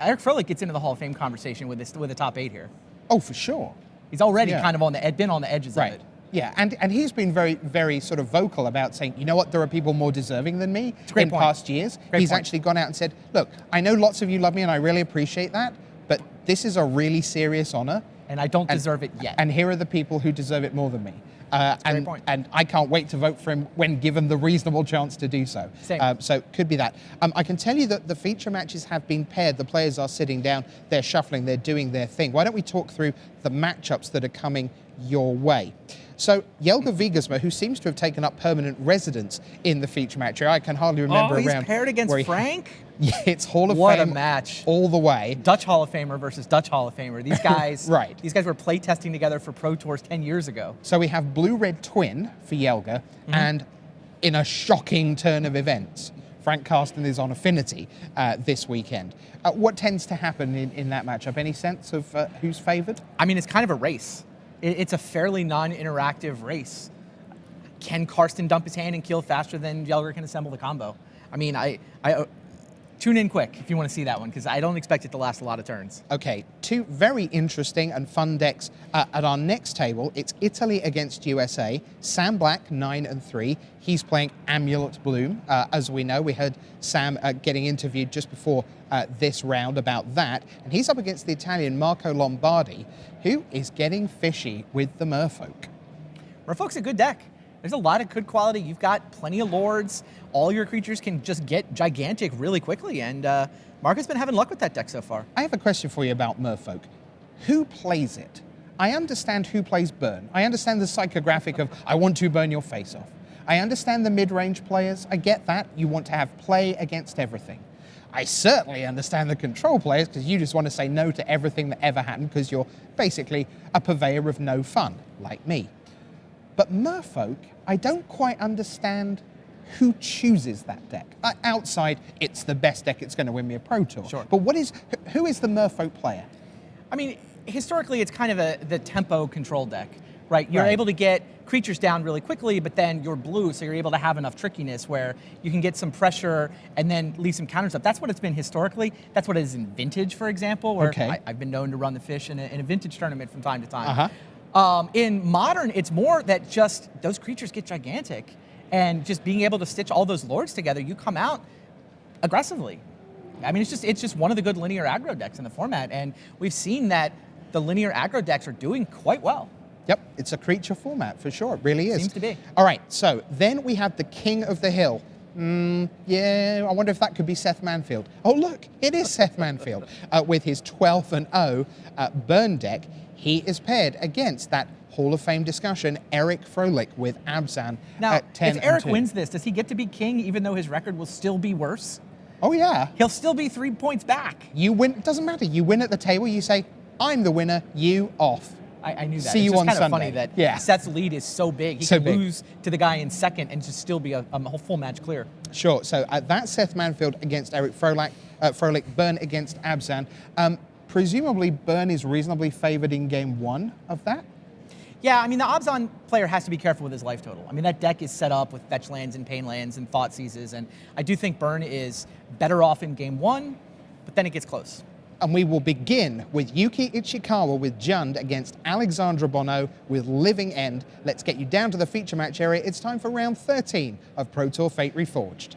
Eric Froelich gets into the Hall of Fame conversation with the top 8 here. Oh, for sure. He's already kind of been on the edges of it. Yeah, and he's been very, very sort of vocal about saying, you know what, there are people more deserving than me in past years. He's actually gone out and said, look, I know lots of you love me and I really appreciate that, but this is a really serious honor. And I don't deserve it yet. And here are the people who deserve it more than me. And I can't wait to vote for him when given the reasonable chance to do so. So it could be that. I can tell you that the feature matches have been paired. The players are sitting down, they're shuffling, they're doing their thing. Why don't we talk through the matchups that are coming your way? So Jelga Wiegersma, who seems to have taken up permanent residence in the feature match, I can hardly remember he's around. Paired against Frank? Yeah, it's Hall of Fame. What a match. All the way. Dutch Hall of Famer versus Dutch Hall of Famer. These guys These guys were play testing together for Pro Tours 10 years ago. So we have blue-red twin for Jelga, and in a shocking turn of events, Frank Karsten is on Affinity this weekend. What tends to happen in that matchup? Any sense of who's favored? I mean, it's kind of a race. It's a fairly non-interactive race. Can Karsten dump his hand and kill faster than Jelga can assemble the combo? I mean, I tune in quick if you want to see that one, because I don't expect it to last a lot of turns. Okay, 2 very interesting and fun decks at our next table. It's Italy against USA. Sam Black, 9 and 3. He's playing Amulet Bloom. As we know, we heard Sam getting interviewed just before this round about that. And he's up against the Italian Marco Lombardi, who is getting fishy with the Merfolk. Merfolk's a good deck. There's a lot of good quality. You've got plenty of lords. All your creatures can just get gigantic really quickly, and Marco's been having luck with that deck so far. I have a question for you about Merfolk. Who plays it? I understand who plays Burn. I understand the psychographic of, I want to burn your face off. I understand the mid-range players. I get that. You want to have play against everything. I certainly understand the control players because you just want to say no to everything that ever happened because you're basically a purveyor of no fun, like me. But Merfolk, I don't quite understand who chooses that deck. Outside, it's the best deck, it's going to win me a Pro Tour. Sure. But who is the Merfolk player? I mean, historically, it's kind of the tempo control deck, right? You're Right. able to get creatures down really quickly, but then you're blue, so you're able to have enough trickiness where you can get some pressure and then leave some counters up. That's what it's been historically. That's what it is in Vintage, for example, where Okay. I've been known to run the fish in a Vintage tournament from time to time. Uh-huh. In Modern, it's more that just those creatures get gigantic, and just being able to stitch all those lords together, you come out aggressively. I mean, it's just one of the good linear aggro decks in the format, and we've seen that the linear aggro decks are doing quite well. Yep, it's a creature format for sure. It really is. Seems to be. All right, so then we have the King of the Hill. Yeah, I wonder if that could be Seth Manfield. Oh, look, it is Seth Manfield with his 12-0 burn deck. He is paired against that Hall of Fame discussion, Eric Froelich with Abzan Now, at 10 if Eric and 2. wins this, does he get to be king even though his record will still be worse? Oh, yeah. He'll still be 3 points back. You win, it doesn't matter. You win at the table, you say, I'm the winner, you off. I knew that. See it's you just on kind of Sunday. funny that Yeah. Seth's lead is so big. He So can big. lose to the guy in second and just still be a whole full match clear. Sure, so that's Seth Manfield against Eric Froelich, Burn against Abzan. Presumably, Burn is reasonably favored in game one of that? Yeah, I mean, the Abzan player has to be careful with his life total. I mean, that deck is set up with fetch lands and pain lands and thought seizes, and I do think Burn is better off in game one, but then it gets close. And we will begin with Yuki Ichikawa with Jund against Alexandra Bono with Living End. Let's get you down to the feature match area. It's time for round 13 of Pro Tour Fate Reforged.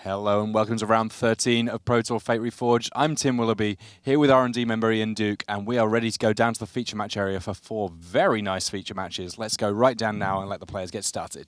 Hello and welcome to round 13 of Pro Tour Fate Reforged. I'm Tim Willoughby, here with R&D member Ian Duke, and we are ready to go down to the feature match area for 4 very nice feature matches. Let's go right down now and let the players get started.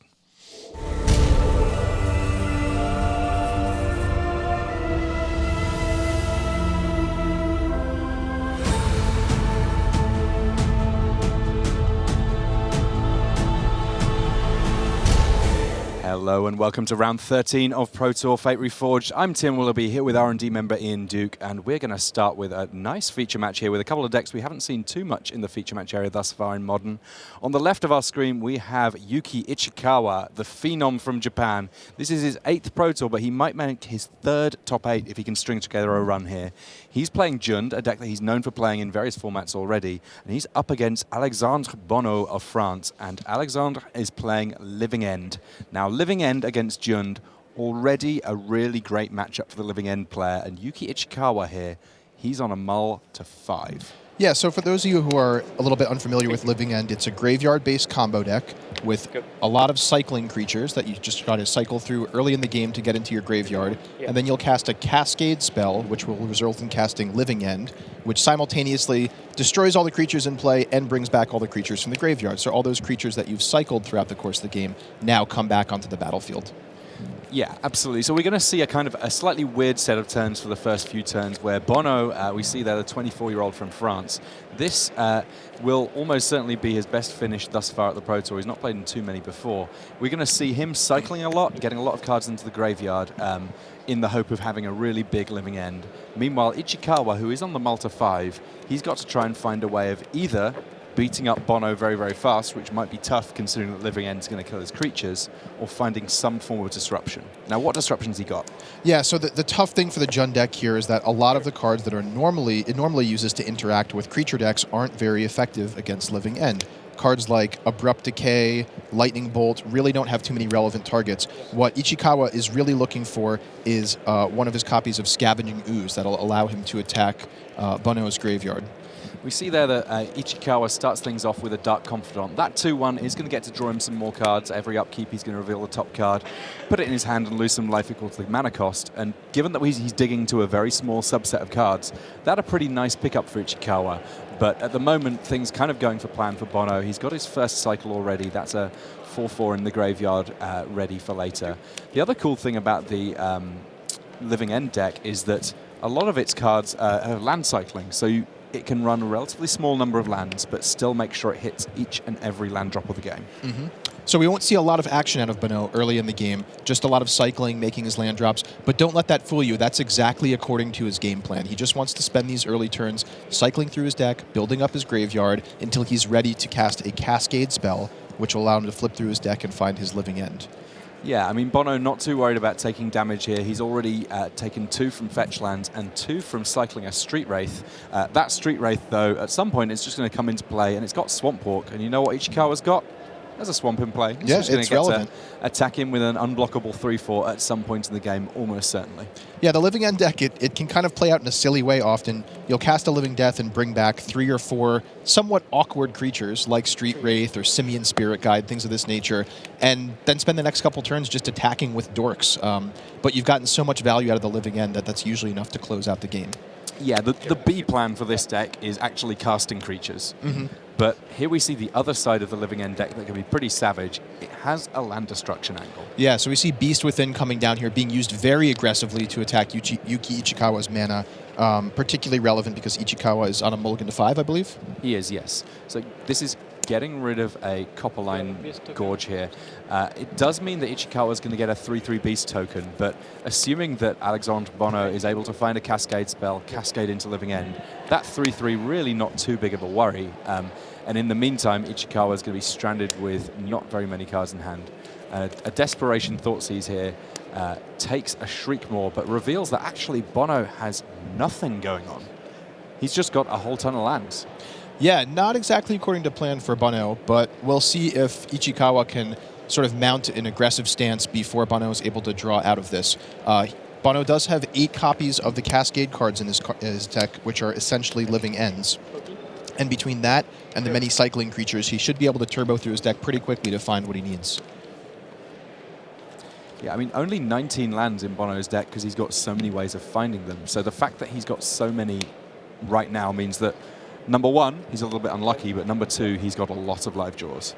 Hello and welcome to round 13 of Pro Tour Fate Reforged. I'm Tim Willoughby, here with R&D member Ian Duke, and we're going to start with a nice feature match here with a couple of decks we haven't seen too much in the feature match area thus far in Modern. On the left of our screen, we have Yuki Ichikawa, the phenom from Japan. This is his 8th Pro Tour, but he might make his 3rd top 8 if he can string together a run here. He's playing Jund, a deck that he's known for playing in various formats already, and he's up against Alexandre Bono of France, and Alexandre is playing Living End. Now, Living End against Jund, already a really great matchup for the Living End player, and Yuki Ichikawa here, he's on a mull to 5. Yeah, so for those of you who are a little bit unfamiliar with Living End, it's a graveyard-based combo deck with a lot of cycling creatures that you just got to cycle through early in the game to get into your graveyard, and then you'll cast a Cascade spell, which will result in casting Living End, which simultaneously destroys all the creatures in play and brings back all the creatures from the graveyard. So all those creatures that you've cycled throughout the course of the game now come back onto the battlefield. Yeah, absolutely. So we're going to see a kind of a slightly weird set of turns for the first few turns where Bono, we see there the 24-year-old from France. This will almost certainly be his best finish thus far at the Pro Tour. He's not played in too many before. We're going to see him cycling a lot, getting a lot of cards into the graveyard in the hope of having a really big Living End. Meanwhile, Ichikawa, who is on the Malta 5, he's got to try and find a way of either beating up Bono very, very fast, which might be tough considering that Living End is going to kill his creatures, or finding some form of disruption. Now, what disruptions he got? Yeah, so the tough thing for the Jund deck here is that a lot of the cards that it normally uses to interact with creature decks aren't very effective against Living End. Cards like Abrupt Decay, Lightning Bolt really don't have too many relevant targets. What Ichikawa is really looking for is one of his copies of Scavenging Ooze that'll allow him to attack Bono's graveyard. We see there that Ichikawa starts things off with a Dark Confidant. That 2-1 is going to get to draw him some more cards. Every upkeep, he's going to reveal the top card, put it in his hand, and lose some life equal to the mana cost. And given that he's digging to a very small subset of cards, that's a pretty nice pickup for Ichikawa. But at the moment, things kind of going for plan for Bono. He's got his first cycle already. That's a 4-4 in the graveyard ready for later. The other cool thing about the Living End deck is that a lot of its cards are land cycling. So it can run a relatively small number of lands, but still make sure it hits each and every land drop of the game. Mm-hmm. So we won't see a lot of action out of Bono early in the game, just a lot of cycling, making his land drops, but don't let that fool you. That's exactly according to his game plan. He just wants to spend these early turns cycling through his deck, building up his graveyard until he's ready to cast a Cascade spell, which will allow him to flip through his deck and find his Living End. Yeah, I mean, Bono not too worried about taking damage here. He's already taken 2 from fetch lands and 2 from cycling a Street Wraith. That Street Wraith, though, at some point it's just going to come into play, and it's got Swamp Walk. And you know what Ichikawa's got? There's a Swamp in play. He's just going to get to attack him with an unblockable 3/4 at some point in the game, almost certainly. Yeah, the Living End deck, it can kind of play out in a silly way often. You'll cast a Living Death and bring back 3 or 4 somewhat awkward creatures like Street Wraith or Simian Spirit Guide, things of this nature, and then spend the next couple turns just attacking with dorks. But you've gotten so much value out of the Living End that's usually enough to close out the game. Yeah, the B plan for this deck is actually casting creatures. Mm-hmm. But here we see the other side of the Living End deck that can be pretty savage. It has a land destruction angle. Yeah, so we see Beast Within coming down here, being used very aggressively to attack Yuki Ichikawa's mana. Particularly relevant because Ichikawa is on a mulligan to 5, I believe. He is, yes. So this is getting rid of a Copperline Gorge here. It does mean that Ichikawa is going to get a 3/3 Beast token, but assuming that Alexandre Bono is able to find a Cascade spell, Cascade into Living End, that 3/3 really not too big of a worry. And in the meantime, Ichikawa is going to be stranded with not very many cards in hand. A Desperation Thoughtseize here takes a Shriekmaw, but reveals that actually Bono has nothing going on. He's just got a whole ton of lands. Yeah, not exactly according to plan for Bono, but we'll see if Ichikawa can sort of mount an aggressive stance before Bono is able to draw out of this. Bono does have 8 copies of the Cascade cards in his deck, which are essentially Living Ends. And between that and the many cycling creatures, he should be able to turbo through his deck pretty quickly to find what he needs. Yeah, I mean, only 19 lands in Bono's deck because he's got so many ways of finding them. So the fact that he's got so many right now means that, number 1, he's a little bit unlucky, but number 2, he's got a lot of live draws.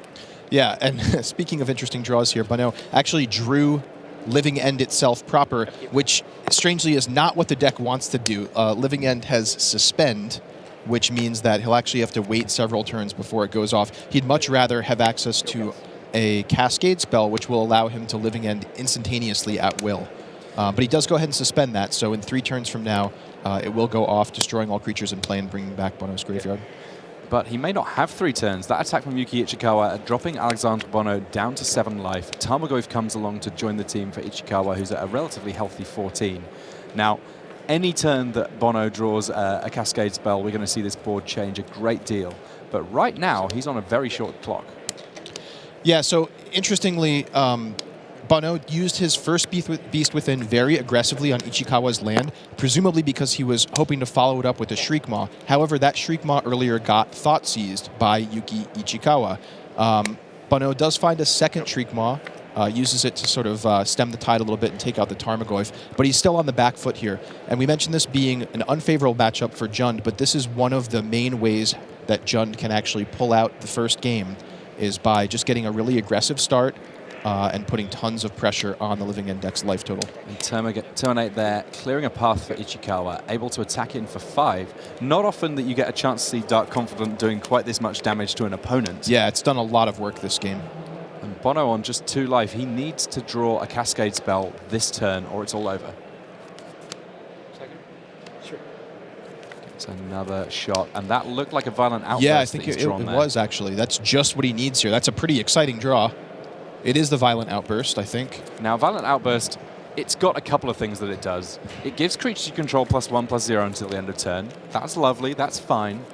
Yeah, and speaking of interesting draws here, Bono actually drew Living End itself proper, which strangely is not what the deck wants to do. Living End has Suspend, which means that he'll actually have to wait several turns before it goes off. He'd much rather have access to a Cascade spell, which will allow him to Living End instantaneously at will. But he does go ahead and suspend that, so in 3 turns from now, it will go off, destroying all creatures in play and bringing back Bono's graveyard. But he may not have 3 turns. That attack from Yuki Ichikawa, dropping Alexandre Bono down to 7 life. Tarmogoyf comes along to join the team for Ichikawa, who's at a relatively healthy 14. Now, any turn that Bono draws a Cascade spell, we're going to see this board change a great deal. But right now, he's on a very short clock. Yeah, so interestingly, Bono used his first Beast Within very aggressively on Ichikawa's land, presumably because he was hoping to follow it up with a Shriekmaw. However, that Shriekmaw earlier got Thoughtseized by Yuki Ichikawa. Bono does find a second Shriekmaw, uses it to sort of stem the tide a little bit and take out the Tarmogoyf, but he's still on the back foot here. And we mentioned this being an unfavorable matchup for Jund, but this is one of the main ways that Jund can actually pull out the first game, is by just getting a really aggressive start and putting tons of pressure on the Living End deck's life total. And Terminate there, clearing a path for Ichikawa, able to attack in for 5. Not often that you get a chance to see Dark Confidant doing quite this much damage to an opponent. Yeah, it's done a lot of work this game. And Bono on just 2 life, he needs to draw a Cascade spell this turn or it's all over. It's another shot, and that looked like a Violent Outburst. Yeah, I think it was actually. That's just what he needs here. That's a pretty exciting draw. It is the Violent Outburst, I think. Now, Violent Outburst, it's got a couple of things that it does. It gives creatures you control +1/+0 until the end of turn. That's lovely, that's fine.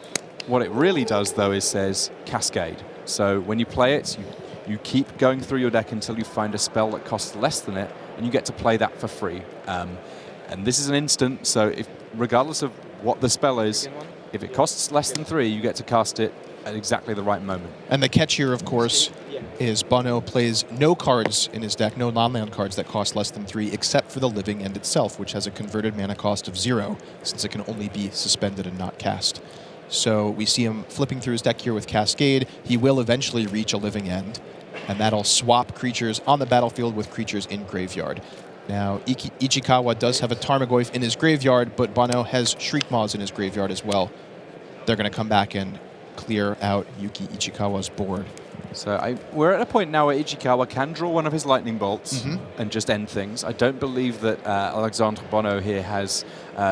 What it really does, though, is says Cascade. So when you play it, you keep going through your deck until you find a spell that costs less than it, and you get to play that for free. And this is an instant, so regardless of what the spell is, if it costs less than 3, you get to cast it at exactly the right moment. And the catch here, of course, is Bono plays no cards in his deck, no non-land cards that cost less than 3, except for the Living End itself, which has a converted mana cost of 0, since it can only be suspended and not cast. So we see him flipping through his deck here with Cascade. He will eventually reach a Living End, and that'll swap creatures on the battlefield with creatures in graveyard. Now, Ichikawa does have a Tarmogoyf in his graveyard, but Bono has Shriekmaws in his graveyard as well. They're going to come back and clear out Yuki Ichikawa's board. So we're at a point now where Ichikawa can draw one of his lightning bolts and just end things. I don't believe that Alexandre Bono here has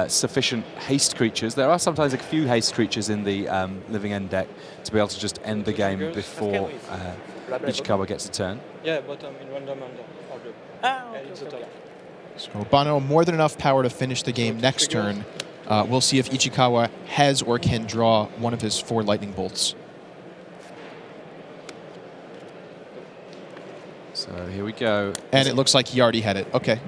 sufficient haste creatures. There are sometimes a few haste creatures in the Living End deck to be able to just end the game before Ichikawa gets a turn. Yeah, but in random and blue. So Bono, more than enough power to finish the game next turn. We'll see if Ichikawa has or can draw one of his 4 lightning bolts. So here we go. And it looks like he already had it. Okay.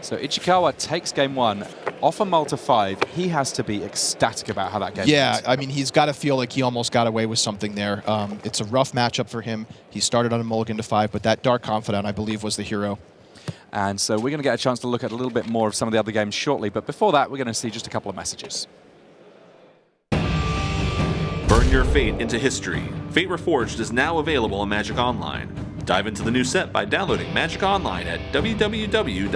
So Ichikawa takes game 1. Off a mull to 5, he has to be ecstatic about how that game went. I mean, he's got to feel like he almost got away with something there. It's a rough matchup for him. He started on a mulligan to 5, but that Dark Confidant, I believe, was the hero. And so we're going to get a chance to look at a little bit more of some of the other games shortly. But before that, we're going to see just a couple of messages. Burn your fate into history. Fate Reforged is now available on Magic Online. Dive into the new set by downloading Magic Online at www.mtgo.com.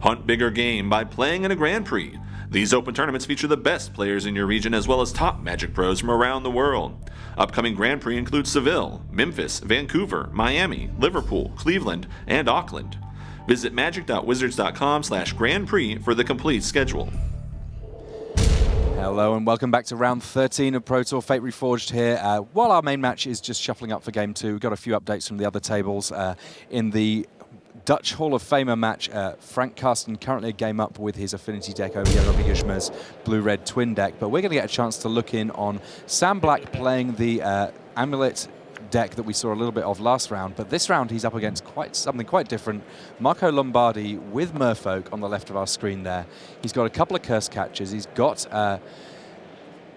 Hunt bigger game by playing in a Grand Prix. These open tournaments feature the best players in your region as well as top Magic pros from around the world. Upcoming Grand Prix include Seville, Memphis, Vancouver, Miami, Liverpool, Cleveland, and Auckland. Visit magic.wizards.com/Grand Prix for the complete schedule. Hello and welcome back to round 13 of Pro Tour Fate Reforged here. While our main match is just shuffling up for game 2, we've got a few updates from the other tables. In the Dutch Hall of Famer match, Frank Karsten currently a game up with his affinity deck over Jaro Wiegersma's blue-red twin deck, but we're going to get a chance to look in on Sam Black playing the Amulet deck that we saw a little bit of last round, but this round he's up against something quite different. Marco Lombardi with Merfolk on the left of our screen there. He's got a couple of curse catchers. He's got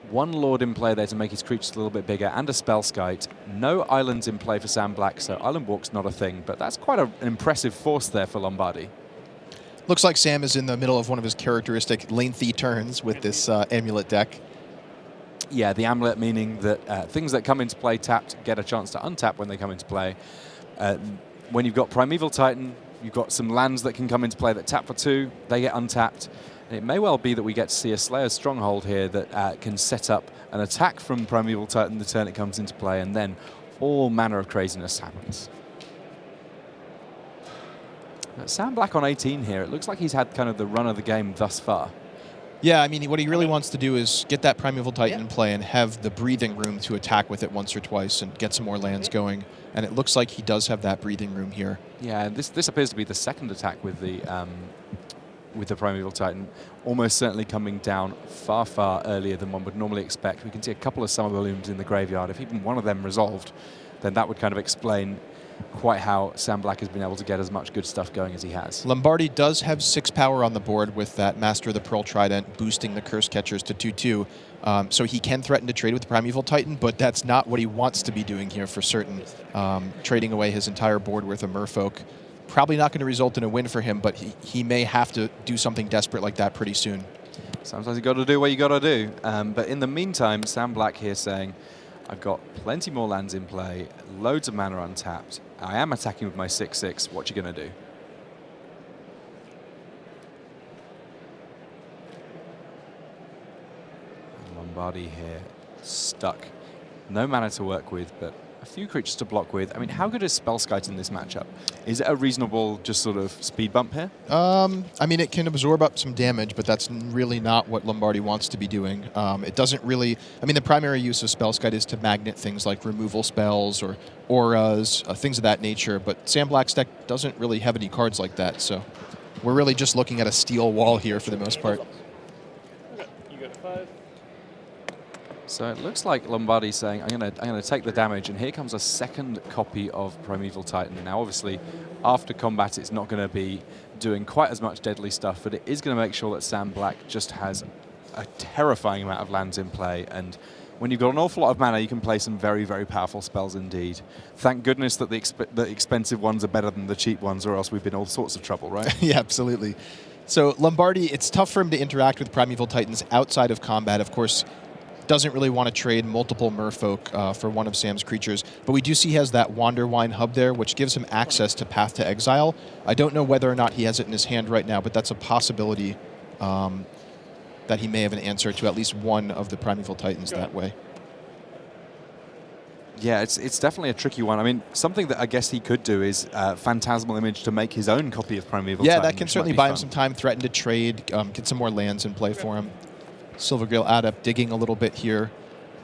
1 Lord in play there to make his creatures a little bit bigger, and a Spellskite. No islands in play for Sam Black, so Island Walk's not a thing, but that's quite an impressive force there for Lombardi. Looks like Sam is in the middle of one of his characteristic lengthy turns with this Amulet deck. Yeah, the Amulet meaning that things that come into play tapped get a chance to untap when they come into play. When you've got Primeval Titan, you've got some lands that can come into play that tap for 2, they get untapped. And it may well be that we get to see a Slayer's Stronghold here that can set up an attack from Primeval Titan the turn it comes into play, and then all manner of craziness happens. Sam Black on 18 here. It looks like he's had kind of the run of the game thus far. Yeah, I mean, what he really wants to do is get that Primeval Titan in play and have the breathing room to attack with it once or twice and get some more lands going. And it looks like he does have that breathing room here. Yeah, this appears to be the second attack with the Primeval Titan, almost certainly coming down far, far earlier than one would normally expect. We can see a couple of Summer Balloons in the graveyard. If even one of them resolved, then that would kind of explain quite how Sam Black has been able to get as much good stuff going as he has. Lombardi does have 6 power on the board with that Master of the Pearl Trident boosting the Curse Catchers to 2/2. So he can threaten to trade with the Primeval Titan, but that's not what he wants to be doing here for certain. Trading away his entire board worth of Merfolk. Probably not going to result in a win for him, but he may have to do something desperate like that pretty soon. Sometimes you got to do what you got to do. But in the meantime, Sam Black here saying, I've got plenty more lands in play, loads of mana untapped. I am attacking with my 6/6. What you going to do? Lombardi here, stuck. No mana to work with, but a few creatures to block with. I mean, how good is Spellskite in this matchup? Is it a reasonable just sort of speed bump here? I mean, it can absorb up some damage, but that's really not what Lombardi wants to be doing. It doesn't really... I mean, the primary use of Spellskite is to magnet things like removal spells or auras, things of that nature, but Sam Black's deck doesn't really have any cards like that, so we're really just looking at a steel wall here for the most part. So it looks like Lombardi's saying, I'm gonna take the damage, and here comes a second copy of Primeval Titan. Now, obviously, after combat, it's not going to be doing quite as much deadly stuff, but it is going to make sure that Sam Black just has a terrifying amount of lands in play. And when you've got an awful lot of mana, you can play some very, very powerful spells indeed. Thank goodness that the expensive ones are better than the cheap ones, or else we've been in all sorts of trouble, right? Yeah, absolutely. So Lombardi, it's tough for him to interact with Primeval Titans outside of combat. Of course, doesn't really want to trade multiple Merfolk for one of Sam's creatures, but we do see he has that Wanderwine hub there, which gives him access to Path to Exile. I don't know whether or not he has it in his hand right now, but that's a possibility that he may have an answer to at least one of the Primeval Titans that way. Yeah, it's definitely a tricky one. I mean, something that I guess he could do is Phantasmal Image to make his own copy of Primeval Titan. Yeah, that can certainly buy him some time, threaten to trade, get some more lands in play for him. Silvergrail Adept digging a little bit here.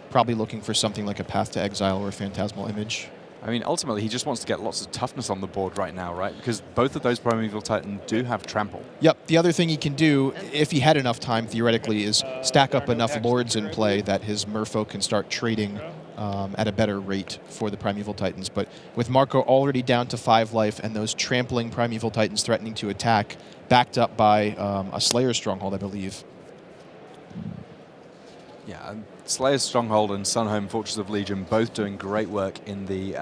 probably looking for something like a Path to Exile or a Phantasmal Image. I mean, ultimately, he just wants to get lots of toughness on the board right now, right? Because both of those Primeval Titan do have trample. Yep. The other thing he can do, if he had enough time, theoretically, is stack up enough Lords in play that his Merfolk can start trading at a better rate for the Primeval Titans. But with Marco already down to 5 life and those trampling Primeval Titans threatening to attack, backed up by a Slayer's Stronghold, I believe. Yeah, Slayer's Stronghold and Sunhome Fortress of Legion both doing great work in the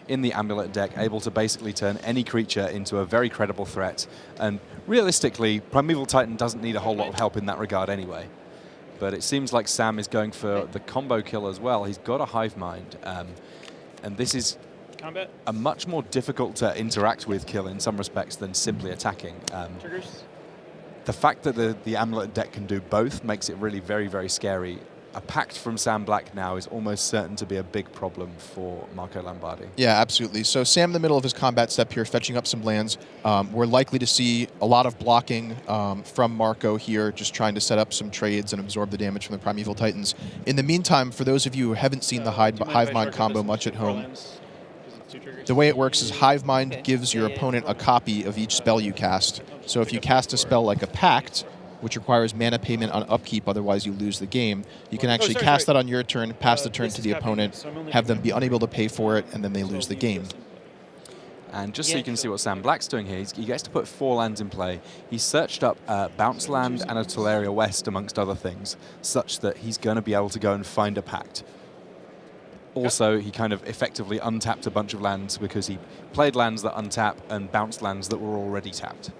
Amulet deck, able to basically turn any creature into a very credible threat. And realistically, Primeval Titan doesn't need a whole lot of help in that regard anyway. But it seems like Sam is going for the combo kill as well. He's got a Hive Mind, and this is a much more difficult to interact with kill in some respects than simply attacking. Triggers. The fact that the Amulet deck can do both makes it really very, very scary. A Pact from Sam Black now is almost certain to be a big problem for Marco Lombardi. Yeah, absolutely. So Sam in the middle of his combat step here, fetching up some lands. We're likely to see a lot of blocking from Marco here, just trying to set up some trades and absorb the damage from the Primeval Titans. In the meantime, for those of you who haven't seen the Hive Mind combo much at home, the way it works is Hive Mind gives your opponent a copy of each spell you cast. So if you cast a spell like a Pact, which requires mana payment on upkeep, otherwise you lose the game, you can actually cast that on your turn, pass the turn to the opponent, have them be unable to pay for it, and then they lose the game. And just so you can see what Sam Black's doing here, he gets to put 4 lands in play. He searched up Bounce Land and a Teleria West, amongst other things, such that he's going to be able to go and find a Pact. Also, he kind of effectively untapped a bunch of lands because he played lands that untap and bounced lands that were already tapped.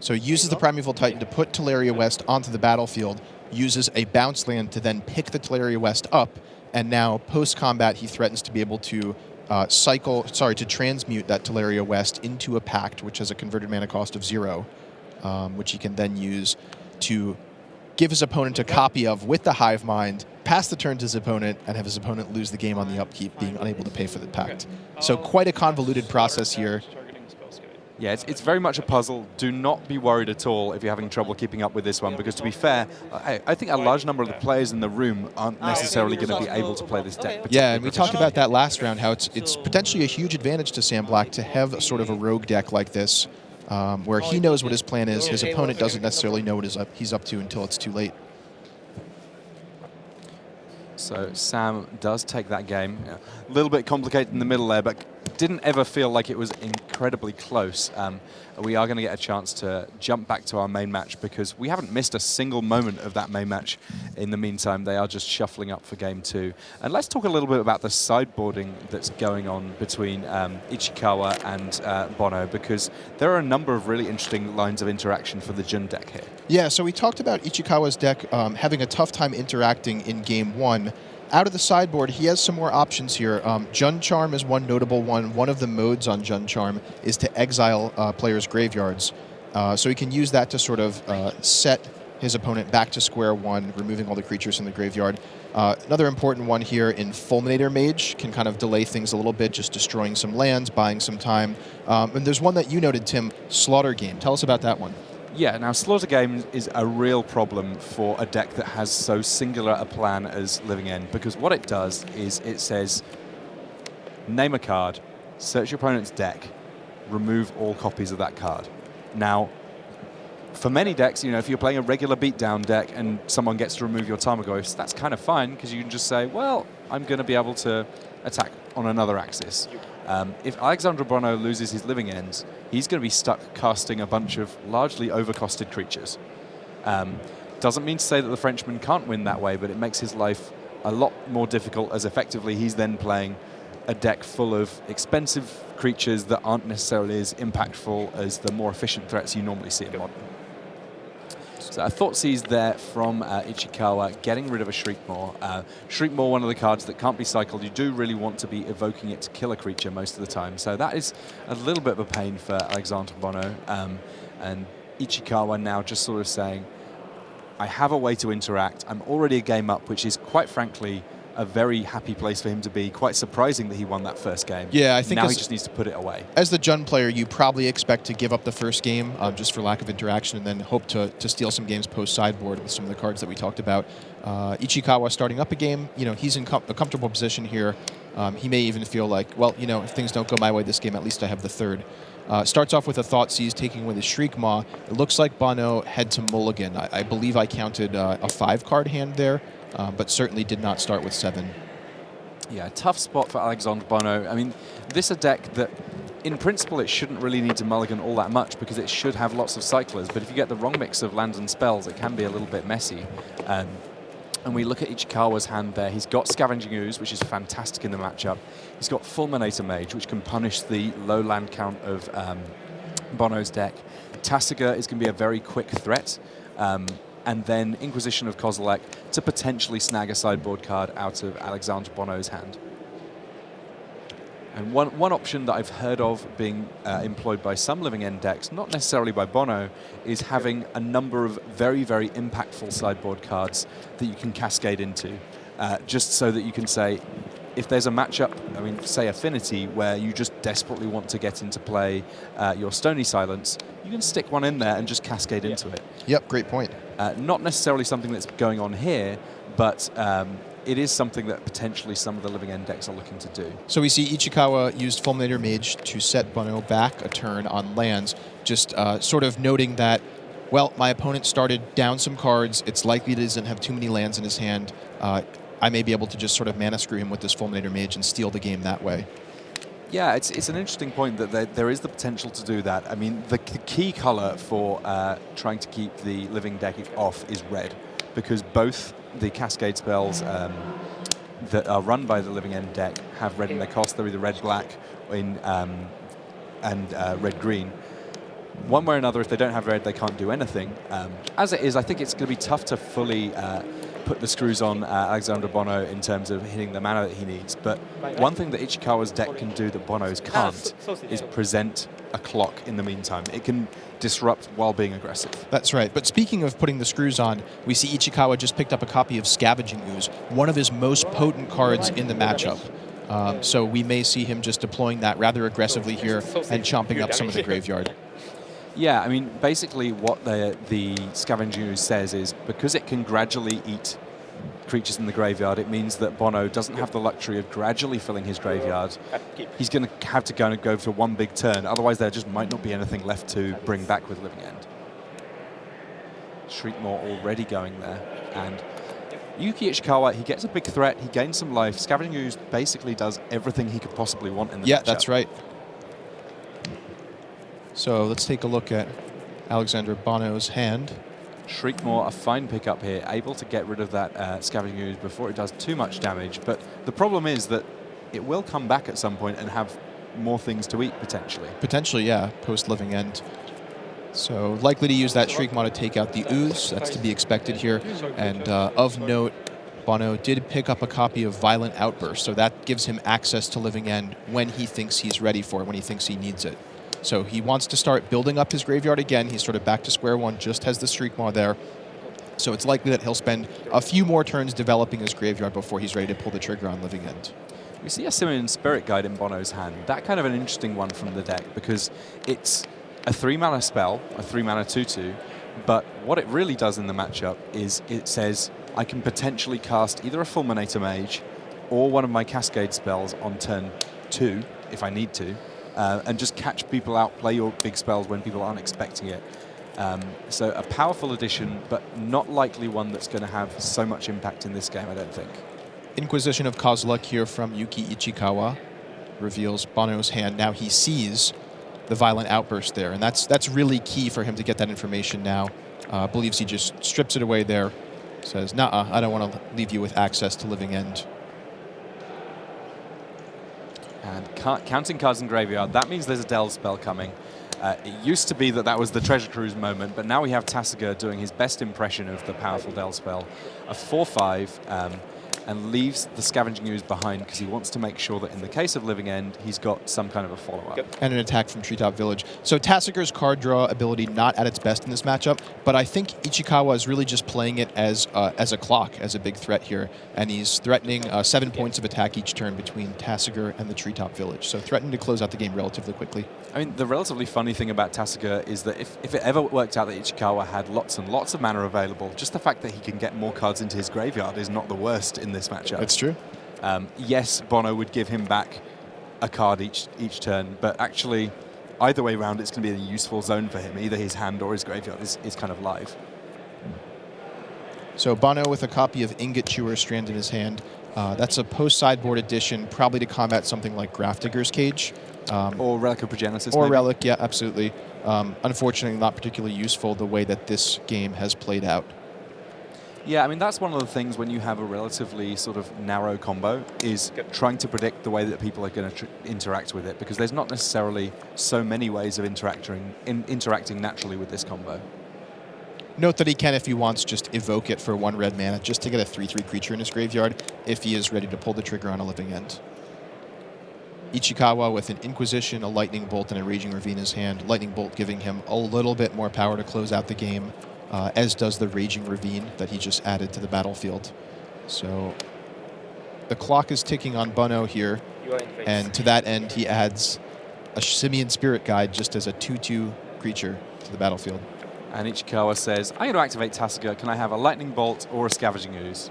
So he uses the Primeval Titan to put Teleria West onto the battlefield, uses a bounce land to then pick the Teleria West up, and now post-combat he threatens to be able to to transmute that Teleria West into a Pact, which has a converted mana cost of 0, which he can then use to give his opponent a copy of with the Hive Mind, pass the turn to his opponent, and have his opponent lose the game on the upkeep, being unable to pay for the Pact. So quite a convoluted process here. Yeah, it's very much a puzzle. Do not be worried at all if you're having trouble keeping up with this one, because to be fair, I think a large number of the players in the room aren't necessarily going to be able to play this deck. Yeah, and we talked about that last round, how it's potentially a huge advantage to Sam Black to have a sort of a rogue deck like this, where he knows what his plan is, his opponent doesn't necessarily know what he's up to until it's too late. So Sam does take that game. A little bit complicated in the middle there, but didn't ever feel like it was incredibly close. We are going to get a chance to jump back to our main match because we haven't missed a single moment of that main match. In the meantime, they are just shuffling up for game 2. And let's talk a little bit about the sideboarding that's going on between Ichikawa and Bono, because there are a number of really interesting lines of interaction for the Jun deck here. Yeah, so we talked about Ichikawa's deck having a tough time interacting in game 1. Out of the sideboard, he has some more options here. Jun Charm is one notable one. One of the modes on Jun Charm is to exile players' graveyards. So he can use that to sort of set his opponent back to square one, removing all the creatures in the graveyard. Another important one here in Fulminator Mage can kind of delay things a little bit, just destroying some lands, buying some time. And there's one that you noted, Tim, Slaughter Game. Tell us about that one. Yeah, now Slaughter Game is a real problem for a deck that has so singular a plan as Living End, because what it does is it says, name a card, search your opponent's deck, remove all copies of that card. Now, for many decks, you know, if you're playing a regular beatdown deck and someone gets to remove your Tarmogoyfs, that's kind of fine, because you can just say, well, I'm going to be able to attack on another axis. If Alexandre Bono loses his Living Ends, he's going to be stuck casting a bunch of largely overcosted creatures. Doesn't mean to say that the Frenchman can't win that way, but it makes his life a lot more difficult, as effectively he's then playing a deck full of expensive creatures that aren't necessarily as impactful as the more efficient threats you normally see in Modern. So a Thoughtseize there from Ichikawa, getting rid of a Shriekmaw. Shriekmaw, one of the cards that can't be cycled. You do really want to be evoking it to kill a creature most of the time. So that is a little bit of a pain for Alexandre Bono. And Ichikawa now just sort of saying, I have a way to interact. I'm already a game up, which is quite frankly a very happy place for him to be. Quite surprising that he won that first game. Yeah, I think now he just needs to put it away. As the Jund player, you probably expect to give up the first game just for lack of interaction, and then hope to steal some games post-sideboard with some of the cards that we talked about. Ichikawa starting up a game, he's in a comfortable position here. He may even feel like, well, if things don't go my way this game, at least I have the third. Starts off with a Thoughtseize, taking with his Shriekmaw. It looks like Bono head to mulligan. I believe I counted a 5-card hand there, but certainly did not start with 7. Yeah, tough spot for Alexandre Bono. I mean, this is a deck that, in principle, it shouldn't really need to mulligan all that much because it should have lots of cyclers. But if you get the wrong mix of lands and spells, it can be a little bit messy. And we look at Ichikawa's hand there. He's got Scavenging Ooze, which is fantastic in the matchup. He's got Fulminator Mage, which can punish the low land count of Bono's deck. Tasigur is going to be a very quick threat. And then Inquisition of Kozilek to potentially snag a sideboard card out of Alexandre Bono's hand. And one option that I've heard of being employed by some Living End decks, not necessarily by Bono, is having a number of very, very impactful sideboard cards that you can cascade into, just so that you can say, if there's a matchup, I mean, say Affinity, where you just desperately want to get into play your Stony Silence, you can stick one in there and just cascade into it. Yep, great point. Not necessarily something that's going on here, but it is something that potentially some of the Living End decks are looking to do. So we see Ichikawa used Fulminator Mage to set Bono back a turn on lands, just sort of noting that, well, my opponent started down some cards. It's likely he doesn't have too many lands in his hand. I may be able to just sort of mana screw him with this Fulminator Mage and steal the game that way. Yeah, it's an interesting point that there is the potential to do that. I mean, the key color for trying to keep the Living deck off is red, because both the Cascade spells that are run by the Living End deck have red in their cost. They're either red-black and red-green. One way or another, if they don't have red, they can't do anything. As it is, I think it's going to be tough to fully put the screws on Alexandre Bono in terms of hitting the mana that he needs. But one thing that Ichikawa's deck can do that Bono's can't is present a clock in the meantime. It can disrupt while being aggressive. That's right. But speaking of putting the screws on, we see Ichikawa just picked up a copy of Scavenging Ooze, one of his most potent cards in the matchup. So we may see him just deploying that rather aggressively here and chomping up some of the graveyard. Yeah, I mean, basically what the Scavenging Ooze says is because it can gradually eat creatures in the graveyard, it means that Bono doesn't have the luxury of gradually filling his graveyard. He's going to have to go for one big turn, otherwise there just might not be anything left to bring back with Living End. Shriekmaw already going there, and Yuki Ichikawa, he gets a big threat, he gains some life. Scavenging Ooze basically does everything he could possibly want in the matchup. That's right. So let's take a look at Alexandre Bono's hand. Shriekmaw, a fine pickup here, able to get rid of that Scavenging Ooze before it does too much damage. But the problem is that it will come back at some point and have more things to eat, potentially. Potentially, yeah, post-Living End. So likely to use that Shriekmaw to take out the Ooze. That's to be expected here. And of note, Bono did pick up a copy of Violent Outburst, so that gives him access to Living End when he thinks he's ready for it, when he thinks he needs it. So he wants to start building up his graveyard again. He's sort of back to square one, just has the Shriekmaw there. So it's likely that he'll spend a few more turns developing his graveyard before he's ready to pull the trigger on Living End. We see a Simian Spirit Guide in Bono's hand. That kind of an interesting one from the deck because it's a 3-mana spell, a 3-mana 2/2, but what it really does in the matchup is it says I can potentially cast either a Fulminator Mage or one of my Cascade spells on turn 2 if I need to. And just catch people out, play your big spells when people aren't expecting it. So a powerful addition, but not likely one that's going to have so much impact in this game, I don't think. Inquisition of Kozilek here from Yuki Ichikawa reveals Bono's hand. Now he sees the Violent Outburst there, and that's really key for him to get that information now. Believes he just strips it away there, says, "Nuh-uh, I don't want to leave you with access to Living End." And counting cards in graveyard, that means there's a Delve spell coming. It used to be that was the Treasure Cruise moment, but now we have Tasigur doing his best impression of the powerful Delve spell. A 4/5, and leaves the Scavenging Ooze behind because he wants to make sure that in the case of Living End, he's got some kind of a follow-up. And an attack from Treetop Village. So Tassiger's card draw ability not at its best in this matchup, but I think Ichikawa is really just playing it as a clock, as a big threat here, and he's threatening 7 points of attack each turn between Tassiger and the Treetop Village, so threatening to close out the game relatively quickly. I mean, the relatively funny thing about Tassiger is that if it ever worked out that Ichikawa had lots and lots of mana available, just the fact that he can get more cards into his graveyard is not the worst in this matchup. It's true. Yes, Bono would give him back a card each turn, but actually, either way around, it's going to be a useful zone for him. Either his hand or his graveyard is kind of live. So Bono with a copy of Ingot Chewer Strand in his hand. That's a post-sideboard edition, probably to combat something like Grafdigger's Cage. Or Relic of Progenesis, Or maybe? Relic, yeah, absolutely. Unfortunately, not particularly useful the way that this game has played out. Yeah, I mean, that's one of the things when you have a relatively sort of narrow combo, is trying to predict the way that people are going to interact with it, because there's not necessarily so many ways of interacting naturally with this combo. Note that he can, if he wants, just evoke it for 1 red mana, just to get a 3/3 creature in his graveyard, if he is ready to pull the trigger on a Living End. Ichikawa with an Inquisition, a Lightning Bolt, and a Raging Ravine in his hand. Lightning Bolt giving him a little bit more power to close out the game, as does the Raging Ravine that he just added to the battlefield. So the clock is ticking on Bono here, and to that end, he adds a Simian Spirit Guide just as a 2/2 creature to the battlefield. And Ichikawa says, I'm going to activate Tassiger. Can I have a Lightning Bolt or a Scavenging Ooze?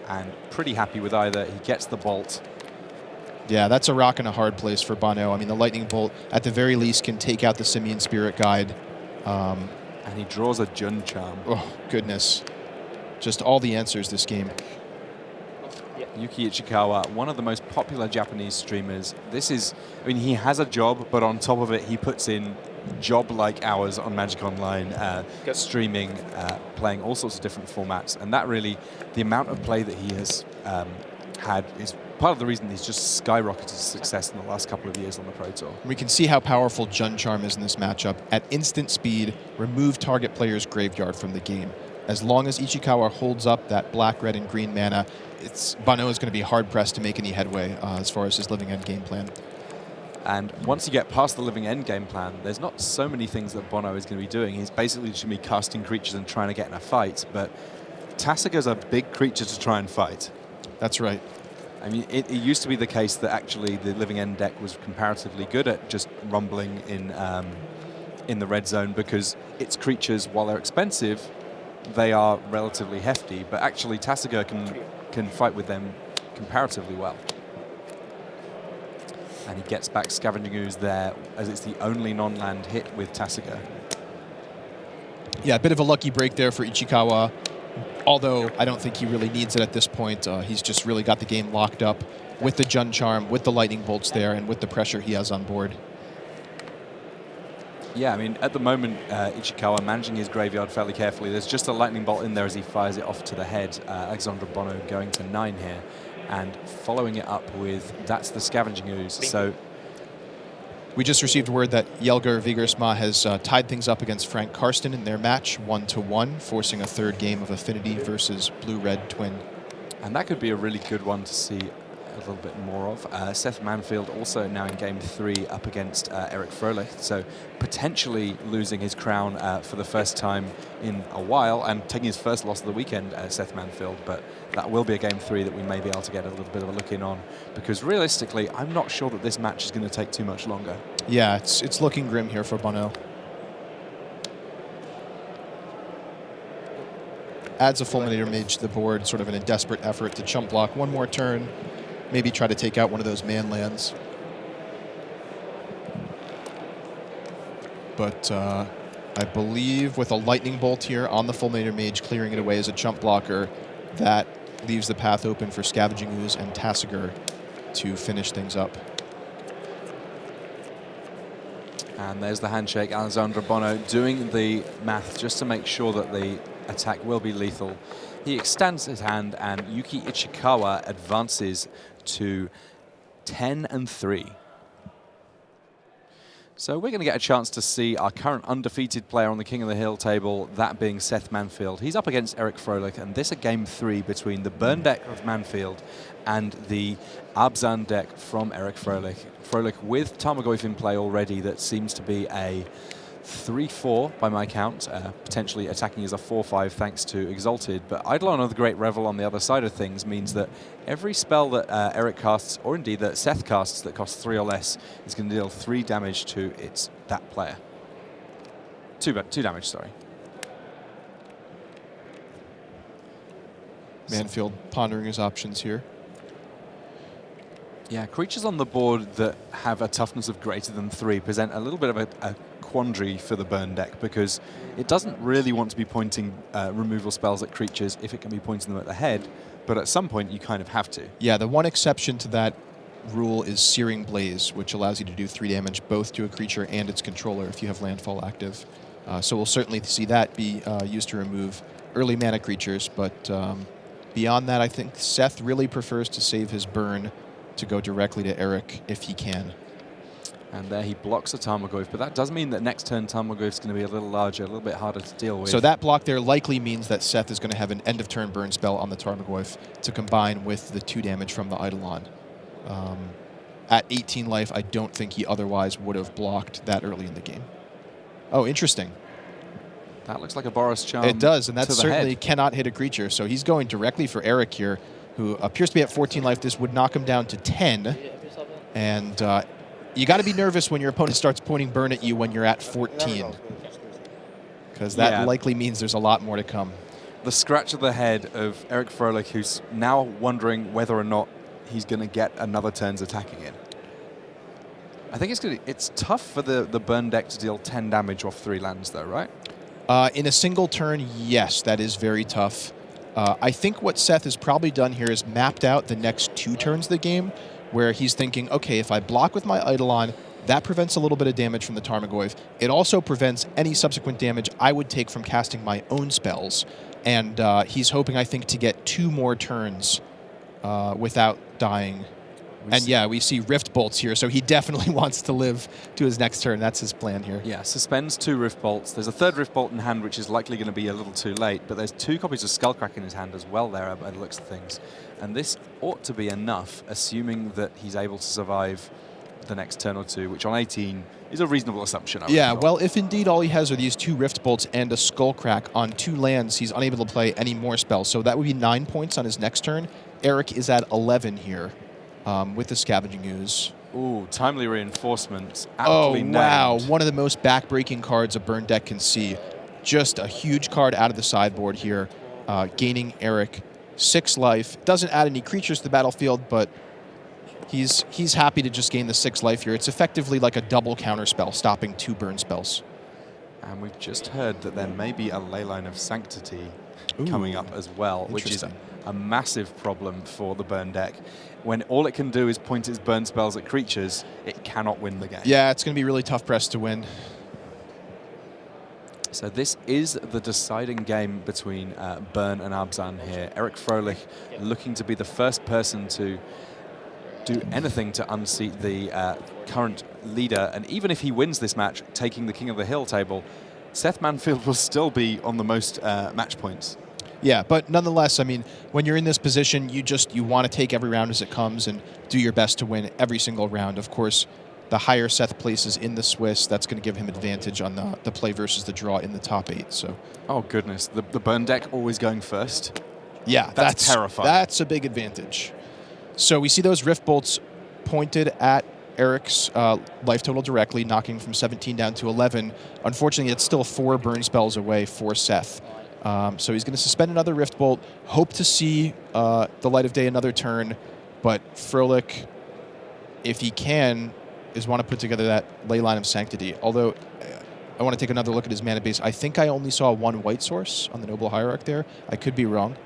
And pretty happy with either. He gets the Bolt. Yeah, that's a rock and a hard place for Bono. I mean, the Lightning Bolt, at the very least, can take out the Simian Spirit Guide. And he draws a Jun Charm. Oh, goodness. Just all the answers this game. Yuki Ichikawa, one of the most popular Japanese streamers. This is, I mean, he has a job, but on top of it, he puts in job-like hours on Magic Online, streaming, playing all sorts of different formats. And that really, the amount of play that he has had is part of the reason he's just skyrocketed to success in the last couple of years on the Pro Tour. We can see how powerful Jun Charm is in this matchup. At instant speed, remove target player's graveyard from the game. As long as Ichikawa holds up that black, red, and green mana, Bono is going to be hard-pressed to make any headway as far as his Living End game plan. And once you get past the Living End game plan, there's not so many things that Bono is going to be doing. He's basically just going to be casting creatures and trying to get in a fight, but Tassiger's a big creature to try and fight. That's right. I mean, it used to be the case that actually the Living End deck was comparatively good at just rumbling in the red zone because its creatures, while they're expensive, they are relatively hefty, but actually Tassiger can fight with them comparatively well. And he gets back Scavenging Ooze there, as it's the only non-land hit with Tassiger. Yeah, a bit of a lucky break there for Ichikawa, although I don't think he really needs it at this point. He's just really got the game locked up with the Jun Charm, with the Lightning Bolts there, and with the pressure he has on board. Yeah, I mean, at the moment, Ichikawa managing his graveyard fairly carefully. There's just a Lightning Bolt in there as he fires it off to the head. Alexandra Bono going to 9 here, and following it up with, that's the Scavenging Ooze. So we just received word that Jelger Vigersma has tied things up against Frank Karsten in their match, 1-1, forcing a third game of Affinity versus Blue-Red Twin. And that could be a really good one to see a little bit more of. Seth Manfield also now in game 3 up against Eric Froelich, so potentially losing his crown for the first time in a while and taking his first loss of the weekend, Seth Manfield, but that will be a game 3 that we may be able to get a little bit of a look in on, because realistically I'm not sure that this match is going to take too much longer. Yeah, it's looking grim here for Bono. Adds a Fulminator Mage to the board, sort of in a desperate effort to chump block one more turn, maybe try to take out one of those man lands. But I believe with a Lightning Bolt here on the Fulminator Mage, clearing it away as a chump blocker, that leaves the path open for Scavenging Ooze and Tassiger to finish things up. And there's the handshake. Alessandro Bono doing the math just to make sure that the attack will be lethal. He extends his hand, and Yuki Ichikawa advances to 10-3. So we're going to get a chance to see our current undefeated player on the King of the Hill table, that being Seth Manfield. He's up against Eric Froelich, and this is game 3 between the burn deck of Manfield and the Abzan deck from Eric Froelich. Froelich with Tarmogoyf in play already, that seems to be a 3-4 by my count, potentially attacking as a 4-5 thanks to Exalted. But Eidolon of the Great Revel on the other side of things means that every spell that Eric casts, or indeed that Seth casts that costs 3 or less, is going to deal 3 damage to that player. 2 damage, sorry. Manfield pondering his options here. Yeah, creatures on the board that have a toughness of greater than 3 present a little bit of a quandary for the burn deck, because it doesn't really want to be pointing removal spells at creatures if it can be pointing them at the head, but at some point you kind of have to. Yeah, the one exception to that rule is Searing Blaze, which allows you to do 3 damage both to a creature and its controller if you have landfall active. So we'll certainly see that be used to remove early mana creatures, but beyond that, I think Seth really prefers to save his burn to go directly to Eric if he can. And there he blocks a Tarmogoyf, but that does mean that next turn Tarmogoyf's going to be a little larger, a little bit harder to deal with. So that block there likely means that Seth is going to have an end-of-turn burn spell on the Tarmogoyf to combine with the 2 damage from the Eidolon. At 18 life, I don't think he otherwise would have blocked that early in the game. Oh, interesting. That looks like a Boros Charm. It does, and that certainly head. cannot hit a creature. So he's going directly for Eric here, who appears to be at 14 life. This would knock him down to 10. And you got to be nervous when your opponent starts pointing burn at you when you're at 14, because that likely means there's a lot more to come. The scratch of the head of Eric Froelich, who's now wondering whether or not he's going to get another turn's attacking in. I think it's tough for the burn deck to deal 10 damage off 3 lands, though, right? In a single turn, yes, that is very tough. I think what Seth has probably done here is mapped out the next 2 turns of the game, where he's thinking, okay, if I block with my Eidolon, that prevents a little bit of damage from the Tarmogoyf. It also prevents any subsequent damage I would take from casting my own spells. And he's hoping, I think, to get 2 more turns without dying. We see Rift Bolts here, so he definitely wants to live to his next turn. That's his plan here. Yeah, suspends 2 Rift Bolts. There's a 3rd Rift Bolt in hand, which is likely going to be a little too late, but there's 2 copies of Skullcrack in his hand as well there by the looks of things. And this ought to be enough, assuming that he's able to survive the next turn or 2, which on 18 is a reasonable assumption. Yeah, well, if indeed all he has are these 2 Rift Bolts and a Skullcrack on 2 lands, he's unable to play any more spells. So that would be 9 points on his next turn. Eric is at 11 here. With the Scavenging Ooze. Ooh, Timely Reinforcement. Oh, wow. One of the most back-breaking cards a burn deck can see. Just a huge card out of the sideboard here, gaining Eric 6 life. Doesn't add any creatures to the battlefield, but he's happy to just gain the 6 life here. It's effectively like a double counterspell, stopping 2 burn spells. And we've just heard that there may be a Leyline of Sanctity coming up as well, which is a massive problem for the burn deck. When all it can do is point its burn spells at creatures, it cannot win the game. Yeah, it's going to be really tough press to win. So this is the deciding game between Burn and Abzan here. Eric Froelich looking to be the first person to do anything to unseat the current leader. And even if he wins this match, taking the King of the Hill table, Seth Manfield will still be on the most match points. Yeah, but nonetheless, I mean, when you're in this position, you want to take every round as it comes and do your best to win every single round. Of course, the higher Seth places in the Swiss, that's going to give him advantage on the play versus the draw in the top 8. So, oh goodness, the burn deck always going first. Yeah, that's terrifying. That's a big advantage. So we see those Rift Bolts pointed at Eric's life total directly, knocking from 17 down to 11. Unfortunately, it's still 4 burn spells away for Seth. So he's going to suspend another Rift Bolt, hope to see the light of day another turn, but Froelich, if he can, is want to put together that Leyline of Sanctity. Although, I want to take another look at his mana base. I think I only saw 1 white source on the Noble Hierarch there. I could be wrong.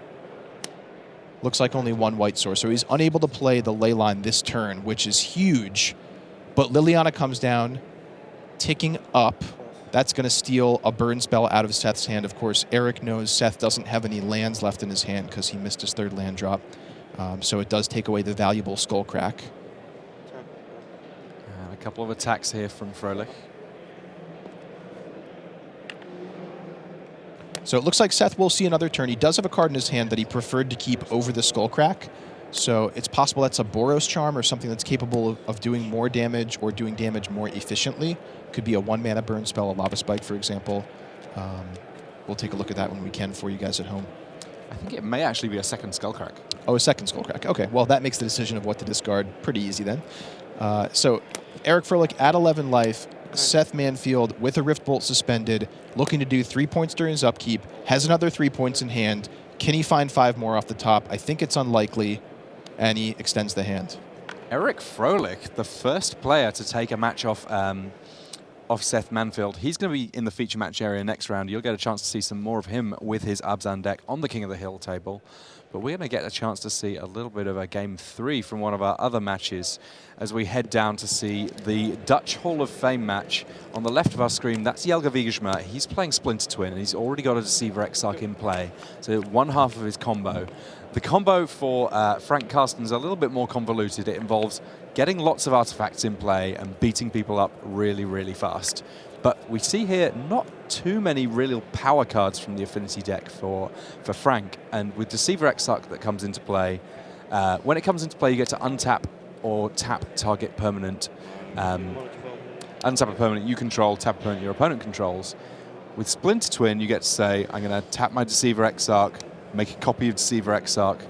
Looks like only 1 white source. So he's unable to play the Leyline this turn, which is huge. But Liliana comes down, ticking up. That's going to steal a burn spell out of Seth's hand. Of course, Eric knows Seth doesn't have any lands left in his hand because he missed his 3rd land drop. So it does take away the valuable Skullcrack. A couple of attacks here from Froelich. So it looks like Seth will see another turn. He does have a card in his hand that he preferred to keep over the Skullcrack. So it's possible that's a Boros Charm or something that's capable of doing more damage or doing damage more efficiently. Could be a 1-mana burn spell, a Lava Spike, for example. We'll take a look at that when we can for you guys at home. I think it may actually be a second Skullcrack. Oh, a second Skullcrack. Okay, well, that makes the decision of what to discard pretty easy then. So Eric Froelich at 11 life. Seth Manfield with a Rift Bolt suspended, looking to do 3 points during his upkeep, has another 3 points in hand. Can he find 5 more off the top? I think it's unlikely, and he extends the hand. Eric Froelich, the first player to take a match off Seth Manfield. He's going to be in the feature match area next round. You'll get a chance to see some more of him with his Abzan deck on the King of the Hill table. But we're going to get a chance to see a little bit of a Game 3 from one of our other matches as we head down to see the Dutch Hall of Fame match. On the left of our screen, that's Jelger Wiegersma. He's playing Splinter Twin, and he's already got a Deceiver Exarch in play. So one half of his combo. The combo for Frank Karsten's a little bit more convoluted. It involves getting lots of artifacts in play and beating people up really, really fast. But we see here not too many real power cards from the Affinity deck for Frank. And with Deceiver Exarch that comes into play, when it comes into play, you get to untap or tap target permanent. Untap a permanent you control, tap a permanent your opponent controls. With Splinter Twin, you get to say, I'm going to tap my Deceiver Exarch, make a copy of Deceiver Exarch,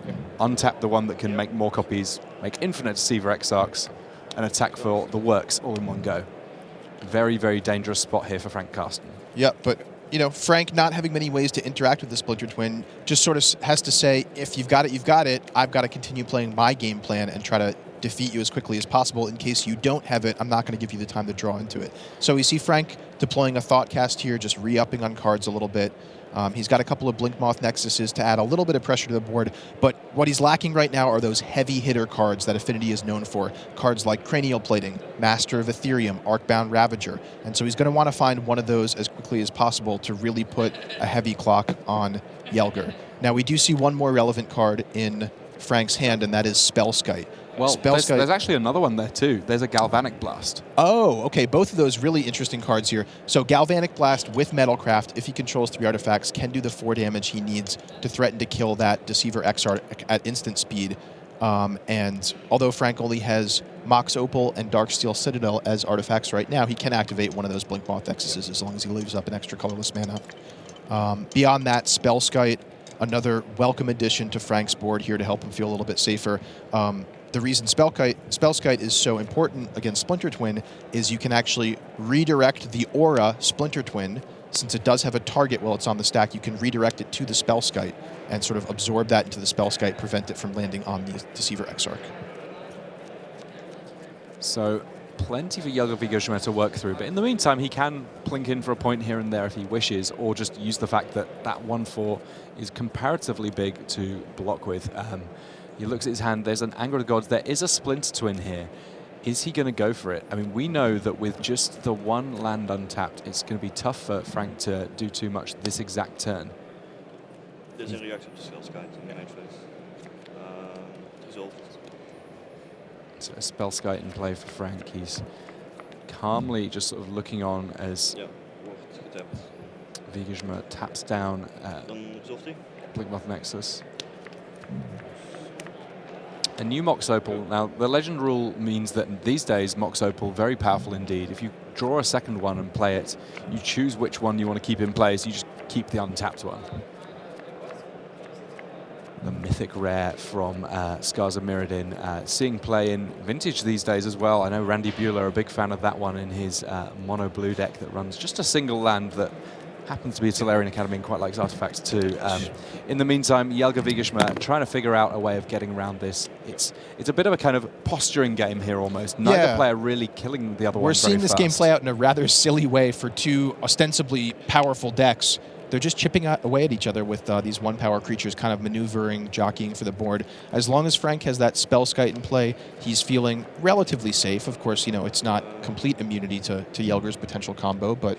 untap the one that can make more copies, make infinite Deceiver Exarchs, and attack for the works all in one go. Very, very dangerous spot here for Frank Karsten. Yeah, but you know, Frank not having many ways to interact with the Splinter Twin just sort of has to say, if you've got it, you've got it. I've got to continue playing my game plan and try to defeat you as quickly as possible. In case you don't have it, I'm not going to give you the time to draw into it. So we see Frank deploying a Thoughtcast here, just re-upping on cards a little bit. He's got a couple of Blinkmoth Nexuses to add a little bit of pressure to the board, but what he's lacking right now are those heavy hitter cards that Affinity is known for. Cards like Cranial Plating, Master of Ethereum, Arcbound Ravager. And so he's going to want to find one of those as quickly as possible to really put a heavy clock on Jelger. Now we do see one more relevant card in Frank's hand, and that is Spellskite. Well, there's actually another one there too. There's a Galvanic Blast. Oh, okay. Both of those really interesting cards here. So Galvanic Blast with Metalcraft, if he controls 3 artifacts, can do the 4 damage he needs to threaten to kill that Deceiver Exarch at instant speed. And although Frank only has Mox Opal and Darksteel Citadel as artifacts right now, he can activate one of those Blinkmoth Nexuses as long as he leaves up an extra colorless mana. Beyond that, Spellskite, another welcome addition to Frank's board here to help him feel a little bit safer. The reason Spellskite is so important against Splinter Twin is you can actually redirect the aura Splinter Twin. Since it does have a target while it's on the stack, you can redirect it to the Spellskite and sort of absorb that into the Spellskite, prevent it from landing on the Deceiver Exarch. So plenty for Jelger Wiegersma to work through, but in the meantime, he can plink in for a point here and there if he wishes, or just use the fact that that 1/4 is comparatively big to block with. He looks at his hand, there's an Anger of the Gods, there is a Splinter Twin here. Is he going to go for it? I mean, we know that with just the 1 land untapped, it's going to be tough for Frank to do too much this exact turn. There's a reaction to Spellskite in the next phase. Resolved. So a Spellskite in play for Frank. He's calmly just sort of looking on as Wiegersma taps down Blinkmoth Nexus. A new Mox Opal. Now, the legend rule means that these days, Mox Opal, very powerful indeed. If you draw a second one and play it, you choose which one you want to keep in play, so you just keep the untapped one. The mythic rare from Scars of Mirrodin, seeing play in Vintage these days as well. I know Randy Buehler, a big fan of that one in his mono blue deck that runs just a single land that happens to be a Tolarian Academy and quite likes artifacts too. In the meantime, Jelger Wiegersma trying to figure out a way of getting around this. It's a bit of a kind of posturing game here almost. Neither player really killing the other one. We're seeing this game play out in a rather silly way for 2 ostensibly powerful decks. They're just chipping away at each other with these 1-power creatures kind of maneuvering, jockeying for the board. As long as Frank has that Spellskite in play, he's feeling relatively safe. Of course, you know, it's not complete immunity to Jelger's potential combo, but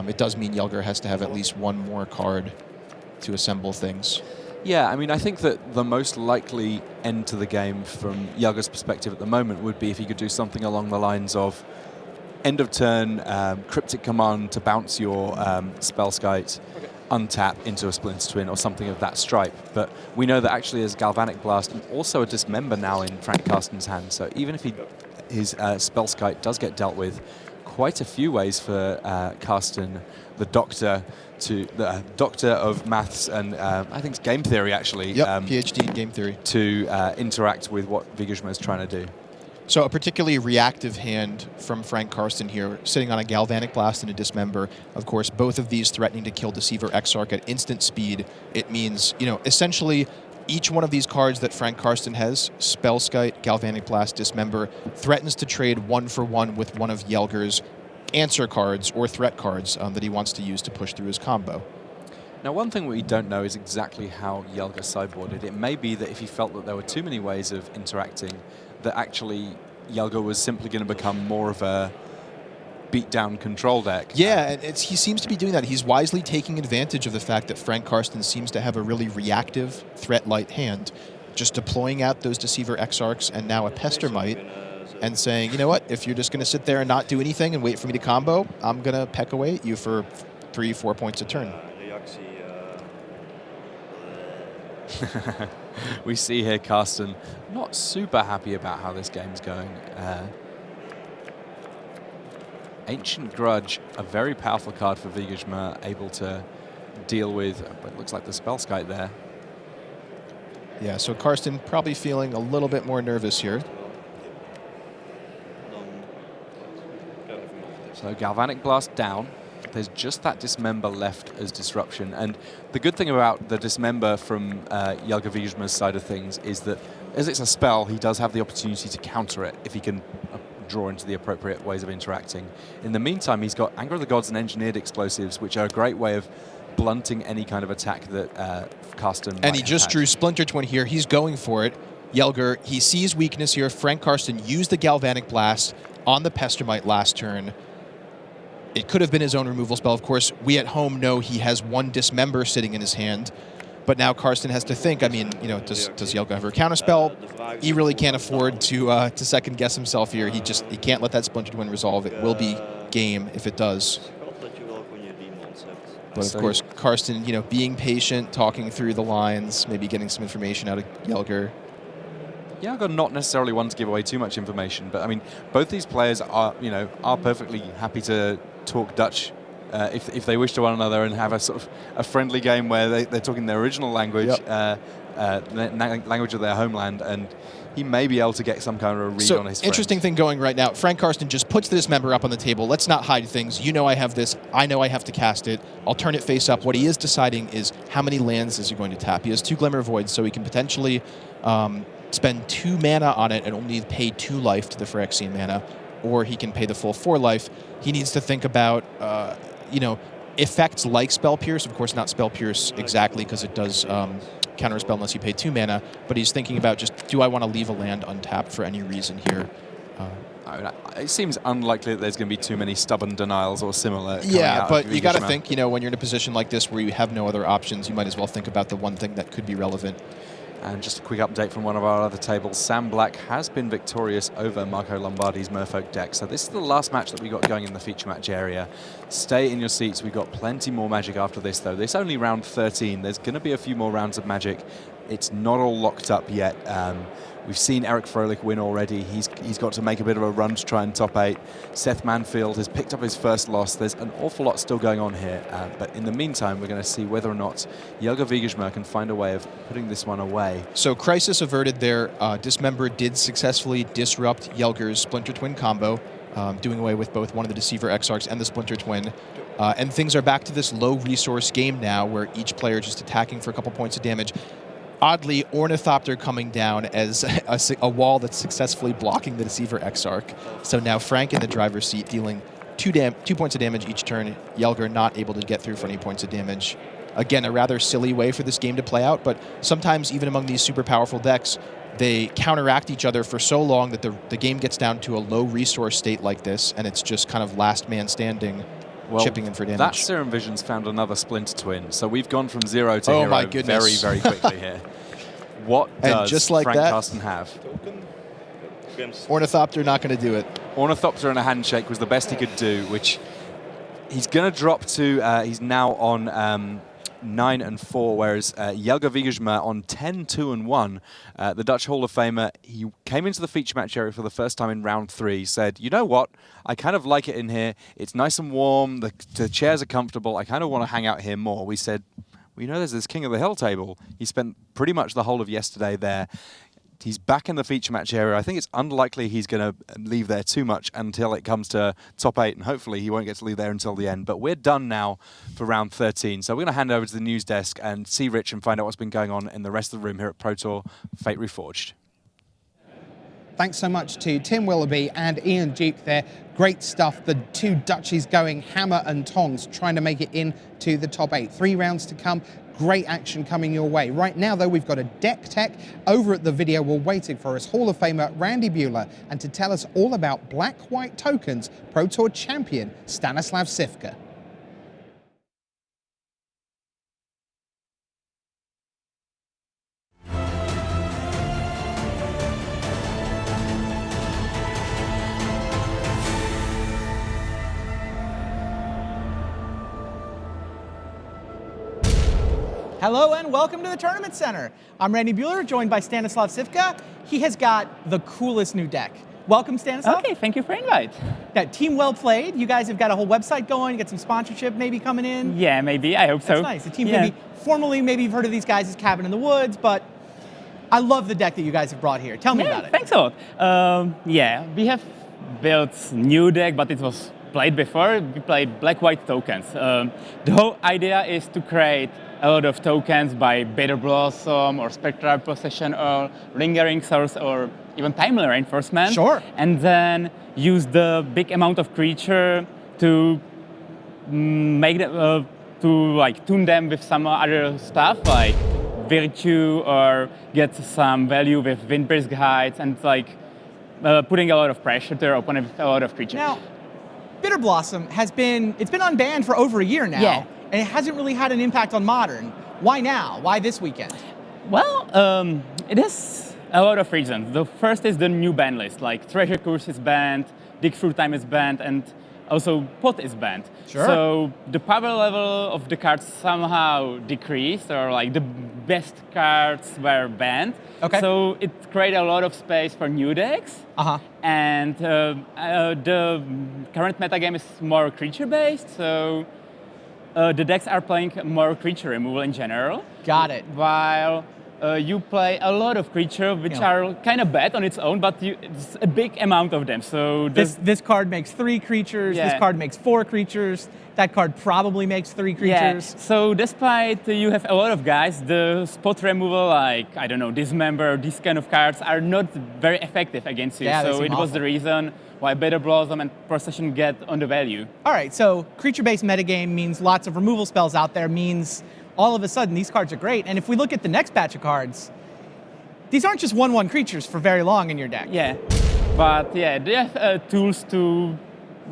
it does mean Jelger has to have at least 1 more card to assemble things. Yeah, I mean, I think that the most likely end to the game from Yelga's perspective at the moment would be if he could do something along the lines of end of turn, cryptic command to bounce your Spellskite, untap into a Splinter Twin or something of that stripe. But we know that actually there's Galvanic Blast and also a Dismember now in Frank Karsten's hand. So even if his Spellskite does get dealt with, quite a few ways for Karsten, the doctor of maths and I think it's game theory actually. Yep, PhD in game theory. To interact with what Wiegersma is trying to do. So a particularly reactive hand from Frank Karsten here, sitting on a Galvanic Blast and a Dismember. Of course, both of these threatening to kill Deceiver Exarch at instant speed. It means, essentially each one of these cards that Frank Karsten has, Spellskite, Galvanic Blast, Dismember, threatens to trade 1-for-1 with one of Yelger's answer cards or threat cards that he wants to use to push through his combo. Now, one thing we don't know is exactly how Yelga sideboarded. It may be that if he felt that there were too many ways of interacting, that actually Yelga was simply going to become more of a beat-down control deck. Yeah, and he seems to be doing that. He's wisely taking advantage of the fact that Frank Karsten seems to have a really reactive, threat-light hand, just deploying out those Deceiver Exarchs and now a Pestermite, and saying, you know what, if you're just going to sit there and not do anything and wait for me to combo, I'm going to peck away at you for 3-4 points a turn. We see here Karsten not super happy about how this game's going. Ancient Grudge, a very powerful card for Wiegersma, able to deal with what looks like the Spellskite there. Yeah, so Karsten probably feeling a little bit more nervous here. So Galvanic Blast down. There's just that Dismember left as disruption. And the good thing about the Dismember from Yelga Wiegersma's side of things is that as it's a spell, he does have the opportunity to counter it if he can draw into the appropriate ways of interacting. In the meantime, he's got Anger of the Gods and Engineered Explosives, which are a great way of blunting any kind of attack that Karsten might And he just drew Splinter Twin here. He's going for it. Yelger, he sees weakness here. Frank Karsten used the Galvanic Blast on the Pestermite last turn. It could have been his own removal spell. Of course, we at home know he has one Dismember sitting in his hand. But now Karsten has to think, I mean, does Yelga have a counterspell? He really can't afford to second-guess himself here. He can't let that Splinter Twin resolve. It will be game if it does. But of course, Karsten, being patient, talking through the lines, maybe getting some information out of Yelger. Yelga not necessarily one to give away too much information, but I mean, both these players are perfectly happy to talk Dutch if they wish to one another and have a sort of a friendly game where they're talking their original language, language of their homeland, and he may be able to get some kind of a read on his friends. Interesting thing going right now. Frank Karsten just puts the Dismember up on the table. Let's not hide things. I have this. I know I have to cast it. I'll turn it face up. What he is deciding is how many lands is he going to tap. He has 2 Glimmer Voids, so he can potentially spend 2 mana on it and only pay 2 life to the Phyrexian mana, or he can pay the full 4 life. He needs to think about, effects like Spell Pierce. Of course, Not Spell Pierce exactly, because it does counter a spell unless you pay 2 mana, but he's thinking about do I want to leave a land untapped for any reason here? It seems unlikely that there's going to be too many stubborn denials or similar. Yeah, but you got to think, when you're in a position like this where you have no other options, you might as well think about the one thing that could be relevant. And just a quick update from one of our other tables. Sam Black has been victorious over Marco Lombardi's Merfolk deck. So this is the last match that we got going in the feature match area. Stay in your seats. We've got plenty more Magic after this, though. This only round 13. There's going to be a few more rounds of Magic. It's not all locked up yet. We've seen Eric Froelich win already. He's got to make a bit of a run to try and top 8. Seth Manfield has picked up his first loss. There's an awful lot still going on here. But in the meantime, we're going to see whether or not Yelga Wiegersma can find a way of putting this one away. So crisis averted there. Dismember did successfully disrupt Yelger's Splinter Twin combo, doing away with both one of the Deceiver Exarchs and the Splinter Twin. And things are back to this low resource game now where each player just attacking for a couple points of damage. Oddly, Ornithopter coming down as a wall that's successfully blocking the Deceiver Exarch. So now Frank in the driver's seat dealing 2 points of damage each turn. Yelger not able to get through for any points of damage. Again, a rather silly way for this game to play out, but sometimes even among these super powerful decks, they counteract each other for so long that the game gets down to a low resource state like this, and it's just kind of last man standing chipping in for damage. That Serum Vision's found another Splinter Twin, so we've gone from 0 to hero my goodness. very, very quickly here. What And does just like Frank that, Carsten have? Ornithopter not going to do it. Ornithopter and a handshake was the best he could do, which he's going to drop to, he's now on 9 and 4, whereas Jelger Wiegersma on 10, 2 and 1. The Dutch Hall of Famer, he came into the feature match area for the first time in round 3, said, you know what, I kind of like it in here. It's nice and warm, the chairs are comfortable, I kind of want to hang out here more. We said, well, you know, there's this King of the Hill table. He spent pretty much the whole of yesterday there. He's back in the feature match area. I think it's unlikely he's going to leave there too much until it comes to top 8, and hopefully he won't get to leave there until the end. But we're done now for round 13. So we're going to hand over to the news desk and see Rich and find out what's been going on in the rest of the room here at Pro Tour Fate Reforged. Thanks so much to Tim Willoughby and Ian Duke there. Great stuff. The two Dutchies going hammer and tongs, trying to make it into the top 8. 3 rounds to come. Great action coming your way. Right now, though, we've got a deck tech over at the video wall waiting for us, Hall of Famer Randy Buehler, and to tell us all about black-white tokens, Pro Tour champion Stanislav Sivka. Hello and welcome to the Tournament Center. I'm Randy Buehler, joined by Stanislav Sivka. He has got the coolest new deck. Welcome, Stanislav. Okay, thank you for the invite. Yeah, team well played. You guys have got a whole website going. You got some sponsorship maybe coming in. Yeah, maybe. I hope so. That's nice. The team maybe you've heard of these guys as Cabin in the Woods, but I love the deck that you guys have brought here. Tell me about it. Thanks a lot. Yeah, we have built new deck, but it was played before. We played black-white tokens. The whole idea is to create a lot of tokens by Bitter Blossom or Spectral Possession or Lingering Source or even Timely Reinforcement. Sure. And then use the big amount of creature to make them, tune them with some other stuff like Virtue or get some value with Windbrisk Heights and putting a lot of pressure to their opponent with a lot of creatures. Now, Bitter Blossom it's been unbanned for over a year now. Yeah. And it hasn't really had an impact on Modern. Why now? Why this weekend? Well, it has a lot of reasons. The first is the new ban list, like Treasure Curse is banned, Dig Through Time is banned, and also Pot is banned. Sure. So the power level of the cards somehow decreased, or like the best cards were banned. Okay. So it created a lot of space for new decks. Uh-huh. And the current metagame is more creature-based, so the decks are playing more creature removal in general. Got it. While you play a lot of creature, which are kind of bad on its own, but it's a big amount of them. So this card makes 3 creatures. Yeah. This card makes 4 creatures. That card probably makes 3 creatures. Yeah. So despite you have a lot of guys, the spot removal, like I don't know, Dismember, these kind of cards are not very effective against you. Yeah, so it was the reason why Bitter Blossom and Procession get on the value. All right, so creature-based metagame means lots of removal spells out there, means all of a sudden these cards are great. And if we look at the next batch of cards, these aren't just 1/1 creatures for very long in your deck. Yeah, but yeah, they have tools to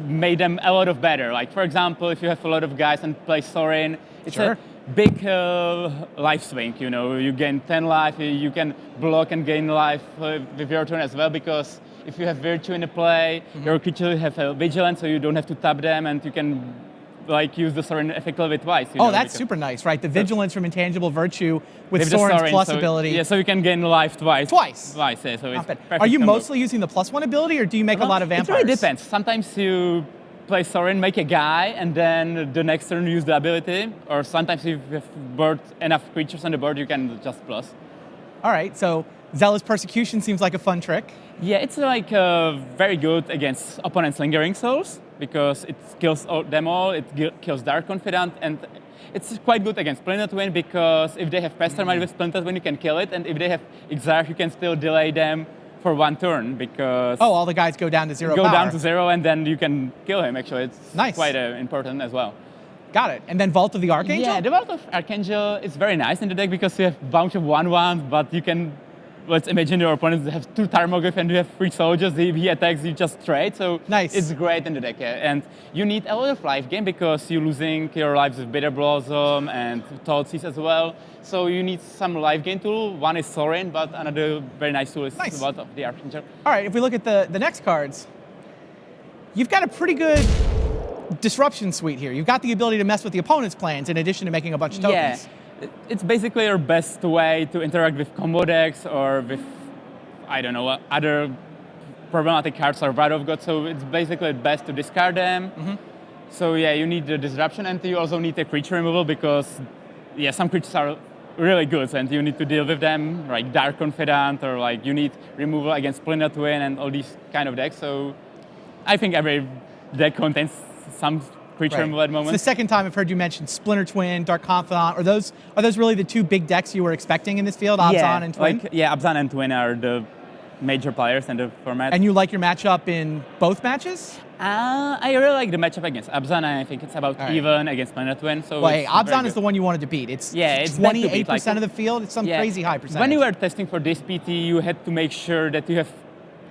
make them a lot of better. Like for example, if you have a lot of guys and play Sorin, it's a big life swing. You know, you gain 10 life, you can block and gain life with your turn as well, because if you have Virtue in the play, your creature have a Vigilance, so you don't have to tap them, and you can use the Sorin effectively twice. That's super nice, right? The Vigilance from Intangible Virtue with Sorin's plus ability. Yeah, so you can gain life twice. Twice, yeah, so it's perfect. Are you combo. mostly using the +1 ability, or do you make a lot of vampires? It really depends. Sometimes you play Sorin, make a guy, and then the next turn use the ability, or sometimes if you have enough creatures on the board, you can just plus. All right, so Zealous Persecution seems like a fun trick. Yeah, it's very good against opponents' Lingering Souls, because it kills them all, it kills Dark Confidant, and it's quite good against Splinter Twin, because if they have Pestermine with Splinter Twin, you can kill it, and if they have Exarch, you can still delay them for 1 turn, because... Oh, all the guys go down to 0 power. Go down to 0, and then you can kill him, actually. It's nice. Quite important as well. Got it. And then Vault of the Archangel? Yeah, the Vault of Archangel is very nice in the deck, because you have a bunch of 1/1s, but you can let's imagine your opponents have 2 Tarmogoyf and you have 3 soldiers. If he attacks, you just trade. So nice. It's great in the deck. Yeah. And you need a lot of life gain because you're losing your lives with Bitter Blossom and Thoughtseize as well. So you need some life gain tool. One is Thorin, but another very nice tool is Vault of the Archangel. All right, if we look at the next cards, you've got a pretty good disruption suite here. You've got the ability to mess with the opponent's plans in addition to making a bunch of tokens. Yeah. It's basically your best way to interact with combo decks or with, I don't know, other problematic cards or Wrath of God. So it's basically best to discard them. So yeah, you need the disruption and you also need the creature removal because yeah, some creatures are really good and you need to deal with them, like Dark Confidant or like you need removal against Splinter Twin and all these kind of decks. So I think every deck contains some creature removal at the moment. It's the second time I've heard you mention Splinter Twin, Dark Confidant. Are those really the 2 big decks you were expecting in this field, Abzan and Twin? Abzan and Twin are the major players in the format. And you like your matchup in both matches? I really like the matchup against Abzan. I think it's about even against Splinter Twin. So well, hey, Abzan is the one you wanted to beat. It's 28% of the field. It's some crazy high percentage. When you were testing for this PT, you had to make sure that you have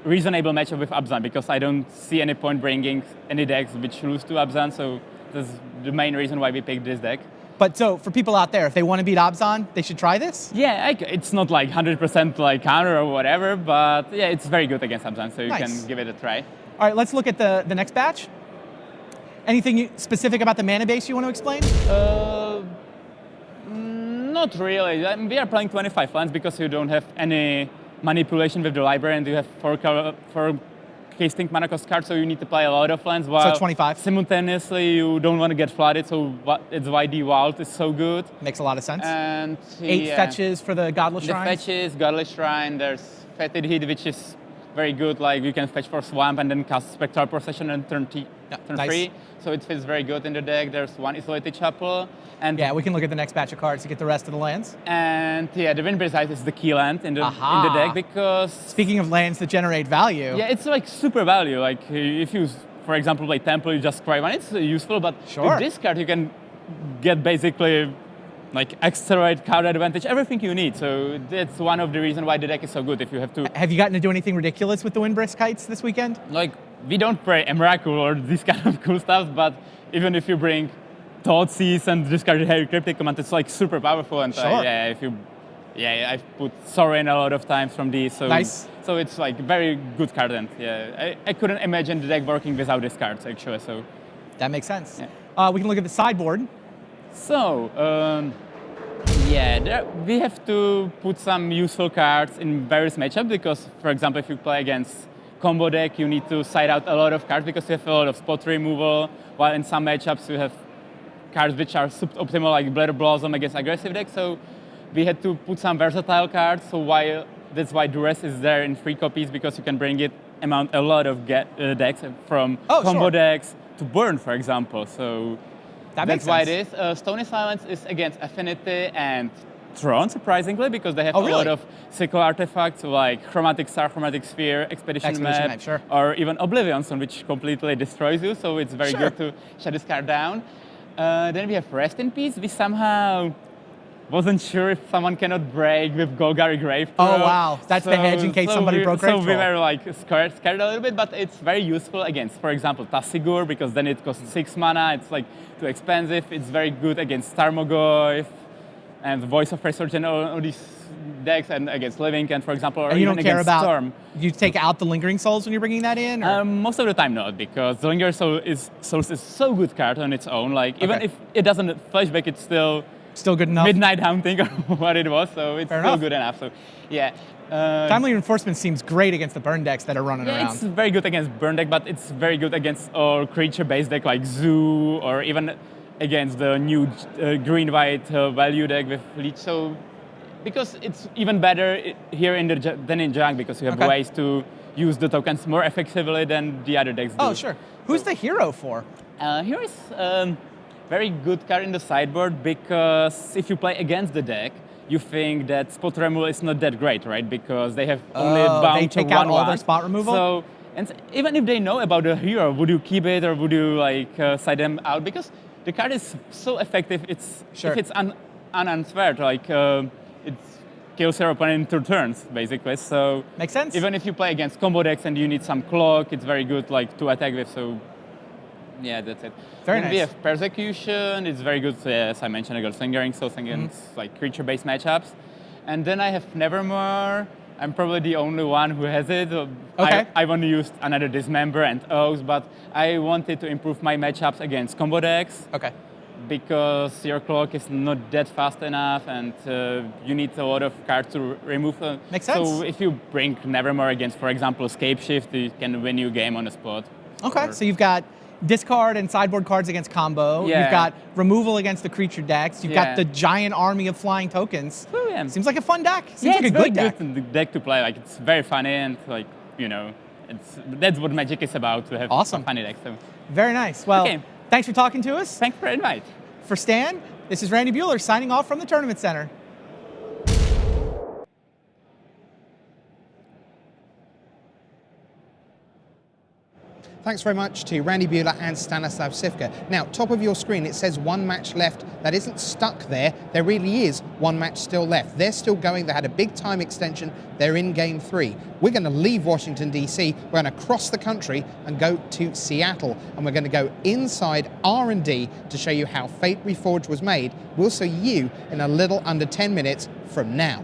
reasonable matchup with Abzan because I don't see any point bringing any decks which lose to Abzan, so that's the main reason why we picked this deck. But so for people out there, if they want to beat Abzan, they should try this? Yeah, it's not like 100% like counter or whatever, but yeah, it's very good against Abzan, so you can give it a try. All right, let's look at the next batch. Anything specific about the mana base you want to explain? Not really. I mean, we are playing 25 lands because you don't have any manipulation with the library and you have 4 casting mana cost cards, so you need to play a lot of lands while so 25. Simultaneously you don't want to get flooded, so it's why the Vault is so good. Makes a lot of sense. And 8 fetches for the Godless Shrine. The fetches, Godless Shrine, there's Fetid Heat, which is very good, like you can fetch for Swamp and then cast Spectral Procession and turn 3, so it fits very good in the deck. There's 1 Isolated Chapel. And yeah, we can look at the next batch of cards to get the rest of the lands. And yeah, the Windbreeze Ice is the key land in the deck because... Speaking of lands that generate value. Yeah, it's like super value. Like if you, for example, play Temple, you just cry 1, it's useful, but with this card you can get basically like accelerate, card advantage, everything you need. So that's one of the reasons why the deck is so good if you have to... Have you gotten to do anything ridiculous with the Windbreeze Kites this weekend? Like, we don't play Emrakul or this kind of cool stuff, but even if you bring Thoughtseize and discard Heavy Cryptic Command, it's like super powerful. And I've put Sorin a lot of times from these. So, so it's like very good card. And yeah, I couldn't imagine the deck working without these cards actually. So that makes sense. Yeah. We can look at the sideboard. So, we have to put some useful cards in various matchups because, for example, if you play against combo deck, you need to side out a lot of cards because you have a lot of spot removal, while in some matchups you have cards which are suboptimal, like Bitter Blossom against aggressive decks. So we had to put some versatile cards. So that's why Duress is there in 3 copies, because you can bring it among a lot of decks from combo decks to burn, for example. So that's why it is. Stony Silence is against Affinity and Throne, surprisingly, because they have a lot of cycle artifacts like Chromatic Star, Chromatic Sphere, Expedition Map, or even Oblivion Stone, which completely destroys you. So it's very good to shut this card down. Then we have Rest in Peace. We somehow wasn't sure if someone cannot break with Golgari Grave Troll. Oh wow, that's the hedge in case somebody broke Grave Troll. So we were like scared a little bit, but it's very useful against, for example, Tassigur, because then it costs 6 mana. It's like too expensive. It's very good against Tarmogoyf and Voice of Resurgence, all these decks, and against Living, and for example, or and you even don't care against about, Storm. You take out the Lingering Souls when you're bringing that in? Most of the time not, because the Lingering Souls is so good card on its own. Like even if it doesn't flashback, it's still good enough. Midnight Haunting or what it was, so it's still good enough. So yeah. Timely Reinforcement seems great against the burn decks that are running around. It's very good against burn deck, but it's very good against all creature-based deck like Zoo, or even against the new green-white value deck with Leech. So because it's even better here than in Junk, because you have ways to use the tokens more effectively than the other decks do. Oh, sure. Who's the hero for? Hero is very good card in the sideboard, because if you play against the deck, you think that spot removal is not that great, right? Because they have only bound they take out all their spot removal? So, and even if they know about the hero, would you keep it or would you like side them out? Because the card is so effective. If it's unanswered, like kills your opponent in 2 turns, basically. So makes sense. Even if you play against combo decks and you need some clock, it's very good like to attack with. So yeah, that's it. Very then nice. we have Persecution. It's very good, as I mentioned, against Lingering Souls against like creature-based matchups. And then I have Nevermore. I'm probably the only one who has it. Okay. I want to use another Dismember and Oaths, but I wanted to improve my matchups against combo decks. Okay. Because your clock is not that fast enough, and you need a lot of cards to remove. Makes sense. So if you bring Nevermore against, for example, Scapeshift, you can win your game on the spot. Okay, so you've got discard and sideboard cards against combo. Yeah. You've got removal against the creature decks. You've got the giant army of flying tokens. Oh, yeah. Seems like a fun deck. Seems like a good deck. Good deck to play. Like it's very funny and like that's what Magic is about, to have awesome funny decks. So. Very nice. Well, thanks for talking to us. Thanks for the invite. For Stan, this is Randy Buehler signing off from the Tournament Center. Thanks very much to Randy Buehler and Stanislav Sivka. Now, top of your screen, it says 1 match left. That isn't stuck there. There really is 1 match still left. They're still going. They had a big time extension. They're in game 3. We're going to leave Washington, D.C. We're going to cross the country and go to Seattle. And we're going to go inside R&D to show you how Fate Reforged was made. We'll see you in a little under 10 minutes from now.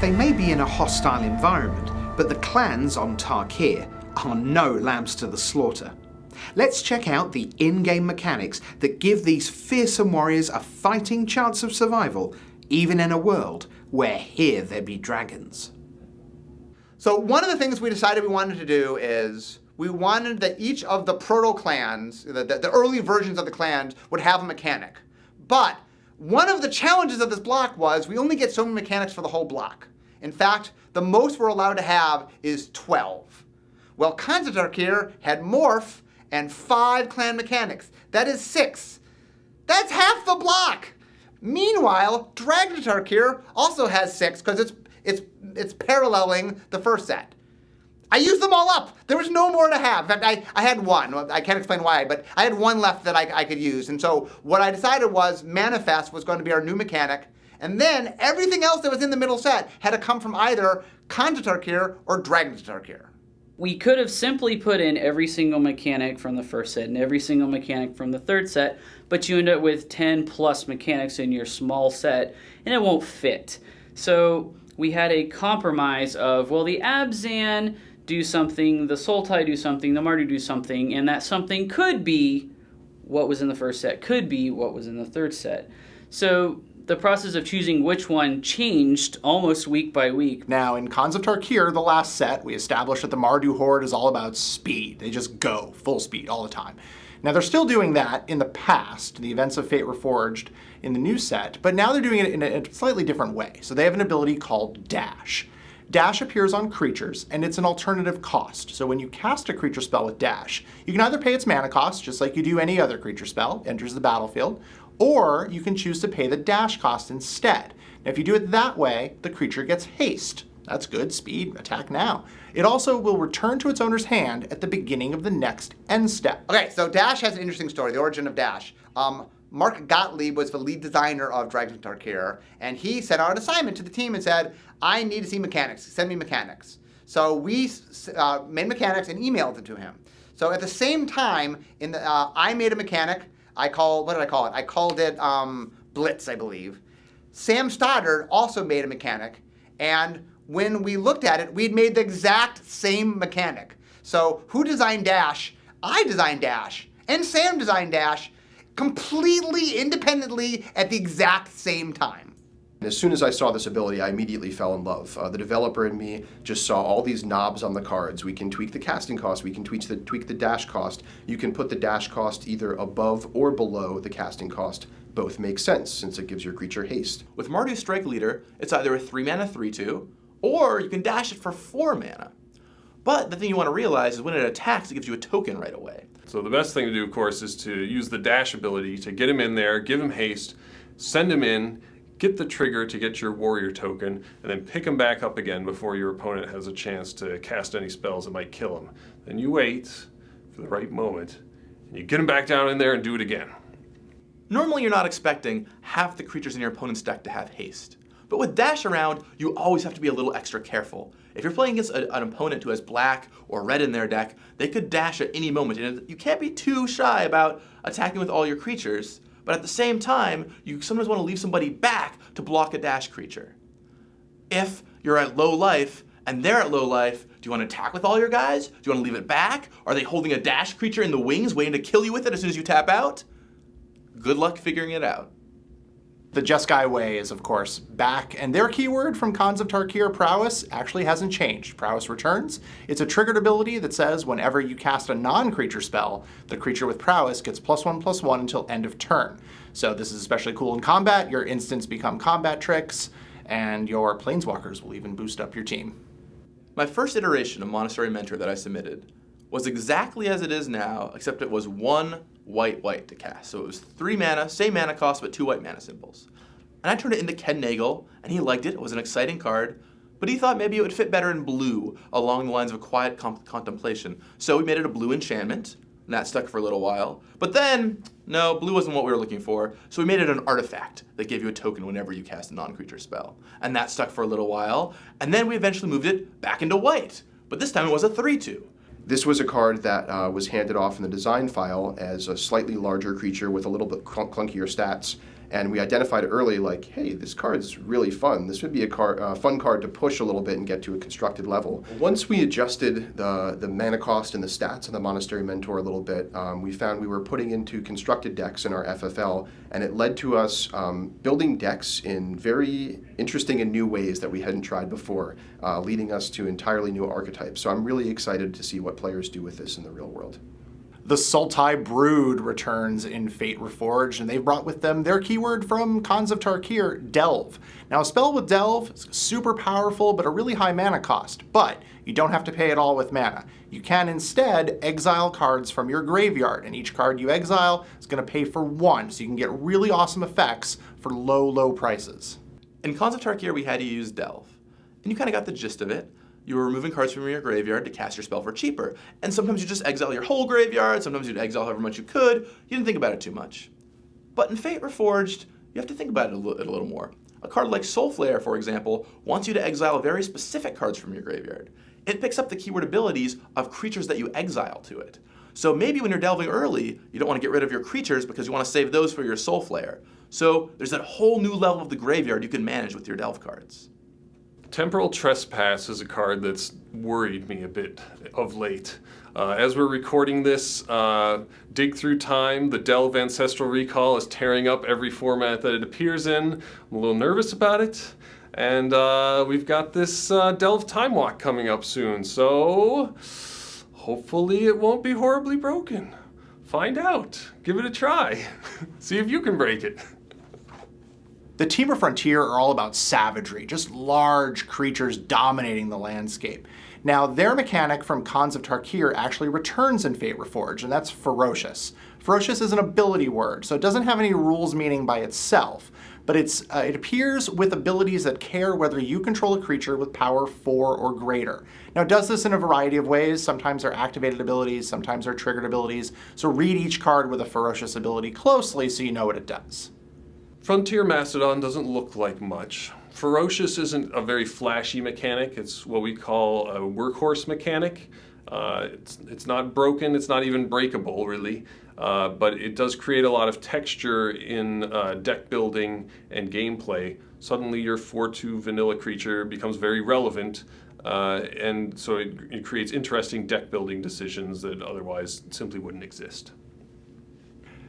They may be in a hostile environment, but the clans on Tarkir are no lambs to the slaughter. Let's check out the in-game mechanics that give these fearsome warriors a fighting chance of survival, even in a world where here there be dragons. So one of the things we decided we wanted to do is we wanted that each of the proto-clans, the early versions of the clans, would have a mechanic. But one of the challenges of this block was we only get so many mechanics for the whole block. In fact, the most we're allowed to have is 12. Well, Khans of Tarkir had Morph and 5 clan mechanics. That is 6. That's half the block! Meanwhile, Dragon of Tarkir also has 6 because it's paralleling the first set. I used them all up. There was no more to have. In fact, I had 1. I can't explain why, but I had 1 left that I could use. And so what I decided was Manifest was going to be our new mechanic. And then everything else that was in the middle set had to come from either Khans of Tarkir or Dragon of Tarkir. We could have simply put in every single mechanic from the first set and every single mechanic from the third set, but you end up with 10 plus mechanics in your small set, and it won't fit. So we had a compromise of, well, the Abzan do something, the Sultai do something, the Mardu do something, and that something could be what was in the first set, could be what was in the third set. So the process of choosing which one changed almost week by week. Now, in Khans of Tarkir, the last set, we established that the Mardu Horde is all about speed. They just go full speed all the time. Now, they're still doing that in the past, the events of Fate Reforged in the new set, but now they're doing it in a slightly different way. So they have an ability called Dash. Dash appears on creatures, and it's an alternative cost. So when you cast a creature spell with Dash, you can either pay its mana cost, just like you do any other creature spell, enters the battlefield, or you can choose to pay the dash cost instead. Now, if you do it that way, the creature gets haste. That's good, speed, attack now. It also will return to its owner's hand at the beginning of the next end step. Okay, so Dash has an interesting story, the origin of Dash. Mark Gottlieb was the lead designer of Dragon of Tarkir, and he sent out an assignment to the team and said, I need to see mechanics, send me mechanics. So we made mechanics and emailed it to him. So at the same time, I made a mechanic. What did I call it? I called it Blitz, I believe. Sam Stoddard also made a mechanic, and when we looked at it, we'd made the exact same mechanic. So who designed Dash? I designed Dash, and Sam designed Dash completely independently at the exact same time. As soon as I saw this ability, I immediately fell in love. The developer in me just saw all these knobs on the cards. We can tweak the casting cost, we can tweak the dash cost. You can put the dash cost either above or below the casting cost. Both make sense since it gives your creature haste. With Mardu Strike Leader, it's either a 3 mana 3/2, or you can dash it for 4 mana. But the thing you want to realize is when it attacks, it gives you a token right away. So the best thing to do, of course, is to use the dash ability to get him in there, give him haste, send him in, get the trigger to get your warrior token, and then pick him back up again before your opponent has a chance to cast any spells that might kill him. Then you wait for the right moment, and you get him back down in there and do it again. Normally you're not expecting half the creatures in your opponent's deck to have haste. But with dash around, you always have to be a little extra careful. If you're playing against an opponent who has black or red in their deck, they could dash at any moment, and you can't be too shy about attacking with all your creatures. But at the same time, you sometimes want to leave somebody back to block a dash creature. If you're at low life and they're at low life, do you want to attack with all your guys? Do you want to leave it back? Are they holding a dash creature in the wings waiting to kill you with it as soon as you tap out? Good luck figuring it out. The Jeskai Way is, of course, back, and their keyword from Khans of Tarkir, Prowess, actually hasn't changed. Prowess returns. It's a triggered ability that says whenever you cast a non-creature spell, the creature with Prowess gets +1/+1 until end of turn. So this is especially cool in combat. Your instants become combat tricks, and your planeswalkers will even boost up your team. My first iteration of Monastery Mentor that I submitted was exactly as it is now, except it was 1 white to cast. So it was 3 mana, same mana cost, but 2 white mana symbols. And I turned it into Ken Nagel, and he liked it. It was an exciting card, but he thought maybe it would fit better in blue, along the lines of a quiet contemplation. So we made it a blue enchantment, and that stuck for a little while. But then, no, blue wasn't what we were looking for, so we made it an artifact that gave you a token whenever you cast a non-creature spell. And that stuck for a little while, and then we eventually moved it back into white. But this time it was a 3/2. This was a card that was handed off in the design file as a slightly larger creature with a little bit clunkier stats. And we identified early, like, hey, this card's really fun. This would be a fun card to push a little bit and get to a constructed level. Once we adjusted the mana cost and the stats on the Monastery Mentor a little bit, we found we were putting into constructed decks in our FFL, and it led to us building decks in very interesting and new ways that we hadn't tried before, leading us to entirely new archetypes. So I'm really excited to see what players do with this in the real world. The Sultai Brood returns in Fate Reforged, and they've brought with them their keyword from Khans of Tarkir, Delve. Now, a spell with Delve is super powerful, but a really high mana cost. But you don't have to pay it all with mana. You can instead exile cards from your graveyard, and each card you exile is going to pay for 1, so you can get really awesome effects for low prices. In Khans of Tarkir, we had to use Delve, and you kind of got the gist of it. You were removing cards from your graveyard to cast your spell for cheaper. And sometimes you just exile your whole graveyard, sometimes you'd exile however much you could. You didn't think about it too much. But in Fate Reforged, you have to think about it a little more. A card like Soulflayer, for example, wants you to exile very specific cards from your graveyard. It picks up the keyword abilities of creatures that you exile to it. So maybe when you're delving early, you don't want to get rid of your creatures because you want to save those for your Soulflayer. So there's that whole new level of the graveyard you can manage with your delve cards. Temporal Trespass is a card that's worried me a bit of late. As we're recording this, Dig Through Time, the Delve Ancestral Recall is tearing up every format that it appears in. I'm a little nervous about it. And we've got this Delve Time Walk coming up soon, so hopefully it won't be horribly broken. Find out. Give it a try. See if you can break it. The Temur Frontier are all about savagery, just large creatures dominating the landscape. Now, their mechanic from Khans of Tarkir actually returns in Fate Reforged, and that's Ferocious. Ferocious is an ability word, so it doesn't have any rules meaning by itself, but it appears with abilities that care whether you control a creature with power 4 or greater. Now, it does this in a variety of ways. Sometimes they're activated abilities, sometimes they're triggered abilities, so read each card with a Ferocious ability closely so you know what it does. Frontier Mastodon doesn't look like much. Ferocious isn't a very flashy mechanic. It's what we call a workhorse mechanic. It's not broken, it's not even breakable really, but it does create a lot of texture in deck building and gameplay. Suddenly your 4/2 vanilla creature becomes very relevant, and so it creates interesting deck building decisions that otherwise simply wouldn't exist.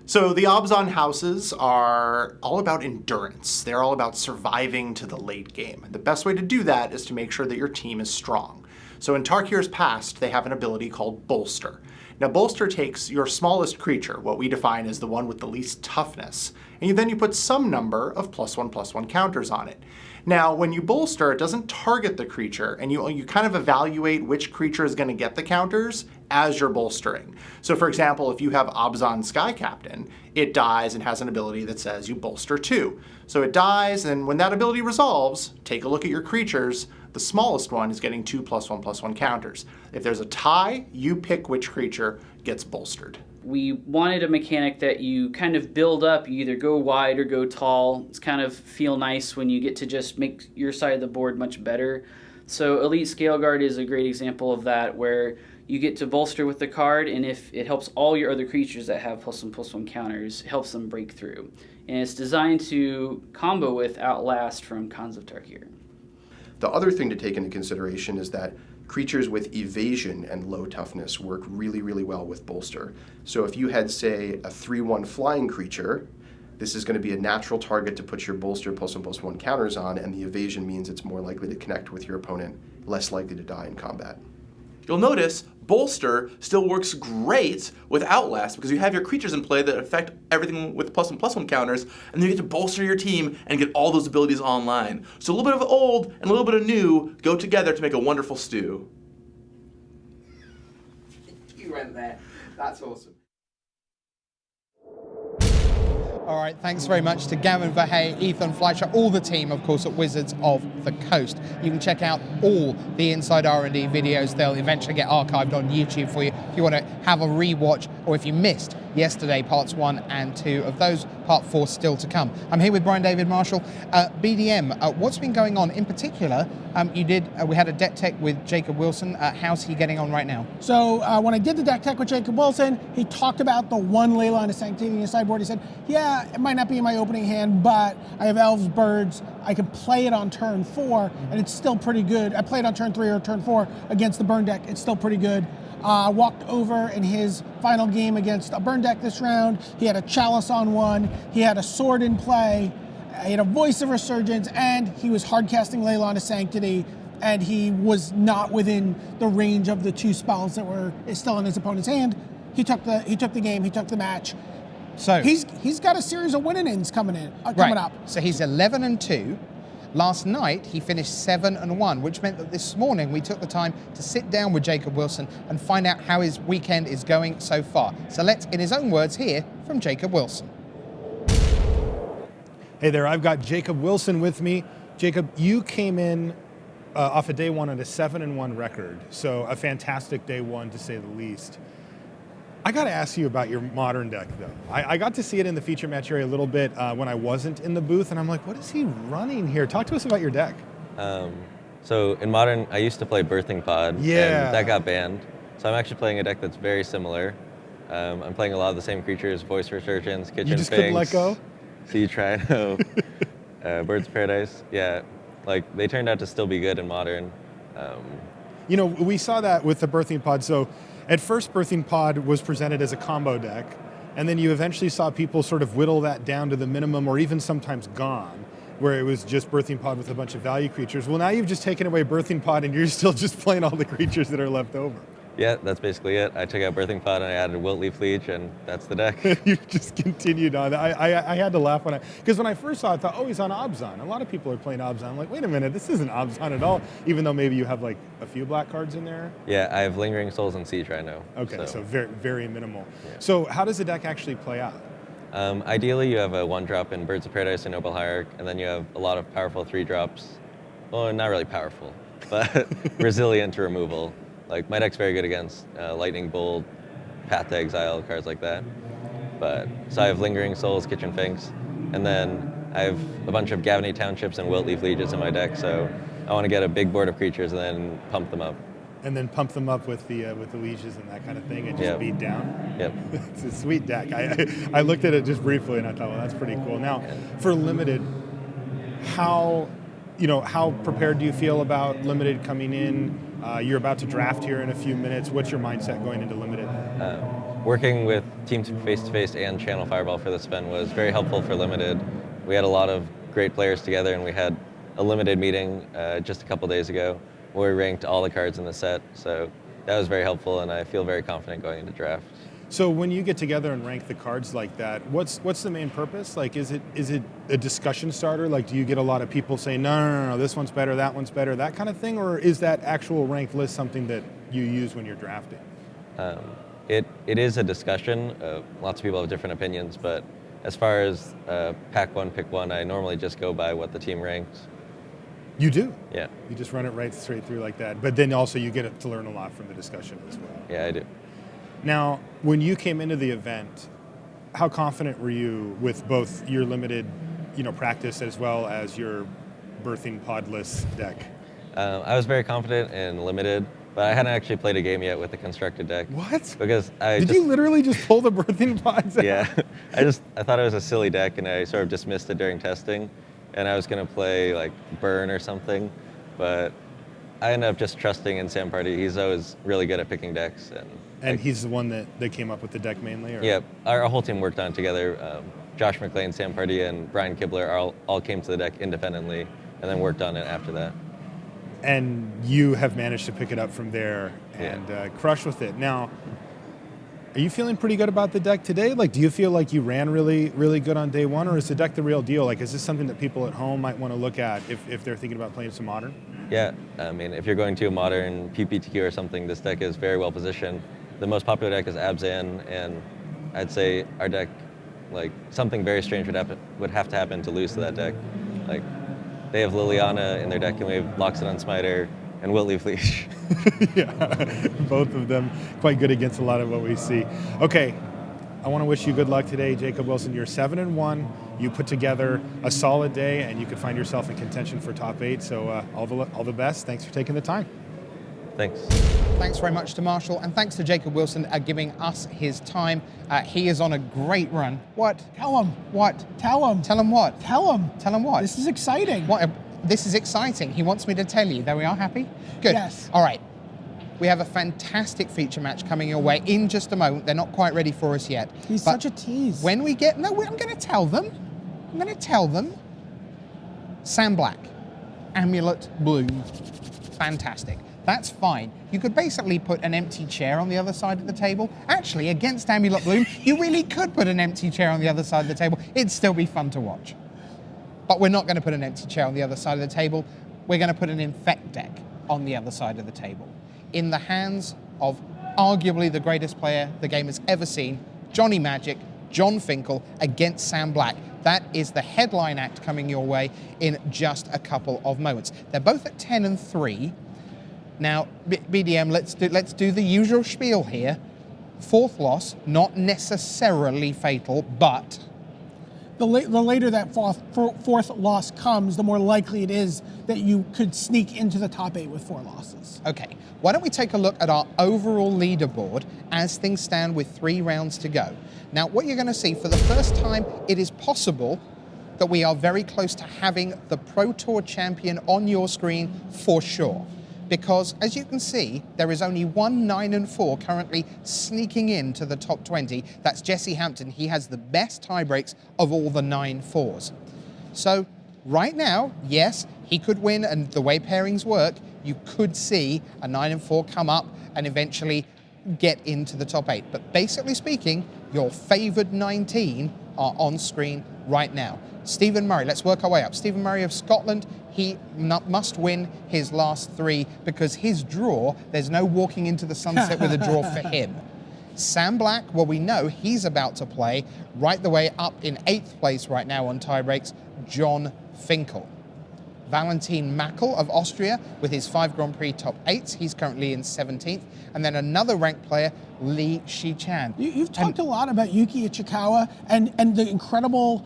So the Abzan houses are all about endurance. They're all about surviving to the late game. The best way to do that is to make sure that your team is strong. So in Tarkir's past, they have an ability called Bolster. Now, Bolster takes your smallest creature, what we define as the one with the least toughness, and then you put some number of +1/+1 counters on it. Now, when you bolster, it doesn't target the creature, and you kind of evaluate which creature is going to get the counters as you're bolstering. So for example, if you have Abzan Sky Captain, it dies and has an ability that says you bolster 2. So it dies, and when that ability resolves, take a look at your creatures. The smallest one is getting 2 +1/+1 counters. If there's a tie, you pick which creature gets bolstered. We wanted a mechanic that you kind of build up. You either go wide or go tall. It's kind of feel nice when you get to just make your side of the board much better. So Elite Scale Guard is a great example of that, where you get to bolster with the card, and if it helps all your other creatures that have +1/+1 counters, it helps them break through. And it's designed to combo with Outlast from Khans of Tarkir. The other thing to take into consideration is that creatures with evasion and low toughness work really, really well with bolster. So if you had, say, a 3/1 flying creature, this is going to be a natural target to put your bolster +1/+1 counters on, and the evasion means it's more likely to connect with your opponent, less likely to die in combat. You'll notice Bolster still works great with Outlast because you have your creatures in play that affect everything with +1/+1 counters, and then you get to bolster your team and get all those abilities online. So a little bit of old and a little bit of new go together to make a wonderful stew. You went there. That's awesome. All right, thanks very much to Gavin Verhey, Ethan Fleischer, all the team, of course, at Wizards of the Coast. You can check out all the Inside R&D videos. They'll eventually get archived on YouTube for you if you want to have a rewatch, or if you missed yesterday, parts 1 and 2 of those, part 4 still to come. I'm here with Brian David Marshall. BDM, what's been going on? In particular, we had a deck tech with Jacob Wilson. How's he getting on right now? So when I did the deck tech with Jacob Wilson, he talked about the one Leyline of Sanctity in his sideboard. He said, yeah, it might not be in my opening hand, but I have Elves, Birds. I can play it on turn 4, and it's still pretty good. I played on turn 3 or turn 4 against the burn deck. It's still pretty good. Walked over in his final game against a burn deck this round. He had a Chalice on 1. He had a Sword in play. He had a Voice of Resurgence, and he was hardcasting Leyline of Sanctity, and he was not within the range of the 2 spells that were still in his opponent's hand. He took the game. He took the match. So he's got a series of winning ins coming up. So he's 11-2. Last night, he finished 7-1, which meant that this morning we took the time to sit down with Jacob Wilson and find out how his weekend is going so far. So let's, in his own words, hear from Jacob Wilson. Hey there, I've got Jacob Wilson with me. Jacob, you came in off of day 1 at a 7-1 record, so a fantastic day 1 to say the least. I got to ask you about your Modern deck, though. I got to see it in the feature match area a little bit when I wasn't in the booth, and I'm like, what is he running here? Talk to us about your deck. So in Modern, I used to play Birthing Pod, and that got banned. So I'm actually playing a deck that's very similar. I'm playing a lot of the same creatures, Voice Resurgence, Kitchen Finks. You just couldn't let go? Sea Trino, Birds of Paradise. Yeah, like they turned out to still be good in Modern. You know, we saw that with the Birthing Pod. So at first, Birthing Pod was presented as a combo deck, and then you eventually saw people sort of whittle that down to the minimum, or even sometimes gone, where it was just Birthing Pod with a bunch of value creatures. Well, now you've just taken away Birthing Pod, and you're still just playing all the creatures that are left over. Yeah, that's basically it. I took out Birthing Pod and I added Wiltleaf Leech, and that's the deck. You just continued on. I had to laugh because when I first saw it, I thought, oh, he's on Abzan. A lot of people are playing Abzan. I'm like, wait a minute, this isn't Abzan at all, even though maybe you have like a few black cards in there. Yeah, I have Lingering Souls and Sea Trino. Okay, so very, very minimal. Yeah. So how does the deck actually play out? Ideally, you have a 1-drop in Birds of Paradise and Noble Hierarch, and then you have a lot of powerful 3-drops. Well, not really powerful, but resilient to removal. Like, my deck's very good against Lightning Bolt, Path to Exile, cards like that. So I have Lingering Souls, Kitchen Finks, and then I have a bunch of Gavany Townships and Wiltleaf Leeches in my deck, so I want to get a big board of creatures and then pump them up. And then pump them up with the leeches and that kind of thing, and just beat down. Yep. It's a sweet deck. I looked at it just briefly, and I thought, well, that's pretty cool. Now, for Limited, how prepared do you feel about Limited coming in? You're about to draft here in a few minutes. What's your mindset going into Limited? Working with Team Face-to-Face and Channel Fireball for this spin was very helpful for Limited. We had a lot of great players together, and we had a Limited meeting just a couple days ago. where we ranked all the cards in the set. So that was very helpful, and I feel very confident going into draft. So when you get together and rank the cards like that, what's the main purpose? Like, is it a discussion starter? Like, do you get a lot of people saying, no, this one's better, that one's better, that kind of thing? Or is that actual ranked list something that you use when you're drafting? It is a discussion. Lots of people have different opinions, but as far as pack one, pick one, I normally just go by what the team ranked. You do? Yeah. You just run it right straight through like that. But then also you get to learn a lot from the discussion as well. Yeah, I do. Now, when you came into the event, how confident were you with both your limited, practice as well as your birthing podless deck? I was very confident in limited, but I hadn't actually played a game yet with the constructed deck. What? Because Did you literally just pull the birthing pods out? Yeah. I thought it was a silly deck, and I sort of dismissed it during testing, and I was going to play like Burn or something, but I ended up just trusting in Sam Party. He's always really good at picking decks. And he's the one that came up with the deck mainly? Or? Yeah, our whole team worked on it together. Josh McLean, Sam Party, and Brian Kibler all came to the deck independently and then worked on it after that. And you have managed to pick it up from there and crush with it. Now, are you feeling pretty good about the deck today? Like, do you feel like you ran really, really good on day one, or is the deck the real deal? Like, is this something that people at home might want to look at if they're thinking about playing some Modern? Yeah, I mean, if you're going to a Modern PPTQ or something, this deck is very well positioned. The most popular deck is Abzan, and I'd say our deck, like, something very strange would have to happen to lose to that deck. Like, they have Liliana in their deck, and we have Loxodon Smiter and Wiltleaf Leash. Yeah, both of them quite good against a lot of what we see. Okay, I want to wish you good luck today, Jacob Wilson. You're 7-1. You put together a solid day, and you could find yourself in contention for top 8. So all the best. Thanks for taking the time. Thanks. Thanks very much to Marshall, and thanks to Jacob Wilson giving us his time. He is on a great run. What? Tell him. What? Tell him. Tell him what? Tell him. Tell him what? This is exciting. What? This is exciting. He wants me to tell you. There we are. Happy? Good. Yes. All right. We have a fantastic feature match coming your way in just a moment. They're not quite ready for us yet. He's such a tease. When we get... No, I'm going to tell them. I'm going to tell them. Sam Black. Amulet Bloom. Fantastic. That's fine. You could basically put an empty chair on the other side of the table. Actually, against Amulet Bloom, you really could put an empty chair on the other side of the table. It'd still be fun to watch. But we're not going to put an empty chair on the other side of the table. We're going to put an Infect deck on the other side of the table. In the hands of arguably the greatest player the game has ever seen, Johnny Magic, John Finkel, against Sam Black. That is the headline act coming your way in just a couple of moments. They're both at 10-3. Now, BDM, let's do the usual spiel here. Fourth loss, not necessarily fatal, but... The later that fourth loss comes, the more likely it is that you could sneak into the top 8 with 4 losses. Okay, why don't we take a look at our overall leaderboard as things stand with 3 rounds to go. Now, what you're going to see, for the first time, it is possible that we are very close to having the Pro Tour champion on your screen for sure. Because, as you can see, there is only one 9-4 currently sneaking into the top 20. That's Jesse Hampton. He has the best tiebreaks of all the 9-4s. So, right now, yes, he could win, and the way pairings work, you could see a 9-4 come up and eventually get into the top 8. But basically speaking, your favored 19 are on screen right now. Stephen Murray, let's work our way up. Stephen Murray of Scotland, he must win his last 3 because his draw, there's no walking into the sunset with a draw for him. Sam Black, well, we know he's about to play right the way up in 8th place right now on tiebreaks, John Finkel. Valentin Mackel of Austria with his 5 Grand Prix top 8s. He's currently in 17th. And then another ranked player, Li Shichan. You've talked a lot about Yuki Ichikawa and the incredible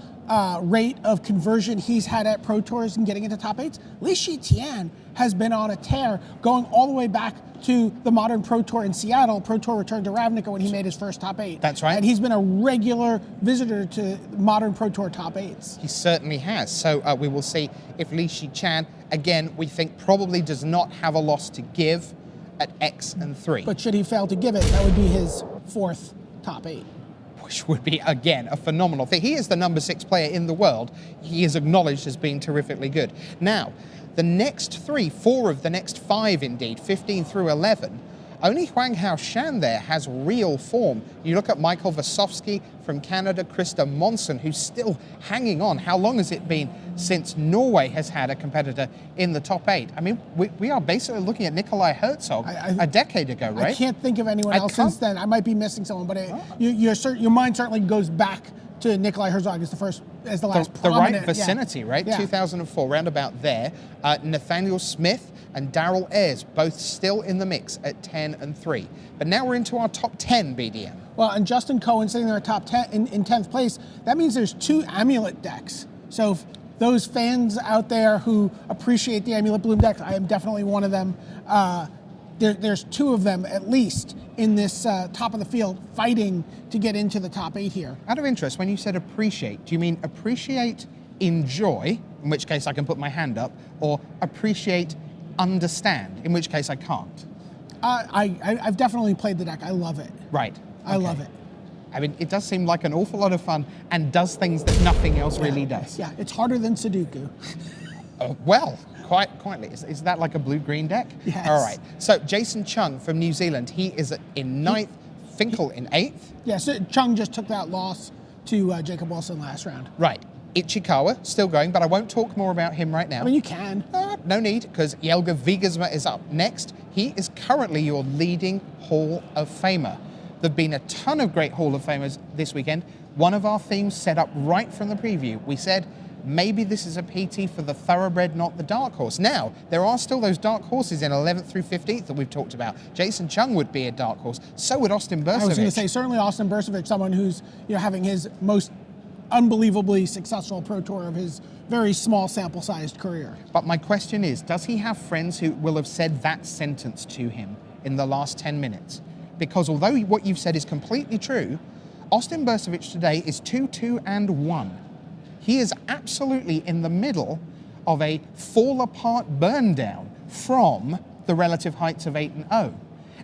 rate of conversion he's had at Pro Tours and getting into top 8s. Li Shitian has been on a tear going all the way back to the Modern Pro Tour in Seattle. Pro Tour returned to Ravnica when he made his first top 8. That's right. And he's been a regular visitor to Modern Pro Tour top 8s. He certainly has. So we will see if Li Shichan, again, we think probably does not have a loss to give at X and 3. But should he fail to give it, that would be his 4th top 8. which would be, again, a phenomenal thing. He is the number 6 player in the world. He is acknowledged as being terrifically good. Now, the next 4 of the next 5, indeed, 15 through 11, only Huang Hao Shan there has real form. You look at Michael Vasovsky from Canada, Krista Monson, who's still hanging on. How long has it been since Norway has had a competitor in the top 8? I mean, we are basically looking at Nikolai Herzog a decade ago, right? I can't think of anyone else since then. I might be missing someone, but your mind certainly goes back to Nikolai Herzog as the last the prominent. right vicinity, right? Yeah. 2004, round about there. Nathaniel Smith and Darrell Ayres, both still in the mix at 10 and 3. But now we're into our top 10 BDM. Well, and Justin Cohen sitting there at top 10 in 10th place. That means there's 2 Amulet decks. So if those fans out there who appreciate the Amulet Bloom deck, I am definitely one of them. There's 2 of them at least in this top of the field fighting to get into the top 8 here. Out of interest, when you said appreciate, do you mean appreciate, enjoy, in which case I can put my hand up, or appreciate, understand, in which case I can't? I've definitely played the deck. I love it. Right. I love it. I mean, it does seem like an awful lot of fun and does things that nothing else really does. Yeah, it's harder than Sudoku. Well, quietly. Is that like a blue-green deck? Yes. All right. So Jason Chung from New Zealand, he is in 9th, Finkel in 8th. Yeah, so Chung just took that loss to Jacob Wilson last round. Right. Ichikawa, still going, but I won't talk more about him right now. I mean, you can. No need, because Jelga Wiegersma is up next. He is currently your leading Hall of Famer. There have been a ton of great Hall of Famers this weekend. One of our themes set up right from the preview. We said, maybe this is a PT for the thoroughbred, not the dark horse. Now, there are still those dark horses in 11th through 15th that we've talked about. Jason Chung would be a dark horse. So would Austin Bursovic. I was going to say, certainly Austin Bursovic, someone who's having his most unbelievably successful Pro Tour of his very small sample-sized career. But my question is, does he have friends who will have said that sentence to him in the last 10 minutes? Because although what you've said is completely true, Austin Bursovic today is 2-2-1. He is absolutely in the middle of a fall-apart burn-down from the relative heights of 8-0.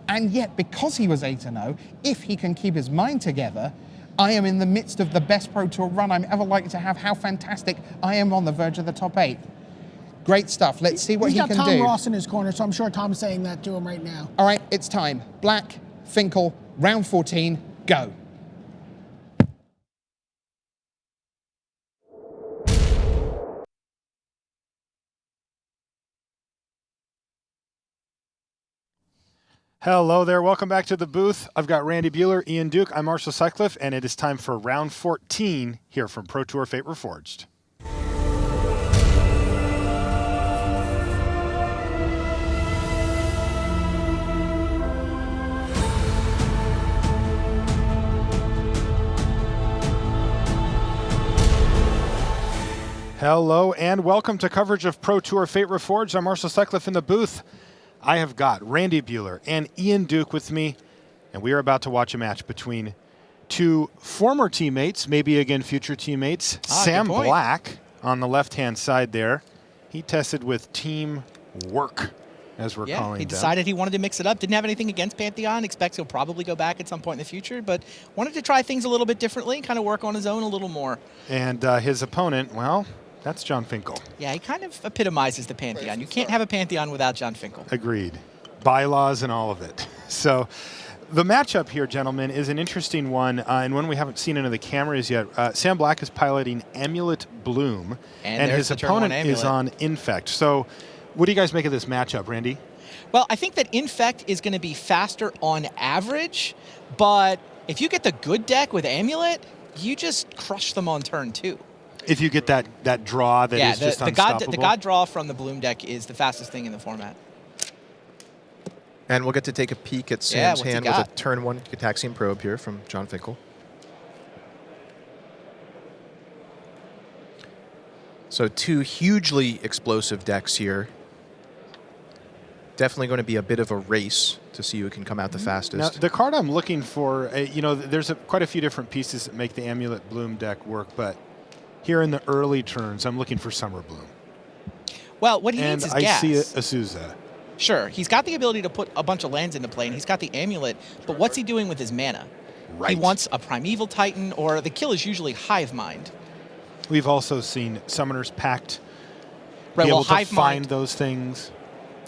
And yet, because he was 8-0, if he can keep his mind together, I am in the midst of the best Pro Tour run I'm ever likely to have. How fantastic. I am on the verge of the top 8. Great stuff. Let's see what he can do. He's got Tom Ross in his corner, so I'm sure Tom's saying that to him right now. All right, it's time. Black, Finkel, round 14, go. Hello there, welcome back to the booth. I've got Randy Buehler, Ian Duke, I'm Marshall Sutcliffe, and it is time for round 14 here from Pro Tour Fate Reforged. Hello and welcome to coverage of Pro Tour Fate Reforged. I'm Marshall Sutcliffe in the booth. I have got Randy Buehler and Ian Duke with me, and we are about to watch a match between 2 former teammates, maybe again future teammates. Sam Black on the left-hand side there. He tested with teamwork, as we're calling it. He decided he wanted to mix it up. Didn't have anything against Pantheon. Expects he'll probably go back at some point in the future, but wanted to try things a little bit differently, kind of work on his own a little more. And his opponent, well, that's John Finkel. Yeah, he kind of epitomizes the Pantheon. You can't have a Pantheon without John Finkel. Agreed. Bylaws and all of it. So the matchup here, gentlemen, is an interesting one, and one we haven't seen into the cameras yet. Sam Black is piloting Amulet Bloom, and his opponent is on Infect. So what do you guys make of this matchup, Randy? Well, I think that Infect is going to be faster on average, but if you get the good deck with Amulet, you just crush them on turn 2. If you get that draw that is just unstoppable. The God draw from the Bloom deck is the fastest thing in the format. And we'll get to take a peek at Sam's hand with a turn 1 Gataxian Probe here from John Finkel. So 2 hugely explosive decks here. Definitely going to be a bit of a race to see who can come out the fastest. Now, the card I'm looking for, there's quite a few different pieces that make the Amulet Bloom deck work, but here in the early turns, I'm looking for Summer Bloom. Well, what he needs is gas. And I see Azusa. Sure, he's got the ability to put a bunch of lands into play, and he's got the Amulet, but what's he doing with his mana? He wants a Primeval Titan, or the kill is usually Hive Mind. We've also seen Summoners Pact Right, be well, able to Hive find Mind those things.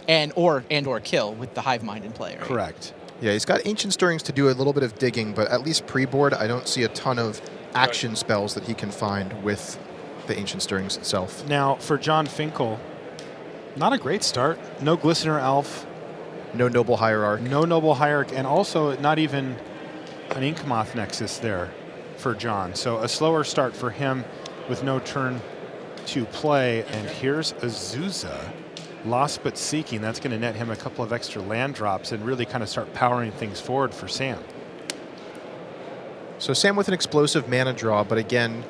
and or kill with the Hive Mind in play, right? Correct. Yeah, he's got Ancient Stirrings to do a little bit of digging, but at least pre-board, I don't see a ton of action spells that he can find with the Ancient Stirrings itself. Now, for Jon Finkel, not a great start. No Glistener Elf. No Noble Hierarch. No Noble Hierarch, and also not even an Inkmoth Nexus there for Jon. So a slower start for him with no turn to play. And here's Azusa, Lost But Seeking. That's going to net him a couple of extra land drops and really kind of start powering things forward for Sam. So Sam with an explosive mana draw, but again,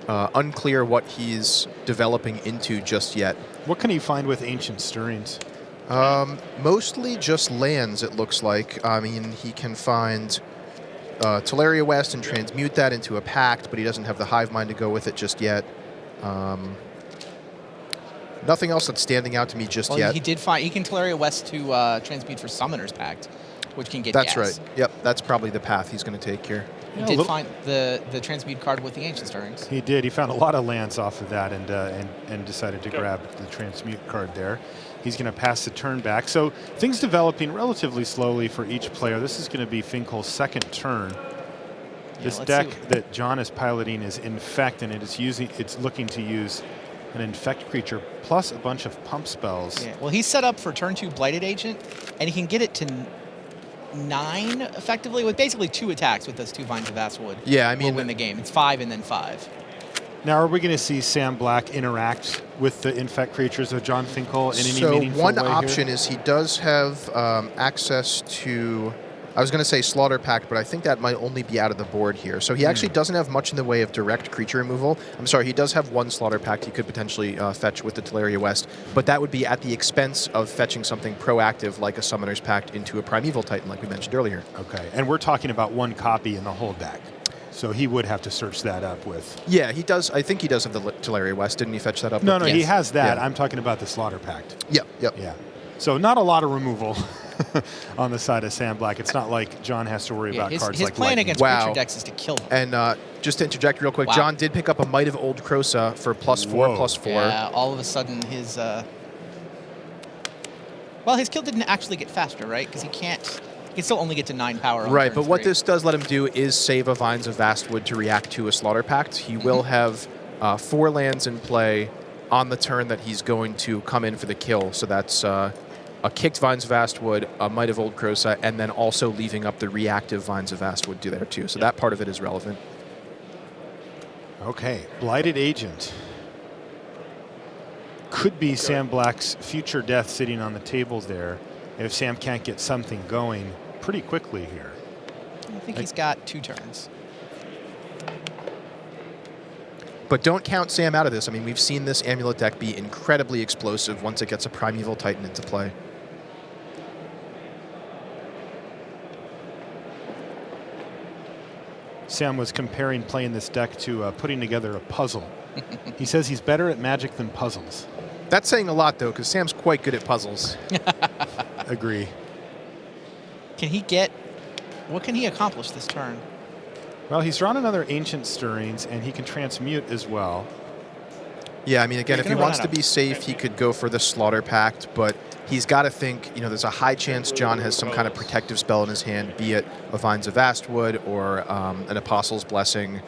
unclear what he's developing into just yet. What can he find with Ancient Stirrings? Mostly just lands, it looks like. I mean, he can find Teleria West and transmute that into a Pact, but he doesn't have the Hive Mind to go with it just yet. Nothing else that's standing out to me just yet. He did find, he can Teleria West to transmute for Summoner's Pact, which can get That's gas. right. Yep, that's probably the path he's going to take here. He did find the transmute card with the Ancient Stirrings. He did. He found a lot of lands off of that and decided to grab the transmute card there. He's going to pass the turn back. So things developing relatively slowly for each player. This is going to be Finkel's second turn. This deck that Jon is piloting is Infect, and it's looking to use an Infect creature plus a bunch of pump spells. Yeah. Well, he's set up for turn 2 Blighted Agent, and he can get it to 9 effectively with basically 2 attacks with those 2 Vines of Vastwood. Yeah, I mean, will win the game. It's 5 and then 5. Now, are we going to see Sam Black interact with the Infect creatures of Jon Finkel in any meaningful way? So one option is he does have access to, I was going to say Slaughter Pact, but I think that might only be out of the board here. So he actually doesn't have much in the way of direct creature removal. I'm sorry, he does have 1 Slaughter Pact he could potentially fetch with the Teleria West, but that would be at the expense of fetching something proactive like a Summoner's Pact into a Primeval Titan, like we mentioned earlier. Okay, and we're talking about 1 copy in the whole deck. So he would have to search that up with. Yeah, he does. I think he does have the Teleria West. Didn't he fetch that up? No, he has that. Yeah. I'm talking about the Slaughter Pact. Yep. Yeah. So not a lot of removal on the side of Sam Black. It's not like Jon has to worry about cards like his plan against creature decks is to kill them. And just to interject real quick, Jon did pick up a Might of Old Krosa for +4/+4. Yeah, all of a sudden his... Well, his kill didn't actually get faster, right? Because he can still only get to 9 power on Right, turn but what 3. this does let him do is save a Vines of Vastwood to react to a Slaughter Pact. He will have 4 lands in play on the turn that he's going to come in for the kill. So that's a kicked Vines of Vastwood, a Might of Old Krosa, and then also leaving up the reactive Vines of Vastwood to there too. So that part of it is relevant. Okay, Blighted Agent. Could be Sam Black's future death sitting on the tables there if Sam can't get something going pretty quickly here. I think he's got 2 turns. But don't count Sam out of this. I mean, we've seen this Amulet deck be incredibly explosive once it gets a Primeval Titan into play. Sam was comparing playing this deck to putting together a puzzle. He says he's better at Magic than puzzles. That's saying a lot, though, because Sam's quite good at puzzles. Agree. Can he get... What can he accomplish this turn? Well, he's drawn another Ancient Stirrings, and he can transmute as well. Yeah, I mean, again, if he wants to be safe, he could go for the Slaughter Pact, but he's got to think, there's a high chance Jon has some kind of protective spell in his hand, be it a Vines of Vastwood or an Apostle's Blessing.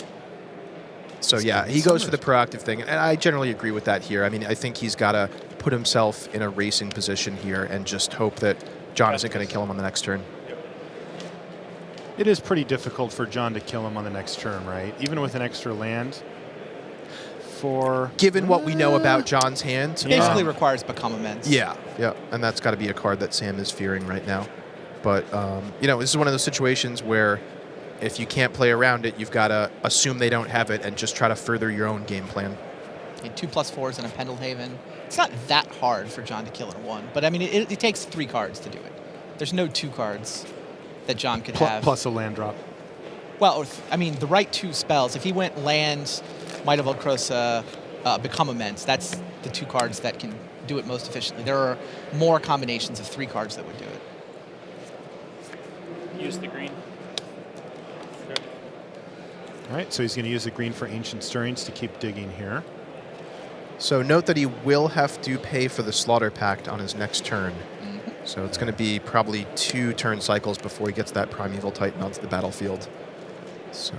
So yeah, he goes for the proactive thing, and I generally agree with that here. I mean, I think he's got to put himself in a racing position here and just hope that Jon isn't going to kill him on the next turn. It is pretty difficult for Jon to kill him on the next turn, right? Even with an extra land. Given what we know about Jon's hand. Basically requires Become Immense. Yeah, and that's got to be a card that Sam is fearing right now. But, this is one of those situations where if you can't play around it, you've got to assume they don't have it and just try to further your own game plan. 2+4s and a Pendlehaven. It's not that hard for Jon to kill in 1, but I mean, it takes 3 cards to do it. There's no 2 cards that Jon could have. Plus a land drop. Well, I mean, the right 2 spells. If he went land, Might of Old Krosa, Become Immense, that's the 2 cards that can do it most efficiently. There are more combinations of 3 cards that would do it. Use the green. Okay. All right, so he's going to use the green for Ancient Stirrings to keep digging here. So note that he will have to pay for the Slaughter Pact on his next turn. So it's going to be probably 2 turn cycles before he gets that Primeval Titan onto the battlefield. So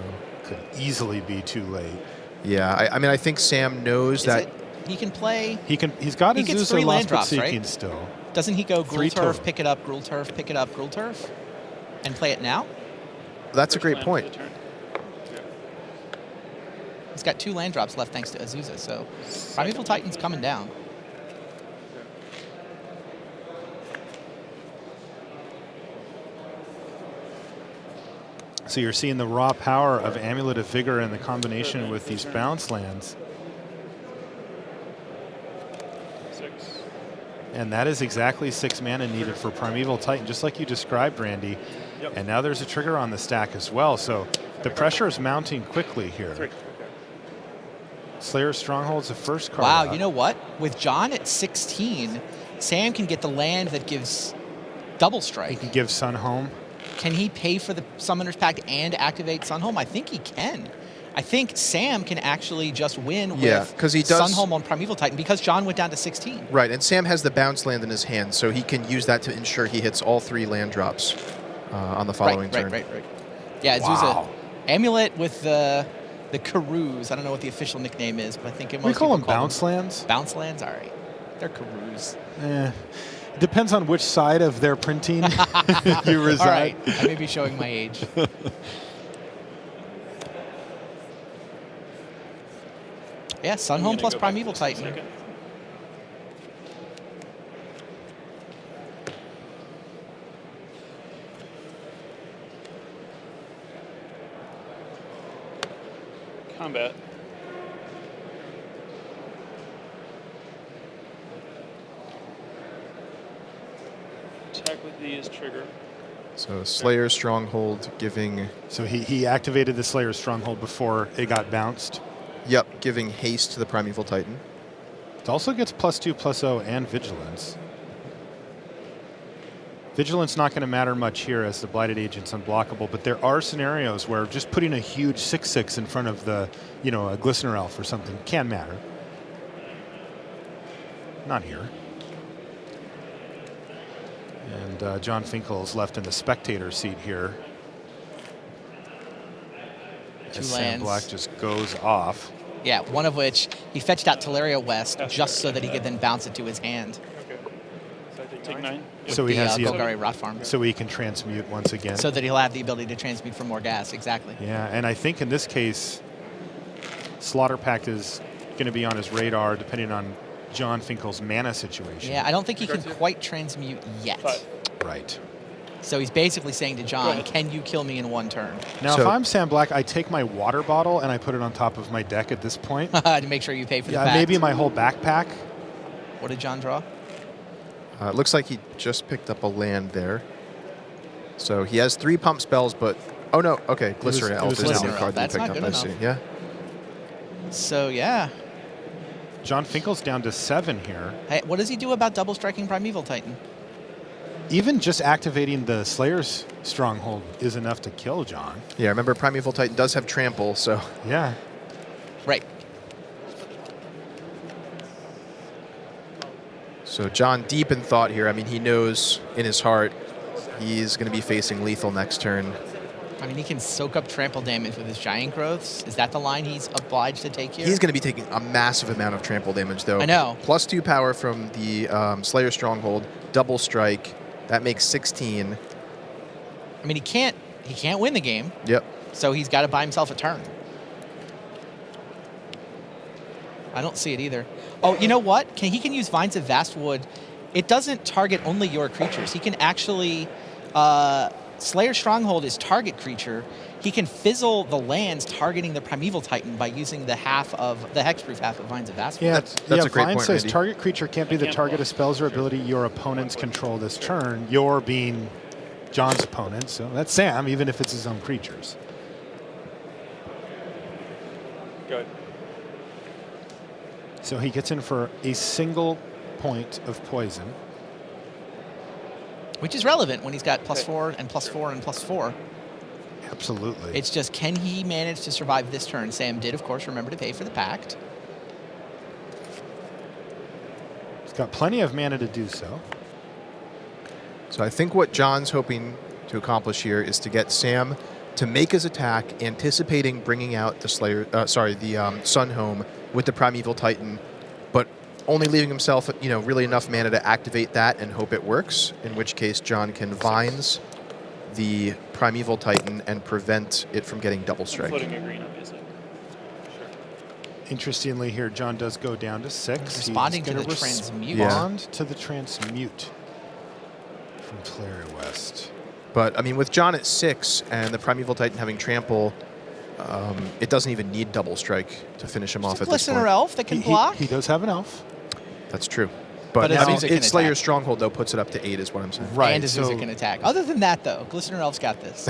could easily be too late. Yeah, I mean, I think Sam knows that He can play. He's got He gets Azusa 3 land Lost but drops, Seeking right? still. Doesn't he go 3 Gruul Turf, total. pick it up, Gruul Turf, pick it up, Gruul Turf, and play it now? That's a great point. He's got 2 land drops left thanks to Azusa, so Primeval Titan's coming down. So you're seeing the raw power of Amulet of Vigor and the combination with these bounce lands. And that is exactly 6 mana needed for Primeval Titan, just like you described, Randy. And now there's a trigger on the stack as well, so the pressure is mounting quickly here. Slayer Stronghold's the first card. Wow, out. you know what? With John at 16, Sam can get the land that gives double strike. He can give Sunhome. Can he pay for the Summoner's Pact and activate Sunhome? I think he can. I think Sam can actually just win with 'cause he does- Sunhome on Primeval Titan because John went down to 16. Right, and Sam has the bounce land in his hand, so he can use that to ensure he hits all 3 land drops on the following turn. Right. Yeah, Azusa. Amulet with the Karoos. I don't know what the official nickname is, but I think most We call people them bounce lands. Bounce lands? All right. They're Karoos. Depends on which side of their printing you reside. All right. I may be showing my age. Yeah, Sunhome plus Primeval Titan. Combat. Attack with these trigger. So Slayer Stronghold giving... So he activated the Slayer Stronghold before it got bounced? Yep, giving haste to the Primeval Titan. It also gets +2/+0 and Vigilance. Vigilance not going to matter much here as the Blighted Agent's unblockable, but there are scenarios where just putting a huge 6/6 in front of the, a Glistener Elf or something can matter. Not here. And John Finkel's left in the spectator seat here. Two As Sam lands. Black just goes off. Yeah, one of which he fetched out Teleria West just so that he could then bounce it to his hand. Take 9. So he has the Golgari Rot Farm. So he can transmute once again. So that he'll have the ability to transmute for more gas, exactly. Yeah, and I think in this case, Slaughter Pact is going to be on his radar depending on John Finkel's mana situation. Yeah, I don't think he can quite transmute yet. Right. So he's basically saying to John, can you kill me in 1 turn? Now, if I'm Sam Black, I take my water bottle and I put it on top of my deck at this point. To make sure you pay for the Yeah, pact. maybe my whole backpack. What did John draw? It looks like he just picked up a land there. So he has 3 pump spells, but... Oh, no. Okay, Glycerin Elf is the new Glycerin card Elf. that That's he picked not up. good I see. enough. Yeah. So, yeah. John Finkel's down to 7 here. Hey, what does he do about double striking Primeval Titan? Even just activating the Slayer's Stronghold is enough to kill John. Yeah, remember Primeval Titan does have trample, so... Yeah. Right. So John, deep in thought here. I mean, he knows in his heart he's going to be facing lethal next turn. I mean, he can soak up trample damage with his Giant Growths. Is that the line he's obliged to take here? He's going to be taking a massive amount of trample damage, though. I know. +2 power from the Slayer Stronghold, double strike. That makes 16. I mean, he can't win the game. Yep. So he's got to buy himself a turn. I don't see it either. Oh, you know what? He can use Vines of Vastwood. It doesn't target only your creatures. He can actually... Slayer Stronghold is target creature. He can fizzle the lands targeting the Primeval Titan by using the hexproof half of Vines of Vastwood. Yeah, that's a great Vine point, says Randy. target creature can't be the target of spells or ability your opponents control this turn. Your being John's opponent, so that's Sam, even if it's his own creatures. Good. So he gets in for a single point of poison. Which is relevant when he's got +4 and +4 and +4. Absolutely. It's just, can he manage to survive this turn? Sam did, of course, remember to pay for the pact. He's got plenty of mana to do so. So I think what John's hoping to accomplish here is to get Sam to make his attack, anticipating bringing out the Sun Home with the Primeval Titan, but only leaving himself, really enough mana to activate that and hope it works. In which case, John can Vines the Primeval Titan and prevent it from getting double strike. Floating a green, obviously. Interestingly, here John does go down to 6. Responding to the transmute. Respond to the transmute from Player West. But I mean, with John at 6 and the Primeval Titan having trample, it doesn't even need double strike to finish him off at this point. Glistener Elf that can block. He does have an elf. That's true. But it's Slayer's Stronghold, though, puts it up to 8 is what I'm saying. Right. And Azusa can attack. Other than that, though, Glistener Elf's got this.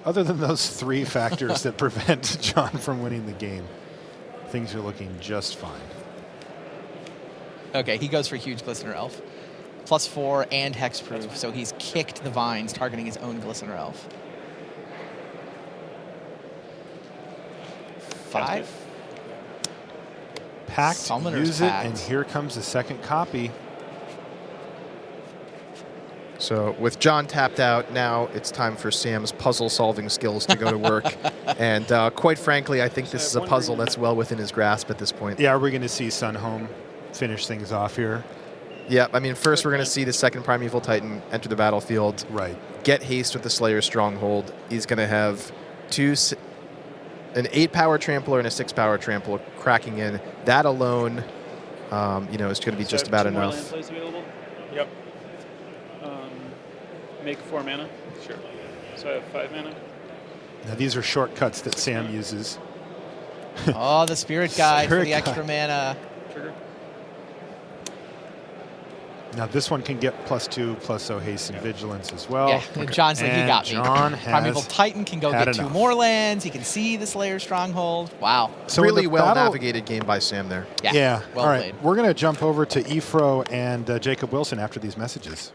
Other than those 3 factors that prevent John from winning the game, things are looking just fine. Okay, he goes for huge Glistener Elf. +4 and hexproof, so he's kicked the vines, targeting his own Glistener Elf. 5. Pact, Summoner's use Pact. it, and here comes the second copy. So with John tapped out, now it's time for Sam's puzzle-solving skills to go to work. And quite frankly, I think this is a puzzle that's well within his grasp at this point. Yeah, are we going to see Sun Home finish things off here? Yeah, I mean, first we're going to see the second Primeval Titan enter the battlefield. Right. Get haste with the Slayer's Stronghold. He's going to have an 8-power trampler and a 6-power trampler cracking in. That alone, is going to be just about enough. Land plays available? Yep. Make 4 mana? Sure. So I have 5 mana? Now these are shortcuts that Sam uses. Oh, the Spirit Guide for Spirit the extra Guide. mana. Trigger. Now this one can get +2, +0 haste and vigilance as well. Yeah, John's like, he got me. John Primeval has Titan can go had get 2 enough. more lands. He can see the Slayer's Stronghold. Wow. So really in the well battle- navigated game by Sam there. Yeah, well All right. played. We're going to jump over to Efro and Jacob Wilson after these messages.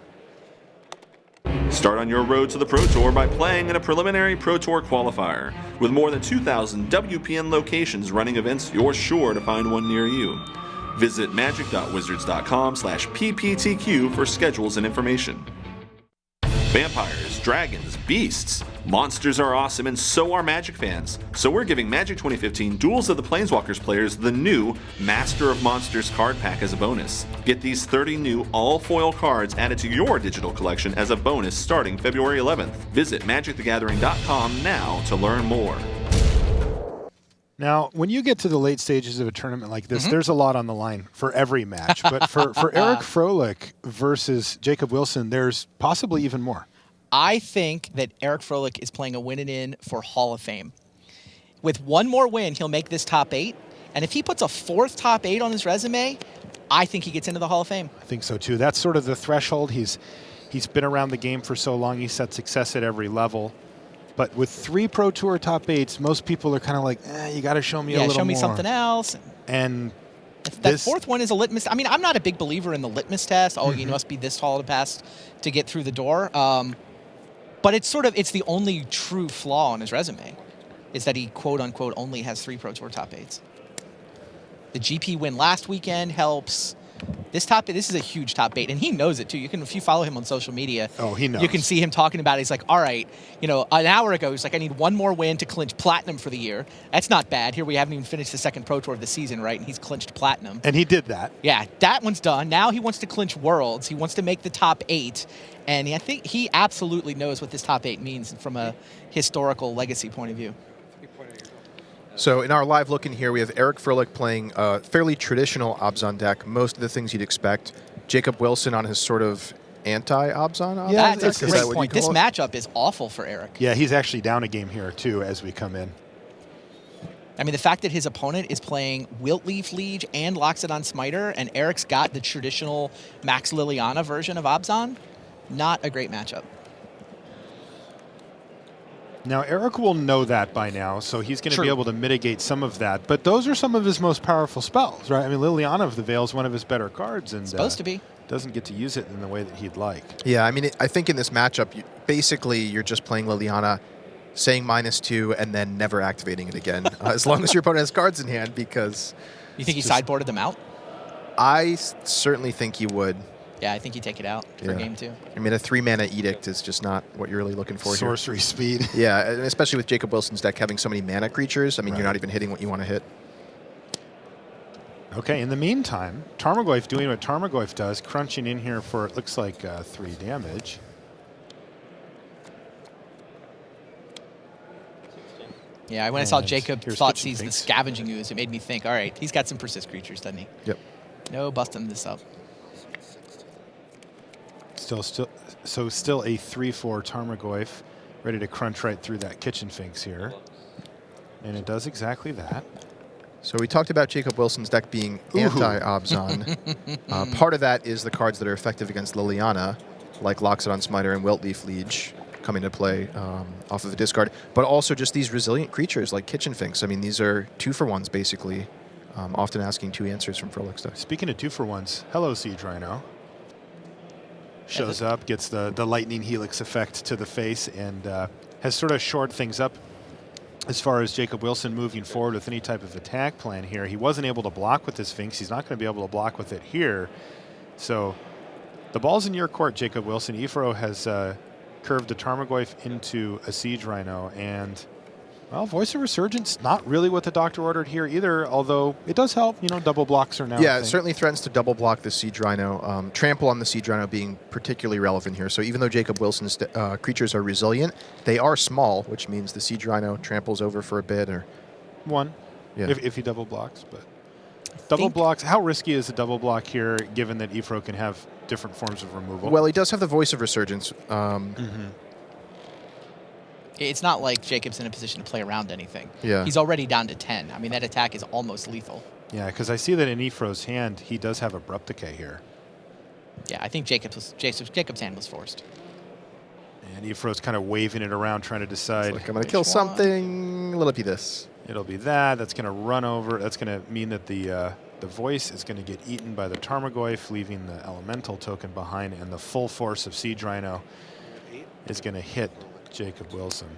Start on your road to the Pro Tour by playing in a preliminary Pro Tour qualifier. With more than 2,000 WPN locations running events, you're sure to find one near you. Visit magic.wizards.com/pptq for schedules and information. Vampires, dragons, beasts. Monsters are awesome and so are Magic fans. So we're giving Magic 2015 Duels of the Planeswalkers players the new Master of Monsters card pack as a bonus. Get these 30 new all-foil cards added to your digital collection as a bonus starting February 11th. Visit magicthegathering.com now to learn more. Now, when you get to the late stages of a tournament like this, there's a lot on the line for every match. But for Eric Froelich versus Jacob Wilson, there's possibly even more. I think that Eric Froelich is playing a win-in for Hall of Fame. With one more win, he'll make this top 8. And if he puts a 4th top 8 on his resume, I think he gets into the Hall of Fame. I think so, too. That's sort of the threshold. He's been around the game for so long. He's had success at every level. But with 3 Pro Tour top 8s, most people are kind of like, you got to show me a little more. Yeah, show me something else. And that 4th one is a litmus. I mean, I'm not a big believer in the litmus test. Oh, you must be this tall to pass to get through the door. But it's the only true flaw on his resume is that he, quote unquote, only has 3 Pro Tour top 8s. The GP win last weekend helps. This is a huge top 8, and he knows it too. If you follow him on social media, he knows. You can see him talking about it. He's like, all right, an hour ago, he's like, I need one more win to clinch platinum for the year. That's not bad. Here we haven't even finished the 2nd Pro Tour of the season, right? And he's clinched platinum. And he did that. Yeah, that one's done. Now he wants to clinch Worlds. He wants to make the top 8, and I think he absolutely knows what this top 8 means from a historical legacy point of view. So in our live look in here, we have Eric Froelich playing a fairly traditional Abzan deck, most of the things you'd expect. Jacob Wilson on his sort of anti-Abzan. Yeah, that's a great point. This matchup is awful for Eric. Yeah, he's actually down a game here, too, as we come in. I mean, the fact that his opponent is playing Wiltleaf Liege and Loxodon Smiter, and Eric's got the traditional Max Liliana version of Abzan, not a great matchup. Now, Eric will know that by now, so he's going to be able to mitigate some of that. But those are some of his most powerful spells, right? I mean, Liliana of the Veil is one of his better cards. And Supposed to be. doesn't get to use it in the way that he'd like. Yeah, I mean, I think in this matchup, basically you're just playing Liliana, saying -2, and then never activating it again, as long as your opponent has cards in hand, because... You think he sideboarded them out? I certainly think he would. Yeah, I think you take it out for game 2. I mean, a 3-mana Edict is just not what you're really looking for here. Sorcery speed. Yeah, and especially with Jacob Wilson's deck having so many mana creatures. I mean, you're not even hitting what you want to hit. Okay, in the meantime, Tarmogoyf doing what Tarmogoyf does, crunching in here for, it looks like 3 damage. Yeah, when I saw Jacob thought sees the Finks. Scavenging Ooze, it made me think, all right, he's got some persist creatures, doesn't he? Yep. No busting this up. Still a 3/4 Tarmogoyf, ready to crunch right through that Kitchen Finks here. And it does exactly that. So we talked about Jacob Wilson's deck being anti-Obzon. Part of that is the cards that are effective against Liliana, like Loxodon Smiter and Weltleaf Liege, coming to play off of the discard, but also just these resilient creatures like Kitchen Finks. I mean, these are 2-for-1s basically, often asking 2 answers from Frolix deck. Speaking of 2-for-1s, hello Siege Rhino. Shows up, gets the Lightning Helix effect to the face, and has sort of shored things up as far as Jacob Wilson moving forward with any type of attack plan here. He wasn't able to block with this Finks. He's not going to be able to block with it here. So the ball's in your court, Jacob Wilson. Ifro has curved a Tarmogoyf into a Siege Rhino, and well, Voice of Resurgence, not really what the doctor ordered here either, although it does help. You know, double blocks are now. Yeah, it certainly threatens to double block the Siege Rhino. Trample on the Siege Rhino being particularly relevant here. So even though Jacob Wilson's creatures are resilient, they are small, which means the Siege Rhino tramples over for a bit or... 1, yeah. if he double blocks. But double blocks, how risky is a double block here, given that Ifro can have different forms of removal? Well, he does have the Voice of Resurgence. It's not like Jacob's in a position to play around anything. Yeah. He's already down to 10. I mean, that attack is almost lethal. Yeah, because I see that in Ifro's hand, he does have Abrupt Decay here. Yeah, I think Jacob's hand was forced. And Ifro's kind of waving it around, trying to decide. Like, I'm going to kill something. Will it be this? It'll be that. That's going to run over. That's going to mean that the Voice is going to get eaten by the Tarmogoyf, leaving the Elemental token behind, and the full force of Siege Rhino is going to hit Jacob Wilson.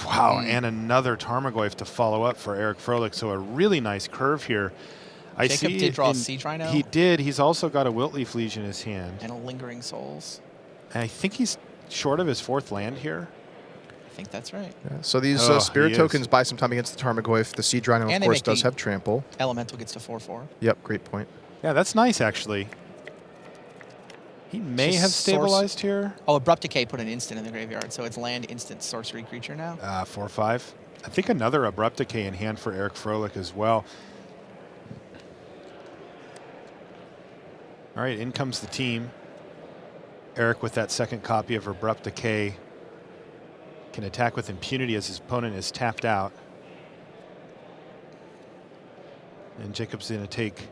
Wow, and another Tarmogoyf to follow up for Eric Froelich. So a really nice curve here. Jacob did draw a Siege Rhino. He did. He's also got a Wiltleaf Liege in his hand. And a Lingering Souls. And I think he's short of his 4th land here. I think that's right. Yeah, so these Spirit tokens buy some time against the Tarmogoyf. The Siege Rhino, of course, does have Trample. Elemental gets to 4/4. Yep, great point. Yeah, that's nice, actually. He may have stabilized here. Oh, Abrupt Decay put an instant in the graveyard, so it's land, instant, sorcery creature now. 4/5. I think another Abrupt Decay in hand for Eric Froelich as well. All right, in comes the team. Eric with that second copy of Abrupt Decay can attack with impunity as his opponent is tapped out. And Jacob's going to take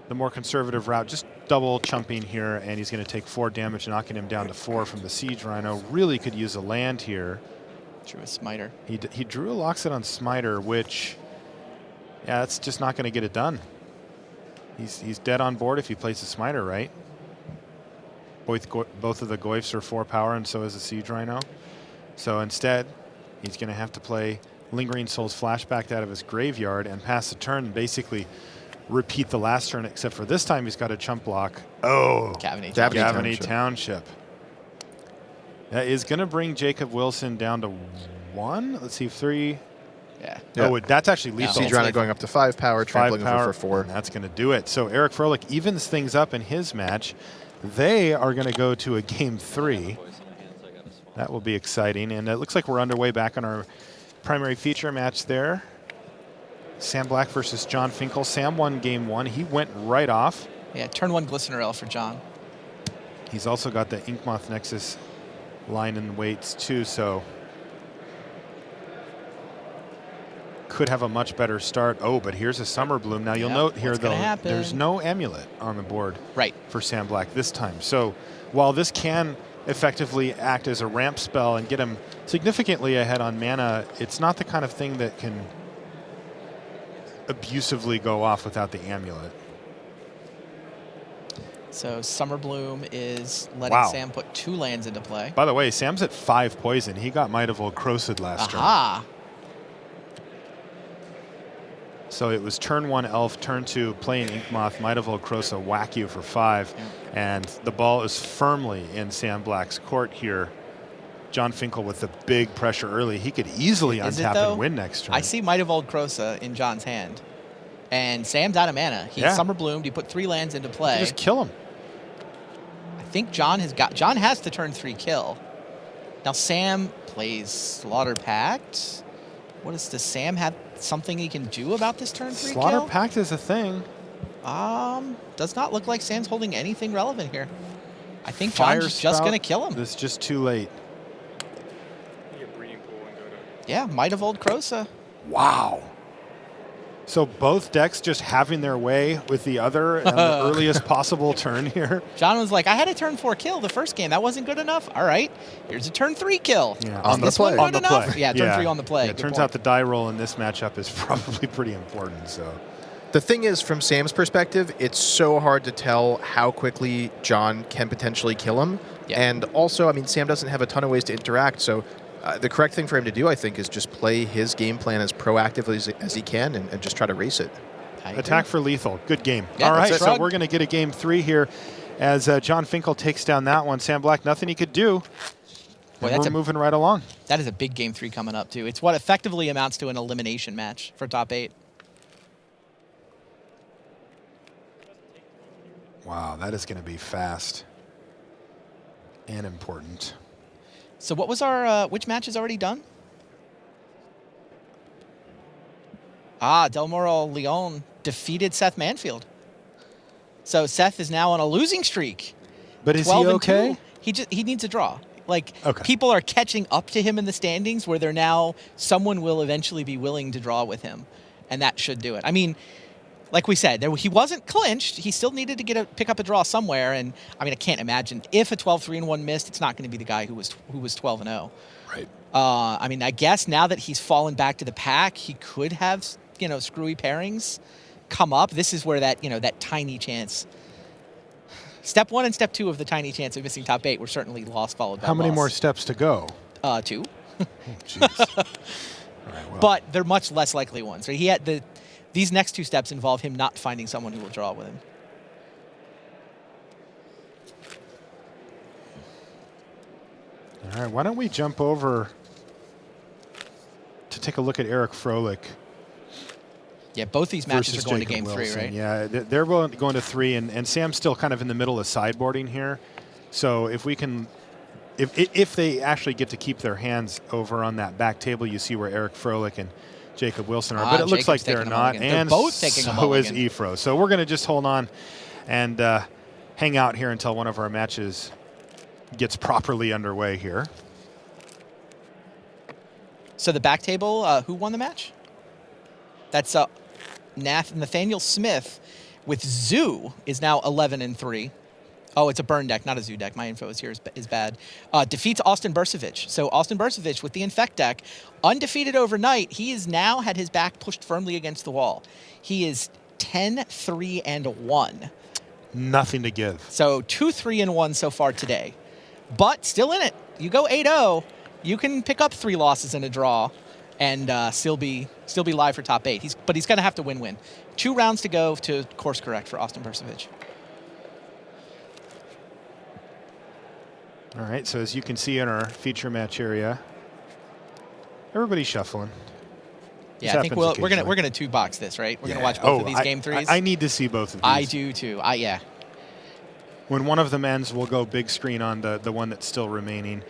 the more conservative route, just double chumping here, and he's going to take 4 damage, knocking him down to 4 from the Siege Rhino. Really could use a land here. Drew a Smiter. He drew a Loxodon Smiter, which, yeah, that's just not going to get it done. He's dead on board if he plays the Smiter, right? Both of the Goyfs are 4 power, and so is the Siege Rhino. So instead, he's going to have to play Lingering Souls flashbacked out of his graveyard and pass the turn and basically repeat the last turn, except for this time he's got a chump block. Oh, Gavany Township. That is going to bring Jacob Wilson down to 1. Let's see, 3. Yeah. Oh, that's actually lethal. Siege Rhino going up to 5 power, trampling over for 4. And that's going to do it. So Eric Froelich evens things up in his match. They are going to go to a game 3. That will be exciting. And it looks like we're underway back on our primary feature match there. Sam Black versus John Finkel. Sam won game 1. He went right off. Yeah, turn 1 Glistener for John. He's also got the Inkmoth Nexus line in weights too, so could have a much better start. Oh, but here's a Summer Bloom. Now you'll note here though, there's no amulet on the board for Sam Black this time. So while this can effectively act as a ramp spell and get him significantly ahead on mana, it's not the kind of thing that can abusively go off without the amulet. So Summer Bloom is letting Sam put 2 lands into play. By the way, Sam's at 5 poison. He got Might of Old Crocid last turn. Aha! So it was turn 1 Elf, turn 2 playing Inkmoth, Might of Old Crosa, whack you for 5. And the ball is firmly in Sam Black's court here. John Finkel with the big pressure early. He could easily untap and win next turn. I see Might of Old Crosa in John's hand. And Sam's out of mana. He Summer Bloomed. He put 3 lands into play. Just kill him. I think John has the turn 3 kill. Now Sam plays Slaughter Pact. Does Sam have something he can do about this turn 3 Slaughter kill? Pact is a thing. Does not look like Sam's holding anything relevant here. I think Fire John's just Spout, going to kill him. This is just too late. Yeah, Might of Old Crosa. Wow. So both decks just having their way with the other and the earliest possible turn here. John was like, I had a turn 4 kill the first game. That wasn't good enough. All right, here's a turn 3 kill. Yeah. On the play. On the play. Yeah, turn 3 on the play. Yeah, it turns out the die roll in this matchup is probably pretty important. So, the thing is, from Sam's perspective, it's so hard to tell how quickly John can potentially kill him. Yeah. And also, I mean, Sam doesn't have a ton of ways to interact, so the correct thing for him to do, I think, is just play his game plan as proactively as he can and just try to race it. Attack for lethal. Good game. Yeah, all right, that's it. so we're going to get a game 3 here as John Finkel takes down that one. Sam Black, nothing he could do. Boy, We're moving right along. That is a big game 3 coming up, too. It's what effectively amounts to an elimination match for top 8. Wow, that is going to be fast and important. So what was our, which match is already done? Del Moro Leon defeated Seth Manfield. So Seth is now on a losing streak. But is he 12 and okay? 2. He needs a draw. Like, people are catching up to him in the standings where they're now, someone will eventually be willing to draw with him. And that should do it. I mean, like we said, he wasn't clinched. He still needed to pick up a draw somewhere. And I mean, I can't imagine if a 12-3-1 missed, it's not going to be the guy who was 12-0. Right. I mean, I guess now that he's fallen back to the pack, he could have, screwy pairings come up. This is where that, that tiny chance. Step 1 and step 2 of the tiny chance of missing top 8 were certainly lost, followed by How many loss. more steps to go? 2. Oh, jeez. All right, well. But they're much less likely ones. Right? He had these next 2 steps involve him not finding someone who will draw with him. All right, why don't we jump over to take a look at Eric Froelich. Yeah, both these matches are going to game 3, right? Yeah, they're going to 3, and Sam's still kind of in the middle of sideboarding here. So if we can, if they actually get to keep their hands over on that back table, you see where Eric Froelich and Jacob Wilson are. But it looks like they're not, and both taking a so is mulligan. Efro. So we're going to just hold on and hang out here until one of our matches gets properly underway here. So the back table, who won the match? That's Nathaniel Smith with Zoo is now 11-3. Oh, it's a burn deck, not a Zoo deck. My info is here is bad. Defeats Austin Bursavich. So Austin Bursavich with the Infect deck, undefeated overnight. He has now had his back pushed firmly against the wall. He is 10-3-1. Nothing to give. So 2-3-1 so far today. But still in it. You go 8-0, you can pick up 3 losses in a draw and still be live for top 8. But he's going to have to win-win. 2 rounds to go to course correct for Austin Bursavich. All right, so as you can see in our feature match area, everybody's shuffling. Yeah, I think we're gonna 2-box this, right? We're gonna watch both of these game 3s. I need to see both of these. I do too. Yeah. When one of them ends, we'll go big screen on the one that's still remaining.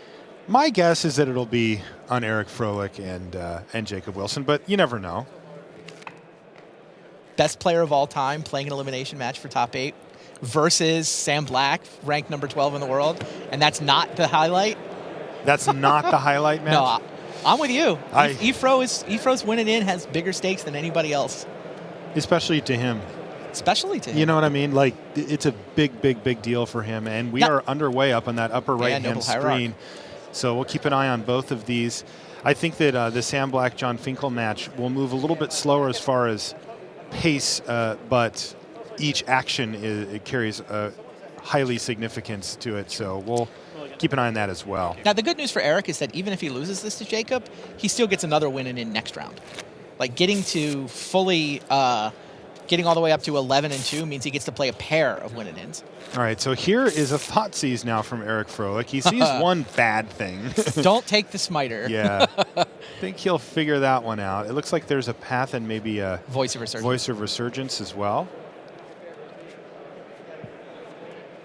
My guess is that it'll be on Eric Froelich and Jacob Wilson, but you never know. Best player of all time playing an elimination match for top 8 versus Sam Black, ranked number 12 in the world, and that's not the highlight. That's not the highlight match. No, I'm with you. Efro's winning in has bigger stakes than anybody else. Especially to him. You know what I mean? Like, it's a big deal for him, and we are underway up on that upper right-hand screen. So we'll keep an eye on both of these. I think that the Sam Black-John Finkel match will move a little bit slower as far as pace, but each action it carries a highly significance to it. So we'll keep an eye on that as well. Now, the good news for Eric is that even if he loses this to Jacob, he still gets another win in next round. Like getting to fully, getting all the way up to 11-2 means he gets to play a pair of win and ins. All right, so here is a Thoughtseize now from Eric Froelich. He sees one bad thing. Don't take the smiter. Yeah. I think he'll figure that one out. It looks like there's a path and maybe a Voice of Resurgence. Voice of Resurgence as well.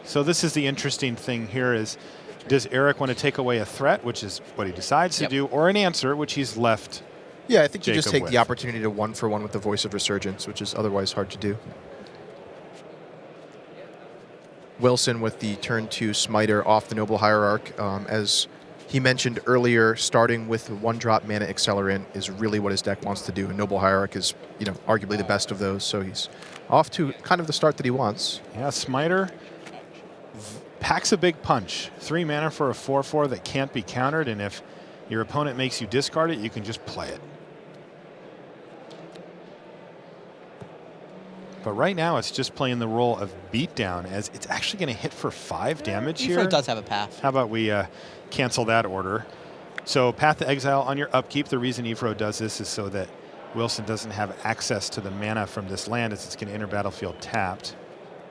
So this is the interesting thing here is, does Eric want to take away a threat, which is what he decides to do, or an answer, which he's left Yeah, I think you just Jacob take with. the opportunity to 1-for-1 with the Voice of Resurgence, which is otherwise hard to do. Wilson with the turn 2 smiter off the Noble Hierarch. As he mentioned earlier, starting with the 1-drop mana accelerant is really what his deck wants to do. And Noble Hierarch is, arguably the best of those. So he's off to kind of the start that he wants. Yeah, Smiter packs a big punch. 3 mana for a 4/4 that can't be countered, and if your opponent makes you discard it, you can just play it. But right now, it's just playing the role of beatdown, as it's actually going to hit for 5 damage here. Ifro does have a path. How about we cancel that order? So Path to Exile on your upkeep. The reason Ifro does this is so that Wilson doesn't have access to the mana from this land, as it's going to enter battlefield tapped.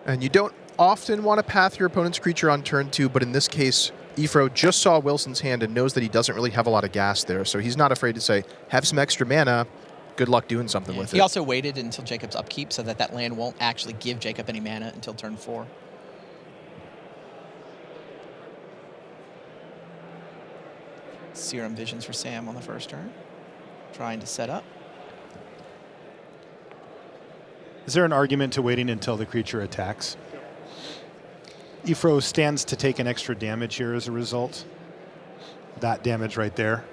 And you don't often want to path your opponent's creature on turn 2, but in this case, Ifro just saw Wilson's hand and knows that he doesn't really have a lot of gas there. So he's not afraid to say, have some extra mana. Good luck doing something with it. He also waited until Jacob's upkeep so that land won't actually give Jacob any mana until turn 4. Serum Visions for Sam on the first turn. Trying to set up. Is there an argument to waiting until the creature attacks? Ifro stands to take an extra damage here as a result. That damage right there.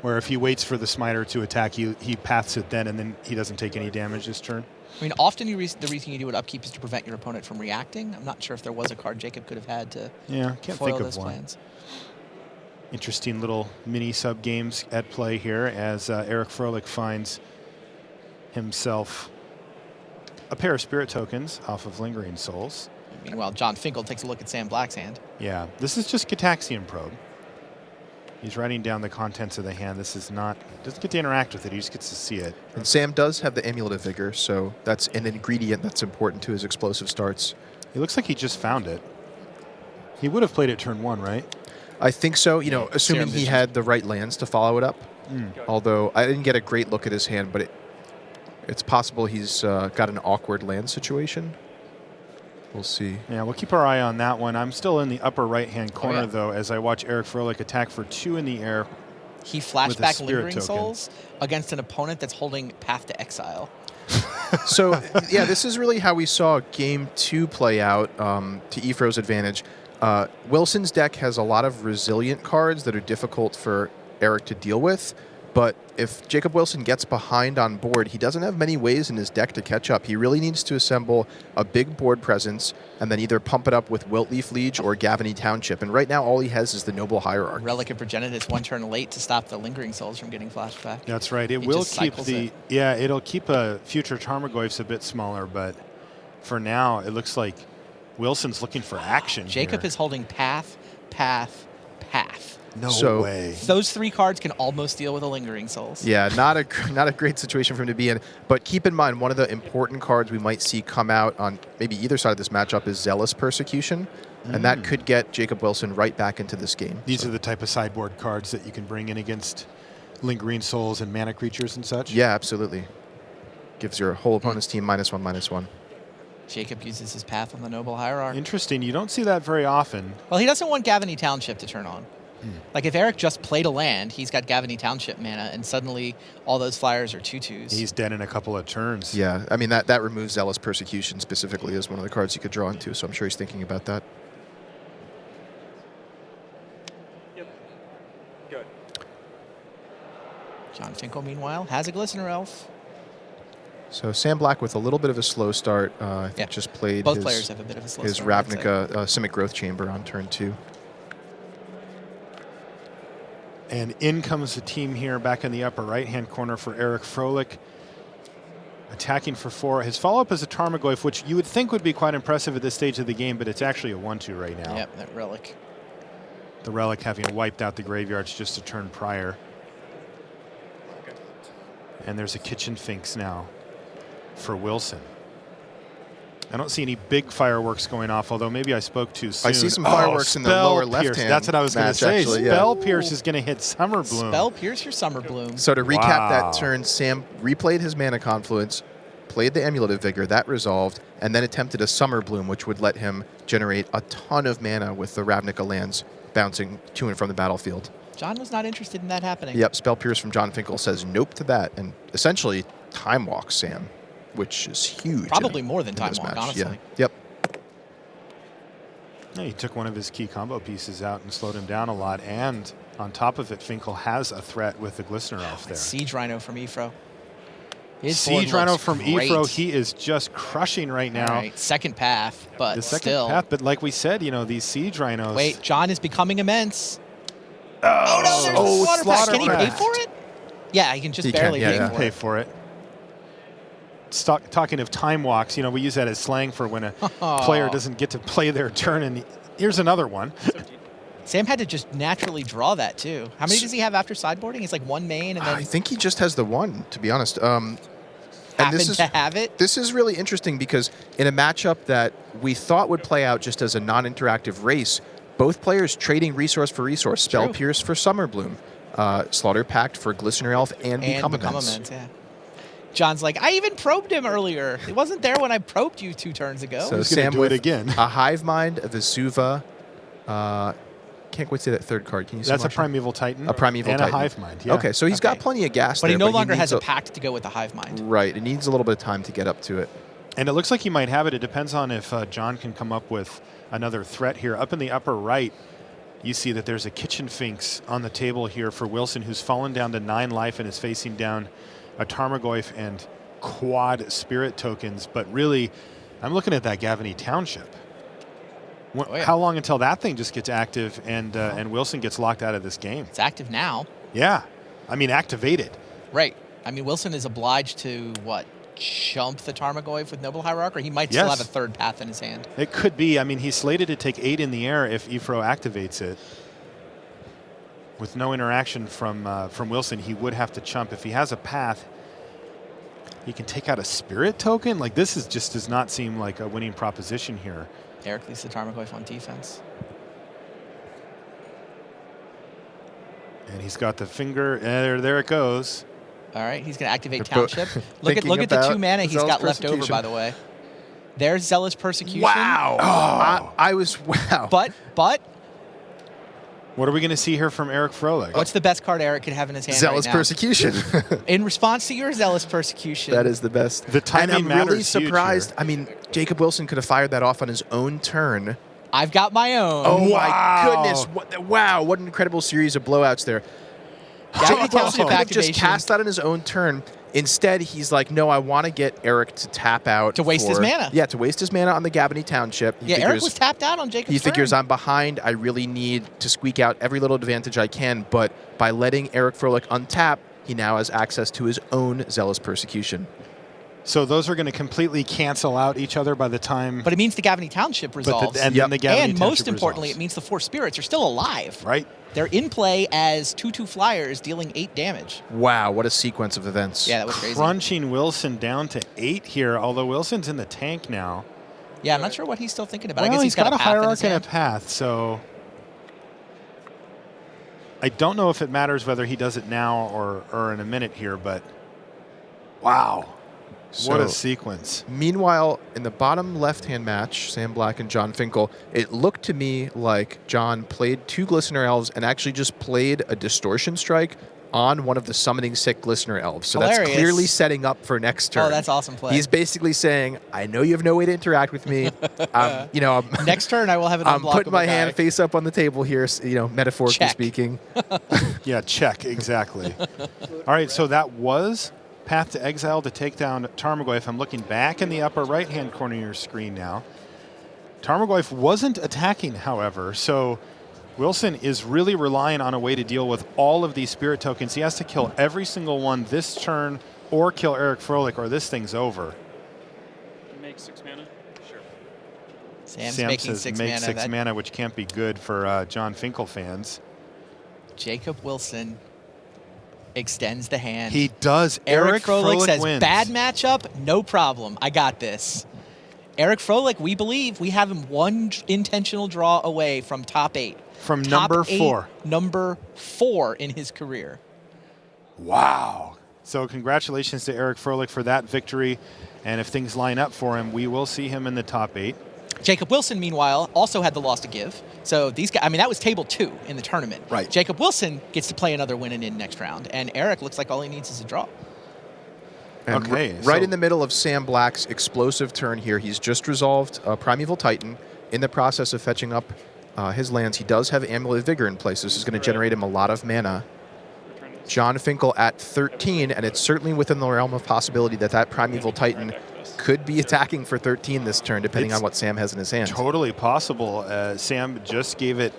Where if he waits for the smiter to attack, he paths it then, and then he doesn't take any damage this turn. I mean, often the reason you do it upkeep is to prevent your opponent from reacting. I'm not sure if there was a card Jacob could have had to can't foil think of those one. plans. Interesting little mini sub games at play here as Eric Froelich finds himself a pair of spirit tokens off of Lingering Souls. Meanwhile, John Finkel takes a look at Sam Black's hand. Yeah, this is just Gitaxian Probe. He's writing down the contents of the hand. This is not, doesn't get to interact with it, he just gets to see it. And Sam does have the Amulet of Vigor, so that's an ingredient that's important to his explosive starts. It looks like he just found it. He would have played it turn 1, right? I think so, assuming he had the right lands to follow it up. Although I didn't get a great look at his hand, but it's possible he's got an awkward land situation. We'll see. Yeah, we'll keep our eye on that one. I'm still in the upper right-hand corner, though, as I watch Eric Froelich attack for 2 in the air. He flashed back Lingering token. Souls against an opponent that's holding Path to Exile. So, yeah, this is really how we saw Game 2 play out to Ifro's advantage. Wilson's deck has a lot of resilient cards that are difficult for Eric to deal with, but if Jacob Wilson gets behind on board, he doesn't have many ways in his deck to catch up. He really needs to assemble a big board presence and then either pump it up with Wiltleaf Liege or Gavany Township. And right now, all he has is the Noble Hierarch. Relic of Progenitus 1 turn late to stop the Lingering Souls from getting flashed back. That's right. It He will just keep cycles the it. it'll keep future Tarmogoyfs a bit smaller, but for now it looks like Wilson's looking for action. Jacob here. is holding Path, Path, Path. No way. Those 3 cards can almost deal with a Lingering Souls. Yeah, not a great situation for him to be in. But keep in mind, one of the important cards we might see come out on maybe either side of this matchup is Zealous Persecution. And that could get Jacob Wilson right back into this game. These are the type of sideboard cards that you can bring in against Lingering Souls and mana creatures and such? Yeah, absolutely. Gives your whole opponent's team -1/-1. Jacob uses his Path on the Noble Hierarch. Interesting. You don't see that very often. Well, he doesn't want Gavany Township to turn on. Like, if Eric just played a land, he's got Gavany Township mana, and suddenly all those flyers are 2/2s. He's dead in a couple of turns. Yeah, I mean, that removes Zealous Persecution specifically as one of the cards you could draw into, so I'm sure he's thinking about that. Good. John Finkel, meanwhile, has a Glistener Elf. So Sam Black with a little bit of a slow start. I think just played Both players have a bit of a slow his start, I'd say. Ravnica Simic Growth Chamber on turn 2. And in comes the team here back in the upper right-hand corner for Eric Froelich. attacking for 4. His follow-up is a Tarmogoyf, which you would think would be quite impressive at this stage of the game, but it's actually a 1-2 right now. Yep, that relic. The relic having wiped out the graveyards just a turn prior. And there's a Kitchen Finks now for Wilson. I don't see any big fireworks going off, although maybe I spoke too soon. I see some fireworks in the lower left hand. That's what I was going to say. Actually, Spell Pierce is going to hit Summer Bloom. Spell Pierce your Summer Bloom. So to recap that turn, Sam replayed his Mana Confluence, played the Amulet of Vigor, that resolved, and then attempted a Summer Bloom, which would let him generate a ton of mana with the Ravnica lands bouncing to and from the battlefield. John was not interested in that happening. Yep, Spell Pierce from John Finkel says nope to that, and essentially Time Walks Sam, which is huge. Probably more than Time Walk, honestly. Yeah. Yep. Yeah, he took one of his key combo pieces out and slowed him down a lot, and on top of it, Finkel has a threat with the Glistener Elf there. Siege Rhino from Ephro. Siege Rhino from Ephro, he is just crushing right now. All right, second path, but the second still. path, but like we said, you know, these Siege Rhinos. Wait, John is becoming immense. Oh, no, there's a slaughter pack. Can he pay Pact. for it? Yeah, he can just barely pay for it. Talking of time walks, you know, we use that as slang for when a player doesn't get to play their turn. And here's another one. Sam had to just naturally draw that too. How many does he have after sideboarding? He's like 1 main, and then I think he just has the 1, to be honest. happened to have it. This is really interesting because in a matchup that we thought would play out just as a non-interactive race, both players trading resource for resource. Spell Pierce for Summer Bloom, Slaughter Pact for Glistener Elf, and Become Immense. Yeah. John's like, I even probed him earlier. It wasn't there when I probed you 2 turns ago. So Sam with a Hive Mind, a Vesuva. Can't quite say that third card. Can you? That's see a Primeval Titan. A Primeval and Titan. a Hive Mind. Yeah. Okay, so he's got plenty of gas But there. he no longer has needs a pact to go with the Hive Mind. Right. It needs a little bit of time to get up to it. And it looks like he might have it. It depends on if John can come up with another threat here. Up in the upper right, you see that there's a Kitchen Finks on the table here for Wilson, who's fallen down to 9 life and is facing down a Tarmogoyf and quad Spirit tokens. But really, I'm looking at that Gavany Township. How long until that thing just gets active and Wilson gets locked out of this game? It's active now. Yeah. I mean, activated. Right. I mean, Wilson is obliged to, jump the Tarmogoyf with Noble Hierarch, or he might still have a third path in his hand. It could be. I mean, he's slated to take 8 in the air if Ephro activates it. With no interaction from Wilson, he would have to chump. If he has a path, he can take out a Spirit token? Like, this just does not seem like a winning proposition here. Eric leaves the Tarmogoyf on defense. And he's got the finger. There it goes. All right, he's going to activate Township. Look at the 2 mana he's got left over, by the way. There's Zealous Persecution. Wow. Wow. But what are we going to see here from Eric Froelich? What's the best card Eric could have in his hand Zealous right now? Persecution. In response to your Zealous Persecution. That is the best. The timing and I'm really matters huge surprised. here. I mean, Jacob Wilson could have fired that off on his own turn. I've got my own. Oh, my goodness. What an incredible series of blowouts there. Gavany Township could have just activation. cast that on his own turn. Instead, he's like, no, I want to get Eric to tap out. To waste his mana. Yeah, to waste his mana on the Gavany Township. Eric was tapped out on Jacob's He figures turn. I'm behind. I really need to squeak out every little advantage I can. But by letting Eric Froelich untap, he now has access to his own Zealous Persecution. So those are going to completely cancel out each other by the time... But it means the Gavany Township resolves. Then the Gavany and most Township importantly, resolves. it means the 4 spirits are still alive. Right. They're in play as 2/2 flyers, dealing 8 damage. Wow, what a sequence of events. Yeah, that was crazy. Crunching Wilson down to 8 here, although Wilson's in the tank now. Yeah, I'm not sure what he's still thinking about. Well, I guess he's got a path in his hierarchy and a hand. path, so... I don't know if it matters whether he does it now or in a minute here, but... Wow. What a sequence. Meanwhile, in the bottom left-hand match, Sam Black and John Finkel, it looked to me like John played 2 Glistener Elves and actually just played a Distortion Strike on one of the Summoning Sick Glistener Elves. So Hilarious. that's clearly setting up for next turn. Oh, that's awesome play. He's basically saying, I know you have no way to interact with me. Next turn, I will have an I'm unblockable putting my guy. hand face up on the table here, metaphorically Check. speaking. Yeah, check, exactly. All right, so that was Path to Exile to take down Tarmogoyf. I'm looking back in the upper right-hand corner of your screen now. Tarmogoyf wasn't attacking, however, so Wilson is really relying on a way to deal with all of these Spirit tokens. He has to kill every single one this turn or kill Eric Froelich, or this thing's over. Make 6 mana? Sure. Sam's Sam making says 6 make mana. 6 mana, which can't be good for John Finkel fans. Jacob Wilson extends the hand. He does. Eric Froelich says, wins. bad matchup, no problem. I got this. Eric Froelich, we believe we have him one intentional draw away from top 8. From top number 8, 4. Number 4 in his career. Wow. So congratulations to Eric Froelich for that victory. And if things line up for him, we will see him in the top 8. Jacob Wilson, meanwhile, also had the loss to give. So these guys, I mean, that was table 2 in the tournament. Right. Jacob Wilson gets to play another win and in next round. And Eric looks like all he needs is a draw. And okay, right in the middle of Sam Black's explosive turn here, he's just resolved Primeval Titan. In the process of fetching up his lands, he does have Amulet of Vigor in place. So this is going to generate him a lot of mana. John Finkel at 13, and it's certainly within the realm of possibility that that Primeval Titan could be attacking for 13 this turn, depending on what Sam has in his hand. Totally possible. Sam just gave it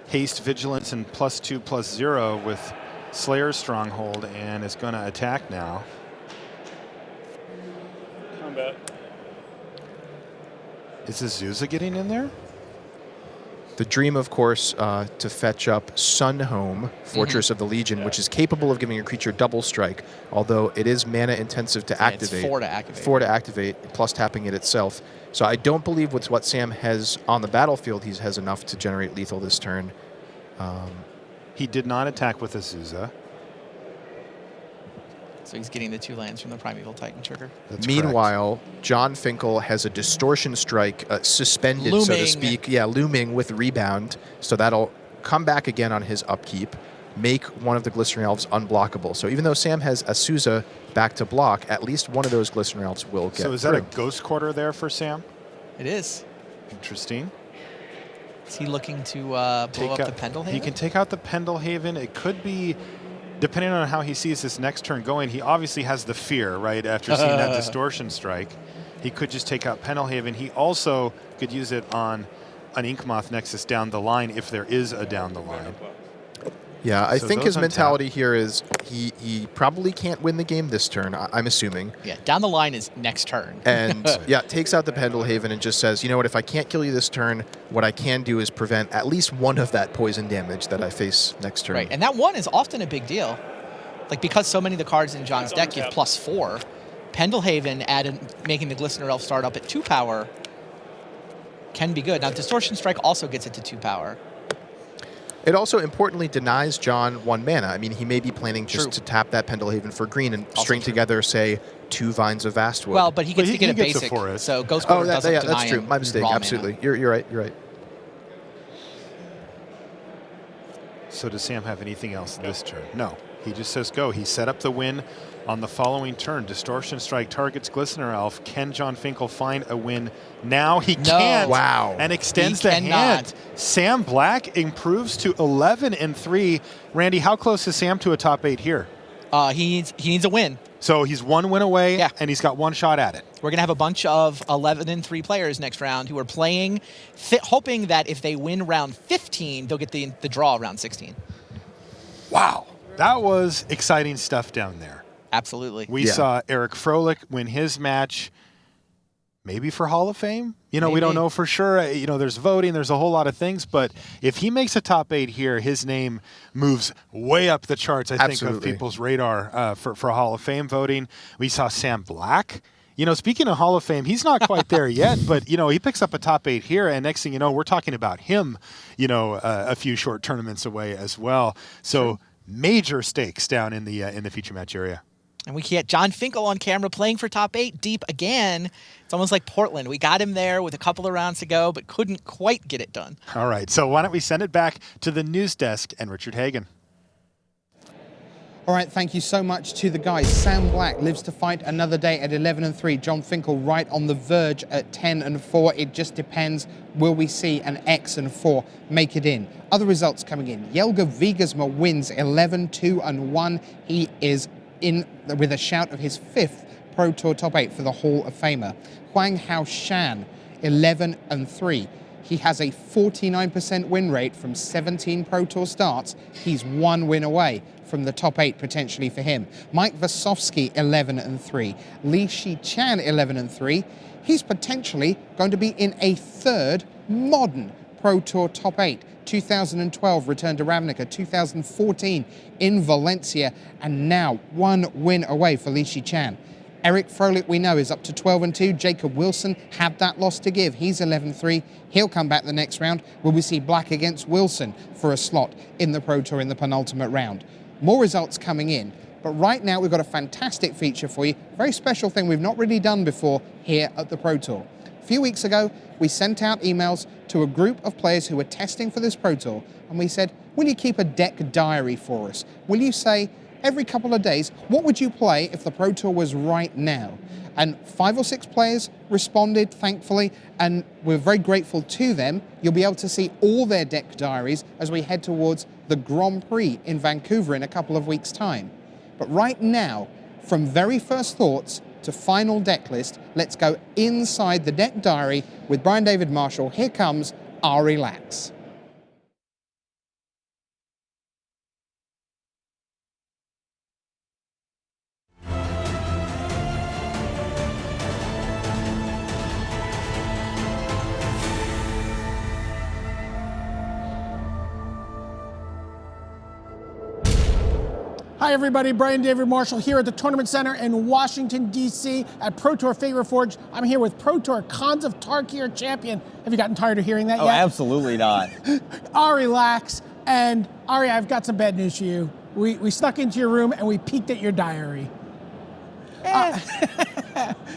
haste, vigilance, and +2/+0 with Slayer's Stronghold, and is going to attack now. Combat. Is Azusa getting in there? The dream, of course, to fetch up Sunhome, Fortress of the Legion, which is capable of giving a creature double strike, although it is mana intensive to activate. It's 4 to activate. 4 to activate, plus tapping it itself. So I don't believe with what Sam has on the battlefield, he has enough to generate lethal this turn. He did not attack with Azusa. So he's getting the 2 lands from the Primeval Titan trigger. That's Meanwhile, John Finkel has a Distortion Strike suspended, so to Looming. speak. Yeah, looming with Rebound. So that'll come back again on his upkeep, make one of the Glistening Elves unblockable. So even though Sam has Azusa back to block, at least one of those Glistening Elves will get So is through. that a Ghost Quarter there for Sam? It is. Interesting. Is he looking to blow up the Pendelhaven? He can take out the Pendelhaven. It could be, depending on how he sees this next turn going, he obviously has the fear, right, after seeing that Distortion Strike. He could just take out Pendelhaven. He also could use it on an Inkmoth Nexus down the line if there is a down the line. Yeah, I So think those his mentality here is he probably can't win the game this turn, I'm assuming. Yeah, down the line is next turn. And yeah, takes out the Pendelhaven and just says, you know what, if I can't kill you this turn, what I can do is prevent at least one of that poison damage that I face next turn. Right, and that 1 is often a big deal. Like, because so many of the cards in John's deck give +4, Pendelhaven making the Glistener Elf start up at 2 power can be good. Now, Distortion Strike also gets it to 2 power. It also importantly denies John 1 mana. I mean, he may be planning just to tap that Pendelhaven for green and string together, say, 2 Vines of Vastwood. Well, but he gets to get a basic, so Ghost Quarter doesn't deny that's true. him My mistake. raw Absolutely. mana. You're right. You're right. So does Sam have anything else this turn? No. He just says go. He set up the win on the following turn. Distortion Strike targets Glistener Elf. Can John Finkel find a win now? He can't. Wow. And extends He the cannot. hand. Sam Black improves to 11-3. Randy, how close is Sam to a top 8 here? He needs a win. So he's 1 win away, and he's got 1 shot at it. We're going to have a bunch of 11-3 players next round who are playing, hoping that if they win round 15, they'll get the draw round 16. Wow. That was exciting stuff down there. Absolutely. We saw Eric Froelich win his match, maybe for Hall of Fame. You know, we don't know for sure. You know, there's voting, there's a whole lot of things, but if he makes a top 8 here, his name moves way up the charts, I think, of people's radar for Hall of Fame voting. We saw Sam Black. You know, speaking of Hall of Fame, he's not quite there yet, but, you know, he picks up a top 8 here, and next thing you know, we're talking about him, you know, a few short tournaments away as well. So major stakes down in the feature match area. And we get John Finkel on camera playing for top 8 deep again. It's almost like Portland. We got him there with a couple of rounds to go, but couldn't quite get it done. All right, so why don't we send it back to the news desk and Richard Hagan. All right, thank you so much to the guys. Sam Black lives to fight another day at 11-3. John Finkel right on the verge at 10-4. It just depends. Will we see an X and 4 make it in? Other results coming in. Jelga Wiegersma wins 11-2-1. He is in with a shout of his 5th Pro Tour top 8 for the Hall of Famer. Huang Hao Shan, 11-3. He has a 49% win rate from 17 Pro Tour starts. He's 1 win away from the top 8 potentially for him. Mike Vasovsky, 11-3. Li Shi-chan, 11-3. He's potentially going to be in a 3rd modern Pro Tour top 8. 2012 return to Ravnica, 2014 in Valencia, and now 1 win away for Li Shi-chan. Eric Froelich, we know, is up to 12-2. Jacob Wilson had that loss to give. He's 11-3. He'll come back the next round. Will we see Black against Wilson for a slot in the Pro Tour in the penultimate round? More results coming in. But right now, we've got a fantastic feature for you. Very special thing we've not really done before here at the Pro Tour. A few weeks ago, we sent out emails to a group of players who were testing for this Pro Tour, and we said, will you keep a deck diary for us? Will you say, every couple of days, what would you play if the Pro Tour was right now? And 5 or 6 players responded, thankfully, and we're very grateful to them. You'll be able to see all their deck diaries as we head towards the Grand Prix in Vancouver in a couple of weeks' time. But right now, from very first thoughts to final deck list, let's go inside the deck diary with Brian David Marshall. Here comes Ari Lax. Hi everybody, Brian David Marshall here at the Tournament Center in Washington, D.C. at Pro Tour Fate Reforged. I'm here with Pro Tour Khans of Tarkir champion. Have you gotten tired of hearing that yet? Oh, absolutely not. Ari Lax. And Ari, I've got some bad news for you. We snuck into your room and we peeked at your diary.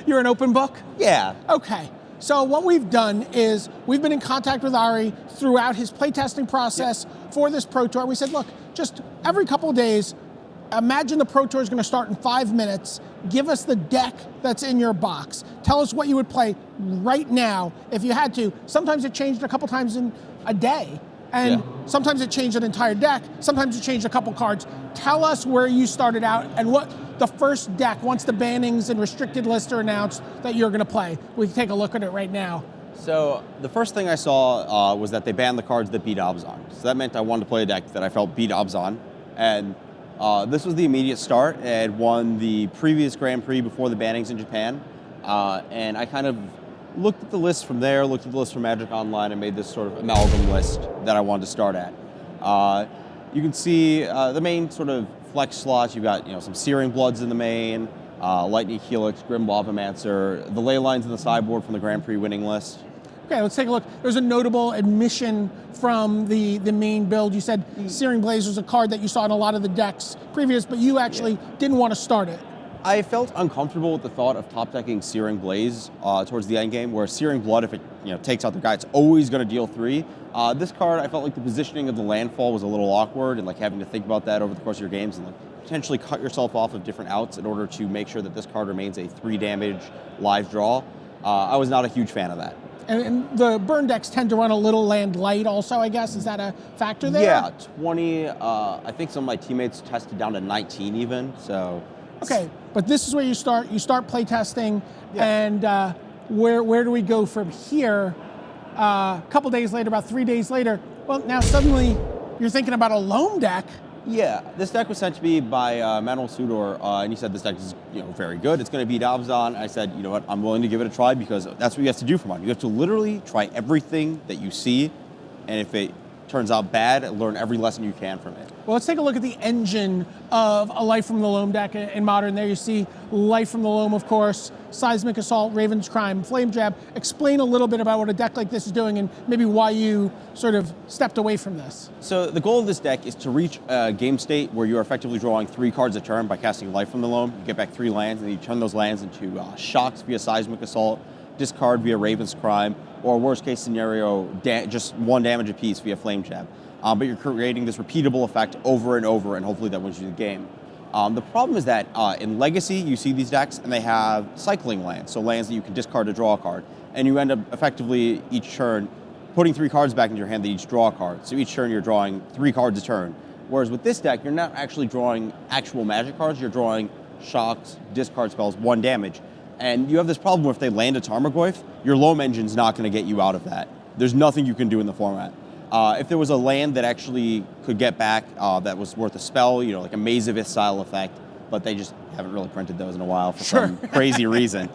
You're an open book? Yeah. Okay. So what we've done is we've been in contact with Ari throughout his playtesting process for this Pro Tour. We said, look, just every couple of days, imagine the Pro Tour is going to start in 5 minutes. Give us the deck that's in your box. Tell us what you would play right now if you had to. Sometimes it changed a couple times in a day. And sometimes it changed an entire deck. Sometimes it changed a couple cards. Tell us where you started out and what the first deck, once the bannings and restricted lists are announced, that you're going to play. We can take a look at it right now. So the first thing I saw was that they banned the cards that beat Abzan. So that meant I wanted to play a deck that I felt beat Abzan. And this was the immediate start. It had won the previous Grand Prix before the bannings in Japan. And I kind of looked at the list from there, looked at the list from Magic Online, and made this sort of amalgam list that I wanted to start at. You can see the main sort of flex slots. You've got some Searing Bloods in the main, Lightning Helix, Grim Lavamancer, the ley lines in the sideboard from the Grand Prix winning list. Okay, let's take a look. There's a notable admission from the main build. You said Searing Blaze was a card that you saw in a lot of the decks previous, but you actually didn't want to start it. I felt uncomfortable with the thought of top decking Searing Blaze towards the end game, where Searing Blood, if it takes out the guy, it's always going to deal 3. This card, I felt like the positioning of the landfall was a little awkward, and like having to think about that over the course of your games, and like potentially cut yourself off of different outs in order to make sure that this card remains a 3 damage live draw. I was not a huge fan of that. And the burn decks tend to run a little land light also, I guess. Is that a factor there? Yeah, 20. I think some of my teammates tested down to 19 even, so. Okay, but this is where you start. You start playtesting, and where do we go from here? A couple days later, about 3 days later, well, now suddenly you're thinking about a loam deck. Yeah, this deck was sent to me by Manuel Sudor, and he said this deck is very good. It's going to beat Abzan. I said, you know what, I'm willing to give it a try because that's what you have to do for mine. You have to literally try everything that you see, and if it turns out bad, learn every lesson you can from it. Well, let's take a look at the engine of a Life from the Loam deck in Modern. There you see Life from the Loam, of course, Seismic Assault, Raven's Crime, Flame Jab. Explain a little bit about what a deck like this is doing and maybe why you sort of stepped away from this. So the goal of this deck is to reach a game state where you're effectively drawing 3 cards a turn by casting Life from the Loam. You get back 3 lands, and you turn those lands into shocks via Seismic Assault, discard via Raven's Crime, or worst case scenario, just 1 damage apiece via Flame Jab. But you're creating this repeatable effect over and over, and hopefully that wins you the game. The problem is that in Legacy, you see these decks, and they have cycling lands, so lands that you can discard to draw a card. And you end up effectively each turn putting 3 cards back into your hand that each draw a card. So each turn you're drawing 3 cards a turn. Whereas with this deck, you're not actually drawing actual Magic cards, you're drawing shocks, discard spells, 1 damage. And you have this problem where if they land a Tarmogoyf, your Loam engine's not going to get you out of that. there's nothing you can do in the format. If there was a land that actually could get back that was worth a spell, like a Maze of Ith style effect, but they just haven't really printed those in a while for some crazy reason.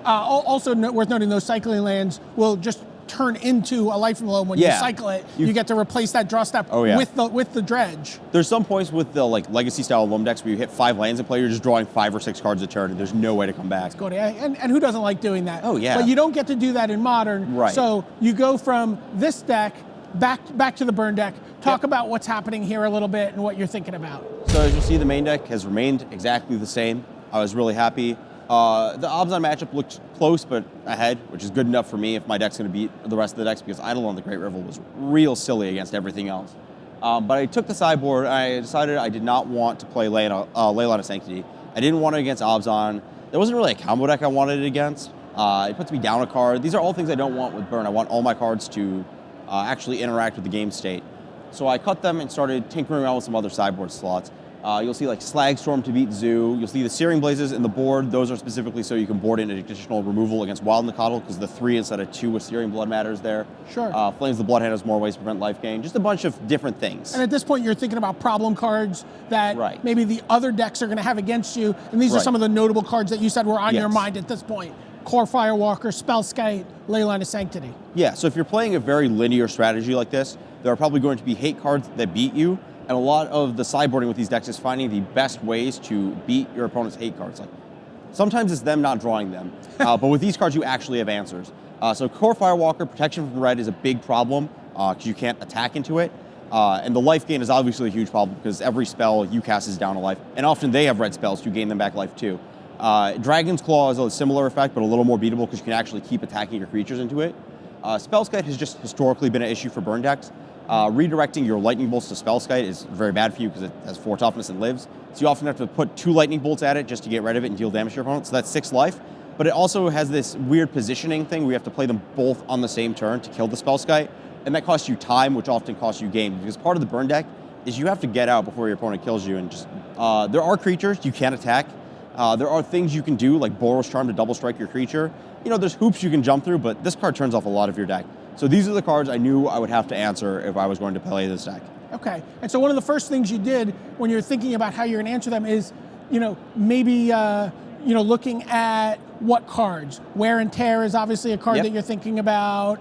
Also worth noting, those cycling lands will just turn into a Life from Below when you cycle it. You get to replace that draw step with the dredge. There's some points with the legacy style loam decks where you hit 5 lands and play, you're just drawing 5 or 6 cards a turn, and there's no way to come back. And who doesn't like doing that? Oh yeah. But you don't get to do that in Modern. Right. So you go from this deck back to the burn deck. Talk about what's happening here a little bit and what you're thinking about. So as you see, the main deck has remained exactly the same. I was really happy. The Abzan matchup looked close but ahead, which is good enough for me if my deck's going to beat the rest of the decks, because Eidolon the Great River was real silly against everything else. But I took the sideboard and I decided I did not want to play Leyline of Sanctity. I didn't want it against Abzan. There wasn't really a combo deck I wanted it against. It puts me down a card. These are all things I don't want with Burn. I want all my cards to actually interact with the game state. So I cut them and started tinkering around with some other sideboard slots. You'll see like Slagstorm to beat Zoo. You'll see the Searing Blazes in the board. Those are specifically so you can board in additional removal against Wild Nacatl, because the 3 instead of 2 with Searing Blood matters there. Sure. Flames the Bloodhound has more ways to prevent life gain. Just a bunch of different things. And at this point, you're thinking about problem cards that maybe the other decks are going to have against you. And these are some of the notable cards that you said were on your mind at this point. Core Firewalker, Spellskite, Leyline of Sanctity. Yeah, so if you're playing a very linear strategy like this, there are probably going to be hate cards that beat you. And a lot of the sideboarding with these decks is finding the best ways to beat your opponent's hate cards. Like, sometimes it's them not drawing them, but with these cards you actually have answers. So Core Firewalker, protection from red is a big problem because you can't attack into it. And the life gain is obviously a huge problem because every spell you cast is down a life. And often they have red spells to gain them back life too. Dragon's Claw is a similar effect, but a little more beatable because you can actually keep attacking your creatures into it. Spellskite has just historically been an issue for burn decks. Redirecting your lightning bolts to Spellskite is very bad for you because it has 4 toughness and lives. So you often have to put 2 lightning bolts at it just to get rid of it and deal damage to your opponent. So that's 6 life. But it also has this weird positioning thing where you have to play them both on the same turn to kill the Spellskite. And that costs you time, which often costs you game. Because part of the burn deck is you have to get out before your opponent kills you. And just there are creatures you can attack. There are things you can do, like Boros Charm to double strike your creature. There's hoops you can jump through, but this card turns off a lot of your deck. So these are the cards I knew I would have to answer if I was going to play this deck. Okay, and so one of the first things you did when you're thinking about how you're going to answer them is, maybe, looking at what cards. Wear and Tear is obviously a card that you're thinking about.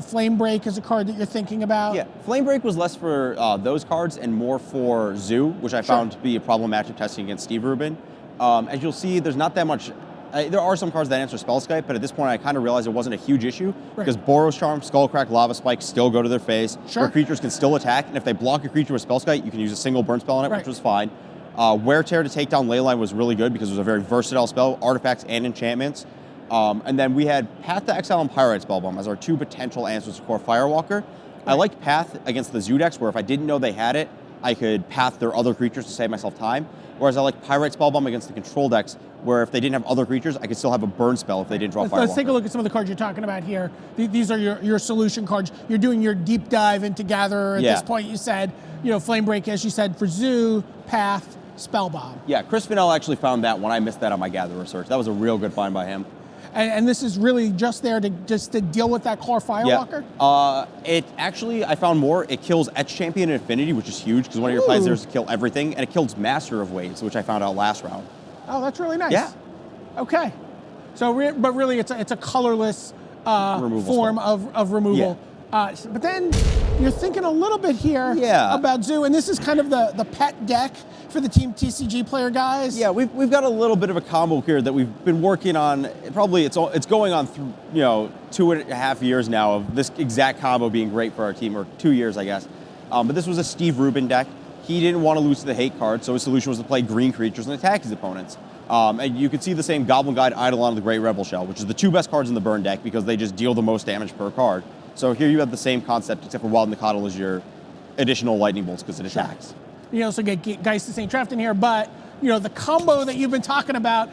Flame Break is a card that you're thinking about. Yeah, Flame Break was less for those cards and more for Zoo, which I found to be a problem matchup testing against Steve Rubin. As you'll see, there's not that much. There are some cards that answer Spellskite, but at this point I kind of realized it wasn't a huge issue because Boros Charm, Skullcrack, Lava Spike still go to their face. Your creatures can still attack, and if they block your creature with Spellskite, you can use a single burn spell on it, which was fine. Wear Tear to take down Leyline was really good because it was a very versatile spell, artifacts and enchantments. And then we had Path to Exile and Pyrite Spellbomb as our 2 potential answers to Core Firewalker. I liked Path against the Zoo decks, where if I didn't know they had it, I could path their other creatures to save myself time. Whereas I like Pyrite Spellbomb against the control decks, where if they didn't have other creatures, I could still have a burn spell if they didn't draw Firewalker. Let's take a look at some of the cards you're talking about here. These are your solution cards. You're doing your deep dive into Gatherer. At this point, you said, Flame Break, as you said, for Zoo, Path, Spellbomb. Yeah, Chris Fennell actually found that when I missed that on my Gatherer search. That was a real good find by him. And this is really just there to deal with that Core Firewalker? Yeah. It actually, I found more. It kills Etch Champion and Affinity, which is huge because one of your plays there is to kill everything, and it kills Master of Waves, which I found out last round. Oh, that's really nice. Yeah. Okay. So, but really, it's a colorless form of removal. But then you're thinking a little bit here about Zoo, and this is kind of the pet deck for the Team TCG player guys. Yeah, we've got a little bit of a combo here that we've been working on. Probably it's going on 2.5 years now of this exact combo being great for our team, or 2 years, I guess. But this was a Steve Rubin deck. He didn't want to lose to the hate card, so his solution was to play green creatures and attack his opponents. And you could see the same Goblin Guide, Eidolon, and the Great Rebel Shell, which is the 2 best cards in the burn deck because they just deal the most damage per card. So here you have the same concept, except for Wild Nacatl is your additional lightning bolts because it attacks. You also get Geist of St. Traft in here, but the combo that you've been talking about.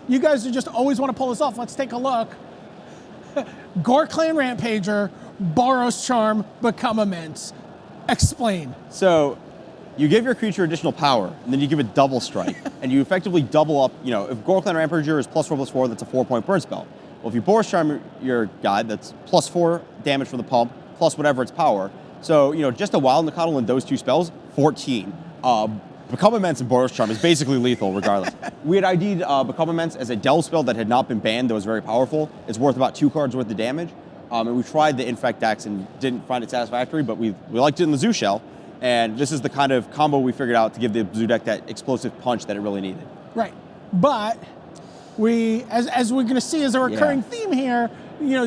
You guys just always want to pull this off. Let's take a look. Gore Clan Rampager, Boros Charm, Become Immense. Explain. So you give your creature additional power, and then you give it double strike, and you effectively double up. If Gore Clan Rampager is +4/+4, that's a 4-point burn spell. Well, if you Boros Charm your guy, that's +4 damage from the pump, plus whatever its power. So, just a Wild Nacatl in those two spells, 14. Become Immense and Boros Charm is basically lethal regardless. We had ID'd Become Immense as a delve spell that had not been banned that was very powerful. It's worth about 2 cards worth of damage. And we tried the Infect decks and didn't find it satisfactory, but we liked it in the Zoo Shell. And this is the kind of combo we figured out to give the Zoo deck that explosive punch that it really needed. Right. But as we're going to see as a recurring theme here,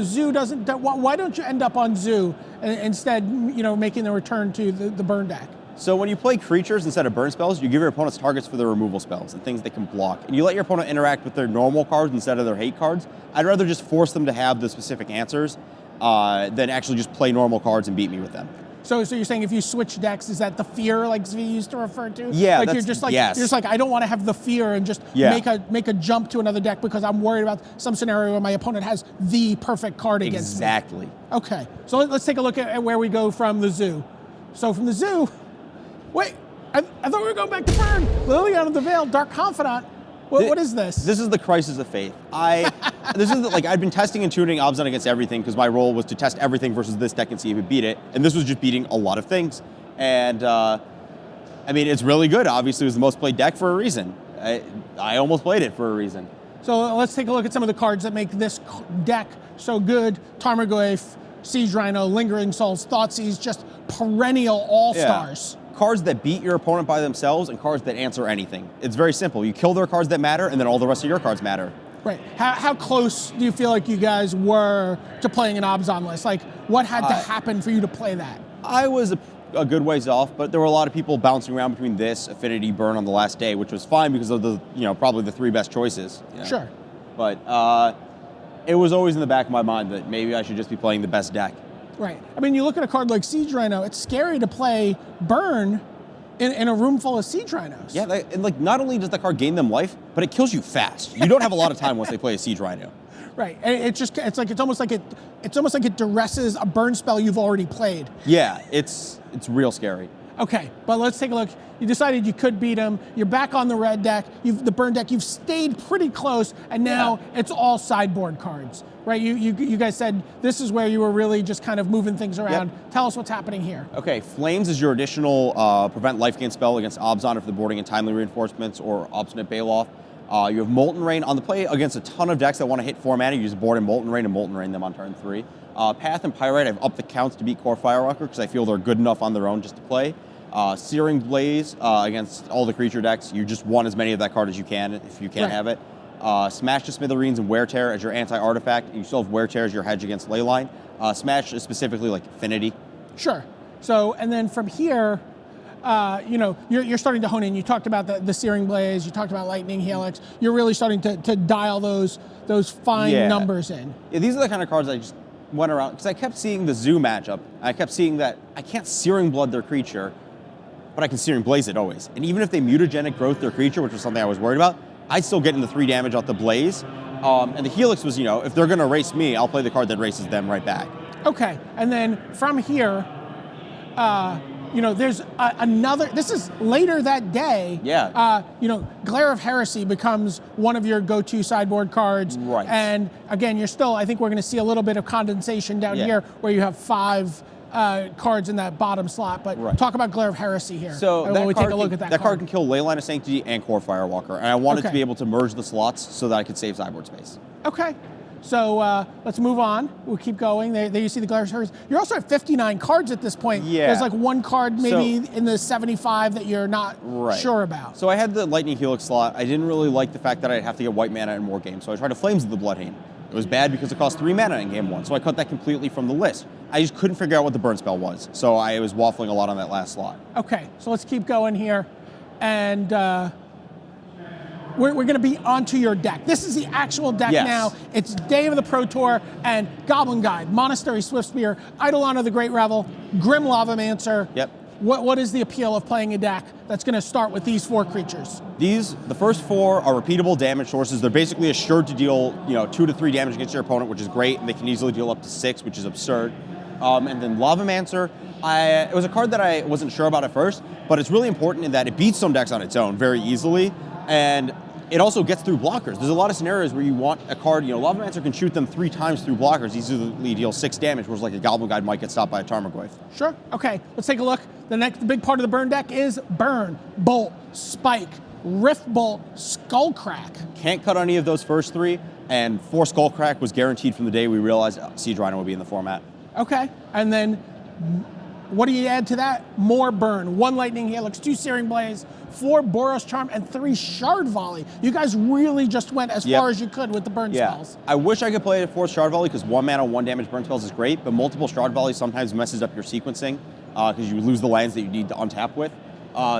Zoo doesn't. Why don't you end up on Zoo instead? Making the return to the burn deck. So when you play creatures instead of burn spells, you give your opponents targets for their removal spells and things they can block, and you let your opponent interact with their normal cards instead of their hate cards. I'd rather just force them to have the specific answers than actually just play normal cards and beat me with them. So you're saying if you switch decks, is that the fear like Zvi used to refer to? Yeah, you're just like I don't want to have the fear and just make a jump to another deck because I'm worried about some scenario where my opponent has the perfect card against me. Exactly. Okay, so let's take a look at where we go from the Zoo. So from the Zoo, wait, I thought we were going back to Burn. Liliana of the Veil, Dark Confidant. What is this? This is the Crisis of Faith. I've been testing and tuning Abzan against everything because my role was to test everything versus this deck and see if it beat it. And this was just beating a lot of things. And it's really good. Obviously, it was the most played deck for a reason. I almost played it for a reason. So let's take a look at some of the cards that make this deck so good. Tarmogoyf, Siege Rhino, Lingering Souls, Thoughtseize, just perennial all-stars. Yeah. Cards that beat your opponent by themselves and cards that answer anything. It's very simple. You kill their cards that matter, and then all the rest of your cards matter. Right. How close do you feel like you guys were to playing an Abzan list? Like, what had to happen for you to play that? I was a good ways off, but there were a lot of people bouncing around between this, Affinity, Burn on the last day, which was fine because of the, probably the 3 best choices. Sure. But it was always in the back of my mind that maybe I should just be playing the best deck. Right. I mean, you look at a card like Siege Rhino, it's scary to play Burn in a room full of Siege Rhinos. Yeah, and not only does the card gain them life, but it kills you fast. You don't have a lot of time once they play a Siege Rhino. Right. And it's almost like it duresses a burn spell you've already played. Yeah, it's real scary. Okay, but let's take a look. You decided you could beat him. You're back on the red deck. The burn deck. You've stayed pretty close, and now it's all sideboard cards, right? You guys said this is where you were really just kind of moving things around. Yep. Tell us what's happening here. Okay, Flames is your additional prevent life gain spell against Abzan if the boarding and timely reinforcements or Obstinate Baloth. You have Molten Rain on the play against a ton of decks that want to hit 4 mana. You just board and Molten Rain them on turn 3. Path and Pyrite, I've upped the counts to beat Core Firewalker because I feel they're good enough on their own just to play. Searing Blaze against all the creature decks. You just want as many of that card as you can if you can have it. Smash to Smithereens and Wear Tear as your anti-artifact. You still have Wear Tear as your hedge against Leyline. Smash is specifically like Affinity. Sure. So, and then from here, you're starting to hone in. You talked about the Searing Blaze. You talked about Lightning Helix. You're really starting to dial those fine numbers in. Yeah, these are the kind of cards I just went around because I kept seeing the Zoo matchup. I kept seeing that I can't Searing Blood their creature, but I can Searing Blaze it always. And even if they mutagenic growth their creature, which was something I was worried about, I'd still get the 3 damage off the Blaze. And the Helix was, if they're going to race me, I'll play the card that races them right back. Okay, and then from here, there's another, this is later that day. Yeah. Glare of Heresy becomes one of your go-to sideboard cards. Right. And again, I think we're going to see a little bit of condensation down here where you have 5 cards in that bottom slot, but talk about Glare of Heresy here. So when we take a look at that card can kill Leyline of Sanctity and Core Firewalker, and I wanted to be able to merge the slots so that I could save sideboard space. Okay, so let's move on. We'll keep going. There you see the Glare of Heresy. You're also at 59 cards at this point. Yeah. There's like one card maybe in the 75 that you're not sure about. So I had the Lightning Helix slot. I didn't really like the fact that I'd have to get white mana in more games, so I tried to Flames of the Bloodhaven. It was bad because it cost 3 mana in game 1, so I cut that completely from the list. I just couldn't figure out what the burn spell was, so I was waffling a lot on that last slot. Okay, so let's keep going here, and we're going to be onto your deck. This is the actual deck now. It's Day of the Pro Tour, and Goblin Guide, Monastery Swiftspear, Eidolon of the Great Revel, Grim Lavamancer. Yep. What is the appeal of playing a deck that's going to start with these 4 creatures? The first 4 are repeatable damage sources. They're basically assured to deal, 2 to 3 damage against your opponent, which is great, and they can easily deal up to 6, which is absurd. And then Lavamancer, it was a card that I wasn't sure about at first, but it's really important in that it beats some decks on its own very easily, and it also gets through blockers. There's a lot of scenarios where you want a card, Lavamancer can shoot them 3 times through blockers, easily deal 6 damage, whereas like a Goblin Guide might get stopped by a Tarmogoyf. Sure. Okay, let's take a look. The big part of the burn deck is Burn, Bolt, Spike, Rift Bolt, Skullcrack. Can't cut any of those first 3, and 4 Skullcrack was guaranteed from the day we realized Siege Rhino would be in the format. Okay, and then what do you add to that? More Burn, 1 Lightning Helix, 2 Searing Blaze, 4 Boros Charm, and 3 Shard Volley. You guys really just went as far as you could with the burn spells. I wish I could play a 4th Shard Volley because 1 mana, 1 damage burn spells is great, but multiple Shard Volleys sometimes messes up your sequencing because you lose the lands that you need to untap with.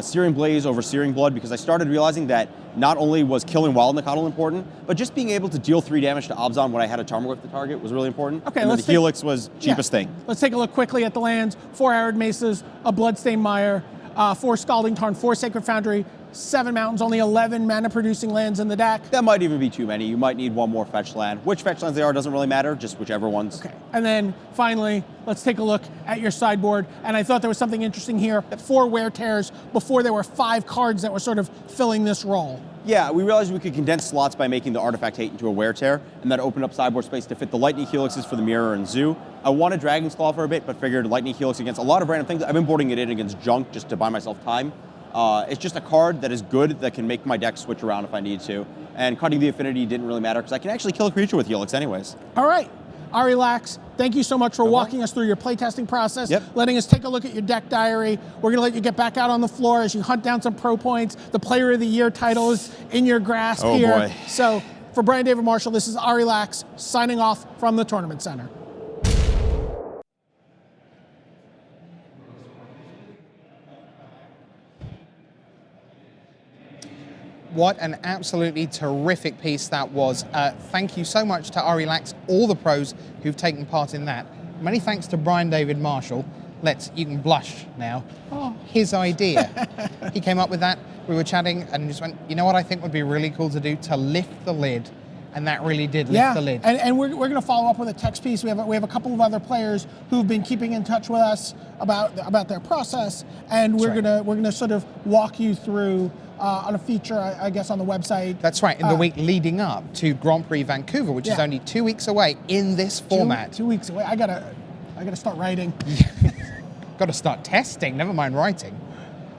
Searing Blaze over Searing Blood because I started realizing that not only was killing Wild Nacatl important, but just being able to deal 3 damage to Abzan when I had a Tarmogoyf to target was really important. Okay, and the Helix was cheapest thing. Let's take a look quickly at the lands. 4 Arid Mesas, a Bloodstained Mire, 4 Scalding Tarn, 4 Sacred Foundry, 7 Mountains, only 11 mana producing lands in the deck. That might even be too many. You might need 1 more fetch land. Which fetch lands they are doesn't really matter, just whichever ones. Okay. And then finally, let's take a look at your sideboard. And I thought there was something interesting here at 4 Wear Tears before there were 5 cards that were sort of filling this role. Yeah, we realized we could condense slots by making the Artifact Hate into a Wear Tear, and that opened up sideboard space to fit the Lightning Helixes for the Mirror and Zoo. I wanted Dragon's Claw for a bit, but figured Lightning Helix against a lot of random things. I've been boarding it in against junk just to buy myself time. It's just a card that is good that can make my deck switch around if I need to. And cutting the affinity didn't really matter because I can actually kill a creature with Helix anyways. All right. Ari Lax, thank you so much for walking us through your playtesting process, letting us take a look at your deck diary. We're going to let you get back out on the floor as you hunt down some pro points. The Player of the Year title is in your grasp here. Boy. So for Brian David Marshall, this is Ari Lax signing off from the Tournament Center. What an absolutely terrific piece that was. Thank you so much to Ari Lax, all the pros who've taken part in that. Many thanks to Brian David Marshall. You can blush now. His idea. He came up with that. We were chatting and just went, you know what I think would be really cool to do? To lift the lid. And that really did lift the lid. And we're going to follow up with a text piece. We have a couple of other players who've been keeping in touch with us about their process, and we're gonna sort of walk you through on a feature, I guess, on the website. That's right. In the week leading up to Grand Prix Vancouver, which is only 2 weeks away in this format. 2 weeks away. I gotta start writing. Got to start testing. Never mind writing.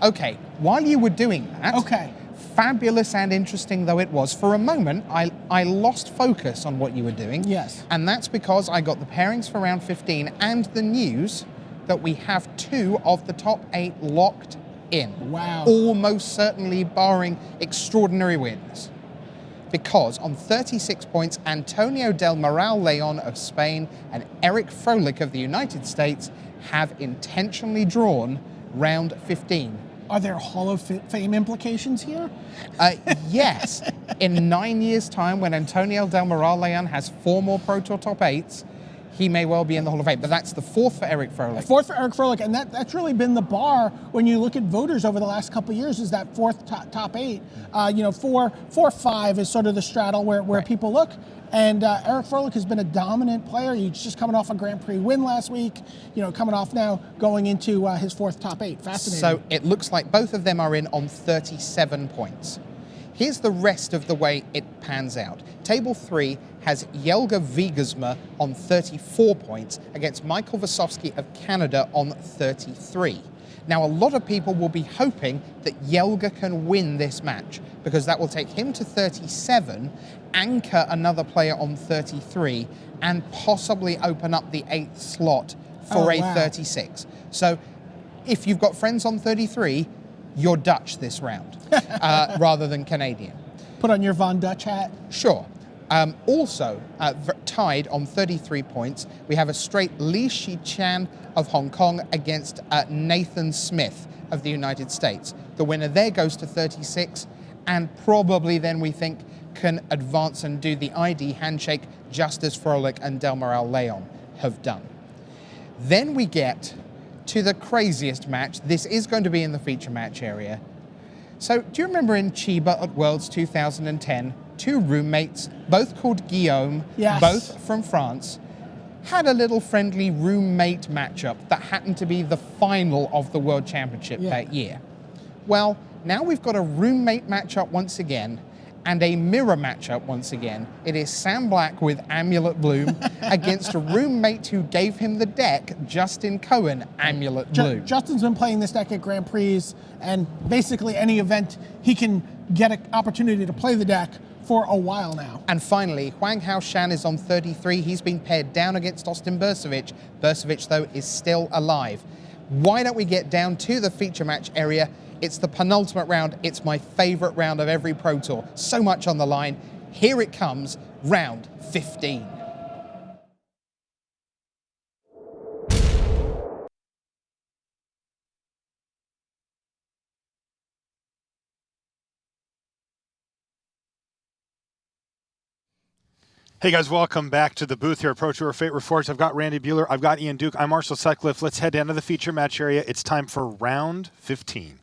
Okay. While you were doing that. Fabulous and interesting though it was, for a moment, I lost focus on what you were doing. Yes. And that's because I got the pairings for round 15 and the news that we have 2 of the top 8 locked in. Wow. Almost certainly, barring extraordinary wins. Because on 36 points, Antonio Del Moral Leon of Spain and Eric Froelich of the United States have intentionally drawn round 15. Are there Hall of Fame implications here? Yes. In 9 years' time, when Antonio Del Moral Leon has 4 more Pro Tour top 8s, he may well be in the Hall of Fame. But that's the 4th for Eric Froelich. 4th for Eric Froelich, and that's really been the bar when you look at voters over the last couple of years, is that 4th top 8. 4-5 is sort of the straddle where people look. And Eric Froelich has been a dominant player. He's just coming off a Grand Prix win last week, coming off now going into his 4th top 8. Fascinating. So it looks like both of them are in on 37 points. Here's the rest of the way it pans out. Table 3 has Jelga Wiegersma on 34 points against Michael Wasowski of Canada on 33. Now, a lot of people will be hoping that Jelga can win this match because that will take him to 37, anchor another player on 33, and possibly open up the 8th slot for 36. So if you've got friends on 33, you're Dutch this round rather than Canadian. Put on your Von Dutch hat. Sure. Also, tied on 33 points, we have a straight Li Shichan of Hong Kong against Nathan Smith of the United States. The winner there goes to 36, and probably then we think can advance and do the ID handshake just as Froelich and Del Moral Leon have done. Then we get to the craziest match. This is going to be in the feature match area. So do you remember in Chiba at Worlds 2010, 2 roommates, both called Guillaume, both from France, had a little friendly roommate matchup that happened to be the final of the World Championship that year. Well, now we've got a roommate matchup once again, And a mirror matchup once again. It is Sam Black with Amulet Bloom against a roommate who gave him the deck, Justin Cohen, Amulet Bloom. Justin's been playing this deck at Grand Prix, and basically any event he can get an opportunity to play the deck for a while now. And finally, Huang Hao Shan is on 33. He's been paired down against Austin Bursovic. Bursovic, though, is still alive. Why don't we get down to the feature match area? It's the penultimate round. It's my favorite round of every Pro Tour. So much on the line. Here it comes, round 15. Hey guys, welcome back to the booth here at Pro Tour Fate Reforged. I've got Randy Buehler, I've got Ian Duke, I'm Marshall Sutcliffe. Let's head down to the feature match area. It's time for round 15.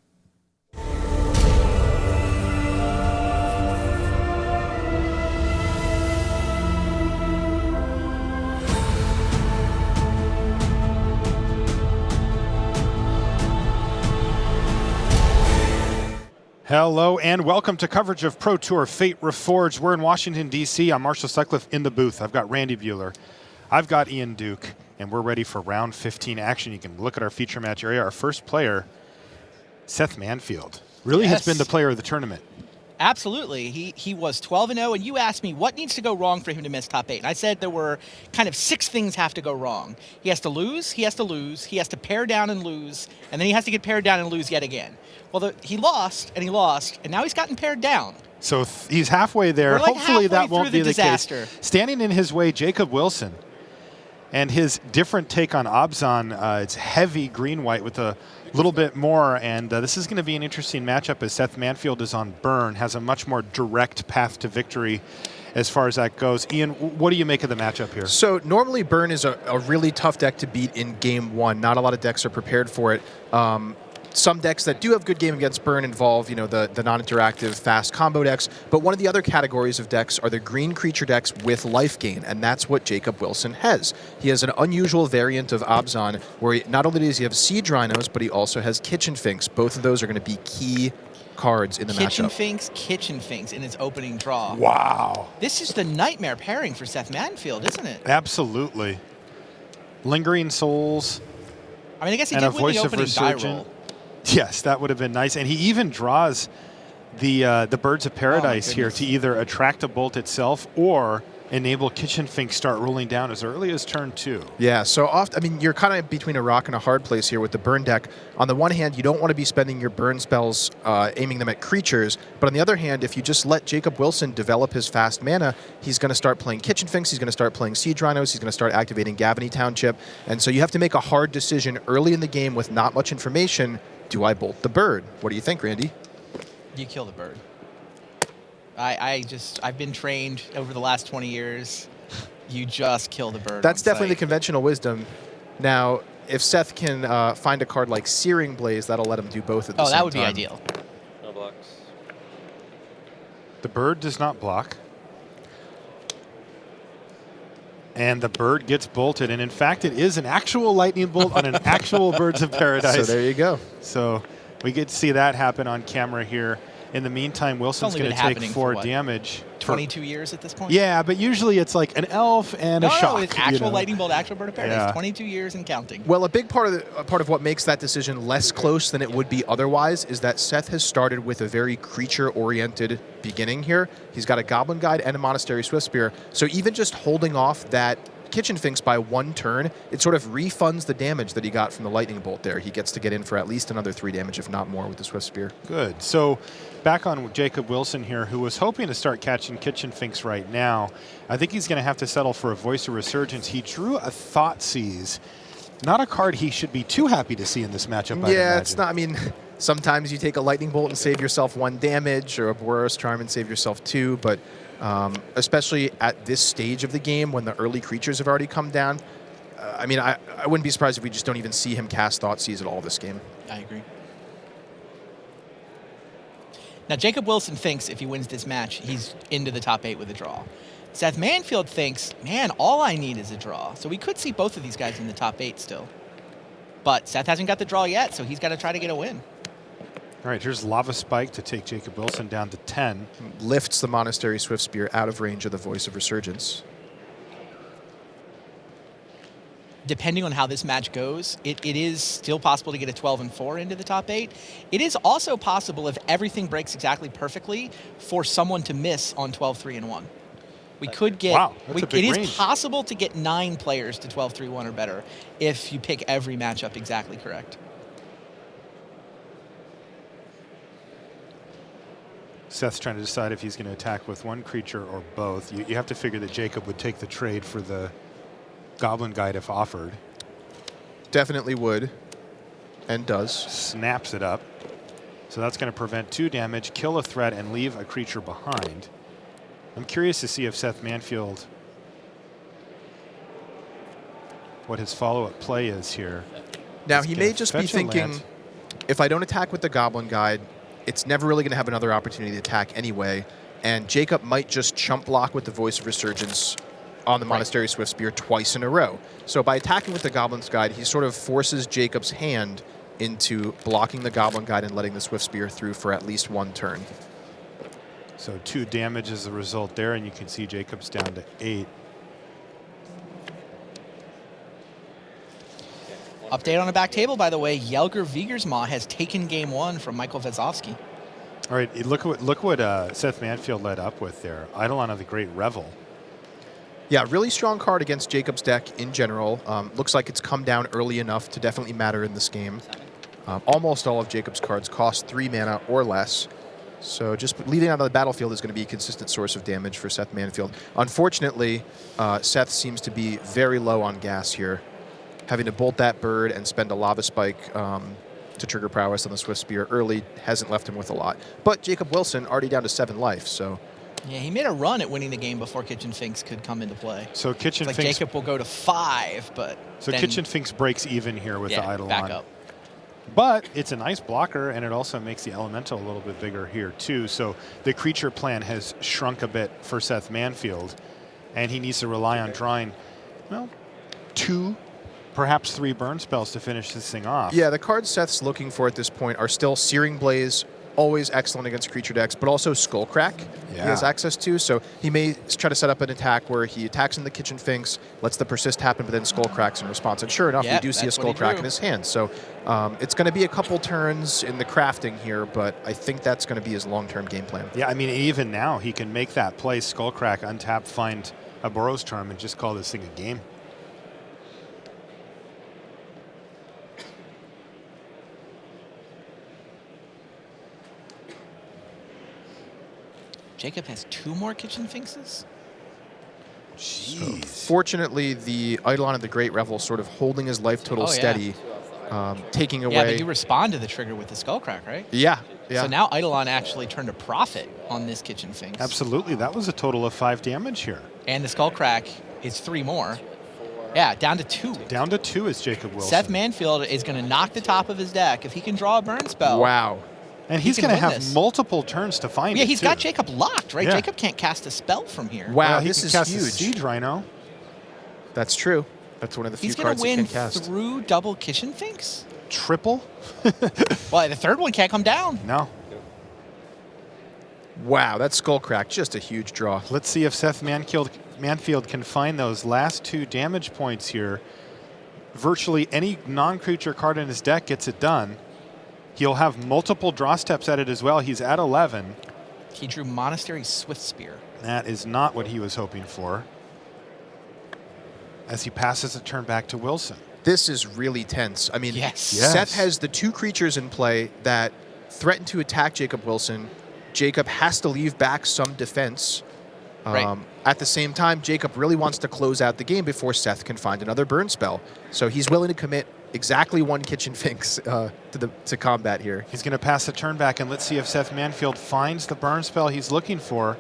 Hello and welcome to coverage of Pro Tour Fate Reforged. We're in Washington, D.C. I'm Marshall Sutcliffe in the booth. I've got Randy Buehler. I've got Ian Duke, and we're ready for round 15 action. You can look at our feature match area. Our first player, Seth Manfield, really has been the player of the tournament. Absolutely. He was 12-0, and you asked me what needs to go wrong for him to miss top 8. And I said there were kind of 6 things have to go wrong. He has to lose, he has to lose, he has to pair down and lose, and then he has to get paired down and lose yet again. Well, he lost, and now he's gotten paired down. So he's halfway there. We're like Hopefully halfway that won't through be the disaster. case. Standing in his way, Jacob Wilson. And his different take on Abzan, it's heavy green-white with a little bit more, and this is going to be an interesting matchup as Seth Manfield is on burn, has a much more direct path to victory as far as that goes. Ian, what do you make of the matchup here? So normally burn is a really tough deck to beat in game 1. Not a lot of decks are prepared for it. Some decks that do have good game against burn involve, the non-interactive fast combo decks, but one of the other categories of decks are the green creature decks with life gain, and that's what Jacob Wilson has. He has an unusual variant of Abzan, where not only does he have Siege Rhinos, but he also has Kitchen Finks. Both of those are going to be key cards in the matchup. Kitchen Finks in his opening draw. Wow. This is the nightmare pairing for Seth Manfield, isn't it? Absolutely. Lingering Souls. I mean, I guess he and did a win Voice the of opening die Resurgent. roll. Yes, that would have been nice. And he even draws the Birds of Paradise here to either attract a bolt itself or enable Kitchen Fink start rolling down as early as turn 2. Yeah, so often, you're kind of between a rock and a hard place here with the burn deck. On the one hand, you don't want to be spending your burn spells aiming them at creatures, but on the other hand, if you just let Jacob Wilson develop his fast mana, he's going to start playing Kitchen Finks, he's going to start playing Siege Rhinos, he's going to start activating Gavany Township, and so you have to make a hard decision early in the game with not much information. Do I bolt the bird? What do you think, Randy? You kill the bird. I've been trained over the last 20 years. You just kill the bird. That's definitely the conventional wisdom. Now, if Seth can find a card like Searing Blaze, that'll let him do both at the same time. Oh, that would be ideal. No blocks. The bird does not block. And the bird gets bolted. And in fact, it is an actual lightning bolt on an actual Birds of Paradise. So there you go. So we get to see that happen on camera here. In the meantime, Wilson's going to take 4 damage. 22 years at this point? Yeah, but usually it's like an elf and a shock. No, it's actual lightning bolt, actual Bird of Paradise. Yeah. 22 years and counting. Well, a big part of what makes that decision less close than it would be otherwise is that Seth has started with a very creature-oriented beginning here. He's got a Goblin Guide and a Monastery Swiftspear, so even just holding off that Kitchen Finks by 1 turn, it sort of refunds the damage that he got from the lightning bolt there. He gets to get in for at least another 3 damage, if not more, with the Swiftspear. Good. So back on Jacob Wilson here, who was hoping to start catching Kitchen Finks right now. I think he's going to have to settle for a Voice of Resurgence. He drew a Thoughtseize. Not a card he should be too happy to see in this matchup, I'd imagine. It's not, sometimes you take a lightning bolt and save yourself 1 damage, or a Boros Charm and save yourself 2, but especially at this stage of the game when the early creatures have already come down, I wouldn't be surprised if we just don't even see him cast Thoughtseize at all this game. I agree. Now, Jacob Wilson thinks if he wins this match, he's into the top 8 with a draw. Seth Manfield thinks, man, all I need is a draw. So we could see both of these guys in the top 8 still. But Seth hasn't got the draw yet, so he's got to try to get a win. All right, here's Lava Spike to take Jacob Wilson down to 10. Lifts the Monastery Swift Spear out of range of the Voice of Resurgence. Depending on how this match goes, it is still possible to get a 12-4 into the top 8. It is also possible, if everything breaks exactly perfectly, for someone to miss on 12-3-1. We could get. Wow, that's a big it range. is possible to get 9 players to 12-3-1 or better if you pick every matchup exactly correct. Seth's trying to decide if he's going to attack with one creature or both. You have to figure that Jacob would take the trade for the Goblin Guide if offered. Definitely would, and does. Snaps it up. So that's going to prevent 2 damage, kill a threat, and leave a creature behind. I'm curious to see if Seth Manfield, what his follow-up play is here. Now, he may just be fetch a thinking, land. if I don't attack with the Goblin Guide, it's never really going to have another opportunity to attack anyway, and Jacob might just chump block with the Voice of Resurgence on the Monastery Swift Spear twice in a row. So by attacking with the Goblin's Guide, he sort of forces Jacob's hand into blocking the Goblin Guide and letting the Swift Spear through for at least 1 turn. So 2 damage as a result there, and you can see Jacob's down to 8. Update on the back table, by the way, Jelger Vigersma has taken game 1 from Michael Vezovsky. All right, look what Seth Manfield led up with there. Eidolon of the Great Revel. Yeah, really strong card against Jacob's deck in general. Looks like it's come down early enough to definitely matter in this game. Almost all of Jacob's cards cost 3 mana or less. So just leaving out of the battlefield is going to be a consistent source of damage for Seth Manfield. Unfortunately, Seth seems to be very low on gas here. Having to bolt that bird and spend a Lava Spike to trigger prowess on the Swift Spear early hasn't left him with a lot. But Jacob Wilson already down to 7 life, so... Yeah, he made a run at winning the game before Kitchen Finks could come into play. So Kitchen Finks... Finks... Jacob will go to 5, but So then, Kitchen Finks breaks even here with the Eidolon. back up. But it's a nice blocker, and it also makes the Elemental a little bit bigger here, too. So the creature plan has shrunk a bit for Seth Manfield, and he needs to rely on drawing, well, 2, perhaps 3 burn spells to finish this thing off. Yeah, the cards Seth's looking for at this point are still Searing Blaze, always excellent against creature decks, but also Skullcrack he has access to. So he may try to set up an attack where he attacks in the Kitchen Finks, lets the persist happen, but then Skullcracks in response. And sure enough, we do see a Skullcrack in his hand. So it's going to be a couple turns in the crafting here, but I think that's going to be his long-term game plan. Yeah, I mean, even now, he can make that play, Skullcrack, untap, find a Boros Charm, and just call this thing a game. Jacob has 2 more Kitchen Finkses? Jeez. So fortunately, the Eidolon of the Great Revel sort of holding his life total steady, taking away... Yeah, but you respond to the trigger with the Skullcrack, right? Yeah. So now Eidolon actually turned a profit on this Kitchen Finks. Absolutely. That was a total of 5 damage here. And the Skullcrack is 3 more. Yeah, down to 2. Down to 2 is Jacob Wilson. Seth Manfield is going to knock the top of his deck. If he can draw a burn spell. Wow. And he's going to have multiple turns to find it, Yeah, he's got Jacob locked, right? Yeah. Jacob can't cast a spell from here. Wow, Well, he this can is cast a huge. Siege Rhino. That's true. That's one of the few He's going cards to he win can cast. through double Kitchen Finks? Triple? Well, the third one can't come down. No. Wow, that Skullcrack, just a huge draw. Let's see if Seth Manfield can find those last 2 damage points here. Virtually any non-creature card in his deck gets it done. He'll have multiple draw steps at it as well. He's at 11. He drew Monastery Swift Spear. That is not what he was hoping for. As he passes a turn back to Wilson. This is really tense. I mean, Yes. Seth has the 2 creatures in play that threaten to attack Jacob Wilson. Jacob has to leave back some defense. Right. At the same time, Jacob really wants to close out the game before Seth can find another burn spell. So he's willing to commit exactly 1 Kitchen Finks to combat here. He's going to pass the turn back, and let's see if Seth Manfield finds the burn spell he's looking for.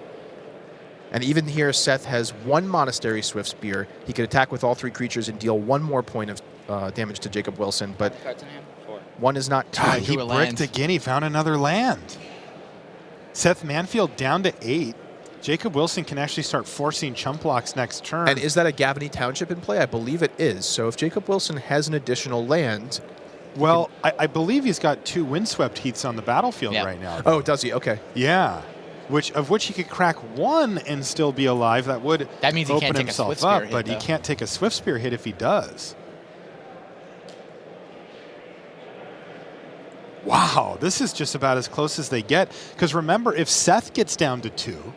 And even here, Seth has 1 Monastery Swift Spear. He could attack with all 3 creatures and deal 1 more point of damage to Jacob Wilson, but 1 is not 2. God, he bricked again. He found another land. Seth Manfield down to 8. Jacob Wilson can actually start forcing chump blocks next turn. And is that a Gavany Township in play? I believe it is. So if Jacob Wilson has an additional land, Well, I believe he's got 2 windswept heats on the battlefield right now. Oh, does he? Okay. Yeah. Of which he could crack 1 and still be alive. That would means he open can't take a himself Swift Spear up, hit, but he though. can't take a Swift Spear hit if he does. Wow, this is just about as close as they get. Because remember, if Seth gets down to 2,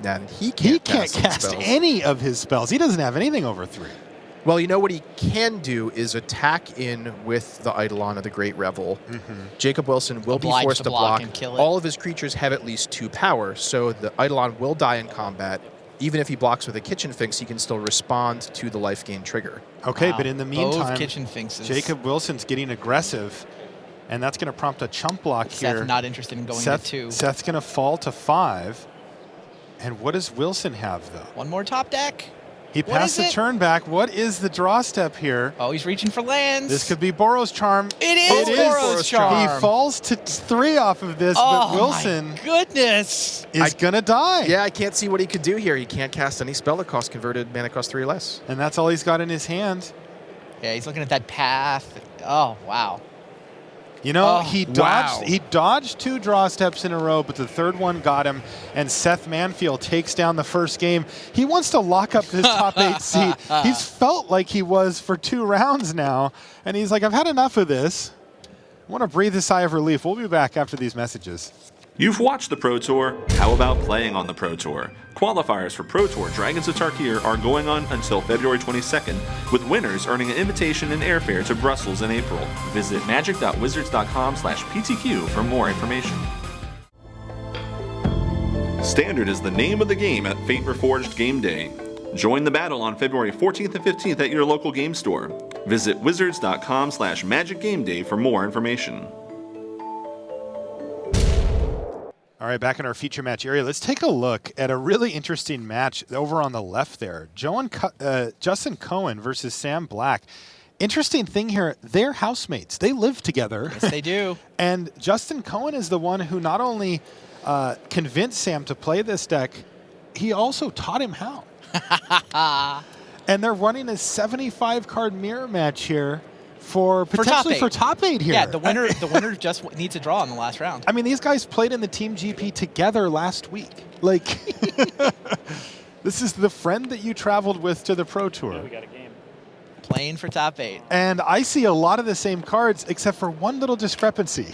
then he can't cast cast spells. any of his spells. He doesn't have anything over 3. Well, you know what he can do is attack in with the Eidolon of the Great Revel. Jacob Wilson will be Obliged forced to to block block. and kill it. All of his creatures have at least 2 power, so the Eidolon will die in combat. Even if he blocks with a Kitchen Finks, he can still respond to the life gain trigger. Okay, but in the meantime, Kitchen Finks is- Jacob Wilson's getting aggressive, and that's going to prompt a chump block Seth here. not interested in going Seth, to 2. Seth's going to fall to 5. And what does Wilson have, though? One more top deck. He What passed is the it? turn back. What is the draw step here? Oh, he's reaching for lands. This could be Boros Charm. It is Boros Charm. He falls to 3 off of this, Oh, but Wilson my goodness. is going to die. Yeah, I can't see what he could do here. He can't cast any spell that costs converted mana cost 3 or less. And that's all he's got in his hand. Yeah, he's looking at that path. Oh, wow. You know, Oh, he dodged. wow. He dodged 2 draw steps in a row, but the third one got him. And Seth Manfield takes down the first game. He wants to lock up his top 8 seat. He's felt like he was for 2 rounds now, and he's like, "I've had enough of this. I want to breathe a sigh of relief." We'll be back after these messages. You've watched the Pro Tour. How about playing on the Pro Tour? Qualifiers for Pro Tour Dragons of Tarkir are going on until February 22nd, with winners earning an invitation and airfare to Brussels in April. Visit magic.wizards.com/PTQ for more information. Standard is the name of the game at Fate Reforged Game Day. Join the battle on February 14th and 15th at your local game store. Visit wizards.com/magicgameday for more information. All right, back in our feature match area, let's take a look at a really interesting match over on the left there. Justin Cohen versus Sam Black. Interesting thing here, they're housemates. They live together. Yes, they do. And Justin Cohen is the one who not only convinced Sam to play this deck, he also taught him how. And they're running a 75-card mirror match here potentially for top 8 here. Yeah, the winner just needs a draw in the last round. I mean, these guys played in the Team GP together last week. Like, this is the friend that you traveled with to the Pro Tour. Yeah, we got a game. Playing for top 8. And I see a lot of the same cards, except for one little discrepancy.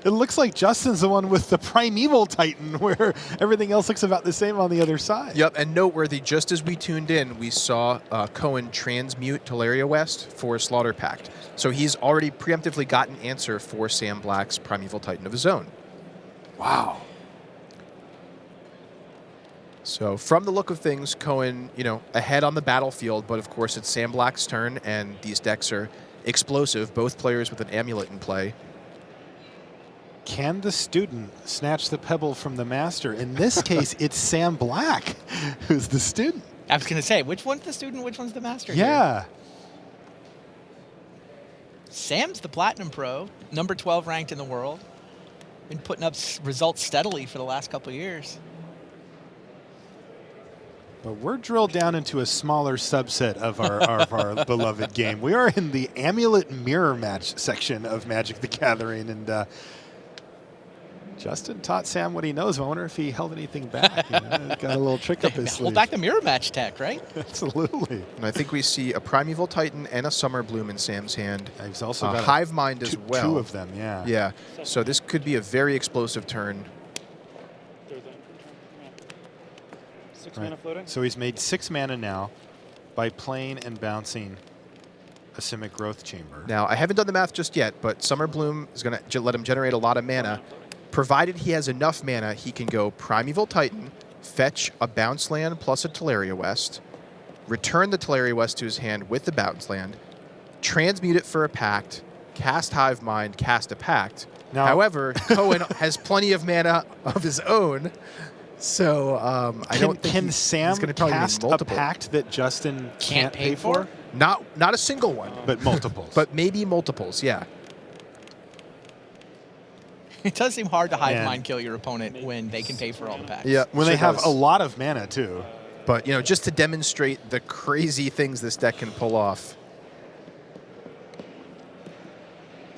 It looks like Justin's the one with the Primeval Titan, where everything else looks about the same on the other side. Yep, and noteworthy, just as we tuned in, we saw Cohen transmute Teleria West for Slaughter Pact. So he's already preemptively got an answer for Sam Black's Primeval Titan of his own. Wow. So from the look of things, Cohen, ahead on the battlefield, but of course it's Sam Black's turn, and these decks are explosive, both players with an amulet in play. Can the student snatch the pebble from the master? In this case, it's Sam Black who's the student. I was going to say, which one's the student, which one's the master? Yeah. Here? Sam's the Platinum Pro, number 12 ranked in the world. Been putting up results steadily for the last couple of years. But we're drilled down into a smaller subset of our beloved game. We are in the Amulet Mirror Match section of Magic the Gathering, and Justin taught Sam what he knows. I wonder if he held anything back. Got a little trick up his sleeve. Hold back the Mirror Match tech, right? Absolutely. And I think we see a Primeval Titan and a Summer Bloom in Sam's hand. He's also got Hive Mind as well. 2 of them, yeah. Yeah, so this could be a very explosive turn. Mana floating? So he's made 6 mana now by playing and bouncing a Simic Growth Chamber. Now, I haven't done the math just yet, but Summer Bloom is going to let him generate a lot of mana. Provided he has enough mana, he can go Primeval Titan, fetch a bounce land plus a Teleria West, return the Teleria West to his hand with the bounce land, transmute it for a Pact, cast Hive Mind, cast a Pact. Now, however, Cohen has plenty of mana of his own. So I don't think can Sam he's going to probably cast need a multiple. pact that Justin can't pay for? Not a single one, but multiples. But maybe multiples, yeah. It does seem hard to hive Man. mind kill your opponent when they can pay for all the packs. Yeah, when sure they have does. a lot of mana too. But just to demonstrate the crazy things this deck can pull off.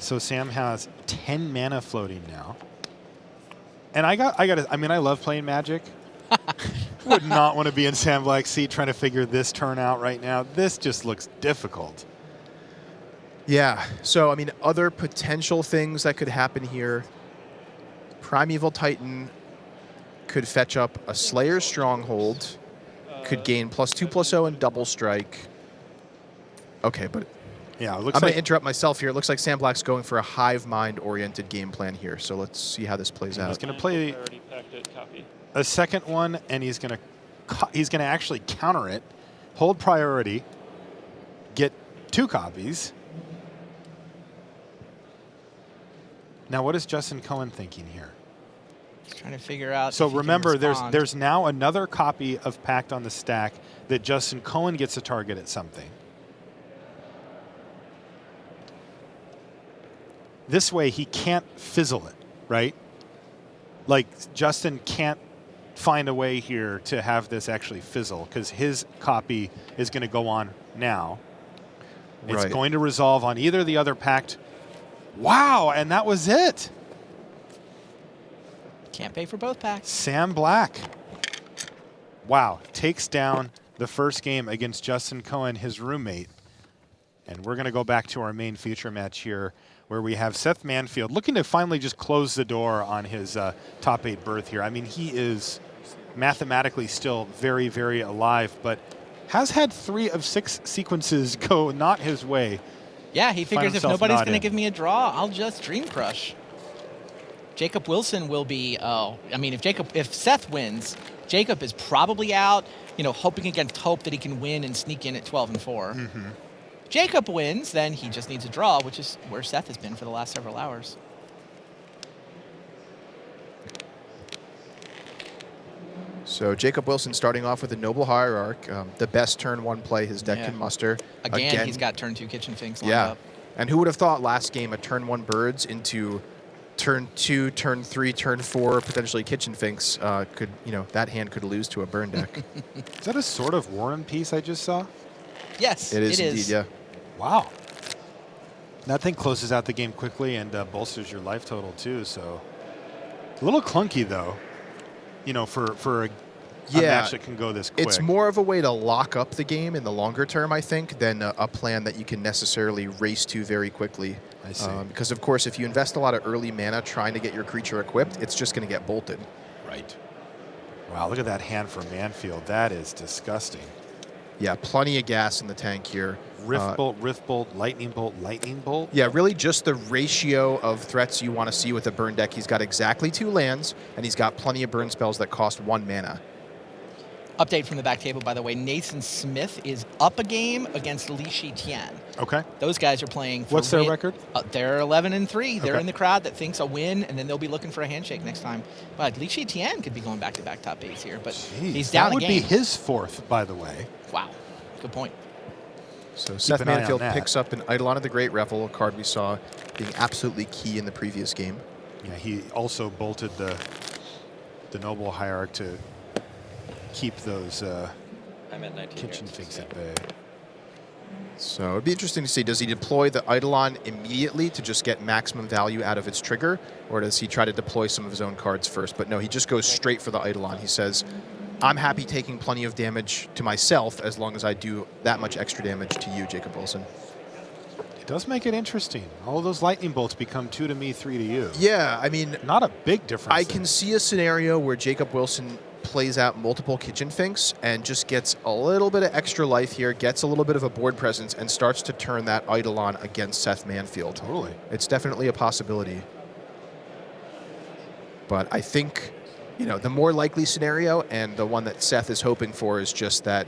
So Sam has 10 mana floating now. And I love playing Magic. Would not want to be in Sam Black's seat trying to figure this turn out right now. This just looks difficult. Yeah. So, I mean, other potential things that could happen here. Primeval Titan could fetch up a Slayer's Stronghold, could gain +2/+0 and double strike. Okay, but yeah, it looks I'm going like to interrupt myself here. It looks like Sam Black's going for a hive mind-oriented game plan here. So let's see how this plays out. he's going to play I already packed it, copy. a second one, and he's going to actually counter it, hold priority, get 2 copies. Now, what is Justin Cohen thinking here? He's trying to figure out. So if he can remember, respond. there's now another copy of Pact on the stack that Justin Cohen gets to target at something. This way, he can't fizzle it, right? Like, Justin can't find a way here to have this actually fizzle because his copy is going to go on now. It's Right. going to resolve on either the other Pact. Wow, and that was it. Can't pay for both packs. Sam Black. Wow, takes down the first game against Justin Cohen, his roommate. And we're going to go back to our main feature match here where we have Seth Manfield looking to finally just close the door on his top 8 berth here. I mean, he is mathematically still very, very alive, but has had 3 of 6 sequences go not his way. Yeah, he figures if himself nobody's not going to in. give me a draw, I'll just Dream Crush. Jacob Wilson will be. If Seth wins, Jacob is probably out. Hoping against hope that he can win and sneak in at 12-4. Mm-hmm. Jacob wins, then he just needs a draw, which is where Seth has been for the last several hours. So Jacob Wilson starting off with a Noble Hierarch, the best turn 1 play his deck can muster. Again, he's got turn 2 Kitchen Finks lined Yeah. up. And who would have thought last game a turn 1 Birds into turn 2, turn 3, turn 4, potentially Kitchen Finks that hand could lose to a burn deck. Is that a sort of War and Peace I just saw? Yes, it is indeed, yeah. Wow. That thing closes out the game quickly and bolsters your life total too. So a little clunky though, for a match that can go this quick. It's more of a way to lock up the game in the longer term, I think, than a plan that you can necessarily race to very quickly. I see. Because of course, if you invest a lot of early mana trying to get your creature equipped, it's just going to get bolted. Right. Wow, look at that hand for Manfield. That is disgusting. Yeah, plenty of gas in the tank here. Rift Bolt, Lightning Bolt, Lightning Bolt. Yeah, really just the ratio of threats you want to see with a burn deck. He's got exactly 2 lands, and he's got plenty of burn spells that cost 1 mana. Update from the back table, by the way. Nathan Smith is up a game against Li Tian. Okay. Those guys are playing for What's their record? They're 11-3. They're Okay. in the crowd that thinks a win, and then they'll be looking for a handshake next time. But Li Tian could be going back-to-back top 8s here, but he's down that a would game. be his 4th, by the way. Wow. Good point. So Keep Seth an eye on Manfield that. picks up an Eidolon of the Great Revel, a card we saw being absolutely key in the previous game. Yeah, he also bolted the Noble Hierarch to keep those I'm at 19 Kitchen years, Finks so- at bay. So it'd be interesting to see, does he deploy the Eidolon immediately to just get maximum value out of its trigger, or does he try to deploy some of his own cards first? But no, he just goes straight for the Eidolon. He says, I'm happy taking plenty of damage to myself as long as I do that much extra damage to you, Jacob Wilson. It does make it interesting. All of those lightning bolts become 2 to me, 3 to you. Yeah, I mean, not a big difference. I can see a scenario where Jacob Wilson plays out multiple Kitchen Finks and just gets a little bit of extra life here, gets a little bit of a board presence, and starts to turn that Eidolon against Seth Manfield. Totally. It's definitely a possibility. But I think, the more likely scenario, and the one that Seth is hoping for, is just that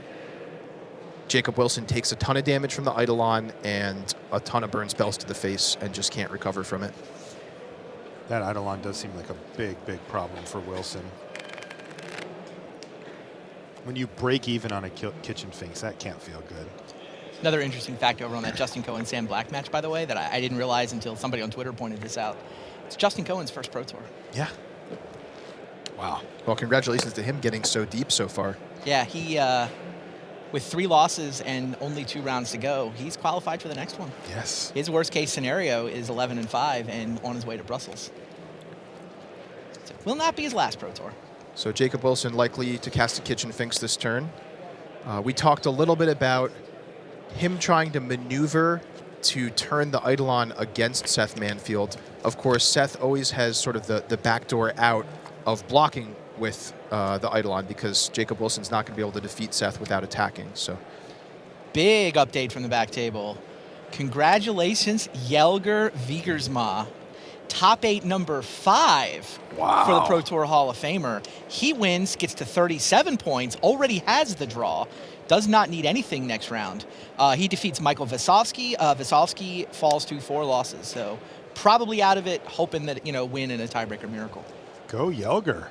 Jacob Wilson takes a ton of damage from the Eidolon and a ton of burn spells to the face and just can't recover from it. That Eidolon does seem like a big, big problem for Wilson. When you break even on a Kitchen Finks, that can't feel good. Another interesting fact over on that Justin Cohen Sam Black match, by the way, that I didn't realize until somebody on Twitter pointed this out. It's Justin Cohen's first Pro Tour. Yeah. Wow. Well, congratulations to him getting so deep so far. Yeah, he with 3 losses and only 2 rounds to go, he's qualified for the next one. Yes. His worst case scenario is 11-5 and on his way to Brussels. So will not be his last Pro Tour. So Jacob Wilson likely to cast a Kitchen Finks this turn. We talked a little bit about him trying to maneuver to turn the Eidolon against Seth Manfield. Of course, Seth always has sort of the backdoor out of blocking with the Eidolon because Jacob Wilson's not going to be able to defeat Seth without attacking. So, big update from the back table. Congratulations, Jelger Wiegersma. Top 8, number 5 for the Pro Tour Hall of Famer. He wins, gets to 37 points, already has the draw, does not need anything next round. He defeats Michael Vasovsky. Vasovsky falls to 4 losses, so probably out of it, hoping that, win in a tiebreaker miracle. Go Jelger.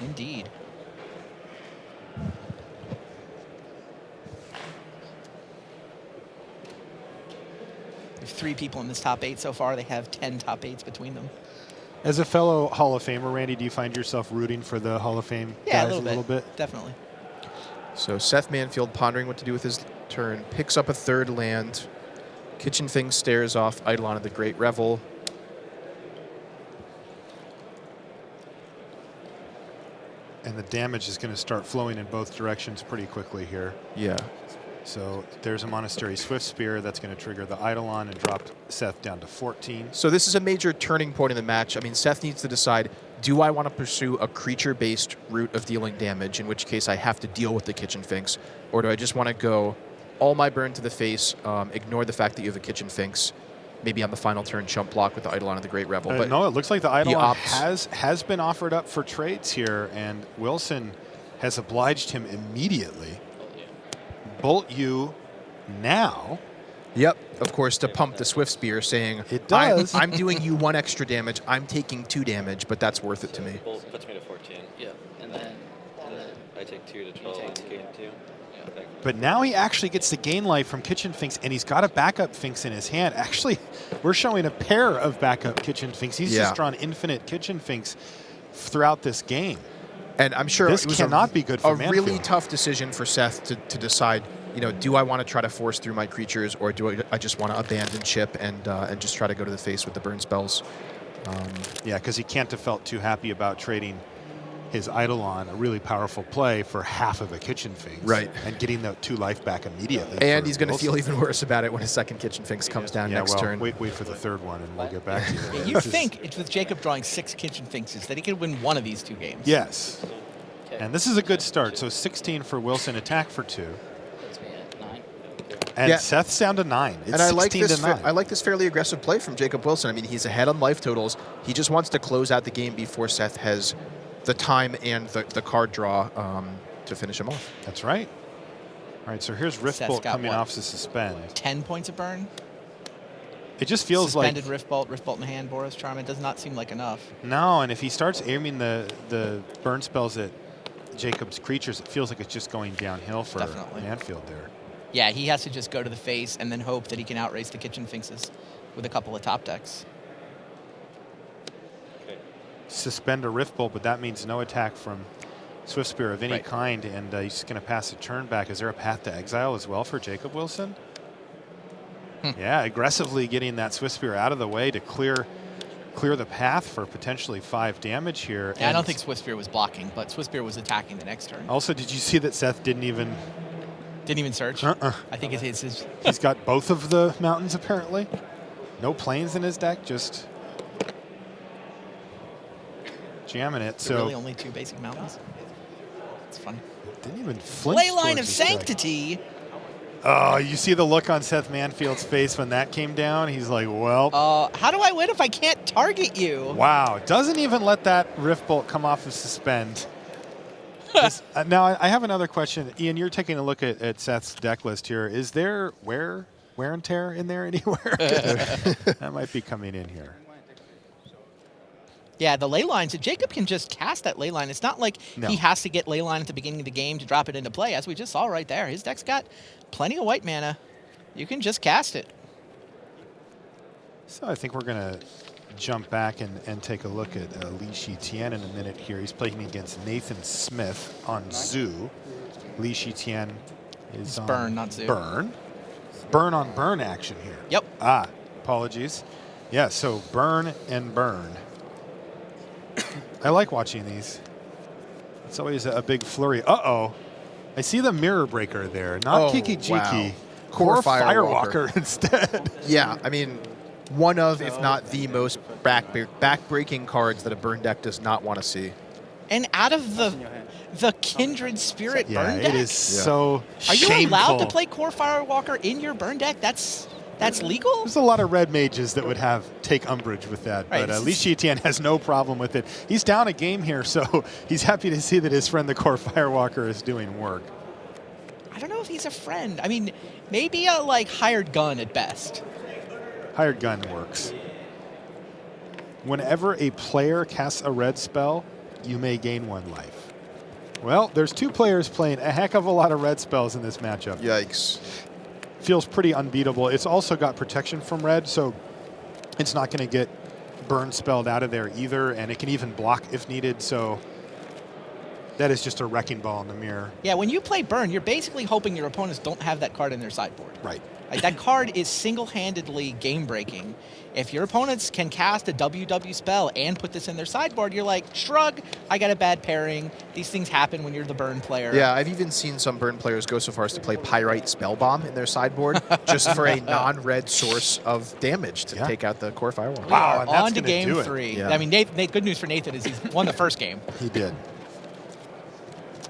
Indeed. There's 3 people in this top 8 so far. They have 10 top 8s between them. As a fellow Hall of Famer, Randy, do you find yourself rooting for the Hall of Fame guys a little bit? Definitely. So Seth Manfield pondering what to do with his turn, picks up a 3rd land. Kitchen Finks stares off Eidolon of the Great Revel. And the damage is going to start flowing in both directions pretty quickly here. Yeah. So there's a Monastery Swift Spear that's going to trigger the Eidolon and drop Seth down to 14. So this is a major turning point in the match. I mean, Seth needs to decide, do I want to pursue a creature-based route of dealing damage, in which case I have to deal with the Kitchen Finks, or do I just want to go all my burn to the face, ignore the fact that you have a Kitchen Finks, maybe on the final turn chump block with the Eidolon of the Great Revel. But no, it looks like the Eidolon has been offered up for trades here, and Wilson has obliged him immediately. Bolt you now. Yep, of course, to pump the Swift Spear, saying, it does. I'm doing you 1 extra damage, I'm taking 2 damage, but that's worth it to me. Bolt puts me to 14. Yeah, and then I take 2 to 12 and gain 2. But now he actually gets to gain life from Kitchen Finks, and he's got a backup Finks in his hand. Actually, we're showing a pair of backup Kitchen Finks. He's just drawn infinite Kitchen Finks throughout this game. And I'm sure this it was cannot be good for a really tough decision for Seth to decide, do I want to try to force through my creatures, or do I just want to abandon ship and just try to go to the face with the burn spells? Yeah, because he can't have felt too happy about trading his Eidolon, a really powerful play, for half of a Kitchen Finks. Right. And getting the 2 life back immediately. And he's going to feel even worse about it when his 2nd Kitchen Finks comes down next turn. Wait for the 3rd one, and we'll get back to you. You'd think, it's with Jacob drawing 6 Kitchen Finkses, that he could win one of these 2 games. Yes. And this is a good start. So 16 for Wilson, attack for 2. And Seth's down to 9. It's and I like 16 to 9. I like this fairly aggressive play from Jacob Wilson. I mean, he's ahead on life totals. He just wants to close out the game before Seth has the time and the card draw to finish him off. That's right. All right, so here's Riftbolt coming off to suspend. 10 points of burn? It just feels Suspended Riftbolt in hand, Boros Charm. It does not seem like enough. No, and if he starts aiming the burn spells at Jacob's creatures, it feels like it's just going downhill for Manfield there. Yeah, he has to just go to the face and then hope that he can outrace the Kitchen Finkses with a couple of top decks. Suspend a Riftbolt, but that means no attack from Swift Spear of any kind, and he's just going to pass a turn back. Is there a path to exile as well for Jacob Wilson? Yeah, aggressively getting that Swift Spear out of the way to clear the path for potentially 5 damage here. Yeah, I don't think Swift Spear was blocking, but Swift Spear was attacking the next turn. Also, did you see that Seth didn't even search? I think it's his. He's got both of the mountains apparently. No planes in his deck, just jamming it. So really only 2 basic mountains. It's funny. Didn't even flinch. Leyline of Sanctity. Oh, you see the look on Seth Manfield's face when that came down? He's like, well. How do I win if I can't target you? Wow. Doesn't even let that Riftbolt come off of suspend. Now, I have another question. Ian, you're taking a look at Seth's deck list here. Is there wear and tear in there anywhere? That might be coming in here. Yeah, the ley lines. Jacob can just cast that ley line. It's not like he has to get ley line at the beginning of the game to drop it into play, as we just saw right there. His deck's got plenty of white mana. You can just cast it. So I think we're going to jump back and take a look at Li Shitian in a minute here. He's playing against Nathan Smith on Zoo. Li Shitian is It's burn, not zoo. Burn. Burn on burn action here. Yep. Ah, apologies. Yeah, so burn and burn. I like watching these. It's always a big flurry. Uh-oh. I see the mirror breaker there. Not Kiki Jiki. Wow. Core Firewalker. Firewalker instead. Yeah, I mean, one of, if not the most back-breaking cards that a burn deck does not want to see. And out of the Kindred Spirit burn deck? it is so Are you shameful. allowed to play Core Firewalker in your burn deck? That's legal? There's a lot of red mages that would take umbrage with that, Right, but Li Shijian has no problem with it. He's down a game here, so he's happy to see that his friend the Core Firewalker is doing work. I don't know if he's a friend. I mean, maybe a hired gun at best. Hired gun works. Whenever a player casts a red spell, you may gain 1 life. Well, there's 2 players playing a heck of a lot of red spells in this matchup. Yikes. Feels pretty unbeatable. It's also got protection from red, so it's not going to get burn spelled out of there either, and it can even block if needed, so that is just a wrecking ball in the mirror. Yeah, when you play burn, you're basically hoping your opponents don't have that card in their sideboard. Right. That card is single-handedly game-breaking. If your opponents can cast a WW spell and put this in their sideboard, you're like, shrug, I got a bad pairing. These things happen when you're the burn player. Yeah, I've even seen some burn players go so far as to play Pyrite Spellbomb in their sideboard just for a non-red source of damage to take out the Core Firewall. Wow, and that's on to game 3. Yeah. I mean, Nate, good news for Nathan is he's won the first game. He did.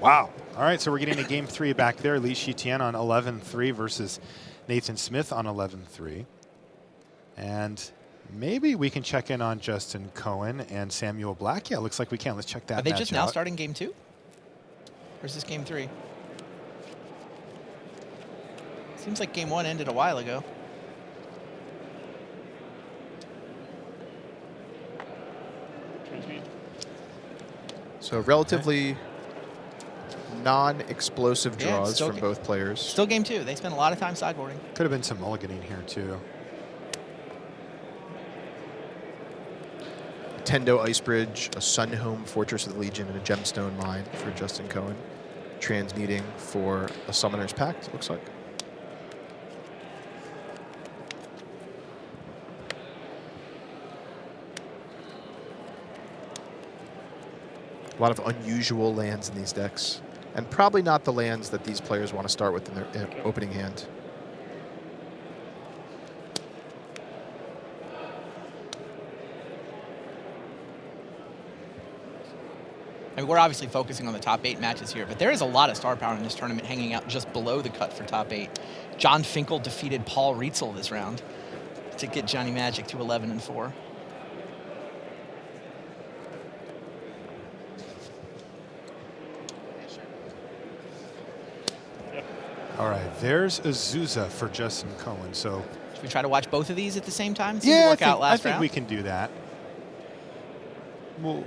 Wow. All right, so we're getting to game 3 back there. Li Shijian on 11-3 versus Nathan Smith on 11-3. And maybe we can check in on Justin Cohen and Samuel Black. Yeah, looks like we can. Let's check that Are they match just now out. starting game 2? Or is this game 3? Seems like game 1 ended a while ago. So relatively non-explosive Yeah, draws still from both players. Still game 2. They spent a lot of time sideboarding. Could have been some mulliganing here, too. Tendo Icebridge, a Sunhome Fortress of the Legion, and a Gemstone Mine for Justin Cohen. Transmuting for a Summoner's Pact, looks like. A lot of unusual lands in these decks. And probably not the lands that these players want to start with in their opening hand. I mean, we're obviously focusing on the top 8 matches here, but there is a lot of star power in this tournament hanging out just below the cut for top 8. John Finkel defeated Paul Rietzel this round to get Johnny Magic to 11-4. All right, there's Azusa for Justin Cohen. So should we try to watch both of these at the same time? See yeah, work out last I think round? we can do that. Well,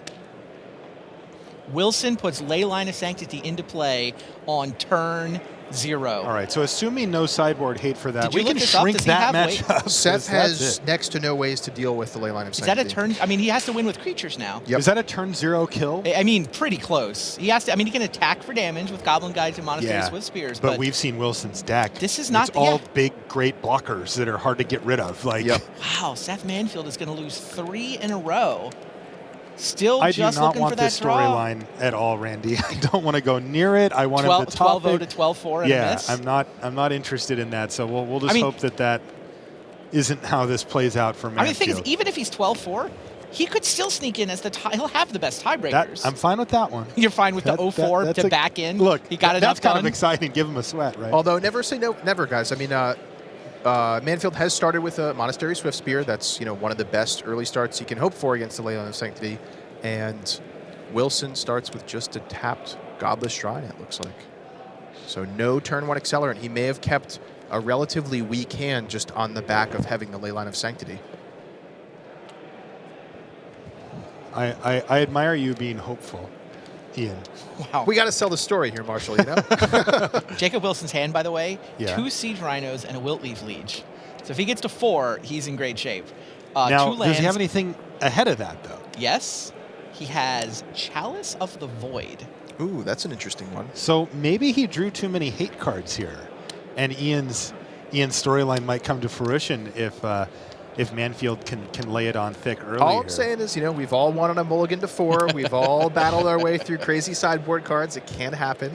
Wilson puts Leyline of Sanctity into play on turn 0. All right, so assuming no sideboard hate for that, Did you we look can this up? shrink Does he that have match weight? up. Seth That's has it. next to no ways to deal with the Leyline of Is that Sanctity. a turn? I mean, he has to win with creatures now. Yep. Is that a turn 0 kill? I mean, pretty close. He has to. I mean, he can attack for damage with Goblin Guides and Monasteries with Spears. But we've seen Wilson's deck. This is not It's all big, great blockers that are hard to get rid of. Like, wow, Seth Manfield is going to lose 3 in a row. Still I do just not looking want for that this draw. storyline at all, Randy. I don't want to go near it. I want 12, him to top 12-0 it. to 12-4 and a Yeah, miss. I'm not interested in that. So we'll just hope that isn't how this plays out for Manfield. I mean, the thing is, even if he's 12-4, he could still sneak in as he'll have the best tiebreakers. I'm fine with that one. You're fine with the 0-4 to back in? Look, he got that's enough kind done? of exciting. Give him a sweat, right? Although never say never, guys. I mean, Manfield has started with a Monastery Swift Spear. That's one of the best early starts you can hope for against the Leyline of Sanctity. And Wilson starts with just a tapped Godless Shrine, it looks like. So no turn 1 Accelerant. He may have kept a relatively weak hand just on the back of having the Leyline of Sanctity. I admire you being hopeful, Ian. Wow. We got to sell the story here, Marshall, Jacob Wilson's hand, by the way, Yeah. 2 Siege Rhinos and a Wiltleaf Liege. So if he gets to 4, he's in great shape. Now, 2 lands. does he have anything ahead of that, though? Yes. He has Chalice of the Void. Ooh, that's an interesting one. So maybe he drew too many hate cards here. And Ian's storyline might come to fruition if Manfield can lay it on thick early. All I'm here. saying is, we've all wanted a mulligan to 4. We've all battled our way through crazy sideboard cards. It can happen.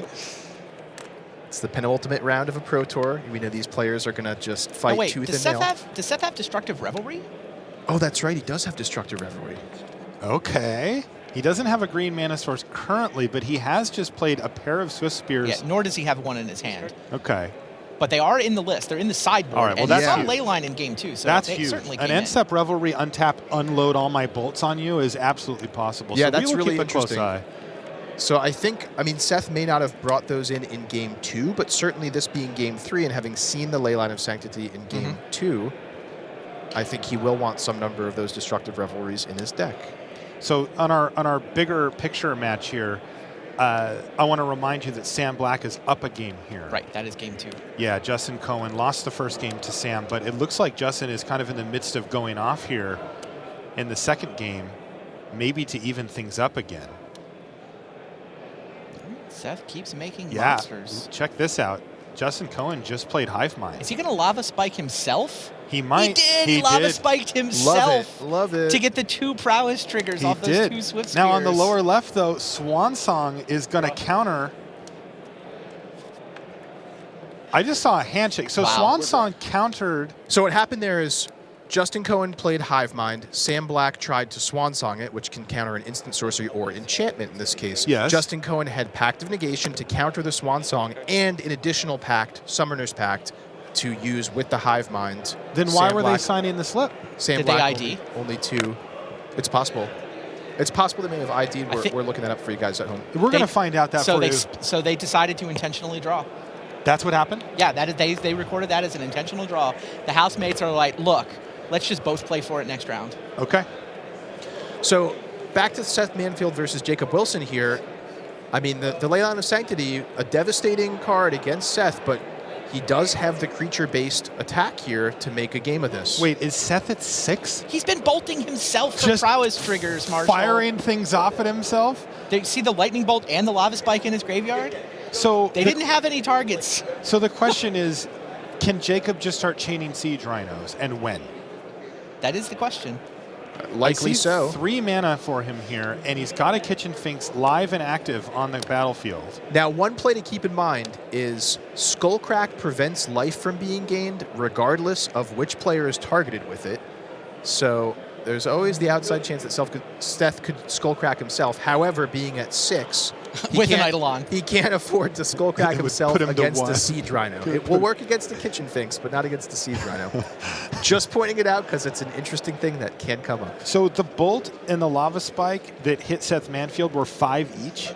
It's the penultimate round of a Pro Tour. We know these players are going to just fight tooth and nail. Does Seth have Destructive Revelry? Oh, that's right. He does have Destructive Revelry. Okay. He doesn't have a green mana source currently, but he has just played a pair of Swift Spears. Yeah, nor does he have one in his hand. Okay. But they are in the list. They're in the sideboard. All right, well, and that's saw huge. Leyline in game 2, so That's they huge. certainly An came in. N-Step Revelry, untap, unload all my bolts on you is absolutely possible. Yeah, so that's we will really keep a interesting. close eye. So I think, Seth may not have brought those in game 2, but certainly this being game 3 and having seen the Leyline of Sanctity in game 2, I think he will want some number of those Destructive Revelries in his deck. So on our bigger picture match here, I want to remind you that Sam Black is up a game here. Right, that is game 2. Yeah, Justin Cohen lost the first game to Sam, but it looks like Justin is kind of in the midst of going off here in the second game, maybe to even things up again. Seth keeps making Yeah, monsters. check this out. Justin Cohen just played Hive Mind. Is he going to Lava Spike himself? He might. He Lava Spiked himself. Love it. To get the 2 prowess triggers off those 2 Swift Spears. Now on the lower left, though, Swan Song is going to counter. I just saw a handshake. So Swan Song countered. So what happened there is Justin Cohen played Hive Mind. Sam Black tried to Swan Song it, which can counter an instant sorcery or enchantment in this case. Yes. Justin Cohen had Pact of Negation to counter the Swan Song and an additional pact, Summoner's Pact, to use with the Hive Mind. Then why were they signing the slip? Sam Did Black they ID? Only 2. It's possible. It's possible they may have ID'd. We're looking that up for you guys at home. We're going to find out that so for they, you. So they decided to intentionally draw. That's what happened? Yeah, that is, they recorded that as an intentional draw. The housemates are like, look, let's just both play for it next round. Okay. So back to Seth Manfield versus Jacob Wilson here. The Leyline of Sanctity, a devastating card against Seth, but he does have the creature-based attack here to make a game of this. Wait, is Seth at 6? He's been bolting himself for Just prowess triggers, Marshall. Firing things off at himself? Did you see the lightning bolt and the lava spike in his graveyard? So they didn't have any targets. So the question is, can Jacob just start chaining Siege Rhinos, and when? That is the question. Likely so. 3 mana for him here, and he's got a Kitchen Finks live and active on the battlefield. Now, one play to keep in mind is Skullcrack prevents life from being gained regardless of which player is targeted with it. So there's always the outside chance that Seth could Skullcrack himself. However, being at 6, with an Eidolon, he can't afford to Skullcrack himself against a a Siege Rhino. It will work against the Kitchen Finks, but not against the Siege Rhino. Just pointing it out because it's an interesting thing that can come up. So the bolt and the lava spike that hit Seth Manfield were 5 each?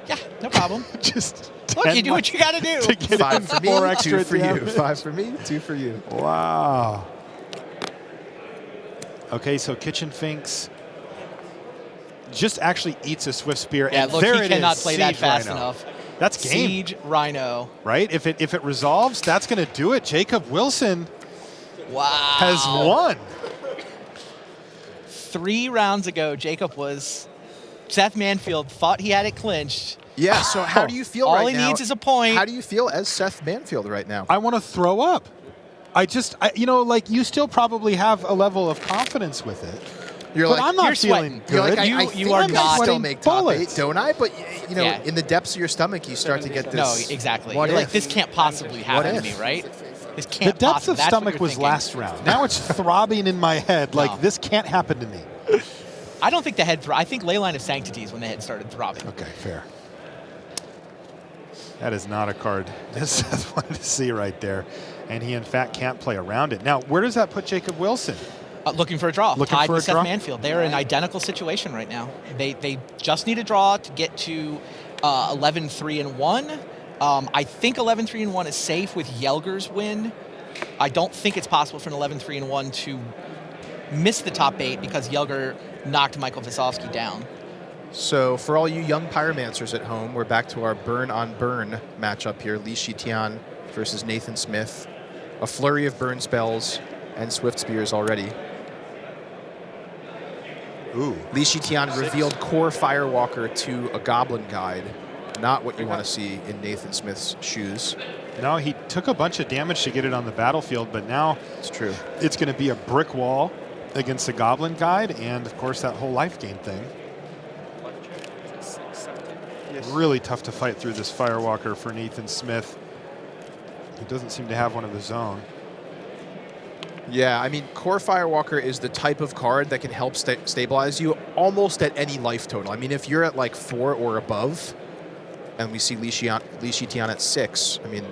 Yeah, no problem. Just look, you do what you got to do. To get 5 for me, 4 extra 2 at for the you. end. 5 for me, 2 for you. Wow. Okay, so Kitchen Finks just actually eats a Swift Spear. Yeah, and look, there he it cannot is, play that Siege fast Rhino. enough. That's game. Siege Rhino. Right? If it resolves, that's going to do it. Jacob Wilson has won. 3 rounds ago, Seth Manfield thought he had it clinched. Yeah, so how do you feel right now? All he needs is a point. How do you feel as Seth Manfield right now? I want to throw up. You still probably have a level of confidence with it. You're but like, I'm not you're feeling sweating. good. You're like, I You think are I not still make top bullets. 8, don't I? But Yeah. in the depths of your stomach, you start to get this. No, exactly. What You're if? like, this can't possibly happen to What me, if? right? This The can't depth possibly. of That's what stomach you're was thinking. last round. Now it's throbbing in my head like this can't happen to me. I don't think the head I think Leyline of Sanctity is when the head started throbbing. Okay, fair. That is not a card that Seth wanted to see right there. And he, in fact, can't play around it. Now, where does that put Jacob Wilson? Looking for a draw. Looking tied for with a Seth draw? Manfield. They are in an identical situation right now. They just need a draw to get to 11-3-1. I think 11-3-1 is safe with Yelger's win. I don't think it's possible for an 11-3-1 to miss the top 8 because Yelger knocked Michael Visovsky down. So for all you young pyromancers at home, we're back to our burn on burn matchup here. Li Shitian versus Nathan Smith. A flurry of burn spells and Swift Spears already. Ooh. Li Shitian revealed Core Firewalker to a Goblin Guide. Not what you want to see in Nathan Smith's shoes. No, he took a bunch of damage to get it on the battlefield, but now it's true. It's going to be a brick wall against the Goblin Guide, and of course that whole life gain thing. Really tough to fight through this Firewalker for Nathan Smith. He doesn't seem to have one of his own. Yeah, I mean, Core Firewalker is the type of card that can help stabilize you almost at any life total. I mean, if you're at like 4 or above, and we see Li Shitian at 6, I mean,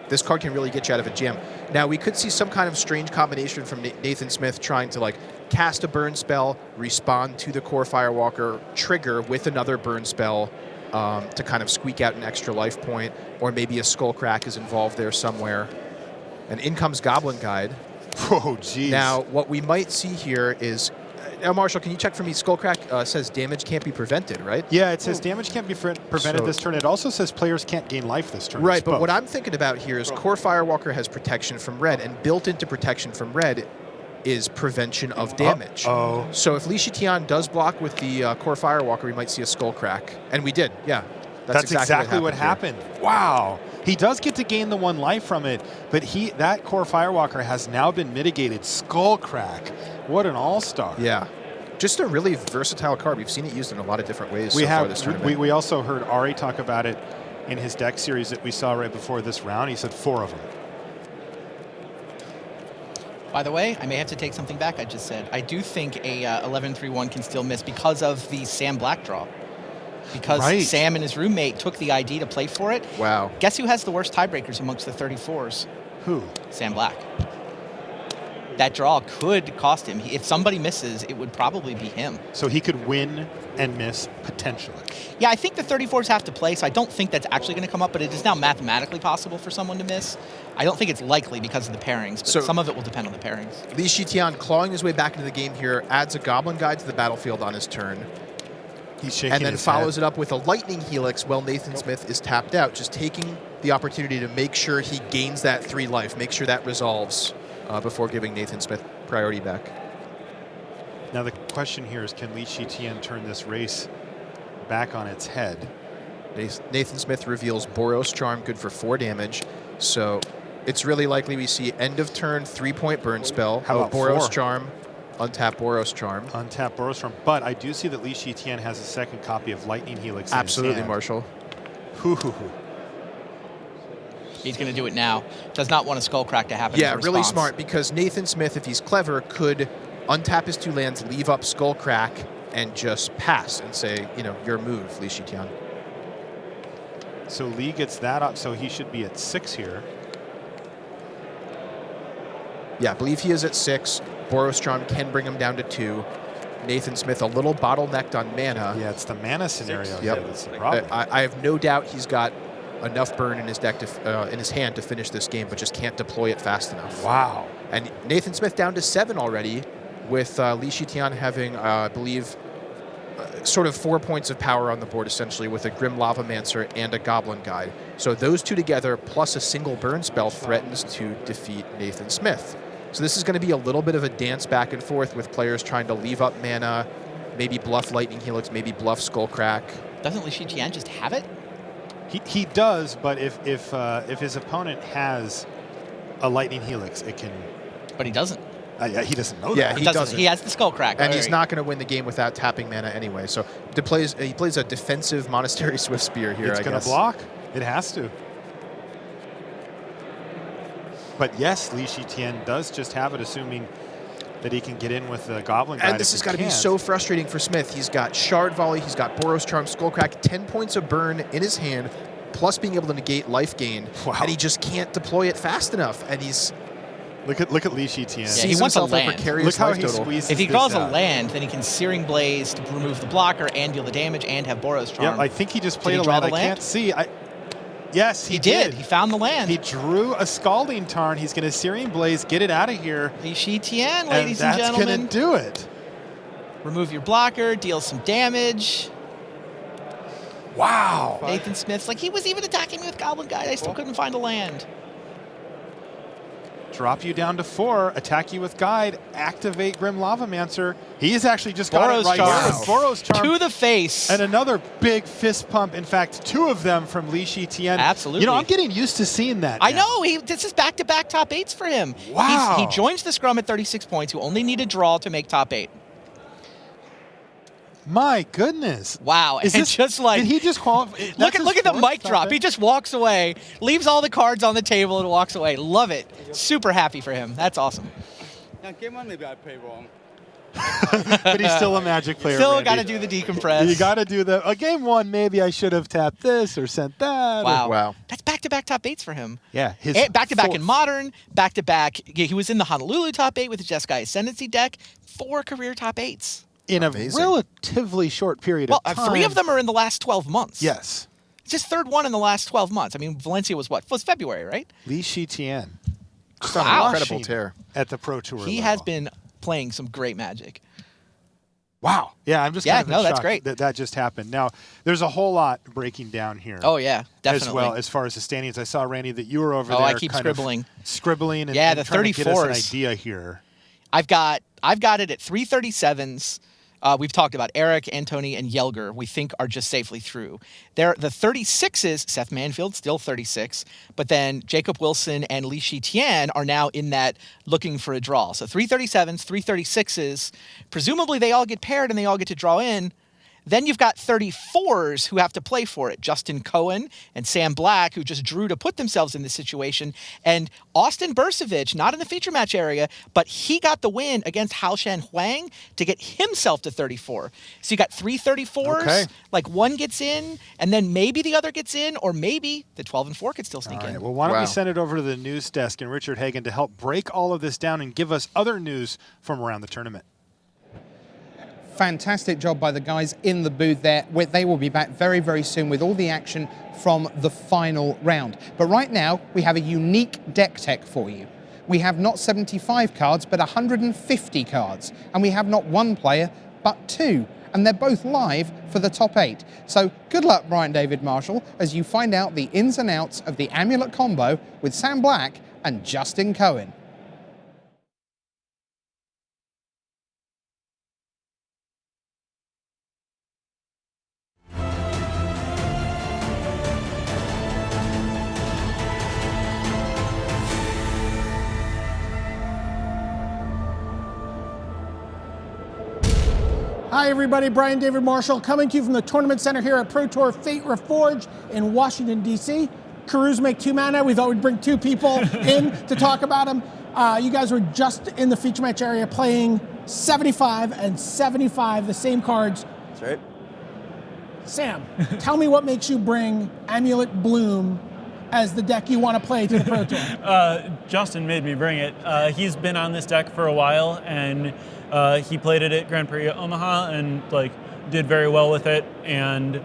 this card can really get you out of a jam. Now, we could see some kind of strange combination from Nathan Smith trying to like cast a burn spell, respond to the Core Firewalker, trigger with another burn spell to kind of squeak out an extra life point, or maybe a Skullcrack is involved there somewhere. And in comes Goblin Guide. Oh, geez. Now, what we might see here is... Now, Marshall, can you check for me? Skullcrack says damage can't be prevented, right? Yeah, it says damage can't be prevented this turn. It also says players can't gain life this turn. Right, but what I'm thinking about here is Core Firewalker has protection from red, and built into protection from red is prevention of damage. So if Li Shitian does block with the Core Firewalker, we might see a Skullcrack. And we did, yeah. That's exactly what happened. Wow. He does get to gain the 1 life from it, but that Core Firewalker has now been mitigated. Skullcrack. What an all-star. Yeah. Just a really versatile card. We've seen it used in a lot of different ways so far this tournament. We also heard Ari talk about it in his deck series that we saw right before this round. He said 4 of them. By the way, I may have to take something back I just said. I do think a 11-3-1 can still miss because of the Sam Black draw. Because Sam and his roommate took the ID to play for it. Wow. Guess who has the worst tiebreakers amongst the 34s? Who? Sam Black. That draw could cost him. If somebody misses, it would probably be him. So he could win and miss potentially. Yeah, I think the 34s have to play, so I don't think that's actually going to come up, but it is now mathematically possible for someone to miss. I don't think it's likely because of the pairings, but some of it will depend on the pairings. Li Shitian clawing his way back into the game here, adds a Goblin Guide to the battlefield on his turn. He's shaking and then his follows head. it up with a Lightning Helix while Nathan Smith is tapped out, just taking the opportunity to make sure he gains that 3 life, make sure that resolves before giving Nathan Smith priority back. Now the question here is, can Li Shitian turn this race back on its head? Nathan Smith reveals Boros Charm, good for 4 damage. So it's really likely we see end of turn 3-point burn spell. How about Boros 4? Charm? Untap Boros Charm. Untap Boros Charm. But I do see that Li Shitian has a second copy of Lightning Helix in Absolutely, his hand. Marshall. He's going to do it now. Does not want a Skullcrack to happen. Yeah, really smart, because Nathan Smith, if he's clever, could untap his 2 lands, leave up Skullcrack, and just pass and say, you know, your move, Li Shitian. So Li gets that up, so he should be at 6 here. Yeah, I believe he is at 6. Boros Charm can bring him down to 2. Nathan Smith a little bottlenecked on mana. Yeah, it's the mana scenario here that's the Yep. problem. I have no doubt he's got enough burn in his deck in his hand to finish this game, but just can't deploy it fast enough. Wow. And Nathan Smith down to 7 already, with Li Shitian having, I believe, sort of 4 points of power on the board, essentially, with a Grim Lavamancer and a Goblin Guide. So those 2 together, plus a single burn spell, threatens to defeat Nathan Smith. So this is going to be a little bit of a dance back and forth with players trying to leave up mana, maybe bluff Lightning Helix, maybe bluff Skullcrack. Doesn't Li Shitian just have it? He does, but if his opponent has a Lightning Helix, it can... But he doesn't. He doesn't know Yeah, that. he doesn't. He has the Skullcrack. And he's not going to win the game without tapping mana anyway. So he plays a defensive Monastery Swift Spear here, It's going to block. It has to. But yes, Li Shitian does just have it, assuming that he can get in with the Goblin Guide. And this has got to be so frustrating for Smith. He's got Shard Volley, he's got Boros Charm, Skullcrack, 10 points of burn in his hand, plus being able to negate life gain. Wow. And he just can't deploy it fast enough. And he's... Look at Li Shitian. Yeah, he wants a land. Look how he squeezes If he this draws a out. land, then he can Searing Blaze to remove the blocker and deal the damage and have Boros Charm. Yep, I think he just Did played he a draw land. the I land? can't see. Yes, he did. He found the land. He drew a Scalding Tarn. He's going to Searing Blaze, get it out of here. Li Shitian, ladies and that's gentlemen. going to do it. Remove your blocker, deal some damage. Wow. Nathan Smith's like, he was even attacking me with Goblin Guide. I still couldn't find a land. drop you down to 4, attack you with Guide, activate Grim Lavamancer. He's actually just got Boros it right Charm. here with Boros Charm. To the face. And another big fist pump. In fact, 2 of them from Li Shitian. Absolutely. You know, I'm getting used to seeing that I now. know. This is back-to-back top 8s for him. Wow. He joins the scrum at 36 points, who only need a draw to make top 8. My goodness. Wow. Is and this, just like, did he just qualify? Look at the mic drop. He just walks away, leaves all the cards on the table and walks away. Love it. Super happy for him. That's awesome. Game 1 maybe I played wrong. But he's still a Magic player. Still Randy. got to do the decompress. You got to do game 1. Maybe I should have tapped this or sent that. Wow. That's back-to-back top 8s for him. Yeah. Back-to-back in Modern, back-to-back. He was in the Honolulu top 8 with the Jeskai Ascendancy deck. 4 career top 8s. In a relatively short period of time. 3 of them are in the last 12 months. Yes. It's his 3rd one in the last 12 months. I mean, Valencia was what? Was February, right? Li Shitian. Wow. Incredible tear. At the Pro Tour He level. has been playing some great Magic. Wow. Yeah, I'm just kind of in that's shock great. that just happened. Now, there's a whole lot breaking down here. Oh, yeah, definitely. As well, as far as the standings. I saw, Randy, that you were over there. I keep kind scribbling. Of scribbling and, yeah, and the trying 34s. to get us an idea here. I've got it at 337s. We've talked about Eric, Antony, and Yelger, we think are just safely through. The 36s, Seth Manfield, still 36, but then Jacob Wilson and Li Shitian are now in that looking for a draw. So 337s, 336s, presumably they all get paired and they all get to draw in. Then you've got 34s who have to play for it. Justin Cohen and Sam Black, who just drew to put themselves in this situation. And Austin Bursavich, not in the feature match area, but he got the win against Haoshan Huang to get himself to 34. So you got 3 34s, Okay. like one gets in, and then maybe the other gets in, or maybe the 12 and 4 could still sneak in. Well, why don't we send it over to the news desk and Richard Hagan to help break all of this down and give us other news from around the tournament. Fantastic job by the guys in the booth there. They will be back very, very soon with all the action from the final round. But right now, we have a unique deck tech for you. We have not 75 cards, but 150 cards. And we have not 1 player, but 2. And they're both live for the top 8. So good luck, Brian David Marshall, as you find out the ins and outs of the Amulet combo with Sam Black and Justin Cohen. Hi everybody, Brian David Marshall coming to you from the Tournament Center here at Pro Tour Fate Reforged in Washington, D.C. Karuz make 2 mana. We thought we'd bring 2 people in to talk about them. You guys were just in the feature match area playing 75 and 75, the same cards. That's right. Sam, tell me what makes you bring Amulet Bloom as the deck you want to play to the Pro Tour. Justin made me bring it. He's been on this deck for a while, and he played it at Grand Prix Omaha and did very well with it, and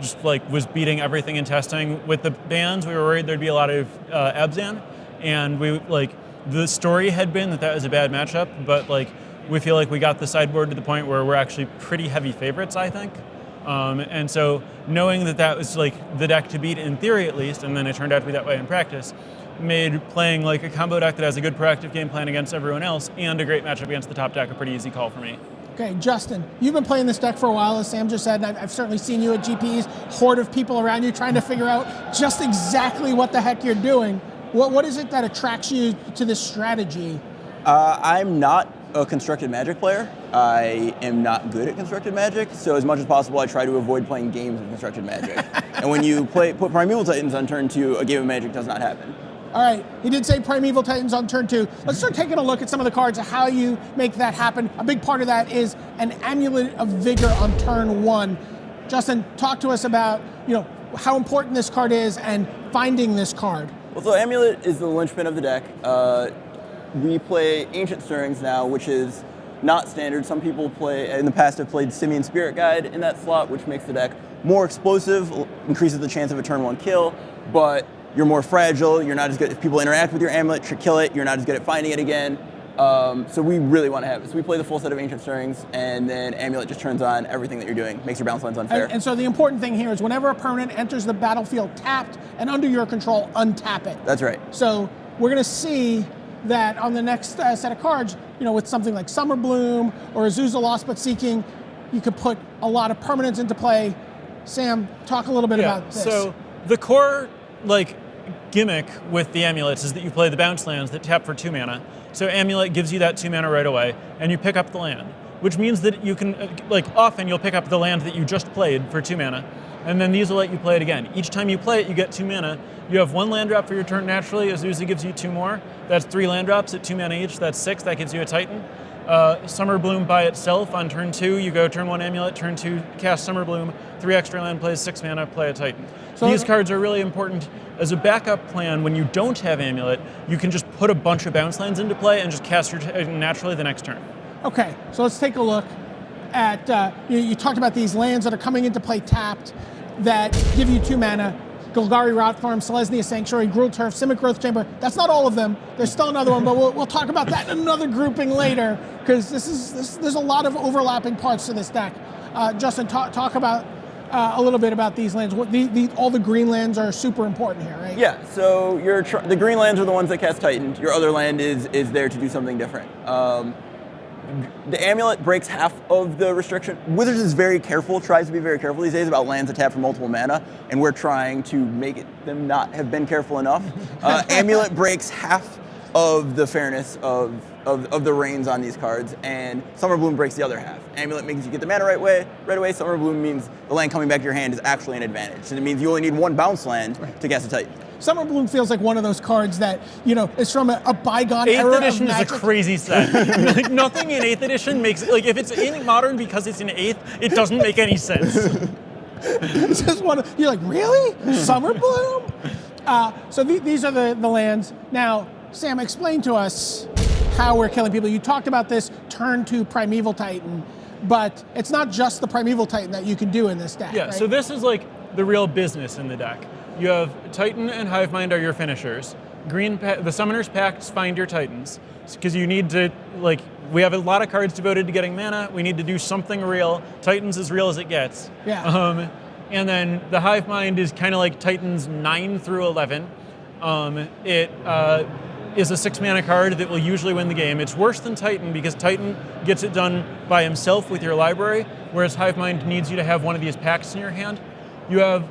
just was beating everything in testing. With the bans, we were worried there'd be a lot of Abzan, and we the story had been that was a bad matchup, but we feel like we got the sideboard to the point where we're actually pretty heavy favorites, I think. And so knowing that was the deck to beat in theory at least, and then it turned out to be that way in practice, made playing a combo deck that has a good proactive game plan against everyone else and a great matchup against the top deck a pretty easy call for me. Okay, Justin, you've been playing this deck for a while, as Sam just said, and I've certainly seen you at GPs, horde of people around you trying to figure out just exactly what the heck you're doing. What is it that attracts you to this strategy? I'm not a constructed Magic player. I am not good at constructed Magic, so as much as possible I try to avoid playing games of constructed Magic. And when you put Primeval Titans on turn 2, a game of Magic does not happen. All right, he did say Primeval Titans on turn 2. Let's start taking a look at some of the cards of how you make that happen. A big part of that is an Amulet of Vigor on turn 1. Justin, talk to us about how important this card is and finding this card. Well, so Amulet is the linchpin of the deck. We play Ancient Stirrings now, which is not standard. Some people in the past have played Simian Spirit Guide in that slot, which makes the deck more explosive, increases the chance of a turn 1 kill, but you're more fragile, you're not as good. If people interact with your Amulet to kill it, you're not as good at finding it again. So we really want to have it. So we play the full set of Ancient Stirrings, and then Amulet just turns on everything that you're doing, makes your bounce lines unfair. And so the important thing here is whenever a permanent enters the battlefield tapped and under your control, untap it. That's right. So we're going to see that on the next set of cards, with something like Summer Bloom or Azusa Lost But Seeking, you could put a lot of permanents into play. Sam, talk a little bit about this. So the core gimmick with the amulets is that you play the bounce lands that tap for 2 mana. So amulet gives you that 2 mana right away, and you pick up the land, which means that you can, often you'll pick up the land that you just played for 2 mana, and then these will let you play it again. Each time you play it, you get 2 mana. You have 1 land drop for your turn naturally. Azusa gives you 2 more. That's 3 land drops at 2 mana each. That's 6. That gives you a Titan. Summer Bloom by itself on turn 2, you go turn 1 amulet, turn 2 cast Summer Bloom, 3 extra land plays 6 mana, play a Titan. So these cards are really important as a backup plan. When you don't have amulet, you can just put a bunch of bounce lands into play and just cast your Titan naturally the next turn. Okay, so let's take a look at, you talked about these lands that are coming into play tapped that give you 2 mana. Golgari Rot Farm, Selesnya Sanctuary, Gruul Turf, Simic Growth Chamber. That's not all of them. There's still another one, but we'll talk about that in another grouping later, because there's a lot of overlapping parts to this deck. Justin, talk about a little bit about these lands. All the green lands are super important here, right? Yeah, so the green lands are the ones that cast Titan. Your other land is there to do something different. The amulet breaks half of the restriction. Wizards is tries to be very careful these days about lands that tap for multiple mana, and we're trying to make them not have been careful enough. Amulet breaks half of the fairness of the reigns on these cards, and Summer Bloom breaks the other half. Amulet means you get the mana right away. Summer Bloom means the land coming back to your hand is actually an advantage. And it means you only need 1 bounce land to cast a Titan. Summer Bloom feels like one of those cards that, is from a bygone era of Magic. 8th edition is a crazy set. Nothing in 8th edition makes, if it's in Modern because it's in 8th, it doesn't make any sense. You're like, really? Summer Bloom? So these are the lands. Now, Sam, explain to us how we're killing people. You talked about this turn 2 Primeval Titan, but it's not just the Primeval Titan that you can do in this deck, Yeah, right? so this is the real business in the deck. You have Titan and Hivemind are your finishers. The Summoner's Pacts find your Titans, because you need to, we have a lot of cards devoted to getting mana. We need to do something real. Titan's as real as it gets. Yeah. And then the Hivemind is kind of like Titans 9 through 11. It is a 6 mana card that will usually win the game. It's worse than Titan because Titan gets it done by himself with your library, whereas Hivemind needs you to have one of these pacts in your hand. You have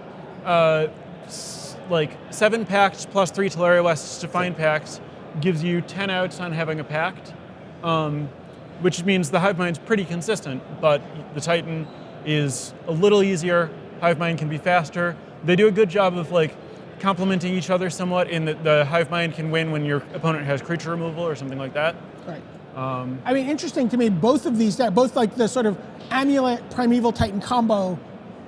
7 pacts plus 3 Teleria Wests to find pacts, gives you 10 outs on having a pact, which means the Hivemind's pretty consistent, but the Titan is a little easier. Hivemind can be faster. They do a good job of complementing each other somewhat in that the Hivemind can win when your opponent has creature removal or something like that. Right. Interesting to me, both of these decks, both the sort of Amulet Primeval Titan combo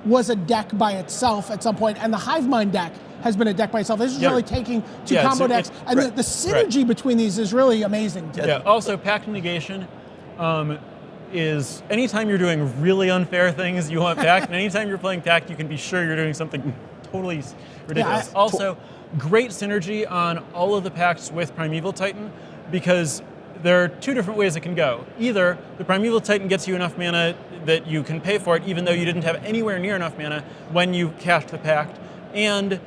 was a deck by itself at some point, and the Hivemind deck has been a deck by itself. This is really taking 2 combo decks, and the synergy between these is really amazing. Yeah, also Pact Negation is anytime you're doing really unfair things, you want Pact, and anytime you're playing Pact, you can be sure you're doing something totally ridiculous. Also, great synergy on all of the pacts with Primeval Titan, because there are 2 different ways it can go. Either the Primeval Titan gets you enough mana that you can pay for it, even though you didn't have anywhere near enough mana when you cast the pact, and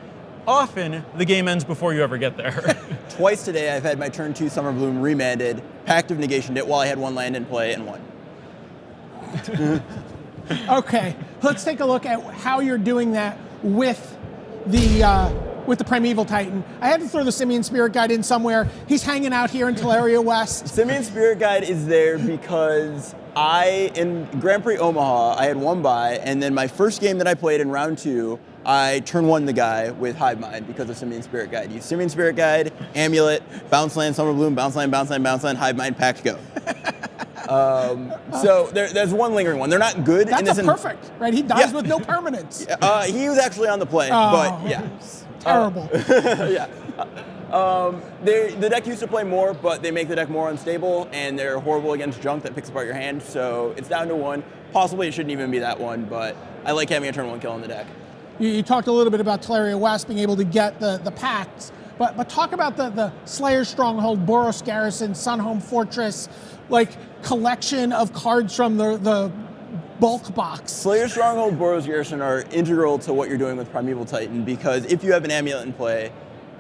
often the game ends before you ever get there. Twice today I've had my turn 2 Summer Bloom remanded, Pact of Negation it while I had 1 land in play and won. Okay, let's take a look at how you're doing that with the Primeval Titan. I had to throw the Simian Spirit Guide in somewhere. He's hanging out here in Teleria West. Simian Spirit Guide is there because in Grand Prix Omaha, I had 1 bye, and then my first game that I played in round 2, I turn 1 the guy with Hivemind because of Simian Spirit Guide. Use Simian Spirit Guide, Amulet, Bounce Land, Summer Bloom, Bounce Land, Bounce Land, Bounce Land, Hivemind, Pact, go. So there's 1 lingering one. They're not good. That's perfect, right? He dies with no permanents. He was actually on the play, but yeah. Terrible. Yeah. The deck used to play more, but they make the deck more unstable, and they're horrible against junk that picks apart your hand, so it's down to 1. Possibly it shouldn't even be that 1, but I like having a turn 1 kill in the deck. You talked a little bit about Teleria West being able to get the pacts, but talk about the Slayer Stronghold, Boros Garrison, Sunhome Fortress, collection of cards from the bulk box. Slayer Stronghold, Boros Garrison are integral to what you're doing with Primeval Titan, because if you have an Amulet in play,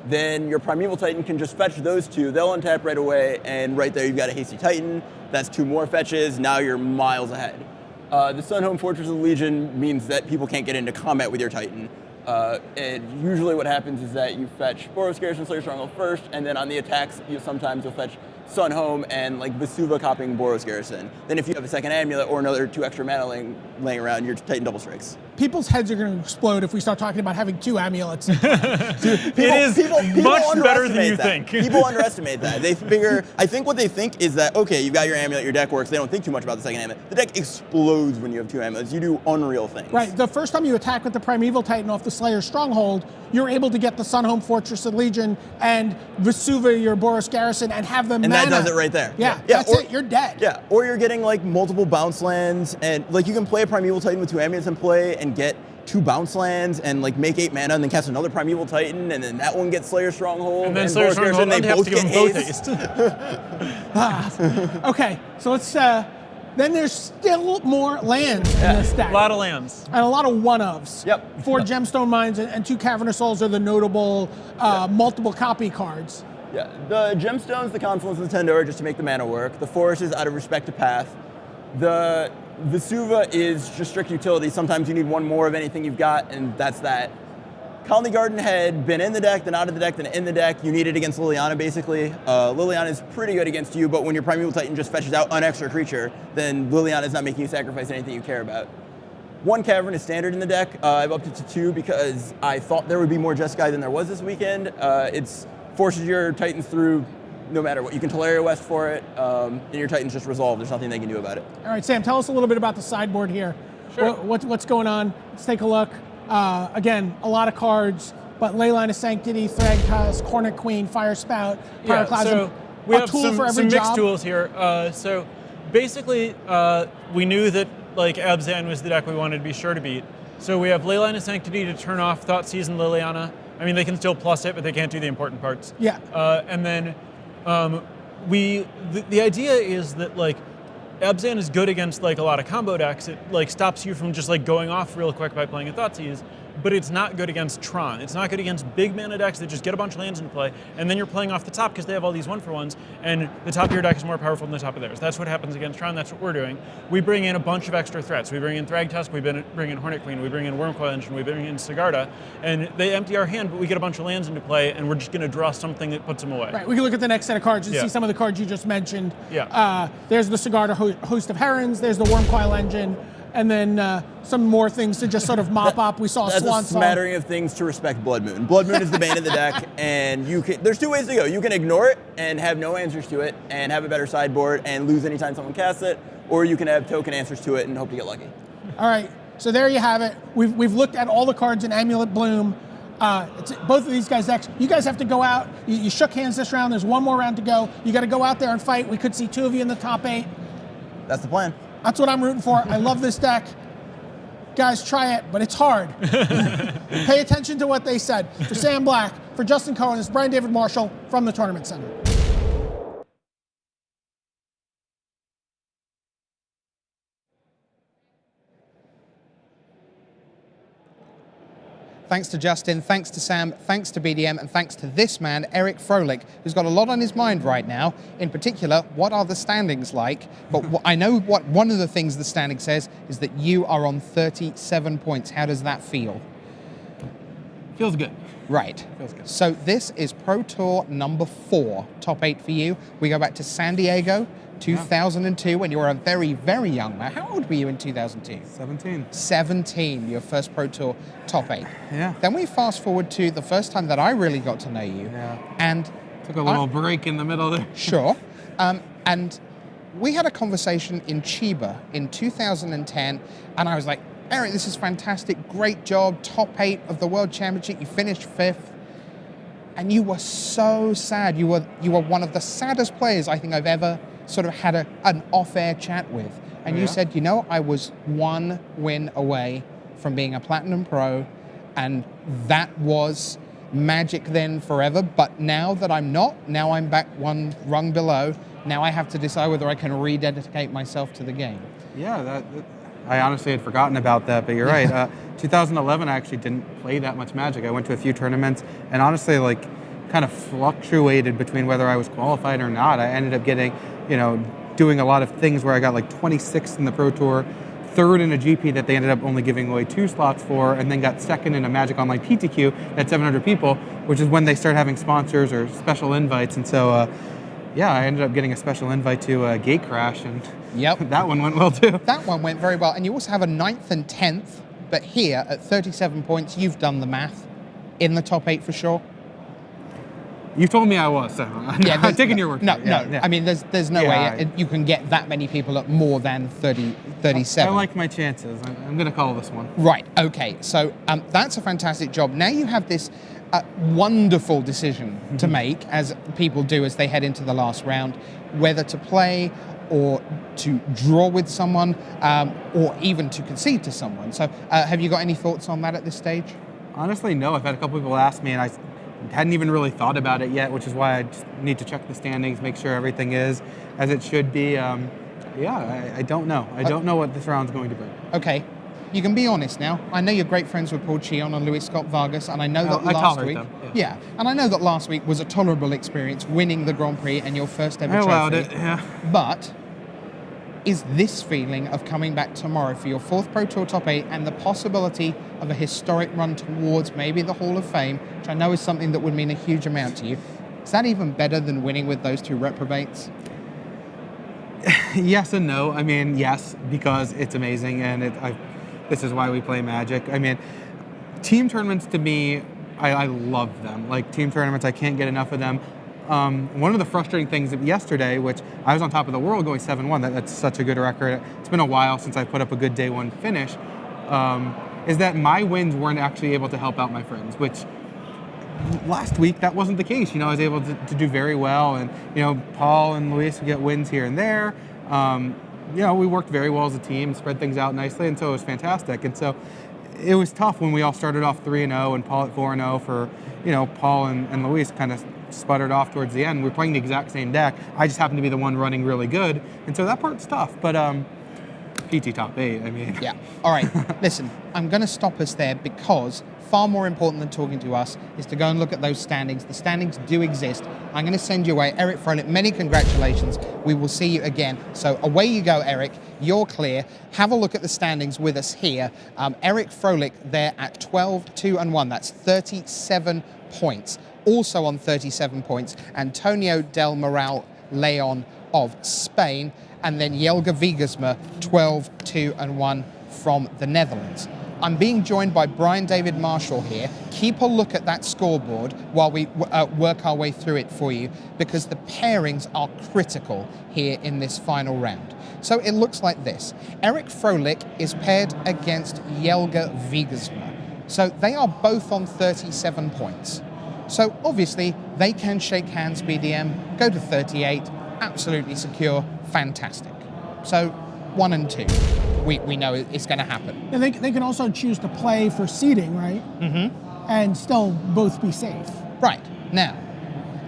then your Primeval Titan can just fetch those two. They'll untap right away, and right there you've got a Hasty Titan. That's 2 more fetches. Now you're miles ahead. The Sunhome Fortress of the Legion means that people can't get into combat with your Titan. And usually what happens is that you fetch Boros Garrison, Slayer Stronghold first, and then on the attacks, sometimes you'll fetch Sunhome and like Vesuva copying Boros Garrison. Then if you have a second amulet or another 2 extra mana laying around, your Titan double strikes. People's heads are going to explode if we start talking about having 2 amulets. It is much better than you think. People underestimate that. They figure, I think what they think is that, okay, you've got your amulet, your deck works. They don't think too much about the second amulet. The deck explodes when you have 2 amulets. You do unreal things. Right. The first time you attack with the Primeval Titan off the Slayer Stronghold, you're able to get the Sunhome Fortress of the Legion and Vesuva, your Boros Garrison, and have them And mana. that does it right there. Yeah, that's it. You're dead. Yeah, or you're getting like multiple bounce lands, and like you can play a Primeval Titan with 2 amulets in play and get 2 bounce lands and like make 8 mana and then cast another Primeval Titan, and then that one gets Slayer Stronghold. And then Slayer Stronghold, they both to give get them both haste. Okay, so let's. Then there's still more lands in this deck. A lot of lands. And a lot of one-ofs. Yep. 4 Gemstone Mines and 2 Cavernous Souls are the notable multiple copy cards. Yeah, the Gemstones, the Confluence, and the Tendo are just to make the mana work. The Forest is out of respect to Path. The Vesuva is just strict utility. Sometimes you need 1 more of anything you've got, and that's that. Colony Garden had been in the deck, then out of the deck, then in the deck. You need it against Liliana, basically. Liliana is pretty good against you, but when your Primeval Titan just fetches out an extra creature, then Liliana is not making you sacrifice anything you care about. 1 Cavern is standard in the deck. I've upped it to 2 because I thought there would be more Jeskai than there was this weekend. It forces your Titans through no matter what. You can Teleria West for it, and your Titans just resolve. There's nothing they can do about it. All right, Sam, tell us a little bit about the sideboard here. Sure. What's going on? Let's take a look. Again, a lot of cards, but Leyline of Sanctity, Thragtusk, Hornet Queen, Fire Spout, Pyroclasm. So we have tool some, for every some mixed job. tools here. So basically, we knew that like Abzan was the deck we wanted to be sure to beat. So we have Leyline of Sanctity to turn off Thoughtseize and Liliana. I mean, they can still plus it, but they can't do the important parts. Yeah. And then the idea is that like Abzan is good against like a lot of combo decks. It like stops you from just like going off real quick by playing a Thoughtseize, but it's not good against Tron. It's not good against big mana decks that just get a bunch of lands into play, and then you're playing off the top because they have all these 1-for-1s, and the top of your deck is more powerful than the top of theirs. That's what happens against Tron. That's what we're doing. We bring in a bunch of extra threats. We bring in Thragtusk, we bring in Hornet Queen, we bring in Wormcoil Engine, we bring in Sigarda, and they empty our hand, but we get a bunch of lands into play, and we're just going to draw something that puts them away. Right, we can look at the next set of cards and see some of the cards you just mentioned. Yeah. There's the Sigarda Host of Herons, there's the Wormcoil Engine, and then some more things to just sort of mop up. We saw That's Swan a smattering of things to respect Blood Moon. Blood Moon is the bane of the deck, and there's 2 ways to go. You can ignore it and have no answers to it and have a better sideboard and lose anytime someone casts it, or you can have token answers to it and hope to get lucky. All right, so there you have it. We've looked at all the cards in Amulet Bloom. It's both of these guys' decks. You guys have to go out. You shook hands this round. There's 1 more round to go. You got to go out there and fight. We could see 2 of you in the top 8. That's the plan. That's what I'm rooting for. I love this deck. Guys, try it, but it's hard. Pay attention to what they said. For Sam Black, for Justin Cohen, it's Brian David Marshall from the Tournament Center. Thanks to Justin, thanks to Sam, thanks to BDM, and thanks to this man, Eric Froelich, who's got a lot on his mind right now. In particular, what are the standings like? But I know what one of the things the standing says is that you are on 37 points. How does that feel? Feels good. Right. Feels good. So this is Pro Tour number 4, top 8 for you. We go back to San Diego, 2002, when you were a very, very young man. How old were you in 2002? 17. 17, your first Pro Tour top 8. Yeah. Then we fast forward to the first time that I really got to know you. Yeah. And took a little break in the middle there. Sure. And we had a conversation in Chiba in 2010, and I was like, Eric, this is fantastic, great job, top 8 of the World Championship, you finished 5th. And you were so sad. You were one of the saddest players I think I've ever sort of had an off-air chat with. And you said, I was 1 win away from being a Platinum Pro, and that was magic then forever. But now that I'm not, now I'm back 1 rung below. Now I have to decide whether I can rededicate myself to the game. Yeah, I honestly had forgotten about that, but you're right. 2011, I actually didn't play that much Magic. I went to a few tournaments, and honestly, like, kind of fluctuated between whether I was qualified or not. I ended up getting, doing a lot of things where I got like 26th in the Pro Tour, third in a GP that they ended up only giving away 2 slots for, and then got second in a Magic Online PTQ at 700 people, which is when they start having sponsors or special invites. And so, I ended up getting a special invite to Gatecrash, and that one went well too. That one went very well. And you also have a 9th and 10th, but here at 37 points, you've done the math, in the top 8 for sure. You told me I was, so I'm taking your word. No, for it. Yeah, no. yeah. I mean, there's no way you can get that many people at more than 37. I like my chances. I'm going to call this one. Right, okay. So that's a fantastic job. Now you have this wonderful decision to make, as people do as they head into the last round, whether to play or to draw with someone, or even to concede to someone. So have you got any thoughts on that at this stage? Honestly, no. I've had a couple people ask me, and I hadn't even really thought about it yet, which is why I just need to check the standings, make sure everything is as it should be. I don't know. I don't know what this round's going to bring. Okay. You can be honest now. I know you're great friends with Paul Chion and Luis Scott Vargas, and I know that I last tolerate week, them, and I know that last week was a tolerable experience, winning the Grand Prix and your first ever I trophy. allowed it, yeah. But is this feeling of coming back tomorrow for your 4th Pro Tour top 8 and the possibility of a historic run towards maybe the Hall of Fame, which I know is something that would mean a huge amount to you, is that even better than winning with those 2 reprobates? Yes and no. I mean, yes, because it's amazing, and this is why we play Magic. I mean, team tournaments to me, I love them. Like team tournaments, I can't get enough of them. One of the frustrating things yesterday, which I was on top of the world going 7-1, that's such a good record. It's been a while since I put up a good day 1 finish, is that my wins weren't actually able to help out my friends, which last week that wasn't the case. I was able to do very well, and Paul and Luis would get wins here and there. We worked very well as a team, spread things out nicely, and so it was fantastic. And so it was tough when we all started off 3-0 and Paul at 4-0 for, Paul and Luis kind of sputtered off towards the end. We were playing the exact same deck. I just happened to be the one running really good. And so that part's tough, but PT top 8, I mean. Yeah. All right. Listen, I'm going to stop us there because far more important than talking to us is to go and look at those standings. The standings do exist. I'm going to send you away. Eric Froelich, many congratulations. We will see you again. So away you go, Eric. You're clear. Have a look at the standings with us here. Eric Froelich there at 12-2-1. That's 37 points. Also on 37 points, Antonio del Moral Leon of Spain, and then Jelge Wiegersma, 12-2-1 from the Netherlands. I'm being joined by Brian David Marshall here. Keep a look at that scoreboard while we work our way through it for you, because the pairings are critical here in this final round. So it looks like this. Eric Froelich is paired against Jelge Wiegersma. So they are both on 37 points. So obviously they can shake hands, BDM, go to 38, absolutely secure, fantastic. So 1 and 2. We know it's going to happen. And they can also choose to play for seeding, right? Mm-hmm. And still both be safe. Right. Now,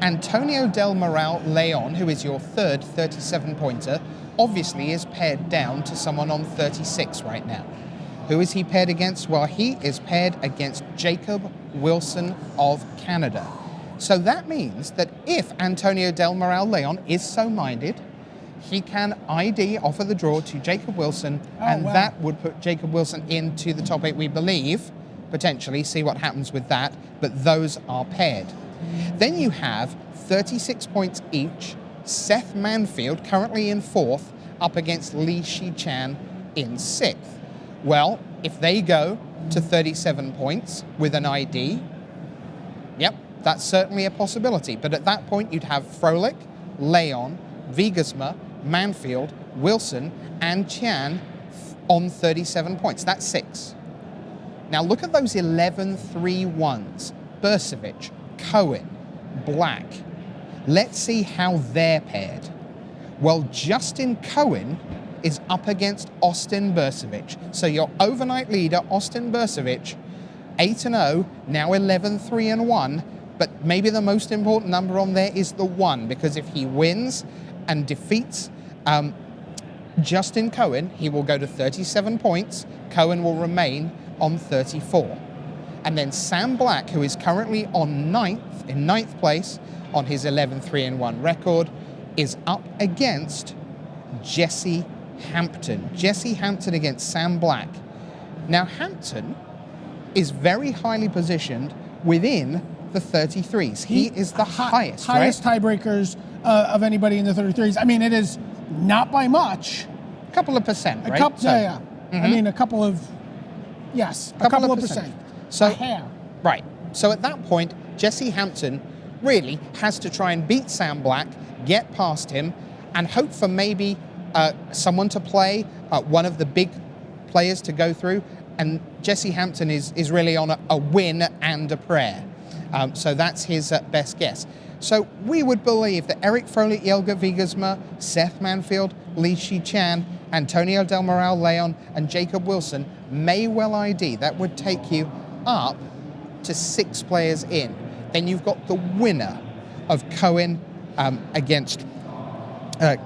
Antonio del Moral Leon, who is your third 37-pointer, obviously is paired down to someone on 36 right now. Who is he paired against? Well, he is paired against Jacob Wilson of Canada. So that means that if Antonio del Moral Leon is so minded, he can ID offer the draw to Jacob Wilson, that would put Jacob Wilson into the top 8, we believe, potentially, see what happens with that, but those are paired. Then you have 36 points each, Seth Manfield, currently in 4th, up against Li Shichan in 6th. Well, if they go to 37 points with an ID, yep, that's certainly a possibility. But at that point, you'd have Froelich, Leon, Wiegersma, Manfield, Wilson, and Tian on 37 points. That's 6. Now look at those 11-3-1s. Burcevic, Cohen, Black. Let's see how they're paired. Well, Justin Cohen is up against Austin Burcevic. So your overnight leader, Austin Burcevic, 8-0, now 11-3-1, but maybe the most important number on there is the 1, because if he wins and defeats Justin Cohen, he will go to 37 points. Cohen will remain on 34. And then Sam Black, who is currently in ninth place on his 11-3-1 record, is up against Jesse Hampton. Jesse Hampton against Sam Black. Now, Hampton is very highly positioned within the 33s. He is the highest tiebreakers of anybody in the 33s. I mean, it is not by much. A couple of percent, right? Yeah. I mean, a couple of percent. So, a hair. Right. So at that point, Jesse Hampton really has to try and beat Sam Black, get past him, and hope for maybe someone to play, one of the big players to go through. And Jesse Hampton is really on a win and a prayer. So that's his best guess. So we would believe that Eric Froelich, Jelger Wiegersma, Seth Manfield, Li Shi-Chan, Antonio Del Moral Leon, and Jacob Wilson may well ID. That would take you up to 6 players in. Then you've got the winner of Cohen against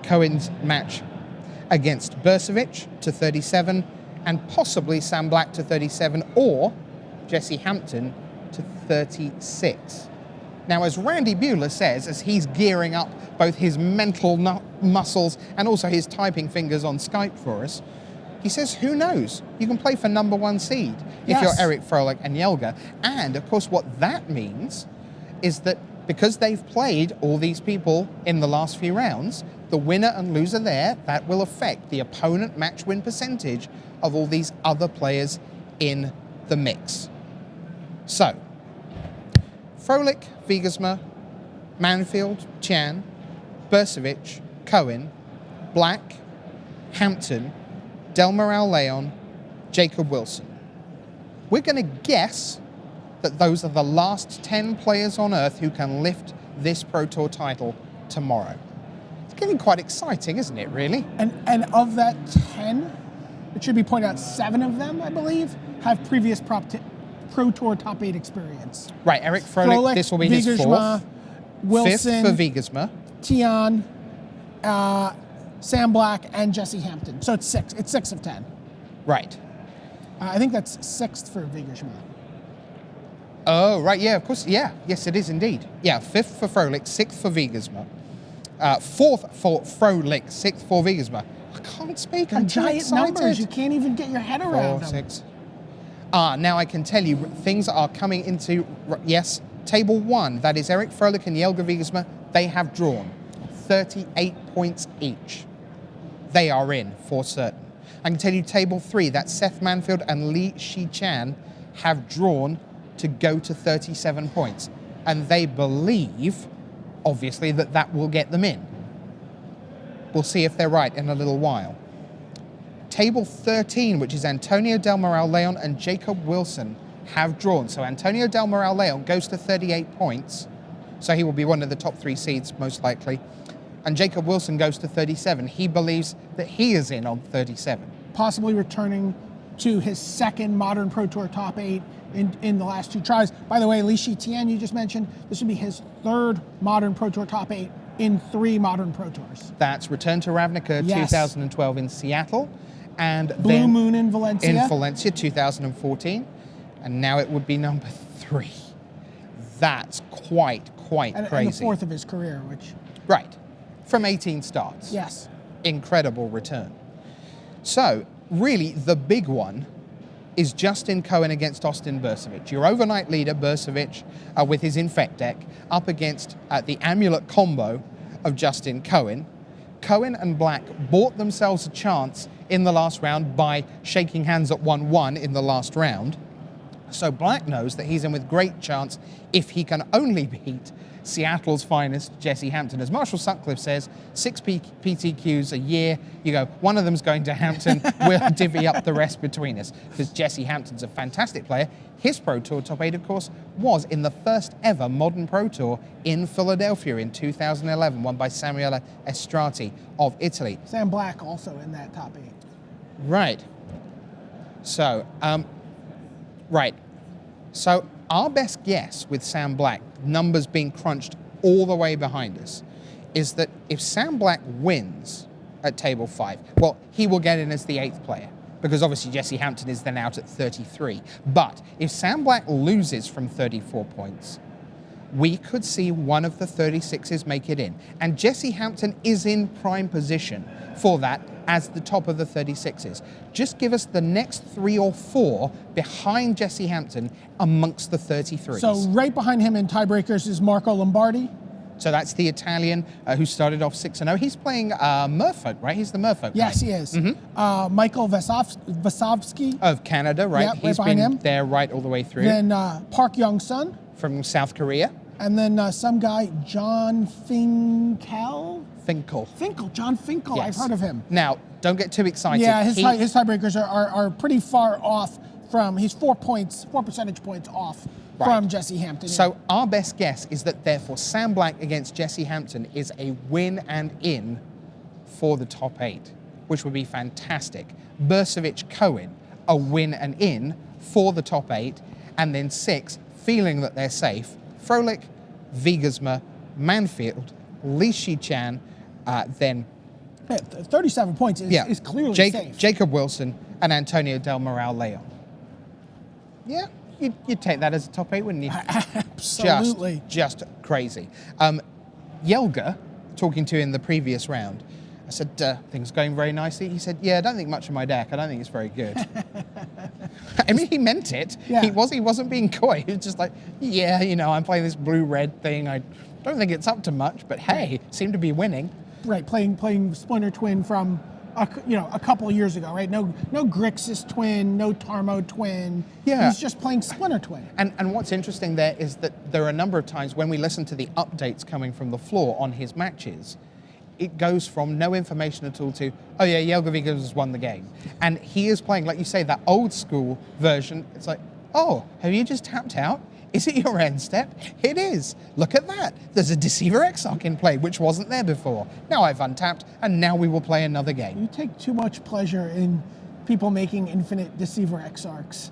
Cohen's match against Burcevic to 37, and possibly Sam Black to 37, or Jesse Hampton to 36. Now, as Randy Buehler says, as he's gearing up both his mental muscles and also his typing fingers on Skype for us, he says, who knows? You can play for number 1 seed if you're Eric Froelich and Jelger. And, of course, what that means is that because they've played all these people in the last few rounds, the winner and loser there, that will affect the opponent match win percentage of all these other players in the mix. So, Froelich, Wiegersma, Manfield, Chan, Burcevic, Cohen, Black, Hampton, Del Moral Leon, Jacob Wilson. We're going to guess that those are the last 10 players on Earth who can lift this Pro Tour title tomorrow. It's getting quite exciting, isn't it, really? And of that 10, it should be pointed out 7 of them, I believe, have previous Pro Tour top 8 experience. Right, Eric Froelich, this will be his 4th. Wilson, 5th for Wiegersma. Tian, Sam Black, and Jesse Hampton. So it's 6. It's 6 of 10. Right. I think that's 6th for Wiegersma. Oh, right, yeah, of course, yeah. Yes, it is indeed. Yeah, 5th for Froelich, 6th for Wiegersma. 4th for Froelich, 6th for Wiegersma. I can't speak, I'm too giant excited. numbers, you can't even get your head around 4, them. 6. Now I can tell you, things are coming into, yes, table 1, that is Eric Froelich and Jelger Wiegersma, they have drawn 38 points each. They are in, for certain. I can tell you table 3, that Seth Manfield and Li Shi-Chan have drawn to go to 37 points. And they believe, obviously, that that will get them in. We'll see if they're right in a little while. Table 13, which is Antonio Del Moral Leon and Jacob Wilson, have drawn. So Antonio Del Moral Leon goes to 38 points. So he will be one of the top 3 seeds, most likely. And Jacob Wilson goes to 37. He believes that he is in on 37. Possibly returning to his 2nd Modern Pro Tour top 8 in the last 2 tries. By the way, Li Shi-Tian, you just mentioned, this would be his 3rd Modern Pro Tour top 8 in 3 Modern Pro Tours. That's Return to Ravnica 2012 in Seattle. And Blue Moon in Valencia. In Valencia 2014. And now it would be number 3. That's quite crazy. And the 4th of his career, which... Right. From 18 starts. Yes. Incredible return. So, really, the big one is Justin Cohen against Austin Burcevic. Your overnight leader, Burcevic, with his Infect deck, up against the Amulet combo of Justin Cohen. Cohen and Black bought themselves a chance in the last round by shaking hands at 1-1 in the last round. So Black knows that he's in with great chance if he can only beat Seattle's finest, Jesse Hampton. As Marshall Sutcliffe says, 6 PTQs a year. You go, one of them's going to Hampton. We'll divvy up the rest between us. Because Jesse Hampton's a fantastic player. His Pro Tour top 8, of course, was in the first ever Modern Pro Tour in Philadelphia in 2011, won by Samuele Estrati of Italy. Sam Black also in that top 8. Right. So, So our best guess with Sam Black, numbers being crunched all the way behind us, is that if Sam Black wins at table 5, well, he will get in as the 8th player. because obviously Jesse Hampton is then out at 33. But if Sam Black loses from 34 points, we could see one of the 36s make it in. And Jesse Hampton is in prime position for that as the top of the 36s. Just give us the next 3 or 4 behind Jesse Hampton amongst the 33s. So right behind him in tiebreakers is Marco Lombardi. So that's the Italian who started off 6-0. He's playing Merfolk, right? He's the Merfolk. Yes, guy. he is. Michael Vasovsky. Of Canada, right? Yeah, right He's behind been him. there right all the way through. Then Park Young-sun. From South Korea. And then some guy, John Finkel. John Finkel. Yes. I've heard of him. Now, don't get too excited. Yeah, his tiebreakers are pretty far off from, he's 4 percentage points off from Jesse Hampton. So our best guess is that therefore Sam Black against Jesse Hampton is a win and in for the top 8, which would be fantastic. Burcevic Cohen, a win and in for the top 8, and then 6, feeling that they're safe, Froelich, Wiegersma, Manfield, Li Shichan, then 37 points is clearly safe. Jacob Wilson and Antonio Del Moral Leon. Yeah, you'd take that as a top 8, wouldn't you? Absolutely. Just crazy. Yelga, talking to in the previous round, I said, things going very nicely. He said, yeah, I don't think much of my deck. I don't think it's very good. I mean, he meant it. Yeah. He wasn't being coy. He was just like, yeah, I'm playing this blue-red thing. I don't think it's up to much, but hey, seem to be winning. Right, playing Splinter Twin from a couple of years ago, right? No Grixis Twin, no Tarmo Twin. Yeah. He's just playing Splinter Twin. And what's interesting there is that there are a number of times when we listen to the updates coming from the floor on his matches, it goes from no information at all to, oh yeah, Yelga Vigas has won the game. And he is playing, like you say, that old school version. It's like, oh, have you just tapped out? Is it your end step? It is. Look at that. There's a Deceiver Exarch in play, which wasn't there before. Now I've untapped, and now we will play another game. You take too much pleasure in people making infinite Deceiver Exarchs.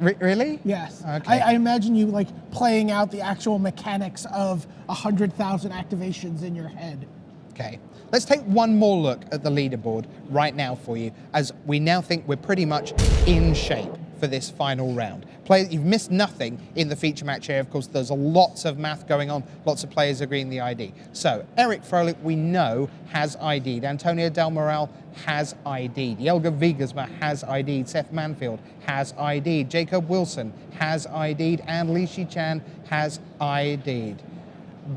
Really? Yes. Okay. I imagine you playing out the actual mechanics of 100,000 activations in your head. Okay. Let's take one more look at the leaderboard right now for you, as we now think we're pretty much in shape for this final round. You've missed nothing in the feature match area. Of course, there's lots of math going on, lots of players agreeing the ID. So, Eric Froelich, we know, has ID'd. Antonio Del Moral has ID'd. Yelga Wiegersma has ID'd. Seth Manfield has ID'd. Jacob Wilson has ID'd. And Li Shichan has ID'd.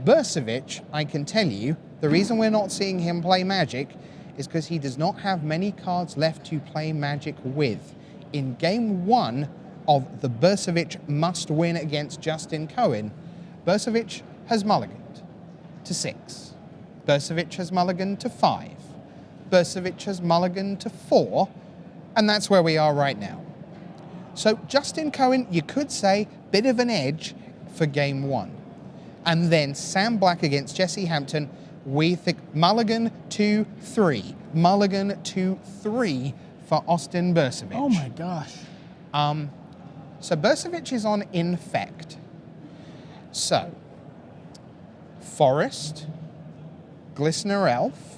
Burcevic, I can tell you, the reason we're not seeing him play Magic is because he does not have many cards left to play Magic with. In game 1 of the Burcevic must-win against Justin Cohen, Burcevic has mulliganed to 6. Burcevic has mulliganed to 5. Burcevic has mulliganed to 4. And that's where we are right now. So Justin Cohen, you could say, bit of an edge for game 1. And then Sam Black against Jesse Hampton, we think mulligan to 3. Mulligan to 3 for Austin Burcevic. Oh my gosh. So Burcevic is on Infect. So, Forest, Glistener Elf,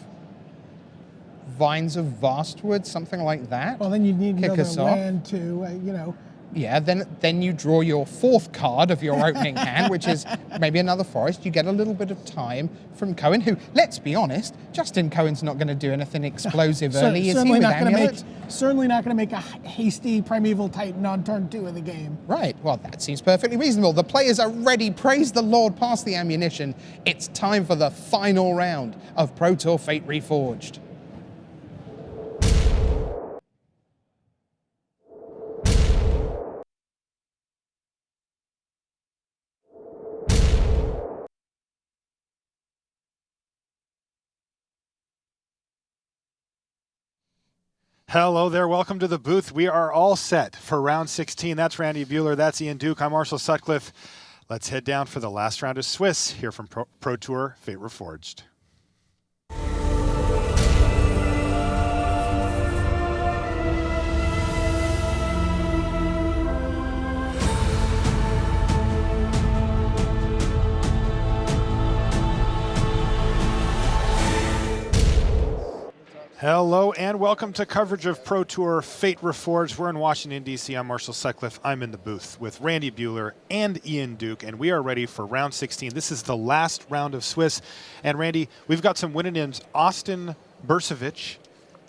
Vines of Vastwood, something like that. Well, then you need Kick another us off. land to, Yeah, then you draw your 4th card of your opening hand, which is maybe another Forest. You get a little bit of time from Cohen, who, let's be honest, Justin Cohen's not going to do anything explosive early, is he, with Amulet? Certainly not going to make a hasty Primeval Titan on turn 2 of the game. Right, well, that seems perfectly reasonable. The players are ready. Praise the Lord, past the ammunition. It's time for the final round of Pro Tour Fate Reforged. Hello there. Welcome to the booth. We are all set for round 16. That's Randy Buehler. That's Ian Duke. I'm Marshall Sutcliffe. Let's head down for the last round of Swiss here from Pro Tour Fate Reforged. Hello and welcome to coverage of Pro Tour Fate Reforged. We're in Washington, D.C. I'm Marshall Sutcliffe. I'm in the booth with Randy Buehler and Ian Duke, and we are ready for round 16. This is the last round of Swiss. And Randy, we've got some winning-ins. Austin Burcevic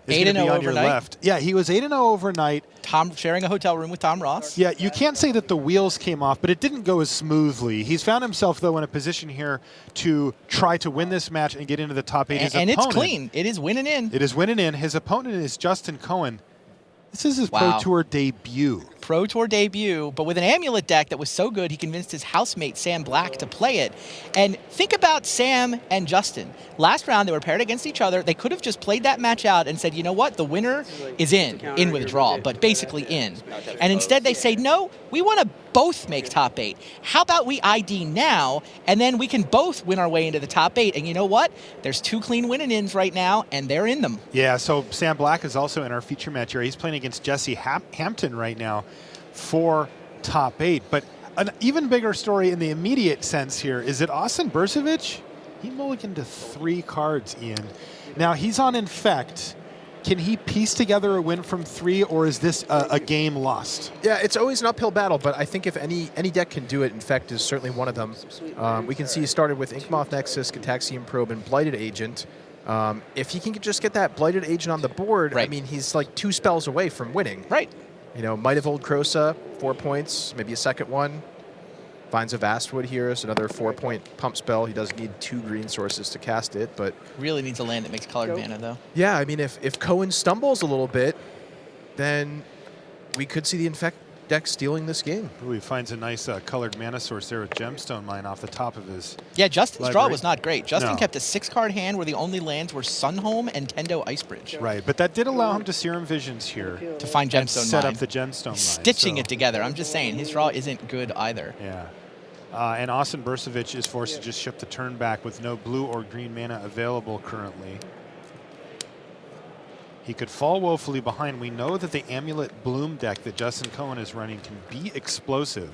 is going to be on your left. Yeah, he was 8-0 overnight. Tom sharing a hotel room with Tom Ross. Yeah, you can't say that the wheels came off, but it didn't go as smoothly. He's found himself, though, in a position here to try to win this match and get into the top 8. And it's clean. It is winning in. It is winning in. His opponent is Justin Cohen. This is his Pro Tour debut. Pro Tour debut, but with an amulet deck that was so good, he convinced his housemate, Sam Black, to play it. And think about Sam and Justin. Last round, they were paired against each other. They could have just played that match out and said, you know what, the winner is in with a draw, but basically in. And instead, they say, no, we want to both make top 8. How about we ID now, and then we can both win our way into the top 8. And you know what? There's 2 clean winning-ins right now, and they're in them. Yeah, so Sam Black is also in our feature match here. He's playing against Jesse Hampton right now for top 8. But an even bigger story in the immediate sense here is that Austin Burcevic, he mulliganed to 3 cards, Ian. Now, he's on Infect. Can he piece together a win from 3, or is this a game lost? Yeah, it's always an uphill battle, but I think if any deck can do it, Infect is certainly one of them. We can see he started with Inkmoth Nexus, Gataxian Probe, and Blighted Agent. If he can just get that Blighted Agent on the board, I mean, he's like 2 spells away from winning. Right. You know, Might of Old Krosa, 4 points, maybe a second one. Vines of Vastwood here is another 4-point pump spell. He does need 2 green sources to cast it, but really needs a land that makes colored mana, though. Yeah, I mean, if Cohen stumbles a little bit, then we could see the Infect deck stealing this game. Ooh, he finds a nice colored mana source there with Gemstone Mine off the top of his Justin's library. draw was not great. Justin No. kept a 6-card hand where the only lands were Sunhome and Tendo Icebridge. Right, but that did allow him to Serum Visions here. To find and Gemstone set Mine. up the Gemstone Mine. Stitching so. it together. I'm just saying, his draw isn't good either. Yeah. And Austin Burcevic is forced to just ship the turn back with no blue or green mana available currently. He could fall woefully behind. We know that the Amulet Bloom deck that Justin Cohen is running can be explosive,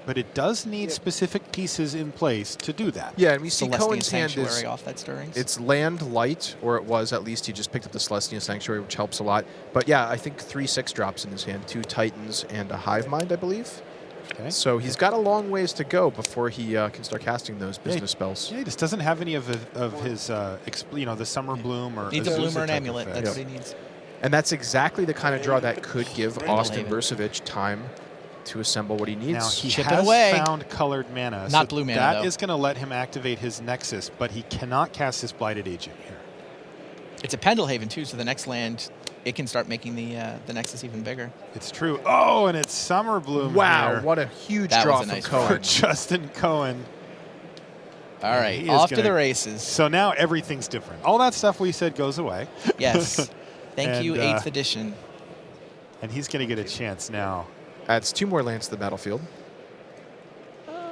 but it does need specific pieces in place to do that. Yeah, and we see Celestian Cohen's hand Sanctuary is off that Stirrings. it's land light, or it was at least. He just picked up the Celestian Sanctuary, which helps a lot. But yeah, I think 3/6 drops in his hand, 2 Titans and a Hive Mind, I believe. Okay. So he's got a long ways to go before he can start casting those business spells. Yeah, he just doesn't have any of his, the Summer Bloom or Needs a Azusa Bloom or an type Amulet. effect. That's what he needs. And that's exactly the kind of draw that could give Austin Haven. Burcevic time to assemble what he needs. Now, he Chip it has away. found colored mana. Not blue mana, That though. is going to let him activate his Nexus, but he cannot cast his Blighted Agent here. It's a Pendelhaven, too, so the next land, it can start making the Nexus even bigger. It's true. Oh, and it's Summer Bloom Wow, here. what a huge That draw was a from nice Cohen. For Justin Cohen. All right, He is off to gonna- the races. So now everything's different. All that stuff we said goes away. Yes. Thank And, you, 8th edition. And he's going to get a chance now. Adds 2 more lands to the battlefield.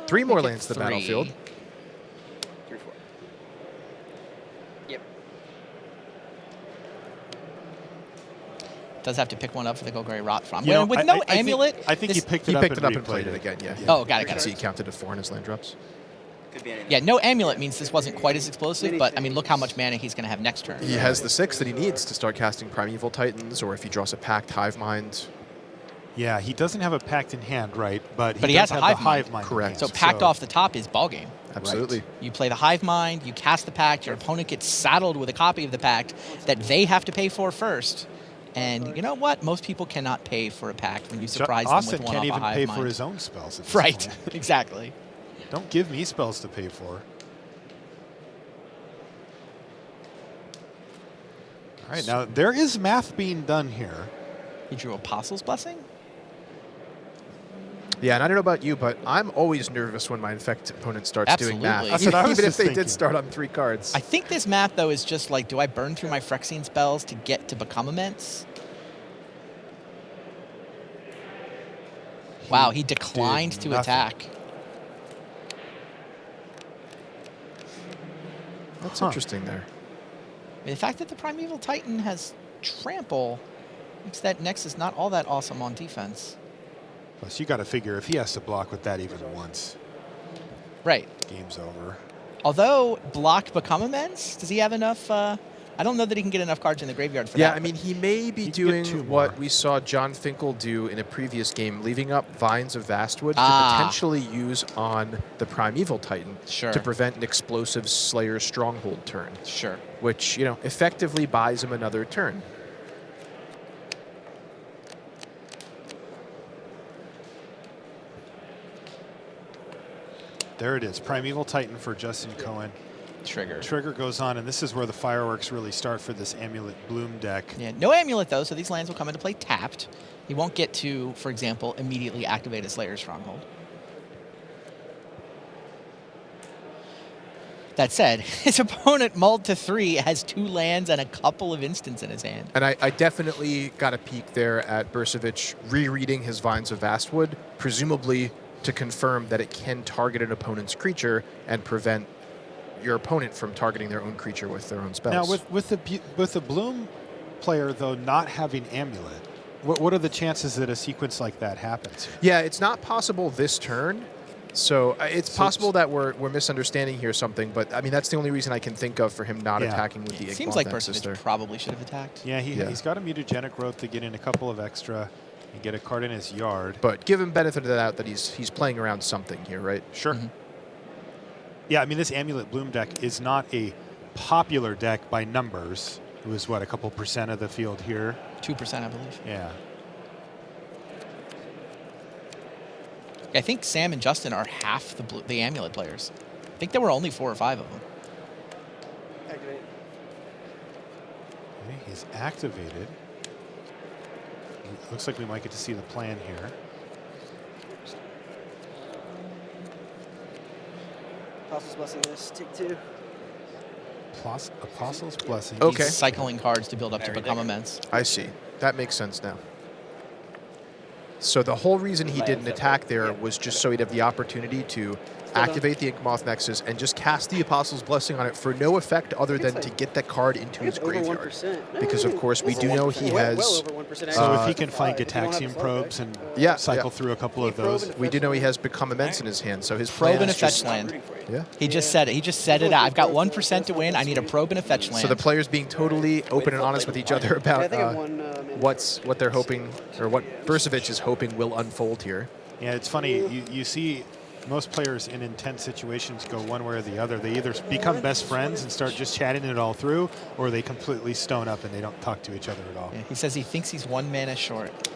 3 more Make it lands to the 3. battlefield. 3, 4. Does have to pick one up for the Golgari Rot from. You know, With I- no I think- Amulet. I think he picked He it up picked and it up and replayed played it it. again, yeah. Oh, got it, You can got see it. he counted to 4 in his land drops. Could be anything. Yeah, no Amulet means this wasn't quite as explosive, but I mean, look how much mana he's going to have next turn. He has the 6 that he needs to start casting Primeval Titans, or if he draws a Pact, Hive Mind. Yeah, he doesn't have a Pact in hand, right? But But he does has a have Hive the Mind. Hive Mind. in Correct. So hand. packed off the top is ballgame. Absolutely. You play the Hive Mind, you cast the Pact, your opponent gets saddled with a copy of the Pact that they have to pay for first. And you know what? Most people cannot pay for a Pact when you surprise them Austin with one can't off even a Hive pay Mind. for his own spells. At this Right, point. exactly. Don't give me spells to pay for. All right, now there is math being done here. He drew Apostle's Blessing? Yeah, and I don't know about you, but I'm always nervous when my Infect opponent starts doing math. Absolutely. That's what I was Even if just they thinking. did start on 3 cards. I think this math, though, is just like, do I burn through my Phyrexian spells to get to become immense? Wow, he declined to nothing. attack. That's interesting there. I mean, the fact that the Primeval Titan has Trample makes that Nexus not all that awesome on defense. Plus, you got to figure if he has to block with that even once, Right. game's over. Although block become immense, does he have enough I don't know that he can get enough cards in the graveyard for Yeah, that. I mean, he may be doing what we saw John Finkel do in a previous game, leaving up Vines of Vastwood to potentially use on the Primeval Titan to prevent an explosive Slayer Stronghold turn. Sure. Which, you know, effectively buys him another turn. There it is, Primeval Titan for Justin Cohen. Trigger. Trigger goes on, and this is where the fireworks really start for this Amulet Bloom deck. Yeah, no Amulet, though, so these lands will come into play tapped. He won't get to, for example, immediately activate a Slayer Stronghold. That said, his opponent mulled to 3, has 2 lands and a couple of instants in his hand. And I definitely got a peek there at Burcevic rereading his Vines of Vastwood, presumably to confirm that it can target an opponent's creature and prevent your opponent from targeting their own creature with their own spells. Now, with the Bloom player, though, not having Amulet, what are the chances that a sequence like that happens? Yeah, it's not possible this turn. So it's possible that we're misunderstanding here something, but I mean, that's the only reason I can think of for him not attacking with the Ink Seems Moth like Nexus Burcevic probably should have attacked. Yeah, he's got a Mutagenic Growth to get in a couple of extra and get a card in his yard. But give him benefit of the doubt that he's playing around something here, right? Sure. Yeah, I mean, this Amulet Bloom deck is not a popular deck by numbers. It was, what, a couple % of the field here? 2%, I believe. Yeah. I think Sam and Justin are half the Amulet players. I think there were only 4 or 5 of them. Okay, he's activated. Looks like we might get to see the plan here. Apostle's Blessing this, take 2. Apostle's Blessing. Okay. He's cycling cards to build up to become immense. I see. That makes sense now. So the whole reason he didn't attack there was just so he'd have the opportunity to activate the Ink Moth Nexus and just cast the Apostle's Blessing on it for no effect other than to get that card into his graveyard. Because, of course, we do know he has... So if he can find Gitaxian Probes and cycle through a couple of those. We do know he has Become Immense in his hand, so his Probe and a just- fetch land. Yeah. He just said it. He just said it out. I've got 1% to win. I need a probe and a fetch land. So the players being totally open and honest with each other about what they're hoping, or what Burcevic is hoping will unfold here. Yeah, it's funny. You see most players in intense situations go one way or the other. They either become best friends and start just chatting it all through, or they completely stone up and they don't talk to each other at all. Yeah, he says he thinks he's 1 mana short.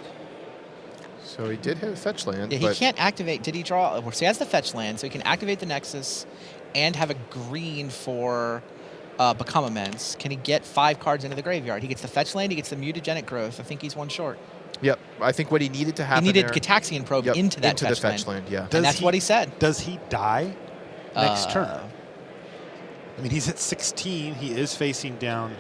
So he did have a fetch land. Yeah, he can't activate. Did he draw? So he has the fetch land, so he can activate the Nexus and have a green for Become Immense. Can he get 5 cards into the graveyard? He gets the fetch land, he gets the Mutagenic Growth. I think he's 1 short. Yep, I think what he needed to happen He needed there, Gitaxian Probe into that the fetch land. Yeah, And that's what he said. Does he die next turn? I mean, he's at 16. He is facing down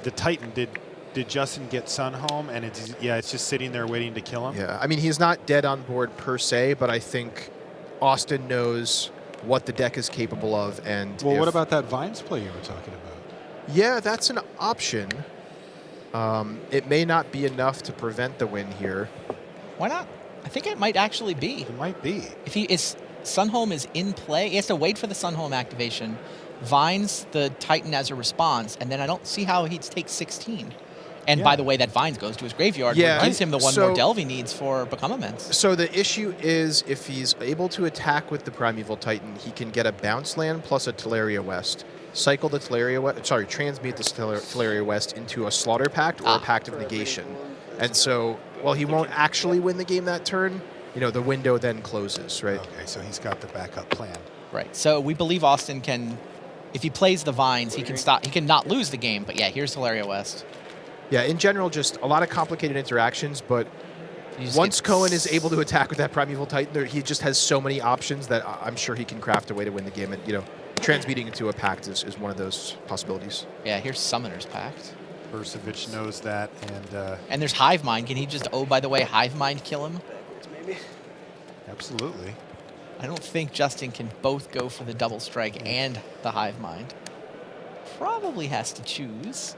the Titan. Did Justin get Sun home? And it's just sitting there waiting to kill him. Yeah, I mean, he's not dead on board per se, but I think Austin knows what the deck is capable of. And well, what about that Vines play you were talking about? Yeah, that's an option. It may not be enough to prevent the win here. Why not? I think it might actually be. It might be. If Sunhome is in play, he has to wait for the Sunhome activation, Vines the Titan as a response, and then I don't see how he'd take 16. And by the way, that Vines goes to his graveyard, which gives him the one more delve he needs for Become Immense. So the issue is if he's able to attack with the Primeval Titan, he can get a bounce land plus a Teleria West. Cycle the transmute the Teleria West into a Slaughter Pact or a Pact of Negation. And so, while he won't actually win the game that turn, the window then closes, right? Okay, so he's got the backup plan. Right. So we believe Austin can, if he plays the Vines, he can not lose the game. But yeah, here's Teleria West. Yeah, in general, just a lot of complicated interactions, but once Cohen is able to attack with that Primeval Titan, he just has so many options that I'm sure he can craft a way to win the game. And, transmuting into a pact is one of those possibilities. Yeah, here's Summoner's Pact. Burcevic knows that, and there's Hive Mind. Can he just, by the way, Hive Mind kill him? Absolutely. I don't think Justin can both go for the double strike and the Hive Mind. Probably has to choose.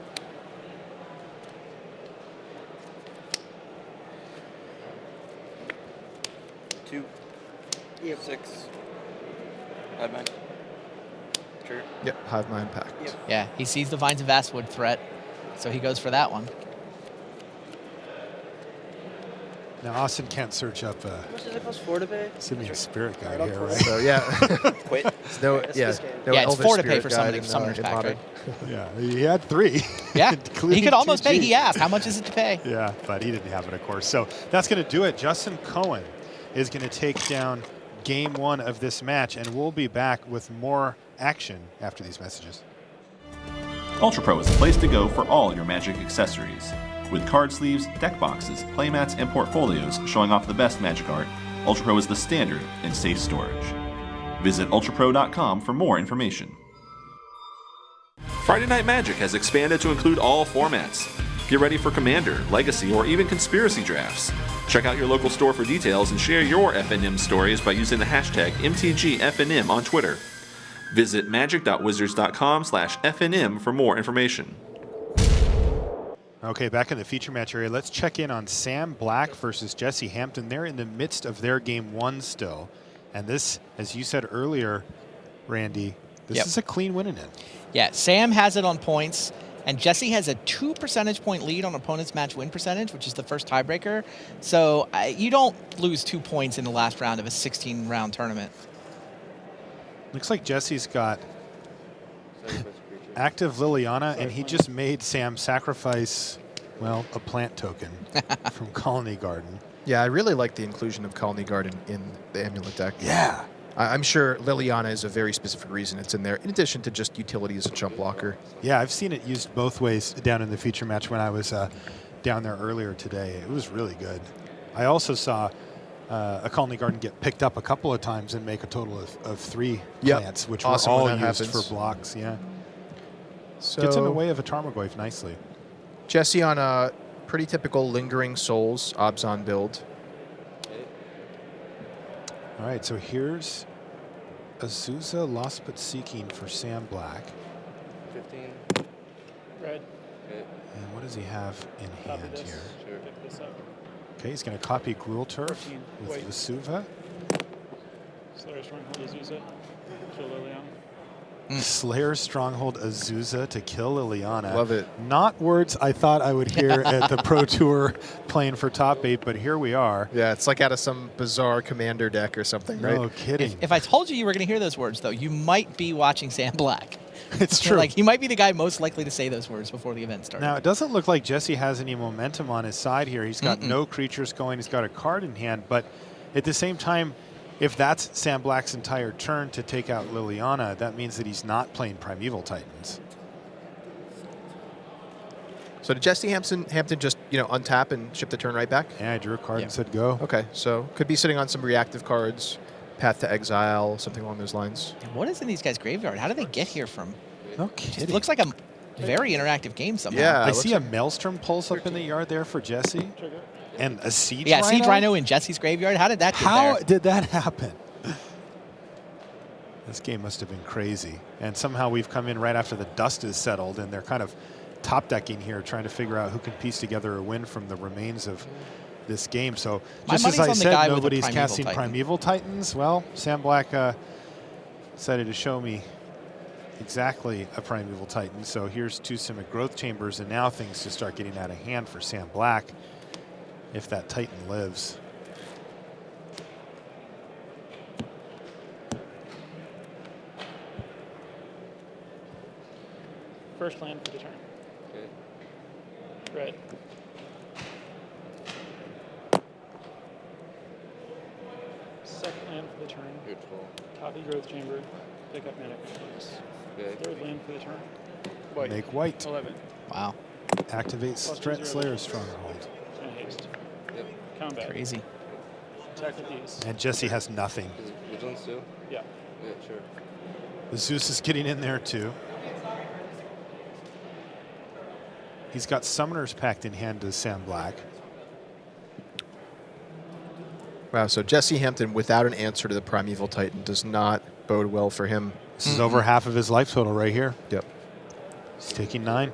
Yep. 6. Hive Mind. creature. Yep, Hive Mind Pact. Yep. Yeah, he sees the Vines of Vastwood threat, so he goes for that one. Now, Austin can't search up How much does it cost 4 to pay? Simian Spirit Guide Right, here, I'll right? So, yeah. Quit. No, That's yeah. this game. No Yeah, it's Elvish 4 to pay Spirit for Guide Summoner's in Pack, modern. right? Yeah, he had 3. Yeah, he including could almost 2 pay. Gs. He asked, how much is it to pay? Yeah, but he didn't have it, of course. So that's going to do it. Justin Cohen is going to take down game 1 of this match, and we'll be back with more action after these messages. Ultra Pro is the place to go for all your Magic accessories. With card sleeves, deck boxes, playmats, and portfolios showing off the best Magic art, Ultra Pro is the standard in safe storage. Visit ultrapro.com for more information. Friday Night Magic has expanded to include all formats. Get ready for Commander, Legacy, or even Conspiracy drafts. Check out your local store for details and share your FNM stories by using the hashtag MTGFNM on Twitter. Visit magic.wizards.com/FNM for more information. Okay, back in the feature match area, let's check in on Sam Black versus Jesse Hampton. They're in the midst of their game 1 still. And this, as you said earlier, Randy, this is a clean win in it. Yeah, Sam has it on points, and Jesse has a 2 percentage point lead on opponent's match win percentage, which is the first tiebreaker. So you don't lose 2 points in the last round of a 16-round tournament. Looks like Jesse's got active Liliana, and he just made Sam sacrifice, well, a plant token from Colony Garden. Yeah, I really like the inclusion of Colony Garden in the Amulet deck. Yeah. I'm sure Liliana is a very specific reason it's in there, in addition to just utility as a chump blocker. Yeah, I've seen it used both ways down in the feature match when I was down there earlier today. It was really good. I also saw a Colony Garden get picked up a couple of times and make a total of 3 plants, which Awesome were all when that used happens. for blocks. Yeah. So Gets in the way of a Tarmogoyf nicely. Jesse on a pretty typical Lingering Souls Obzon build. All right, so here's Azusa Lost But Seeking for Sam Black. 15. Red. Okay. And what does he have in Copy hand this. here? Sure. Pick this up. Okay, he's going to copy Gruul Turf 14. with Wait. Vesuva. Slayer Stronghold Azusa. Kill Liliana. Slayer Stronghold Azusa to kill Liliana. Love it. Not words I thought I would hear at the Pro Tour playing for top 8, but here we are. Yeah, it's like out of some bizarre commander deck or something, right? No kidding. If I told you were going to hear those words, though, you might be watching Sam Black. It's true. Like, he might be the guy most likely to say those words before the event started. Now, it doesn't look like Jesse has any momentum on his side here. He's got no creatures going. He's got a card in hand, but at the same time, if that's Sam Black's entire turn to take out Liliana, that means that he's not playing Primeval Titans. So did Jesse Hampton just untap and ship the turn right back? Yeah, I drew a card and said go. Okay, so could be sitting on some reactive cards, Path to Exile, something along those lines. What is in these guys' graveyard? How do they get here from? No It kidding. looks like a very interactive game somehow. Yeah, I see a Maelstrom pulse up in the yard there for Jesse. And a Siege Yeah, Rhino? Siege Rhino in Jesse's graveyard. How did that get How there? did that happen? This game must have been crazy. And somehow we've come in right after the dust is settled, and they're kind of top decking here, trying to figure out who can piece together a win from the remains of this game. So My just as money's I on the said, guy with the nobody's Primeval casting Titan. Primeval Titans. Well, Sam Black decided to show me exactly a Primeval Titan. So here's 2 Simic Growth Chambers, and now things just start getting out of hand for Sam Black if that Titan lives. First land for the turn. Okay. Red. Second land for the turn. Beautiful. Copy Growth Chamber. Pick up mana cards. Okay. Third land for the turn. Make white. 11. Wow. Activate Plus Slayer 2/0. Stronghold. And haste. Yep. Combat. Crazy. Attack with these. And Jesse has nothing. Vigilance too? Yeah. Yeah, sure. The Zeus is getting in there too. He's got Summoner's Pact in hand to Sam Black. Wow, so Jesse Hampton without an answer to the Primeval Titan does not bode well for him. This is over half of his life total right here. Yep. He's taking 9.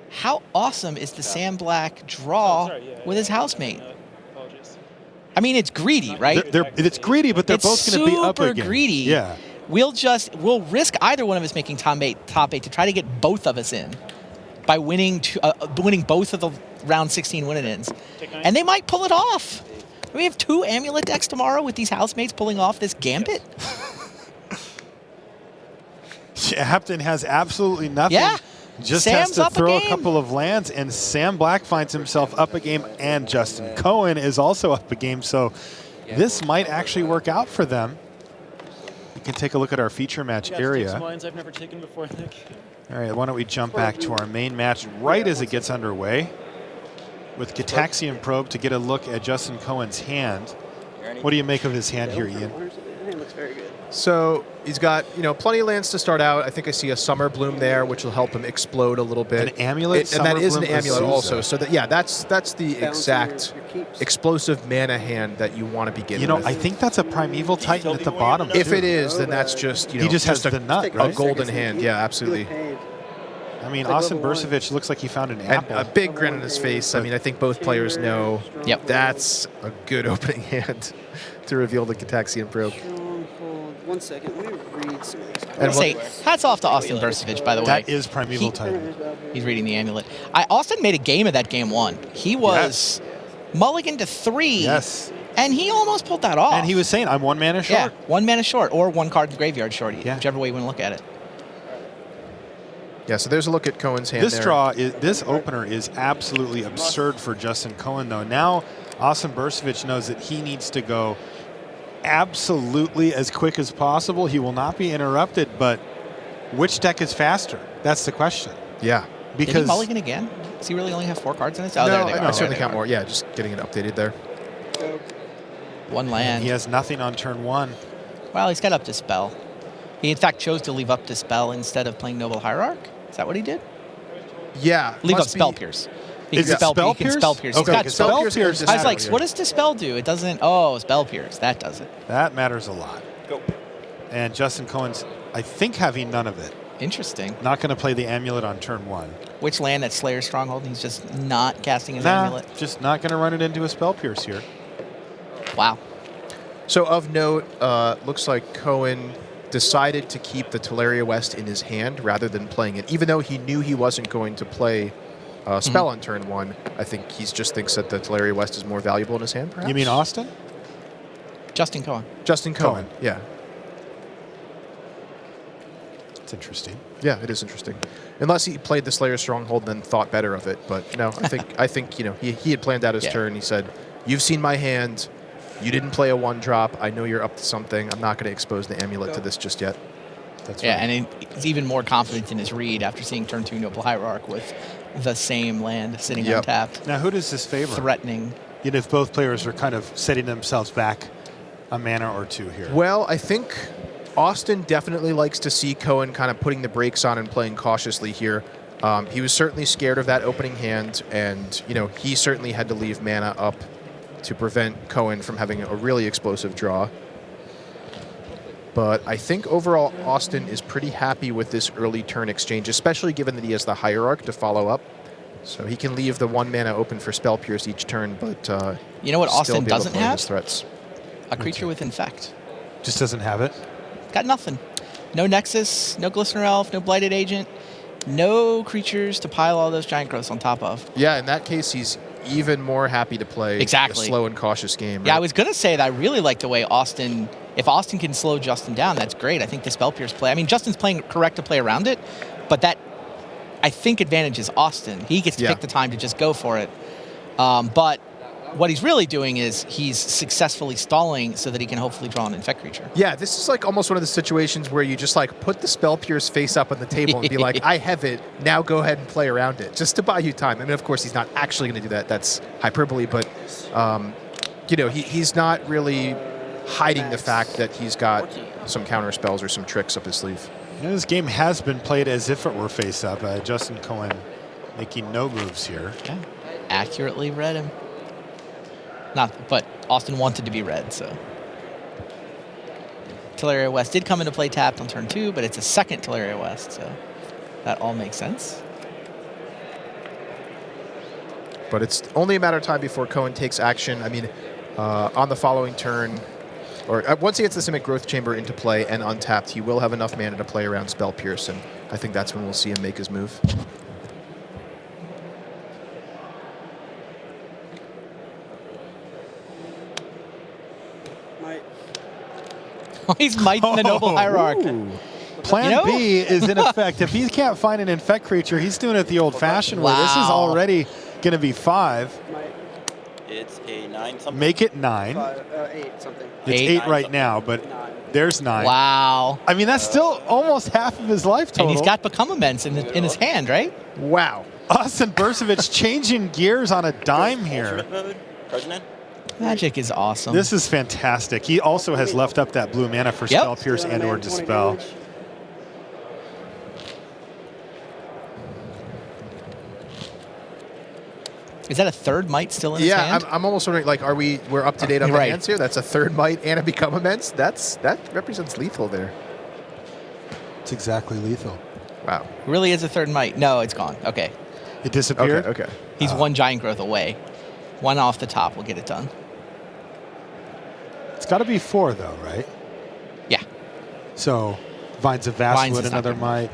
How awesome is the Sam Black draw with his housemate? Apologies. I mean, it's greedy, right? It's greedy, but they're It's both going to be up super again. greedy. Yeah. we'll risk either one of us making top eight to try to get both of us in by winning both of the round 16 win-ins. And they might pull it off. We have 2 amulet decks tomorrow with these housemates pulling off this gambit. Apton has absolutely nothing. Yeah. Just Sam's has to up a throw a game. couple of lands, and Sam Black finds himself up a game, and Justin Cohen is also up a game. So this might actually work out for them. You can take a look at our feature match area. Some lines I've never taken before, Nick. All right, why don't we jump back to our main match right as it gets underway with Gitaxian Probe to get a look at Justin Cohen's hand. What do you make of his hand here, Ian? It looks very good. So he's got, plenty of lands to start out. I think I see a Summer Bloom there, which will help him explode a little bit. An amulet? And that is an Summer Bloom amulet Azusa. also. So that's the exact explosive mana hand that you want to begin with. I think that's a Primeval Titan at the bottom. If too. it is, then that's just, he just has a, the nut, a right? golden hand. Yeah, absolutely. I mean, Austin Bursavich looks like he found an And apple. a big grin on his face. I mean, I think both players know that's a good opening hand to reveal the Gitaxian Probe. 1 second. Let me read some of these. I say, hats off to Austin Bursavich, by the way. That is Primeval Titan. He's reading the amulet. Austin made a game of that game 1. He was mulligan to 3. Yes. And he almost pulled that off. And he was saying, I'm 1 mana short. Yeah, 1 mana short, or 1 card in the graveyard short, whichever way you want to look at it. Yeah, so there's a look at Cohen's hand there. This opener is absolutely absurd for Justin Cohen, though. Now, Austin Bursavich knows that he needs to go absolutely as quick as possible. He will not be interrupted, but which deck is faster? That's the question. Yeah. Did he mulligan again? Does he really only have 4 cards in his? Oh, no, there they are. I certainly count more. Yeah, just getting it updated there. 1 land. And he has nothing on turn 1. Well, he's got Up Dispel. He, in fact, chose to leave Up Dispel instead of playing Noble Hierarch. Is that what he did? Yeah. Leave up Spell Pierce. He Is can it Spell he can Pierce? Spell Pierce. Okay, He's got Spell Pierce I was matters like, here. what does Dispel do? It doesn't. Oh, Spell Pierce. That does it. That matters a lot. Go. And Justin Cohen's, I think, having none of it. Interesting. Not going to play the amulet on turn 1. Which land at Slayer Stronghold? And he's just not casting his Nah, amulet. just not going to run it into a Spell Pierce here. Wow. So of note, looks like Cohen decided to keep the Teleria West in his hand rather than playing it, even though he knew he wasn't going to play spell on turn 1. I think he just thinks that the Teleria West is more valuable in his hand, perhaps? You mean Austin? Justin Cohen. Justin Cohen, yeah. It's interesting. Yeah, it is interesting. Unless he played the Slayer Stronghold and then thought better of it. But no, I think he had planned out his turn. He said, "You've seen my hand. You didn't play a 1-drop. I know you're up to something. I'm not going to expose the amulet to this just yet." That's right. And he's even more confident in his read after seeing turn 2 Noble Hierarch with the same land sitting untapped. Now, who does this favor? Threatening. If both players are kind of setting themselves back a mana or 2 here. Well, I think Austin definitely likes to see Cohen kind of putting the brakes on and playing cautiously here. He was certainly scared of that opening hand, and he certainly had to leave mana up to prevent Cohen from having a really explosive draw. But I think overall Austin is pretty happy with this early turn exchange, especially given that he has the Hierarch to follow up. So he can leave the 1 mana open for Spell Pierce each turn, but you know what still Austin be able to doesn't play have? his threats. A creature with Infect. Just doesn't have it? Got nothing. No Nexus, no Glistener Elf, no Blighted Agent, no creatures to pile all those Giant Growths on top of. Yeah, in that case, he's even more happy to play a slow and cautious game. Right? Yeah, I was going to say that I really like the way Austin, if Austin can slow Justin down, that's great. I think the Spell Pierce play, I mean, Justin's playing correct to play around it, but that, I think, advantages Austin. He gets to pick the time to just go for it. But what he's really doing is he's successfully stalling so that he can hopefully draw an Infect creature. Yeah, this is like almost one of the situations where you just like put the Spell Pierce face up on the table and be like, I have it, now go ahead and play around it, just to buy you time. I mean, of course, he's not actually going to do that. That's hyperbole, but, he's not really hiding the fact that he's got some counter spells or some tricks up his sleeve. This game has been played as if it were face up. Justin Cohen making no moves here. Yeah, accurately read him. But Austin wanted to be read, so. Teleria West did come into play tapped on turn 2, but it's a second Teleria West, so that all makes sense. But it's only a matter of time before Cohen takes action. I mean, on the following turn, Or once he gets the Simic Growth Chamber into play and untapped, he will have enough mana to play around Spell Pierce, and I think that's when we'll see him make his move. He's mighting the Noble Hierarch. Plan B is in effect. If he can't find an infect creature, he's doing it the old-fashioned way. This is already going to be 5. It's a 9 something. Make it 9. 8 something. It's 8 right now, but there's 9. Wow. I mean, that's still almost half of his life total. And he's got Become Immense in his hand, right? Wow. Austin Burcevic changing gears on a dime here. Magic is awesome. This is fantastic. He also has left up that blue mana for Spell Pierce and or Dispel. Is that a third Might still in his hand? Yeah, I'm almost wondering, like, we're up to date on the Right. hands here? That's a third Might and a Become Immense? That represents lethal there. It's exactly lethal. Wow. Really is a third Might? No, it's gone. Okay. It disappeared? Okay. He's one Giant Growth away. One off the top will get it done. It's got to be 4, though, right? Yeah. So, Vines of Vines Vastwood, is not another good Might.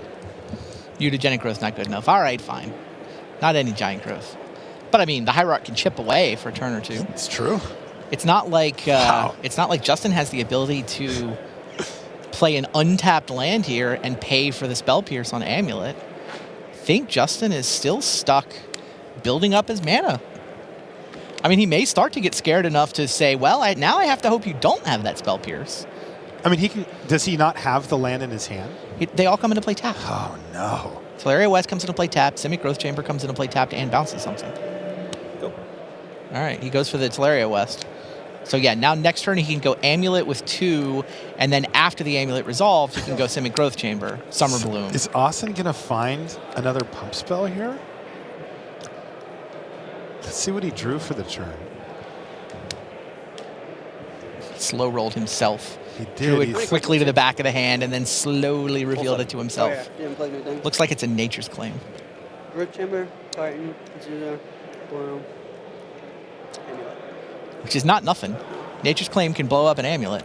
Mutagenic Growth's not good enough. All right, fine. Not any Giant Growth. But I mean, the Hierarch can chip away for a turn or two. It's true. It's not like Justin has the ability to play an untapped land here and pay for the Spell Pierce on Amulet. I think Justin is still stuck building up his mana. I mean, he may start to get scared enough to say, well, now I have to hope you don't have that Spell Pierce. I mean, does he not have the land in his hand? They all come into play tapped. Oh, no. Teleria West comes into play tapped. Simic Growth Chamber comes into play tapped and bounces something. All right, he goes for the Teleria West. So yeah, now next turn he can go Amulet with 2, and then after the Amulet resolves, he can go Simic Growth Chamber, Summer Bloom. Is Austin going to find another pump spell here? Let's see what he drew for the turn. Slow rolled himself. He did. Drew it quickly to the back of the hand and then slowly revealed it to himself. Oh, yeah. Didn't plug anything. Looks like it's a Nature's Claim. Root Chamber, Titan, Azusa, Bloom, Amulet. Which is not nothing. Nature's Claim can blow up an Amulet.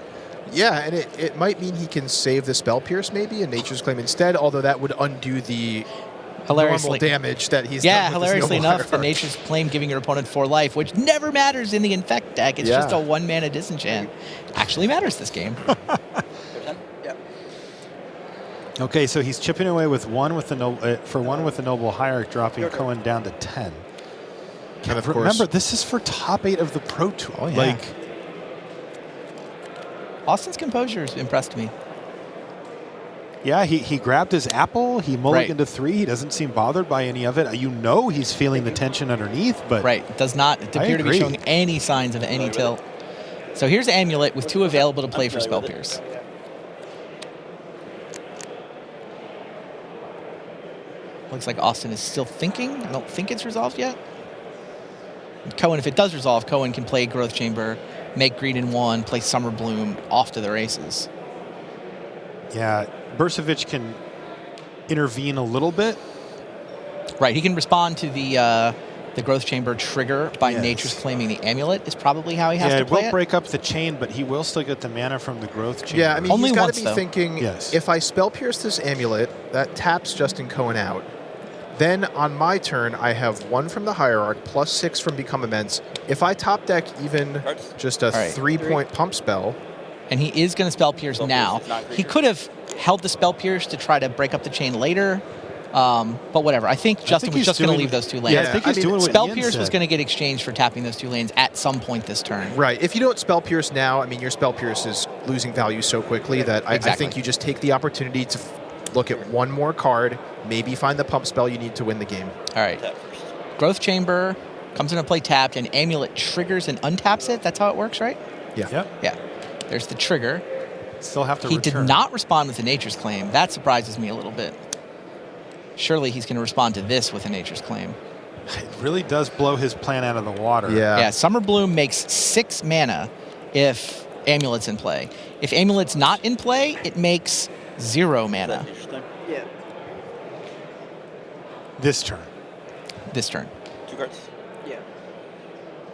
Yeah, and it might mean he can save the Spell Pierce maybe and Nature's Claim instead, although that would undo the normal damage that he's done with hilariously his Noble enough, the Hierarch. Nature's Claim giving your opponent 4 life, which never matters in the Infect deck. It's just a 1 mana disenchant. Actually matters this game. Okay, so he's chipping away with 1 with the Noble Hierarch, dropping Cohen down to 10. And of course, remember, this is for top 8 of the Pro Tour. Oh, yeah. Austin's composure has impressed me. Yeah, he grabbed his apple. He mulliganed to 3. He doesn't seem bothered by any of it. You know he's feeling the tension underneath, but does not appear to be showing any signs of any tilt. So here's Amulet with 2 available to play for Spell Pierce. Looks like Austin is still thinking. I don't think it's resolved yet. Cohen, if it does resolve, Cohen can play Growth Chamber, make green in 1, play Summer Bloom, off to the races. Yeah, Burcevic can intervene a little bit. Right, he can respond to the Growth Chamber trigger by Nature's Claiming the Amulet is probably how he has to play it will break up the chain, but he will still get the mana from the Growth Chamber. Yeah, I mean, Only he's got once, to be thinking, if I Spell Pierce this Amulet, that taps Justin Cohen out. Then on my turn, I have 1 from the Hierarch, plus 6 from Become Immense. If I top deck even just a 3-point pump spell. And he is going to Spell Pierce now. He could have held the Spell Pierce to try to break up the chain later. But whatever. I think Justin was just going to leave those 2 lands. Yeah, I think he's doing what Spell Ian Pierce said. was going to get exchanged for tapping those 2 lands at some point this turn. Right. If you don't Spell Pierce now, I mean, your Spell Pierce is losing value so quickly that I think you just take the opportunity to look at 1 more card, maybe find the pump spell you need to win the game. All right. Growth Chamber comes into play tapped, and Amulet triggers and untaps it. That's how it works, right? Yeah. Yep. Yeah. There's the trigger. Still have to He return. did not respond with a Nature's Claim. That surprises me a little bit. Surely he's going to respond to this with a Nature's Claim. It really does blow his plan out of the water. Yeah, Summer Bloom makes 6 mana if Amulet's in play. If Amulet's not in play, it makes 0 mana. Yeah. This turn. This turn. 2 cards. Yeah.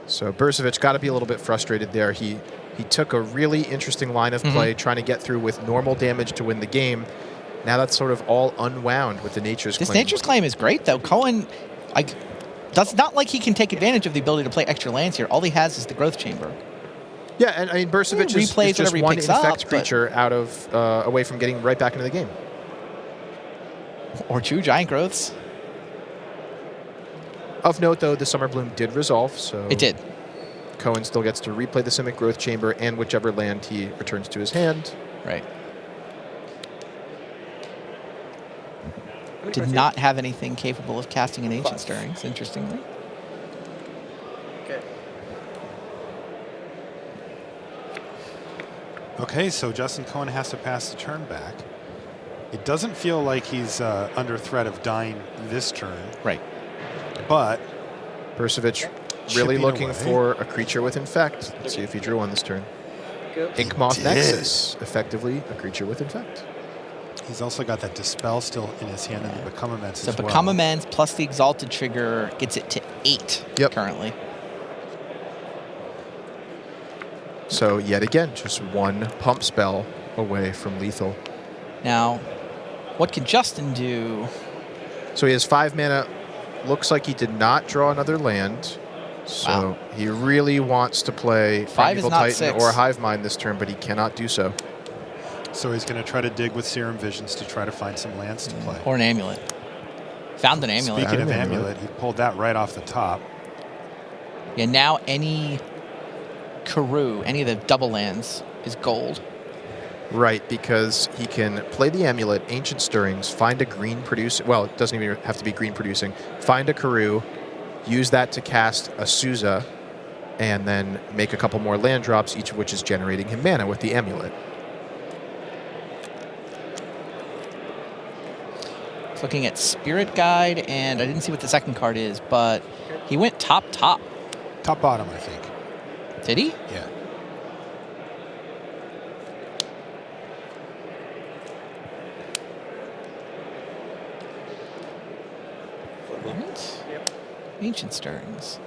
So Burcevic got to be a little bit frustrated there. He He took a really interesting line of play, trying to get through with normal damage to win the game. Now that's sort of all unwound with the Nature's Claim. This Nature's Claim is great, though. Cohen, that's not like he can take advantage of the ability to play extra lands here. All he has is the Growth Chamber. Yeah, and I mean, Burcevic is just one picks infect up, creature out of away from getting right back into the game. Or 2 Giant Growths. Of note, though, the Summer Bloom did resolve, so... It did. Cohen still gets to replay the Simic Growth Chamber and whichever land he returns to his hand. Right. Did not have anything capable of casting an Ancient Stirrings, interestingly. Okay. Okay, so Justin Cohen has to pass the turn back. It doesn't feel like he's under threat of dying this turn. Right. But Burcevic really looking for a creature with Infect. Let's see if he drew one this turn. Inkmoth Nexus, effectively a creature with Infect. He's also got that Dispel still in his hand and the Become Immense So as well. Become Immense plus the Exalted trigger gets it to 8 currently. So yet again, just one pump spell away from lethal. Now, what can Justin do? So he has 5 mana. Looks like he did not draw another land. So he really wants to play 5 Primeval is not Titan 6. or Hive Mind this turn, but he cannot do so. So he's going to try to dig with Serum Visions to try to find some lands to play. Or an Amulet. Found an Amulet. Speaking of Amulet, he pulled that right off the top. Yeah, now any Karoo, any of the double lands, is gold. Right, because he can play the Amulet, Ancient Stirrings, find a green producing. Well, it doesn't even have to be green producing. Find a Karoo, use that to cast a Souza, and then make a couple more land drops, each of which is generating him mana with the Amulet. Looking at Spirit Guide, and I didn't see what the second card is, but he went top. Top bottom, I think. Did he? Yeah. What? Ancient Stirrings.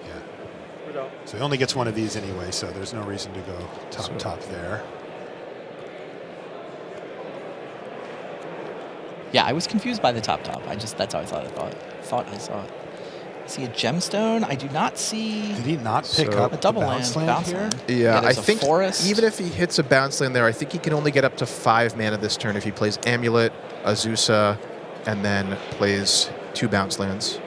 Yeah. So he only gets one of these anyway, so there's no reason to go top there. Yeah, I was confused by the top. That's how I thought I saw it. I see a gemstone. I do not see. Did he not pick up a double the bounce land here? land. Yeah, I there's a think forest. even if he hits a bounce land there, I think he can only get up to 5 mana this turn if he plays Amulet, Azusa, and then plays 2 bounce lands.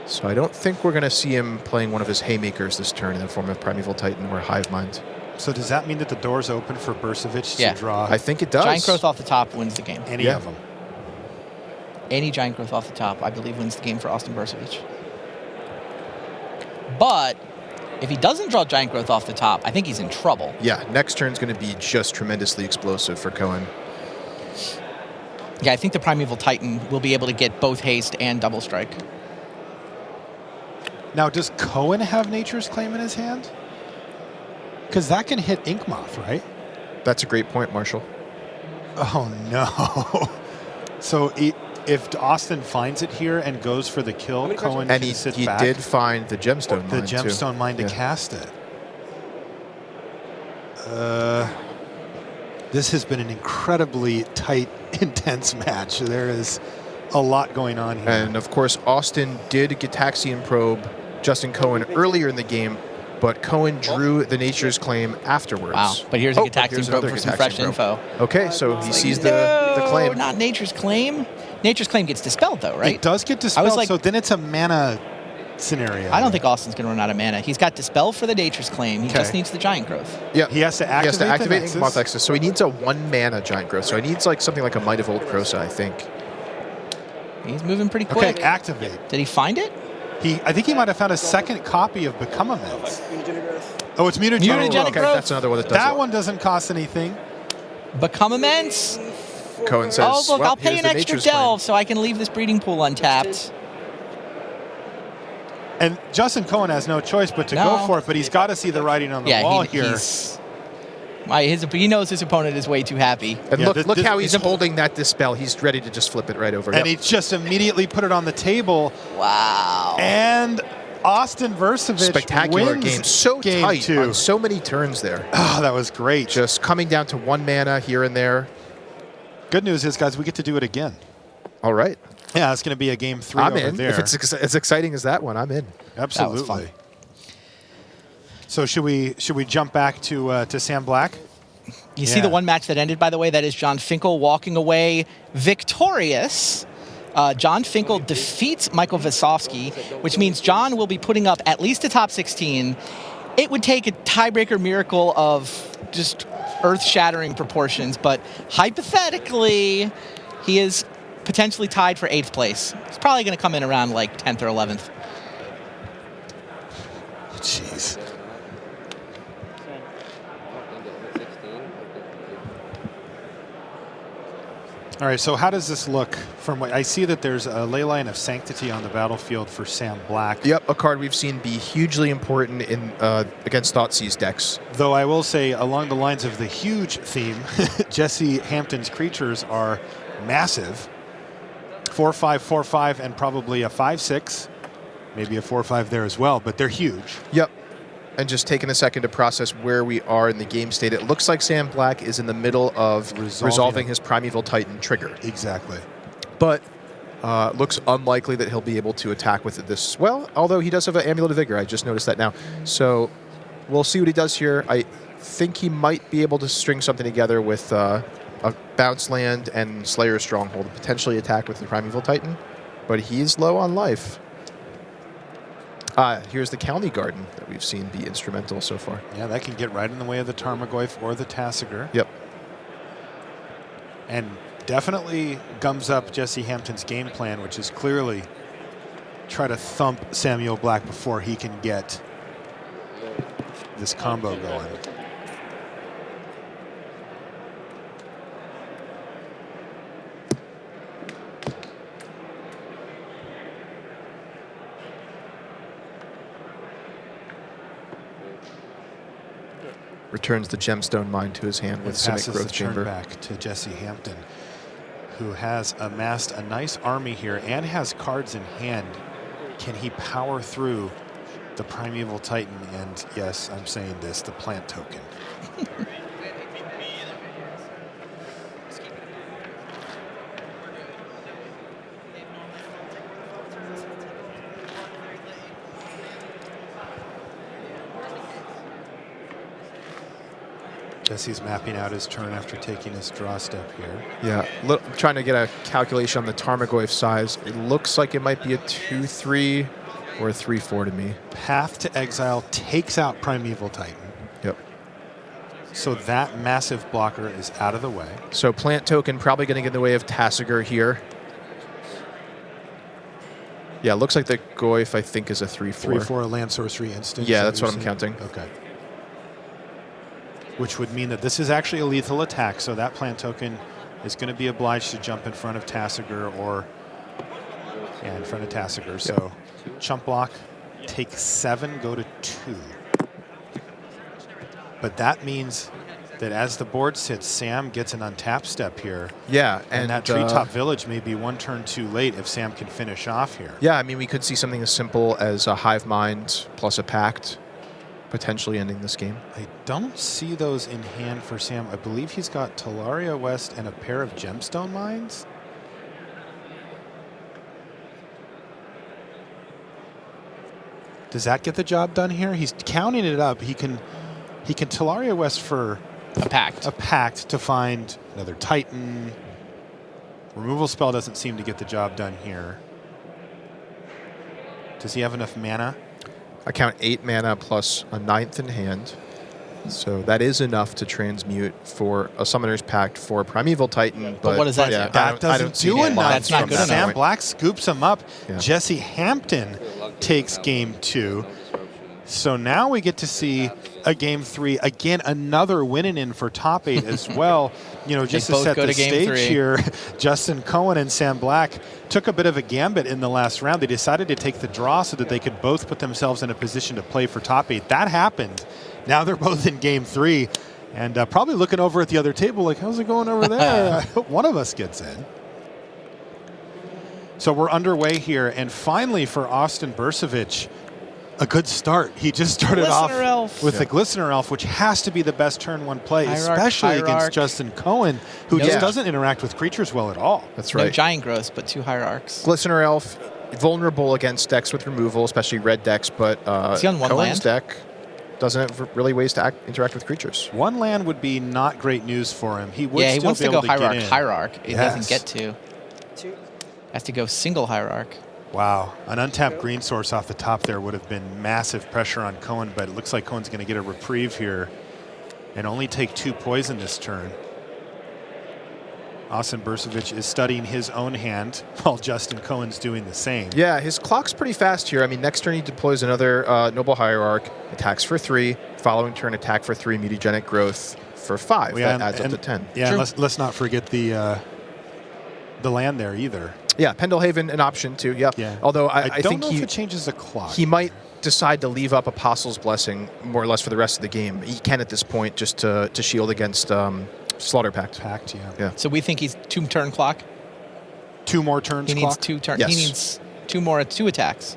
So I don't think we're going to see him playing one of his haymakers this turn in the form of Primeval Titan or Hive Mind. So does that mean that the door's open for Burcevic Yeah. to draw? I think it does. Giant Growth off the top wins the game. Any of them. Any Giant Growth off the top, I believe, wins the game for Austin Burcevic. But if he doesn't draw Giant Growth off the top, I think he's in trouble. Yeah, next turn's going to be just tremendously explosive for Cohen. Yeah, I think the Primeval Titan will be able to get both haste and double strike. Now, does Cohen have Nature's Claim in his hand? Because that can hit Inkmoth, right? That's a great point, Marshall. Oh, no. So if Austin finds it here and goes for the kill, Cohen and can sit he back. did find the gemstone mine, The gemstone mine to cast it. This has been an incredibly tight, intense match. There is a lot going on here. And, of course, Austin did Gitaxian Probe Justin Cohen earlier in the game, but Cohen drew the Nature's Claim afterwards. Wow, but here's a Gitaxian Probe for some fresh info. Okay, so he sees the claim. Not Nature's Claim. Nature's Claim gets dispelled, though, right? It does get dispelled, I was like, so then it's a mana scenario. I don't think Austin's going to run out of mana. He's got Dispel for the Nature's Claim. He just needs the Giant Growth. Yeah, he has to activate, Inkmoth Nexus. So he needs a 1 mana Giant Growth. So he needs like something like a Might of Old Krosa, I think. He's moving pretty quick. Okay, activate. Did he find it? I think he might have found a second copy of Become Immense. Oh, it's Mutagenic Growth. Okay, that's another one that does That it. one doesn't cost anything. Become Immense. Cohen says, oh, look, well, I'll pay here's an the extra Nature's delve so I can leave this breeding pool untapped. And Justin Cohen has no choice but to go for it, but he's got to see the writing on the wall here. He knows his opponent is way too happy. And look how he's holding that Dispel. He's ready to just flip it right over. And he just immediately put it on the table. Wow. And Austin Versovich Spectacular wins game. So game tight 2. on so many turns there. Oh, that was great. Just coming down to 1 mana here and there. Good news is, guys, we get to do it again. All right. Yeah, it's going to be a game 3 I'm over in. there. If it's as exciting as that one, I'm in. Absolutely. That was fun. So should we jump back to Sam Black? You see the one match that ended, by the way, that is John Finkel walking away victorious. John Finkel defeats Michael Vasovsky, which means John will be putting up at least a top 16. It would take a tiebreaker miracle of just earth-shattering proportions, but hypothetically, he is potentially tied for 8th place. He's probably going to come in around like 10th or 11th. Jeez. All right, so how does this look from what I see? That there's a ley line of sanctity on the battlefield for Sam Black. Yep, a card we've seen be hugely important in against Thoughtseize decks. Though I will say, along the lines of the huge theme, Jesse Hampton's creatures are massive. 4/5, 4/5, and probably a 5/6. Maybe a 4/5 there as well, but they're huge. Yep. And just taking a second to process where we are in the game state, it looks like Sam Black is in the middle of resolving his Primeval Titan trigger. Exactly. But looks unlikely that he'll be able to attack with it this well, although he does have an Amulet of Vigor. I just noticed that now. So we'll see what he does here. I think he might be able to string something together with a Bounce Land and Slayer's Stronghold, potentially attack with the Primeval Titan, but he's low on life. Here's the County Garden that we've seen be instrumental so far. Yeah, that can get right in the way of the Tarmogoyf or the Tasigur. Yep. And definitely gums up Jesse Hampton's game plan, which is clearly try to thump Samuel Black before he can get this combo going. Returns the Gemstone Mine to his hand with Simic Passes Growth the turn Chamber. back to Jesse Hampton, who has amassed a nice army here and has cards in hand. Can he power through the Primeval Titan? And yes, I'm saying this, the plant token. Jesse's mapping out his turn after taking his draw step here. Yeah, trying to get a calculation on the Tarmogoyf size. It looks like it might be a 2/3 or a 3/4 to me. Path to Exile takes out Primeval Titan. Yep. So that massive blocker is out of the way. So plant token probably going to get in the way of Tasigur here. Yeah, it looks like the Goyf, I think, is a 3/4. 3/4 land sorcery instant. Yeah, that's what I'm counting. Okay. Which would mean that this is actually a lethal attack, so that plant token is going to be obliged to jump in front of Tasigur or in front of Tasigur. So chump block, take 7, go to 2. But that means that as the board sits, Sam gets an untap step here. Yeah, and that Treetop Village may be one turn too late if Sam can finish off here. Yeah, I mean, we could see something as simple as a Hive Mind plus a Pact, potentially ending this game. I don't see those in hand for Sam. I believe he's got Talaria West and a pair of Gemstone Mines. Does that get the job done here? He's counting it up. He can Talaria West for a pact to find another Titan. Removal spell doesn't seem to get the job done here. Does he have enough mana? I count 8 mana plus a 9th in hand. So that is enough to transmute for a Summoner's Pact for Primeval Titan. But what does that do? That doesn't do enough. That's not good enough. Sam Black scoops him up. Yeah. Jesse Hampton takes game 2. So now we get to see a game 3. Again, another winning in for top 8 as well. You know, just to set the stage here, Justin Cohen and Sam Black took a bit of a gambit in the last round. They decided to take the draw so that they could both put themselves in a position to play for top 8. That happened. Now they're both in game 3 and probably looking over at the other table like, how's it going over there? I hope one of us gets in. So we're underway here. And finally for Austin Bursovich, a good start. He just started off Glistener Elf. with the Glistener Elf, which has to be the best turn one play, Hierarch, especially against Hierarch. Justin Cohen, who just doesn't interact with creatures well at all. That's No right. giant growths, but 2 Hierarchs. Glistener Elf, vulnerable against decks with removal, especially red decks, but Is he on one Cohen's land? deck doesn't have really ways to interact with creatures. One land would be not great news for him. He would Yeah, he still wants be to go able to Hierarch, get in. Hierarch. It doesn't Yes. get to. Has to go single Hierarch. Wow, an untapped green source off the top there would have been massive pressure on Cohen, but it looks like Cohen's going to get a reprieve here and only take 2 poison this turn. Austin Burcevic is studying his own hand while Justin Cohen's doing the same. Yeah, his clock's pretty fast here. I mean, next turn he deploys another Noble Hierarch, attacks for 3. Following turn, attack for 3, mutagenic growth for 5. That adds up to 10. Yeah, let's not forget the land there either. Yeah, Pendelhaven an option too. Yep. Yeah. Although I don't think know if it changes the clock. He might decide to leave up Apostle's Blessing more or less for the rest of the game. He can at this point just to shield against Slaughter Pact. Yeah. So we think he's 2 turn clock. 2 more turns. He needs clock? 2 turns. Yes. He needs 2 more 2 attacks.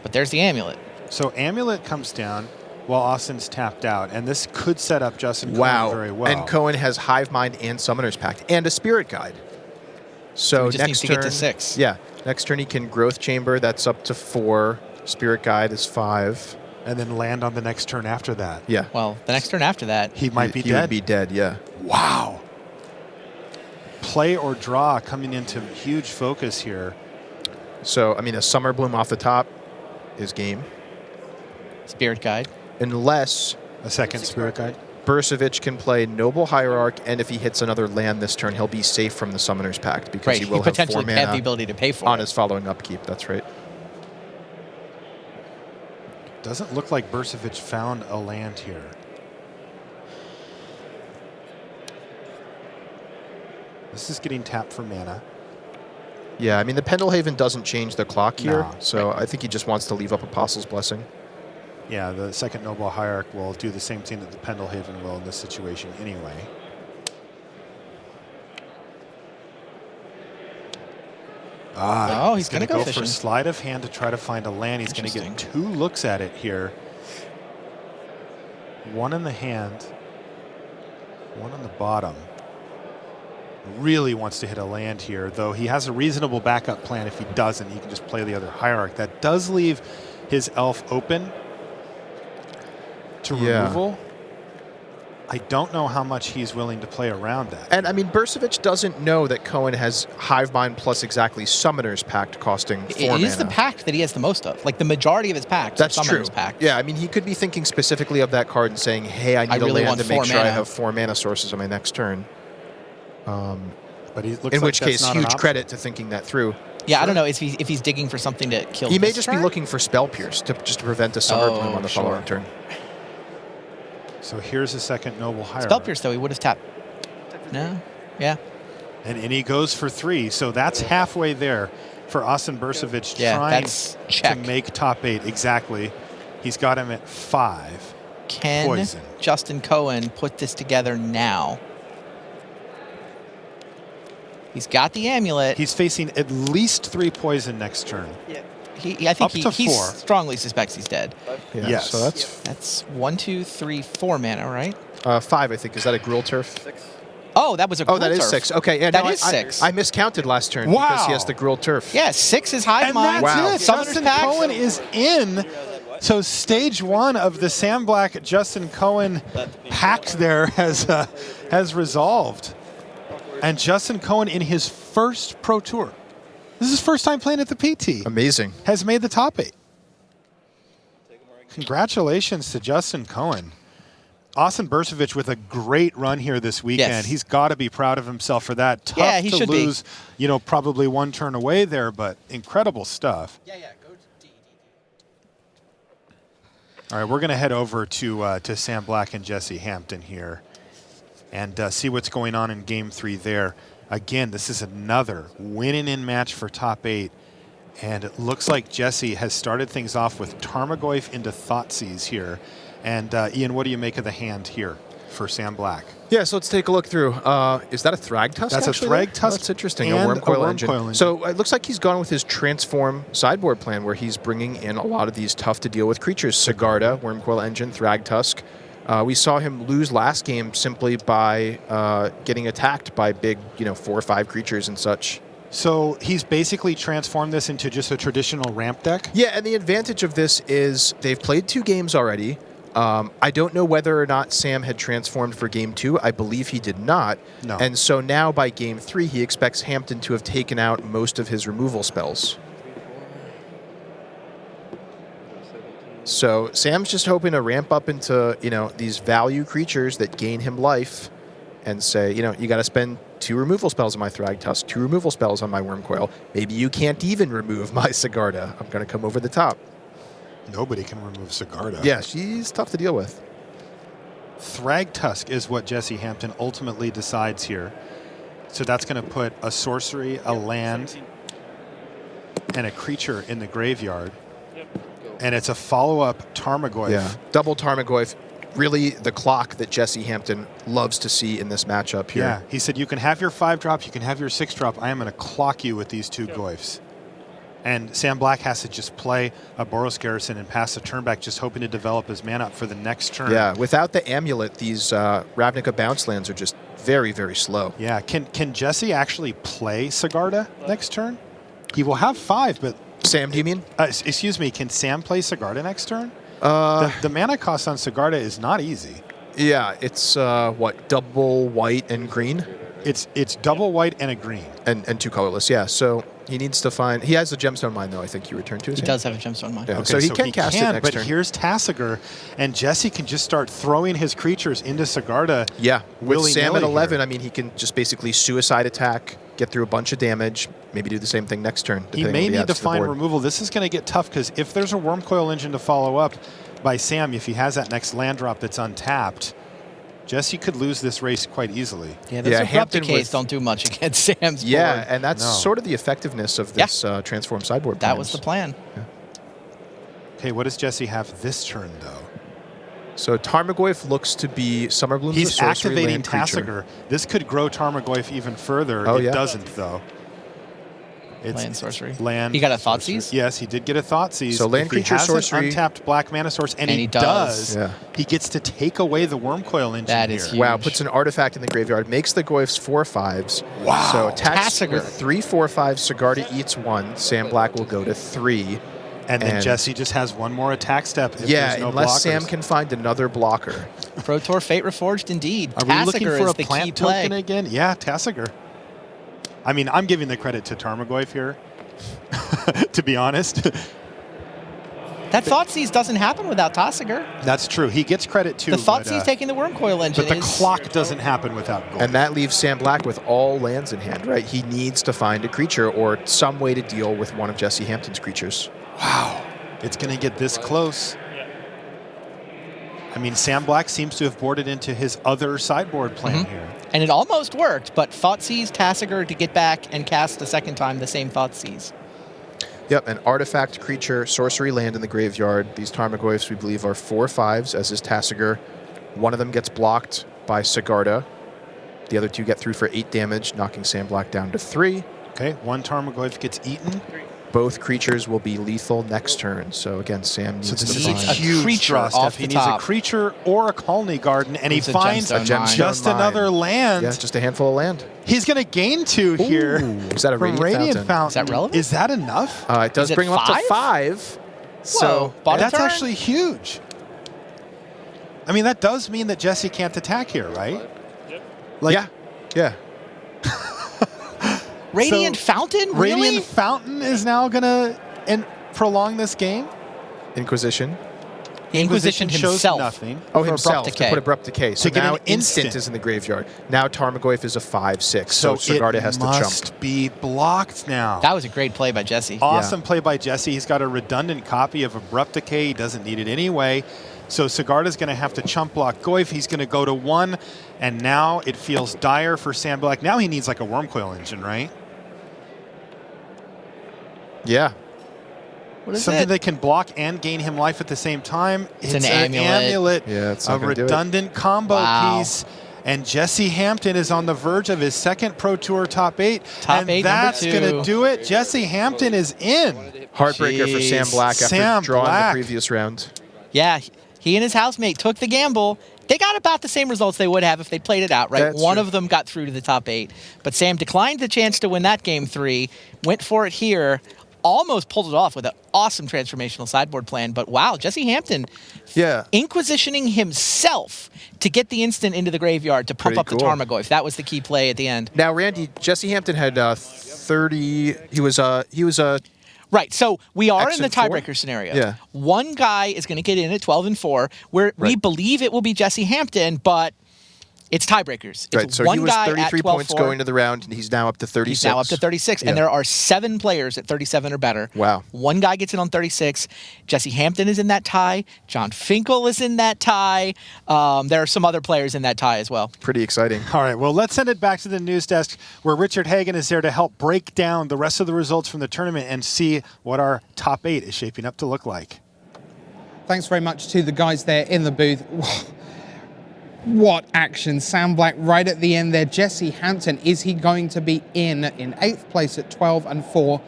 But there's the amulet. So amulet comes down while Austin's tapped out, and this could set up Justin Wow. Cohen very well. And Cohen has Hive Mind and Summoner's Pact and a Spirit Guide. So we just next need to turn, get to 6. Yeah. Next turn he can Growth Chamber. That's up to 4. Spirit Guide is 5. And then land on the next turn after that. Yeah. Well, the next turn after that, He might be He dead. would be dead, yeah. Wow. Play or draw coming into huge focus here. So, I mean, a Summer Bloom off the top is game. Spirit Guide. Unless a second Spirit Guide. Burcevic can play Noble Hierarch, and if he hits another land this turn, he'll be safe from the Summoner's Pact because Right, he he will have 4 potentially mana have the ability to pay for on it. his following upkeep. That's right. Doesn't look like Burcevic found a land here. This is getting tapped for mana. Yeah, I mean, the Pendelhaven doesn't change the clock here, No. so I think he just wants to leave up Apostle's Blessing. Yeah, the second Noble Hierarch will do the same thing that the Pendelhaven will in this situation anyway. Oh, he's going to gonna go for fishing. sleight of hand to try to find a land. He's going to get 2 looks at it here. 1 in the hand, 1 on the bottom. Really wants to hit a land here, though he has a reasonable backup plan. If he doesn't, he can just play the other Hierarch. That does leave his elf open to removal. I don't know how much he's willing to play around that. And I mean, Burcevic doesn't know that Cohen has Hive Mind plus exactly Summoner's Pact costing 4 It mana. is the pact that he has the most of. Like the majority of his packs That's are true. Summoner's Pact. Yeah, I mean, he could be thinking specifically of that card and saying, hey, I need really a land want to make 4 sure I mana. have 4 mana sources on my next turn. But he looks in like which that's case, not an huge option. credit to thinking that through. Yeah, I don't know if he's digging for something to kill. He may this just turn? be looking for Spell Pierce to prevent a Summer Bloom on the following turn. So here's a second Noble Hierarch. Spell Pierce, though, he would have tapped. No? Yeah. And he goes for 3. So that's halfway there for Austin Burcevic Yeah, trying that's to make top 8. Exactly. He's got him at 5. Can Poison. Justin Cohen put this together now? He's got the amulet. He's facing at least 3 poison next turn. Yeah. I think Up to he 4. strongly suspects he's dead. Yeah, Yes. so That's 1, 2, 3, 4 mana, right? 5, I think. Is that a Gruul Turf? 6. Oh, that was a Gruul Oh, that is Turf. 6. Okay, yeah, That no, is 6. I miscounted last turn because he has the Gruul Turf. Yeah, 6 is Hive And Mind. that's it. Summoner's Justin Pact. Cohen is in. So stage 1 of the Sam Black Justin Cohen pact there has resolved. And Justin Cohen in his first Pro Tour. This is his first time playing at the PT. Amazing. Has made the top 8. Congratulations to Justin Cohen. Austin Burcevic with a great run here this weekend. Yes. He's got to be proud of himself for that. Tough Yeah, he to should be. lose, probably 1 turn away there, but incredible stuff. All right, we're going to head over to Sam Black and Jesse Hampton here and see what's going on in Game 3 there. Again, this is another win-in match for top 8. And it looks like Jesse has started things off with Tarmogoyf into Thoughtseize here. And Ian, what do you make of the hand here? for Sam Black. Yeah, so let's take a look through. Is that a Thragtusk? That's a actually there? Thragtusk That's interesting. and A worm coil a worm engine. coil engine. So it looks like he's gone with his transform sideboard plan, where he's bringing in a lot of these tough to deal with creatures. Sigarda, worm coil engine, Thragtusk. We saw him lose last game simply by getting attacked by big, 4 or 5 creatures and such. So he's basically transformed this into just a traditional ramp deck? Yeah, and the advantage of this is they've played 2 games already. I don't know whether or not Sam had transformed for game 2. I believe he did not. No. And so now by game 3, he expects Hampton to have taken out most of his removal spells. So Sam's just hoping to ramp up into, these value creatures that gain him life and say, you got to spend 2 removal spells on my Thragtusk, 2 removal spells on my Wormcoil. Maybe you can't even remove my Sigarda. I'm going to come over the top. Nobody can remove Sigarda. Yeah, she's tough to deal with. Thragtusk is what Jesse Hampton ultimately decides here. So that's going to put a sorcery, a land, and a creature in the graveyard. And it's a follow-up Tarmogoyf. Yeah, double Tarmogoyf. Really the clock that Jesse Hampton loves to see in this matchup here. Yeah, he said you can have your 5-drop, you can have your 6-drop. I am going to clock you with these 2 Goyfs. And Sam Black has to just play a Boros Garrison and pass the turn back, just hoping to develop his mana up for the next turn. Yeah, without the amulet, these Ravnica bounce lands are just very, very slow. Yeah, can Jesse actually play Sigarda next turn? He will have 5, but... Sam, do you mean? Excuse me, can Sam play Sigarda next turn? The mana cost on Sigarda is not easy. Yeah, it's double white and green? It's double white and a green. And 2 colorless, yeah. So he needs to find... He has a gemstone mine, though, I think you returned to. He does have a gemstone mine. Yeah, Okay, so he can cast it next but turn. Here's Tasigur, and Jesse can just start throwing his creatures into Sigarda. Yeah, with Sam at 11, here. I mean, he can just basically suicide attack, get through a bunch of damage, maybe do the same thing next turn. He may need to find removal. This is going to get tough because if there's a Wormcoil engine to follow up by Sam, if he has that next land drop that's untapped, Jesse could lose this race quite easily. Yeah, those abrupt decays don't do much against Sam's board. Yeah, and that's sort of the effectiveness of this transform sideboard. That was the plan. Yeah. Okay, what does Jesse have this turn, though? So Tarmogoyf looks to be Summerbloom's He's activating Tasigur. This could grow Tarmogoyf even further. Oh, it yeah. doesn't, though. It's Land sorcery. Land. He got a Thoughtseize? Yes, he did get a Thoughtseize. So land if creature he has sorcery. an untapped black mana source, and he does, he gets to take away the Wormcoil engine. That is here. huge. Wow, puts an artifact in the graveyard, makes the Goyfs 4/5s. Wow. So attacks Tasigur. with 3 4/5s, Sigarda eats 1. Sam Black will go to 3. And then Jesse just has one more attack step. If Yeah, there's no unless blockers. Sam can find another blocker. Pro Tour Fate Reforged, indeed. Are we looking Tasigur for is a the key plant play. token again? Yeah, Tasigur. I mean, I'm giving the credit to Tarmogoyf here, to be honest. That Thoughtseize doesn't happen without Tasigur. That's true. He gets credit too. The Thoughtseize taking the Wormcoil engine. But the clock doesn't happen without gold. And that leaves Sam Black with all lands in hand, right? He needs to find a creature or some way to deal with one of Jesse Hampton's creatures. Wow. It's going to get this close. I mean, Sam Black seems to have boarded into his other sideboard plan here. And it almost worked, but Thoughtseize, Tasigur to get back and cast a second time the same Thoughtseize. Yep, an artifact creature, sorcery land in the graveyard. These Tarmogoyfs, we believe, are 4/5s, as is Tasigur. One of them gets blocked by Sigarda. The other 2 get through for 8 damage, knocking Sam Black down to 3. Okay, one Tarmogoyf gets eaten. Both creatures will be lethal next turn. So again, Sam needs So this to is find a huge creature draw off step. the He needs a top. creature or a colony garden, and he It's a finds gemstone mine. just mine. another land. Yeah, just a handful of land. He's going to gain 2 here. Is that a from Radiant Fountain? Is that relevant? Is that enough? It does Is it bring him up to 5? 5. So bottom that's turn? actually huge. I mean, that does mean that Jesse can't attack here, right? Like, yeah. Radiant Fountain? Really? Radiant Fountain is now going to prolong this game? Inquisition. The Inquisition shows himself. nothing. Oh, For himself. abrupt To decay. put abrupt decay. So To get now an instant instant. is in the graveyard. Now Tarmogoyf is a 5/6. So Sigarda it has to must jump. be blocked now. That was a great play by Jesse. Awesome play by Jesse. He's got a redundant copy of Abrupt Decay. He doesn't need it anyway. So Sigarda's going to have to chump block Goyf. He's going to go to 1, and now it feels dire for Sam Black. Now he needs like a Wormcoil engine, right? Yeah. What is Something it? that can block and gain him life at the same time. It's an amulet. Yeah, it's a not gonna do it. redundant combo Wow. piece. And Jesse Hampton is on the verge of his second Pro Tour top 8. Top and 8, that's number 2. going to do it. Jesse Hampton is in. Heartbreaker for Sam Jeez. Black after Sam drawing Black. the previous round. Yeah, he and his housemate took the gamble. They got about the same results they would have if they played it out, right? That's One true. of them got through to the top 8, but Sam declined the chance to win that game 3, went for it here, almost pulled it off with an awesome transformational sideboard plan. But wow, Jesse Hampton inquisitioning himself to get the instant into the graveyard to pump Pretty up cool. the Tarmogoyf. That was the key play at the end. Now, Randy, Jesse Hampton had 30. He was Right, so we are in the X and 4? tiebreaker scenario. Yeah. One guy is going to get in at 12-4, where we believe it will be Jesse Hampton, but it's tiebreakers. right. It's So one he was guy 33 at points 12-4. going to the round, and he's now up to 36. He's now up to 36, Yeah. and there are 7 players at 37 or better. Wow. One guy gets in on 36. Jesse Hampton is in that tie. John Finkel is in that tie. There are some other players in that tie as well. Pretty exciting. All right, well, let's send it back to the news desk where Richard Hagan is there to help break down the rest of the results from the tournament and see what our top 8 is shaping up to look like. Thanks very much to the guys there in the booth. What action. Sam Black right at the end there. Jesse Hampton, is he going to be in 8th place at 12-4?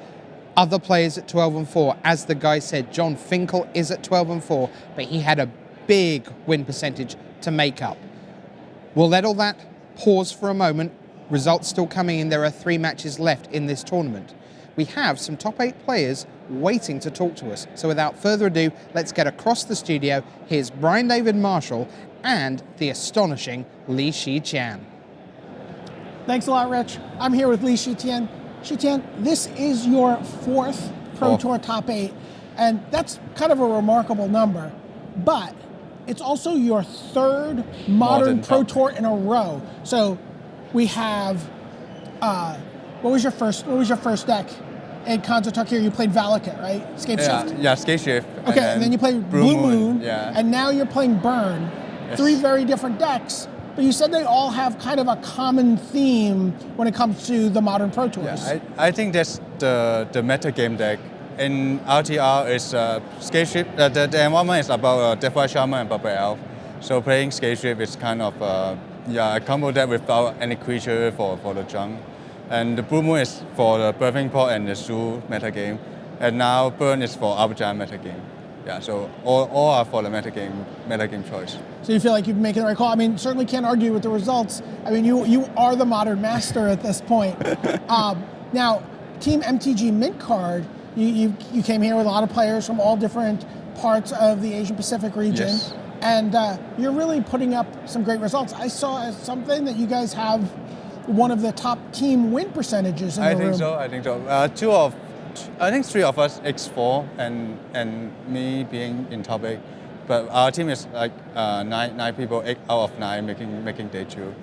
Other players at 12-4. As the guy said, John Finkel is at 12-4, but he had a big win percentage to make up. We'll let all that pause for a moment. Results still coming in. There are 3 matches left in this tournament. We have some top 8 players waiting to talk to us. So without further ado, let's get across the studio. Here's Brian David Marshall and the astonishing Li Shiqian. Thanks a lot, Rich. I'm here with Li Shiqian. Shiqian, this is your 4th Pro Tour top 8, and that's kind of a remarkable number, but it's also your 3rd modern Pro Tour in a row. So we have, what was your first deck? In Kanto here, you played Valakut, right? Scape Shift? Yeah, Scape Shift. Okay, and then you played Blue Moon, yeah. and now you're playing Burn. Yes. 3 very different decks, but you said they all have kind of a common theme when it comes to the modern Pro Tours. Yeah, I think that's the meta game deck. In RTR, it's Scape Shift. The environment is about Deathwise Shaman and Bubble Elf. So playing Scape Shift is kind of a combo deck without any creature for the junk. And the Blue Moon is for the Birthing Pot and the Zoo meta game. And now Burn is for Arbiter meta game. Yeah, so all are for the meta game choice. So you feel like you're making the right call. I mean, certainly can't argue with the results. I mean, you are the modern master at this point. Now, Team MTG Mint Card, you came here with a lot of players from all different parts of the Asian Pacific region. Yes. And you're really putting up some great results. I saw something that you guys have one of the top team win percentages in the room. I think so. I think 3 of us X4 and me being in top 8, but our team is like 9 people, 8 out of 9 making day 2.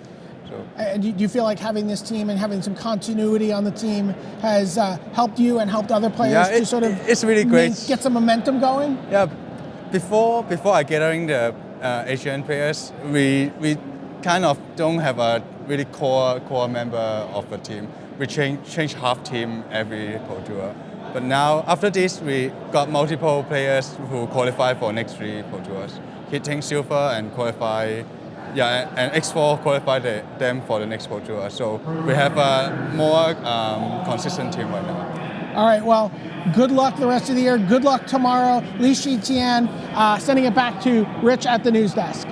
So. And do you feel like having this team and having some continuity on the team has helped you and helped other players to sort of it's really great. Get some momentum going? Yeah, before I gathering the Asian players, we kind of don't have a really core member of the team. We change half team every Pro Tour. But now, after this, we got multiple players who qualify for next 3 Pro Tours. Hitting Silver and qualify, and X4 qualify them for the next Pro Tour. So we have a more consistent team right now. All right, well, good luck the rest of the year. Good luck tomorrow. Li Shiqian, sending it back to Rich at the news desk.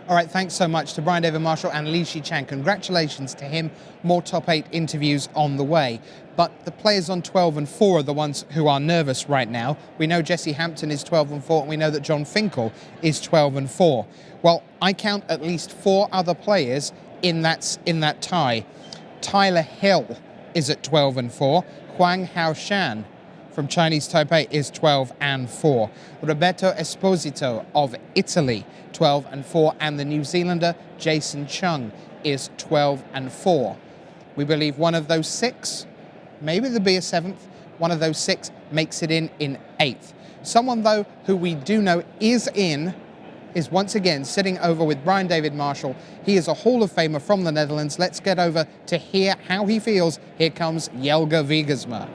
All right, thanks so much to Brian David Marshall and Li Shiqian. Congratulations to him. More top 8 interviews on the way. But the players on 12-4 are the ones who are nervous right now. We know Jesse Hampton is 12-4, and we know that John Finkel is 12-4. Well, I count at least 4 other players in that tie. Tyler Hill is at 12-4. Huang Haoshan from Chinese Taipei is 12-4. Roberto Esposito of Italy, 12-4, and the New Zealander Jason Chung is 12-4. We believe one of those 6, maybe there'll be a 7th, one of those 6 makes it in 8th. Someone, though, who we do know is once again sitting over with Brian David Marshall. He is a Hall of Famer from the Netherlands. Let's get over to hear how he feels. Here comes Jelge Wiegersma.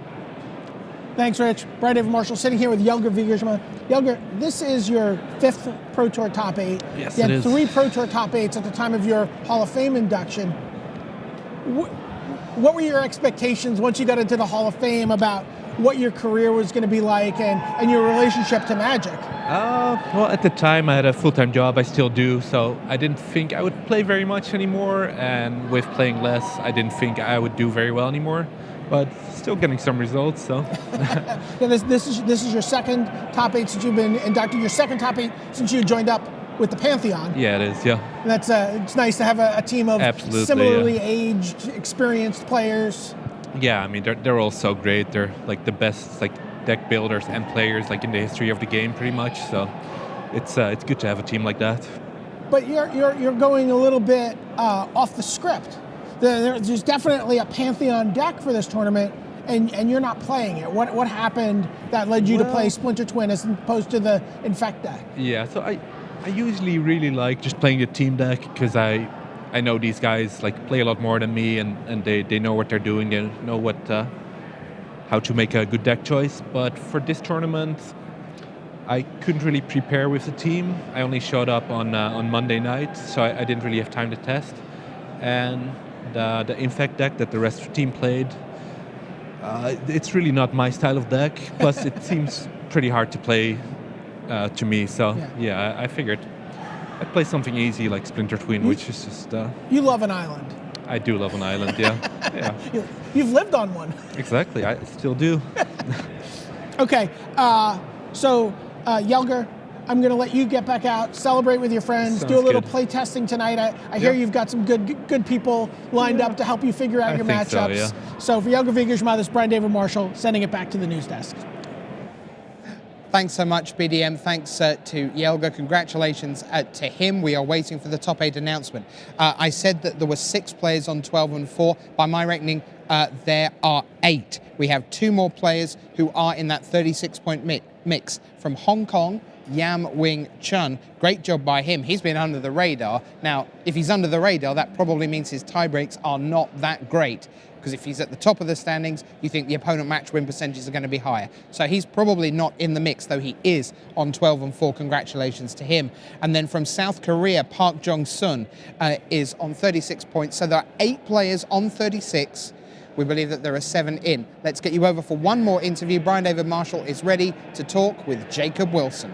Thanks, Rich. Brian David Marshall sitting here with Jelger Wiegersma. Jelger, this is your 5th Pro Tour top 8. Yes, you had it is. 3 Pro Tour top 8s at the time of your Hall of Fame induction. What were your expectations once you got into the Hall of Fame about what your career was going to be like and your relationship to Magic? Well, at the time I had a full-time job. I still do, so I didn't think I would play very much anymore. And with playing less, I didn't think I would do very well anymore. But still getting some results. So Yeah, this is your 2nd top 8 since you've been inducted. Your 2nd top 8 since you joined up with the Pantheon. yeah, it is. Yeah. And that's it's nice to have a team of Absolutely, similarly aged, experienced players. Yeah, I mean they're all so great. They're like the best like deck builders and players like in the history of the game, pretty much. So it's good to have a team like that. But you're going a little bit off the script. There's definitely a Pantheon deck for this tournament, and you're not playing it. What happened that led you to play Splinter Twin as opposed to the Infect deck? Yeah, so I usually really like just playing the team deck because I know these guys like play a lot more than me, and they know what they're doing. They know what how to make a good deck choice. But for this tournament, I couldn't really prepare with the team. I only showed up on Monday night, so I didn't really have time to test. And the Infect deck that the rest of the team played, it's really not my style of deck. Plus, it seems pretty hard to play to me. So yeah, I figured I'd play something easy like Splinter Twin, which is just. You love an island. I do love an island. Yeah, yeah. You've lived on one. Exactly, I still do. Okay, so Jelger, I'm going to let you get back out, celebrate with your friends, Sounds do a little good. play testing tonight. I hear you've got some good people lined up to help you figure out your think so, matchups. yeah. So for Jelger Wiegersma, this is Brian David Marshall sending it back to the news desk. Thanks so much, BDM. Thanks to Jelger. Congratulations to him. We are waiting for the top 8 announcement. I said that there were 6 players on 12 and 4. By my reckoning, there are 8. We have 2 more players who are in that 36-point mix. From Hong Kong, Yam Wing Chun. Great job by him. He's been under the radar. Now, if he's under the radar, that probably means his tie breaks are not that great. Because if he's at the top of the standings, you think the opponent match win percentages are going to be higher. So he's probably not in the mix, though he is on 12 and 4. Congratulations to him. And then from South Korea, Park Jong-sun is on 36 points. So there are 8 players on 36. We believe that there are 7 in. Let's get you over for one more interview. Brian David Marshall is ready to talk with Jacob Wilson.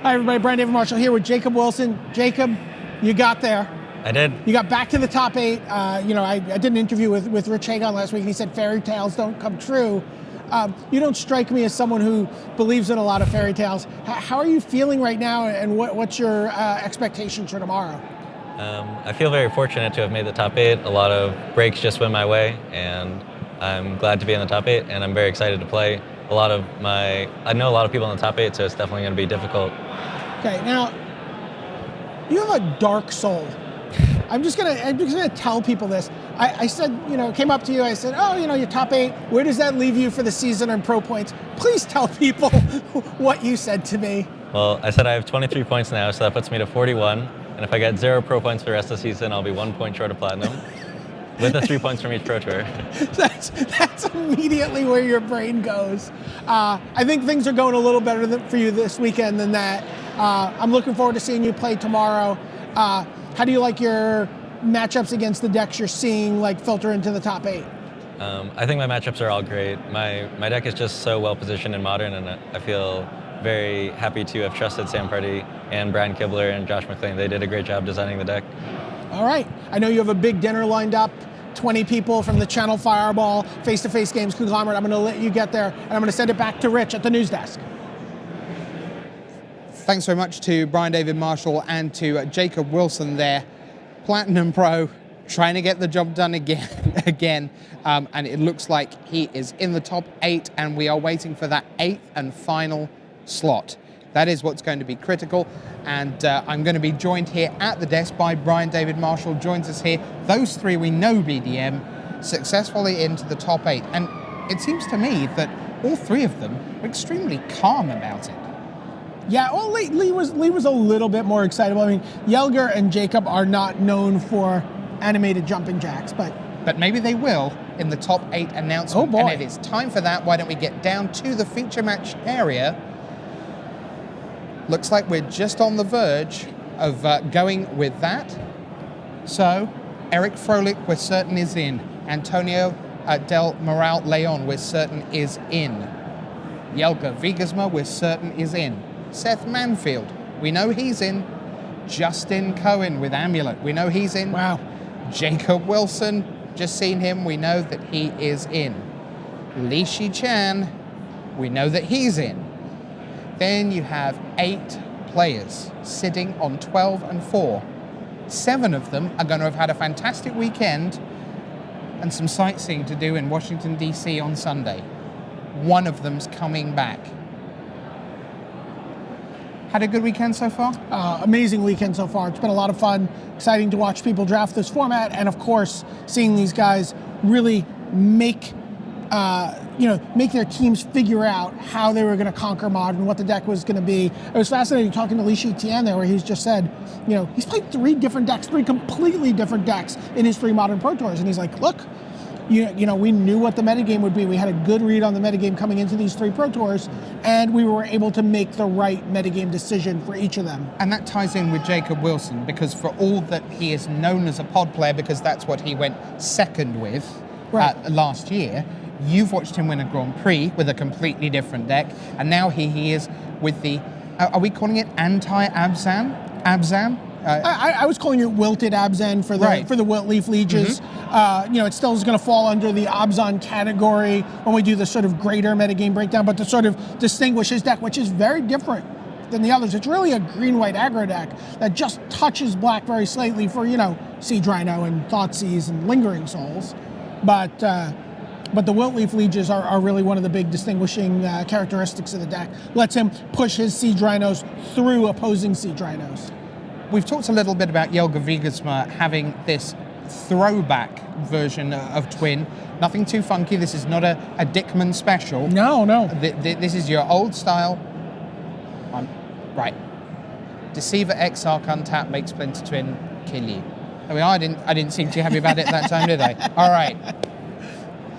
Hi, everybody. Brian David Marshall here with Jacob Wilson. Jacob, you got there. I did. You got back to the top 8. I did an interview with Rich Hagon last week, and he said fairy tales don't come true. You don't strike me as someone who believes in a lot of fairy tales. How are you feeling right now, and what's your expectations for tomorrow? I feel very fortunate to have made the top 8. A lot of breaks just went my way, and I'm glad to be in the top 8, and I'm very excited to play. I know a lot of people in the top 8, so it's definitely going to be difficult. Okay, now, you have a dark soul. I'm just gonna tell people this. I said, came up to you, I said, you're top 8. Where does that leave you for the season on pro points? Please tell people what you said to me. Well, I said I have 23 points now, so that puts me to 41. And if I get 0 pro points for the rest of the season, I'll be 1 point short of platinum, with the 3 points from each pro tour. That's immediately where your brain goes. I think things are going a little better for you this weekend than that. I'm looking forward to seeing you play tomorrow. How do you like your matchups against the decks you're seeing filter into the top 8? I think my matchups are all great. My deck is just so well positioned in Modern, and I feel very happy to have trusted Sam Purdy and Brian Kibler and Josh McLean. They did a great job designing the deck. All right. I know you have a big dinner lined up. 20 people from the Channel Fireball face-to-face games conglomerate. I'm going to let you get there, and I'm going to send it back to Rich at the news desk. Thanks very much to Brian David Marshall and to Jacob Wilson there. Platinum Pro, trying to get the job done again. And it looks like he is in the top 8, and we are waiting for that 8th and final slot. That is what's going to be critical. And I'm going to be joined here at the desk by Brian David Marshall, joins us here. Those 3 we know, BDM, successfully into the top 8. And it seems to me that all 3 of them are extremely calm about it. Yeah, well, Lee was a little bit more excitable. I mean, Jelger and Jacob are not known for animated jumping jacks, but maybe they will in the top 8 announcement. Oh, boy. And it is time for that. Why don't we get down to the feature match area? Looks like we're just on the verge of going with that. So, Eric Froelich, we're certain is in. Antonio Del Moral Leon, we're certain is in. Jelka Wiegersma, we're certain is in. Seth Manfield, we know he's in. Justin Cohen with Amulet, we know he's in. Wow. Jacob Wilson, just seen him, we know that he is in. Li Shi Chan, we know that he's in. Then you have 8 players sitting on 12 and 4. 7 of them are going to have had a fantastic weekend and some sightseeing to do in Washington, D.C. on Sunday. One of them's coming back. Had a good weekend so far? Amazing weekend so far. It's been a lot of fun. Exciting to watch people draft this format, and of course, seeing these guys really make their teams figure out how they were going to conquer Modern, what the deck was going to be. It was fascinating talking to Li Shi Tian there, where he's just said, he's played 3 different decks, 3 completely different decks in his 3 Modern Pro Tours, and he's like, look, we knew what the metagame would be. We had a good read on the metagame coming into these 3 Pro Tours, and we were able to make the right metagame decision for each of them. And that ties in with Jacob Wilson, because for all that he is known as a pod player, because that's what he went second with last year, you've watched him win a Grand Prix with a completely different deck, and now he is with the, are we calling it anti-Abzan? Abzan? I was calling it wilted Abzan for the Wilt Leaf Leeches. It still is going to fall under the Abzan category when we do the sort of greater metagame breakdown, but to sort of distinguish his deck, which is very different than the others. It's really a green-white aggro deck that just touches black very slightly for, Siege Rhino and Thoughtseize and Lingering Souls. But the Wilt Leaf Leeches are really one of the big distinguishing characteristics of the deck. Lets him push his Siege Rhinos through opposing Siege Rhinos. We've talked a little bit about Jelka Wiegersma having this throwback version of Twin. Nothing too funky. This is not a Dickman special. No. This is your old style. Right. Deceiver, Exarch, untap, make Splinter Twin, kill you. There we are. I didn't seem too happy about it that time, did I? All right.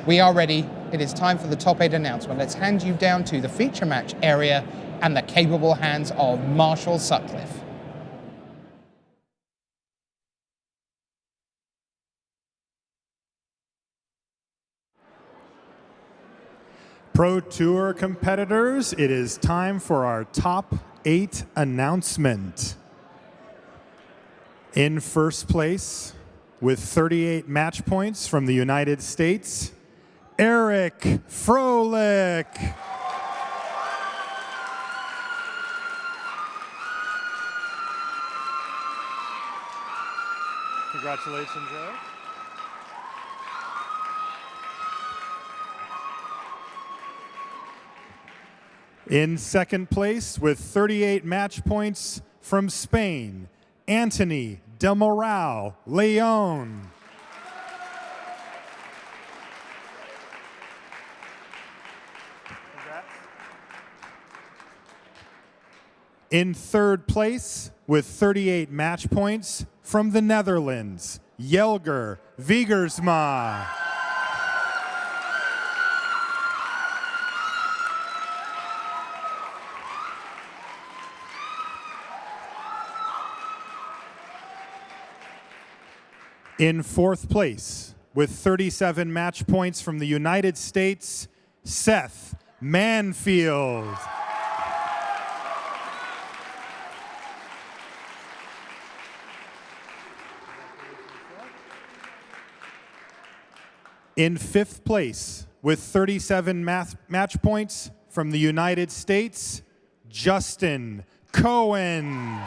We are ready. It is time for the top 8 announcement. Let's hand you down to the feature match area and the capable hands of Marshall Sutcliffe. Pro Tour competitors, it is time for our top 8 announcement. In first place, with 38 match points from the United States, Eric Froelich. Congratulations, Eric. In second place, with 38 match points from Spain, Anthony Del Moral Leon. In third place, with 38 match points from the Netherlands, Jelka Wiegersma. In fourth place, with 37 match points from the United States, Seth Manfield. In fifth place, with 37 match points from the United States, Justin Cohen.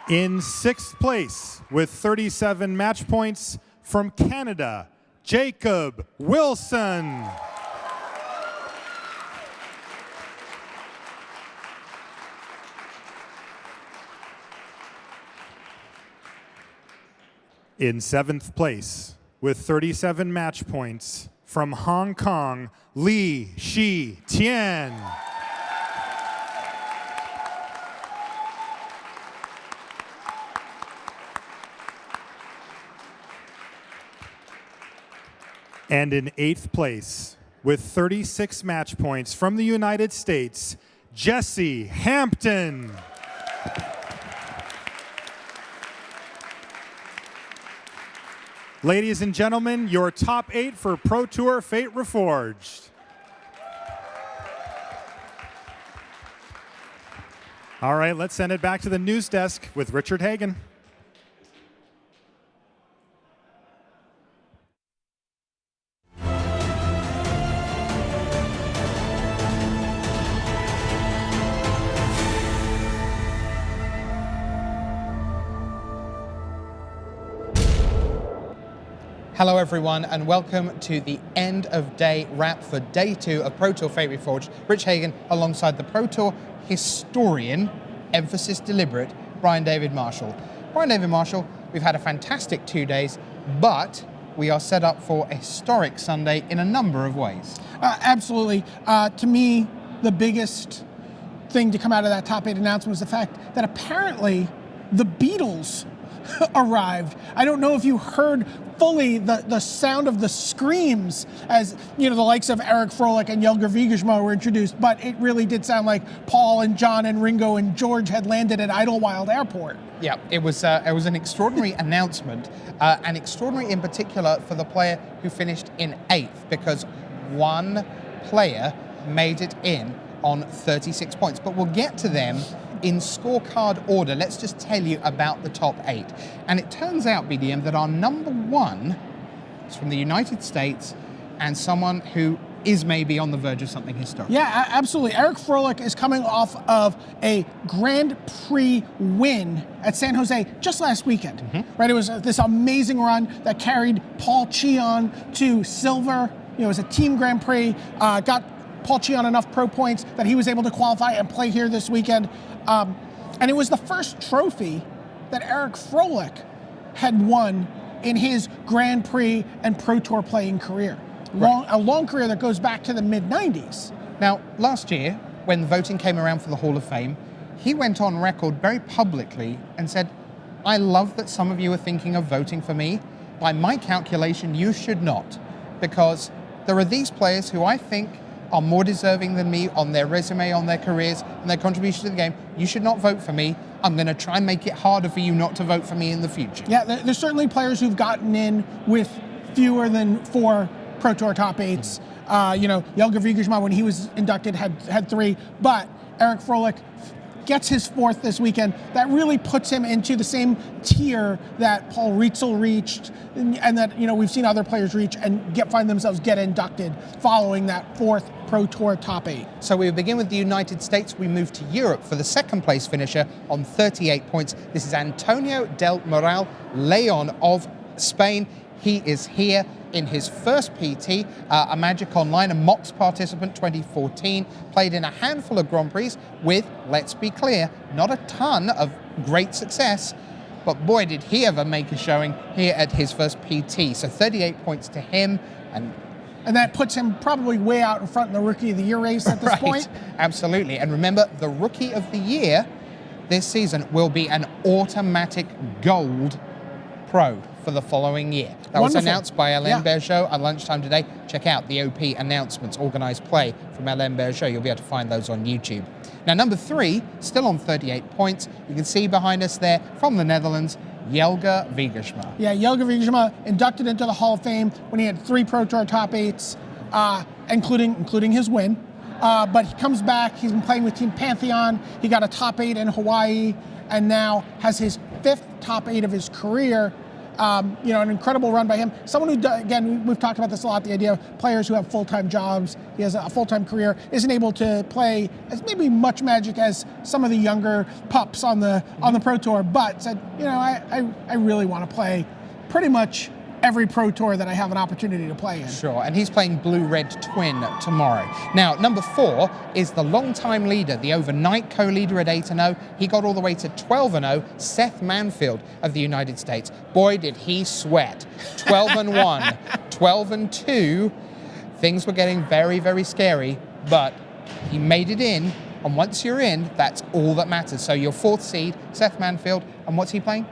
In sixth place, with 37 match points from Canada, Jacob Wilson. In seventh place, with 37 match points from Hong Kong, Li Shi Tian. And in 8th place, with 36 match points from the United States, Jesse Hampton. Ladies and gentlemen, your top 8 for Pro Tour Fate Reforged. All right, let's send it back to the news desk with Richard Hagan. Hello everyone and welcome to the end of day wrap for day 2 of Pro Tour Fate Reforged. Rich Hagan alongside the Pro Tour historian, emphasis deliberate, Brian David Marshall. Brian David Marshall, we've had a fantastic 2 days, but we are set up for a historic Sunday in a number of ways. Absolutely. To me, the biggest thing to come out of that top 8 announcement was the fact that apparently the Beatles arrived. I don't know if you heard fully the sound of the screams as the likes of Eric Froelich and Jelger Wiegersma were introduced, but it really did sound like Paul and John and Ringo and George had landed at Idlewild Airport. Yeah, it was an extraordinary announcement, and extraordinary in particular for the player who finished in 8th, because one player made it in on 36 points. But we'll get to them in scorecard order. Let's just tell you about the top 8. And it turns out, BDM, that our number 1 is from the United States and someone who is maybe on the verge of something historic. Yeah, absolutely. Eric Froelich is coming off of a Grand Prix win at San Jose just last weekend. Right, it was this amazing run that carried Paul Cheon to silver. It was a team Grand Prix, got Paul Cheon enough pro points that he was able to qualify and play here this weekend. And it was the first trophy that Eric Froelich had won in his Grand Prix and Pro Tour playing career. A long career that goes back to the mid-90s. Now, last year, when the voting came around for the Hall of Fame, he went on record very publicly and said, I love that some of you are thinking of voting for me. By my calculation, you should not, because there are these players who I think are more deserving than me on their resume, on their careers, and their contribution to the game. You should not vote for me. I'm going to try and make it harder for you not to vote for me in the future. Yeah, there's certainly players who've gotten in with fewer than 4 Pro Tour top 8s. Jelger Wiegersma, when he was inducted, had 3, but Eric Froelich gets his 4th this weekend. That really puts him into the same tier that Paul Rietzel reached, and that we've seen other players reach and find themselves get inducted following that 4th Pro Tour top 8. So we begin with the United States. We move to Europe for the 2nd place finisher on 38 points. This is Antonio del Moral Leon of Spain. He is here in his first PT, a Magic Online, a MOX participant 2014, played in a handful of Grand Prix with, let's be clear, not a ton of great success, but boy did he ever make a showing here at his first PT. So 38 points to him, and that puts him probably way out in front in the Rookie of the Year race at this point. Absolutely. And remember, the Rookie of the Year this season will be an automatic gold pro for the following year. That was announced by Alain Bergeau at lunchtime today. Check out the OP announcements, organized play from Alain Bergeau. You'll be able to find those on YouTube. Now, number 3, still on 38 points. You can see behind us there, from the Netherlands, Jelger Wiegersma. Yeah, Jelger Wiegersma inducted into the Hall of Fame when he had 3 Pro Tour top 8s, including his win. But he comes back. He's been playing with Team Pantheon. He got a top 8 in Hawaii, and now has his 5th top 8 of his career. An incredible run by him. Someone who, again, we've talked about this a lot, the idea of players who have full-time jobs, he has a full-time career, isn't able to play as maybe much Magic as some of the younger pups on the Pro Tour, but said, I really want to play pretty much every Pro Tour that I have an opportunity to play in. Sure, and he's playing Blue-Red Twin tomorrow. Now, number 4 is the long-time leader, the overnight co-leader at 8-0. He got all the way to 12-0, Seth Manfield of the United States. Boy, did he sweat. 12-1, 12-2. Things were getting very, very scary, but he made it in, and once you're in, that's all that matters. So your 4th seed, Seth Manfield, and what's he playing?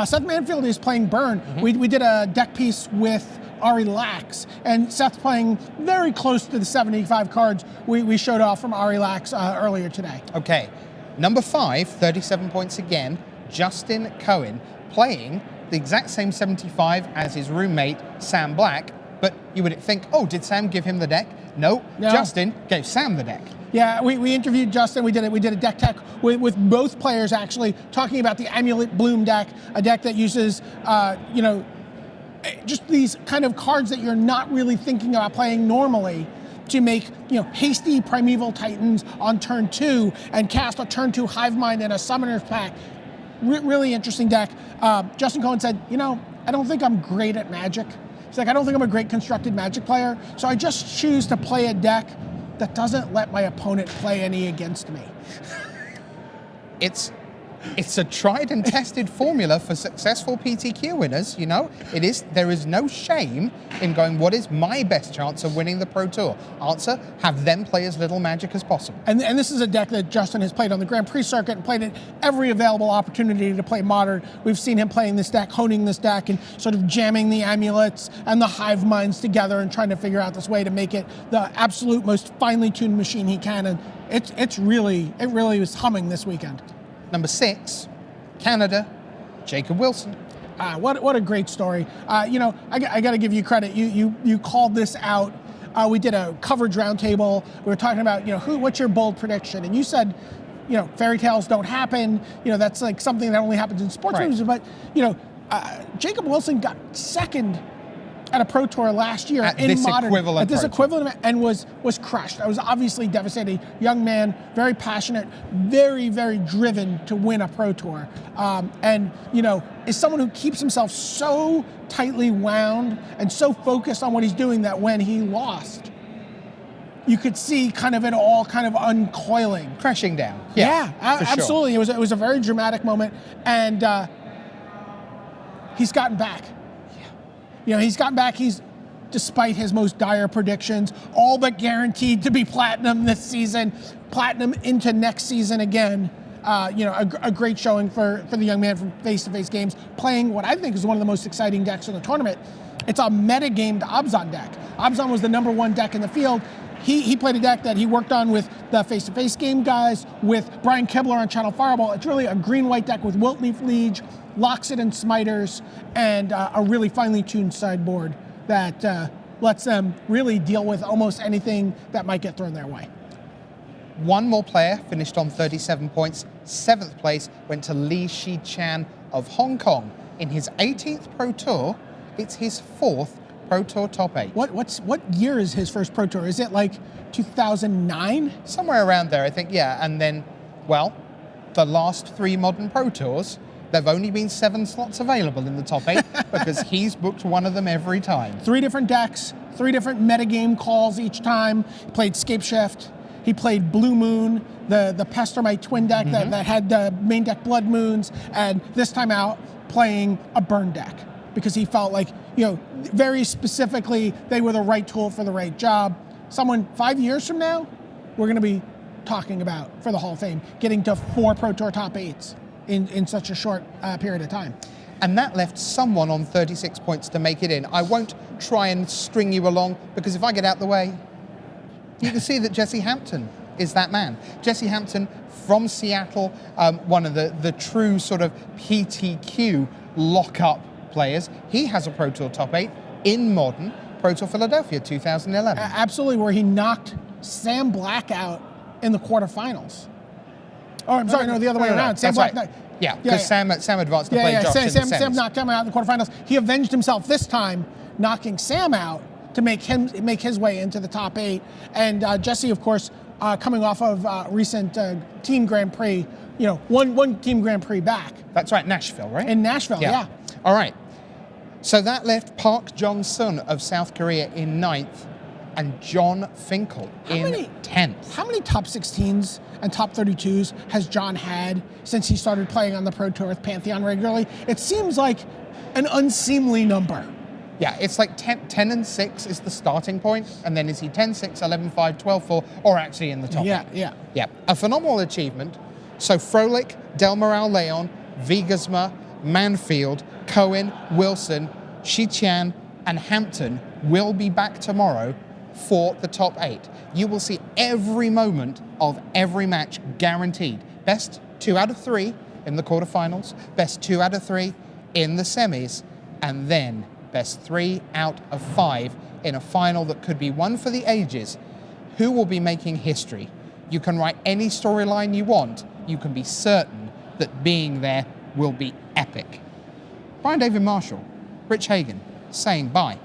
Seth Manfield is playing Burn. We did a deck piece with Ari Lax, and Seth's playing very close to the 75 cards we showed off from Ari Lax earlier today. Okay, number 5, 37 points again, Justin Cohen, playing the exact same 75 as his roommate, Sam Black, but you would think, oh, did Sam give him the deck? No, Justin gave Sam the deck. Yeah, we interviewed Justin. We did a deck tech with both players actually talking about the Amulet Bloom deck, a deck that uses just these kind of cards that you're not really thinking about playing normally to make hasty Primeval Titans on turn 2 and cast a turn 2 Hive Mind in a Summoner's Pack. Really interesting deck. Justin Cohen said, I don't think I'm great at Magic. He's like, I don't think I'm a great constructed Magic player, so I just choose to play a deck that doesn't let my opponent play any against me. It's a tried and tested formula for successful PTQ winners, There is no shame in going, what is my best chance of winning the Pro Tour? Answer, have them play as little Magic as possible. And this is a deck that Justin has played on the Grand Prix circuit and played at every available opportunity to play Modern. We've seen him playing this deck, honing this deck, and sort of jamming the amulets and the hive minds together and trying to figure out this way to make it the absolute most finely tuned machine he can. And it really was humming this weekend. Number 6, Canada, Jacob Wilson. What a great story. I got to give you credit. You called this out. We did a coverage roundtable. We were talking about what's your bold prediction, and you said fairy tales don't happen. That's like something that only happens in sports movies. But Jacob Wilson got second at a Pro Tour last year in Modern. At this equivalent, and was crushed. I was obviously devastated. Young man, very passionate, very, very driven to win a Pro Tour. And is someone who keeps himself so tightly wound and so focused on what he's doing that when he lost, you could see kind of it all kind of uncoiling. Crashing down. Yeah, absolutely. Sure. It was a very dramatic moment. And he's gotten back. He's gotten back. He's, despite his most dire predictions, all but guaranteed to be platinum this season, platinum into next season again. A great showing for the young man from face-to-face games, playing what I think is one of the most exciting decks in the tournament. It's a meta-gamed Abzan deck. Abzan was the #1 deck in the field. He played a deck that he worked on with the face-to-face game guys, with Brian Kibler on Channel Fireball. It's really a green-white deck with Wiltleaf Liege, Loxit and Smiters, and a really finely tuned sideboard that lets them really deal with almost anything that might get thrown their way. One more player finished on 37 points. 7th place went to Li Shi-chan of Hong Kong. In his 18th Pro Tour, it's his 4th Pro Tour top 8. What year is his first Pro Tour? Is it like 2009? Somewhere around there, I think, yeah. And then, the last 3 Modern Pro Tours, there've only been 7 slots available in the top 8 because he's booked one of them every time. 3 different decks, 3 different metagame calls each time. He played Scapeshift. He played Blue Moon, the Pestermite twin deck that had the main deck Blood Moons, and this time out playing a burn deck because he felt like, very specifically they were the right tool for the right job. Someone 5 years from now, we're going to be talking about for the Hall of Fame, getting to 4 Pro Tour top 8s in such a short period of time. And that left someone on 36 points to make it in. I won't try and string you along because if I get out the way, you can see that Jesse Hampton is that man. Jesse Hampton from Seattle, one of the true sort of PTQ lock-up players. He has a Pro Tour top 8 in Modern, Pro Tour Philadelphia 2011. Absolutely, where he knocked Sam Black out in the quarterfinals. Oh, I'm sorry, no, the other way around. Sam Black. Right. Yeah, because Sam advanced to play Josh in the semis. Sam knocked him out in the quarterfinals. He avenged himself this time, knocking Sam out to make his way into the top 8. And Jesse, of course, coming off of recent Team Grand Prix, one Team Grand Prix back. That's right, Nashville, right? In Nashville, yeah. All right. So that left Park Jong-sun of South Korea in 9th and John Finkel in 10th. How many top 16s and top 32s has John had since he started playing on the Pro Tour with Pantheon regularly? It seems like an unseemly number. Yeah, it's like 10 and 6 is the starting point, and then is he 10-6, 11-5, 12-4, or actually in the top 8? Yeah. A phenomenal achievement. So Froelich, Del Moral Leon, Vigasma, Manfield, Cohen, Wilson, Shi-chan, and Hampton will be back tomorrow for the top 8. You will see every moment of every match guaranteed. Best 2 out of 3 in the quarterfinals, best 2 out of 3 in the semis, and then best 3 out of 5 in a final that could be one for the ages. Who will be making history? You can write any storyline you want. You can be certain that being there will be epic. Brian David Marshall, Rich Hagan, saying bye.